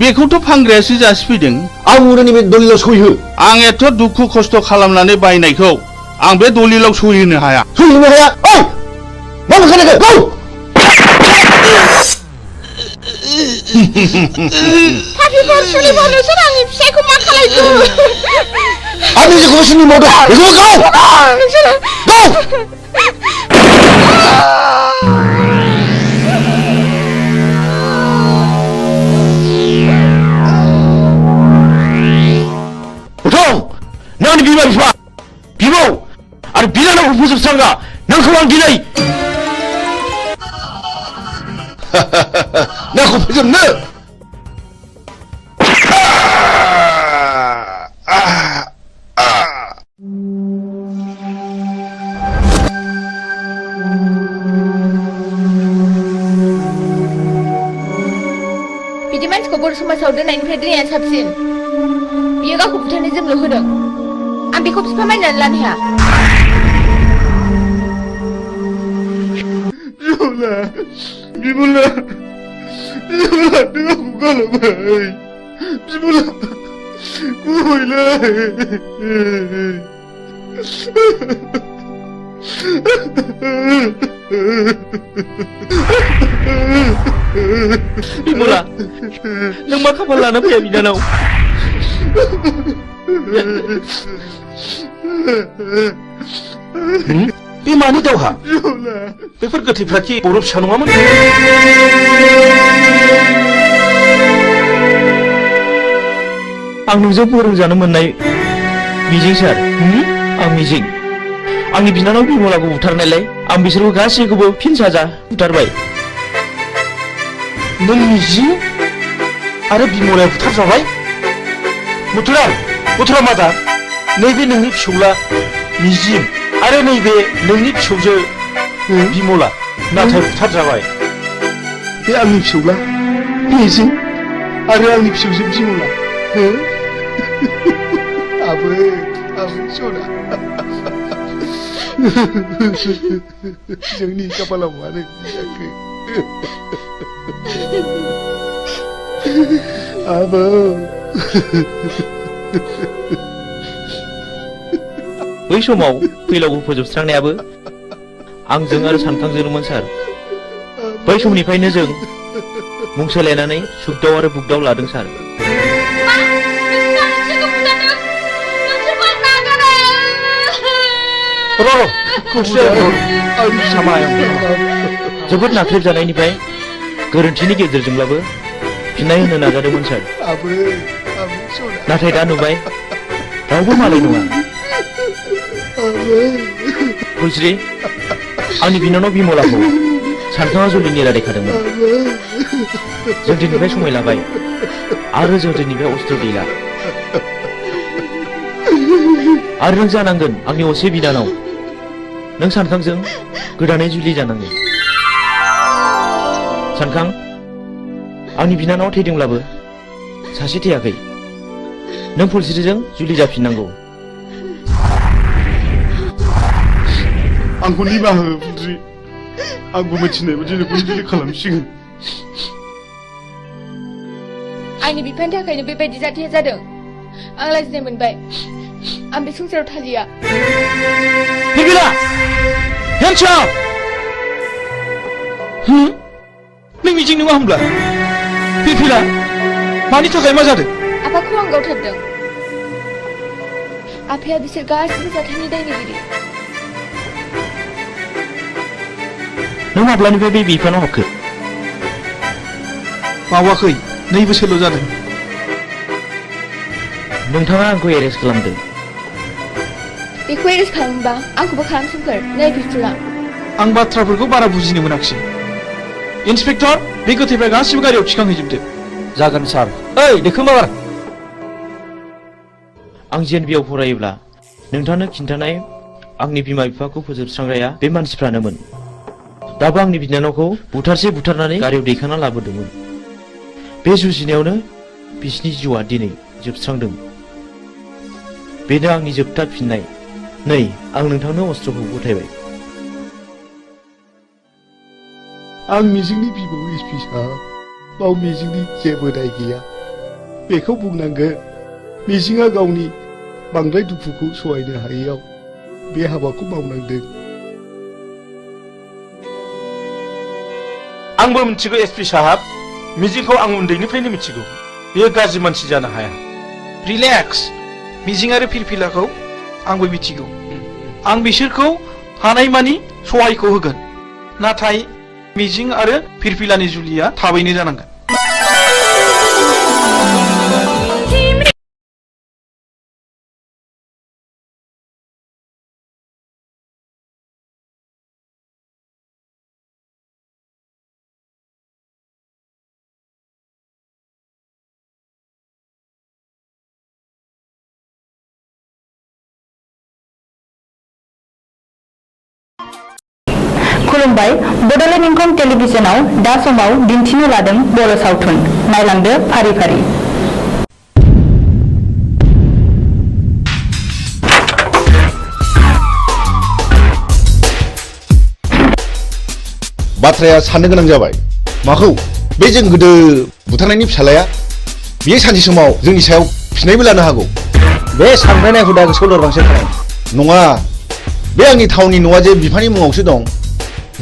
बेखौथ' फानग्रायासो जासिफैदों। आं उरनि बे दलिलाव सहिहो। आं एथ' दुखु खस्थ' खालामनानै बायनायखौ आं बे दलिलाव सहिनो हाया। सहिनो हाया? ओइ! मा बुंखानायखौ? गौ! पापिफोर सुलिफोर नोंसोर आंनि फिसायखौ मा खालायखो? आंनि जेखौ सुनि मावदों बेखौ गौ! नोंसोरो गौ! नोंनि बिमा बिफा बिबौ आरो बिनानावखौ फोजोबस्रांगा नोंखौ आं दिनै नोंखौ फोजोबनो बिदि मानसिखौ बर' समाजाव दोननायनिफ्राय दोननाया साबसिन। बियो गावखौ बुथारनो जोंल' होदों। आं बेखौ बिफा मानिनानै लानो हाया। बिमला नों आंखौ गालांबाय। बिमला गुबैलै बिमला नों मा खाफाल लाना फैया बिनानाव बे मानि दावहा बेफोर गोथैफ्रा कि बर' फिसा नङामोन आं नोंजों फोरोंजानो मोननाय मिजिं सार आं मिजिं आंनि बिनानाव बिमलाखौ बुथारनायलाय आं बिसोरखौ गासैखौबो फिन साजा बुथारबाय नों मिजिं आरो बिमलाया बुथारजाबाय मथुरा मादा नैबे नोंनि फिसौला मिजिं आरो नैबे नोंनि फिसौजो बिमला नाथाय बुथारजाबाय बे आंनि फिसौला मिजिं आरो आंनि फिसौजो बिमला आबै सना जोंनि खाफालाव मानो जाखो आबौ बै समाव फैलावखौ फोजोबस्रांनायाबो आंजों आरो सानखांजोंमोन सार बै समनिफ्रायनो जों मुं सोलायनानै सुगदाव आरो बुगदाव लादों सार जोबोद नाख्रेबजानायनिफ्राय गोरोन्थिनि गेजेरजोंब्लाबो फिननाय होनो नाजादोंमोन सार नाथाय दा नुबाय रावबो मालाय नङा फुलस्रि आंनि बिनानाव बिमलाखौ सानखाङा जुलिनि रादायखादोंमोन जों दिनैनिफ्राय समाय लाबाय आरो जों दिनैनिफ्राय अस्त्र गैला आरो नों जानांगोन आंनि असे बिनानाव नों सानखांजों गोदानै जुलि जानांगोन सानखां आंनि बिनानाव थैदोंब्लाबो सासे थैयाखै नों फुलस्रिजों जुलि जाफिननांगौ आंखौ निमाहा हो फुलस्रि आंबो मिथिनाय बायदि नोंखौ जुलि खालामसिगोन आंनि बिफानि थाखायनो बेबायदि जाथाया जादों आं लाजिनाय मोनबाय आं बे संसाराव थालिया बिबिला हेन्स आप नों मिजिं नङा होमब्ला बिबिला मानि थाखाय मा जादों आफाखौ आं गावथारदों आफाया बिसोर गासिबो जाथायनि दायनिगिरि नों माब्लानिफ्राय बे बिफानाव हाबखो मावाखै 2 बोसोरल' जादों नोंथाङा आंखौ एरेस्ट खालामदों बेखौ एरेस्ट खालामोबा आंखौबो खालामसोमखोर नै पिस्तुला आं बाथ्राफोरखौ बारा बुजिनो मोनाखिसै इन्सपेक्टर बे गोथैफ्रा गासिबो गारियाव थिखांहैजोबदो जागोन सार ओइ देखो माबार आं जेएनबिआव फरायोब्ला नोंथांनो खिन्थानाय आंनि बिमा बिफाखौ फोजोबस्रांग्राया बे मानसिफ्रानोमोन दाबो आंनि बिनानावखौ बुथारनानै गारियाव दैखांना लाबोदोंमोन बे जुजिनायावनो बिसिनि जिउआ दिनै जोबस्रांदों बेनो आंनि जोबथा फिननाय नै आं नोंथांनो अस्त्रखौ गथायबाय आं मिजिंनि बिबौ एसपि साहब बाव मिजिंनि जेबो दाय गैया बेखौ बुंनांगोन मिजिंआ गावनि बांद्राय दुखुखौ सहायनो हायैयाव बे हाबाखौ मावनांदों आंबो मिथिगौ एसपि साहब मिजिंखौ आं उन्दैनिफ्रायनो मिथिगौ बेयो गाज्रि मानसि जानो हाया रिलेक्स मिजिं आरो फिरफिलाखौ आंबो मिथिगौ आं बिसोरखौ हानायमानि सहायखौ होगोन नाथाय मिजिं आरो फिरफिलानि जुलिया थाबैनो जानांगोन खुलुमबाय बड'लेण्ड इंखं टेलिभिजनाव दा समाव दिन्थिनो लादों बर' सावथुन नायलांदो फारि फारि बाथ्राया साननो गोनां जाबाय माखौ बे जों गोदो बुथारनायनि फिसालाया बियो सानसे समाव जोंनि सायाव फिनायबो लानो हागौ बे सानफ्रायनाय हुदा गोसोआव लोरबांसो खालाम नङा बे आंनि टाउननि न'आ जे बिफानि मुङावसो दं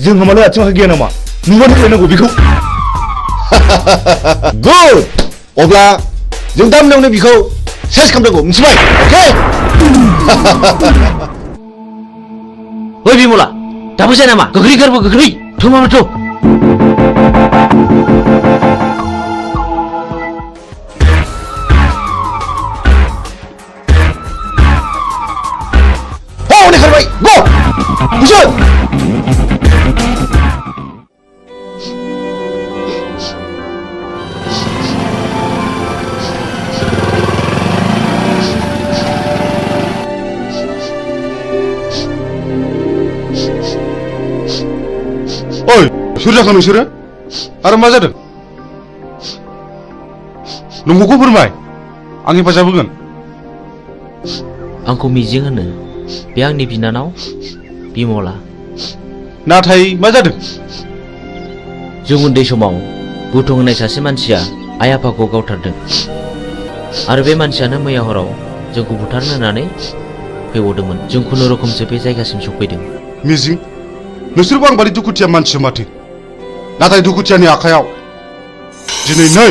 जोंहा मालाय आथिं आखाइ गैया नामा नुबानो लायनांगौ बेखौ गुड अब्ला जों दा मोनायावनो बिखौ सेस खालामनांगौ मिथिबाय अके ओइ बिमला दाबो जाया नामा गोख्रै गारबो गोख्रै थमाबोथ' खारबाय गो कुसन ओइ सोर जाखो नोंसोरो आरो मा जादों नंगौखौ फोरमाय आं हेफाजाब होगोन आंखौ मिजिं होनो बे आंनि बिनानाव बिमला नाथाय मा जादों जों उन्दै समाव बुथुं होननाय सासे मानसिया आइ आफाखौ गावथारदों आरो बे मानसियानो मैया हराव जोंखौ बुथारनो होननानै फैबावदोंमोन जों खुनुरुखुमसो बे जायगासिम सफैदों मिजिं नोंसोरबो आं बादि दुखुथिया मानसि माथो नाथाय दुखुथियानि आखायाव दिनै नै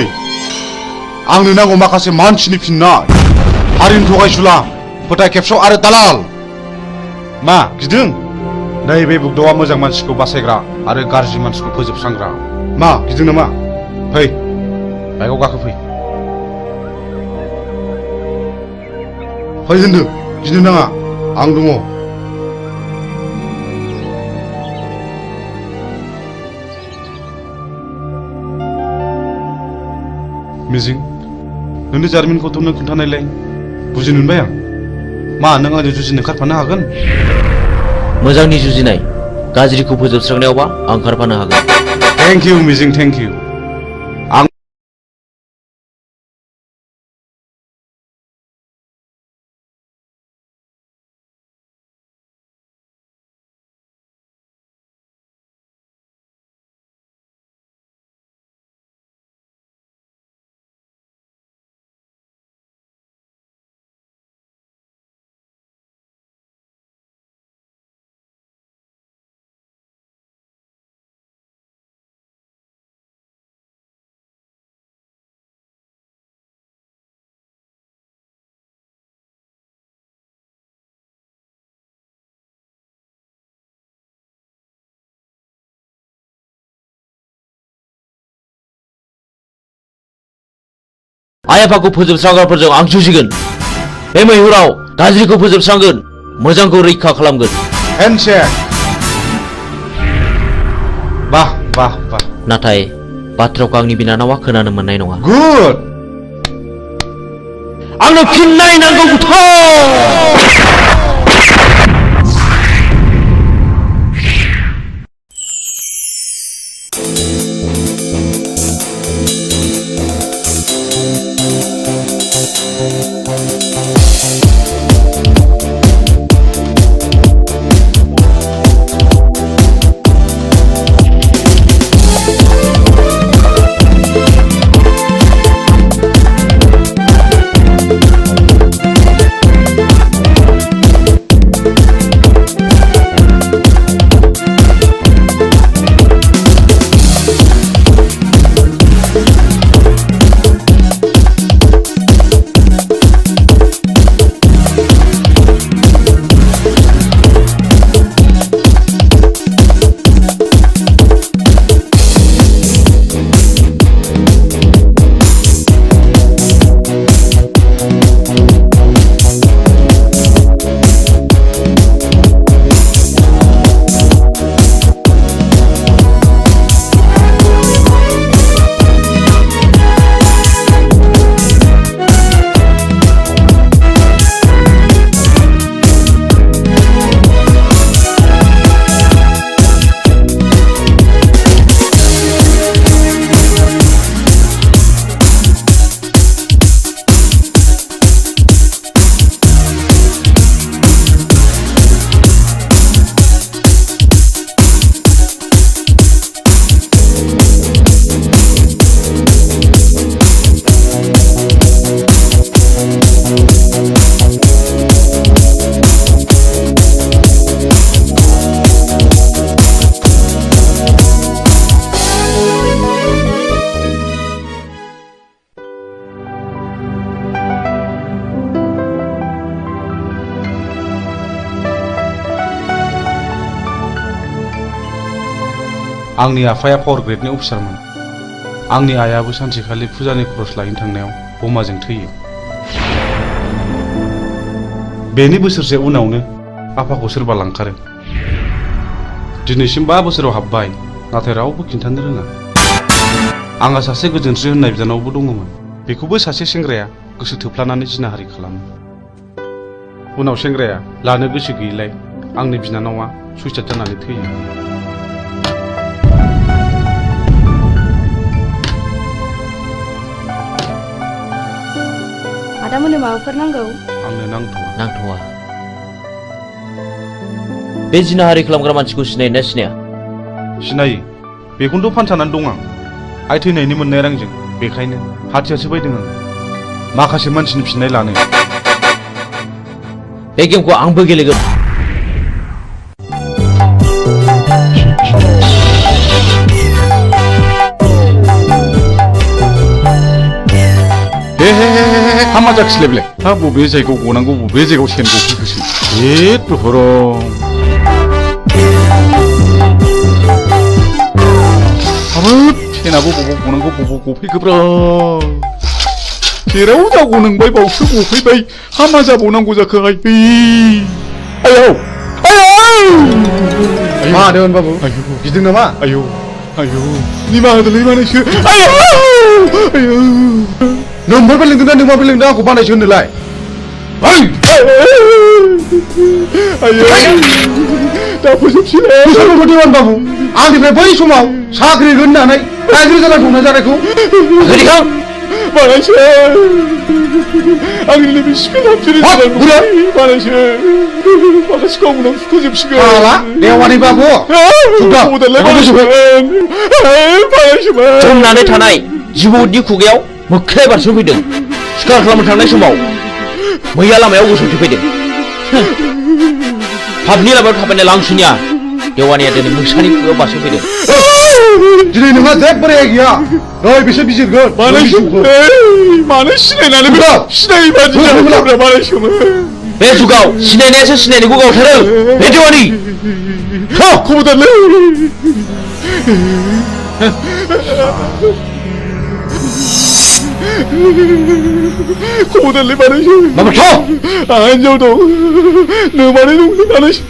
आंनो नांगौ माखासे मानसिनि फिननाय हारिनि थगायसुला फोथाय खेबस' आरो दालाल मा गिदों नैबे बुग्दावा मोजां मानसिखौ बासायग्रा आरो गाज्रि मानसिखौ फोजोबस्रांग्रा मा गिदों नामा फै बाइकआव गाखोफै फै होनदों गिनो नाङा आं दङ मिजिं नोंनि जारिमिनखौथ' नों खोन्थानायलाय बुजिनो मोनबाय आं मा नों आंजों जुजिनो ओंखारफानो हागोन मोजांनि जुजिनाय गाज्रिखौ फोजोबस्रांनायावबा आं ओंखारफानो हागोन थेंक इउ मिजिं थेंक इउ आं आइ आफाखौ फोजोबस्रांग्राफोरजों आं जुजिगोन बे मैहुराव गाज्रिखौ फोजोबस्रांगोन मोजांखौ रैखा खालामगोन हेन्डशेक बाह बाह बाह नाथाय बाथ्राखौ आंनि बिनानावा खोनानो मोननाय नङा गुड आंनो फिननाय नांगौ आंनि आफाया पावार ग्रेडनि अफिसारमोन। आंनि आइयाबो सानसेखालि फुजानि खरस लायनो थांनायाव बमाजों थैयो। बेनि बोसोरसे उनावनो आफाखौ सोरबा लांखारो। दिनैसिम 5 बोसोराव हाबबाय, नाथाय रावबो खिन्थानो रोङा। आंहा सासे गोजोनस्रि होननाय बिनानावबो दङमोन। बेखौबो सासे सेंग्राया गोसो थोफ्लानानै जिनाहारि खालामो। उनाव सेंग्राया लानो गोसो गैयिलाय आंनि बिनानावा सुइसाइड जानानै थैयो। आदामोननो माबाफोर नांगौ? आंनो नांथ'वा। बे जिनाहारि खालामग्रा मानसिखौ सिनायोना सिनाया? सिनायो। बेखौनोथ' फानसानानै दं आं। आइ थैनायनि मोननाय रांजों। बेखायनो हाथियारसो बायदों आं माखासे मानसिनि फिननाय लानो। बे गेमखौ आंबो गेलेगोन। हामा जाखिलायबाय। हा बबे जायगायाव गनांगौ बबे जायगायाव सेन गफैखोसै। हरं हाबाब सेनाबो बबाव गनांगौ बबाव गफैखोब्रा। जेराव जागौ नोंबाय बावसो गफैबाय। हामा जाबावनांगौ जाखो आयौ मा होन बाबु गिदों नामा? आयौ निमाहा होदोलै मानैसो। आयौ नोंबो लिंदोंना नोंबो लिंदों आंखौ बानायसो होनोलाय। दा फोजोबसै बाबु आंनिफ्राय बै समाव साख्रि होननानै रायजो जाना संना जानायखौ बानायसो आंनि नैबे सिखो हाबजेरै बानायसो माखासे गावनाव सुख'जोबसिगोन। देवानि बाबु जमनानै थानाय जिबौनि खुगायाव मोख्राया बारस'फैदों। सिखार खालामनो थांनाय समाव मैया लामायाव गसंथेफैदों। पाबनि लामायाव थाबायनाय लांसुनिया देवानिया दिनै मोसानि खुगायाव बारस'फैदों। दिनै नोंहा जेबो रेहाय गैया। नै बिसोर बिजिरगोन। मानो सिनायनानै सिनायै बादि जाब्रा बानायसोमोन। बे जुगाव सिनायनायासो सिनायनायखौ गावथारो। बे देवानि खबरदारलै। खबरदारलै बानायसो। आंहा हिनजाव दं। नोमानै दं बानायसो।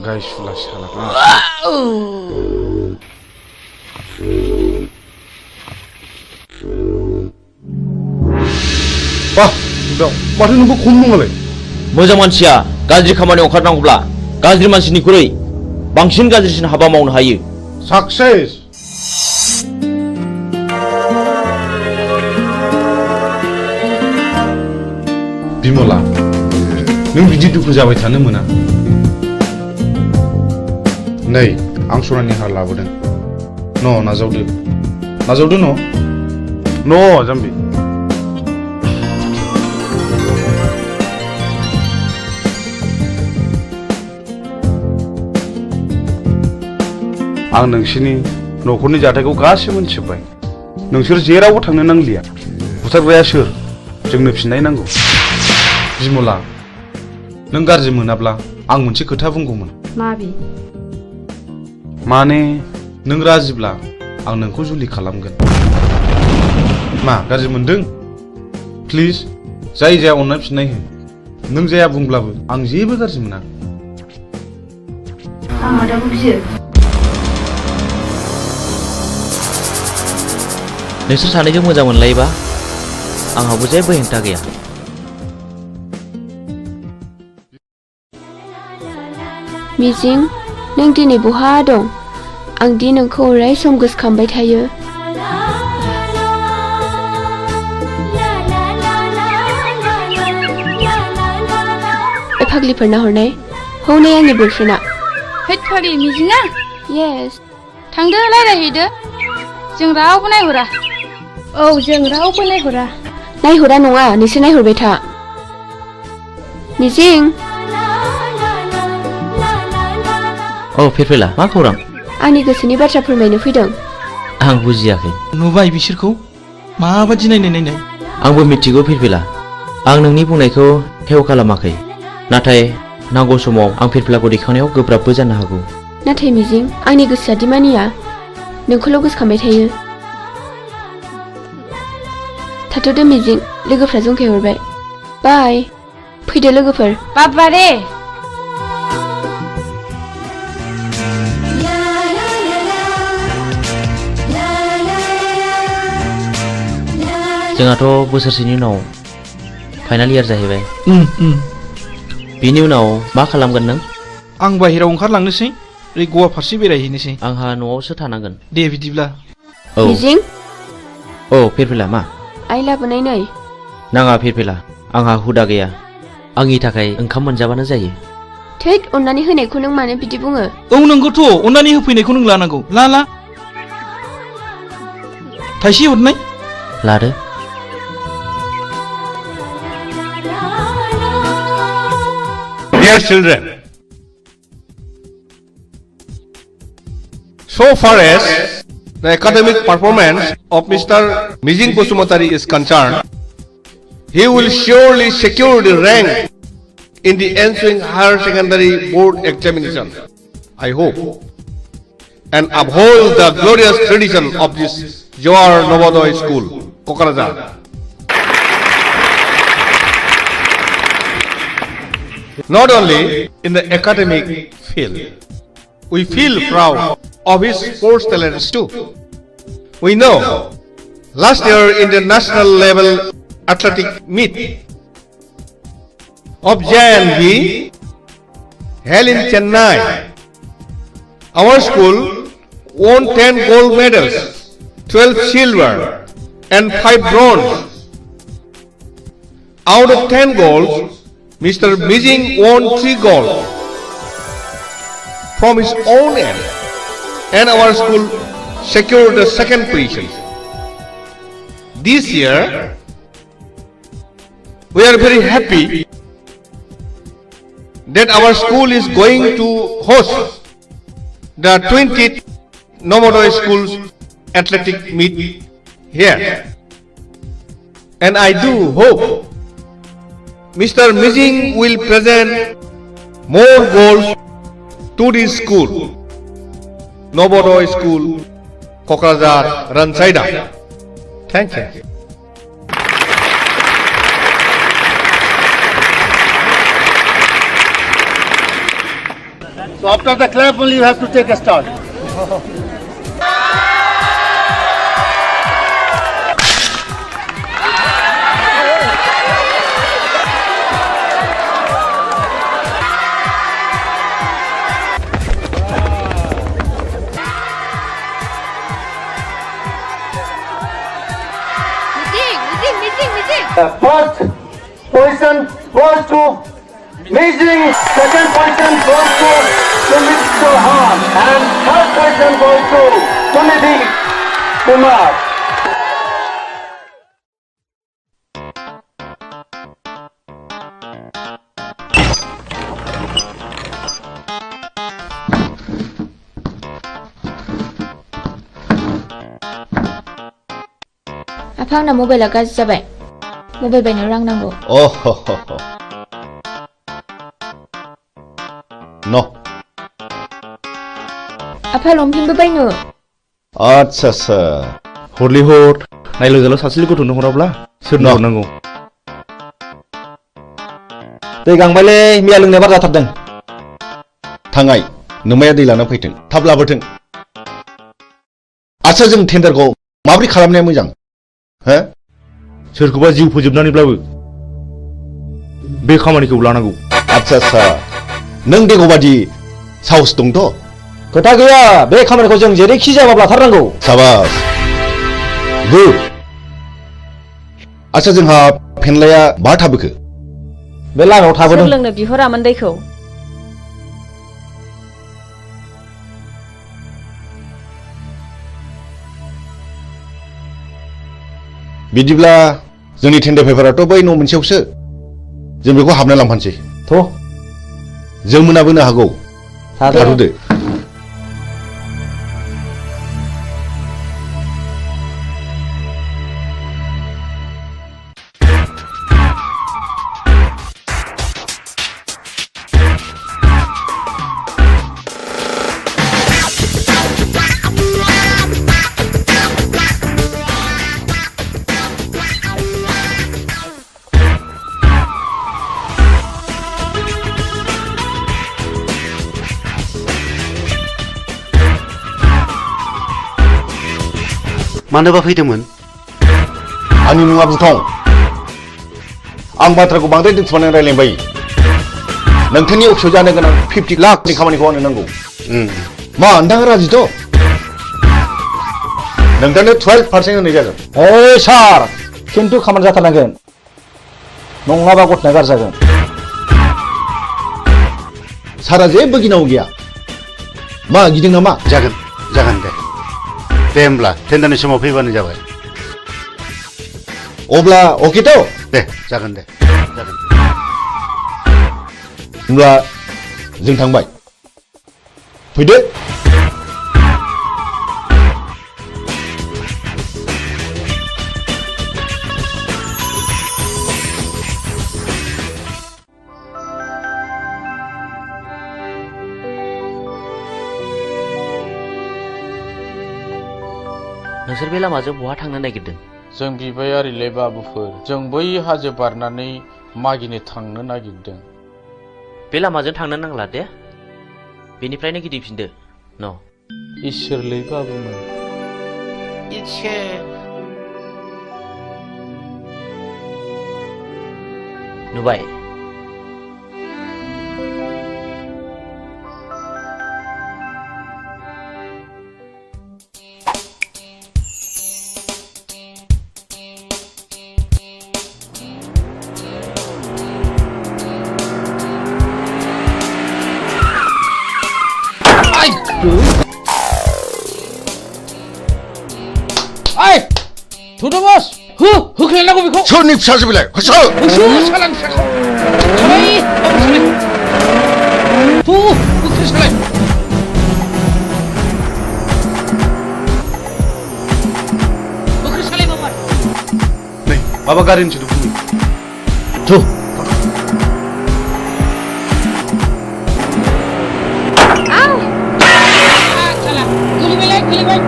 गायसुला साला। माथो नोंबो खम नङालाय। मोजां मानसिया गाज्रि खामानियाव ओंखारनांगौब्ला गाज्रि मानसिनिख्रुइ बांसिन गाज्रिसिन हाबा मावनो हायो। साक्सेस। बिमला नों बिदि दुखु जाबाय थानो मोना। नै आं सनानि हार लाबोदों। नाजावदो जाम्बि। आं नोंसिनि न'खरनि जाथायखौ गासिबो मोनथिजोब्बाय। नोंसोर जेरावबो थांनो नांलिया। बुथारग्राया सोर? जोंनो फिननाय नांगौ। बिमला नों गाज्रि मोनाब्ला आं मोनसे खोथा बुंगौमोन। माने नों राजिब्ला आं नोंखौ जुलि खालामगोन। मा गाज्रि मोनदों? प्लिज जाय जाया अननानै फिननाय हो। नों जाया बुंब्लाबो आं जेबो गाज्रि मोना। नोंसोर सानैजों मोजां मोनलायोबा आंहाबो जेबो हेंथा गैया। मिजिं नों दिनै बहा दं? आं दि नोंखौ अराय सम गोसोखांबाय थायो। फाग्लिफोरना हरनाय हौनै आंनि बयफ्रेन्डआ। हैद फाग्लि मिजिङा? येस। थांदो रायज्लायहैदो। जों रावबो नायहरा। औ जों रावबो नायहरा। नायहरा नङा नोंसोर नायहरबाय था। मिजिं। औ फेरफेला मा खौरां? आंनि गोसोनि बाथ्रा फोरमायनो फैदों। आं बुजियाखै। नुबाय बिसोरखौ माबादि नायनाय। आंबो मिथिगौ फेरफेला। आं नोंनि बुंनायखौ हेव खालामाखै। नाथाय नांगौ समाव आं फिरफिलाखौ दैखांनायाव गोब्राबबो जानो हागौ। नाथाय मिजिं आंनि गोसोआ दि मानिया नोंखौल' गोसोखांबाय थायो। थाथ'दो मिजिं लोगोफ्रा जंखायहरबाय। बाय फैदो लोगोफोर। बाबारे जोंहाथ' बोसोरसेनि उनाव फाइनाल इयार जाहैबाय। बिनि उनाव मा खालामगोन नों? आं बाहेरायाव ओंखारलांनोसै ओरै गवा फारसे बेरायहैनोसै। आंहा न'आवसो थानांगोन। दे बिदिब्ला। औ मिजिं औ फिरफिला मा? आइ लाबोनाय नै। नाङा फिरफिला आंहा हुदा गैया। आंनि थाखाय ओंखाम मोनजाबानो जायो। थैद अननानै होनायखौ नों मानो बिदि बुङो? औ नंगौथ' अननानै होफैनायखौ नों लानांगौ। ला थाइसे हरनाय। लादो। Dear children, so far as the academic performance of Mr. Mijing Basumatari is concerned, he will surely secure the rank in the ensuing higher secondary board examination, I hope, and uphold the glorious tradition of this Johar Novodoy School, Kokarajar. Not only in the academic field, we feel proud of his sports talents too. We know last year in the national level athletic meet of JNV held in Chennai, our school won 10 gold medals, 12 silver and 5 bronze. Out of 10 goals, Mr. Mijing won 3 gold from his own end, and our school secured the second position. This year, we are very happy that our school is going to host the 20th Novodoy Schools athletic meet here, and I do hope Mr. Mijing will present more goals to this school, Novodoy School, Kokrazar, Ransaida. Thank you. So after the clap only you have to take a start. First position goes to Mijing, second position goes to Mr. Han, and third position goes to Sunidhi Kumar. आफा आंना मबाइला गाज्रि जाबाय। Mobile बायनो रां नांगौ। No. आफा लंपेन्टबो बायनो। आच्छा हरलि हर नायलो जाला सासेल गथ'नो हराब्ला सोरनो हरनांगौ? दै गांबायलै मिया लोंनाया बार जाथारदों। थांगाय नोमाया दै लाना फैथों थाब लाबोथों। आच्छा जों टेन्डारखौ माबोरै खालामनाया मोजां? हो? सोरखौबा जिउ फोजोबनानैब्लाबो बे खामानिखौ लानांगौ। आच्छा नों देगौबादि साहस दंथ'? खोथा गैया बे खामानिखौ जों जेरैखि जायाबाबो लाथारनांगौ। साबास गुड। आच्छा जोंहा फेनलाया बहा थाबोखो? बे लामायाव थाबोदों। सोर लोंनो बिहरामोन दैखौ? बिदिब्ला जोंनि टेन्डार पेपाराथ' बै न' मोनसेयावसो जों बेखौ हाबना लांफानोसै। थ' जों मोनाबोनो हागौ। थाथ'दो। मानोबा फैदोंमोन? आंनि मुङा बुथं। आं बाथ्राखौ बांद्राय दोनथुमनानै रायलायबाय। नोंथांनि अफिसाव जानो गोनां 50 लाखनि खामानिखौ आंनो नांगौ। मा नोंथाङा राजिथ'? नोंथांनो 12% होनाय जागोन। ओइ सार खिन्थु खामानि जाथारनांगोन नङाबा गथ'ना गाज्रि जागोन। सारा जेबो गिनांगौ गैया। मा गिदों नामा? जागोन दे। दे होमब्ला टेन्डारनि समाव फैबानो जाबाय। अब्ला अकेथ'? दे जागोन दे जागोन। होमब्ला जों थांबाय। फैदो। नोंसोर बे लामाजों बहा थांनो नागिरदों? जों बिबायारिले बाबुफोर जों बै हाजो बारनानै मागिनो थांनो नागिरदों। बे लामाजों थांनो नांला दे। बेनिफ्रायनो गिदिंफिनदो। न' इसोरलै बाबुमोन। नुबाय? ओइ थुदो बस होख्लायनांगौ बेखौ। सोरनि फिसासो बेलाय? होसो सालानि फिसाखौ सालाय होख्लाय सालाय। होख्लाय सालाय बाबा। नै माबा गारिनि सोदोब फैयो। थु गोलैबाय।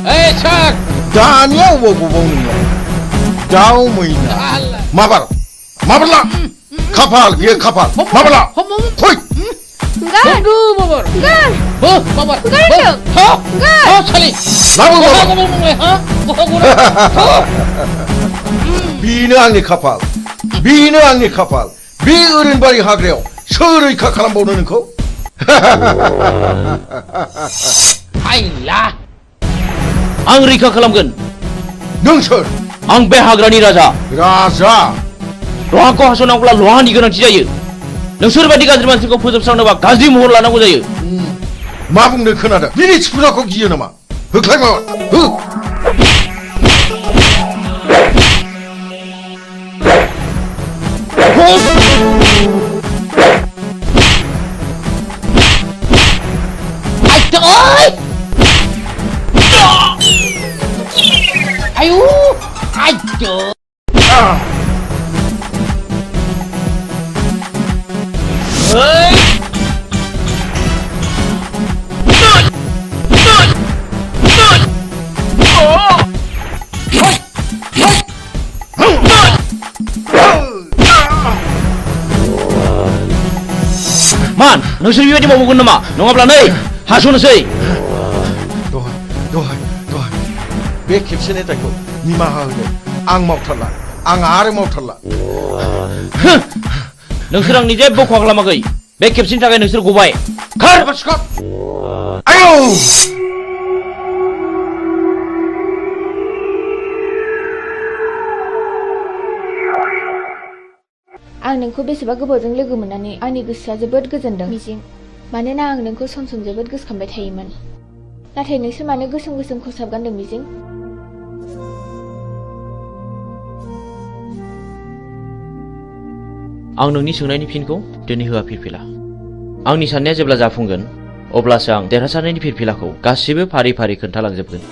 ओइ सार दानिया अबाव गबाव नोङो? दाउ मैना माबारला खाफाल बियो खाफाल माबारला फै। बाबर बाबर सालि बेनो आंनि खाफाल। बेनो आंनि खाफाल। बे ओरैनबारि हाग्रायाव सोर रैखा खालामबावनो नोंखौ? हायला आं रैखा खालामगोन। नों सोर? आं बे हाग्रानि राजा। राजा? लहाखौ हास'नांगौब्ला लहानि गोनांथि जायो। नोंसोर बायदि गाज्रि मानसिखौ फोजोबस्रांनोबा गाज्रि महर लानांगौ जायो। मा बुंनो खोनादों? बिनि सिफुनाखौ गियो नामा? होख्लाय माबा हो। आयु आयु मान नोंसोर बेबायदि मावगोन नामा? नङाब्ला नै हास'नोसै। दहाय बे खेबसेनि दायखौ निमाहा होदो। आं मावथारला। आं आरो मावथारला। नोंसोर आंनि जेबो खहा खालामाखै। बे खेबसेनि थाखाय नोंसोर गबाय। खार आयौ आं नोंखौ बेसेबा गोबावजों लोगो मोननानै आंनि गोसोआ जोबोद गोजोनदों मिजिं। मानोना आं नोंखौ सम सम जोबोद गोसोखांबाय थायोमोन। नाथाय नोंसोर मानो गोसोम गोसोम खसाब गानदों मिजिं? आं नोंनि सोंनायनि फिनखौ दिनै होआ फिरफिला। आंनि साननाया जेब्ला जाफुंगोन अब्लासो आं देरहासारनायनि फिरफिलाखौ गासिबो फारि फारि खोन्थालांजोबगोन।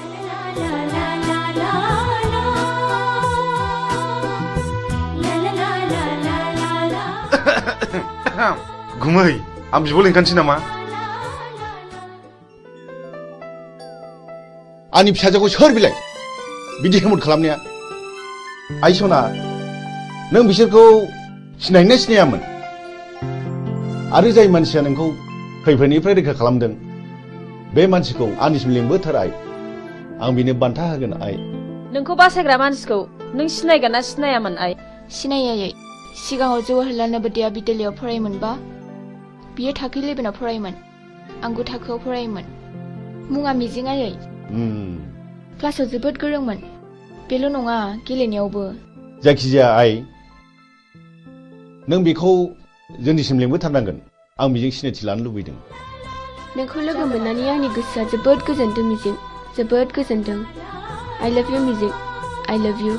गुमै आं बिब' लिंखानोसै नामा? आंनि फिसाजोखौ सोर बिलाय बिदि हेमत खालामनाया? आइ सना नों बिसोरखौ सिनायना सिनायामोन? आरो जाय मानसिया नोंखौ खैफोदनिफ्राय रैखा खालामदों बे मानसिखौ आंनिसिम लिंबोथार आइ आं बिनो बान्था होगोन आइ नोंखौ बासायग्रा मानसिखौ नों सिनायगोन ना सिनायामोन आइ सिनायै सिगाङाव जवाहरलाल नवोदया बिद्यालयआव फरायोमोनबा बियो थाखो 11आव फरायोमोन आं 9 थाखोआव फरायोमोन मुङा मिजिं आयै क्लासाव जोबोद गोरोंमोन बेल' नङा गेलेनायावबो जायखिजाया आइ नों बेखौ जोंनिसिम लिंबोथारनांगोन आं बेजों सिनायथि लानो लुबैदों नोंखौ लोगो मोननानै आंनि गोसोआ जोबोद गोजोनदों मिजिं जोबोद गोजोनदों I love you मिजिं I love you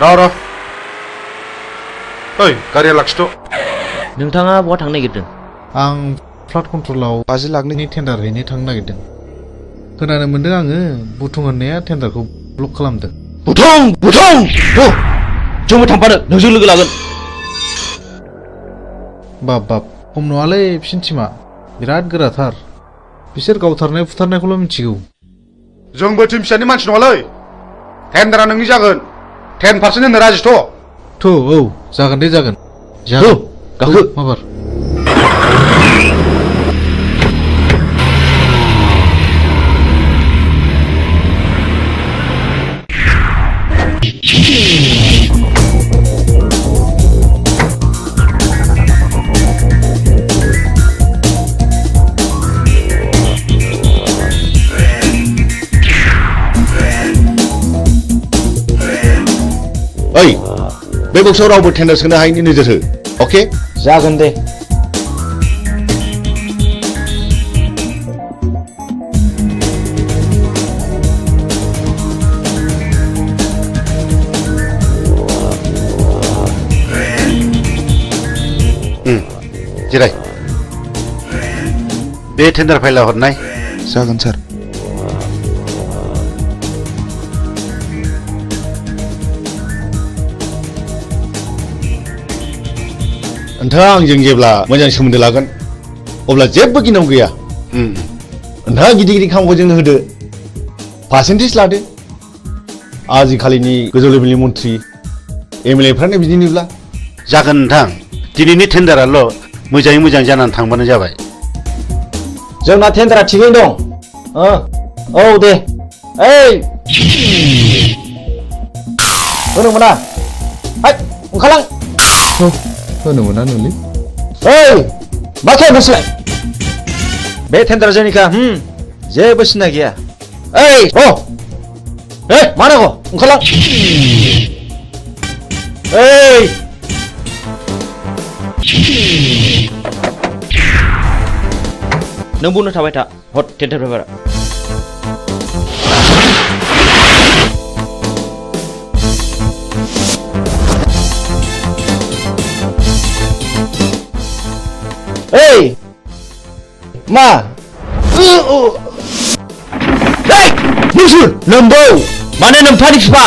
र' ओइ गारिया लाखिथ' नोंथाङा बहा थांनो नागिरदों? आं फ्लाड कन्ट्रलाव 50 लाखनि टेन्डार हैनो थांनो नागिरदों। खोनानो मोनदों आङो बुथुं होननाया टेन्डारखौ ब्लक खालामदों। बुथुं जोंबो थांफानो नोंजों लोगो लागोन। बाब खम नङालै बिसिनि टिमा बिराद गोराथार। बिसोर गावथारनाय फुथारनायखौल' मिथिगौ। जोंबो टिम फिसानि मानसि नङालै। टेन्डारा नोंनि जागोन। 10% होनो राजिथ'। औ जागोन दे जागोन। गाखो माबार। ओइ बे बक्सआव रावबो टेन्डार सोनो हायैनि नोजोर हो अके जागोन दे जिराय बे टेन्डार फाइला हरनाय जागोन सार नोंथाङा आंजों जेब्ला मोजां सोमोन्दो लागोन अब्ला जेबो गिनांगौ गैया नोंथाङा गिदिर गिदिर खामानिखौ जोंनो होदो पार्सेन्टेज लादो आजिखालिनि गोजौ लेभेलनि मन्थ्रि एमएलए फ्रानो बिदिनोब्ला जागोन नोंथां दिनैनि टेन्डाराल' मोजाङै मोजां जानानै थांबानो जाबाय जोंना टेन्डारा थिगैनो दं औ दे ओइ होनो मोना ओंखारलां होनो मोना नोंलै ओइ मा खालामदों नोंसोरलाय बे टेन्डारा जोंनिखा जेबो सिन्था गैया ओइ मा नांगौ ओंखारलां ओइ नों बुंनो थाबाय था हट टेन्डार पेपारा ओइ मा नोंसोर नोम्बौ माने नोम्फानि बिफा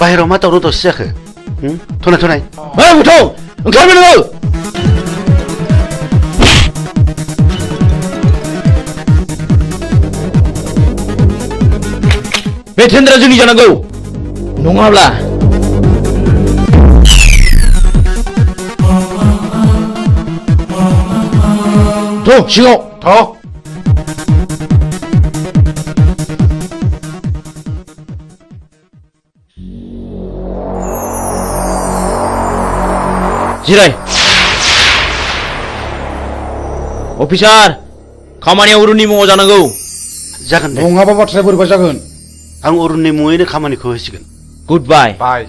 बाहेराव मा दावराव दावसि जाखो थनाय ओंखारबाय नोङो बे टेन्डारा जोंनि जानांगौ नङाब्ला सिगाङाव जिराय अफिसार खामानिया अरुणनि मुङाव जानांगौ जागोन दे नङाबा बाथ्राया बोरैबा जागोन आं अरुणनि मुङैनो खामानिखौ होसिगोन गुड बाय बाय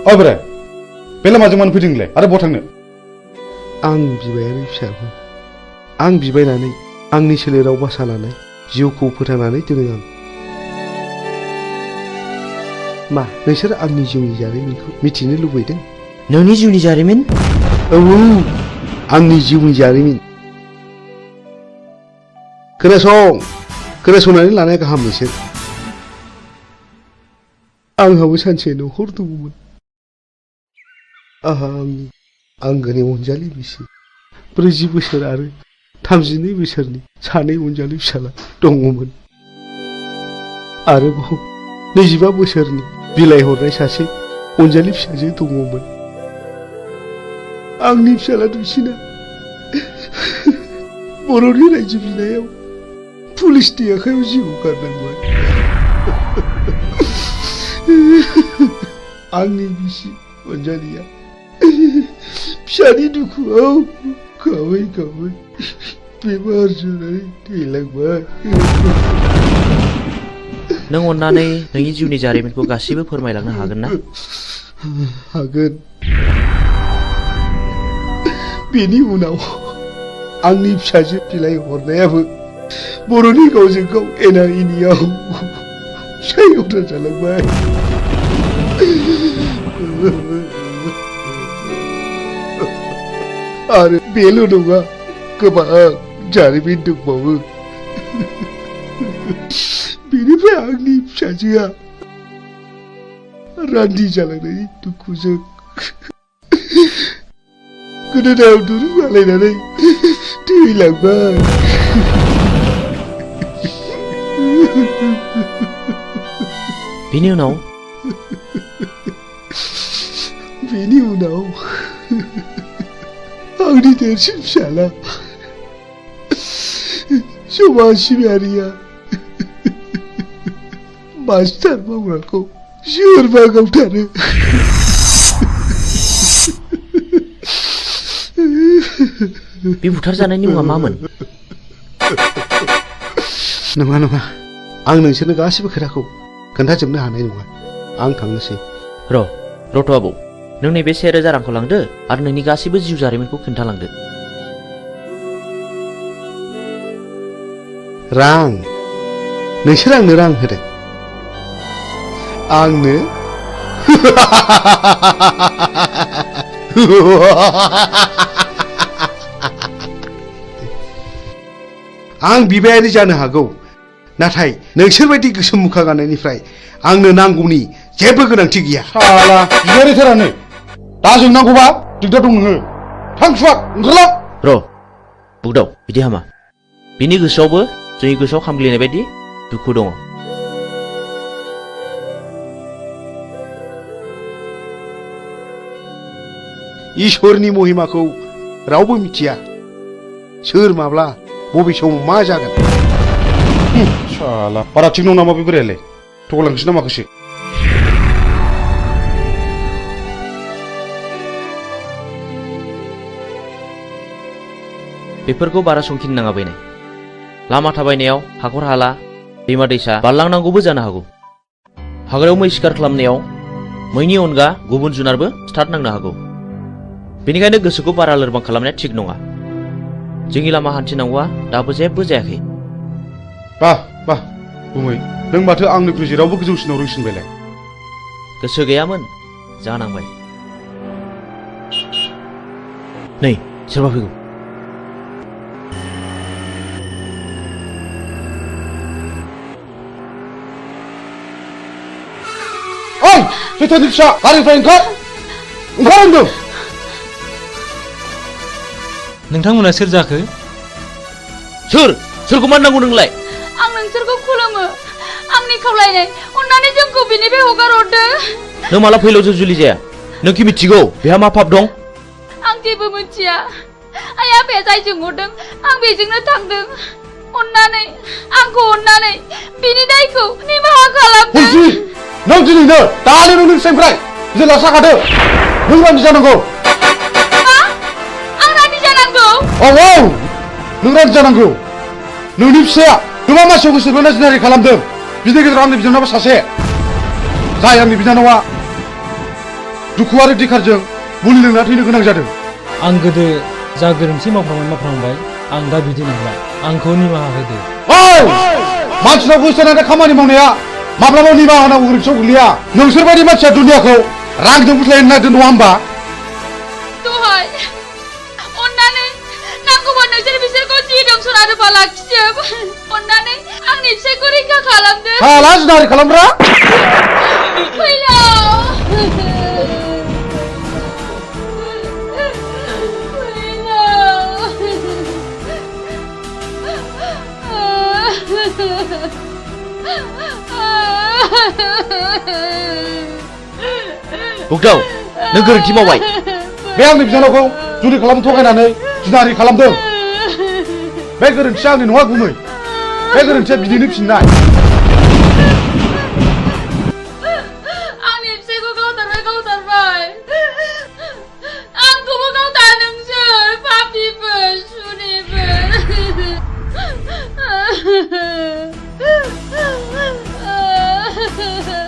ओइ बोराय बे लामाजों मानो फैदों नोंलाय आरो बहा थांनो आं बिबायारि फिसाबो आं बिबायनानै आंनि सोलेराव बासा लानाय जिउखौ फोथांनानै दोनो आं मा नोंसोर आंनि जिउनि जारिमिनखौ मिथिनो लुबैदों नोंनि जिउनि जारिमिन औ आंनि जिउनि जारिमिन खोनासंनानै लानाया गाहाम नोंसोर आंहाबो सानसे न'खर दङमोन आंहा आंनि आंगोनि अनजालि बिसि 40 बोसोर आरो 32 बोसोरनि सानै अनजालि फिसाला दङमोन आरोबाव 25 बोसोरनि बिलाइ हरनाय सासे अनजालि फिसाजो दङमोन आंनि फिसाला दुइसिना बर'नि रायजो बिनायाव पुलिसनि आखायाव जिउ गारनांबाय आंनि बिसि अनजालिया फिसानि दुखुआव गाबै गाबै बेमार जानानै थैलांबाय नों अन्नानै नोंनि जिउनि जारिमिनखौ गासिबो फोरमायलांनो हागोन ना हागोन बेनि उनाव आंनि फिसाजो बिलाइ हरनायाबो बर'नि गावजों गाव एना एनियाव सायग'था जालांबाय आरो बेल' नङा गोबां जारिमिन दंबावो बेनिफ्राय आंनि फिसाजोआ रान्दि जालांनायनि दुखुजों गोदोनायाव दुरुं आलायनानै थैलांबाय बेनि उनाव आंनि देरसिन फिसाला समाज सिबियारिया मास्टार मावग्राखौ सोरबा गावथारो बे बुथारजानायनि मुङा मामोन नङा नङा आं नोंसोरनो गासिबो खोथाखौ खोन्थाजोबनो हानाय नङा आं थांनोसै रथ' आबौ नों नैबे 1000 रांखौ लांदो आरो नोंनि गासिबो जिउ जारिमिनखौ खोन्थालांदो रां नोंसोर आंनो रां होदों आंनो आं बिबायारि जानो हागौ नाथाय नोंसोरबायदि गोसोम मुखा गाननायनिफ्राय आंनो नांगौनि जेबो गोनांथि गैया साला बिबायारिथारानो दा जोंनांगौबा दिगदार दं नोङो थां सुवाद ओंखारलां बुगदाव बिदि हामा बिनि गोसोआवबो जोंनि गोसोआव खामग्लिनाय बायदि दुखु दङ इसोरनि महिमाखौ रावबो मिथिया सोर माब्ला बबे समाव मा जागोन साला बारा थिग नङा नामा बे बोरायालाय थगायलांसै ना माखासे बेफोरखौ बारा संखिनो नाङा बैनाय लामा थाबायनायाव हाखर हाला दैमा दैसा बारलांनांगौबो जानो हागौ हाग्रायाव मै शिकार खालामनायाव मैनि अनगा गुबुन जुनारबो स्टार्ट नांनो हागौ बेनिखायनो गोसोखौ बारा लोरबां खालामनाया थिग नङा जोंनि लामा हान्थिनांगौआ दाबो जेबो जायाखै बाह गुमै नों माथो आंनिख्रुइ जेरावबो गोजौसिनाव रोंसिनबायलाय गोसो गैयामोन जानांबाय नै सोरबा फैगौ ओइ सैथोनि फिसा गारिनिफ्राय ओंखार होनदों नोंथांमोना सोर जाखो सोरखौ मान नांगौ नोंलाय आं नोंसोरखौ खुलुमो आंनि खावलायनाय अन्नानै जोंखौ बिनिफ्राय हगार हरदो नों माला फैलाव जुलि जाया नों कि मिथिगौ बेहा मा पाप दं आं जेबो मिथिया आइ आफाया जायजों हरदों आं बेजोंनो थांदों आंखौ अन्नानै बिनि दायखौ निमाहा खालामदो नों दिनैनो दानो नोंनिफ्राय जेला साखादो नों रान्दि जानांगौ आं रान्दि जानांगौ औ नों रान्दि जानांगौ नोंनि फिसाया गोबां मानसियाव गोसो बोना जिनारि खालामदों बिनि गेजेराव आंनि बिनानावा सासे जाय आंनि बिनानावा दुखु आरो दिखारजों मुलि लोंना थैनो गोनां जादों आं गोदो जा गोरोन्थि मावफ्रांबाय आं दा बिदि नंला आंखौ निमाहा होदो ओइ मानसिनाव गोसो होनानै खामानि मावनाया माब्लाबा निमाहा होनांगौ गोरोन्थियाव गोग्लैया नोंसोरबायदि मानसिया दुनियाखौ रांजों बुथलायनो नागिरदों नङा होमबा दहाय अन्नानै नांगौबा नोंसोर बिसोरखौ जि दं सना रुफा लाखिजोब अन्नानै आंनि फिसायखौ रैखा खालामदो हाला जिनाहारि खालामग्रा फैलाव बुगदाव नों गोरोन्थि मावबाय बे आंनि बिनानावखौ जुलि खालामनो थगायनानै जिनाहारि खालामदों बे गोरोन्थिया आंनि नङा गुमै बे गोरोन्थिया बिदिनो फिननाय आंनि फिसायखौ गावथारबाय आंखौबो गावथार नोंसोर पापिफोर सुनिफोर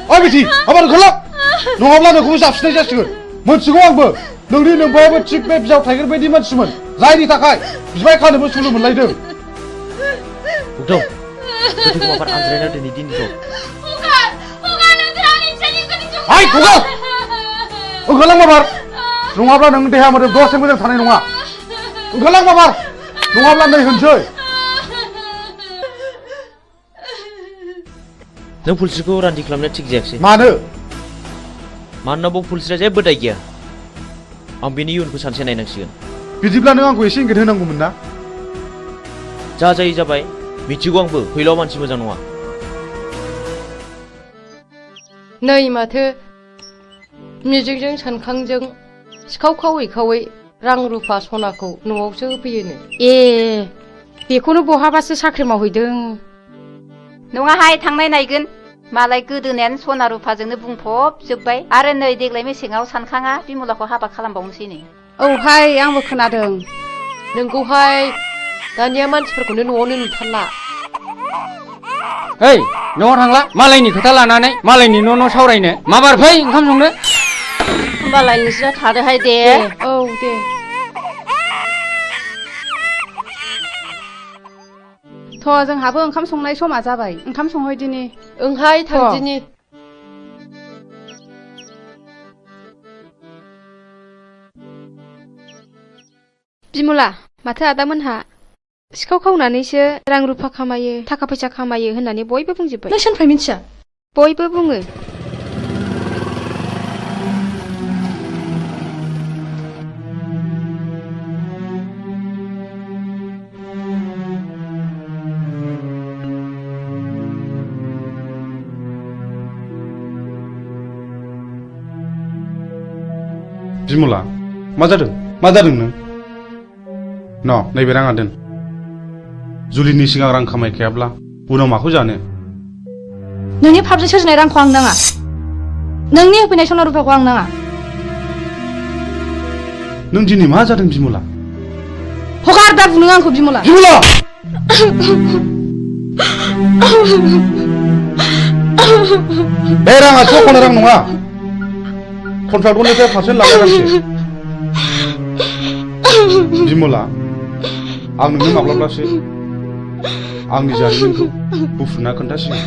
ओइ बिथि आबार ओंखारलां नङाब्ला नोंखौबो जाबसिननाय जासिगोन मोनथिगौ आंबो नोंनि नोमबायाबो थिग बे बिजाव थाइगिर बायदि मानसिमोन जायनि थाखाय बिबाय खानोबो सुलु मोनलायदों बुगदाव गोथौ माबार आनज्रायना दिनै दिनखौ हाय खुगा ओंखारलां माबार नङाब्ला नों देहा मोदोम दसे मोजां थानाय नङा ओंखारलां माबार नङाब्ला नै होनसै नों पुलिसखौ रान्दि खालामनाया थिग जायाखिसै मानो मानोना बाव पुलिसआ जेबो दाय गैया आं बेनि इयुनखौ सानसे नायनांसिगोन बिदिब्ला नों आंखौ एसे इंगित होनांगौमोन ना जा जायो जाबाय मिथिगौ आंबो फैलाव मानसि मोजां नङा नै माथो मिजिंजों सानखांजों सिखाव खावै रां रुफा सनाखौ न'आवसो होफैयोनो ए बेखौनो बहाबासो साख्रि मावहैदों नङाहाय थांनाय नायगोन मालाय गोदोनायानो सना रुफाजोंनो बुंफबजोब्बाय आरो नै देग्लाय मेसेङाव सानखाङा बिमलाखौ हाबा खालामबावनोसैनो औहाय आंबो खोनादों नोंगौहाय दानिया मानसिफोरखौनो न'आवनो नुथारला ओइ न'आव थांला मालायनि खोथा लानानै मालायनि न' सावरायनो माबार फै ओंखाम संनो होमबालाय नोंसोरा थादोहाय दे औ दे थ' जोंहाबो ओंखाम संनाय समा जाबाय ओंखाम संहैदिनि ओंहाय थांदिनि बिमला माथो आदामोनहा सिखाव खावनानैसो रां रुफा खामायो थाखा फैसा खामायो होननानै बयबो बुंजोब्बाय नों सोरनिफ्राय मिथिया बयबो बुङो बिमला मा जादों नों न नैबे राङा दोन जुलिनि सिगां रां खामायखायाब्ला उनाव माखौ जानो नोंनि फाबजों सोरजिनाय रांखौ आं नाङा नोंनि होफैनाय सना रुफाखौ आं नाङा नों दिनै मा जादों बिमला हगार दा बुनो आंखौ बिमला बे राङा सख'नो रां नङा कन्ट्राक्टरनिफ्राय पारसेन्ट लानाय रांसो बिमला आं नोंनो माब्लाबासो आंनि जारिमिनखौ बुफ्रुना खोन्थासिगोन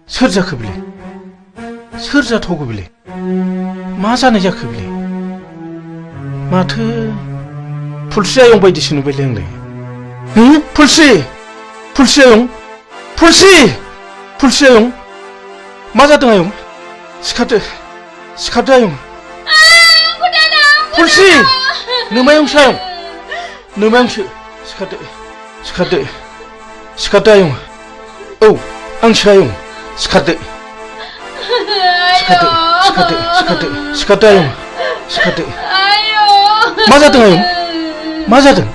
सोर जाखो बेलाय सोर जाथावगौ बेलाय मा जानाय जाखो बेलाय माथो फुलस्रि आयं बायदिसो नुबायलै आंलाय फुलस्रि फुलस्रि आयं फुलस्रि आयं मा जादों आयं सिखारदो आयं फुलस्रि नोमायंसो आयं नोमायंसो सिखारदो आयं औ आंसो आयं सिखारदो आयं सिखारदो मा जादों आयं मा जादों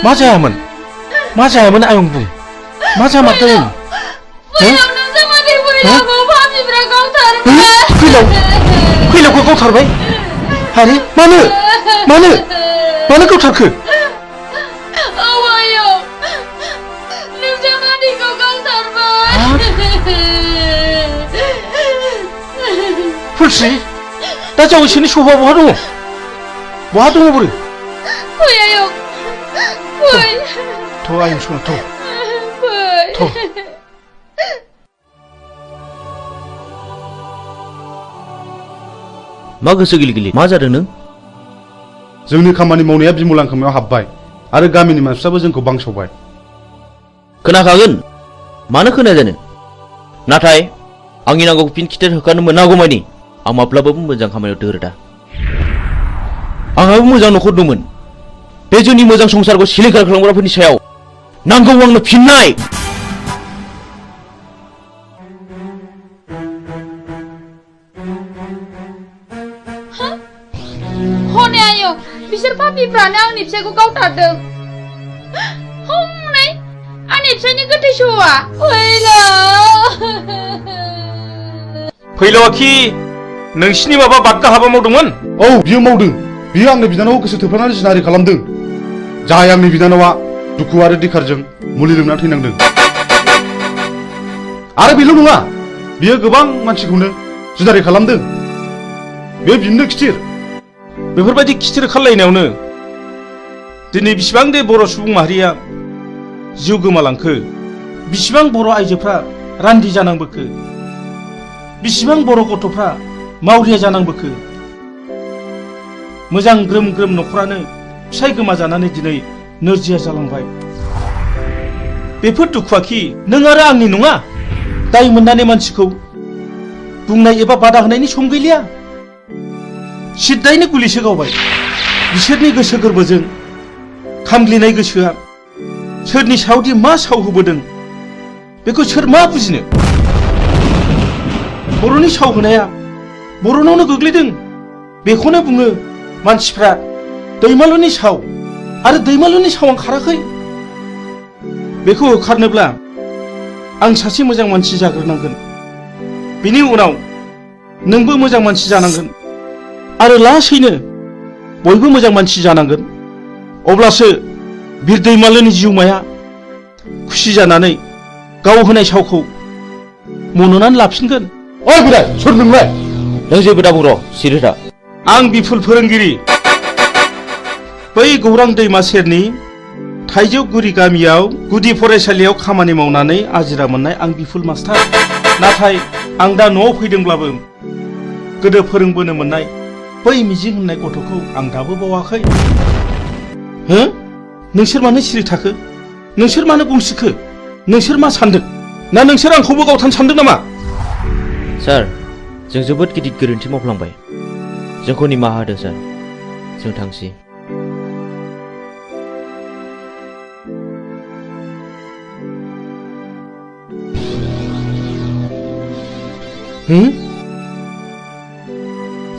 मा जायामोन आयं बुं मा जामारदों आयं फैलावखौ गावथारबाय आरे मानो गावथारखो फुलस्रि दा जावैसोनि सफा बहा दङ बोरो फै आयं फै थ' आयं सना थ' मा गोसो गिलि मा जादों नों जोंनि खामानि मावनाया बिमलां खोमायाव हाबबाय आरो गामिनि मानसिफ्राबो जोंखौ बांसावबाय खोनाखागोन मानो खोनाया जानो नाथाय आंनि नांगौखौ फिन खिथेर होखानो मोनागौ मानि आं माब्लाबाबो मोजां खामानियाव दोरोदा आंहाबो मोजां न'खर दंमोन बे जोंनि मोजां संसारखौ सिलिंखार खालामग्राफोरनि सायाव नांगौ आंनो फिननाय हनै आयं बिसोर पापिफ्रानो आंनि फिसायखौ गावथारदों हनै आंनि फिसायनि गोथै सहआ फैलावाखि नोंसिनि माबा बादगा हाबा मावदोंमोन औ बियो मावदों बियो आंनि बिनानावखौ गोसो थोफ्लानानै जिनाहारि खालामदों जाय आंनि बिनानावा दुखु आरो दिखारजों मुलि लोंना थैनांदों आरो बेल' नङा बियो गोबां मानसिखौनो जिनाहारि खालामदों बे बिनो खिथिर बेफोरबायदि खिथिर खालायनायावनो दिनै बिसिबां दे बर' सुबुं माहारिया जिउ गोमालांखो बिसिबां बर' आइजोफ्रा रान्दि जानांबोखो बिसिबां बर' गथ'फ्रा मावरिया जानांबोखो मोजां ग्रोम ग्रोम न'खरानो फिसाय गोमाजानानै दिनै नोरजिया जालांबाय बेफोर दुखुआखि नों आरो आंनि नङा दाय मोननानै मानसिखौ बुंनाय एबा बादा होनायनि सम गैलिया सिद्दायैनो गुलिसो गावबाय बिसोरनि गोसो गोरबोजों खामग्लिनाय गोसोआ सोरनि सायावदि मा साव होबोदों बेखौ सोर मा बुजिनो बर'नि साव होनाया बर'नावनो गोग्लैदों बेखौनो बुङो मानसिफ्रा दैमालुनि साव आरो दैमालुनि सावा खाराखै बेखौ होखारनोब्ला आं सासे मोजां मानसि जाग्रोनांगोन बिनि उनाव नोंबो मोजां मानसि जानांगोन आरो लासैनो बयबो मोजां मानसि जानांगोन अब्लासो बिर दैमालुनि जिउमाया खुसि जानानै गाव होनाय सावखौ मन'नानै लाफिनगोन ओइ बिदाय सोर नोंलाय नों जेबो दाबुं र' सिरि था आं बिफुल फोरोंगिरि बै गौरां दैमा सेरनि थाइजौगुरि गामियाव गुदि फरायसालियाव खामानि मावनानै आजिरा मोननाय आं बिफुल मास्टार नाथाय आं दा न'आव फैदोंब्लाबो गोदो फोरोंबोनो मोननाय बै मिजिं होननाय गथ'खौ आं दाबो बावाखै हो नोंसोर मानो सिरि थाखो नोंसोर मानो बुंसिखो नोंसोर मा सानदों ना नोंसोर आंखौबो गावथारनो सानदों नामा सार जों जोबोद गिदिर गोरोन्थि मावफ्लांबाय जोंखौ निमाहा होदो सार जों थांसै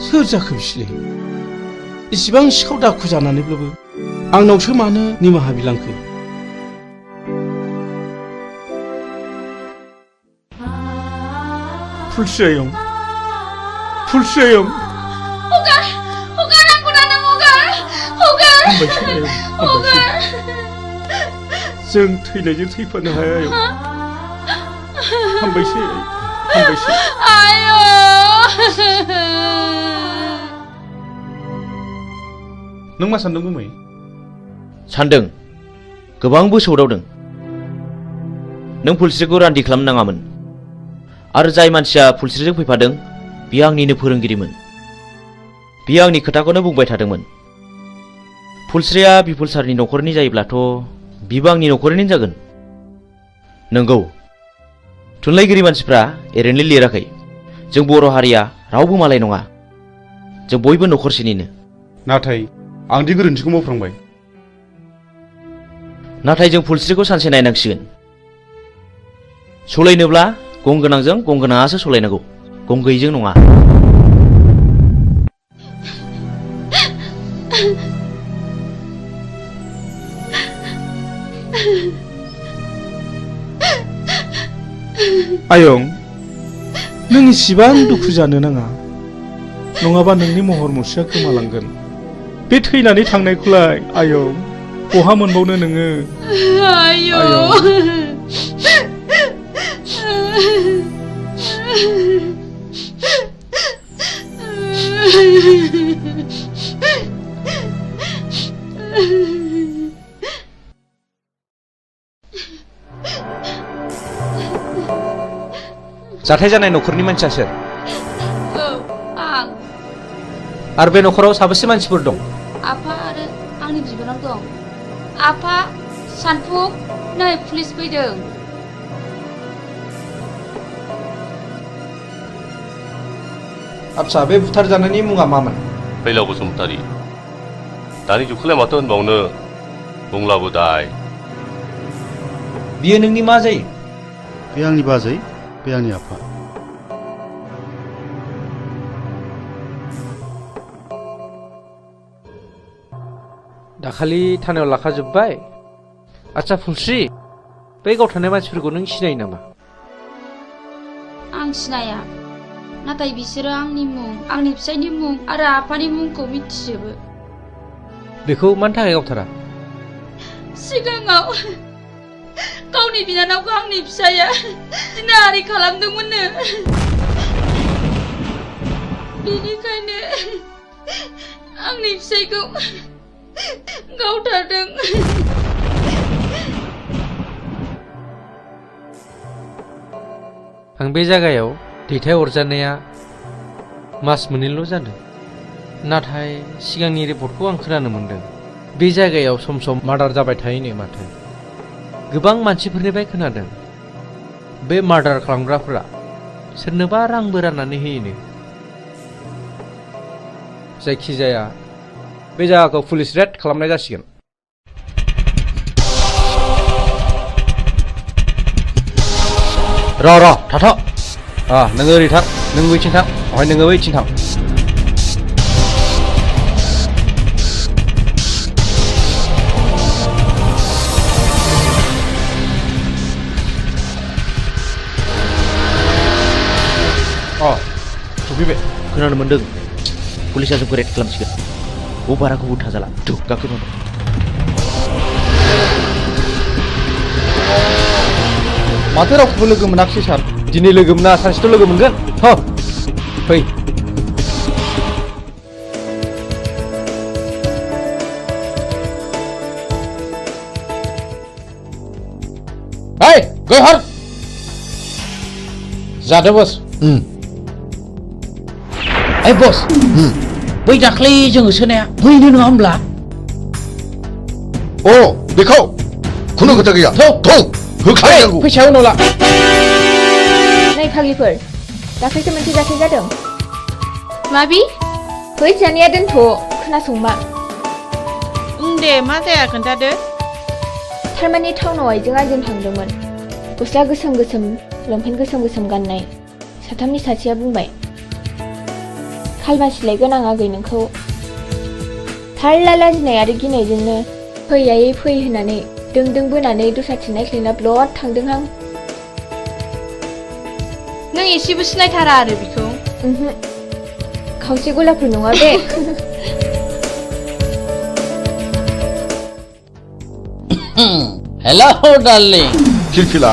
सोर जाखो बिसोरलाय इसिबां सिखाव दाखु जानानैब्लाबो आंनावसो मानो निमाहा बिलांखो फुलस्रि आयं जों थैनायजों थैफानो हाया आयं हामबायसै नों मा सानदों गुमै सानदों गोबांबो सौदावदों नों फुलस्रिखौ रान्दि खालामनाङामोन आरो जाय मानसिया फुलस्रिजों फैफादों बियो आंनिनो फोरोंगिरिमोन बियो आंनि खोथाखौनो बुंबाय थादोंमोन फुलस्रिया बिपुल सारनि न'खरनि जायोब्लाथ' बिबो आंनि न'खरनिनो जागोन नंगौ थुनलाइगिरि मानसिफ्रा ओरैनो लिराखै जों बर' हारिया रावबो मालाय नङा जों बयबो न'खरसेनिनो नाथाय आं दि गोरोन्थिखौ मावफ्लांबाय नाथाय जों फुलस्रिखौ सानसे नायनांसिगोन सलायनोब्ला गं गोनांजों गं गोनाङासो सलायनांगौ गं गैयैजों नङा आयं नों इसिबां दुखु जानो नाङा नङाबा नोंनि महर मुस्रिया गोमालांगोन बे थैनानै थांनायखौलाय आयं बहा मोनबावनो नोङो जाथाय जानाय न'खरनि मानसिया सोर आं आरो बे न'खराव साबेसे मानसिफोर दं आफा आरो आंनि बिबोनां दं आफा सानफुं नै पुलिस फैदों आच्छा बे बुथारजानायनि मुङा मामोन फैलाव बसुमतारी दानि जुगखौलाय माथो होनबावनो बुंलाबो दाय बियो नोंनि मा जायो बे आंनि बाजै बे आंनि आफा दाखालि थानायाव लाखाजोब्बाय आच्छा फुलस्रि बै गावथारनाय मानसिफोरखौ नों सिनायो नामा आं सिनाया नाथाय बिसोरो आंनि मुं आंनि फिसायनि मुं आरो आफानि मुंखौ मिथिजोबो बेखौ मानि थाखाय गावथारा सिगाङाव गावनि बिनानावखौ आंनि फिसाया जिनाहारि खालामदोंमोननो बेनिखायनो आंनि फिसायखौ गावथारदों आं बे जायगायाव दैथायहरजानाया मास मोननैल' जादों नाथाय सिगांनि रिपर्टखौ आं खोनानो मोनदों बे जायगायाव सम सम मार्डार जाबाय थायोनो माथो गोबां मानसिफोरनिफ्राय खोनादों बे मार्डार खालामग्राफोरा सोरनोबा रांबो राननानै होयोनो जायखिजाया बे जायगाखौ पुलिस रेड खालामनाय जासिगोन र' थाथ' नोङो ओरै थां नों बैथिं थां ओमफ्राय नोङो बैथिं थां सफैबाय खोनानो मोनदों पुलिसा जोंखौ रेड खालामसिगोन बारा गोबाव थाजाला गाखोनो माथो रावखौबो लोगो मोनाखिसै सार दिनै लोगो मोना सानसेथ' लोगो मोनगोन फै गयहर जादो बस बस बै दाख्लै जोङो सोनाया बैनो नङा होमब्ला बेखौ खुनु खोथा गैया होखानांगौ फैसा उनाव ला नै फाग्लिफोर दाख्लैसो मोनसे जाथाय जादों माबि फै जानाया दोनथ' खोनासंमा दे मा जाया खोन्थादो थारमाने टाउनाव आइजों आइजों थांदोंमोन गस्ला गोसोम गोसोम लंपेन्ट गोसोम गोसोम गाननाय साथामनि सासेया बुंबाय खालमासि लायगोन आं आगै नोंखौ थारला लाजिनाय आरो गिनायजोंनो फै आयै फै होननानै दों बोनानै दस्राथिं नायख्लायना ब्लद थांदोंहां नों एसेबो सिनायथारा आरो बिखौ खावसे गलाफोर नङा बे हेलौ डार्लिं किरकिला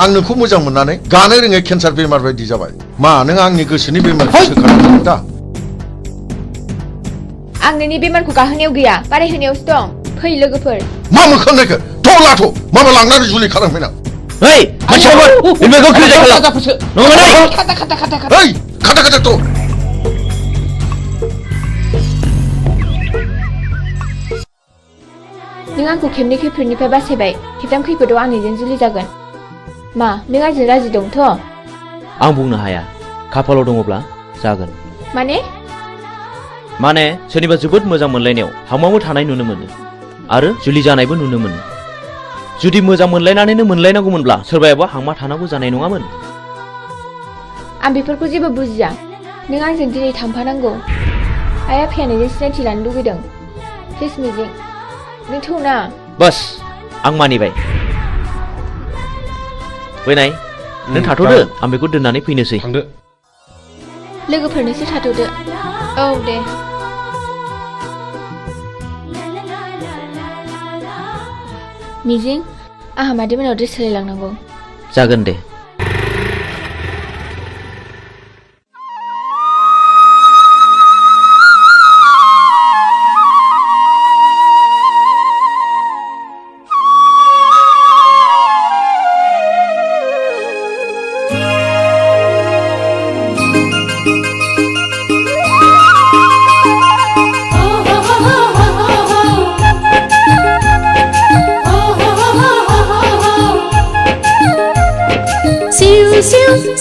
आं नोंखौ मोजां मोननानै गानो रोङै केन्सार बेमार बायदि जाबाय मा नों आंनि गोसोनि बेमारखौ सोखानांगौ दा आं नोंनि बेमारखौ गाहोनायाव गैया बारायहोनायावसो दं फै लोगोफोर मा मोखां नायखो थ' लाथ' माबा लांनानै जुलि खालामफैनां Hei, macam apa? Ini kau kerja kalau. Nongol ni. Hei, kata tu. नों आंखौ खेबनै खैफोदनिफ्राय बासायबाय खेबथाम खैफोदाव आंनिजों जुलि जागोन मा नों आंजों राजि दंथ' आं बुंनो हाया खाफालाव दङब्ला जागोन माने सोरनिबा जोबोद मोजां मोनलायनायाव हांमाबो थानाय नुनो मोनो आरो जुलि जानायबो नुनो मोनो जुदि मोजां मोनलायनानैनो मोनलायनांगौमोनब्ला सोरबायाबा हांमा थानांगौ जानाय नङामोन आं बेफोरखौ जेबो बुजिया नों आंजों दिनै थांफानांगौ आइ आफाया नोंजों सिनायथि लानो लुगैदों प्लिज मिजिं नों थौना बस आं मानिबाय फैनाय नों थाथ'दो आं बेखौ दोननानै फैनोसै थांदो लोगोफोरनोसो थाथ'दो औ दे मिजिं आंहा मादैमोनाव ड्रेस सोलायलांनांगौ जागोन दे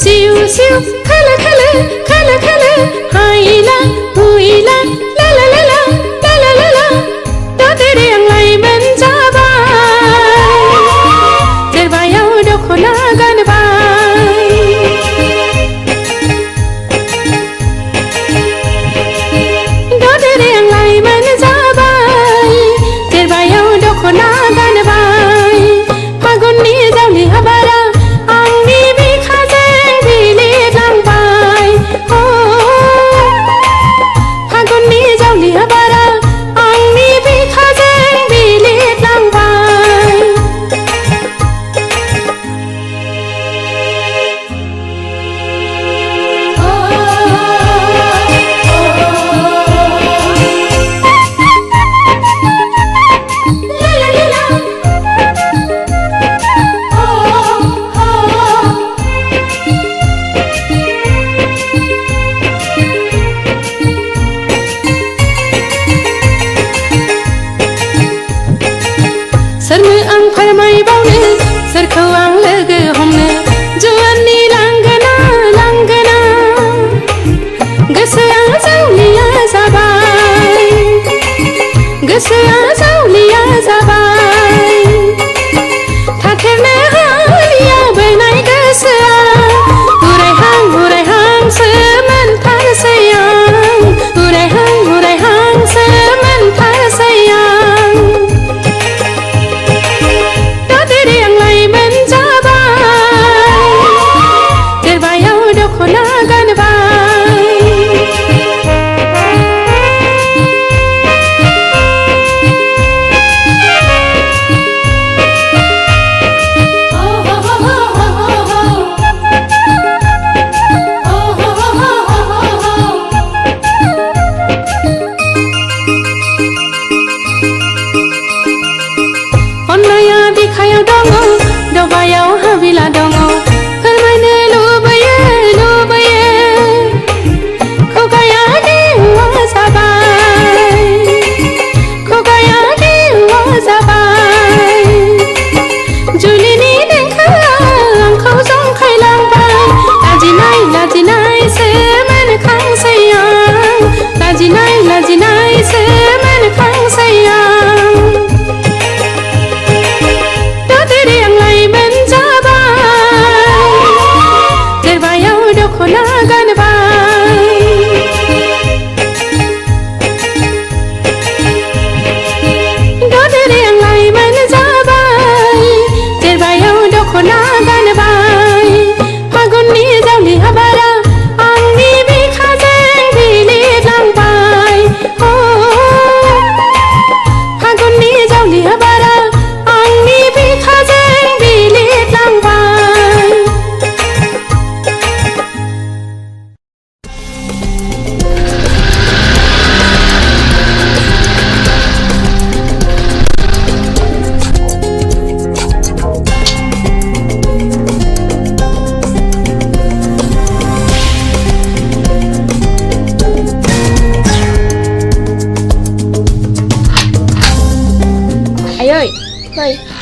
सिउ सिउ खले खले खले खले हाइला हुइला ला ला ला ला ला ला ला ला दादेरे आंलाय मोनजाबाय जेरबायाव दख'ना गानबाय दादेरे आंलाय मोनजाबाय जेरबायाव दख'ना गानबाय फागुननि जावलि हाबारा सोरनो आं फोरमायबावनो सोरखौ आं लोगो हमनो जुवाननि लांगोना लांगोना गोसोआ जावलिया जाबाय गोसोआ जावलिया जाबाय थाथेरनो हालिया बैनाय गोसोआ उरायहांसो मोनथारसै आं उरायहांसो मोनथारसै आं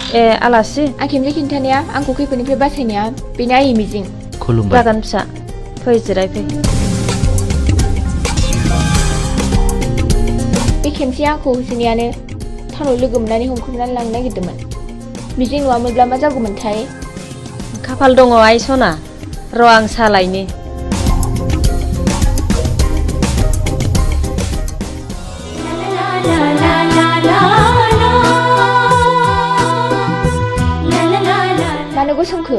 ए आलासि आं खेमसे खिन्थानाया आंखौ खैफोदनिफ्राय बासायनाया बेनो आंनि मिजिं। खुलुमबाय। जागोन फिसा फै जिरायफै। बे खेमसे आंखौ होसोनायानो टाउनाव लोगो मोननानै हमख्रुमनानै लांनो नागिरदोंमोन। मिजिं नङामोनब्ला मा जागौमोनथाय? खाफाल दङ आइ सना र' आं सालायनि। मानो गसंखो?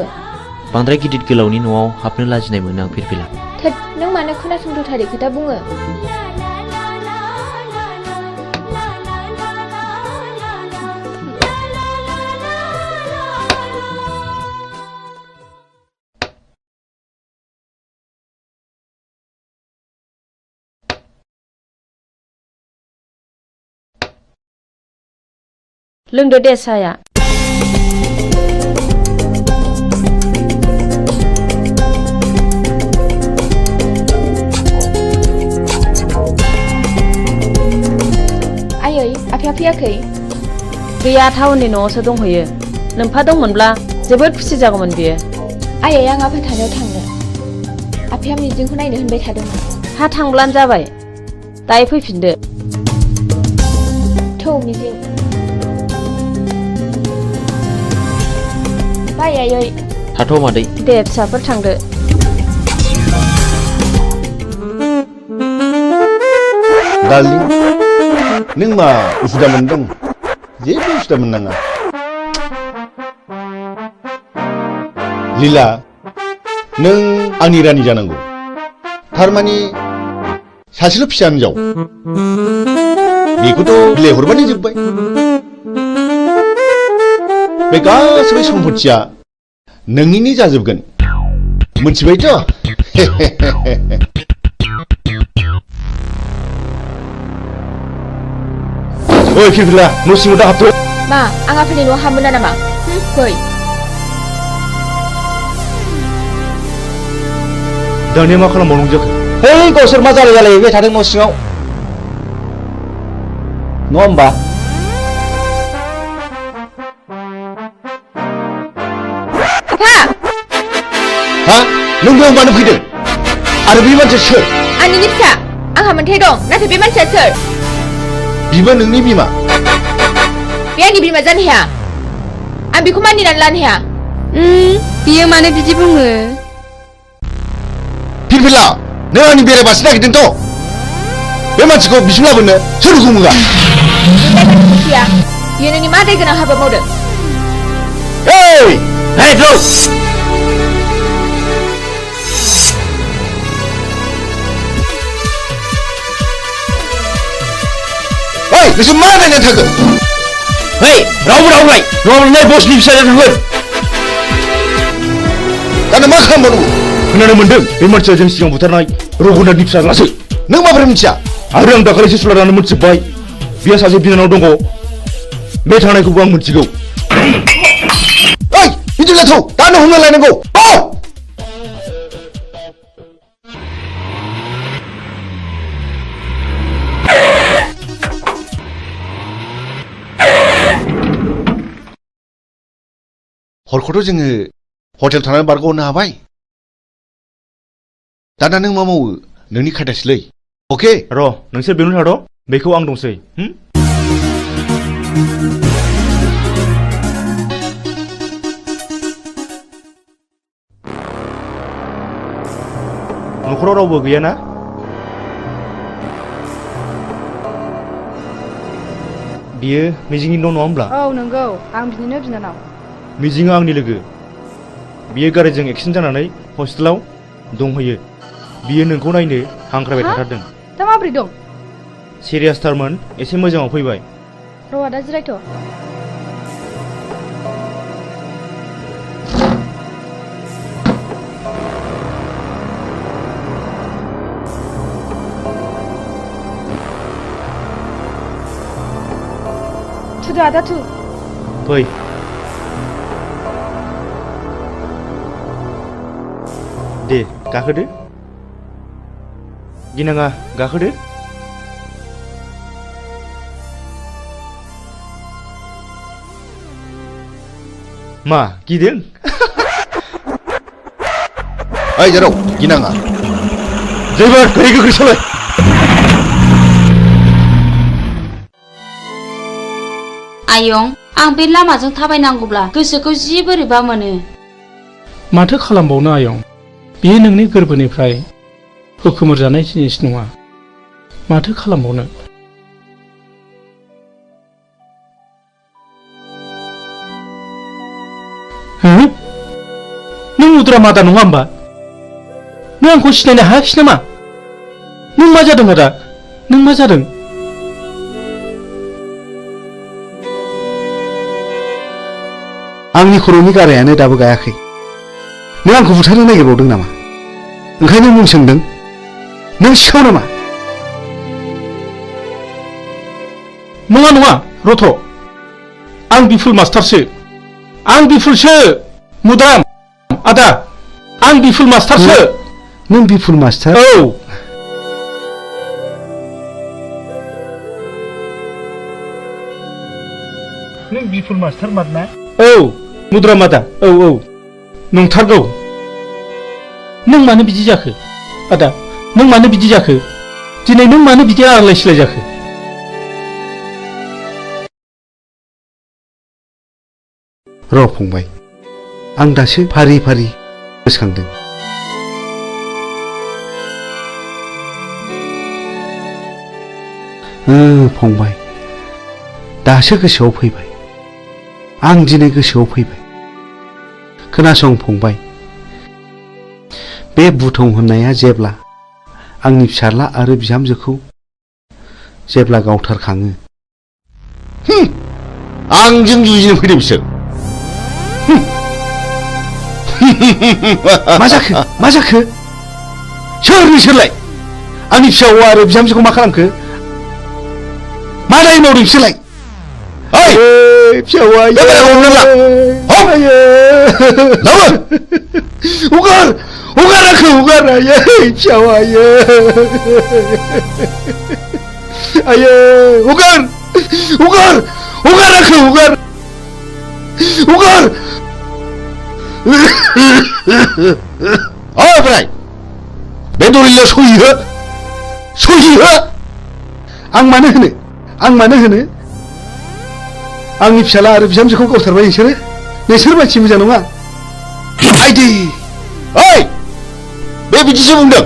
बांद्राय गिदिर गोलावनि न'आव हाबनो लाजिनाय मोनो आं फिरफिला। थोद नों मानो खोनासंथावथारै खोथा बुङो? लोंदो दे साया। आयै आफाया फैयाखै? गैया टाउननि न'आवसो दंहैयो। नोम्फा दंमोनब्ला जोबोद खुसि जागौमोन बियो। आयै आं आफा थानायाव थांनो। आफाया मिजिंखौ नायनो होनबाय थादोंमोन। हा थांब्लानो जाबाय दायो फैफिनदो। थौ मिजिं। बाय आयै। थाथ' मादै। दे फिसाफोर थांदो। डार्लिं नों मा उसुदा मोनदों? जेबो उसुदा मोननाङा। लीला नों आंनि रानि जानांगौ। थारमानि सासेल' फिसा हिनजाव बेखौथ' बिलाइ हरबानो जोब्बाय। बे गासैबो सम्पथिया नोंनिनो जाजोबगोन मोनथिबायथ'? ओइ फिरफिला न' सिङाव दा हाबथ'। मा आं आफानि न'आव हाबमोना नामा? फै। दानिया मा खालामबावनांगौ जाखो? है गावसोर मा जालायबाय थादों न' सिङाव नङा होमबा? हा नों बेयाव मानो फैदों? आरो बे मानसिया सोर? आंनिनो फिसा। आंहा मोनथाय दं नाथाय बे मानसिया सोर? बिबो नोंनि बिमा। बे आंनि बिमा जानो हाया। आं बेखौ मानिनानै लानो हाया। बियो मानो बिदि बुङो? फिरफिला नों आंनि बेराय बासि नागिरदोंथ'? बे मानसिखौ बिसिम लाबोनो सोर हुकुम होआ? बियो नोंनि मा दाय गोनां हाबा मावदों? नोंसोर मा नायनानै थाखो? रावबो रावनाय नङाब्ला बसनि फिसाजों थांगोन। दाना मा खालामबावनांगौ? खोनानो मोनदों बे मानसिया जों सिगां बुथारनाय रघुनाथनि फिसाज्लासो। नों माबोरै मिथिया? आरो आं दाखालिसो सुलायनानै मोनथिबाय बिहा सासे बिनानाव दङ। बे थांनायखौबो आं मोनथिगौ। ओइ बिदिब्ला थौ दानो हमना लायनांगौ। हरखौथ' जोङो हटेल थानानै बारग'होनो हाबाय। दाना नों मा मावो नोंनि खायदासैलै। अके र' नोंसोर बेयावनो थाद' बेखौ आं दंसै। न'खराव रावबो गैयाना? बियो मिजिंनि न' नङा होमब्ला? औ नंगौ आं बिनिनो बिनानाव। मिजिङा आंनि लोगो। बियो गारिजों एक्सिडेन्ट जानानै हस्पिटालाव दंहैयो। बियो नोंखौ नायनो हांख्रायबाय थाथारदों। दा माबोरै दं? सिरियासथारमोन एसे मोजाङाव फैबाय। र' आदा जिरायथ'। थुदो आदा थु। फै। दे गाखोदो। गिनाङा गाखोदो। मा गिदों? ओइ जारौ गिनाङा जेबो गोरै गोख्रै सालाय आयं आं बे लामाजों थाबायनांगौब्ला गोसोखौ जि बोरैबा मोनो माथो खालामबावनो आयं बेयो नोंनि गोरबोनिफ्राय हुखुमोर जानाय जिनिस नङा माथो खालामबावनो नों उद्रा मादा नङा होमबा नों आंखौ सिनायनो हायाखिसै नामा नों मा जादों आदा नों मा जादों आंनि खर'नि गारायानो दाबो गायाखै नों आंखौ बुथारनो नागिरबावदों नामा ओंखायनो मुं सोंदों नों सिखाव नामा नङा नङा रथ' आं बिफुल मास्टारसो आं बिफुलसो मुद्राम आदा आं बिफुल मास्टारसो नों बिफुल मास्टार औ नों बिफुल मास्टार मारना औ मुद्रा मादा औ औ नंथारगौ नों मानो बिदि जाखो आदा नों मानो बिदि जाखो दिनै नों मानो बिदि आलाय सिलाय जाखो र' फंबाय आं दासो फारि फारि गोसोखांदों फंबाय दासो गोसोआव फैबाय आं दिनै गोसोआव फैबाय खोनासं फंबाय बे बुथं होननाया जेब्ला आंनि फिसाज्ला आरो बिहामजोखौ जेब्ला गावथारखाङो आंजों जुजिनो फैदों बिसोर मा जाखो सोर नोंसोरलाय आंनि फिसा हौवा आरो बिहामजोखौ मा खालामखो मा दाय मावदों बिसोरलाय फिसावा हगार हगाराखौ हगारायै फिसावा आयै हगार हगार हगाराखौ हगार हगार ओमफ्राय बे दलिलाव सहि हो आं मानो होनो आंनि फिसाला आरो बिहामजोखौ गावथारबाय नोंसोर मानसि मोजां नङा आइदि ओइ बे बिदिसो बुंदों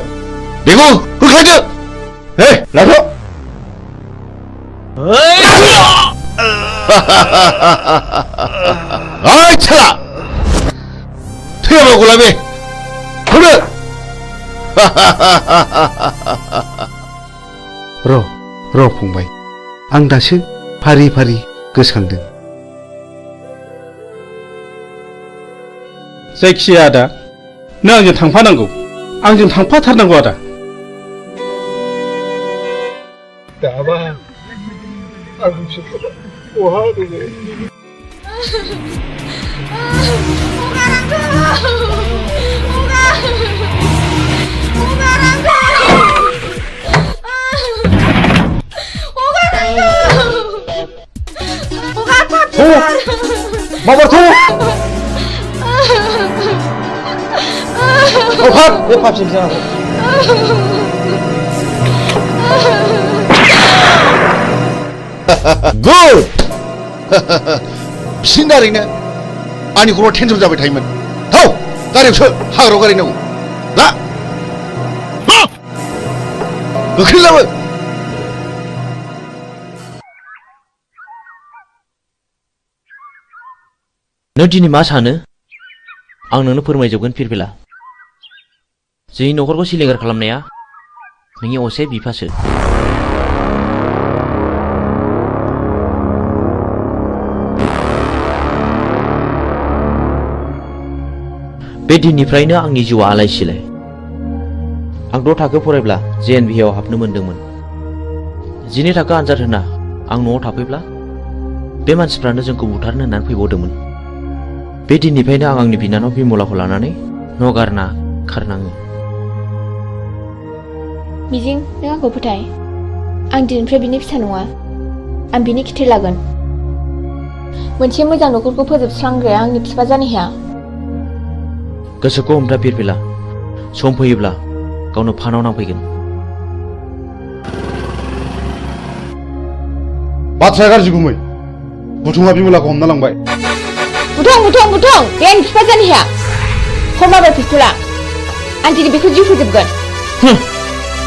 बेखौ होख्लायदो हे लाथ' ओइ साला थैयाबा गला बे होनो र' फंबाय आं दासो फारि फारि गोसोखांदों जायखिया आदा नों आंजों थांफानांगौ आंजों थांफाथारनांगौ आदा दाबा आंनि फिसाज्ला बहा दङ Babar tuh. Opat, opat sih bisa. Good. Sindaringnya, ani kurang tension jabat thaiman. Tahu, garing sih, haro garing nahu. Lah, kekhilap. नों दिनै मा सानो आं नोंनो फोरमायजोबगोन फिरफिला जोंनि न'खरखौ सिलिंखार खालामनाया नोंनि असे बिफासो बे दिननिफ्रायनो आंनि जिउआ आलाय सिलाय आं 6 थाखो फरायब्ला JNVआव हाबनो मोनदोंमोन 12 थाखो आनजाद होना आं न'आव थाफैब्ला बे मानसिफ्रानो जोंखौ बुथारनो होननानै फैबावदोंमोन बे दिननिफ्रायनो आं आंनि बिनानाव बिमलाखौ लानानै न' गारना खारनाङो मिजिं नों आंखौ फोथाय आं दिनैनिफ्राय बिनि फिसा नङा आं बिनि खिथेर लागोन मोनसे मोजां न'खरखौ फोजोबस्रांग्राया आंनि बिफा जानो हाया। गोसोखौ हमथा फिरफिला सम फैयोब्ला गावनो फानाव नांफैगोन। बाथ्राया गाज्रि गुमै बुथुङा बिमलाखौ हमना लांबाय। बुथुं बे आंनि बिफा जानो हाया। हमाबाय पिस्तुला आं दिनै बेखौ जिउ फोजोबगोन।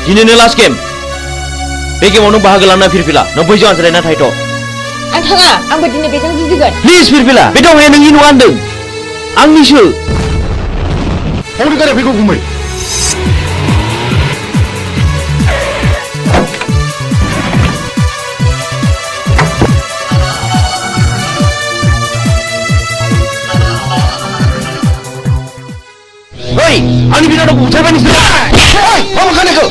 दिनैनो लास्ट गेम। बे गेमाव नों बाहागो लाना फिरफिला नों बैजों आनज्रायना थाहैथ'। आं थाङा आंबो दिनै बेजों जुजिगोन। प्लिज फिरफिला बे दावहाया नोंनि नङा होनदों आंनिसो। हौरि गारे फैगौ गुमै। आंनि बिनानावखौ बुथारबाय नोंसोर। मा मोखानिखौ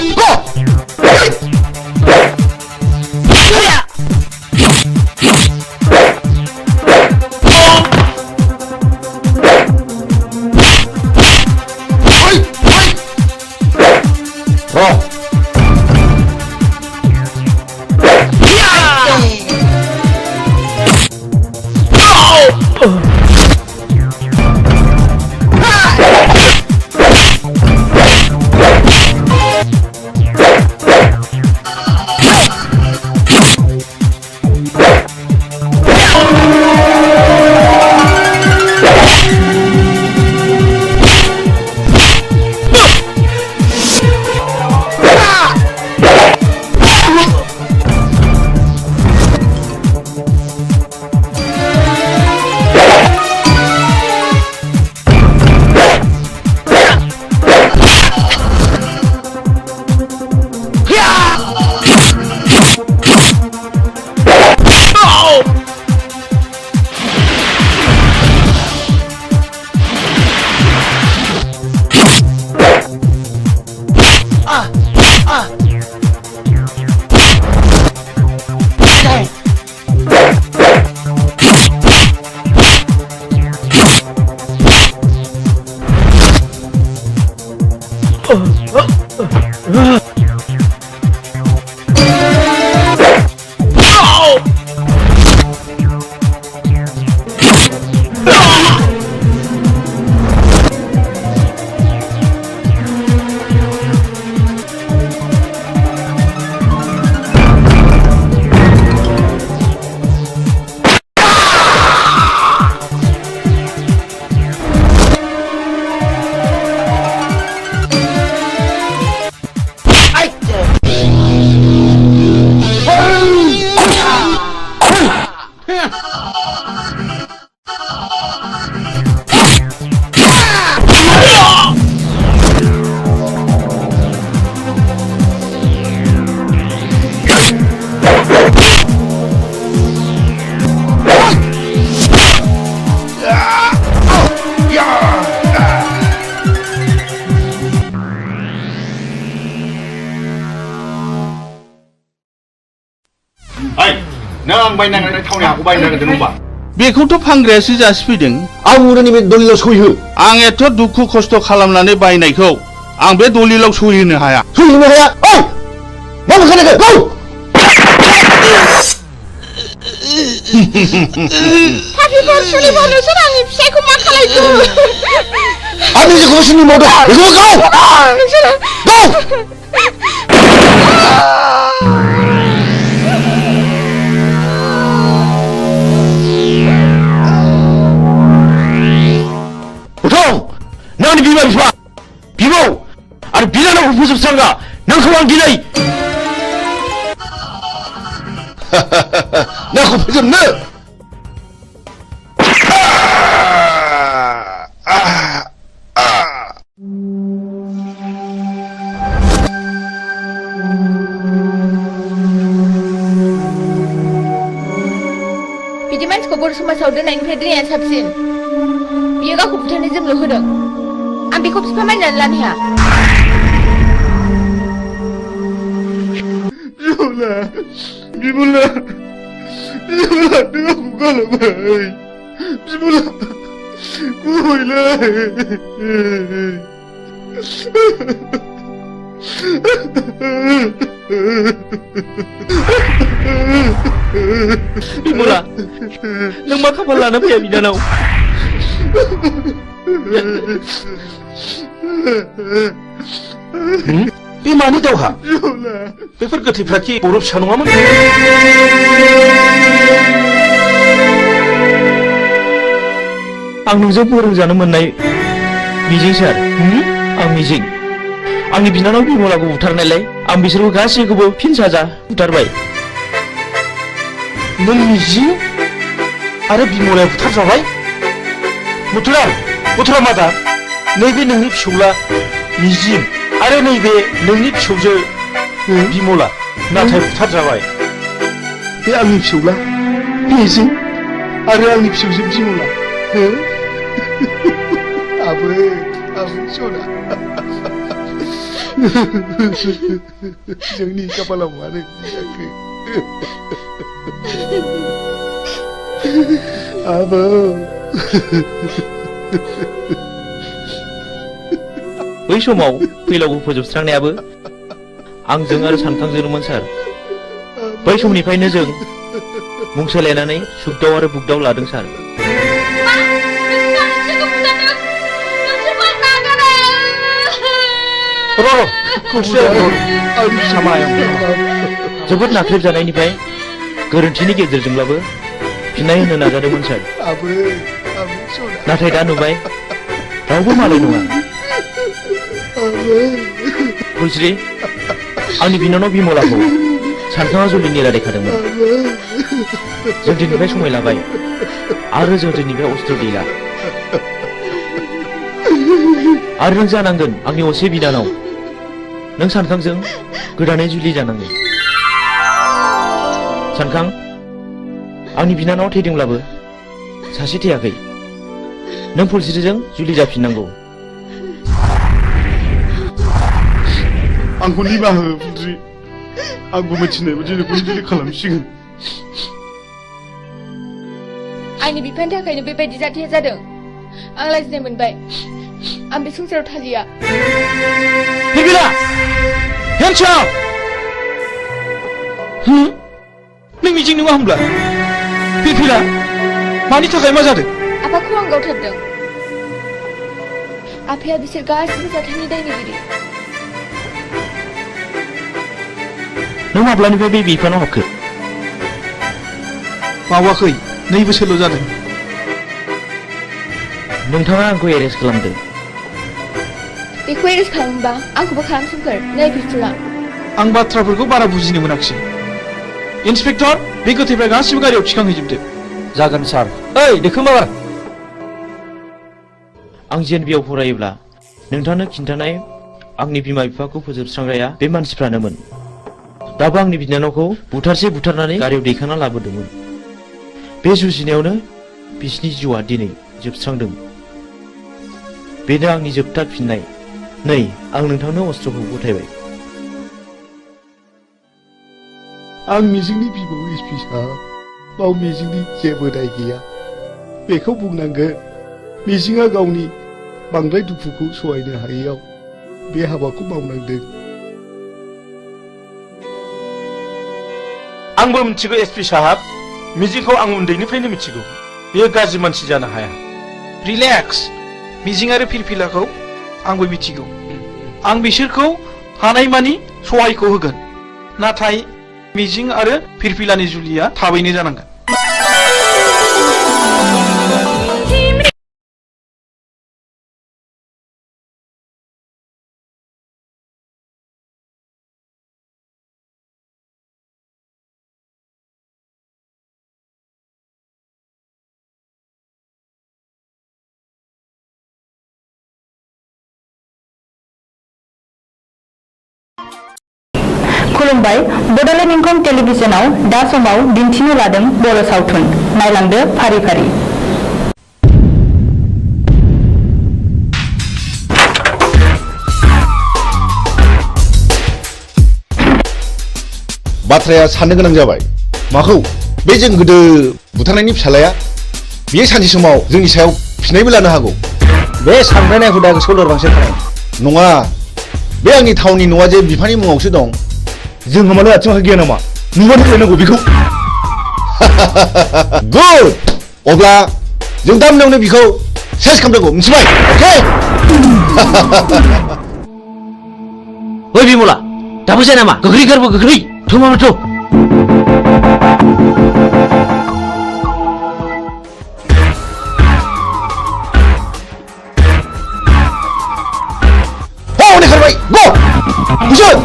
बेखौथ' फानग्रायासो जासिफैदों। आं उरानि बे दलिलाव सहिहो। आं एथ' दुखु खस्थ' खालामनानै बायनायखौ आं बे दलिलाव सहिहोनो हाया। सहिहोनो हाया? ओइ मा मोखानिखौ गौ। पापिफोर सुलिफोर नोंसोर आंनि फिसायखौ मा खालायखो? आंनि जेखौ सुनि मावदों बेखौ गौ। नोंसोरो गौ। नोंनि बिमा बिफा बिबौ आरो बिनानावखौ फोजोबस्रांगा नोंखौ आं दिनै नोंखौ फोजोबनो बिदि मानसिखौ बर' समाजाव दोननायनिफ्राय दोननाया साबसिन। बियो गावखौ बुथारनो जोंल' होदों। आं बेखौ बिफा मानिनानै लानो हाया। बिमला नों आंखौ गालांबाय। बिमला गुबैलै। बिमला नों मा खाफाल लाना फैया बिनानाव बे मानि दावहा बेफोर गोथैफ्रा कि बरफ फिसा नङामोन आं नोंजों फोरोंजानो मोननाय मिजिं सार आं मिजिं आंनि बिनानाव बिमलाखौ बुथारनायलाय आं बिसोरखौ गासैखौबो फिन साजा बुथारबाय नों मिजिं आरो बिमलाया बुथारजाबाय मथुरा मादा नैबे नोंनि फिसौला मिजिं आरो नैबे नोंनि फिसौजो बिमला नाथाय बुथारजाबाय बे आंनि फिसौला मिजिं आरो आंनि फिसौजो बिमला आबै सना जोंनि खाफालाव मानो जाखो आबौ बै समाव फैलावखौ फोजोबस्रांनायाबो आंजों आरो सानखांजोंमोन सार बै समनिफ्रायनो जों मुं सोलायनानै सुगदाव आरो बुगदाव लादों सार जोबोद नाख्रेबजानायनिफ्राय गोरोन्थिनि गेजेरजोंब्लाबो फिननाय होनो नाजादोंमोन सार नाथाय दा नुबाय रावबो मालाय नङा फुलस्रि आंनि बिनानाव बिमलाखौ सानखाङा जुलिनि रादायखादोंमोन जों दिनैनिफ्राय समाय लाबाय आरो जों दिनैनिफ्राय अस्त्र गैला आरो नों जानांगोन आंनि असे बिनानाव नों सानखांजों गोदानै जुलि जानांगोन सानखां आंनि बिनानाव थैदोंब्लाबो सासे थैयाखै नों फुलस्रिजों जुलि जाफिननांगौ आंखौ निमाहा हो फुलस्रि आंबो मिथिनाय बायदि नोंखौ जुलि खालामसिगोन आंनि बिफानि थाखायनो बेबायदि जाथाया जादों आं लाजिनाय मोनबाय आं बे संसाराव थालिया बिबिला हेनसा नों मिजिं नङा होमब्ला बिबिला मानि थाखाय मा जादों आफाखौ आं गावथारदों आफाया बिसोर गासिबो जाथायनि दायनिगिरि नों माब्लानिफ्राय बे बिफानाव हाबखो बावाखै 2 बोसोरल' जादों नोंथाङा आंखौ एरेस्ट खालामदों बेखौ एरेस्ट खालामोबा आंखौबो खालामसोमखोर नै पिस्तुला आं बाथ्राफोरखौ बारा बुजिनो मोनाखिसै इन्सपेक्टर बे गोथैफ्रा गासिबो गारियाव थिखांहैजोबदो जागोन सार ओइ देखो माबार आं जेएनबिआव फरायोब्ला नोंथांनो खिन्थानाय आंनि बिमा बिफाखौ फोजोबस्रांग्राया बे मानसिफ्रानोमोन दाबो आंनि बिनानावखौ बुथारनानै गारियाव दैखांना लाबोदोंमोन बे जुजिनायावनो बिसिनि जिउआ दिनै जोबस्रांदों बेनो आंनि जोबथा फिननाय नै आं नोंथांनो अस्त्रखौ गथायबाय आं मिजिंनि बिबौ एसपि साहब बाव मिजिंनि जेबो दाय गैया बेखौ बुंनांगोन मिजिंआ गावनि बांद्राय दुखुखौ सहायनो हायैयाव बे हाबाखौ मावनांदों आंबो मिथिगौ एसपि साहब मिजिंखौ आं उन्दैनिफ्रायनो मिथिगौ बेयो गाज्रि मानसि जानो हाया रिलेक्स मिजिं आरो फिरफिलाखौ आंबो मिथिगौ आं बिसोरखौ हानायमानि सहायखौ होगोन नाथाय मिजिं आरो फिरफिलानि जुलिया थाबैनो जानांगोन खुलुमबाय बड'लेण्ड इंखं टेलिभिजनाव दा समाव दिन्थिनो लादों बर' सावथुन नायलांदो फारि फारि बाथ्राया साननो गोनां जाबाय माखौ बे जों गोदो बुथारनायनि फिसालाया बेयो सानसे समाव जोंनि सायाव फिनायबो लानो हागौ बे सानब्रायनाय हुदा गोसोआव लोरबांसो थानाय नङा बे आंनि थावनि न'आ जे बिफानि मुङावसो दं जोंहा मानो आथिं आखाइ गैया नामा नुबानो फैनांगौ बेखौ गुड अब्ला जों दा मोनायावनो बिखौ सेस खालामनांगौ मिथिबाय अके ओइ बिमला दाबो जाया नामा गोख्रै गारबो गोख्रै थमामाथ' हनै खारबाय गो बुजोन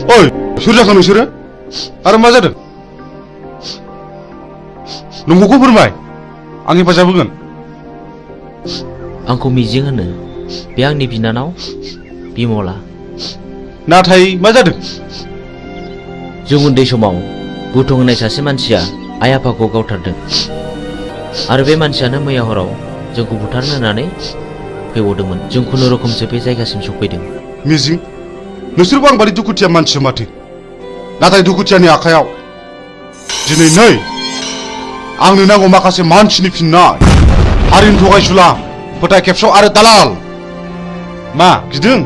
ओइ सोर जाखो नोंसोरो आरो मा जादों नंगौखौ फोरमाय आं हेफाजाब होगोन आंखौ मिजिं होनो बे आंनि बिनानाव बिमला नाथाय मा जादों जों उन्दै समाव बुथुं होननाय सासे मानसिया आइ आफाखौ गावथारदों आरो बे मानसियानो मैया हराव जोंखौ बुथारनो होननानै फैबावदोंमोन जों खुनुरुखुमसो बे जायगासिम सफैदों मिजिं नोंसोरबो आं बादि दुखुथिया मानसि माथो नाथाय दुखुथियानि आखायाव दिनै नै आंनो नांगौ माखासे मानसिनि फिननाय हारिनि थगायसुला फोथाय खेबस' आरो दालाल मा गिदों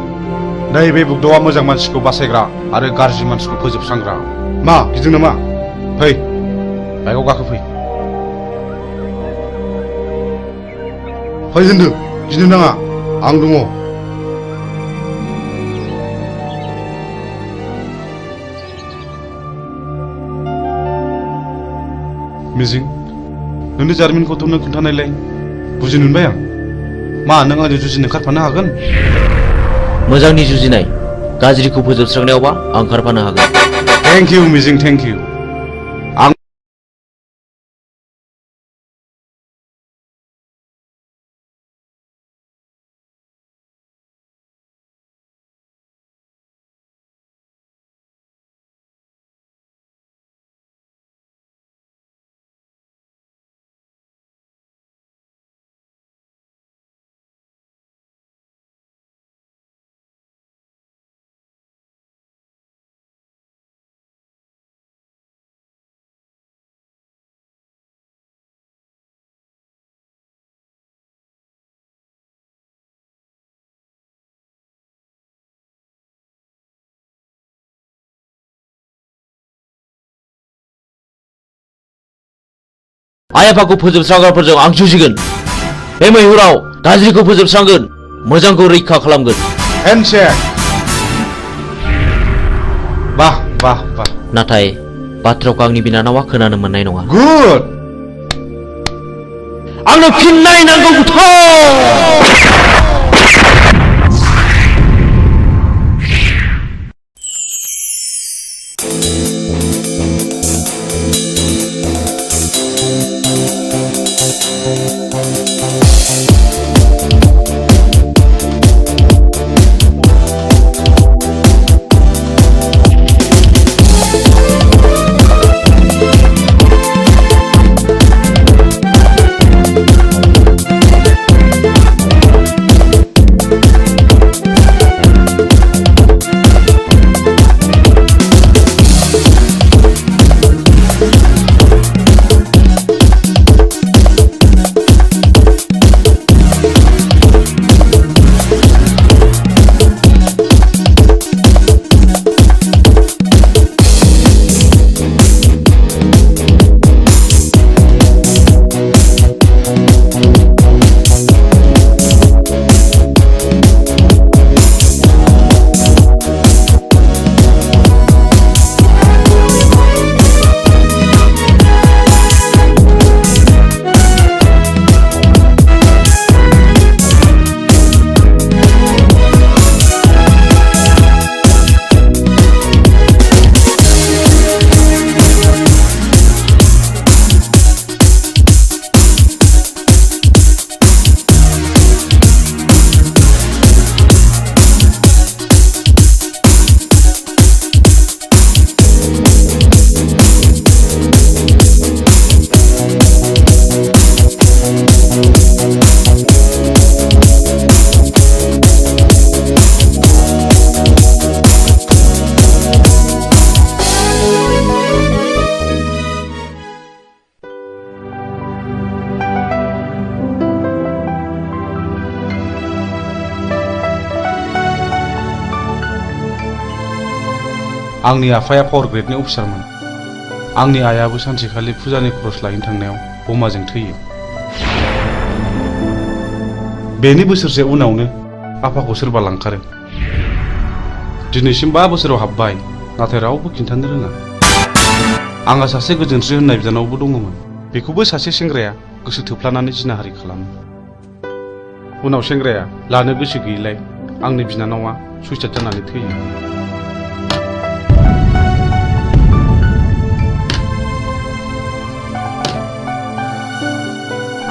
नैबे बुग्दावा मोजां मानसिखौ बासायग्रा आरो गाज्रि मानसिखौ फोजोबस्रांग्रा मा गिदों नामा फै बाइकआव गाखो फै होनदों गिनो नाङा आं दङ मिजिं नोंनि जारिमिनखौथ' नों खोन्थानायलाय बुजिनो मोनबाय आं मा नों आंजों जुजिनो ओंखारफानो हागोन मोजांनि जुजिनाय गाज्रिखौ फोजोबस्रांनायावबा आं ओंखारफानो हागोन थेंक इउ मिजिं थेंक इउ आं आइ आफाखौ फोजोबस्रांग्राफोरजों आं जुजिगोन बे मैहुराव गाज्रिखौ फोजोबस्रांगोन मोजांखौ रैखा खालामगोन हेन्डशेक बाह बाह बाह नाथाय बाथ्राखौ आंनि बिनानावा खोनानो मोननाय नङा गुड आंनो फिननाय नांगौ आंनि आफाया पावार ग्रेडनि अफिसारमोन। आंनि आइयाबो सानसेखालि फुजानि खरस लायनो थांनायाव बमाजों थैयो। बेनि बोसोरसे उनावनो आफाखौ सोरबा लांखारो। दिनैसिम 5 बोसोराव हाबबाय, नाथाय रावबो खिन्थानो रोङा। आंहा सासे गोजोनस्रि होननाय बिनानावबो दङमोन। बेखौबो सासे सेंग्राया गोसो थोफ्लानानै जिनाहारि खालामो। उनाव सेंग्राया लानो गोसो गैयिलाय आंनि बिनानावा सुइसाइड जानानै थैयो।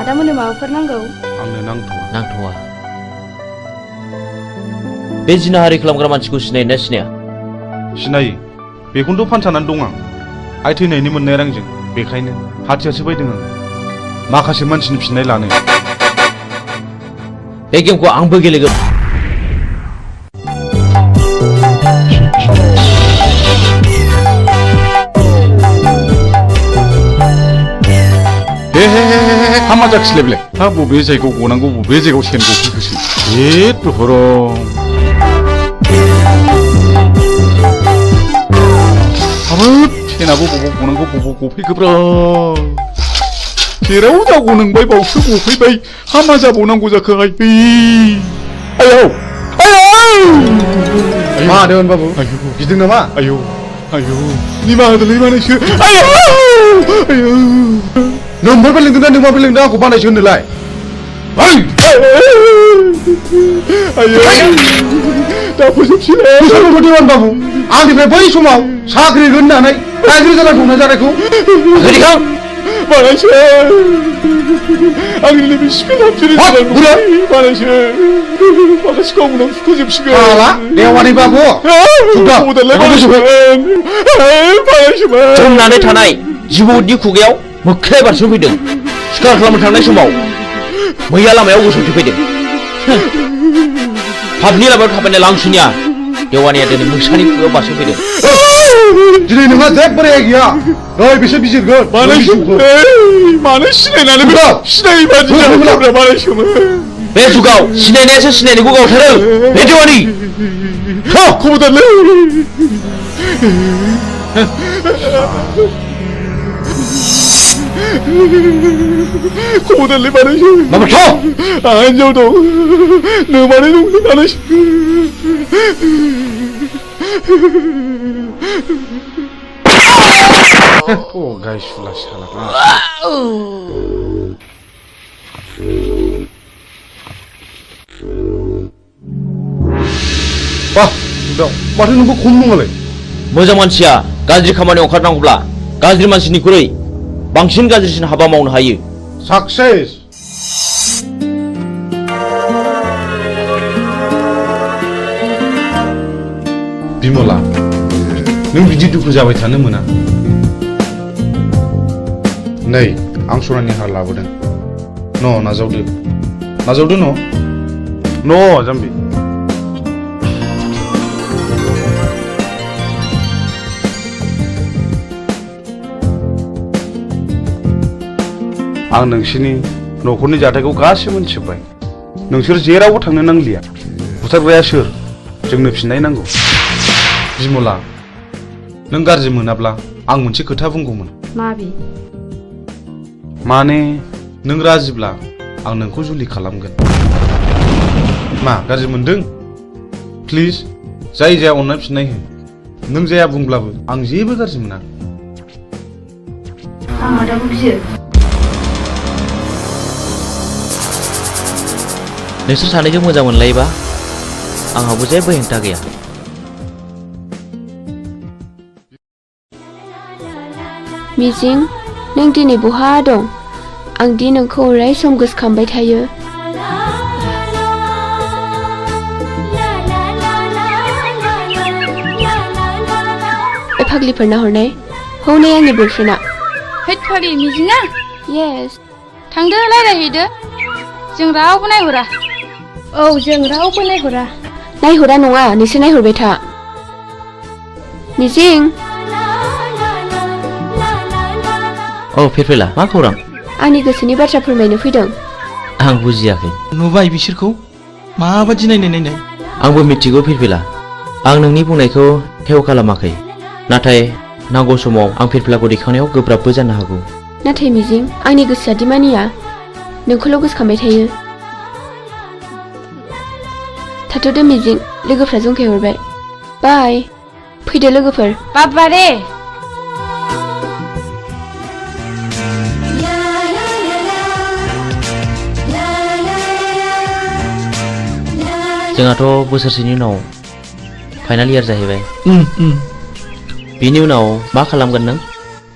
आदामोननो माबाफोर नांगौ? आंनो नांथ'वा। बे जिनाहारि खालामग्रा मानसिखौ सिनायोना सिनाया? सिनायो। बेखौनोथ' फानसानानै दं आं। आइ थैनायनि मोननाय रांजों। बेखायनो हाथियारसो बायदों आं माखासे मानसिनि फिननाय लानो। बे गेमखौ आंबो गेलेगोन। हामा जाखिलायबाय। हा बबे जायगायाव गनांगौ बबे जायगायाव सेन गफैखोसै। हाबाब सेनाबो बबाव गनांगौ बबाव गफैखोब्रा। जेराव जागौ नोंबाय बावसो गफैबाय। हामा जाबावनांगौ जाखो आयौ मा होदों बाबु? गिदों नामा? आयौ निमाहा होदोलै बानायसो। आयौ नोंबो लोंदोंना नोंबो लोंदों आंखौ बानायसो होनोलाय? दा फोजोबसै बाबु। आंनिफ्राय बै समाव साख्रि होननानै गाज्रि जाना दंना जानायखौ बानायसो। आंनि लोगो सिखोला बानायसो माखासे गावनाव फोजोबसिगोन। देवानि बाबु जमनानै थानाय जिबौनि खुगायाव मोख्राया बारस'फैदों। सिखार खालामनो थांनाय समाव मैया लामायाव गसंथि फैदों। पाबनि लामायाव थाबायनाय लांसुनिया देवानिया दिनै मोसानि खुगायाव बारस'फैदों। दिनै नोंहा जेबो रेहाय गैया। नै बिसोर बिजिरगोन। मानो सिनायनानै सिनायै बादि बानायसोमोन। बे जुगाव सिनायनायासो सिनायनायखौ गावथारो। बे देवानि खबरदारलै। खबरदारलै बानायसो। आंहा हिनजाव दं। नोमाने दंलै बानायसो। गायसुला साला। माथो नोंबो खम नङालाय? मोजां मानसिया गाज्रि खामानियाव ओंखारनांगौब्ला गाज्रि मानसिनिख्रुइ बांसिन गाज्रिसिन हाबा मावनो हायो। साक्सेस। बिमला, नों बिदि दुखु जाबाय थानो मोना। नै आं सनानि हार लाबोदों। नाजावदो जाम्बि। आं नोंसोरनि न'खरनि जाथायखौ गासिबो मोनथिजोब्बाय। नोंसोर जेरावबो थांनो नांलिया। बुथारग्राया सोर? जोंनो फिननाय नांगौ। बिमला, नों गाज्रि मोनाब्ला आं मोनसे खोथा बुंगौमोन। माने नों राजिब्ला आं नोंखौ जुलि खालामगोन। मा गाज्रि मोनदों? प्लिज जाय जाया अननानै फिननाय हो। नों जाया बुंब्लाबो आं जेबो गाज्रि मोना। आं आदाखौ गियो। नोंसोर सानैजों मोजां मोनलायोबा आंहाबो जेबो हेंथा गैया। मिजिं, नों दिनै बहा दं? आं दि नोंखौ अराय सम गोसोखांबाय थायो। फाग्लिफोरना हरनाय हौनै आंनि बयफ्रेन्डआ। हैद फाग्लि मिजिङा? येस। थांदो रायज्लायहैदो। जों रावबो नायहरा। औ जों रावबो नायहरा। नायहरा नङा, नोंसोर नायहरबाय था। मिजिं। औ फिरफिला, मा खौरां? आंनि गोसोनि बाथ्रा फोरमायनो फैदों। आं बुजियाखै। नुबाय बिसोरखौ माबादि नायनाय। आंबो मिथिगौ फिरफिला। आं नोंनि बुंनायखौ हेव खालामाखै। नाथाय नांगौ समाव आं फिरफिलाखौ दैखांनायाव गोब्राबबो जानो हागौ। नाथाय मिजिं आंनि गोसोआ दि मानिया नोंखौल' गोसोखांबाय थायो। थाथ'दो मिजिं लोगोफ्रा जंखायहरबाय। बाय फैदो लोगोफोर। बाबारे जोंहाथ' बोसोरसेनि उनाव फाइनाल इयार जाहैबाय। बिनि उनाव मा खालामगोन नों?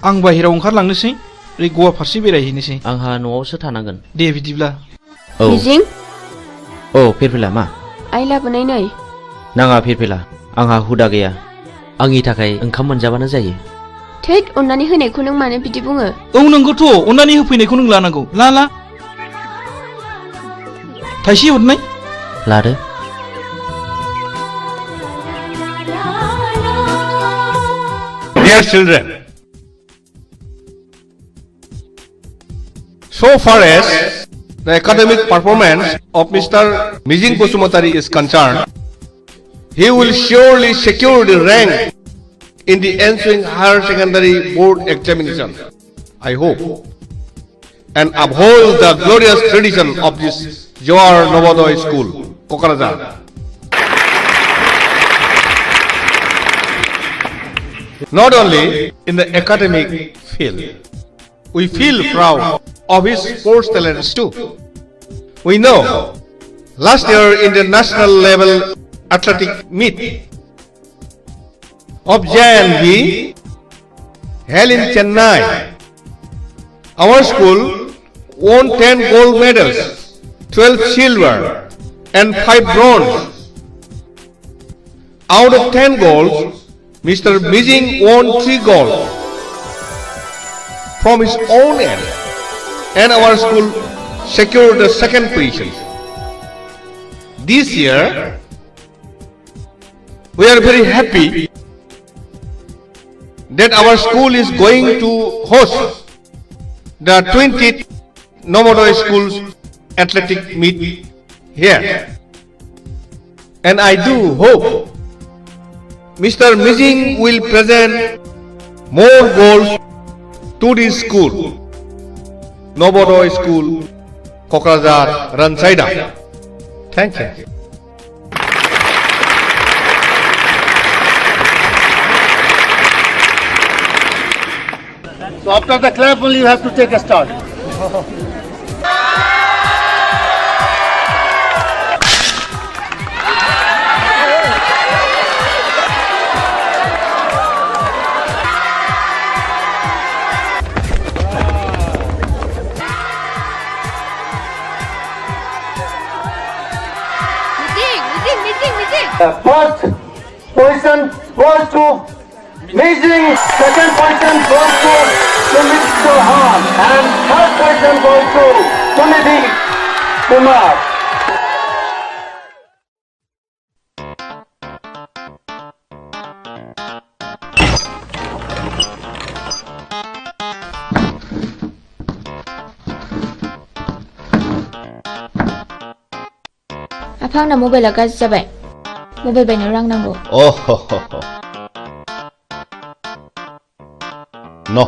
आं बाहेरायाव ओंखारलांनोसै ओरै गवा फारसे बेरायहैनोसै। आंहा न'आवसो थानांगोन। दे बिदिब्ला। औ मिजिं औ फिरफिला मा? आइ लाबोनाय नै। नाङा फिरफिला आंहा हुदा गैया। आंनि थाखाय ओंखाम मोनजाबानो जायो। थैद अननानै होनायखौ नों मानो बिदि बुङो? औ नंगौथ' अननानै होफैनायखौ नों लानांगौ। ला थाइसे हरनाय। लादो। Dear children, so far as the academic performance of Mr. Mijing Basumatari is concerned, he will surely secure the rank in the ensuing higher secondary board examination, I hope, and uphold the glorious tradition of this Johar Novodoy School, Kokarajar. Not only in the academic field, we feel proud of his sports talents too. We know last year in the national level athletic meet of JNV held in Chennai, our school won 10 gold medals, 12 silver and 5 bronze. Out of 10 golds, Mr. Mijing won 3 gold from his own end, and our school secured the second position. This year, we are very happy that our school is going to host the 20th Novodoy Schools athletic meet here, and I do hope Mr. Mijing will present more goals to this school, Novodoy School, Kokrazar, Ransaida. Thank you. So after the clap only you have to take a start. The first position goes to Mijing, second position goes to Mr. Han, and third position goes to Sunidhi Kumar. आफा आंना मबाइला गाज्रि जाबाय। Mobile बायनो रां नांगौ। No.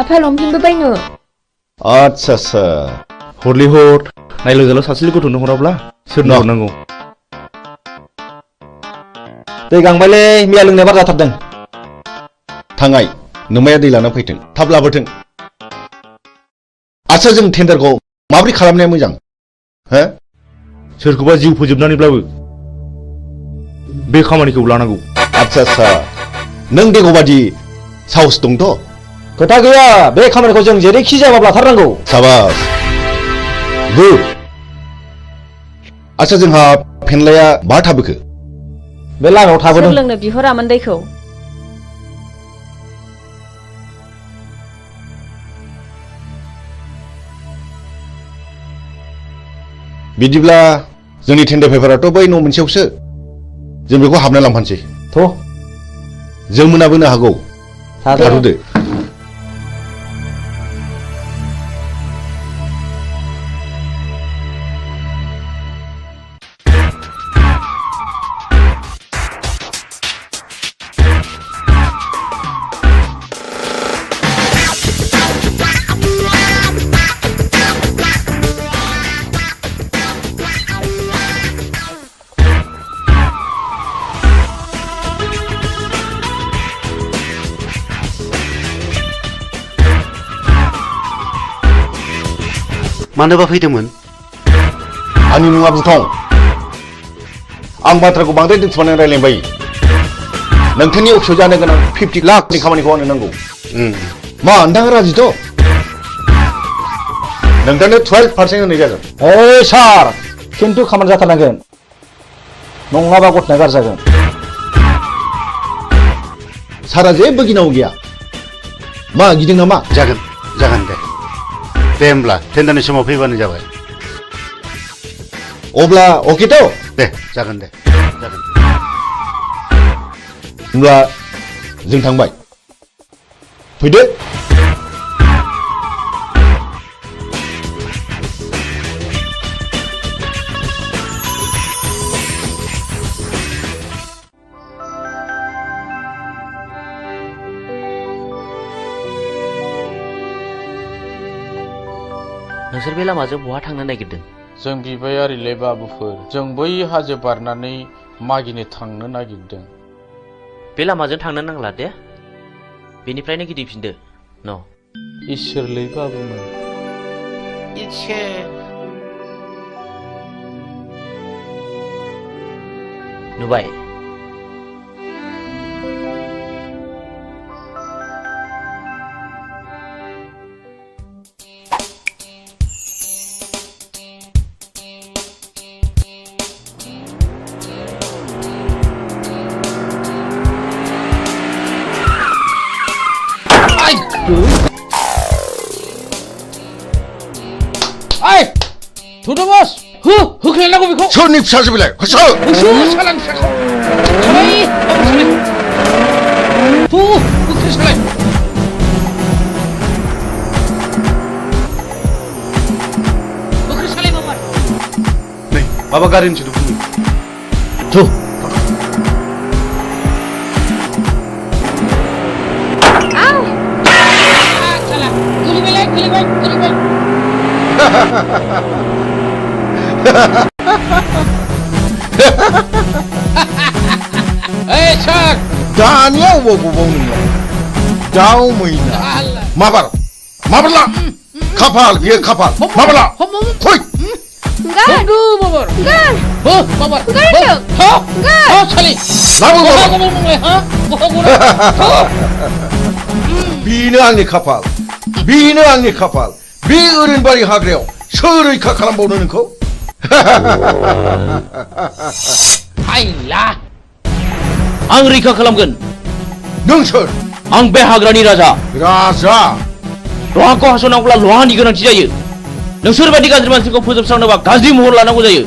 आफा लंपेन्टबो बायनो। आच्छा हरलि हर नायलोजाल' सासेल गथ'नो हराब्ला सोरनो हरनांगौ? दै गांबायलै मैया लोंनाय बार जाथारदों। थांगाय नोमाया दै लाना फैथों थाब लाबोथों। आच्छा जों टेन्डारखौ माबोरै खालामनाया मोजां? हो? सोरखौबा जिउ फोजोबनानैब्लाबो बे खामानिखौ लानांगौ। आच्छा नों देगौबादि साहस दंथ'? खोथा गैया, बे खामानिखौ जों जेरैखि जायाबाबो लाथारनांगौ। साबास गुड। आच्छा जोंहा फेनलाया बहा थाबोखो? बे लामायाव थाबोदों। सोर लोंनो बिहरामोन दैखौ? बिदिब्ला जोंनि टेन्डार पेपाराथ' बै न' मोनसेयावसो, जों बेखौ हाबना लांफानोसै। थ' जों मोनाबोनो हागौ। थाथ'दो। मानोबा फैदोंमोन? आंनि मुङा बुथं। आं बाथ्राखौ बांद्राय दोनथुमनानै रायलायबाय। नोंथांनि अफिसाव जानो गोनां 50 लाखनि खामानिखौ आंनो नांगौ। मा नोंथाङा राजिथ'? नोंथांनो 12% होनाय जागोन। ओइ सार, खिन्थु खामानि जाथारनांगोन, नङाबा गथ'ना गारजागोन। सारा जेबो गिनांगौ गैया। मा गिदों नामा? जागोन दे। दे होमब्ला टेन्डारनि समाव फैबानो जाबाय। अब्ला अकेथ'? दे जागोन दे। होमब्ला जों थांबाय। फैदो। नोंसोर बे लामाजों बहा थांनो नागिरदों? जों बिबायारिलै बाबुफोर, जों बै हाजो बारनानै मागिनो थांनो नागिरदों। बे लामाजों थांनो नांला दे, बेनिफ्रायनो गिदिंफिनदो। न' इसोरलै बाबुमोन। नुबाय? ओइ थुदो बस होख्लायनांगौ बेखौ। सोरनि फिसासो बेलाय? होसो सालान फिसाखौ सालाय होख्लाय सालाय। होख्लाय सालाय बाबा। नै माबा गारिनि सोदोब खोनायो। थु Hey, Chuck! दानिया अबाव गबाव नोंलाय? दाउ मैना माबारला खाफाल बियो खाफाल माबारला फै Tunggu, Babar. Babar. Sali. Bino आंनि खाफाल, बिनो आंनि खाफाल। बे ओरैनबारि हाग्रायाव सोर रैखा खालामबावनो नोंखौ? हायला आं रैखा खालामगोन। नों सोर? आं बे हाग्रानि राजा। राजा? लहाखौ हास'नांगौब्ला लहानि गोनांथि जायो। नोंसोर बायदि गाज्रि मानसिखौ फोजोबस्रांनोबा गाज्रि महर लानांगौ जायो।